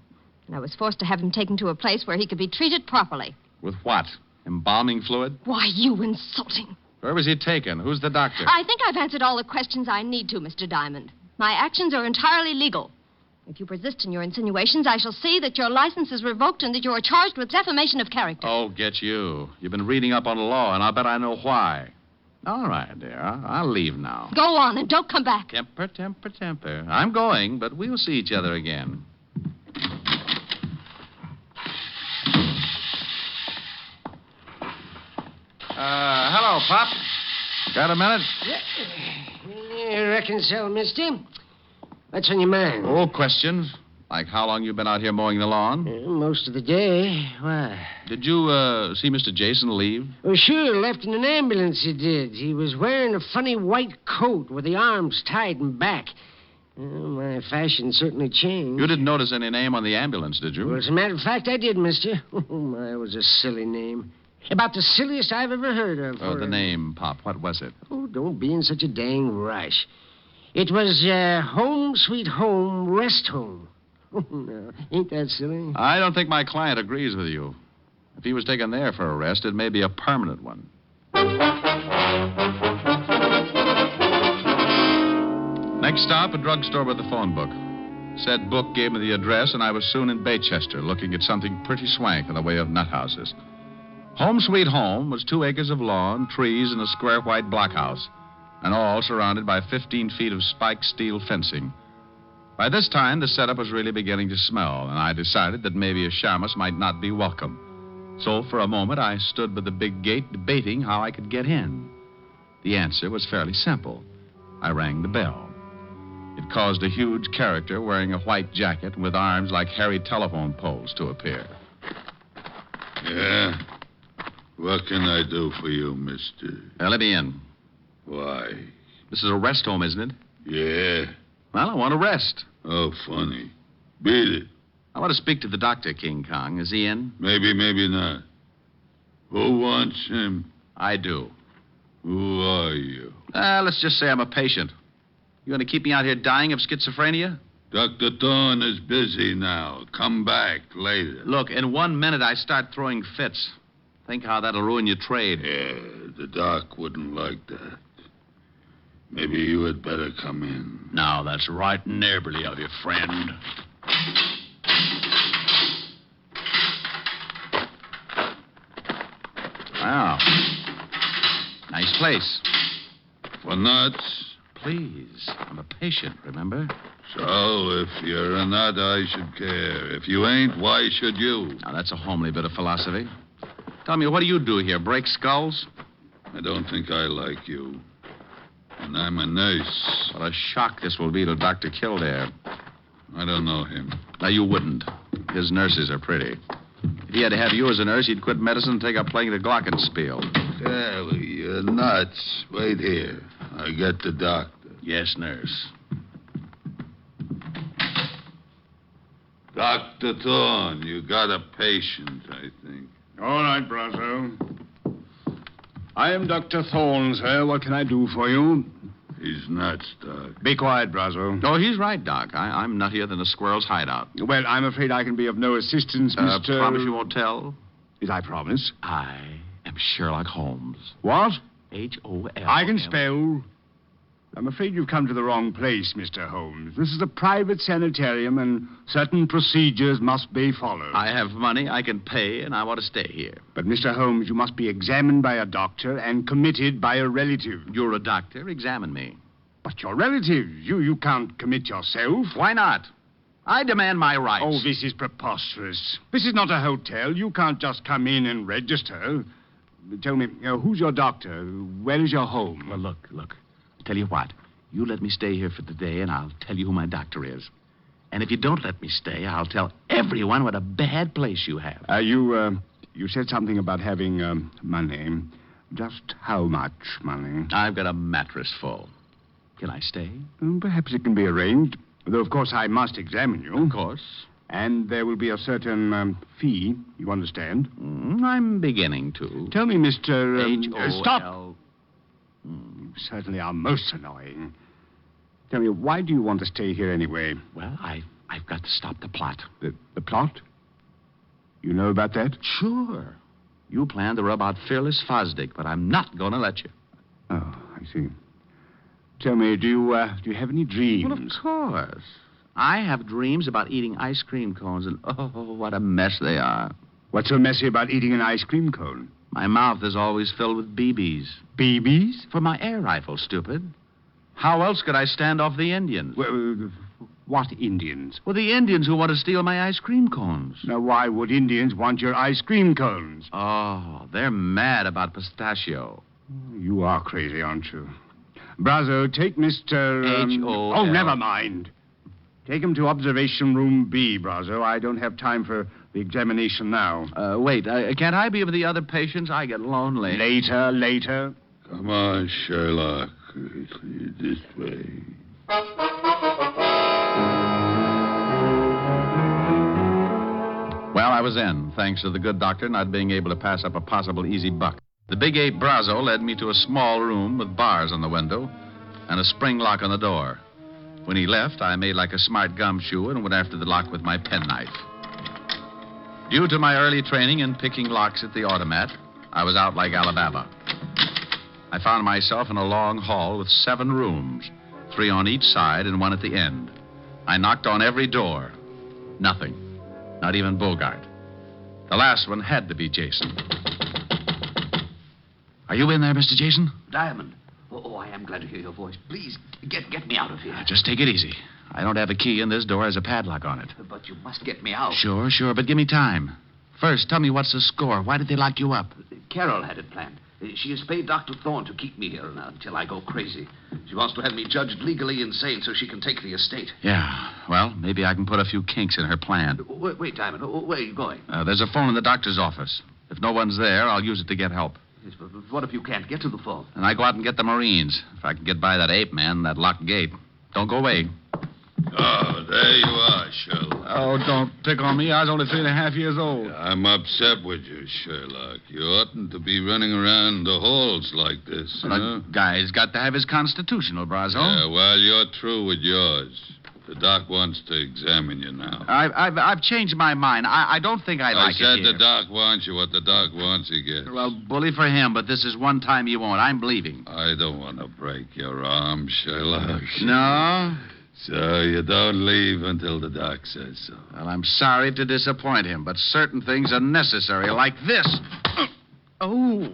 And I was forced to have him taken to a place where he could be treated properly. With what? Embalming fluid? Why, you insulting. Where was he taken? Who's the doctor? I think I've answered all the questions I need to, Mr. Diamond. My actions are entirely legal. If you persist in your insinuations, I shall see that your license is revoked and that you are charged with defamation of character. Oh, get you. You've been reading up on the law, and I'll bet I know why. All right, dear. I'll leave now. Go on, and don't come back. Temper, temper, temper. I'm going, but we'll see each other again. Hello, Pop. Got a minute? Yeah, I reckon so, mister. What's on your mind? Oh, questions. Like how long you been out here mowing the lawn? Most of the day. Why? Did you, see Mr. Jason leave? Oh, sure. Left in an ambulance, he did. He was wearing a funny white coat with the arms tied in back. My fashion certainly changed. You didn't notice any name on the ambulance, did you? Well, as a matter of fact, I did, mister. Oh, my, it was a silly name. About the silliest I've ever heard of. The name, Pop. What was it? Oh, don't be in such a dang rush. It was Home Sweet Home Rest Home. No, ain't that silly? I don't think my client agrees with you. If he was taken there for arrest, it may be a permanent one. Next stop, a drugstore with a phone book. Said book gave me the address, and I was soon in Baychester looking at something pretty swank in the way of nut houses. Home Sweet Home was 2 acres of lawn, trees, and a square white blockhouse, and all surrounded by 15 feet of spiked steel fencing. By this time, the setup was really beginning to smell, and I decided that maybe a shamus might not be welcome. So for a moment, I stood by the big gate debating how I could get in. The answer was fairly simple. I rang the bell. It caused a huge character wearing a white jacket and with arms like hairy telephone poles to appear. Yeah? What can I do for you, mister? Let me in. Why? This is a rest home, isn't it? Yeah. Well, I want to rest. Oh, funny. Beat it. I want to speak to the doctor, King Kong. Is he in? Maybe, maybe not. Who wants him? I do. Who are you? Let's just say I'm a patient. You going to keep me out here dying of schizophrenia? Dr. Thorne is busy now. Come back later. Look, in 1 minute I start throwing fits. Think how that'll ruin your trade. Yeah, the doc wouldn't like that. Maybe you had better come in. Now, that's right neighborly of you, friend. Wow. Nice place. For nuts? Please. I'm a patient, remember? So, if you're a nut, I should care. If you ain't, why should you? Now, that's a homely bit of philosophy. Tell me, what do you do here? Break skulls? I don't think I like you. And I'm a nurse. What a shock this will be to Dr. Kildare. I don't know him. Now, you wouldn't. His nurses are pretty. If he had to have you as a nurse, he'd quit medicine and take up playing the glockenspiel. Sally, you're nuts. Wait here. I get the doctor. Yes, nurse. Dr. Thorne, you got a patient, I think. All right, Brazo. I am Dr. Thorne, sir. What can I do for you? He's nuts, Doc. Be quiet, Brazo. Oh, he's right, Doc. I'm nuttier than a squirrel's hideout. Well, I'm afraid I can be of no assistance, Mr. Promise you won't tell? Did I promise? I am Sherlock Holmes. What? H-O-L. I can spell. I'm afraid you've come to the wrong place, Mr. Holmes. This is a private sanitarium, and certain procedures must be followed. I have money, I can pay, and I want to stay here. But, Mr. Holmes, you must be examined by a doctor and committed by a relative. You're a doctor. Examine me. But your relative, you can't commit yourself. Why not? I demand my rights. Oh, this is preposterous. This is not a hotel. You can't just come in and register. Tell me, who's your doctor? Where is your home? Well, look. Tell you what, you let me stay here for the day, and I'll tell you who my doctor is. And if you don't let me stay, I'll tell everyone what a bad place you have. You said something about having money. Just how much money? I've got a mattress full. Can I stay? Perhaps it can be arranged. Though, of course, I must examine you. Of course. And there will be a certain fee, you understand? I'm beginning to. Tell me, Mr. H-O-L... Stop! You certainly are most annoying. Tell me, why do you want to stay here anyway? Well, I've got to stop the plot. The plot? You know about that? Sure. You plan to rub out Fearless Fosdick, but I'm not going to let you. Oh, I see. Tell me, do you have any dreams? Well, of course. I have dreams about eating ice cream cones, and oh, what a mess they are. What's so messy about eating an ice cream cone? My mouth is always filled with BBs. BBs? For my air rifle, stupid. How else could I stand off the Indians? Well, what Indians? Well, the Indians who want to steal my ice cream cones. Now, why would Indians want your ice cream cones? Oh, they're mad about pistachio. You are crazy, aren't you? Brazo, take Mr. H-O-L. Oh, never mind. Take him to observation room B, Brazo. I don't have time for the examination now. Wait, can't I be with the other patients? I get lonely. Later. Come on, Sherlock. This way. Well, I was in, thanks to the good doctor not being able to pass up a possible easy buck. The Big 8 Brazo led me to a small room with bars on the window, and a spring lock on the door. When he left, I made like a smart gumshoe and went after the lock with my penknife. Due to my early training in picking locks at the automat, I was out like Alabama. I found myself in a long hall with 7 rooms, 3 on each side and 1 at the end. I knocked on every door. Nothing. Not even Bogart. The last one had to be Jason. Are you in there, Mr. Jason? Diamond. Oh, I am glad to hear your voice. Please, get me out of here. Just take it easy. I don't have a key, and this door has a padlock on it. But you must get me out. Sure, but give me time. First, tell me what's the score. Why did they lock you up? Carol had it planned. She has paid Dr. Thorne to keep me here until I go crazy. She wants to have me judged legally insane so she can take the estate. Yeah, well, maybe I can put a few kinks in her plan. Wait, Diamond. Where are you going? There's a phone in the doctor's office. If no one's there, I'll use it to get help. Yes, but what if you can't get to the phone? And I go out and get the Marines. If I can get by that ape man, that locked gate. Don't go away. Oh, there you are, Sherlock. Oh, don't pick on me. I was only 3.5 years old. I'm upset with you, Sherlock. You oughtn't to be running around the halls like this. A guy's got to have his constitutional, Brazo. Yeah, well, you're through with yours. The doc wants to examine you now. I've changed my mind. I don't think I like it here. I said the doc wants you. What the doc wants, he gets. Well, bully for him, but this is one time he won't. I'm leaving. I don't want to break your arm, Sherlock. No? So you don't leave until the doc says so. Well, I'm sorry to disappoint him, but certain things are necessary, like this. Oh.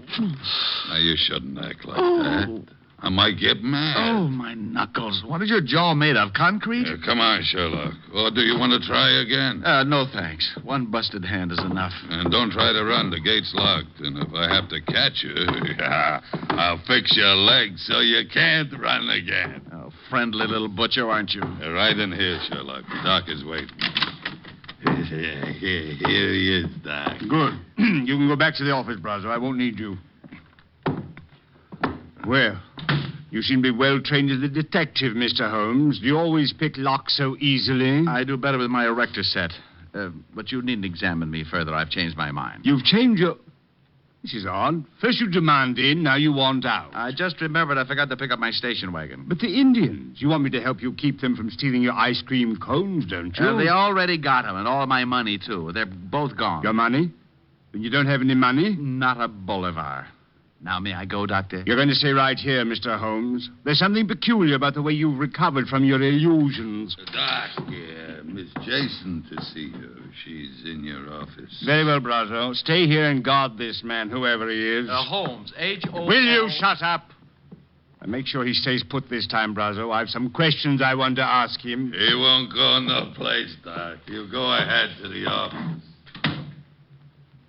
Now, you shouldn't act like that. I might get mad. Oh, my knuckles. What is your jaw made of, concrete? Come on, Sherlock. Or do you want to try again? No, thanks. One busted hand is enough. And don't try to run. The gate's locked. And if I have to catch you, I'll fix your legs so you can't run again. Oh, friendly little butcher, aren't you? Right in here, Sherlock. The doc is waiting. Here he is, Doc. Good. You can go back to the office, Brazo. I won't need you. Well, you seem to be well trained as a detective, Mr. Holmes. Do you always pick locks so easily? I do better with my erector set. But you needn't examine me further. I've changed my mind. You've changed your... This is odd. First you demand in, now you want out. I just remembered I forgot to pick up my station wagon. But the Indians, you want me to help you keep them from stealing your ice cream cones, don't you? They already got them, and all my money, too. They're both gone. Your money? And you don't have any money? Not a bolivar. Now, may I go, Doctor? You're going to stay right here, Mr. Holmes. There's something peculiar about the way you've recovered from your illusions. Doc, Miss Jason to see you. She's in your office. Very well, Brazo. Stay here and guard this man, whoever he is. Holmes, H-O... Will you shut up? And make sure he stays put this time, Brazo. I have some questions I want to ask him. He won't go no place, Doc. You go ahead to the office.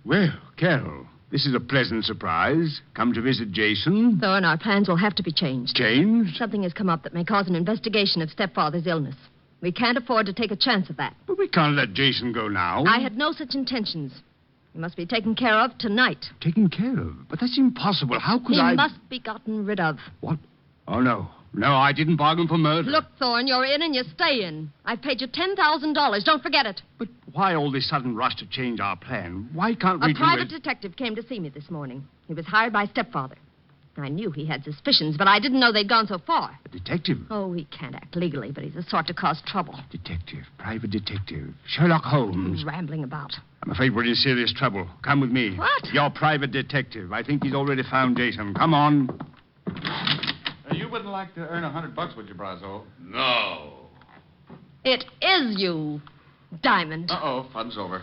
Well, Carol... This is a pleasant surprise. Come to visit Jason. Thorne, our plans will have to be changed. Changed? Something has come up that may cause an investigation of stepfather's illness. We can't afford to take a chance of that. But we can't let Jason go now. I had no such intentions. He must be taken care of tonight. Taken care of? But that's impossible. How could He must be gotten rid of. What? Oh, no. No, I didn't bargain for murder. Look, Thorne, you're in and you stay in. I've paid you $10,000. Don't forget it. But why all this sudden rush to change our plan? Why can't we A do private it? detective came to see me this morning. He was hired by stepfather. I knew he had suspicions, but I didn't know they'd gone so far. A detective? Oh, he can't act legally, but he's the sort to cause trouble. Detective. Private detective. Sherlock Holmes. He's rambling about. I'm afraid we're in serious trouble. Come with me. What? Your private detective. I think he's already found Jason. Come on. You wouldn't like to earn $100, would you, Brazo? No. It is you, Diamond. Uh-oh, fun's over.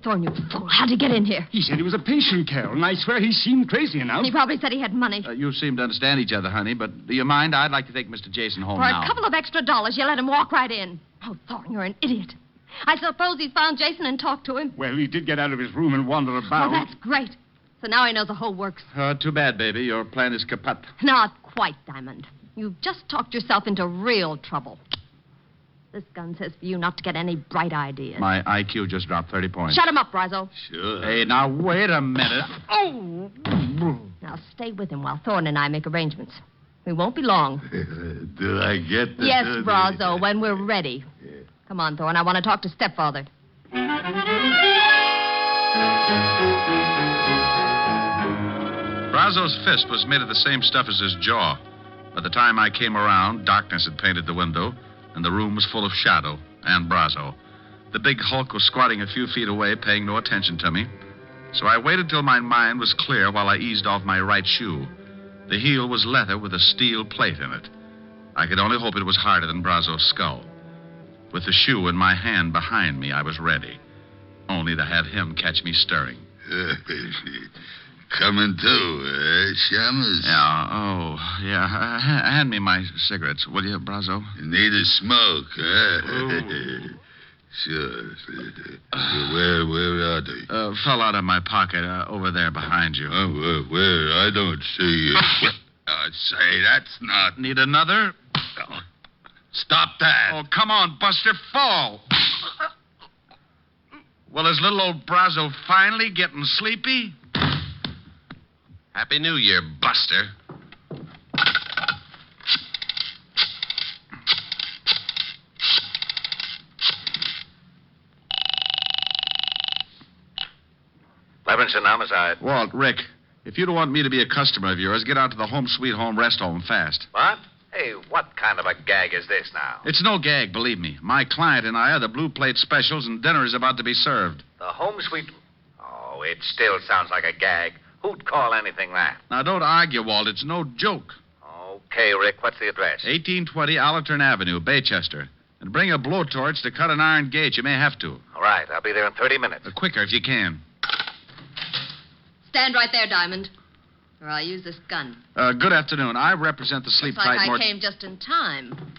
Thorne, you fool. How'd you get in here? He said he was a patient, Carol, and I swear he seemed crazy enough. He probably said he had money. You seem to understand each other, honey, but do you mind? I'd like to take Mr. Jason home For now. a couple of extra dollars, you let him walk right in. Oh, Thorne, you're an idiot. I suppose he's found Jason and talked to him. Well, he did get out of his room and wander about. Well, that's great. So now he knows the whole works. Too bad, baby. Your plan is kaput. Not quite, Diamond. You've just talked yourself into real trouble. This gun says for you not to get any bright ideas. My IQ just dropped 30 points. Shut him up, Brazo. Sure. Hey, now, wait a minute. Oh! Now, stay with him while Thorne and I make arrangements. We won't be long. Do I get the... Yes, Brazo, when we're ready. Come on, Thorne. I want to talk to stepfather. Brazo's fist was made of the same stuff as his jaw. By the time I came around, darkness had painted the window, and the room was full of shadow and Brazo. The big hulk was squatting a few feet away, paying no attention to me. So I waited till my mind was clear while I eased off my right shoe. The heel was leather with a steel plate in it. I could only hope it was harder than Brazo's skull. With the shoe in my hand behind me, I was ready. Only to have him catch me stirring. Coming to, Shamus? Yeah, oh, yeah. Hand me my cigarettes, will you, Brazo? You need a smoke, huh? Sure. Where are they? Fell out of my pocket, over there behind you. Oh, where? I don't see it. Say, that's not... Need another? Stop that. Oh, come on, Buster, fall. Well, is little old Brazo finally getting sleepy? Happy New Year, Buster. Levinson, homicide. Walt, Rick, if you don't want me to be a customer of yours, get out to the Home Sweet Home Rest Home fast. What? Hey, what kind of a gag is this now? It's no gag, believe me. My client and I are the blue plate specials, and dinner is about to be served. The Home Sweet... Oh, it still sounds like a gag. Who'd call anything that? Now, don't argue, Walt. It's no joke. Okay, Rick, what's the address? 1820 Allerton Avenue, Baychester. And bring a blowtorch to cut an iron gate. You may have to. All right, I'll be there in 30 minutes. Quicker if you can. Stand right there, Diamond, or I'll use this gun. Good afternoon. I represent the Sleep Looks like Tight I came just in time.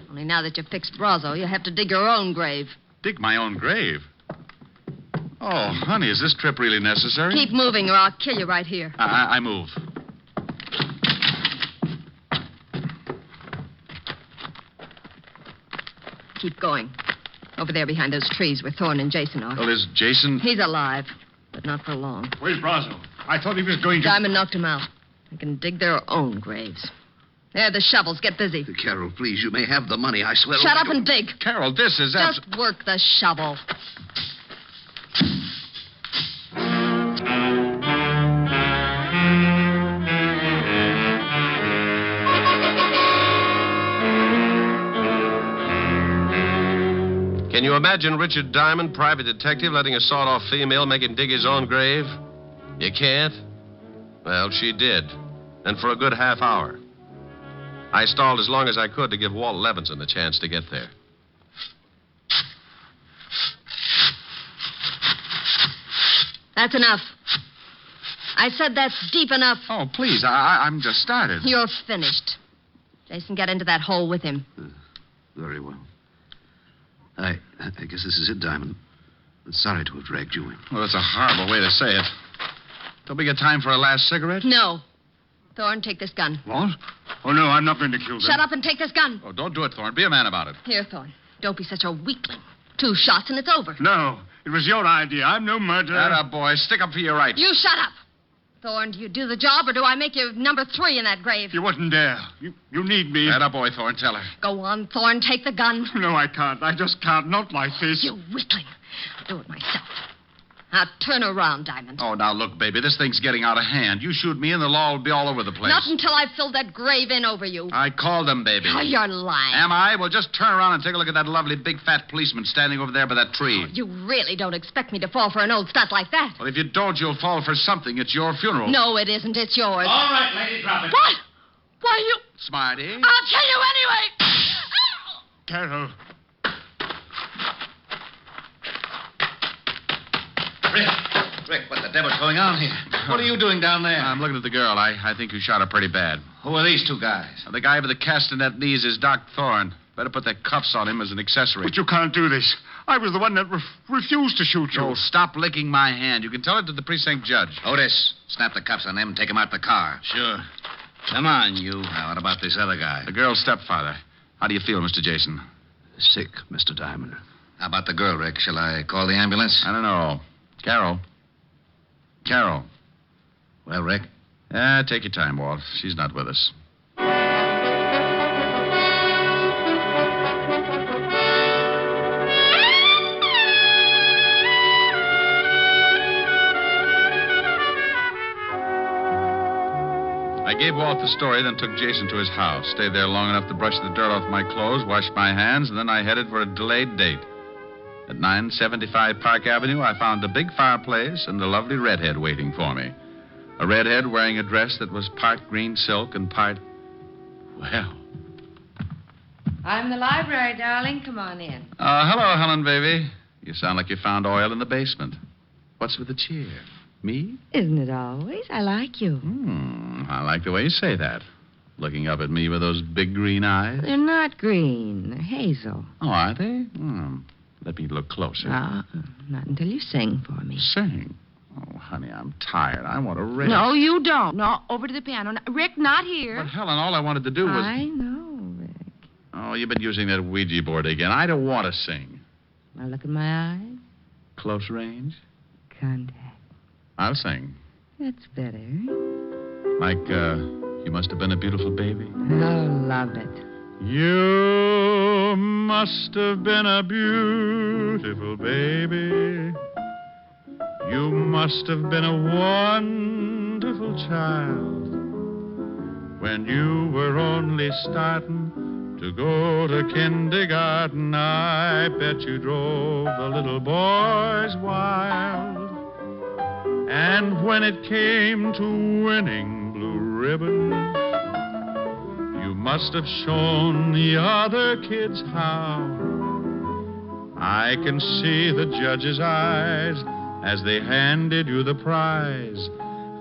Only now that you've fixed Brazo, you have to dig your own grave. Dig my own grave? Oh, honey, is this trip really necessary? Keep moving, or I'll kill you right here. I move. Keep going. Over there behind those trees where Thorne and Jason are. Well, is Jason... He's alive, but not for long. Where's Brazo? I thought he was going to... Diamond knocked him out. They can dig their own graves. There, the shovels. Get busy. Carol, please, you may have the money. I swear... Shut up and dig. Carol, this is... Just work the shovel. Can you imagine Richard Diamond, private detective, letting a sawed-off female make him dig his own grave? You can't? Well, she did. And for a good half hour. I stalled as long as I could to give Walt Levinson a chance to get there. That's enough. I said that's deep enough. Oh, please, I'm just started. You're finished. Jason, get into that hole with him. Very well. I guess this is it, Diamond. Sorry to have dragged you in. Well, that's a horrible way to say it. Don't we get time for a last cigarette? No. Thorne, take this gun. What? Oh, no, I'm not going to kill them. Shut up and take this gun. Oh, don't do it, Thorne. Be a man about it. Here, Thorne. Don't be such a weakling. 2 shots and it's over. No, it was your idea. I'm no murderer. Atta boy. Stick up for your rights. You shut up. Thorne, do you do the job or do I make you number 3 in that grave? You wouldn't dare. You need me. Atta boy, Thorne. Tell her. Go on, Thorne. Take the gun. No, I can't. I just can't. Not like this. You weakling. I'll do it myself. Now, turn around, Diamond. Oh, now, look, baby, this thing's getting out of hand. You shoot me and the law will be all over the place. Not until I've filled that grave in over you. I called him, baby. Oh, you're lying. Am I? Well, just turn around and take a look at that lovely big fat policeman standing over there by that tree. Oh, you really don't expect me to fall for an old stunt like that. Well, if you don't, you'll fall for something. It's your funeral. No, it isn't. It's yours. All right, lady, drop it. What? Why, you... Smarty. I'll kill you anyway. Carol. Rick, what the devil's going on here? What are you doing down there? I'm looking at the girl. I think you shot her pretty bad. Who are these 2 guys? The guy with the castanet knees is Doc Thorne. Better put the cuffs on him as an accessory. But you can't do this. I was the one that refused to shoot you. Oh, stop licking my hand. You can tell it to the precinct judge. Otis, snap the cuffs on them and take them out the car. Sure. Come on, you. Now, what about this other guy? The girl's stepfather. How do you feel, Mr. Jason? Sick, Mr. Diamond. How about the girl, Rick? Shall I call the ambulance? I don't know. Carol. Well, Rick? Take your time, Walt. She's not with us. I gave Walt the story, then took Jason to his house. Stayed there long enough to brush the dirt off my clothes, wash my hands, and then I headed for a delayed date. At 975 Park Avenue, I found a big fireplace and a lovely redhead waiting for me. A redhead wearing a dress that was part green silk and part... Well... I'm the library, darling. Come on in. Hello, Helen, baby. You sound like you found oil in the basement. What's with the cheer? Me? Isn't it always? I like you. I like the way you say that. Looking up at me with those big green eyes. They're not green. They're hazel. Oh, are they? Let me look closer. Not until you sing for me. Sing? Oh, honey, I'm tired. I want to rest. No, you don't. No, over to the piano. No, Rick, not here. But, Helen, all I wanted to do was... I know, Rick. Oh, you've been using that Ouija board again. I don't want to sing. Now look in my eyes. Close range? Contact. I'll sing. That's better. Like, you must have been a beautiful baby. Oh, love it. You must have been a beautiful baby. You must have been a wonderful child. When you were only starting to go to kindergarten, I bet you drove the little boys wild. And when it came to winning blue ribbons, you must have shown the other kids how. I can see the judge's eyes as they handed you the prize.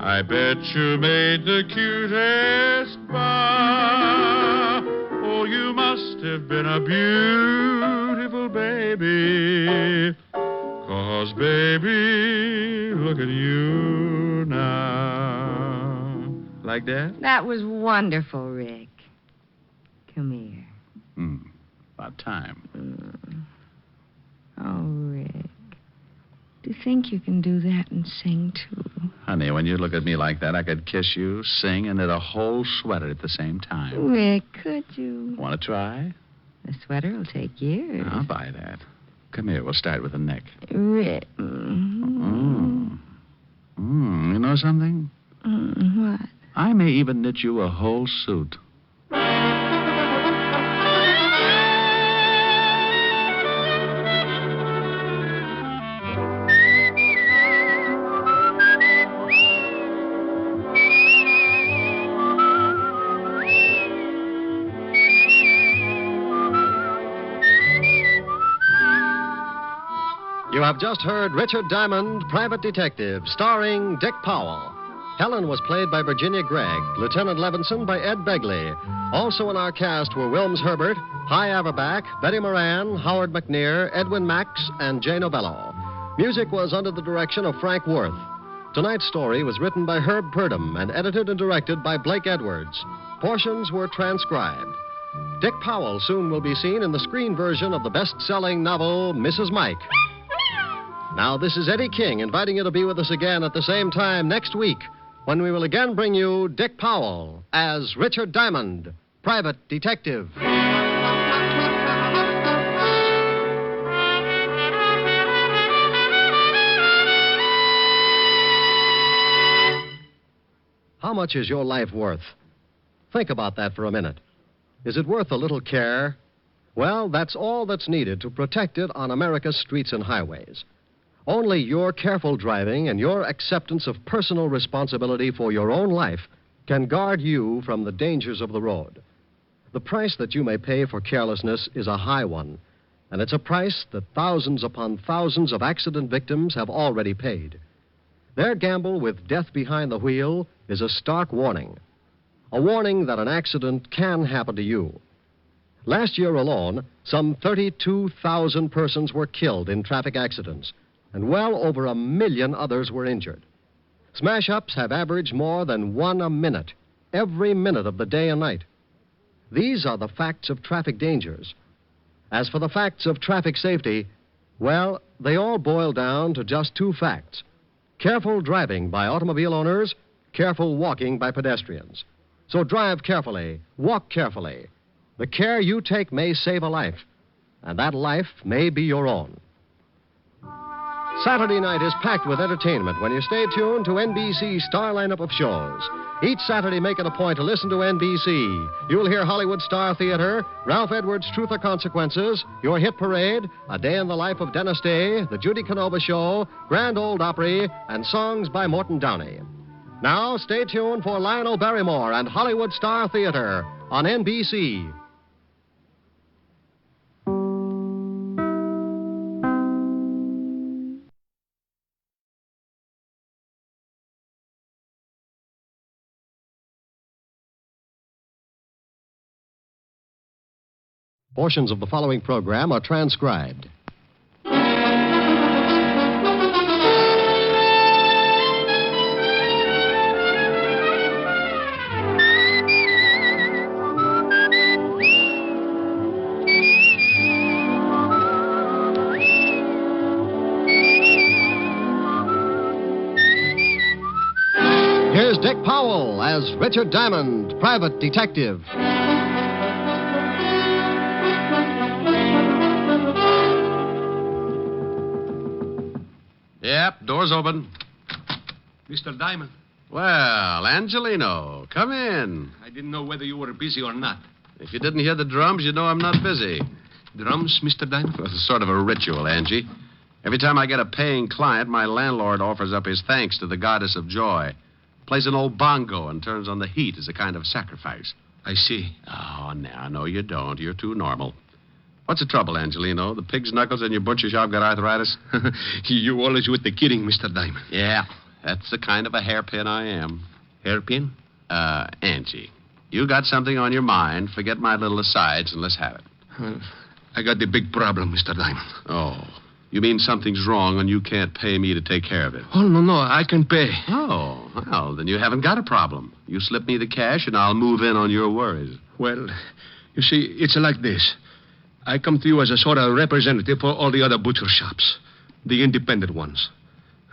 I bet you made the cutest bow. Oh, you must have been a beautiful baby. 'Cause, baby, look at you now. Like that? That was wonderful, Rick. Come here. About time. Oh, Rick. Do you think you can do that and sing, too? Honey, when you look at me like that, I could kiss you, sing, and knit a whole sweater at the same time. Rick, could you? Want to try? The sweater will take years. I'll buy that. Come here, we'll start with the neck. Rick. You know something? What? I may even knit you a whole suit. You have just heard Richard Diamond, Private Detective, starring Dick Powell. Helen was played by Virginia Gregg, Lieutenant Levinson by Ed Begley. Also in our cast were Wilms Herbert, Hy Averback, Betty Moran, Howard McNear, Edwin Max, and Jay Novello. Music was under the direction of Frank Worth. Tonight's story was written by Herb Purdom and edited and directed by Blake Edwards. Portions were transcribed. Dick Powell soon will be seen in the screen version of the best-selling novel, Mrs. Mike. Now, this is Eddie King inviting you to be with us again at the same time next week when we will again bring you Dick Powell as Richard Diamond, Private Detective. How much is your life worth? Think about that for a minute. Is it worth a little care? Well, that's all that's needed to protect it on America's streets and highways. Only your careful driving and your acceptance of personal responsibility for your own life can guard you from the dangers of the road. The price that you may pay for carelessness is a high one, and it's a price that thousands upon thousands of accident victims have already paid. Their gamble with death behind the wheel is a stark warning. A warning that an accident can happen to you. Last year alone, some 32,000 persons were killed in traffic accidents, and well over 1 million others were injured. Smash-ups have averaged more than 1 a minute, every minute of the day and night. These are the facts of traffic dangers. As for the facts of traffic safety, well, they all boil down to just 2 facts. Careful driving by automobile owners, careful walking by pedestrians. So drive carefully, walk carefully. The care you take may save a life, and that life may be your own. Saturday night is packed with entertainment when you stay tuned to NBC's star lineup of shows. Each Saturday, make it a point to listen to NBC. You'll hear Hollywood Star Theater, Ralph Edwards' Truth or Consequences, Your Hit Parade, A Day in the Life of Dennis Day, The Judy Canova Show, Grand Ole Opry, and songs by Morton Downey. Now, stay tuned for Lionel Barrymore and Hollywood Star Theater on NBC. Portions of the following program are transcribed. Here's Dick Powell as Richard Diamond, private detective. Yep, door's open. Mr. Diamond. Well, Angelino, come in. I didn't know whether you were busy or not. If you didn't hear the drums, you know I'm not busy. Drums, Mr. Diamond? Well, it's sort of a ritual, Angie. Every time I get a paying client, my landlord offers up his thanks to the goddess of joy. Plays an old bongo and turns on the heat as a kind of sacrifice. I see. Oh, no, you don't. You're too normal. What's the trouble, Angelino? The pig's knuckles in your butcher shop got arthritis? You always with the kidding, Mr. Diamond. Yeah, that's the kind of a hairpin I am. Hairpin? Angie, you got something on your mind. Forget my little asides and let's have it. I got the big problem, Mr. Diamond. Oh, you mean something's wrong and you can't pay me to take care of it? Oh, no, I can pay. Oh, well, then you haven't got a problem. You slip me the cash and I'll move in on your worries. Well, you see, it's like this. I come to you as a sort of representative for all the other butcher shops, the independent ones.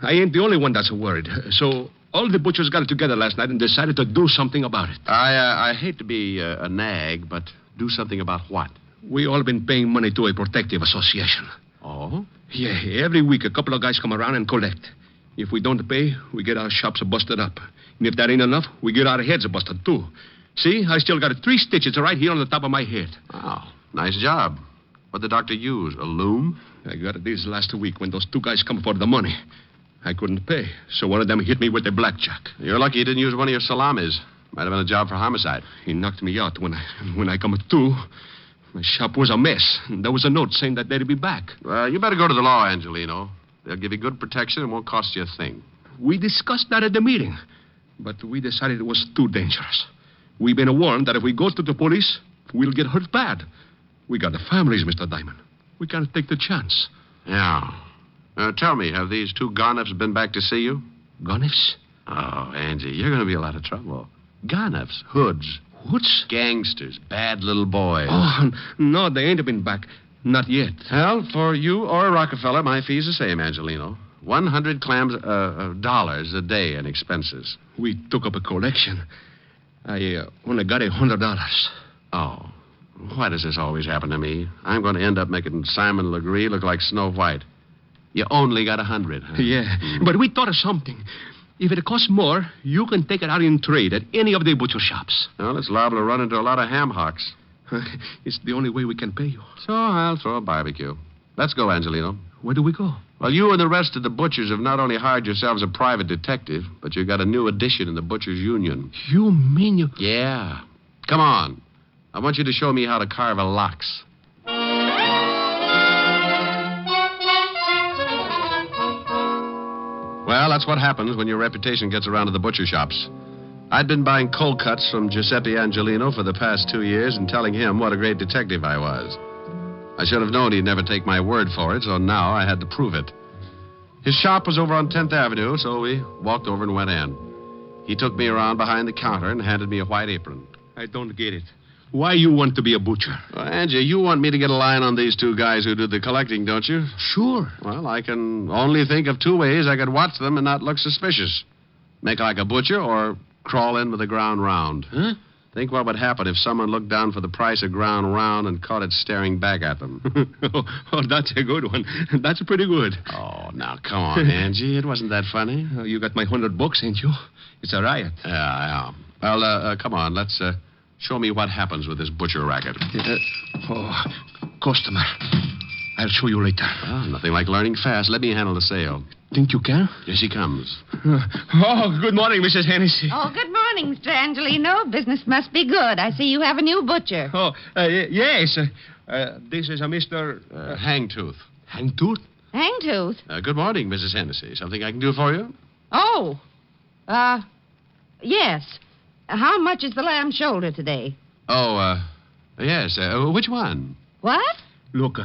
I ain't the only one that's worried. So all the butchers got together last night and decided to do something about it. I hate to be a nag, but do something about what? We all been paying money to a protective association. Oh? Yeah, every week a couple of guys come around and collect. If we don't pay, we get our shops busted up. And if that ain't enough, we get our heads busted too. See, I still got 3 stitches right here on the top of my head. Oh. Nice job. What'd the doctor use? A loom? I got it this last week when those 2 guys come for the money. I couldn't pay, so one of them hit me with a blackjack. You're lucky he didn't use one of your salamis. Might have been a job for homicide. He knocked me out when I come to. My shop was a mess. And there was a note saying that they'd be back. Well, you better go to the law, Angelino. They'll give you good protection and won't cost you a thing. We discussed that at the meeting, but we decided it was too dangerous. We've been warned that if we go to the police, we'll get hurt bad. We got the families, Mr. Diamond. We can't take the chance. Yeah. Tell me, have these 2 Garniffs been back to see you? Garniffs? Oh, Angie, you're going to be a lot of trouble. Garniffs, hoods. Hoods? Gangsters, bad little boys. Oh, no, they ain't been back. Not yet. Well, for you or a Rockefeller, my fee's the same, Angelino. $100 a day in expenses. We took up a collection. I only got $100. Oh. Why does this always happen to me? I'm going to end up making Simon Legree look like Snow White. You only got 100. Huh? Yeah, but we thought of something. If it costs more, you can take it out in trade at any of the butcher shops. Well, it's liable to run into a lot of ham hocks. It's the only way we can pay you. So I'll throw a barbecue. Let's go, Angelino. Where do we go? Well, you and the rest of the butchers have not only hired yourselves a private detective, but you've got a new addition in the Butchers' Union. You mean you... Yeah. Come on. I want you to show me how to carve a lox. Well, that's what happens when your reputation gets around to the butcher shops. I'd been buying cold cuts from Giuseppe Angelino for the past 2 years and telling him what a great detective I was. I should have known he'd never take my word for it, so now I had to prove it. His shop was over on 10th Avenue, so we walked over and went in. He took me around behind the counter and handed me a white apron. I don't get it. Why you want to be a butcher? Well, Angie, you want me to get a line on these 2 guys who do the collecting, don't you? Sure. Well, I can only think of 2 ways I could watch them and not look suspicious. Make like a butcher or crawl in with the ground round. Huh? Think what would happen if someone looked down for the price of ground round and caught it staring back at them. Oh, that's a good one. That's pretty good. Oh, now, come on, Angie. It wasn't that funny. You got my $100, ain't you? It's a riot. Yeah. Well, come on. Let's show me what happens with this butcher racket. Customer. I'll show you later. Well, nothing like learning fast. Let me handle the sale. Think you can? Here she comes. Good morning, Mrs. Hennessy. Oh, good morning, Mr. Angelino. Business must be good. I see you have a new butcher. Yes. This is a Mr. Hangtooth. Hangtooth? Hangtooth? Good morning, Mrs. Hennessy. Something I can do for you? Oh. Yes. How much is the lamb shoulder today? Oh, yes. Which one? What? Look,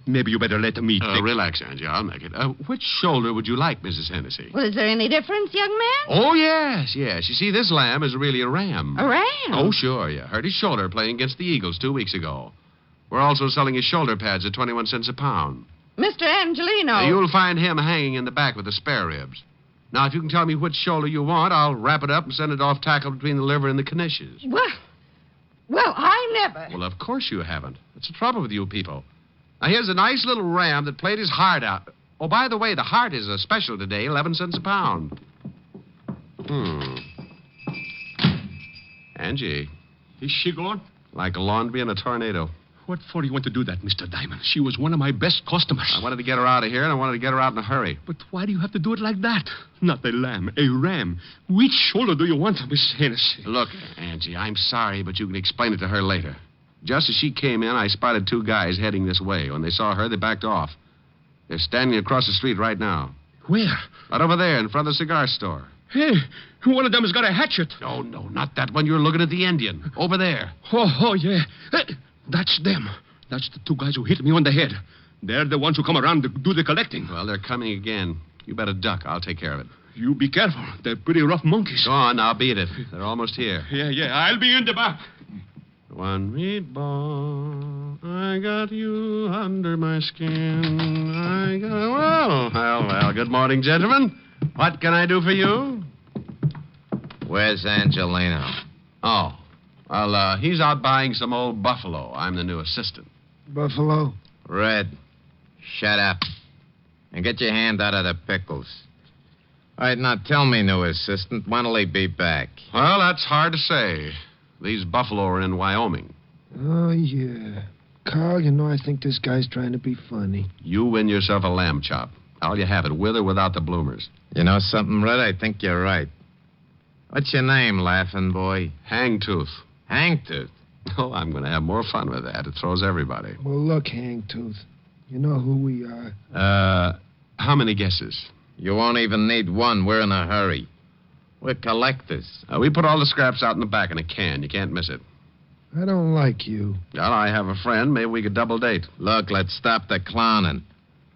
maybe you better let me... Relax, Angie. I'll make it. Which shoulder would you like, Mrs. Hennessy? Well, is there any difference, young man? Oh, yes. You see, this lamb is really a ram. A ram? Oh, sure. You hurt his shoulder playing against the Eagles 2 weeks ago. We're also selling his shoulder pads at 21 cents a pound. Mr. Angelino. You'll find him hanging in the back with the spare ribs. Now, if you can tell me which shoulder you want, I'll wrap it up and send it off tackled between the liver and the knishes. Well, I never. Well, of course you haven't. That's the trouble with you people. Now, here's a nice little ram that played his heart out. Oh, by the way, the heart is a special today, 11 cents a pound. Angie. Is she gone? Like a laundry in a tornado. What for do you want to do that, Mr. Diamond? She was one of my best customers. I wanted to get her out of here, and I wanted to get her out in a hurry. But why do you have to do it like that? Not a lamb, a ram. Which shoulder do you want, Miss Hennessy? Look, Angie, I'm sorry, but you can explain it to her later. Just as she came in, I spotted 2 guys heading this way. When they saw her, they backed off. They're standing across the street right now. Where? Right over there, in front of the cigar store. Hey, one of them has got a hatchet. Oh, no, not that one. You're looking at the Indian. Over there. Oh, yeah. That's them. That's the 2 guys who hit me on the head. They're the ones who come around to do the collecting. Well, they're coming again. You better duck. I'll take care of it. You be careful. They're pretty rough monkeys. Go on, now beat it. They're almost here. Yeah. I'll be in the back. One meatball, I got you under my skin. Well, good morning, gentlemen. What can I do for you? Where's Angelino? Oh, well, he's out buying some old buffalo. I'm the new assistant. Buffalo? Red, shut up. And get your hand out of the pickles. All right, now tell me, new assistant, when'll he be back? Well, that's hard to say. These buffalo are in Wyoming. Oh, yeah. Carl, you know, I think this guy's trying to be funny. You win yourself a lamb chop. How'll you have it, with or without the bloomers? You know something, Red? I think you're right. What's your name, laughing boy? Hangtooth. Hangtooth? Oh, I'm going to have more fun with that. It throws everybody. Well, look, Hangtooth. You know who we are. How many guesses? You won't even need one. We're in a hurry. We're collectors. We put all the scraps out in the back in a can. You can't miss it. I don't like you. Well, I have a friend. Maybe we could double date. Look, let's stop the clowning.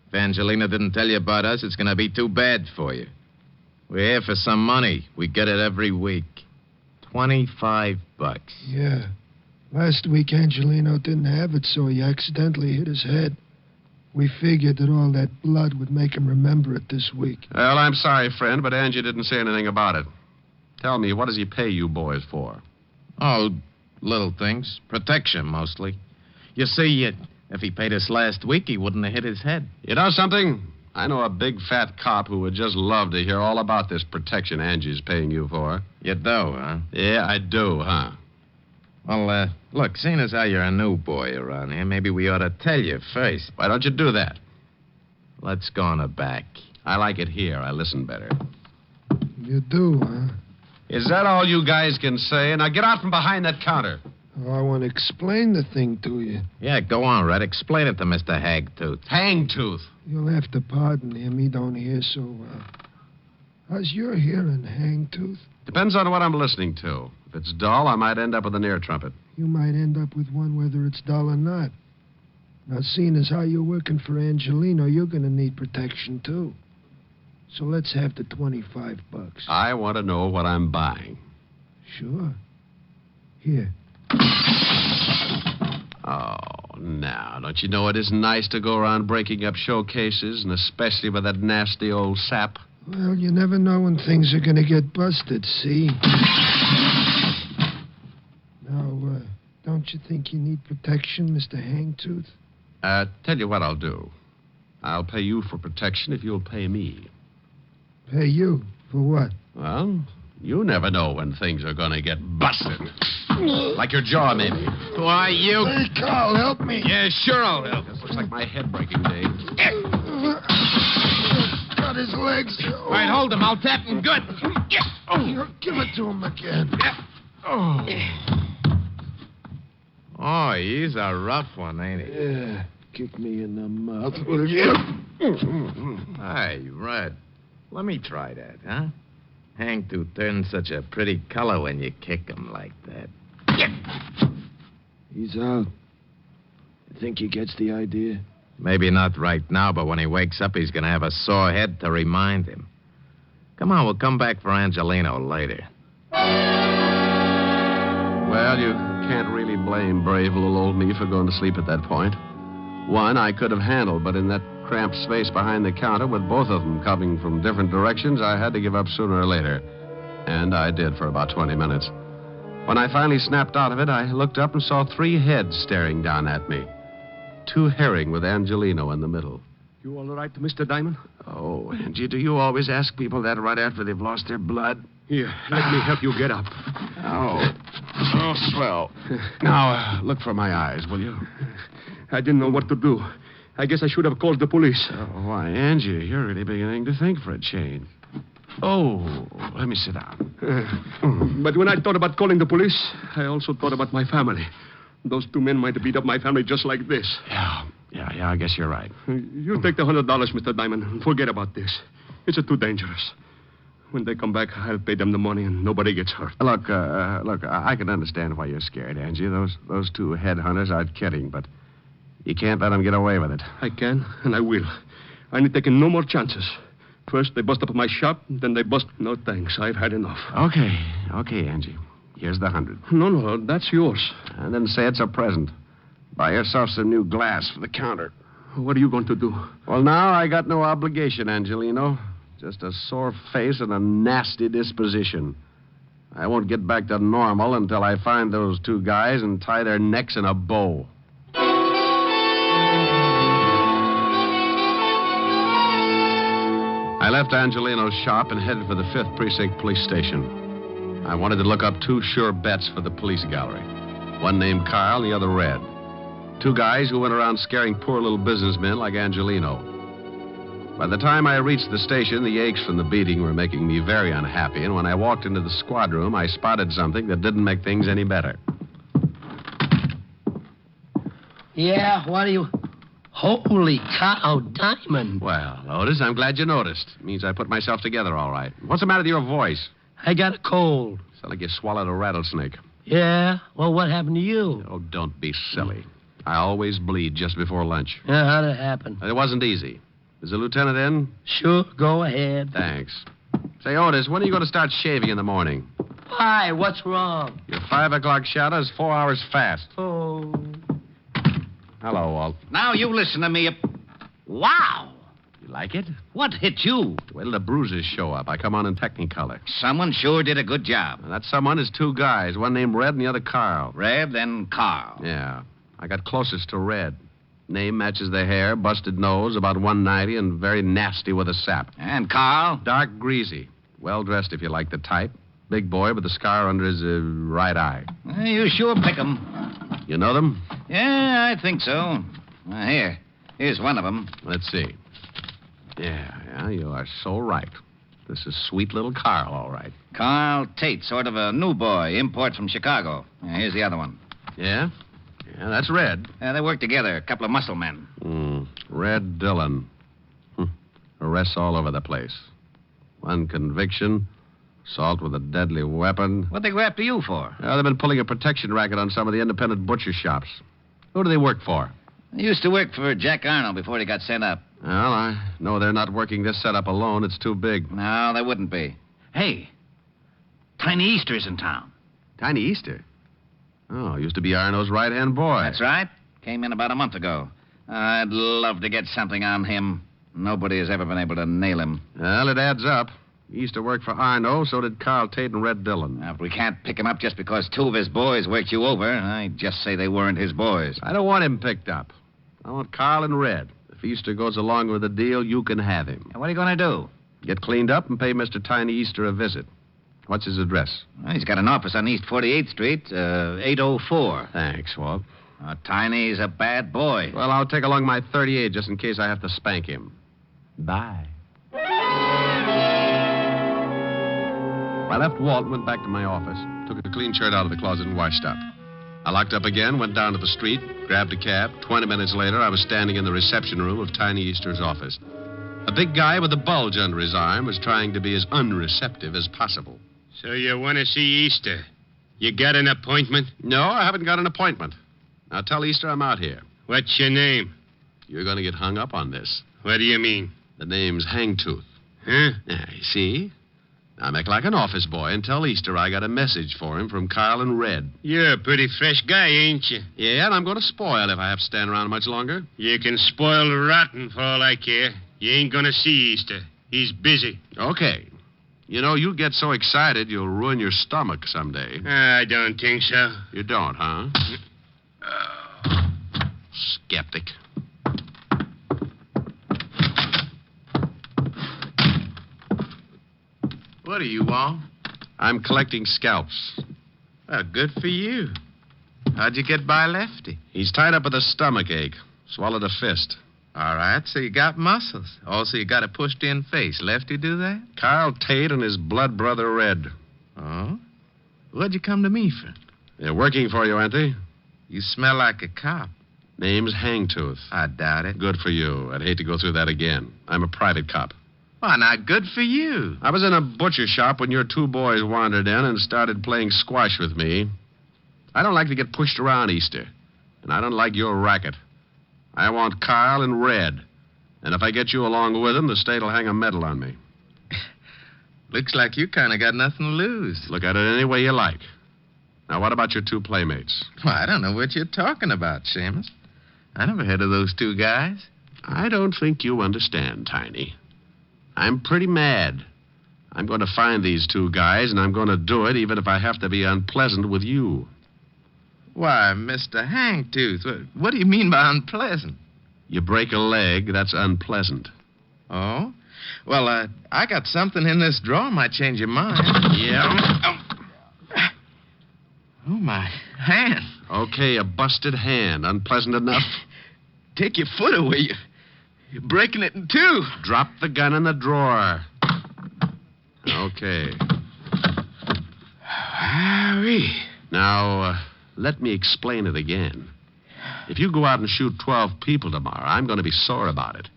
If Angelina didn't tell you about us, it's going to be too bad for you. We're here for some money. We get it every week. $25. Yeah. Last week, Angelino didn't have it, so he accidentally hit his head. We figured that all that blood would make him remember it this week. Well, I'm sorry, friend, but Angie didn't say anything about it. Tell me, what does he pay you boys for? Oh, little things. Protection, mostly. You see, if he paid us last week, he wouldn't have hit his head. You know something? I know a big fat cop who would just love to hear all about this protection Angie's paying you for. You do, huh? Yeah, I do, huh? Well, look, seeing as how you're a new boy around here, maybe we ought to tell you first. Why don't you do that? Let's go on the back. I like it here. I listen better. You do, huh? Is that all you guys can say? Now get out from behind that counter. Oh, I want to explain the thing to you. Yeah, go on, Red. Explain it to Mr. Hagtooth. Hangtooth. You'll have to pardon him. He don't hear so well. How's your hearing, Hangtooth? Depends on what I'm listening to. If it's dull, I might end up with an ear trumpet. You might end up with one whether it's dull or not. Now, seeing as how you're working for Angelino, you're going to need protection, too. So let's have the $25. I want to know what I'm buying. Sure. Here. Oh, now, don't you know it isn't nice to go around breaking up showcases, and especially with that nasty old sap? Well, you never know when things are going to get busted, see? Don't you think you need protection, Mr. Hangtooth? Tell you what I'll do. I'll pay you for protection if you'll pay me. Pay you? For what? Well, you never know when things are going to get busted. Like your jaw, maybe. Why, you... Hey, Carl, help me. Yeah, sure I'll help. This looks like my head-breaking day. Got his legs. All right, hold him. I'll tap him good. Give it to him again. Oh, he's a rough one, ain't he? Yeah. Kick me in the mouth, will you? Hey, Red. Let me try that, huh? Hangtooth turns such a pretty color when you kick him like that. He's out. You think he gets the idea? Maybe not right now, but when he wakes up, he's going to have a sore head to remind him. Come on, we'll come back for Angelino later. Well, you can't really blame brave little old me for going to sleep at that point. One I could have handled, but in that cramped space behind the counter with both of them coming from different directions, I had to give up sooner or later. And I did for about 20 minutes. When I finally snapped out of it, I looked up and saw 3 heads staring down at me. 2 herring with Angelino in the middle. You all right, Mr. Diamond? Oh, Angie, do you always ask people that right after they've lost their blood? Here, let me help you get up. Oh, swell. Now, look for my eyes, will you? I didn't know what to do. I guess I should have called the police. Why, Angie, you're really beginning to think for a change. Oh, let me sit down. But when I thought about calling the police, I also thought about my family. Those 2 men might have beat up my family just like this. Yeah, I guess you're right. You take the $100, Mr. Diamond, and forget about this. It's too dangerous. When they come back, I'll pay them the money and nobody gets hurt. Look, I can understand why you're scared, Angie. Those 2 headhunters aren't kidding, but you can't let them get away with it. I can, and I will. I ain't taking no more chances. First, they bust up my shop, then they bust... No, thanks. I've had enough. Okay, Angie. Here's the 100. No, that's yours. And then say it's a present. Buy yourself some new glass for the counter. What are you going to do? Well, now I got no obligation, Angelino. Just a sore face and a nasty disposition. I won't get back to normal until I find those 2 guys and tie their necks in a bow. I left Angelino's shop and headed for the 5th Precinct Police Station. I wanted to look up 2 sure bets for the police gallery. One named Carl, the other Red. 2 guys who went around scaring poor little businessmen like Angelino. By the time I reached the station, the aches from the beating were making me very unhappy, and when I walked into the squad room, I spotted something that didn't make things any better. Yeah, what do you... Holy cow, Diamond. Well, Otis, I'm glad you noticed. It means I put myself together all right. What's the matter with your voice? I got a cold. Sounds like you swallowed a rattlesnake. Yeah? Well, what happened to you? Oh, don't be silly. I always bleed just before lunch. Yeah, how'd it happen? It wasn't easy. Is the lieutenant in? Sure, go ahead. Thanks. Say, Otis, when are you going to start shaving in the morning? Why? What's wrong? Your 5 o'clock shadow is 4 hours fast. Oh. Hello, Walt. Now you listen to me. Wow. You like it? What hit you? Wait till the bruises show up. I come on in Technicolor. Someone sure did a good job. And that someone is 2 guys. One named Red and the other Carl. Red, then Carl. Yeah. I got closest to Red. Name matches the hair, busted nose, about 190, and very nasty with a sap. And Carl? Dark greasy. Well-dressed, if you like the type. Big boy with a scar under his right eye. You sure pick 'em. You know them? Yeah, I think so. Here's one of them. Let's see. Yeah, you are so right. This is sweet little Carl, all right. Carl Tate, sort of a new boy, import from Chicago. Here's the other one. Yeah? Yeah, that's Red. They work together, a couple of muscle men. Red Dillon. Arrests all over the place. One conviction, assault with a deadly weapon. What'd they go after you for? They've been pulling a protection racket on some of the independent butcher shops. Who do they work for? They used to work for Jack Arnold before he got sent up. Well, I know they're not working this setup alone. It's too big. No, they wouldn't be. Hey, Tiny Easter's in town. Tiny Easter? Oh, used to be Arnold's right-hand boy. That's right. Came in about a month ago. I'd love to get something on him. Nobody has ever been able to nail him. Well, it adds up. He used to work for Arno, so did Carl Tate and Red Dillon. Now, if we can't pick him up just because two of his boys worked you over, I just say they weren't his boys. I don't want him picked up. I want Carl and Red. If Easter goes along with the deal, you can have him. And what are you going to do? Get cleaned up and pay Mr. Tiny Easter a visit. What's his address? Well, he's got an office on East 48th Street, 804. Thanks, Walt. Tiny's a bad boy. Well, I'll take along my 38 just in case I have to spank him. Bye. I left Walt and went back to my office. Took a clean shirt out of the closet and washed up. I locked up again, went down to the street, grabbed a cab. 20 minutes later, I was standing in the reception room of Tiny Easter's office. A big guy with a bulge under his arm was trying to be as unreceptive as possible. So you want to see Easter? You got an appointment? No, I haven't got an appointment. Now tell Easter I'm out here. What's your name? You're going to get hung up on this. What do you mean? The name's Hangtooth. Huh? Yeah, you see? Now make like an office boy and tell Easter I got a message for him from Carl and Red. You're a pretty fresh guy, ain't you? Yeah, and I'm going to spoil if I have to stand around much longer. You can spoil rotten for all I care. You ain't going to see Easter. He's busy. Okay. You know, you'll get so excited you'll ruin your stomach someday. I don't think so. You don't, huh? Skeptic. What do you want? I'm collecting scalps. Well, good for you. How'd you get by Lefty? He's tied up with a stomach ache. Swallowed a fist. All right, so you got muscles. Also, you got a pushed-in face. Lefty do that? Carl Tate and his blood brother Red. Oh? What'd you come to me for? They're working for you, aren't they? You smell like a cop. Name's Hangtooth. I doubt it. Good for you. I'd hate to go through that again. I'm a private cop. Why, not good for you. I was in a butcher shop when your two boys wandered in and started playing squash with me. I don't like to get pushed around Easter. And I don't like your racket. I want Carl and Red. And if I get you along with them, the state'll hang a medal on me. Looks like you kind of got nothing to lose. Look at it any way you like. Now, what about your two playmates? Well, I don't know what you're talking about, Seamus. I never heard of those two guys. I don't think you understand, Tiny. I'm pretty mad. I'm going to find these two guys, and I'm going to do it even if I have to be unpleasant with you. Why, Mr. Hangtooth, what do you mean by unpleasant? You break a leg, that's unpleasant. Oh? Well, I got something in this drawer might change your mind. Yeah? Oh, my hand. Okay, a busted hand. Unpleasant enough? Take your foot away. You're breaking it in two. Drop the gun in the drawer. Okay. Now, let me explain it again. If you go out and shoot 12 people tomorrow, I'm going to be sore about it.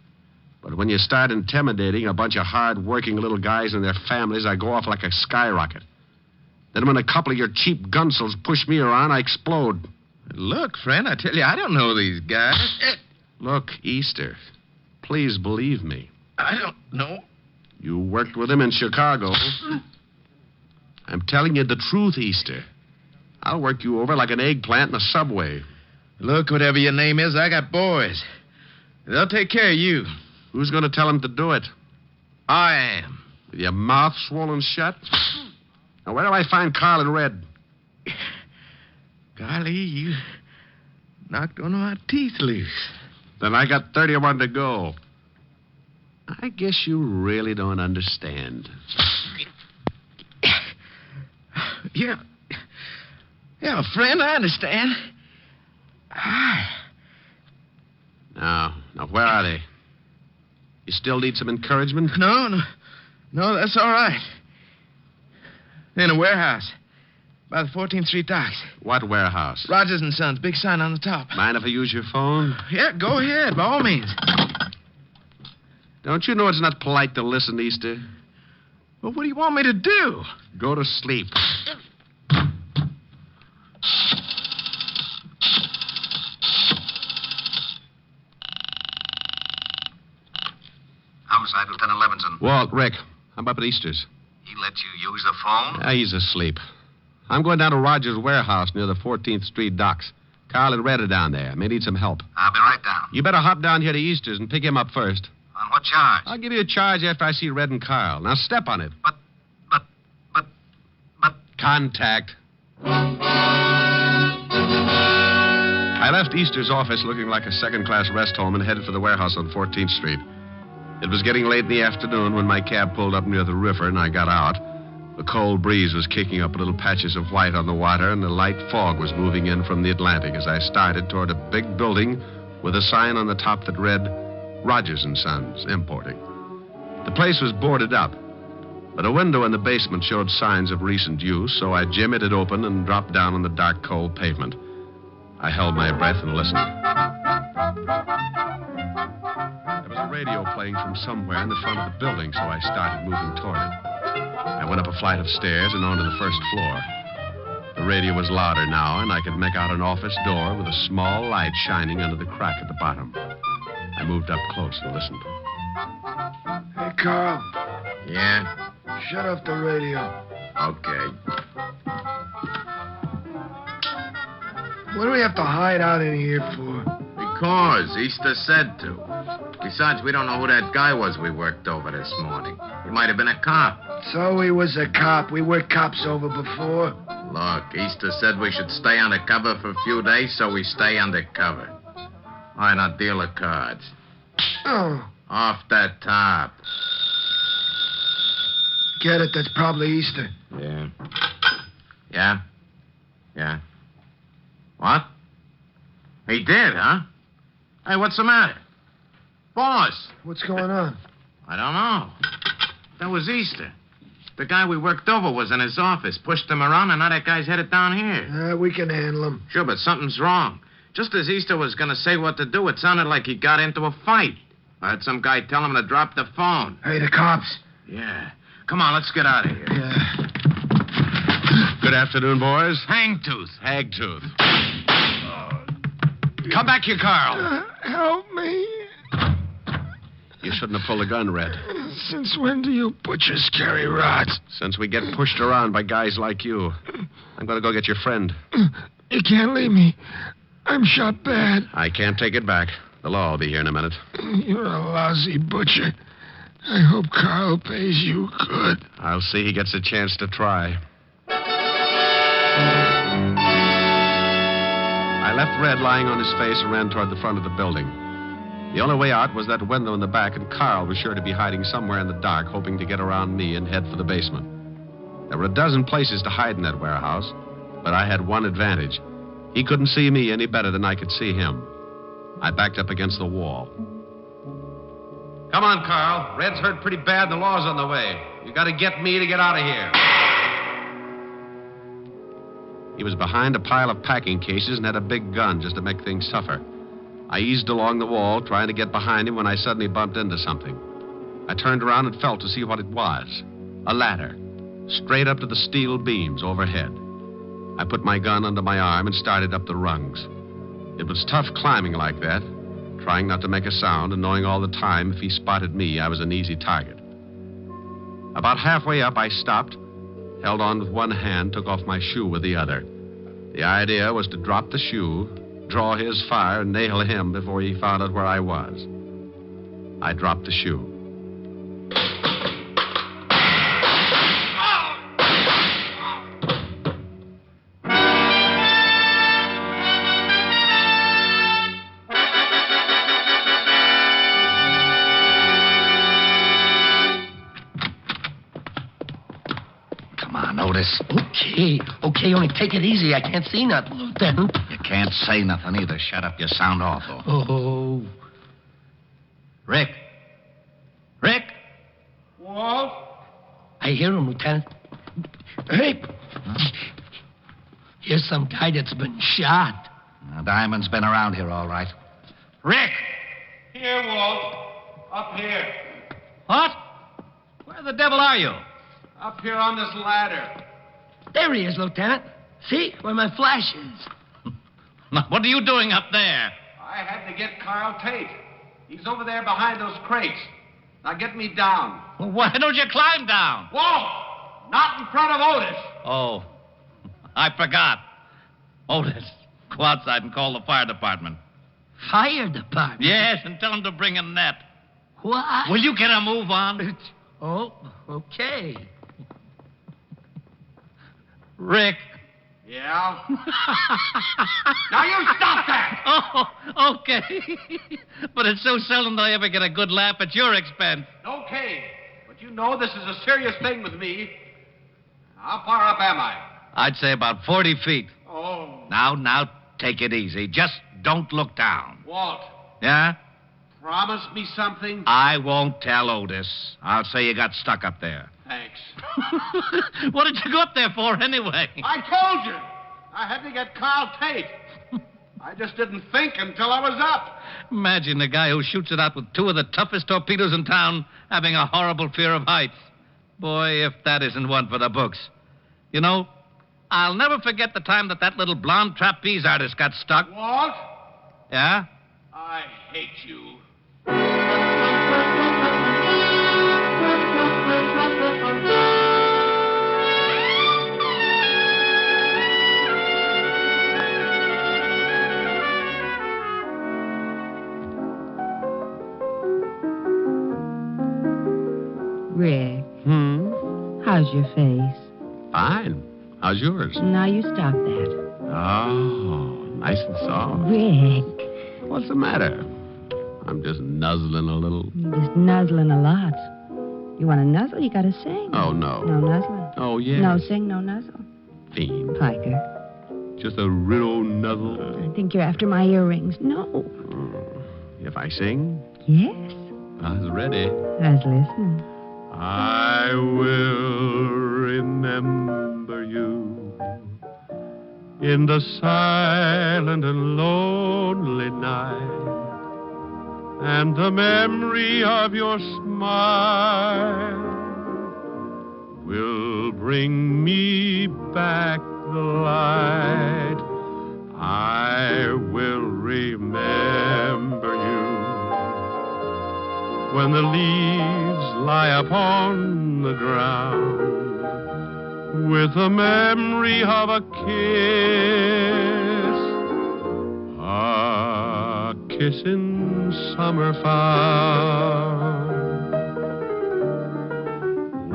But when you start intimidating a bunch of hard-working little guys and their families, I go off like a skyrocket. Then when a couple of your cheap gunsels push me around, I explode. Look, friend, I tell you, I don't know these guys. Look, Easter, please believe me. I don't know. You worked with him in Chicago. I'm telling you the truth, Easter. I'll work you over like an eggplant in a subway. Look, whatever your name is, I got boys. They'll take care of you. Who's going to tell them to do it? I am. With your mouth swollen shut? Now, where do I find Carl and Red? Golly, you knocked one of my teeth loose. Then I got 31 to go. I guess you really don't understand. Yeah, friend, I understand. Now, where are they? You still need some encouragement? No, that's all right. They're in a warehouse by the 14th Street docks. What warehouse? Rogers and Sons, big sign on the top. Mind if I use your phone? Yeah, go ahead, by all means. Don't you know it's not polite to listen, Easter? Well, what do you want me to do? Go to sleep. Homicide, Lieutenant Levinson. Walt, Rick, I'm up at Easter's. He let you use the phone? He's asleep. I'm going down to Rogers' warehouse near the 14th Street docks. Carl and Red are down there. May need some help. I'll be right down. You better hop down here to Easter's and pick him up first. On what What charge? I'll give you a charge after I see Red and Carl. Now step on it. But. Contact. I left Easter's office looking like a second-class rest home and headed for the warehouse on 14th Street. It was getting late in the afternoon when my cab pulled up near the river and I got out. The cold breeze was kicking up little patches of white on the water, and a light fog was moving in from the Atlantic as I started toward a big building with a sign on the top that read, Rogers & Sons, Importing. The place was boarded up, but a window in the basement showed signs of recent use, so I jimmied it open and dropped down on the dark, cold pavement. I held my breath and listened. There was a radio playing from somewhere in the front of the building, so I started moving toward it. I went up a flight of stairs and onto the first floor. The radio was louder now, and I could make out an office door with a small light shining under the crack at the bottom. I moved up close and listened. Hey, Carl. Yeah? Shut off the radio. Okay. What do we have to hide out in here for? Because Easter said to. Besides, we don't know who that guy was we worked over this morning. He might have been a cop. So he was a cop. We worked cops over before. Look, Easter said we should stay undercover for a few days, so we stay undercover. Why not deal the cards? Oh. Off that top. Get it? That's probably Easter. Yeah. Yeah? Yeah. What? He did, huh? Hey, what's the matter? Boss! What's going on? I don't know. That was Easter. The guy we worked over was in his office, pushed him around, and now that guy's headed down here. We can handle him. Sure, but something's wrong. Just as Easter was going to say what to do, it sounded like he got into a fight. I heard some guy tell him to drop the phone. Hey, the cops. Yeah. Come on, let's get out of here. Yeah. Good afternoon, boys. Hangtooth. Hagtooth. Come back here, Carl. Help me. You shouldn't have pulled a gun, Red. Since when do you butchers carry rods? Since we get pushed around by guys like you. I'm going to go get your friend. You can't leave me. I'm shot bad. I can't take it back. The law will be here in a minute. You're a lousy butcher. I hope Carl pays you good. I'll see he gets a chance to try. I left Red lying on his face and ran toward the front of the building. The only way out was that window in the back, and Carl was sure to be hiding somewhere in the dark, hoping to get around me and head for the basement. There were a dozen places to hide in that warehouse, but I had one advantage. He couldn't see me any better than I could see him. I backed up against the wall. Come on, Carl. Red's hurt pretty bad. The law's on the way. You got to get me to get out of here. He was behind a pile of packing cases and had a big gun just to make things tougher. I eased along the wall, trying to get behind him when I suddenly bumped into something. I turned around and felt to see what it was. A ladder, straight up to the steel beams overhead. I put my gun under my arm and started up the rungs. It was tough climbing like that, trying not to make a sound and knowing all the time if he spotted me, I was an easy target. About halfway up, I stopped, held on with one hand, took off my shoe with the other. The idea was to drop the shoe, draw his fire, and nail him before he found out where I was. I dropped the shoe. Otis. Okay, only take it easy. I can't see nothing, Lieutenant. You can't say nothing either. Shut up. You sound awful. Oh. Rick. Walt? I hear him, Lieutenant. Hey. Huh? Here's some guy that's been shot. Now, Diamond's been around here, all right. Rick! Here, Walt. Up here. What? Where the devil are you? Up here on this ladder. There he is, Lieutenant. See? Where my flash is. Now, what are you doing up there? I had to get Carl Tate. He's over there behind those crates. Now get me down. Well, why don't you climb down? Whoa! Not in front of Otis. Oh, I forgot. Otis, go outside and call the fire department. Fire department? Yes, and tell them to bring a net. What? Will you get a move on? Oh, okay. Rick. Yeah? Now you stop that! Oh, okay. But it's so seldom that I ever get a good laugh at your expense. Okay. But you know this is a serious thing with me. How far up am I? I'd say about 40 feet. Oh. Now, take it easy. Just don't look down. Walt, Yeah? promise me something? I won't tell Otis. I'll say you got stuck up there. Thanks. What did you go up there for, anyway? I told you. I had to get Carl Tate. I just didn't think until I was up. Imagine the guy who shoots it out with two of the toughest torpedoes in town having a horrible fear of heights. Boy, if that isn't one for the books. You know, I'll never forget the time that little blonde trapeze artist got stuck. Walt, Yeah? I hate you. Rick, how's your face? Fine. How's yours? Now you stop that. Oh, nice and soft. Rick, What's the matter? I'm just nuzzling a little. you're just nuzzling a lot. You want to nuzzle, you got to sing. Oh, no. No nuzzling. Oh, yes. No sing, no nuzzle. Fiend. Piker, Just a real nuzzle. I think you're after my earrings. No. If I sing, Yes, I was ready. I was listening. I will remember you in the silent and lonely night, and the memory of your smile will bring me back the light. I will remember you when the leaves lie upon the ground, with the memory of a kiss in summer found.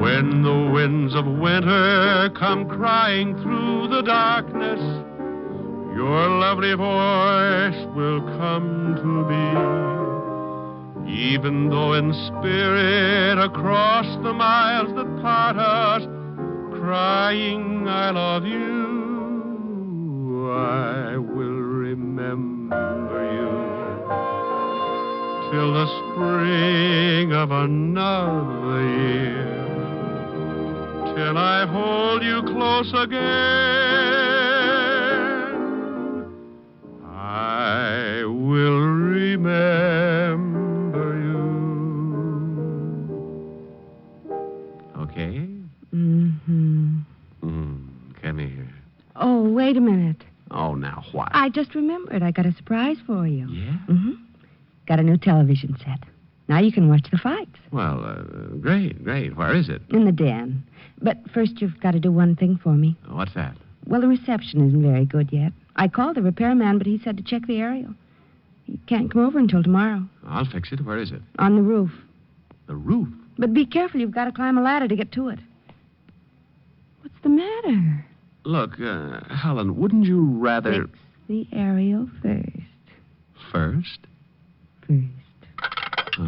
When the winds of winter come crying through the darkness, your lovely voice will come to me. Even though in spirit across the miles that part us, crying I love you, I will remember you till the spring of another year, till I hold you close again. I will remember you. Okay? Come here. Oh, wait a minute. Oh, now what? I just remembered. I got a surprise for you. Yeah? Got a new television set. Now you can watch the fights. Well, great. Where is it? In the den. But first you've got to do one thing for me. What's that? Well, the reception isn't very good yet. I called the repairman, but he said to check the aerial. He can't come over until tomorrow. I'll fix it. Where is it? On the roof. The roof? But be careful. You've got to climb a ladder to get to it. What's the matter? Look, Helen, wouldn't you rather... Fix the aerial first. First? First. Oh.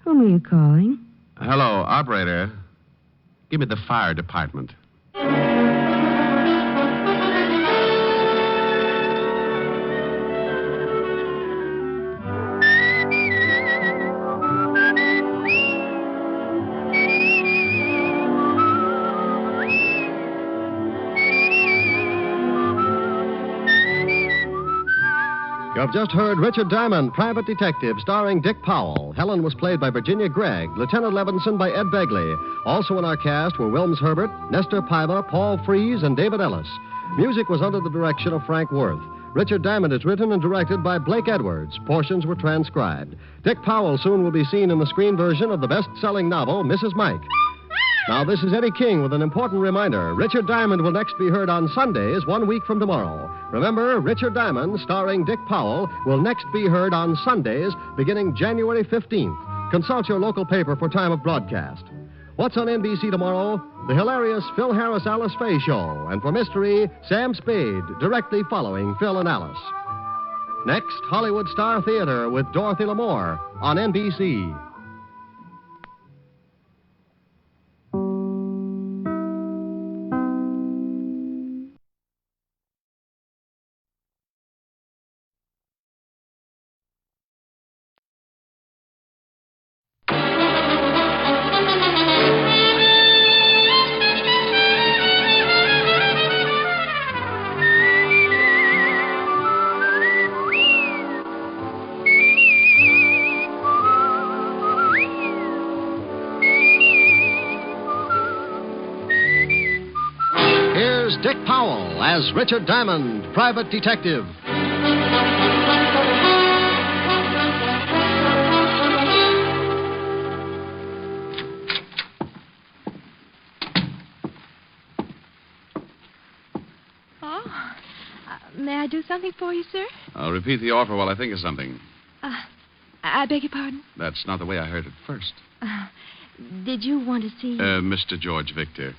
Whom are you calling? Hello, operator. Give me the fire department. You have just heard Richard Diamond, Private Detective, starring Dick Powell. Helen was played by Virginia Gregg, Lieutenant Levinson by Ed Begley. Also in our cast were Wilms Herbert, Nestor Paiva, Paul Frees, and David Ellis. Music was under the direction of Frank Worth. Richard Diamond is written and directed by Blake Edwards. Portions were transcribed. Dick Powell soon will be seen in the screen version of the best-selling novel, Mrs. Mike. Now, this is Eddie King with an important reminder. Richard Diamond will next be heard on Sundays 1 week from tomorrow. Remember, Richard Diamond, starring Dick Powell, will next be heard on Sundays beginning January 15th. Consult your local paper for time of broadcast. What's on NBC tomorrow? The hilarious Phil Harris Alice Faye Show. And for mystery, Sam Spade, directly following Phil and Alice. Next, Hollywood Star Theater with Dorothy Lamour on NBC. Dick Powell as Richard Diamond, private detective. May I do something for you, sir? I'll repeat the offer while I think of something. I beg your pardon? That's not the way I heard it first. Did you want to see... Mr. George Victor.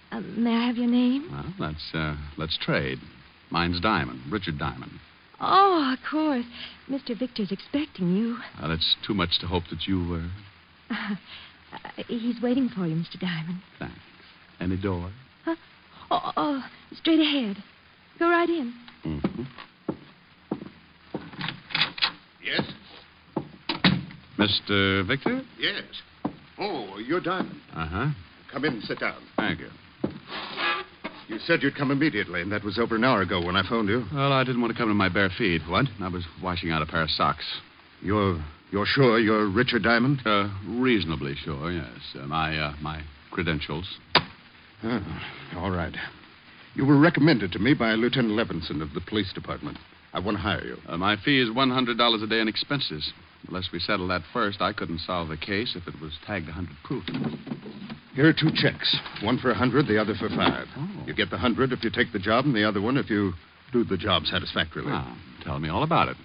May I have your name? Well, let's trade. Mine's Diamond, Richard Diamond. Oh, of course. Mr. Victor's expecting you. It's too much to hope that you... He's waiting for you, Mr. Diamond. Thanks. Any door? Huh? Oh, straight ahead. Go right in. Mm-hmm. Yes? Mr. Victor? Yes. Oh, you're Diamond. Uh-huh. Come in and sit down. Thank you. You said you'd come immediately, and that was over an hour ago when I phoned you. Well, I didn't want to come in my bare feet. What? I was washing out a pair of socks. You're sure you're Richard Diamond? Reasonably sure, yes. My credentials. All right. You were recommended to me by Lieutenant Levinson of the police department. I want to hire you. My fee is $100 a day in expenses. Unless we settle that first, I couldn't solve the case if it was tagged 100 proof. Here are 2 checks. One for 100, the other for 5. Oh. You get the 100 if you take the job, and the other one if you do the job satisfactorily. Tell me all about it.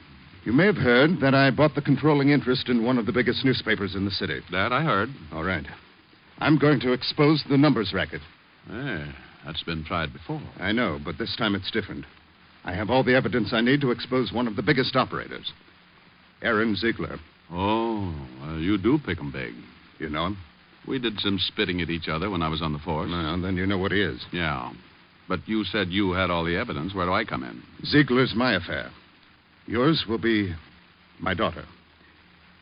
You may have heard that I bought the controlling interest in one of the biggest newspapers in the city. That I heard. All right. I'm going to expose the numbers racket. That's been tried before. I know, but this time it's different. I have all the evidence I need to expose one of the biggest operators. Aaron Ziegler. Oh, well, you do pick 'em big. You know him? We did some spitting at each other when I was on the force. Well, then you know what he is. Yeah. But you said you had all the evidence. Where do I come in? Ziegler's my affair. Yours will be my daughter.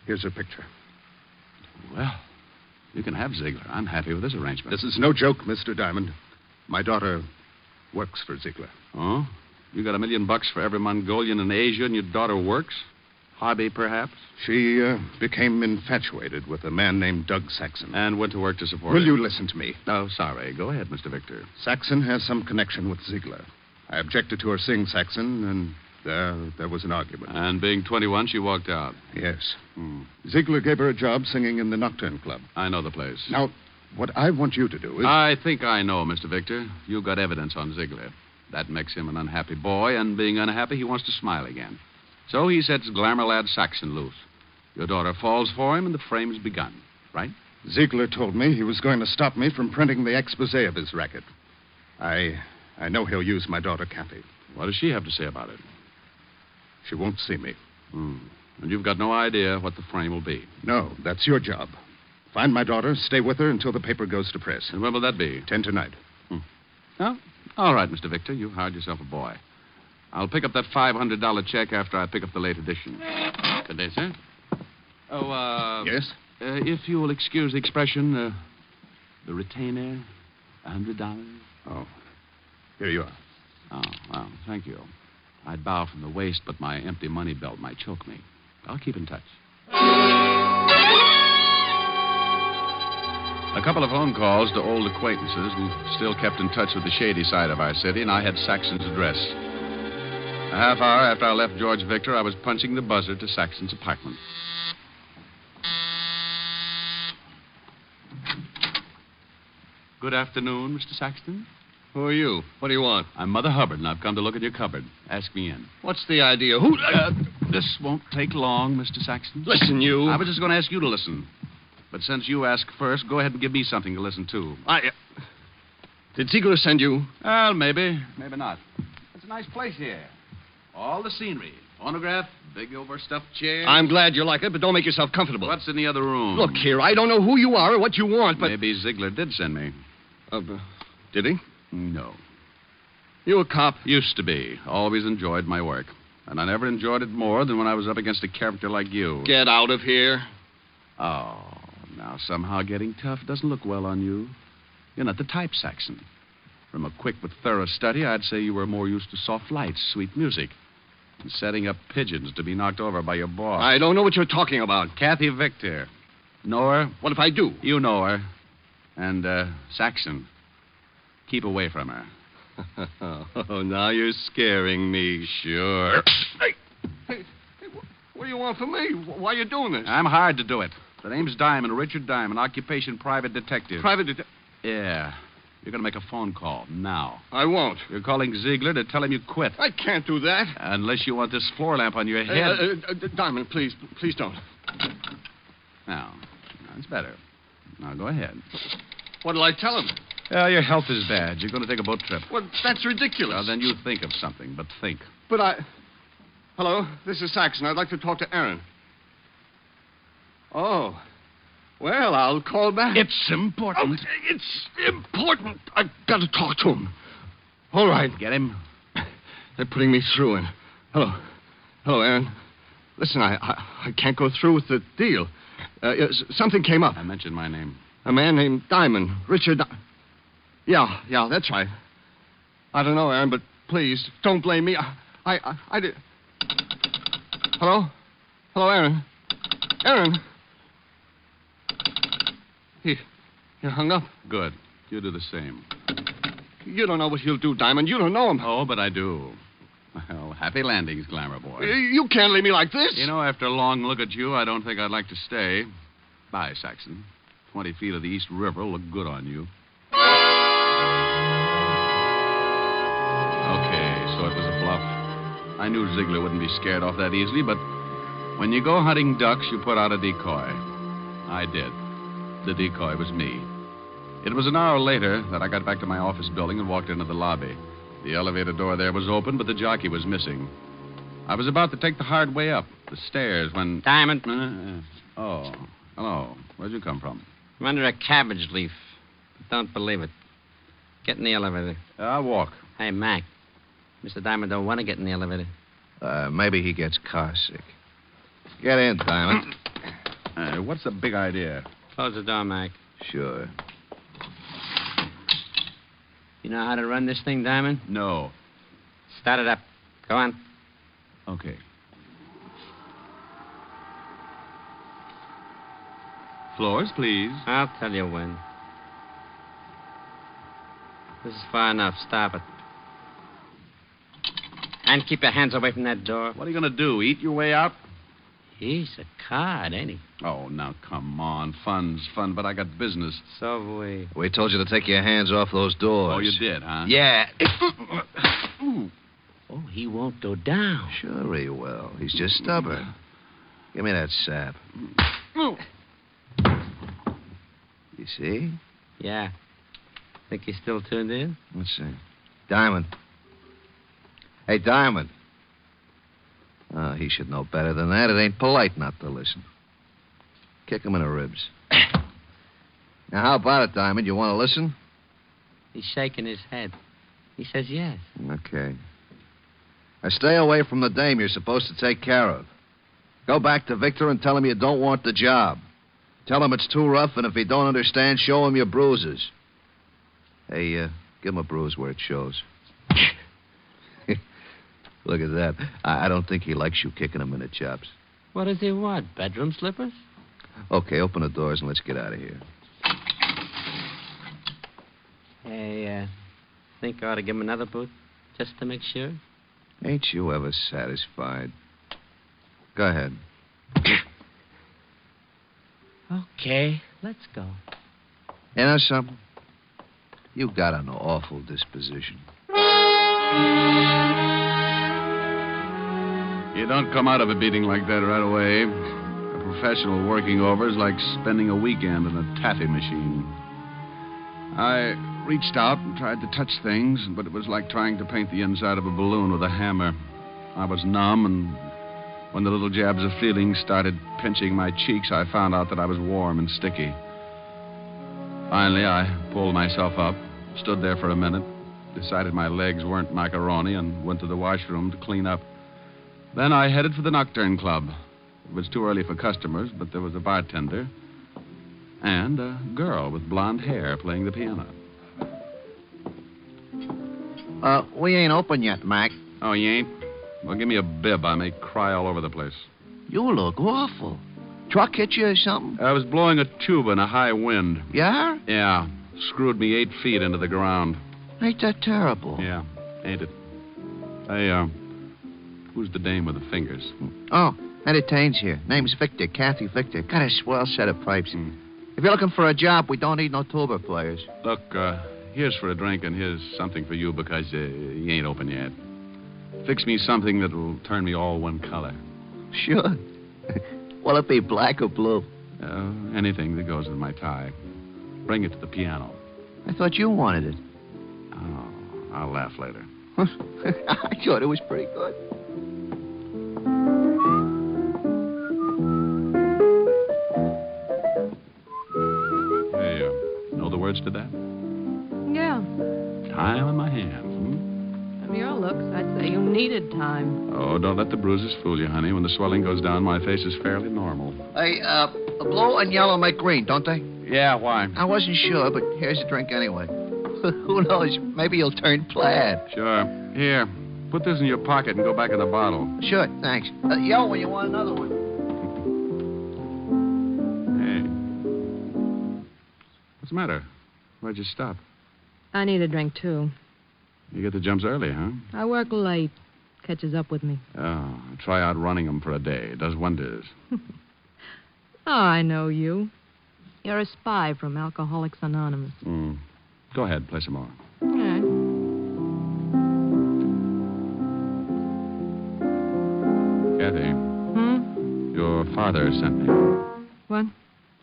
Here's her picture. Well, you can have Ziegler. I'm happy with this arrangement. This is no joke, Mr. Diamond. My daughter works for Ziegler. Oh? You got $1 million for every Mongolian in Asia, and your daughter works? Hobby, perhaps? She became infatuated with a man named Doug Saxon. And went to work to support Will him. you listen to me? Oh, sorry. Go ahead, Mr. Victor. Saxon has some connection with Ziegler. I objected to her seeing Saxon, and there was an argument. And being 21, she walked out. Yes. Ziegler gave her a job singing in the Nocturne Club. I know the place. Now, what I want you to do is... I think I know, Mr. Victor. You got evidence on Ziegler. That makes him an unhappy boy, and being unhappy, he wants to smile again. So he sets glamour lad Saxon loose. Your daughter falls for him, and the frame's begun, right? Ziegler told me he was going to stop me from printing the expose of his racket. I know he'll use my daughter, Kathy. What does she have to say about it? She won't see me. And you've got no idea what the frame will be? No, that's your job. Find my daughter, stay with her until the paper goes to press. And when will that be? 10 tonight. Oh, all right, Mr. Victor. You hired yourself a boy. I'll pick up that $500 check after I pick up the late edition. Good day, sir. Oh, Yes? If you will excuse the expression, the retainer, $100. Oh, here you are. Oh, well, thank you. I'd bow from the waist, but my empty money belt might choke me. I'll keep in touch. A couple of phone calls to old acquaintances who still kept in touch with the shady side of our city, and I had Saxon's address. A half hour after I left George Victor, I was punching the buzzer to Saxon's apartment. Good afternoon, Mr. Saxton. Who are you? What do you want? I'm Mother Hubbard, and I've come to look at your cupboard. Ask me in. What's the idea? Who? This won't take long, Mr. Saxton. Listen, you. I was just going to ask you to listen. But since you asked first, go ahead and give me something to listen to. Did Ziegler send you? Well, maybe. Maybe not. It's a nice place here. All the scenery. Phonograph, big overstuffed chairs. I'm glad you like it, but don't make yourself comfortable. What's in the other room? Look here, I don't know who you are or what you want, but... Maybe Ziegler did send me. Did he? No. You a cop? Used to be. Always enjoyed my work. And I never enjoyed it more than when I was up against a character like you. Get out of here. Oh, now somehow getting tough doesn't look well on you. You're not the type, Saxon. From a quick but thorough study, I'd say you were more used to soft lights, sweet music, and setting up pigeons to be knocked over by your boss. I don't know what you're talking about. Kathy Victor. Know her? What if I do? You know her. And, Saxon, keep away from her. Oh, now you're scaring me. Sure. Hey, what do you want from me? Why are you doing this? I'm hired to do it. The name's Diamond, Richard Diamond, occupation private detective. Private detective? Yeah. You're going to make a phone call now. I won't. You're calling Ziegler to tell him you quit. I can't do that. Unless you want this floor lamp on your head. Diamond, please don't. Now, that's better. Now, go ahead. What'll I tell him? Your health is bad. You're going to take a boat trip. Well, that's ridiculous. Well, then you think of something, but think. But Hello, this is Saxon. I'd like to talk to Aaron. Oh. Well, I'll call back. It's important. Oh, it's important. I've got to talk to him. All right. Get him? They're putting me through in. Hello, Aaron. Listen, I can't go through with the deal. Something came up. I mentioned my name. A man named Diamond. Richard. Yeah, that's right. I don't know, Aaron, but please, don't blame me. I did. Hello, Aaron. Aaron. He hung up. Good. You do the same. You don't know what he'll do, Diamond. You don't know him. Oh, but I do. Well, happy landings, Glamour Boy. You can't leave me like this. You know, after a long look at you, I don't think I'd like to stay. Bye, Saxon. 20 feet of the East River will look good on you. Okay, so it was a bluff. I knew Ziegler wouldn't be scared off that easily, but when you go hunting ducks, you put out a decoy. I did. The decoy was me. It was an hour later that I got back to my office building and walked into the lobby. The elevator door there was open, but the jockey was missing. I was about to take the hard way up, the stairs, when... Diamond. Oh, hello. Where'd you come from? I'm under a cabbage leaf. Don't believe it. Get in the elevator. I'll walk. Hey, Mac. Mr. Diamond don't want to get in the elevator. Maybe he gets car sick. Get in, Diamond. What's the big idea? Close the door, Mac. Sure. You know how to run this thing, Diamond? No. Start it up. Go on. Okay. Floors, please. I'll tell you when. This is far enough. Stop it. And keep your hands away from that door. What are you going to do, eat your way out? He's a card, ain't he? Oh, now, come on. Fun's fun, but I got business. So have we. We told you to take your hands off those doors. Oh, you did, huh? Yeah. Oh, he won't go down. Sure he will. He's just stubborn. Give me that sap. You see? Yeah. Think he's still tuned in? Let's see. Diamond. Hey, Diamond. Oh, he should know better than that. It ain't polite not to listen. Kick him in the ribs. Now, how about it, Diamond? You want to listen? He's shaking his head. He says yes. Okay. Now, stay away from the dame you're supposed to take care of. Go back to Victor and tell him you don't want the job. Tell him it's too rough, and if he don't understand, show him your bruises. Hey, give him a bruise where it shows. Look at that. I don't think he likes you kicking him in the chops. What does he want? Bedroom slippers? Okay, open the doors and let's get out of here. Hey, think I ought to give him another boot, just to make sure? Ain't you ever satisfied? Go ahead. Okay, let's go. You know something? You got an awful disposition. You don't come out of a beating like that right away. A professional working over is like spending a weekend in a taffy machine. I reached out and tried to touch things, but it was like trying to paint the inside of a balloon with a hammer. I was numb, and when the little jabs of feeling started pinching my cheeks, I found out that I was warm and sticky. Finally, I pulled myself up, stood there for a minute, decided my legs weren't macaroni, and went to the washroom to clean up. Then I headed for the Nocturne Club. It was too early for customers, but there was a bartender and a girl with blonde hair playing the piano. We ain't open yet, Mac. Oh, you ain't? Well, give me a bib. I may cry all over the place. You look awful. Truck hit you or something? I was blowing a tube in a high wind. Yeah? Yeah. Screwed me 8 feet into the ground. Ain't that terrible? Yeah, ain't it? Hey, who's the dame with the fingers? Oh, Eddie Tane's here. Name's Victor, Kathy Victor. Got a swell set of pipes. If you're looking for a job, we don't need no tuba players. Look, here's for a drink and here's something for you because you ain't open yet. Fix me something that'll turn me all one color. Sure. Will it be black or blue? Anything that goes with my tie. Bring it to the piano. I thought you wanted it. Oh, I'll laugh later. I thought it was pretty good. Hey, know the words to that? Yeah. Time in my hands. From your looks, I'd say you needed time. Oh, don't let the bruises fool you, honey. When the swelling goes down, my face is fairly normal. Hey, blue and yellow make green, don't they? Yeah, why? I wasn't sure, but here's a drink anyway. Who knows? Maybe you'll turn plaid. Sure. Here, put this in your pocket and go back in the bottle. Sure, thanks. Yell when you want another one. Hey. What's the matter? Why'd you stop? I need a drink, too. You get the jumps early, huh? I work late. Catches up with me. Oh, try out running them for a day. It does wonders. Oh, I know you. You're a spy from Alcoholics Anonymous. Go ahead, play some more. All right. Kathy. Your father sent me. What?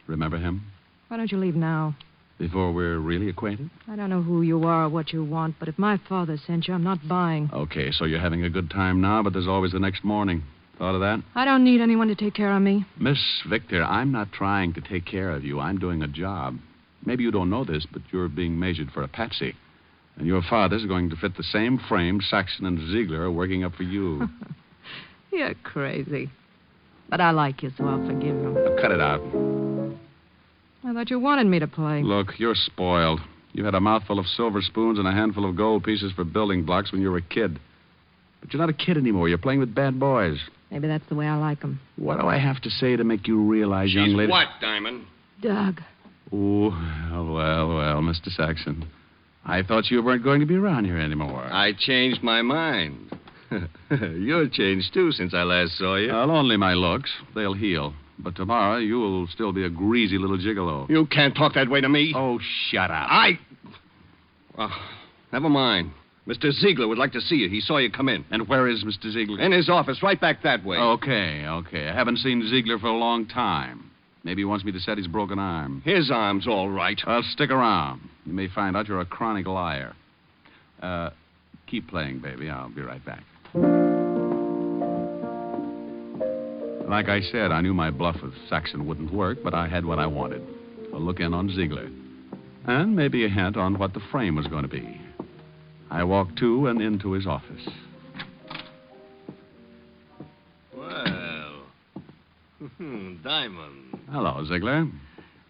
Remember him? Why don't you leave now? Before we're really acquainted? I don't know who you are or what you want, but if my father sent you, I'm not buying. Okay, so you're having a good time now, but there's always the next morning. Thought of that? I don't need anyone to take care of me. Miss Victor, I'm not trying to take care of you. I'm doing a job. Maybe you don't know this, but you're being measured for a patsy. And your father's going to fit the same frame Saxon and Ziegler are working up for you. You're crazy. But I like you, so I'll forgive you. Now, cut it out. I thought you wanted me to play. Look, you're spoiled. You had a mouthful of silver spoons and a handful of gold pieces for building blocks when you were a kid. But you're not a kid anymore. You're playing with bad boys. Maybe that's the way I like them. What do I have to say to make you realize, young lady? What, Diamond? Doug. Oh, well, Mr. Saxon. I thought you weren't going to be around here anymore. I changed my mind. You're changed, too, since I last saw you. Well, only my looks. They'll heal. But tomorrow, you'll still be a greasy little gigolo. You can't talk that way to me. Oh, shut up. Never mind. Mr. Ziegler would like to see you. He saw you come in. And where is Mr. Ziegler? In his office, right back that way. Okay. I haven't seen Ziegler for a long time. Maybe he wants me to set his broken arm. His arm's all right. Well, stick around. You may find out you're a chronic liar. Keep playing, baby. I'll be right back. Like I said, I knew my bluff with Saxon wouldn't work, but I had what I wanted. A look in on Ziegler. And maybe a hint on what the frame was going to be. I walked to and into his office. Well, Diamond. Hello, Ziegler.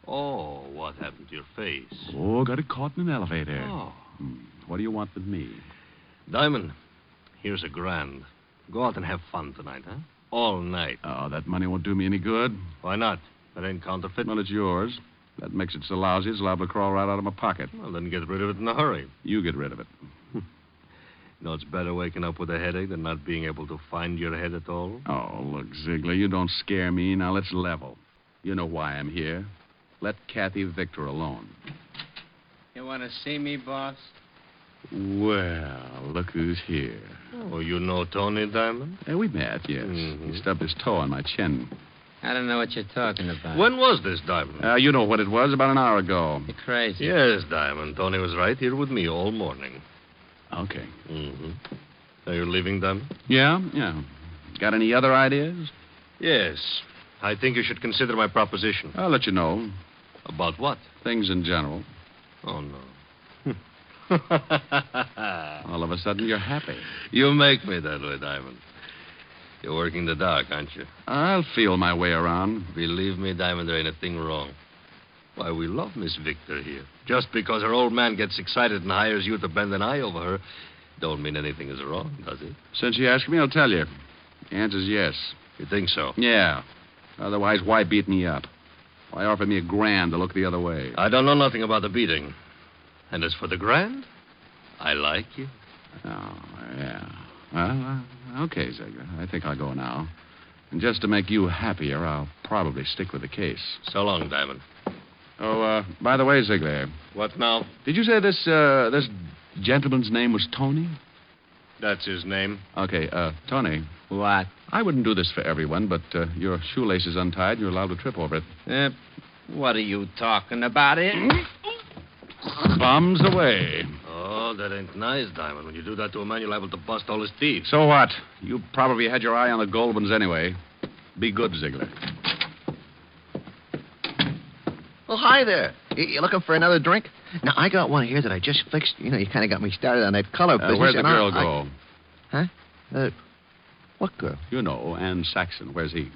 Oh, what happened to your face? Oh, got it caught in an elevator. Oh. What do you want with me? Diamond, here's $1,000. Go out and have fun tonight, huh? All night. Oh, that money won't do me any good. Why not? That ain't counterfeit. Well, it's yours. That makes it so lousy, it's liable to crawl right out of my pocket. Well, then get rid of it in a hurry. You get rid of it. You know, it's better waking up with a headache than not being able to find your head at all. Oh, look, Ziegler, you don't scare me. Now, let's level. You know why I'm here. Let Kathy Victor alone. You want to see me, boss? Well, look who's here. Oh, you know Tony Diamond? We met, yes. He stubbed his toe on my chin. I don't know what you're talking about. When was this, Diamond? You know what it was, about an hour ago. You're crazy. Yes, Diamond. Tony was right here with me all morning. Okay. Are you leaving, Diamond? Yeah. Got any other ideas? Yes. I think you should consider my proposition. I'll let you know. About what? Things in general. Oh, no. All of a sudden, you're happy. You make me that way, Diamond. You're working the dark, aren't you? I'll feel my way around. Believe me, Diamond, there ain't a thing wrong. Why, we love Miss Victor here. Just because her old man gets excited and hires you to bend an eye over her, don't mean anything is wrong, does it? Since you asked me, I'll tell you. The answer's yes. You think so? Yeah. Otherwise, why beat me up? Why offer me $1,000 to look the other way? I don't know nothing about the beating. And as for the grand, I like you. Oh, yeah. Well, okay, Ziegler. I think I'll go now. And just to make you happier, I'll probably stick with the case. So long, Diamond. Oh, by the way, Ziegler. What now? Did you say this gentleman's name was Tony? That's his name. Okay, Tony. What? I wouldn't do this for everyone, but your shoelace is untied and you're allowed to trip over it. What are you talking about, Bombs away. Oh, that ain't nice, Diamond. When you do that to a man, you're liable to bust all his teeth. So what? You probably had your eye on the gold ones anyway. Be good, Ziegler. Well, hi there. You looking for another drink? Now, I got one here that I just fixed. You know, you kind of got me started on that color business. Where'd the girl go? Huh? What girl? You know, Ann Saxon. Where's he?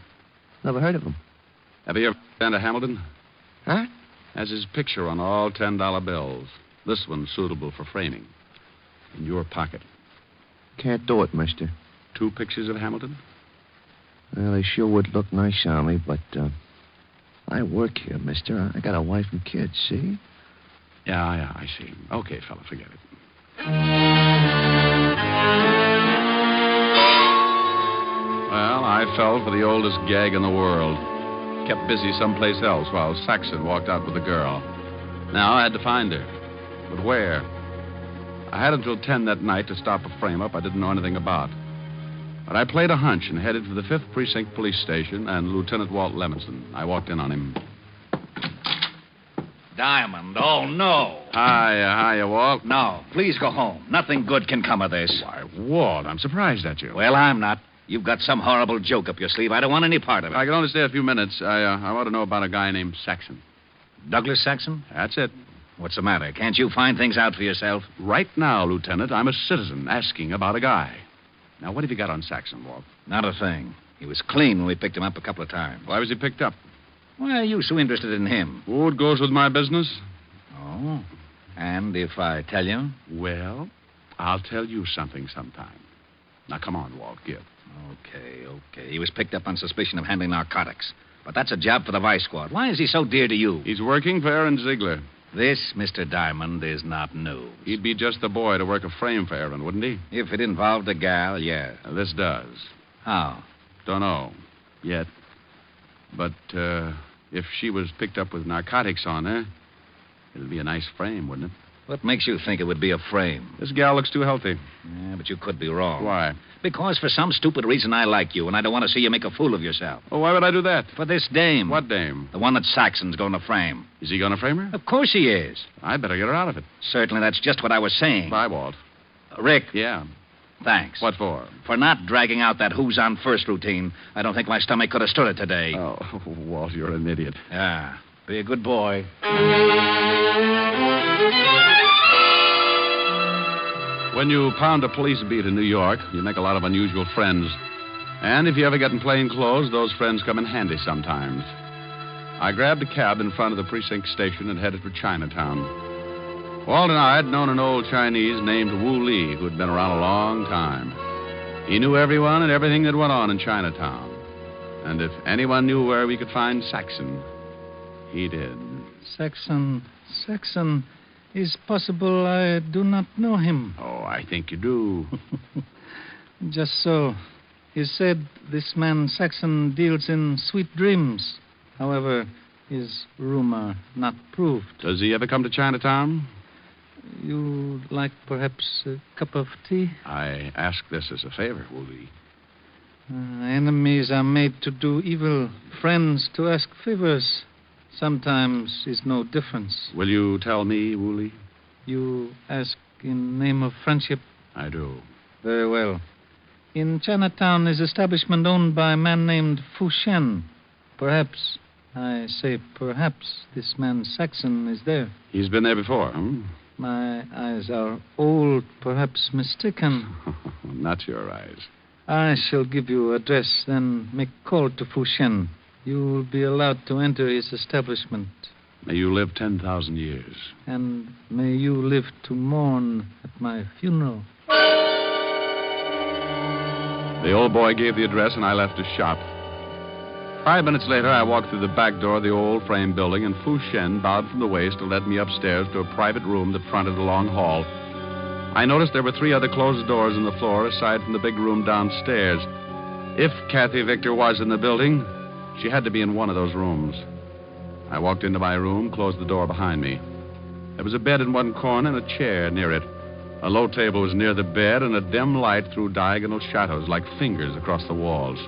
Never heard of him. Have you ever been to Hamilton? Huh? Has his picture on all $10 bills. This one's suitable for framing. In your pocket. Can't do it, mister. 2 pictures of Hamilton? Well, they sure would look nice on me, but I work here, mister. I got a wife and kids, see? Yeah, I see. Okay, fella, forget it. Well, I fell for the oldest gag in the world. Kept busy someplace else while Saxon walked out with the girl. Now I had to find her. But where? I had until 10 that night to stop a frame-up I didn't know anything about. But I played a hunch and headed for the 5th Precinct Police Station and Lieutenant Walt Levinson. I walked in on him. Diamond, oh, no. Hiya, Walt. No, please go home. Nothing good can come of this. Why, Walt, I'm surprised at you. Well, I'm not. You've got some horrible joke up your sleeve. I don't want any part of it. I can only stay a few minutes. I want to know about a guy named Saxon. Douglas Saxon? That's it. What's the matter? Can't you find things out for yourself? Right now, Lieutenant, I'm a citizen asking about a guy. Now, what have you got on Saxon, Walt? Not a thing. He was clean when we picked him up a couple of times. Why was he picked up? Why are you so interested in him? Oh, it goes with my business. Oh. And if I tell you? Well, I'll tell you something sometime. Now, come on, Walt, give. Okay. He was picked up on suspicion of handling narcotics. But that's a job for the Vice Squad. Why is he so dear to you? He's working for Aaron Ziegler. This, Mr. Diamond, is not news. He'd be just the boy to work a frame for Aaron, wouldn't he? If it involved a gal, yeah. This does. How? Don't know. Yet. But, if she was picked up with narcotics on her, it'd be a nice frame, wouldn't it? What makes you think it would be a frame? This gal looks too healthy. Yeah, but you could be wrong. Why? Because for some stupid reason I like you, and I don't want to see you make a fool of yourself. Oh, why would I do that? For this dame. What dame? The one that Saxon's going to frame. Is he going to frame her? Of course he is. I better get her out of it. Certainly, that's just what I was saying. Bye, Walt. Rick. Yeah? Thanks. What for? For not dragging out that who's on first routine. I don't think my stomach could have stood it today. Oh, Walt, you're an idiot. Yeah. Be a good boy. When you pound a police beat in New York, you make a lot of unusual friends. And if you ever get in plain clothes, those friends come in handy sometimes. I grabbed a cab in front of the precinct station and headed for Chinatown. Walt and I had known an old Chinese named Wu Li who'd been around a long time. He knew everyone and everything that went on in Chinatown. And if anyone knew where we could find Saxon, he did. Saxon. Is possible I do not know him. Oh, I think you do. Just so. He said this man Saxon deals in sweet dreams. However, is rumor not proved. Does he ever come to Chinatown? You like perhaps a cup of tea? I ask this as a favor, Wooly. Enemies are made to do evil. Friends to ask favors. Sometimes is no difference. Will you tell me, Wooly? You ask in name of friendship? I do. Very well. In Chinatown is establishment owned by a man named Fu Shen. Perhaps, I say perhaps, this man Saxon is there. He's been there before, hmm? My eyes are old, perhaps mistaken. Not your eyes. I shall give you address, then make call to Fu Shen. You will be allowed to enter his establishment. May you live 10,000 years. And may you live to mourn at my funeral. The old boy gave the address, and I left his shop. 5 minutes later, I walked through the back door of the old frame building, and Fu Shen bowed from the waist to let me upstairs to a private room that fronted a long hall. I noticed there were 3 other closed doors in the floor, aside from the big room downstairs. If Kathy Victor was in the building, she had to be in one of those rooms. I walked into my room, closed the door behind me. There was a bed in one corner and a chair near it. A low table was near the bed, and a dim light threw diagonal shadows like fingers across the walls.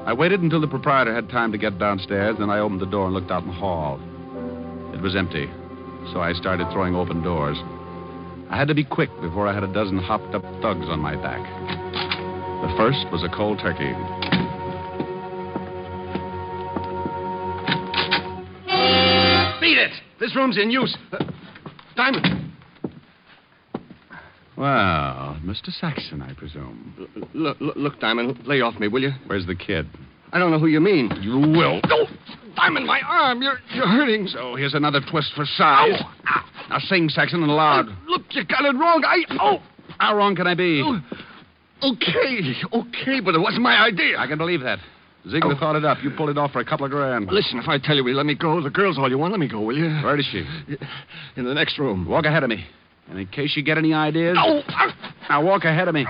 I waited until the proprietor had time to get downstairs, then I opened the door and looked out in the hall. It was empty, so I started throwing open doors. I had to be quick before I had a dozen hopped-up thugs on my back. The first was a cold turkey. Beat it! This room's in use. Diamond. Well, Mr. Saxon, I presume. Look, Diamond, lay off me, will you? Where's the kid? I don't know who you mean. You will. No! Diamond, my arm! You're hurting. So here's another twist for size. Ow. Now sing, Saxon, and loud. Look, you got it wrong. How wrong can I be? Okay, but it wasn't my idea. I can believe that. Ziegler thought it up. You pulled it off for a couple of grand. Listen, if I tell you we let me go, the girl's all you want. Let me go, will you? Where is she? In the next room. Walk ahead of me. And in case you get any ideas... Now walk ahead of me.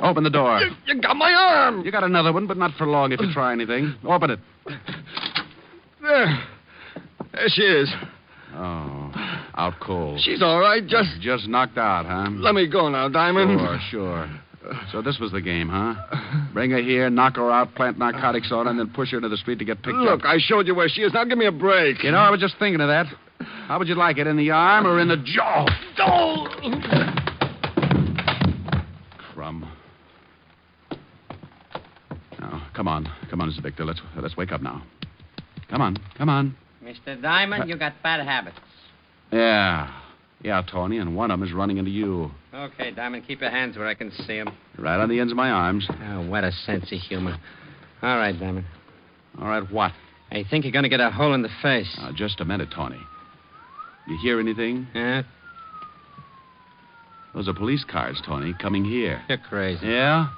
Open the door. You got my arm. You got another one, but not for long if you try anything. Open it. There she is. Oh, out cold. She's all right, Just knocked out, huh? Let me go now, Diamond. Sure. So this was the game, huh? Bring her here, knock her out, plant narcotics on her, and then push her into the street to get picked up. Look, I showed you where she is. Now give me a break. You know, I was just thinking of that. How would you like it, in the arm or in the jaw? Oh! Crumb. Now, come on, Mr. Victor. Let's wake up now. Come on. Mr. Diamond, you got bad habits. Yeah, Tony, and one of them is running into you. Okay, Diamond, keep your hands where I can see them. Right on the ends of my arms. Oh, what a sense of humor. All right, Diamond. All right, what? I think you're going to get a hole in the face. Just a minute, Tony. You hear anything? Yeah? Those are police cars, Tony, coming here. You're crazy. Yeah?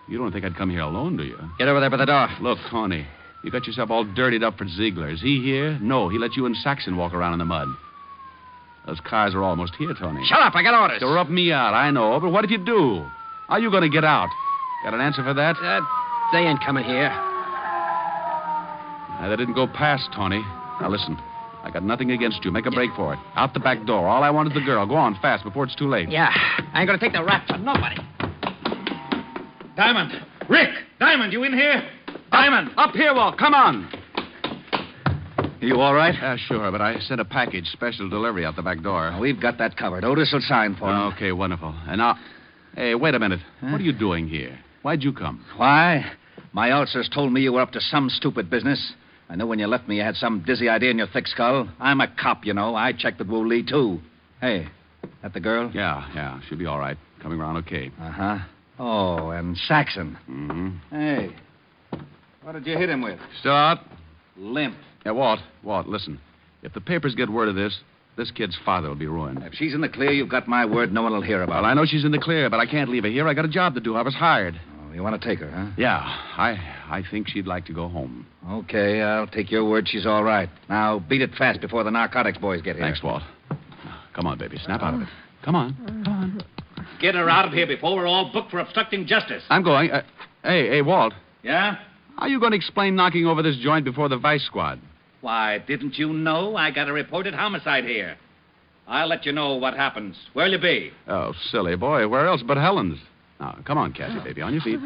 You don't think I'd come here alone, do you? Get over there by the door. Look, Tony, you got yourself all dirtied up for Ziegler. Is he here? No, he let you and Saxon walk around in the mud. Those cars are almost here, Tony. Shut up, I got orders. To rub me out, I know, but what if you do? How are you going to get out? Got an answer for that? They ain't coming here. They didn't go past, Tony. Now, listen. I got nothing against you. Make a break for it. Out the back door. All I want is the girl. Go on, fast, before it's too late. Yeah, I ain't going to take the rap for nobody. Diamond! Rick! Diamond, you in here? Diamond! Up here, Walt. Come on. You all right? Sure, but I sent a package, special delivery out the back door. We've got that covered. Otis will sign for him. Okay, wonderful. And now... Hey, wait a minute. Huh? What are you doing here? Why'd you come? Why? My ulcers told me you were up to some stupid business. I know when you left me you had some dizzy idea in your thick skull. I'm a cop, you know. I checked with Wu Lee, too. Hey, that the girl? Yeah. She'll be all right. Coming around okay. Uh-huh. Oh, and Saxon. Mm-hmm. Hey, what did you hit him with? Still out? Limp. Yeah, Walt, listen. If the papers get word of this kid's father will be ruined. If she's in the clear, you've got my word. No one will hear about it. Well, I know she's in the clear, but I can't leave her here. I got a job to do. I was hired. Oh, you want to take her, huh? Yeah, I think she'd like to go home. Okay, I'll take your word she's all right. Now, beat it fast before the narcotics boys get here. Thanks, Walt. Come on, baby. Snap out of it. Come on. Get her out of here before we're all booked for obstructing justice. I'm going. Hey, Walt. Yeah? How are you going to explain knocking over this joint before the vice squad? Why, didn't you know I got a reported homicide here? I'll let you know what happens. Where'll you be? Oh, silly boy. Where else but Helen's? Now, come on, Kathy, baby. On your feet.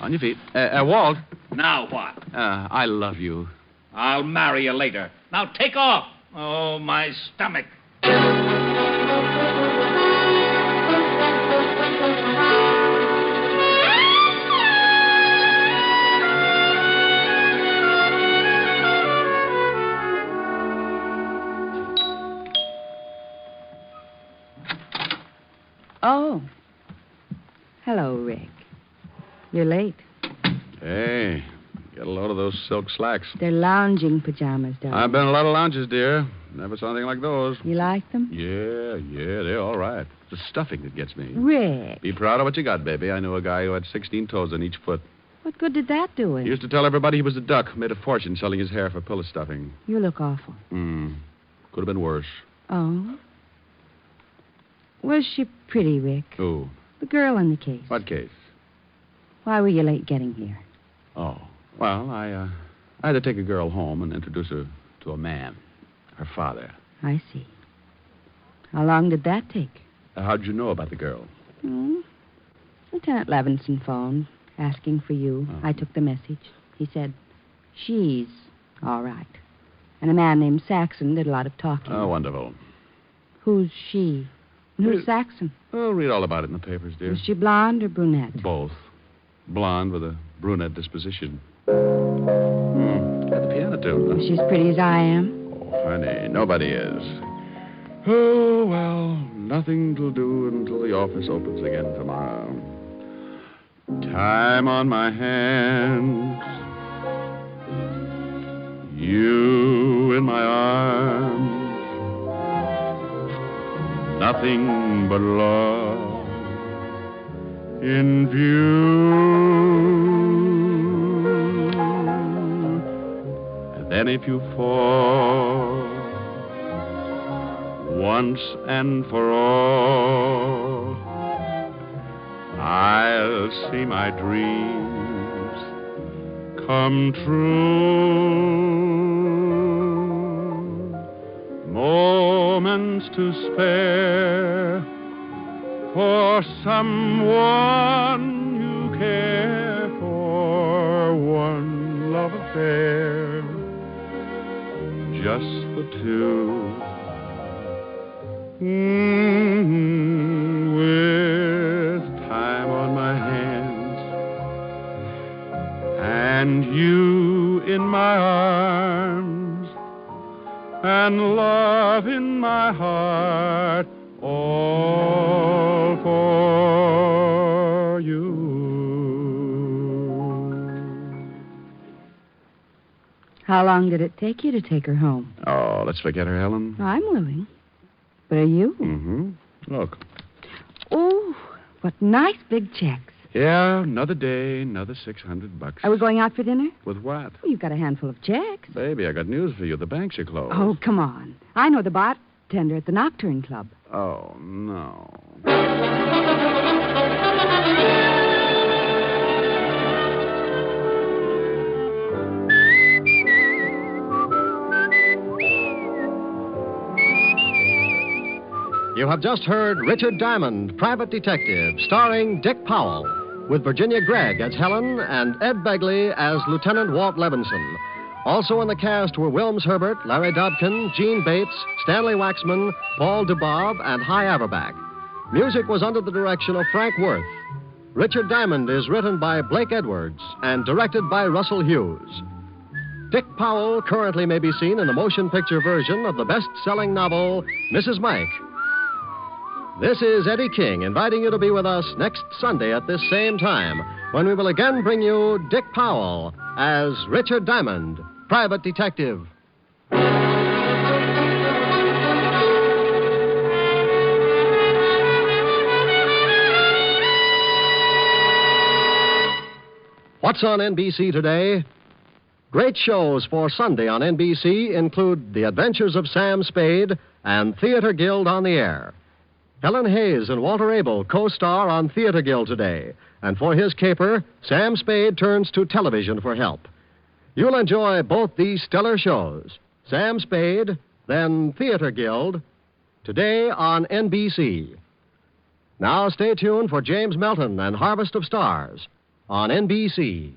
On your feet. Walt. Now what? I love you. I'll marry you later. Now take off. Oh, my stomach. Oh. Hello, Rick. You're late. Hey, get a load of those silk slacks. They're lounging pajamas, darling. I've been in a lot of lounges, dear. Never saw anything like those. You like them? Yeah, they're all right. It's the stuffing that gets me. Rick. Be proud of what you got, baby. I knew a guy who had 16 toes on each foot. What good did that do him? He used to tell everybody he was a duck, made a fortune selling his hair for pillow stuffing. You look awful. Could have been worse. Oh? Was she pretty, Rick? Who? The girl in the case. What case? Why were you late getting here? Oh, well, I had to take a girl home and introduce her to a man, her father. I see. How long did that take? How'd you know about the girl? Lieutenant Levinson phoned, asking for you. I took the message. He said, she's all right. And a man named Saxon did a lot of talking. Oh, wonderful. Who's she? Who's Saxon? Oh, read all about it in the papers, dear. Is she blonde or brunette? Both. Blonde with a brunette disposition. Got the piano too, huh? She's pretty as I am. Oh, honey, nobody is. Oh, well, nothing to do until the office opens again tomorrow. Time on my hands. You in my arms. Nothing but love in view. And then if you fall once and for all, I'll see my dreams come true. Moments to spare for someone you care for. One love affair, just the two. With time on my hands and you in my arms and love in my heart, all for you. How long did it take you to take her home? Oh, let's forget her, Helen. I'm willing. But are you? Look. Oh, what nice big checks. Yeah, another day, another $600. Are we going out for dinner? With what? Well, you've got a handful of checks. Baby, I got news for you. The banks are closed. Oh, come on. I know the bartender at the Nocturne Club. Oh, no. You have just heard Richard Diamond, Private Detective, starring Dick Powell, with Virginia Gregg as Helen and Ed Begley as Lieutenant Walt Levinson. Also in the cast were Wilms Herbert, Larry Dobkin, Gene Bates, Stanley Waxman, Paul DeBob, and Hy Averback. Music was under the direction of Frank Worth. Richard Diamond is written by Blake Edwards and directed by Russell Hughes. Dick Powell currently may be seen in the motion picture version of the best-selling novel, Mrs. Mike. This is Eddie King inviting you to be with us next Sunday at this same time when we will again bring you Dick Powell as Richard Diamond, Private Detective. What's on NBC today? Great shows for Sunday on NBC include The Adventures of Sam Spade and Theater Guild on the Air. Helen Hayes and Walter Abel co-star on Theater Guild today. And for his caper, Sam Spade turns to television for help. You'll enjoy both these stellar shows. Sam Spade, then Theater Guild, today on NBC. Now stay tuned for James Melton and Harvest of Stars on NBC.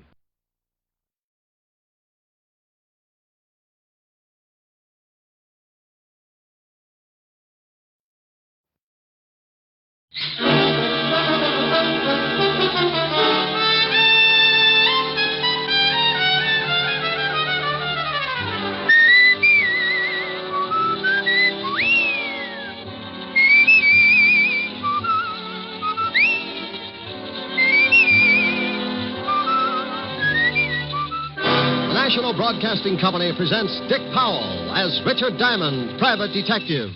National Broadcasting Company presents Dick Powell as Richard Diamond, private detective.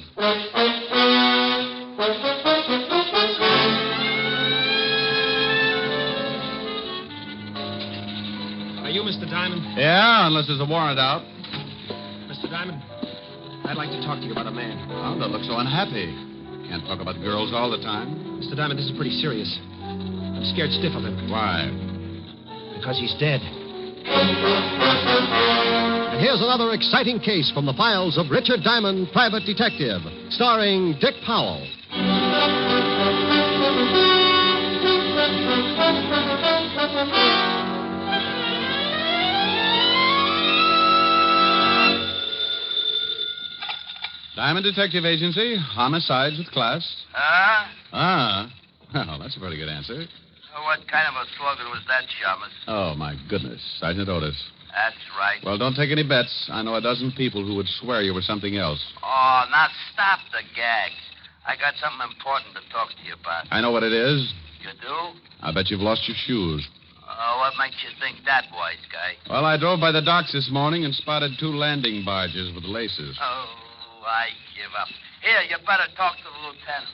Are you Mr. Diamond? Yeah, unless there's a warrant out. Mr. Diamond, I'd like to talk to you about a man. Oh, don't look so unhappy. Can't talk about girls all the time. Mr. Diamond, this is pretty serious. I'm scared stiff of him. Why? Because he's dead. And here's another exciting case from the files of Richard Diamond, private detective, starring Dick Powell. Diamond Detective Agency, homicides with class. Ah, well, that's a pretty good answer. What kind of a slogan was that, Shamus? Oh, my goodness. Sergeant Otis. That's right. Well, don't take any bets. I know a dozen people who would swear you were something else. Oh, now stop the gags. I got something important to talk to you about. I know what it is. You do? I bet you've lost your shoes. What makes you think that, wise guy? Well, I drove by the docks this morning and spotted 2 landing barges with laces. Oh, I give up. Here, you better talk to the lieutenant.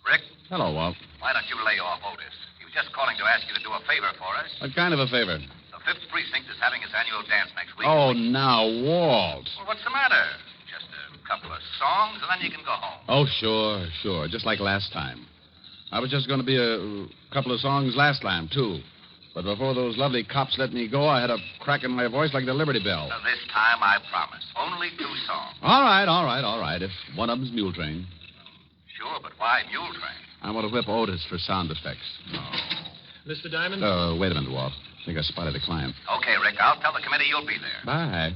Rick, Hello, Walt. why don't you lay off Otis? He was just calling to ask you to do a favor for us. What kind of a favor? The 5th Precinct is having its annual dance next week. Oh, now, Walt. Well, what's the matter? Just a couple of songs, and then you can go home. Oh, sure. Just like last time. I was just going to be a couple of songs last time, too. But before those lovely cops let me go, I had a crack in my voice like the Liberty Bell. Now, this time, I promise. Only 2 songs. All right. If one of them's Mule Train. Sure, but why Mule Train? I want to whip Otis for sound effects. Mr. Diamond? Wait a minute, Walt. I think I spotted a client. Okay, Rick, I'll tell the committee you'll be there. Bye.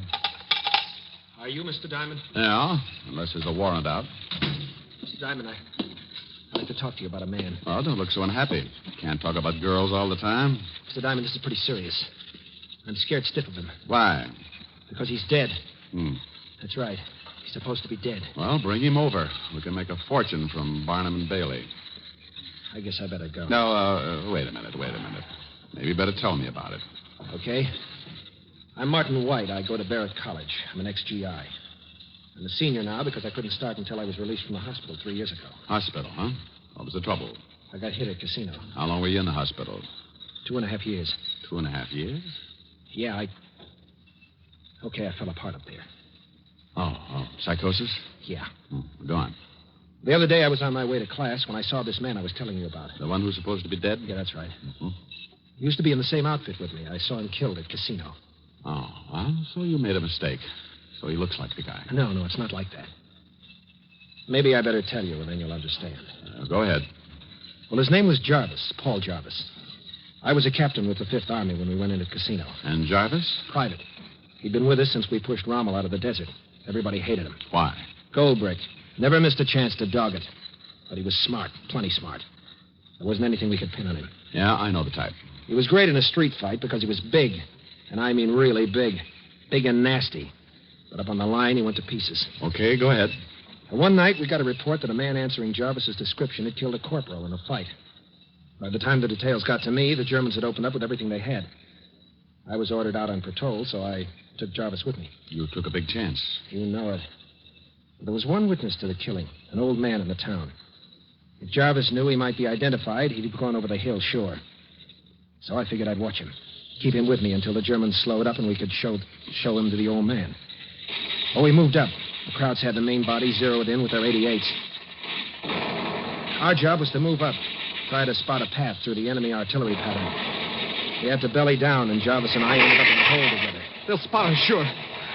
Are you Mr. Diamond? Yeah, unless there's a warrant out. Mr. Diamond, I'd like to talk to you about a man. Oh, don't look so unhappy. Can't talk about girls all the time. Mr. Diamond, this is pretty serious. I'm scared stiff of him. Why? Because he's dead. Hmm. That's right. He's supposed to be dead. Well, bring him over. We can make a fortune from Barnum and Bailey. I guess I better go. No, wait a minute. Maybe you better tell me about it. Okay. I'm Martin White. I go to Barrett College. I'm an ex-GI. I'm a senior now because I couldn't start until I was released from the hospital 3 years ago. Hospital, huh? What was the trouble? I got hit at casino. How long were you in the hospital? 2.5 years. 2.5 years? Yeah, Okay, I fell apart up there. Oh, psychosis? Yeah. Go on. The other day I was on my way to class when I saw this man I was telling you about. The one who's supposed to be dead? Yeah, that's right. Mm-hmm. He used to be in the same outfit with me. I saw him killed at casino. Oh, well, so you made a mistake. So he looks like the guy. No, it's not like that. Maybe I better tell you, and then you'll understand. Go ahead. Well, his name was Jarvis, Paul Jarvis. I was a captain with the 5th Army when we went into casino. And Jarvis? Private. He'd been with us since we pushed Rommel out of the desert. Everybody hated him. Why? Gold brick. Never missed a chance to dog it. But he was smart, plenty smart. There wasn't anything we could pin on him. Yeah, I know the type. He was great in a street fight because he was big. And I mean really big. Big and nasty. But up on the line, he went to pieces. Okay, go ahead. And one night, we got a report that a man answering Jarvis's description had killed a corporal in a fight. By the time the details got to me, the Germans had opened up with everything they had. I was ordered out on patrol, so I took Jarvis with me. You took a big chance. You know it. There was one witness to the killing, an old man in the town. If Jarvis knew he might be identified, he'd have gone over the hill, sure. So I figured I'd watch him. Keep him with me until the Germans slowed up and we could show him to the old man. Oh, we moved up. The Krauts had the main body zeroed in with their 88s. Our job was to move up, try to spot a path through the enemy artillery pattern. We had to belly down, and Jarvis and I ended up in a hole together. They'll spot us, sure.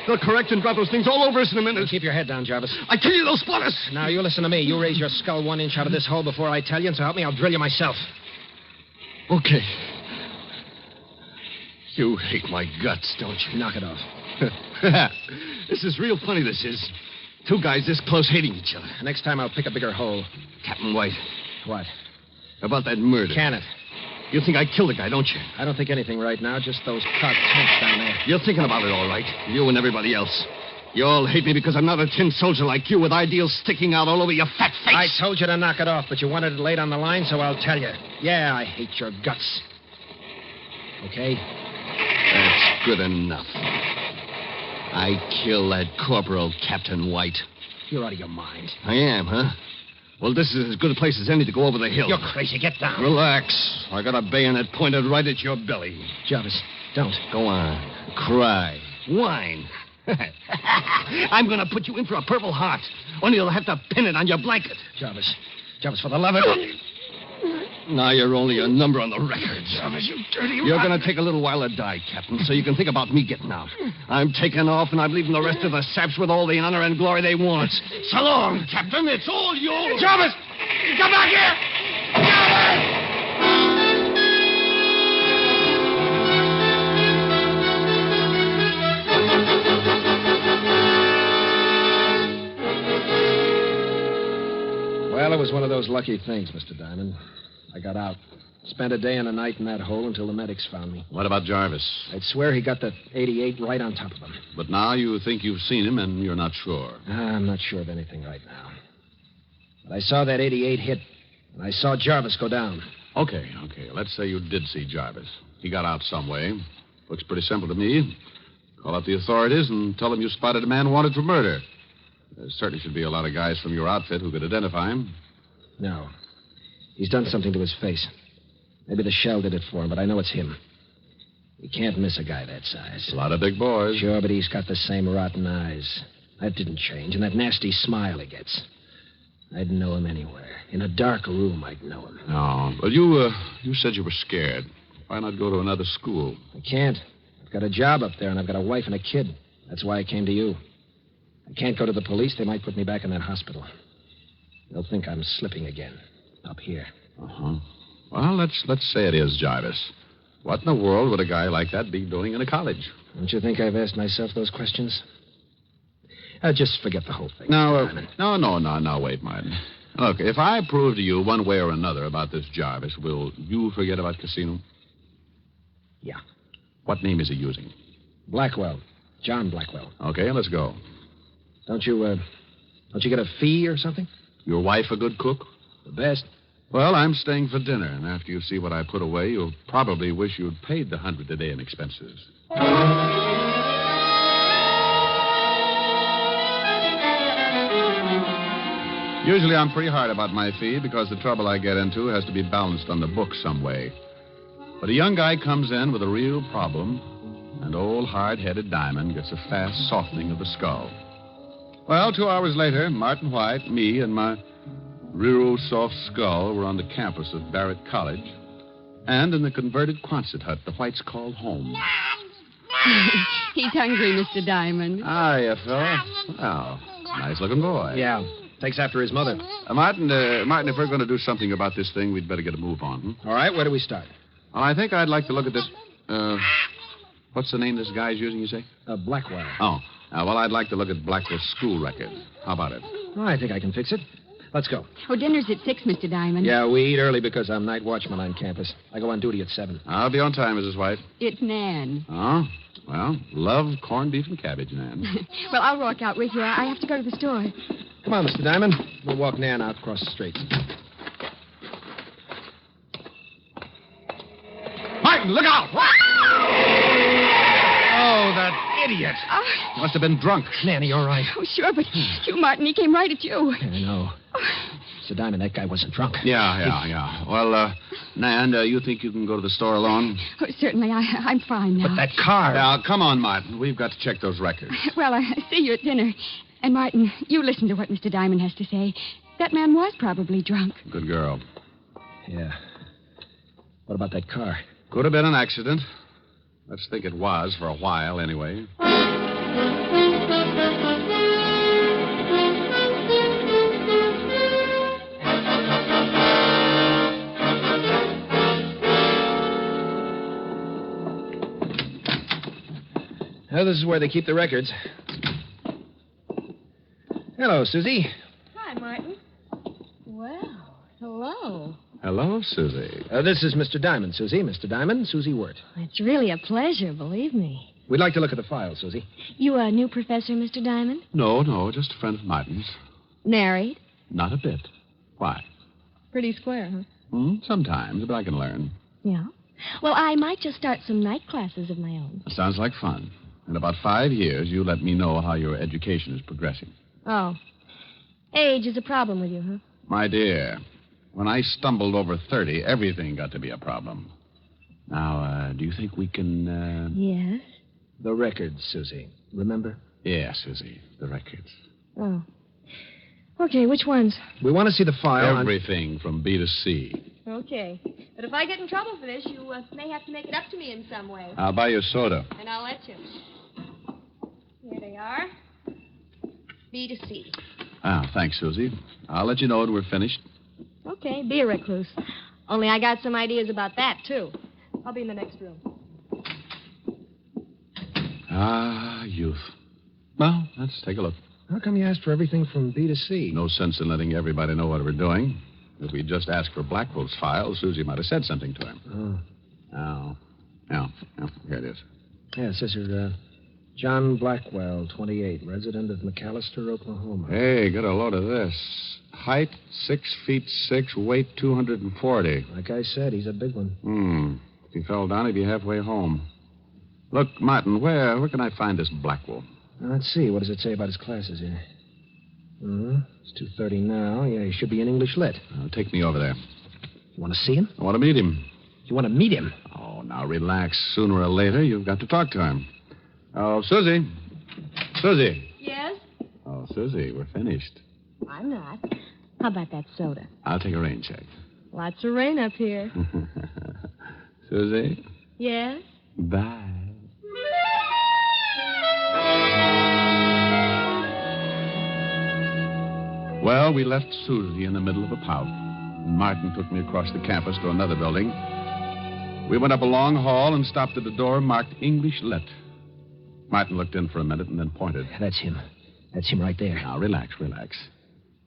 They'll correct and drop those things all over us in a minute. Keep your head down, Jarvis. I tell you, they'll spot us. Now, you listen to me. You raise your skull 1 inch out of this hole before I tell you, and so help me, I'll drill you myself. Okay. You hate my guts, don't you? Knock it off. This is real funny, this is. 2 guys this close hating each other. Next time I'll pick a bigger hole. Captain White. What? About that murder. Can it? You think I killed the guy, don't you? I don't think anything right now, just those cocked tanks down there. You're thinking about it all right. You and everybody else. You all hate me because I'm not a tin soldier like you with ideals sticking out all over your fat face. I told you to knock it off, but you wanted it laid on the line, so I'll tell you. Yeah, I hate your guts. Okay? That's good enough. I kill that Corporal Captain White. You're out of your mind. I am, huh? Well, this is as good a place as any to go over the hill. You're crazy. Get down. Relax. I got a bayonet pointed right at your belly. Jarvis, don't. Go on. Cry. Whine. I'm going to put you in for a Purple Heart. Only you'll have to pin it on your blanket. Jarvis, for the love of it. Now you're only a number on the record. Jarvis, you dirty You're going to take a little while to die, Captain, so you can think about me getting out. I'm taking off, and I'm leaving the rest of the saps with all the honor and glory they want. So long, Captain. It's all yours. Jarvis! Come back here! Jarvis! Well, it was one of those lucky things, Mr. Diamond. I got out. Spent a day and a night in that hole until the medics found me. What about Jarvis? I'd swear he got the 88 right on top of him. But now you think you've seen him and you're not sure. I'm not sure of anything right now. But I saw that 88 hit, and I saw Jarvis go down. Okay. Let's say you did see Jarvis. He got out some way. Looks pretty simple to me. Call up the authorities and tell them you spotted a man wanted for murder. There certainly should be a lot of guys from your outfit who could identify him. No. He's done something to his face. Maybe the shell did it for him, but I know it's him. You can't miss a guy that size. A lot of big boys. Sure, but he's got the same rotten eyes. That didn't change, and that nasty smile he gets. I'd know him anywhere. In a dark room, I'd know him. No. Well, you said you were scared. Why not go to another school? I can't. I've got a job up there, and I've got a wife and a kid. That's why I came to you. I can't go to the police. They might put me back in that hospital. They'll think I'm slipping again. Up here. Uh-huh. Well, let's say it is Jarvis. What in the world would a guy like that be doing in a college? Don't you think I've asked myself those questions? Just forget the whole thing. No, wait, Martin. Look, if I prove to you one way or another about this Jarvis, will you forget about Casino? Yeah. What name is he using? Blackwell. John Blackwell. Okay, let's go. Don't you get a fee or something? Your wife a good cook? The best. Well, I'm staying for dinner, and after you see what I put away, you'll probably wish you'd paid the $100 a day in expenses. Usually I'm pretty hard about my fee because the trouble I get into has to be balanced on the book some way. But a young guy comes in with a real problem, and old hard-headed Diamond gets a fast softening of the skull. Well, 2 hours later, Martin White, me, and my real soft skull were on the campus of Barrett College and in the converted Quonset hut the Whites called home. He's hungry, Mr. Diamond. Hiya, fella. Well, nice-looking boy. Yeah, takes after his mother. Martin, if we're going to do something about this thing, we'd better get a move on. All right, where do we start? Well, I think I'd like to look at this... what's the name this guy's using, you say? Blackwell. Oh, well, I'd like to look at Blackwell's school record. How about it? Oh, I think I can fix it. Let's go. Oh, dinner's at 6, Mr. Diamond. Yeah, we eat early because I'm night watchman on campus. I go on duty at 7. I'll be on time, Mrs. White. It's Nan. Oh? Well, love corned beef and cabbage, Nan. Well, I'll walk out with you. I have to go to the store. Come on, Mr. Diamond. We'll walk Nan out across the street. Martin, look out! Oh, that idiot. Must have been drunk. Nanny, all right? Oh, sure, but you, Martin, he came right at you. I know. Mr. Diamond, that guy wasn't drunk. Yeah. Well, Nan, you think you can go to the store alone? Oh, certainly. I'm fine now. But that car... Now, come on, Martin. We've got to check those records. Well, I see you at dinner. And, Martin, you listen to what Mr. Diamond has to say. That man was probably drunk. Good girl. Yeah. What about that car? Could have been an accident. Let's think it was for a while, anyway. Oh, this is where they keep the records. Hello, Susie. Hi, Martin. Well, hello. Hello, Susie. This is Mr. Diamond, Susie. Mr. Diamond, Susie Wirt. It's really a pleasure, believe me. We'd like to look at the file, Susie. You a new professor, Mr. Diamond? No, just a friend of Martin's. Married? Not a bit. Why? Pretty square, huh? Sometimes, but I can learn. Yeah. Well, I might just start some night classes of my own. Sounds like fun. In about 5 years, you let me know how your education is progressing. Oh. Age is a problem with you, huh? My dear, when I stumbled over 30, everything got to be a problem. Now, do you think we can, Yes? The records, Susie. Remember? Yeah, Susie, the records. Oh. Okay, which ones? We want to see the file. Everything from B to C. Okay. But if I get in trouble for this, you may have to make it up to me in some way. I'll buy you a soda. And I'll let you. Here they are. B to C. Thanks, Susie. I'll let you know when we're finished. Okay, be a recluse. Only I got some ideas about that, too. I'll be in the next room. Youth. Well, let's take a look. How come you asked for everything from B to C? No sense in letting everybody know what we're doing. If we'd just asked for Blackwell's file, Susie might have said something to him. Oh, here it is. Yeah, it says here, John Blackwell, 28, resident of McAllister, Oklahoma. Hey, get a load of this. Height, 6'6", weight 240. Like I said, he's a big one. If he fell down, he'd be halfway home. Look, Martin, where can I find this Blackwell? Now, let's see. What does it say about his classes here? It's 2:30 now. Yeah, he should be in English Lit. Take me over there. You want to see him? I want to meet him. You want to meet him? Oh, now relax. Sooner or later, you've got to talk to him. Oh, Susie. Susie. Yes? Oh, Susie, we're finished. I'm not. How about that soda? I'll take a rain check. Lots of rain up here. Susie? Yes? Bye. Well, we left Susie in the middle of a pout. Martin took me across the campus to another building. We went up a long hall and stopped at a door marked English Lit. Martin looked in for a minute and then pointed. That's him. That's him right there. Now, relax.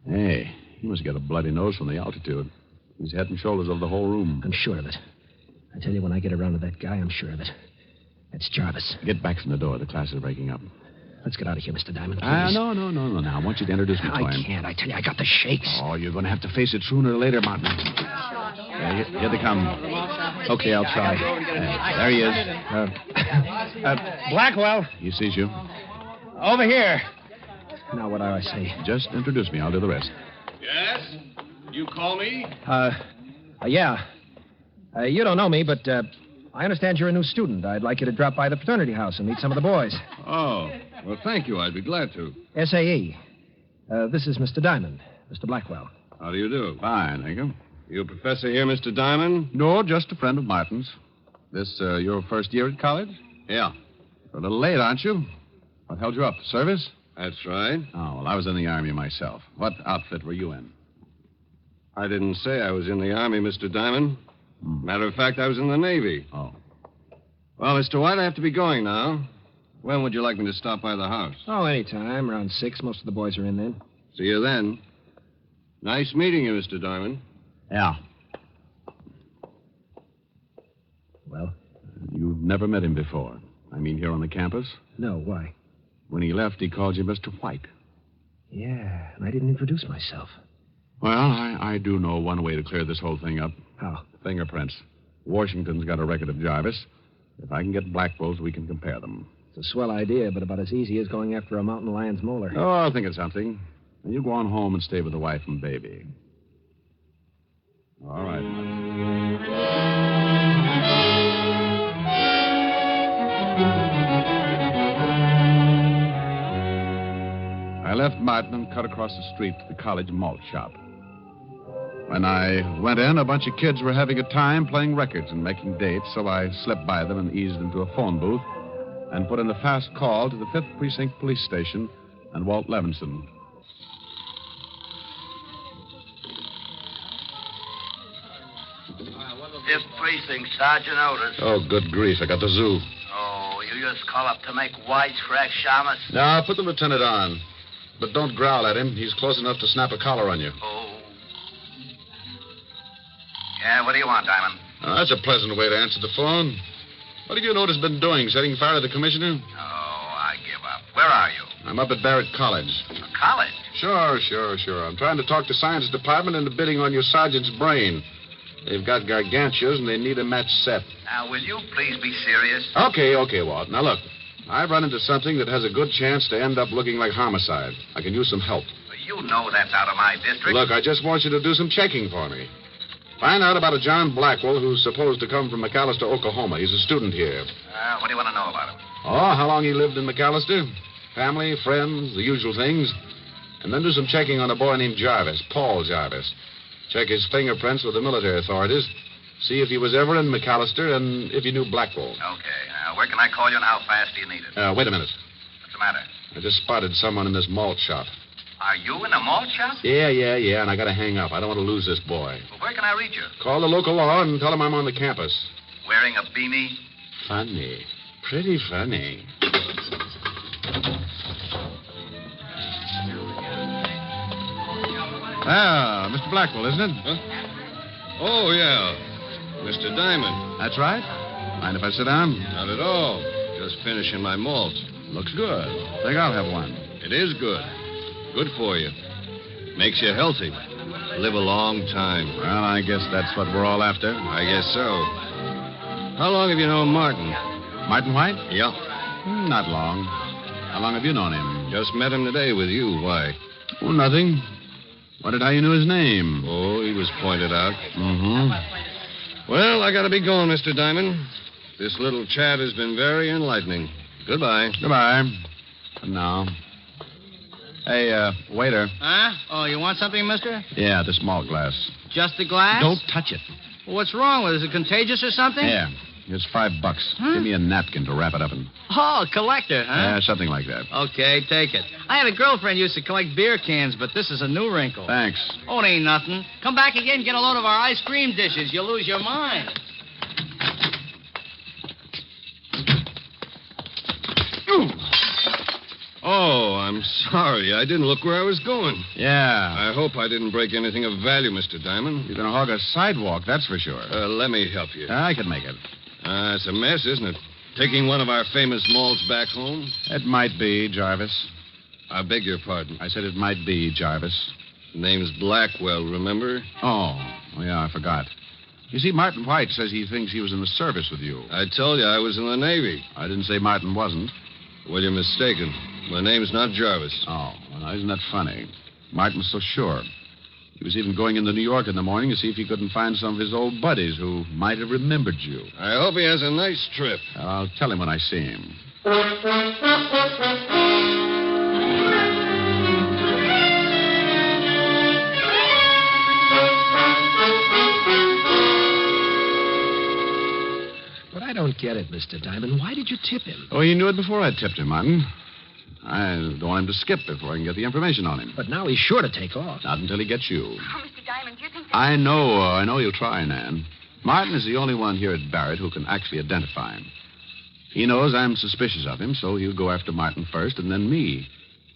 Hey, he must get a bloody nose from the altitude. He's head and shoulders over the whole room. I'm sure of it. I tell you, when I get around to that guy, I'm sure of it. That's Jarvis. Get back from the door. The class is breaking up. Let's get out of here, Mr. Diamond, please. No. Now, I want you to introduce me to him. I can't. I tell you, I got the shakes. Oh, you're going to have to face it sooner or later, Martin. Here they come. Okay, I'll try. There he is. Blackwell. He sees you. Over here. Now, what do I say? Just introduce me. I'll do the rest. Yes? You call me? Yeah. You don't know me, but I understand you're a new student. I'd like you to drop by the fraternity house and meet some of the boys. Oh, well, thank you. I'd be glad to. SAE. This is Mr. Diamond, Mr. Blackwell. How do you do? Fine, thank you. You a professor here, Mr. Diamond? No, just a friend of Martin's. This your first year at college? Yeah. You're a little late, aren't you? What held you up? Service? That's right. Oh, well, I was in the Army myself. What outfit were you in? I didn't say I was in the Army, Mr. Diamond. Matter of fact, I was in the Navy. Oh. Well, Mr. White, I have to be going now. When would you like me to stop by the house? Oh, anytime. Around 6. Most of the boys are in then. See you then. Nice meeting you, Mr. Diamond. Yeah. Well? You've never met him before. I mean, here on the campus? No, why? When he left, he called you Mr. White. Yeah, and I didn't introduce myself. Well, I do know one way to clear this whole thing up. How? Fingerprints. Washington's got a record of Jarvis. If I can get Blackwell's, we can compare them. It's a swell idea, but about as easy as going after a mountain lion's molar. Oh, I'll think of something. And you go on home and stay with the wife and baby. All right. I left Martin and cut across the street to the college malt shop. When I went in, a bunch of kids were having a time playing records and making dates, so I slipped by them and eased into a phone booth and put in a fast call to the 5th Precinct Police Station and Walt Levinson. Fifth Precinct, Sergeant Otis. Oh, good grief. I got the zoo. Oh, you just call up to make wisecrack, Shamus? Now, put the lieutenant on. But don't growl at him. He's close enough to snap a collar on you. Oh. Yeah, what do you want, Diamond? That's a pleasant way to answer the phone. What have you noticed been doing? Setting fire to the commissioner? Oh, I give up. Where are you? I'm up at Barrett College. College? Sure. I'm trying to talk the science department into bidding on your sergeant's brain. They've got gargantuas, and they need a match set. Now, will you please be serious? Okay, Walt. Now, look. I've run into something that has a good chance to end up looking like homicide. I can use some help. You know that's out of my district. Look, I just want you to do some checking for me. Find out about a John Blackwell who's supposed to come from McAllister, Oklahoma. He's a student here. What do you want to know about him? Oh, how long he lived in McAllister? Family, friends, the usual things. And then do some checking on a boy named Jarvis, Paul Jarvis. Check his fingerprints with the military authorities. See if he was ever in McAllister and if he knew Blackwell. Okay. Now, where can I call you and how fast do you need it? Wait a minute. What's the matter? I just spotted someone in this malt shop. Are you in a malt shop? Yeah, and I gotta hang up. I don't want to lose this boy. Well, where can I reach you? Call the local law and tell him I'm on the campus. Wearing a beanie? Funny. Pretty funny. Ah, Mr. Blackwell, isn't it? Huh? Oh, yeah. Mr. Diamond. That's right. Mind if I sit down? Not at all. Just finishing my malt. Looks good. Think I'll have one. It is good. Good for you. Makes you healthy. Live a long time. Well, I guess that's what we're all after. I guess so. How long have you known Martin? Martin White? Yeah. Not long. How long have you known him? Just met him today with you. Why? Oh, nothing. Wondered how you knew his name. Oh, he was pointed out. Mm-hmm. Well, I gotta be going, Mr. Diamond. This little chat has been very enlightening. Goodbye. Goodbye. For now. Hey, waiter. Huh? Oh, you want something, mister? Yeah, the small glass. Just the glass? Don't touch it. Well, what's wrong with it? Is it contagious or something? Yeah. Here's $5. Huh? Give me a napkin to wrap it up in. Oh, a collector, huh? Yeah, something like that. Okay, take it. I had a girlfriend who used to collect beer cans, but this is a new wrinkle. Thanks. Oh, it ain't nothing. Come back again and get a load of our ice cream dishes. You'll lose your mind. Oh, I'm sorry. I didn't look where I was going. Yeah. I hope I didn't break anything of value, Mr. Diamond. You're going to hog a sidewalk, that's for sure. Let me help you. I can make it. It's a mess, isn't it? Taking one of our famous malts back home? It might be, Jarvis. I beg your pardon. I said it might be, Jarvis. Name's Blackwell, remember? Oh, yeah, I forgot. You see, Martin White says he thinks he was in the service with you. I told you I was in the Navy. I didn't say Martin wasn't. Well, you're mistaken. My name's not Jarvis. Oh, well, now, isn't that funny? Martin was so sure. He was even going into New York in the morning to see if he couldn't find some of his old buddies who might have remembered you. I hope he has a nice trip. I'll tell him when I see him. But I don't get it, Mr. Diamond. Why did you tip him? Oh, he knew it before I tipped him, Martin. I don't want him to skip before I can get the information on him. But now he's sure to take off. Not until he gets you. Oh, Mr. Diamond, do you think that... I know you'll try, Nan. Martin is the only one here at Barrett who can actually identify him. He knows I'm suspicious of him, so he'll go after Martin first and then me.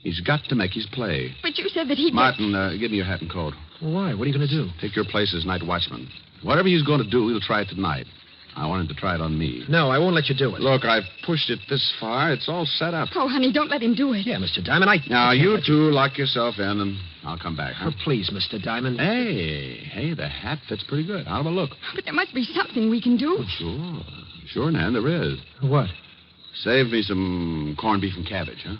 He's got to make his play. But you said that he'd... Martin, give me your hat and coat. Why? What are you going to do? Take your place as night watchman. Whatever he's going to do, he'll try it tonight. I want him to try it on me. No, I won't let you do it. Look, I've pushed it this far. It's all set up. Oh, honey, don't let him do it. Yeah, Mr. Diamond, Now, you two lock yourself in, and I'll come back, huh? Oh, please, Mr. Diamond. Hey, the hat fits pretty good. How about a look? But there must be something we can do. Oh, sure, Nan, there is. What? Save me some corned beef and cabbage, huh?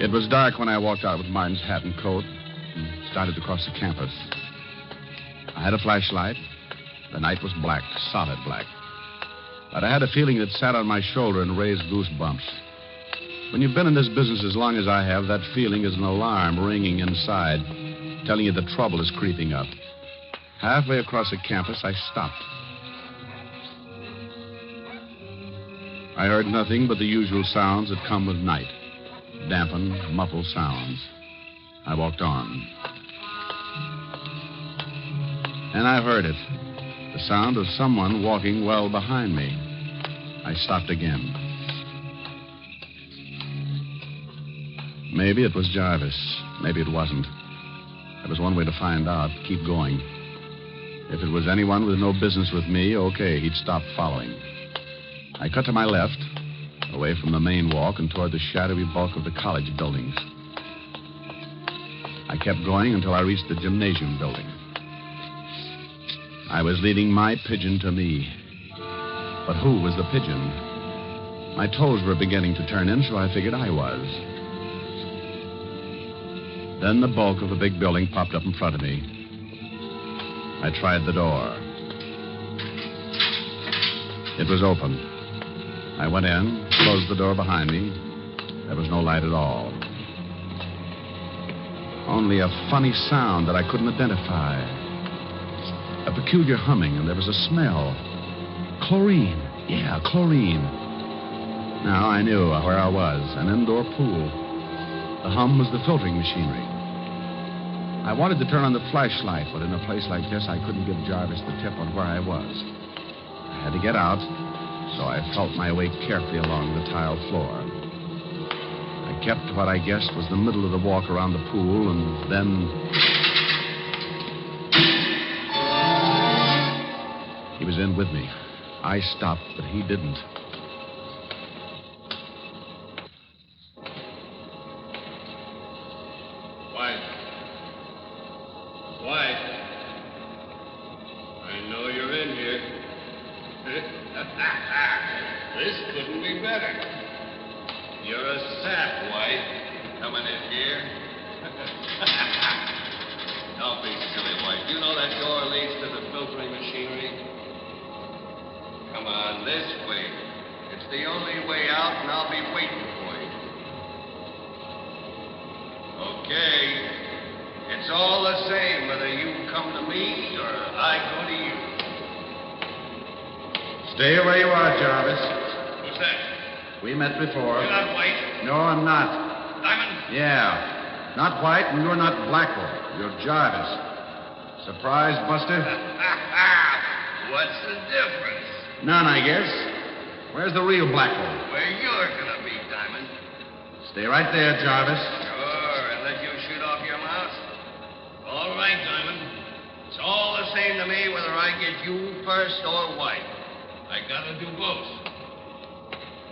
It was dark when I walked out with Martin's hat and coat and started to cross the campus. I had a flashlight. The night was black, solid black. But I had a feeling that sat on my shoulder and raised goosebumps. When you've been in this business as long as I have, that feeling is an alarm ringing inside, telling you that trouble is creeping up. Halfway across the campus, I stopped. I heard nothing but the usual sounds that come with night. Dampened, muffled sounds. I walked on. And I heard it. The sound of someone walking well behind me. I stopped again. Maybe it was Jarvis. Maybe it wasn't. There was one way to find out. Keep going. If it was anyone with no business with me, okay, he'd stop following. I cut to my left, away from the main walk and toward the shadowy bulk of the college buildings. I kept going until I reached the gymnasium building. I was leading my pigeon to me. But who was the pigeon? My toes were beginning to turn in, so I figured I was. Then the bulk of the big building popped up in front of me. I tried the door. It was open. I went in, closed the door behind me. There was no light at all. Only a funny sound that I couldn't identify. A peculiar humming, and there was a smell. Chlorine. Yeah, chlorine. Now I knew where I was, an indoor pool. The hum was the filtering machinery. I wanted to turn on the flashlight, but in a place like this, I couldn't give Jarvis the tip on where I was. I had to get out, so I felt my way carefully along the tile floor. I kept what I guessed was the middle of the walk around the pool, and then... He was in with me. I stopped, but he didn't. White, I know you're in here. This couldn't be better. You're a sap, White, coming in here. Don't be silly, White. You know that door leads to the filtering machinery? Come on, this way. It's the only way out, and I'll be waiting for you. Okay. It's all the same whether you come to me or I go to you. Stay where you are, Jarvis. Who's that? We met before. You're not White. No, I'm not. Diamond? Yeah. Not White, and you're not Blackwell. You're Jarvis. Surprise, Buster? What's the difference? None, I guess. Where's the real Blackwell? Where you're gonna be, Diamond. Stay right there, Jarvis. Sure, and let you shoot off your mouth. All right, Diamond. It's all the same to me whether I get you first or White. I gotta do both.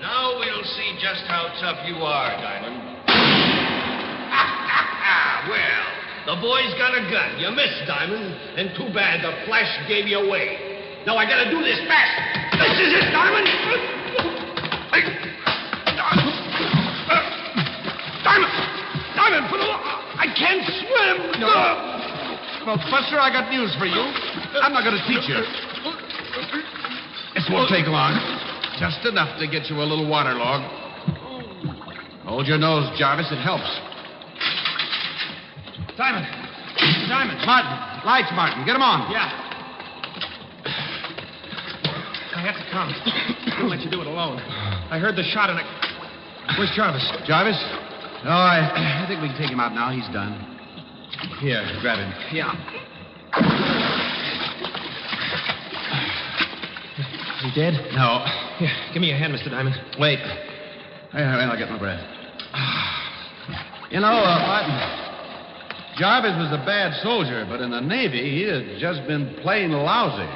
Now we'll see just how tough you are, Diamond. Well, the boy's got a gun. You missed, Diamond. And too bad the flash gave you away. Now I gotta do this fast. This is it, Diamond. Diamond, put I can't swim. No. Well, Buster, I got news for you. I'm not going to teach you. This won't take long. Just enough to get you a little waterlogged. Hold your nose, Jarvis. It helps. Diamond. Martin. Lights, Martin. Get them on. Yeah. I have to come. I won't let you do it alone. I heard the shot and Where's Jarvis? Jarvis? Oh, I think we can take him out now. He's done. Here, grab him. Yeah. Is he dead? No. Here, give me your hand, Mr. Diamond. Wait. I'll get my breath. You know, Martin, Jarvis was a bad soldier, but in the Navy, he had just been plain lousy.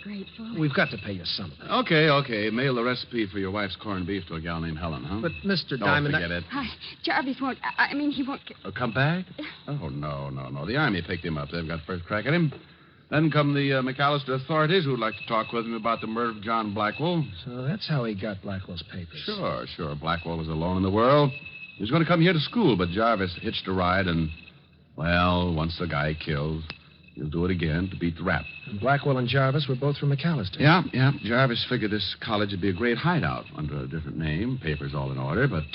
Grateful. We've got to pay you something. Okay. Mail the recipe for your wife's corned beef to a gal named Helen, huh? But, Mr. Don't Diamond... forget it. Jarvis won't... I mean, he won't... Come back? Oh, no. The Army picked him up. They've got first crack at him. Then come the McAllister authorities who'd like to talk with him about the murder of John Blackwell. So that's how he got Blackwell's papers. Sure. Blackwell was alone in the world. He was going to come here to school, but Jarvis hitched a ride and, well, once the guy kills... He'll do it again to beat the rap. And Blackwell and Jarvis were both from McAllister. Yeah. Jarvis figured this college would be a great hideout under a different name, papers all in order, but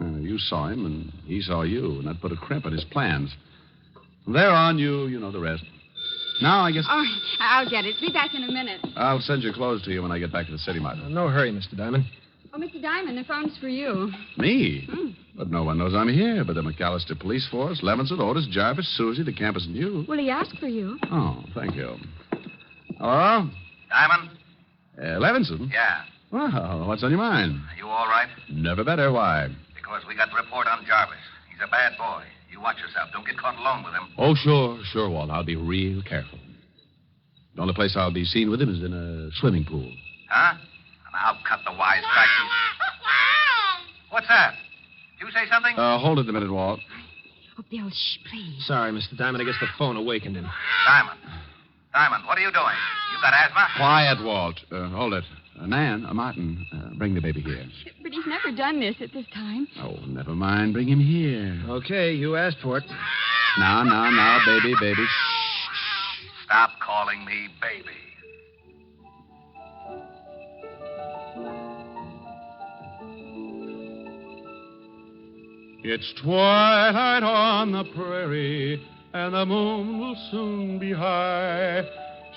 you saw him and he saw you, and that put a crimp in his plans. From there on, you know the rest. Now, I guess... Oh, I'll get it. Be back in a minute. I'll send your clothes to you when I get back to the city, Martin. No hurry, Mr. Diamond. Oh, Mr. Diamond, the phone's for you. Me? Hmm. But no one knows I'm here but the McAllister Police Force, Levinson, Otis, Jarvis, Susie, the campus, and you. Well, he asked for you. Oh, thank you. Hello? Diamond? Levinson? Yeah. Well, what's on your mind? Are you all right? Never better. Why? Because we got the report on Jarvis. He's a bad boy. You watch yourself. Don't get caught alone with him. Oh, sure, Walt. I'll be real careful. The only place I'll be seen with him is in a swimming pool. Huh? And I'll cut the wisecracks. What's that? Did you say something? Hold it a minute, Walt. Oh, Bill, shh, please. Sorry, Mr. Diamond. I guess the phone awakened him. Diamond, what are you doing? You got asthma? Quiet, Walt. Hold it. Nan, Martin, bring the baby here. But he's never done this at this time. Oh, never mind. Bring him here. Okay, you asked for it. Now, baby. Stop calling me baby. It's twilight on the prairie, and the moon will soon be high.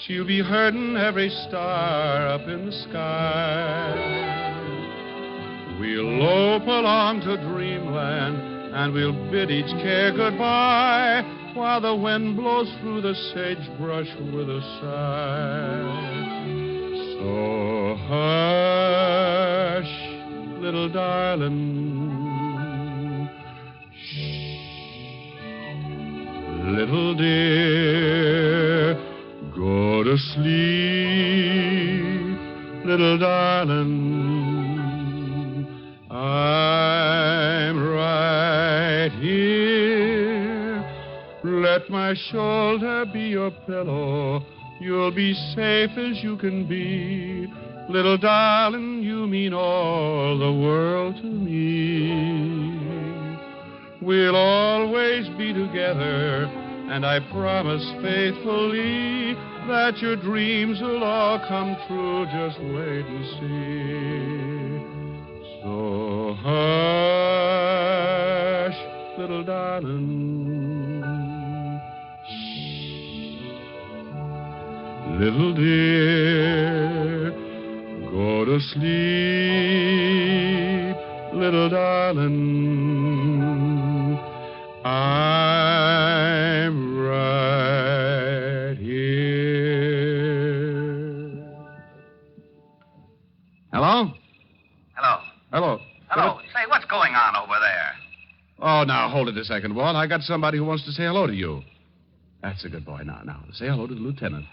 She'll be herding every star up in the sky. We'll lope along to dreamland, and we'll bid each care goodbye, while the wind blows through the sagebrush with a sigh. So hush, little darling, shh, little dear, go to sleep, little darling. I'm right here. Let my shoulder be your pillow. You'll be safe as you can be. Little darling, you mean all the world to me. We'll always be together, and I promise faithfully that your dreams will all come true. Just wait and see. So hush, little darling, shh, little dear, go to sleep, little darling. I'm right here. Hello? Hello. Hello. Say, what's going on over there? Oh, now, hold it a second, Walt. I got somebody who wants to say hello to you. That's a good boy. Now, say hello to the lieutenant.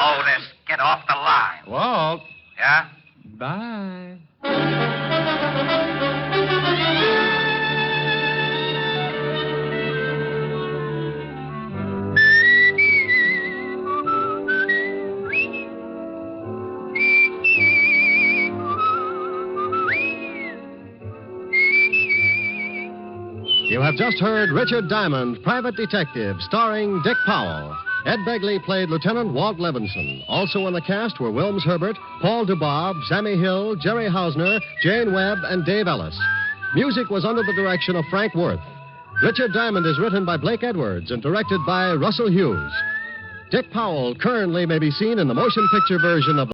Otis, get off the line. Walt. Yeah? Bye. You have just heard Richard Diamond, Private Detective, starring Dick Powell. Ed Begley played Lieutenant Walt Levinson. Also in the cast were Wilms Herbert, Paul DuBois, Sammy Hill, Jerry Hausner, Jane Webb, and Dave Ellis. Music was under the direction of Frank Worth. Richard Diamond is written by Blake Edwards and directed by Russell Hughes. Dick Powell currently may be seen in the motion picture version of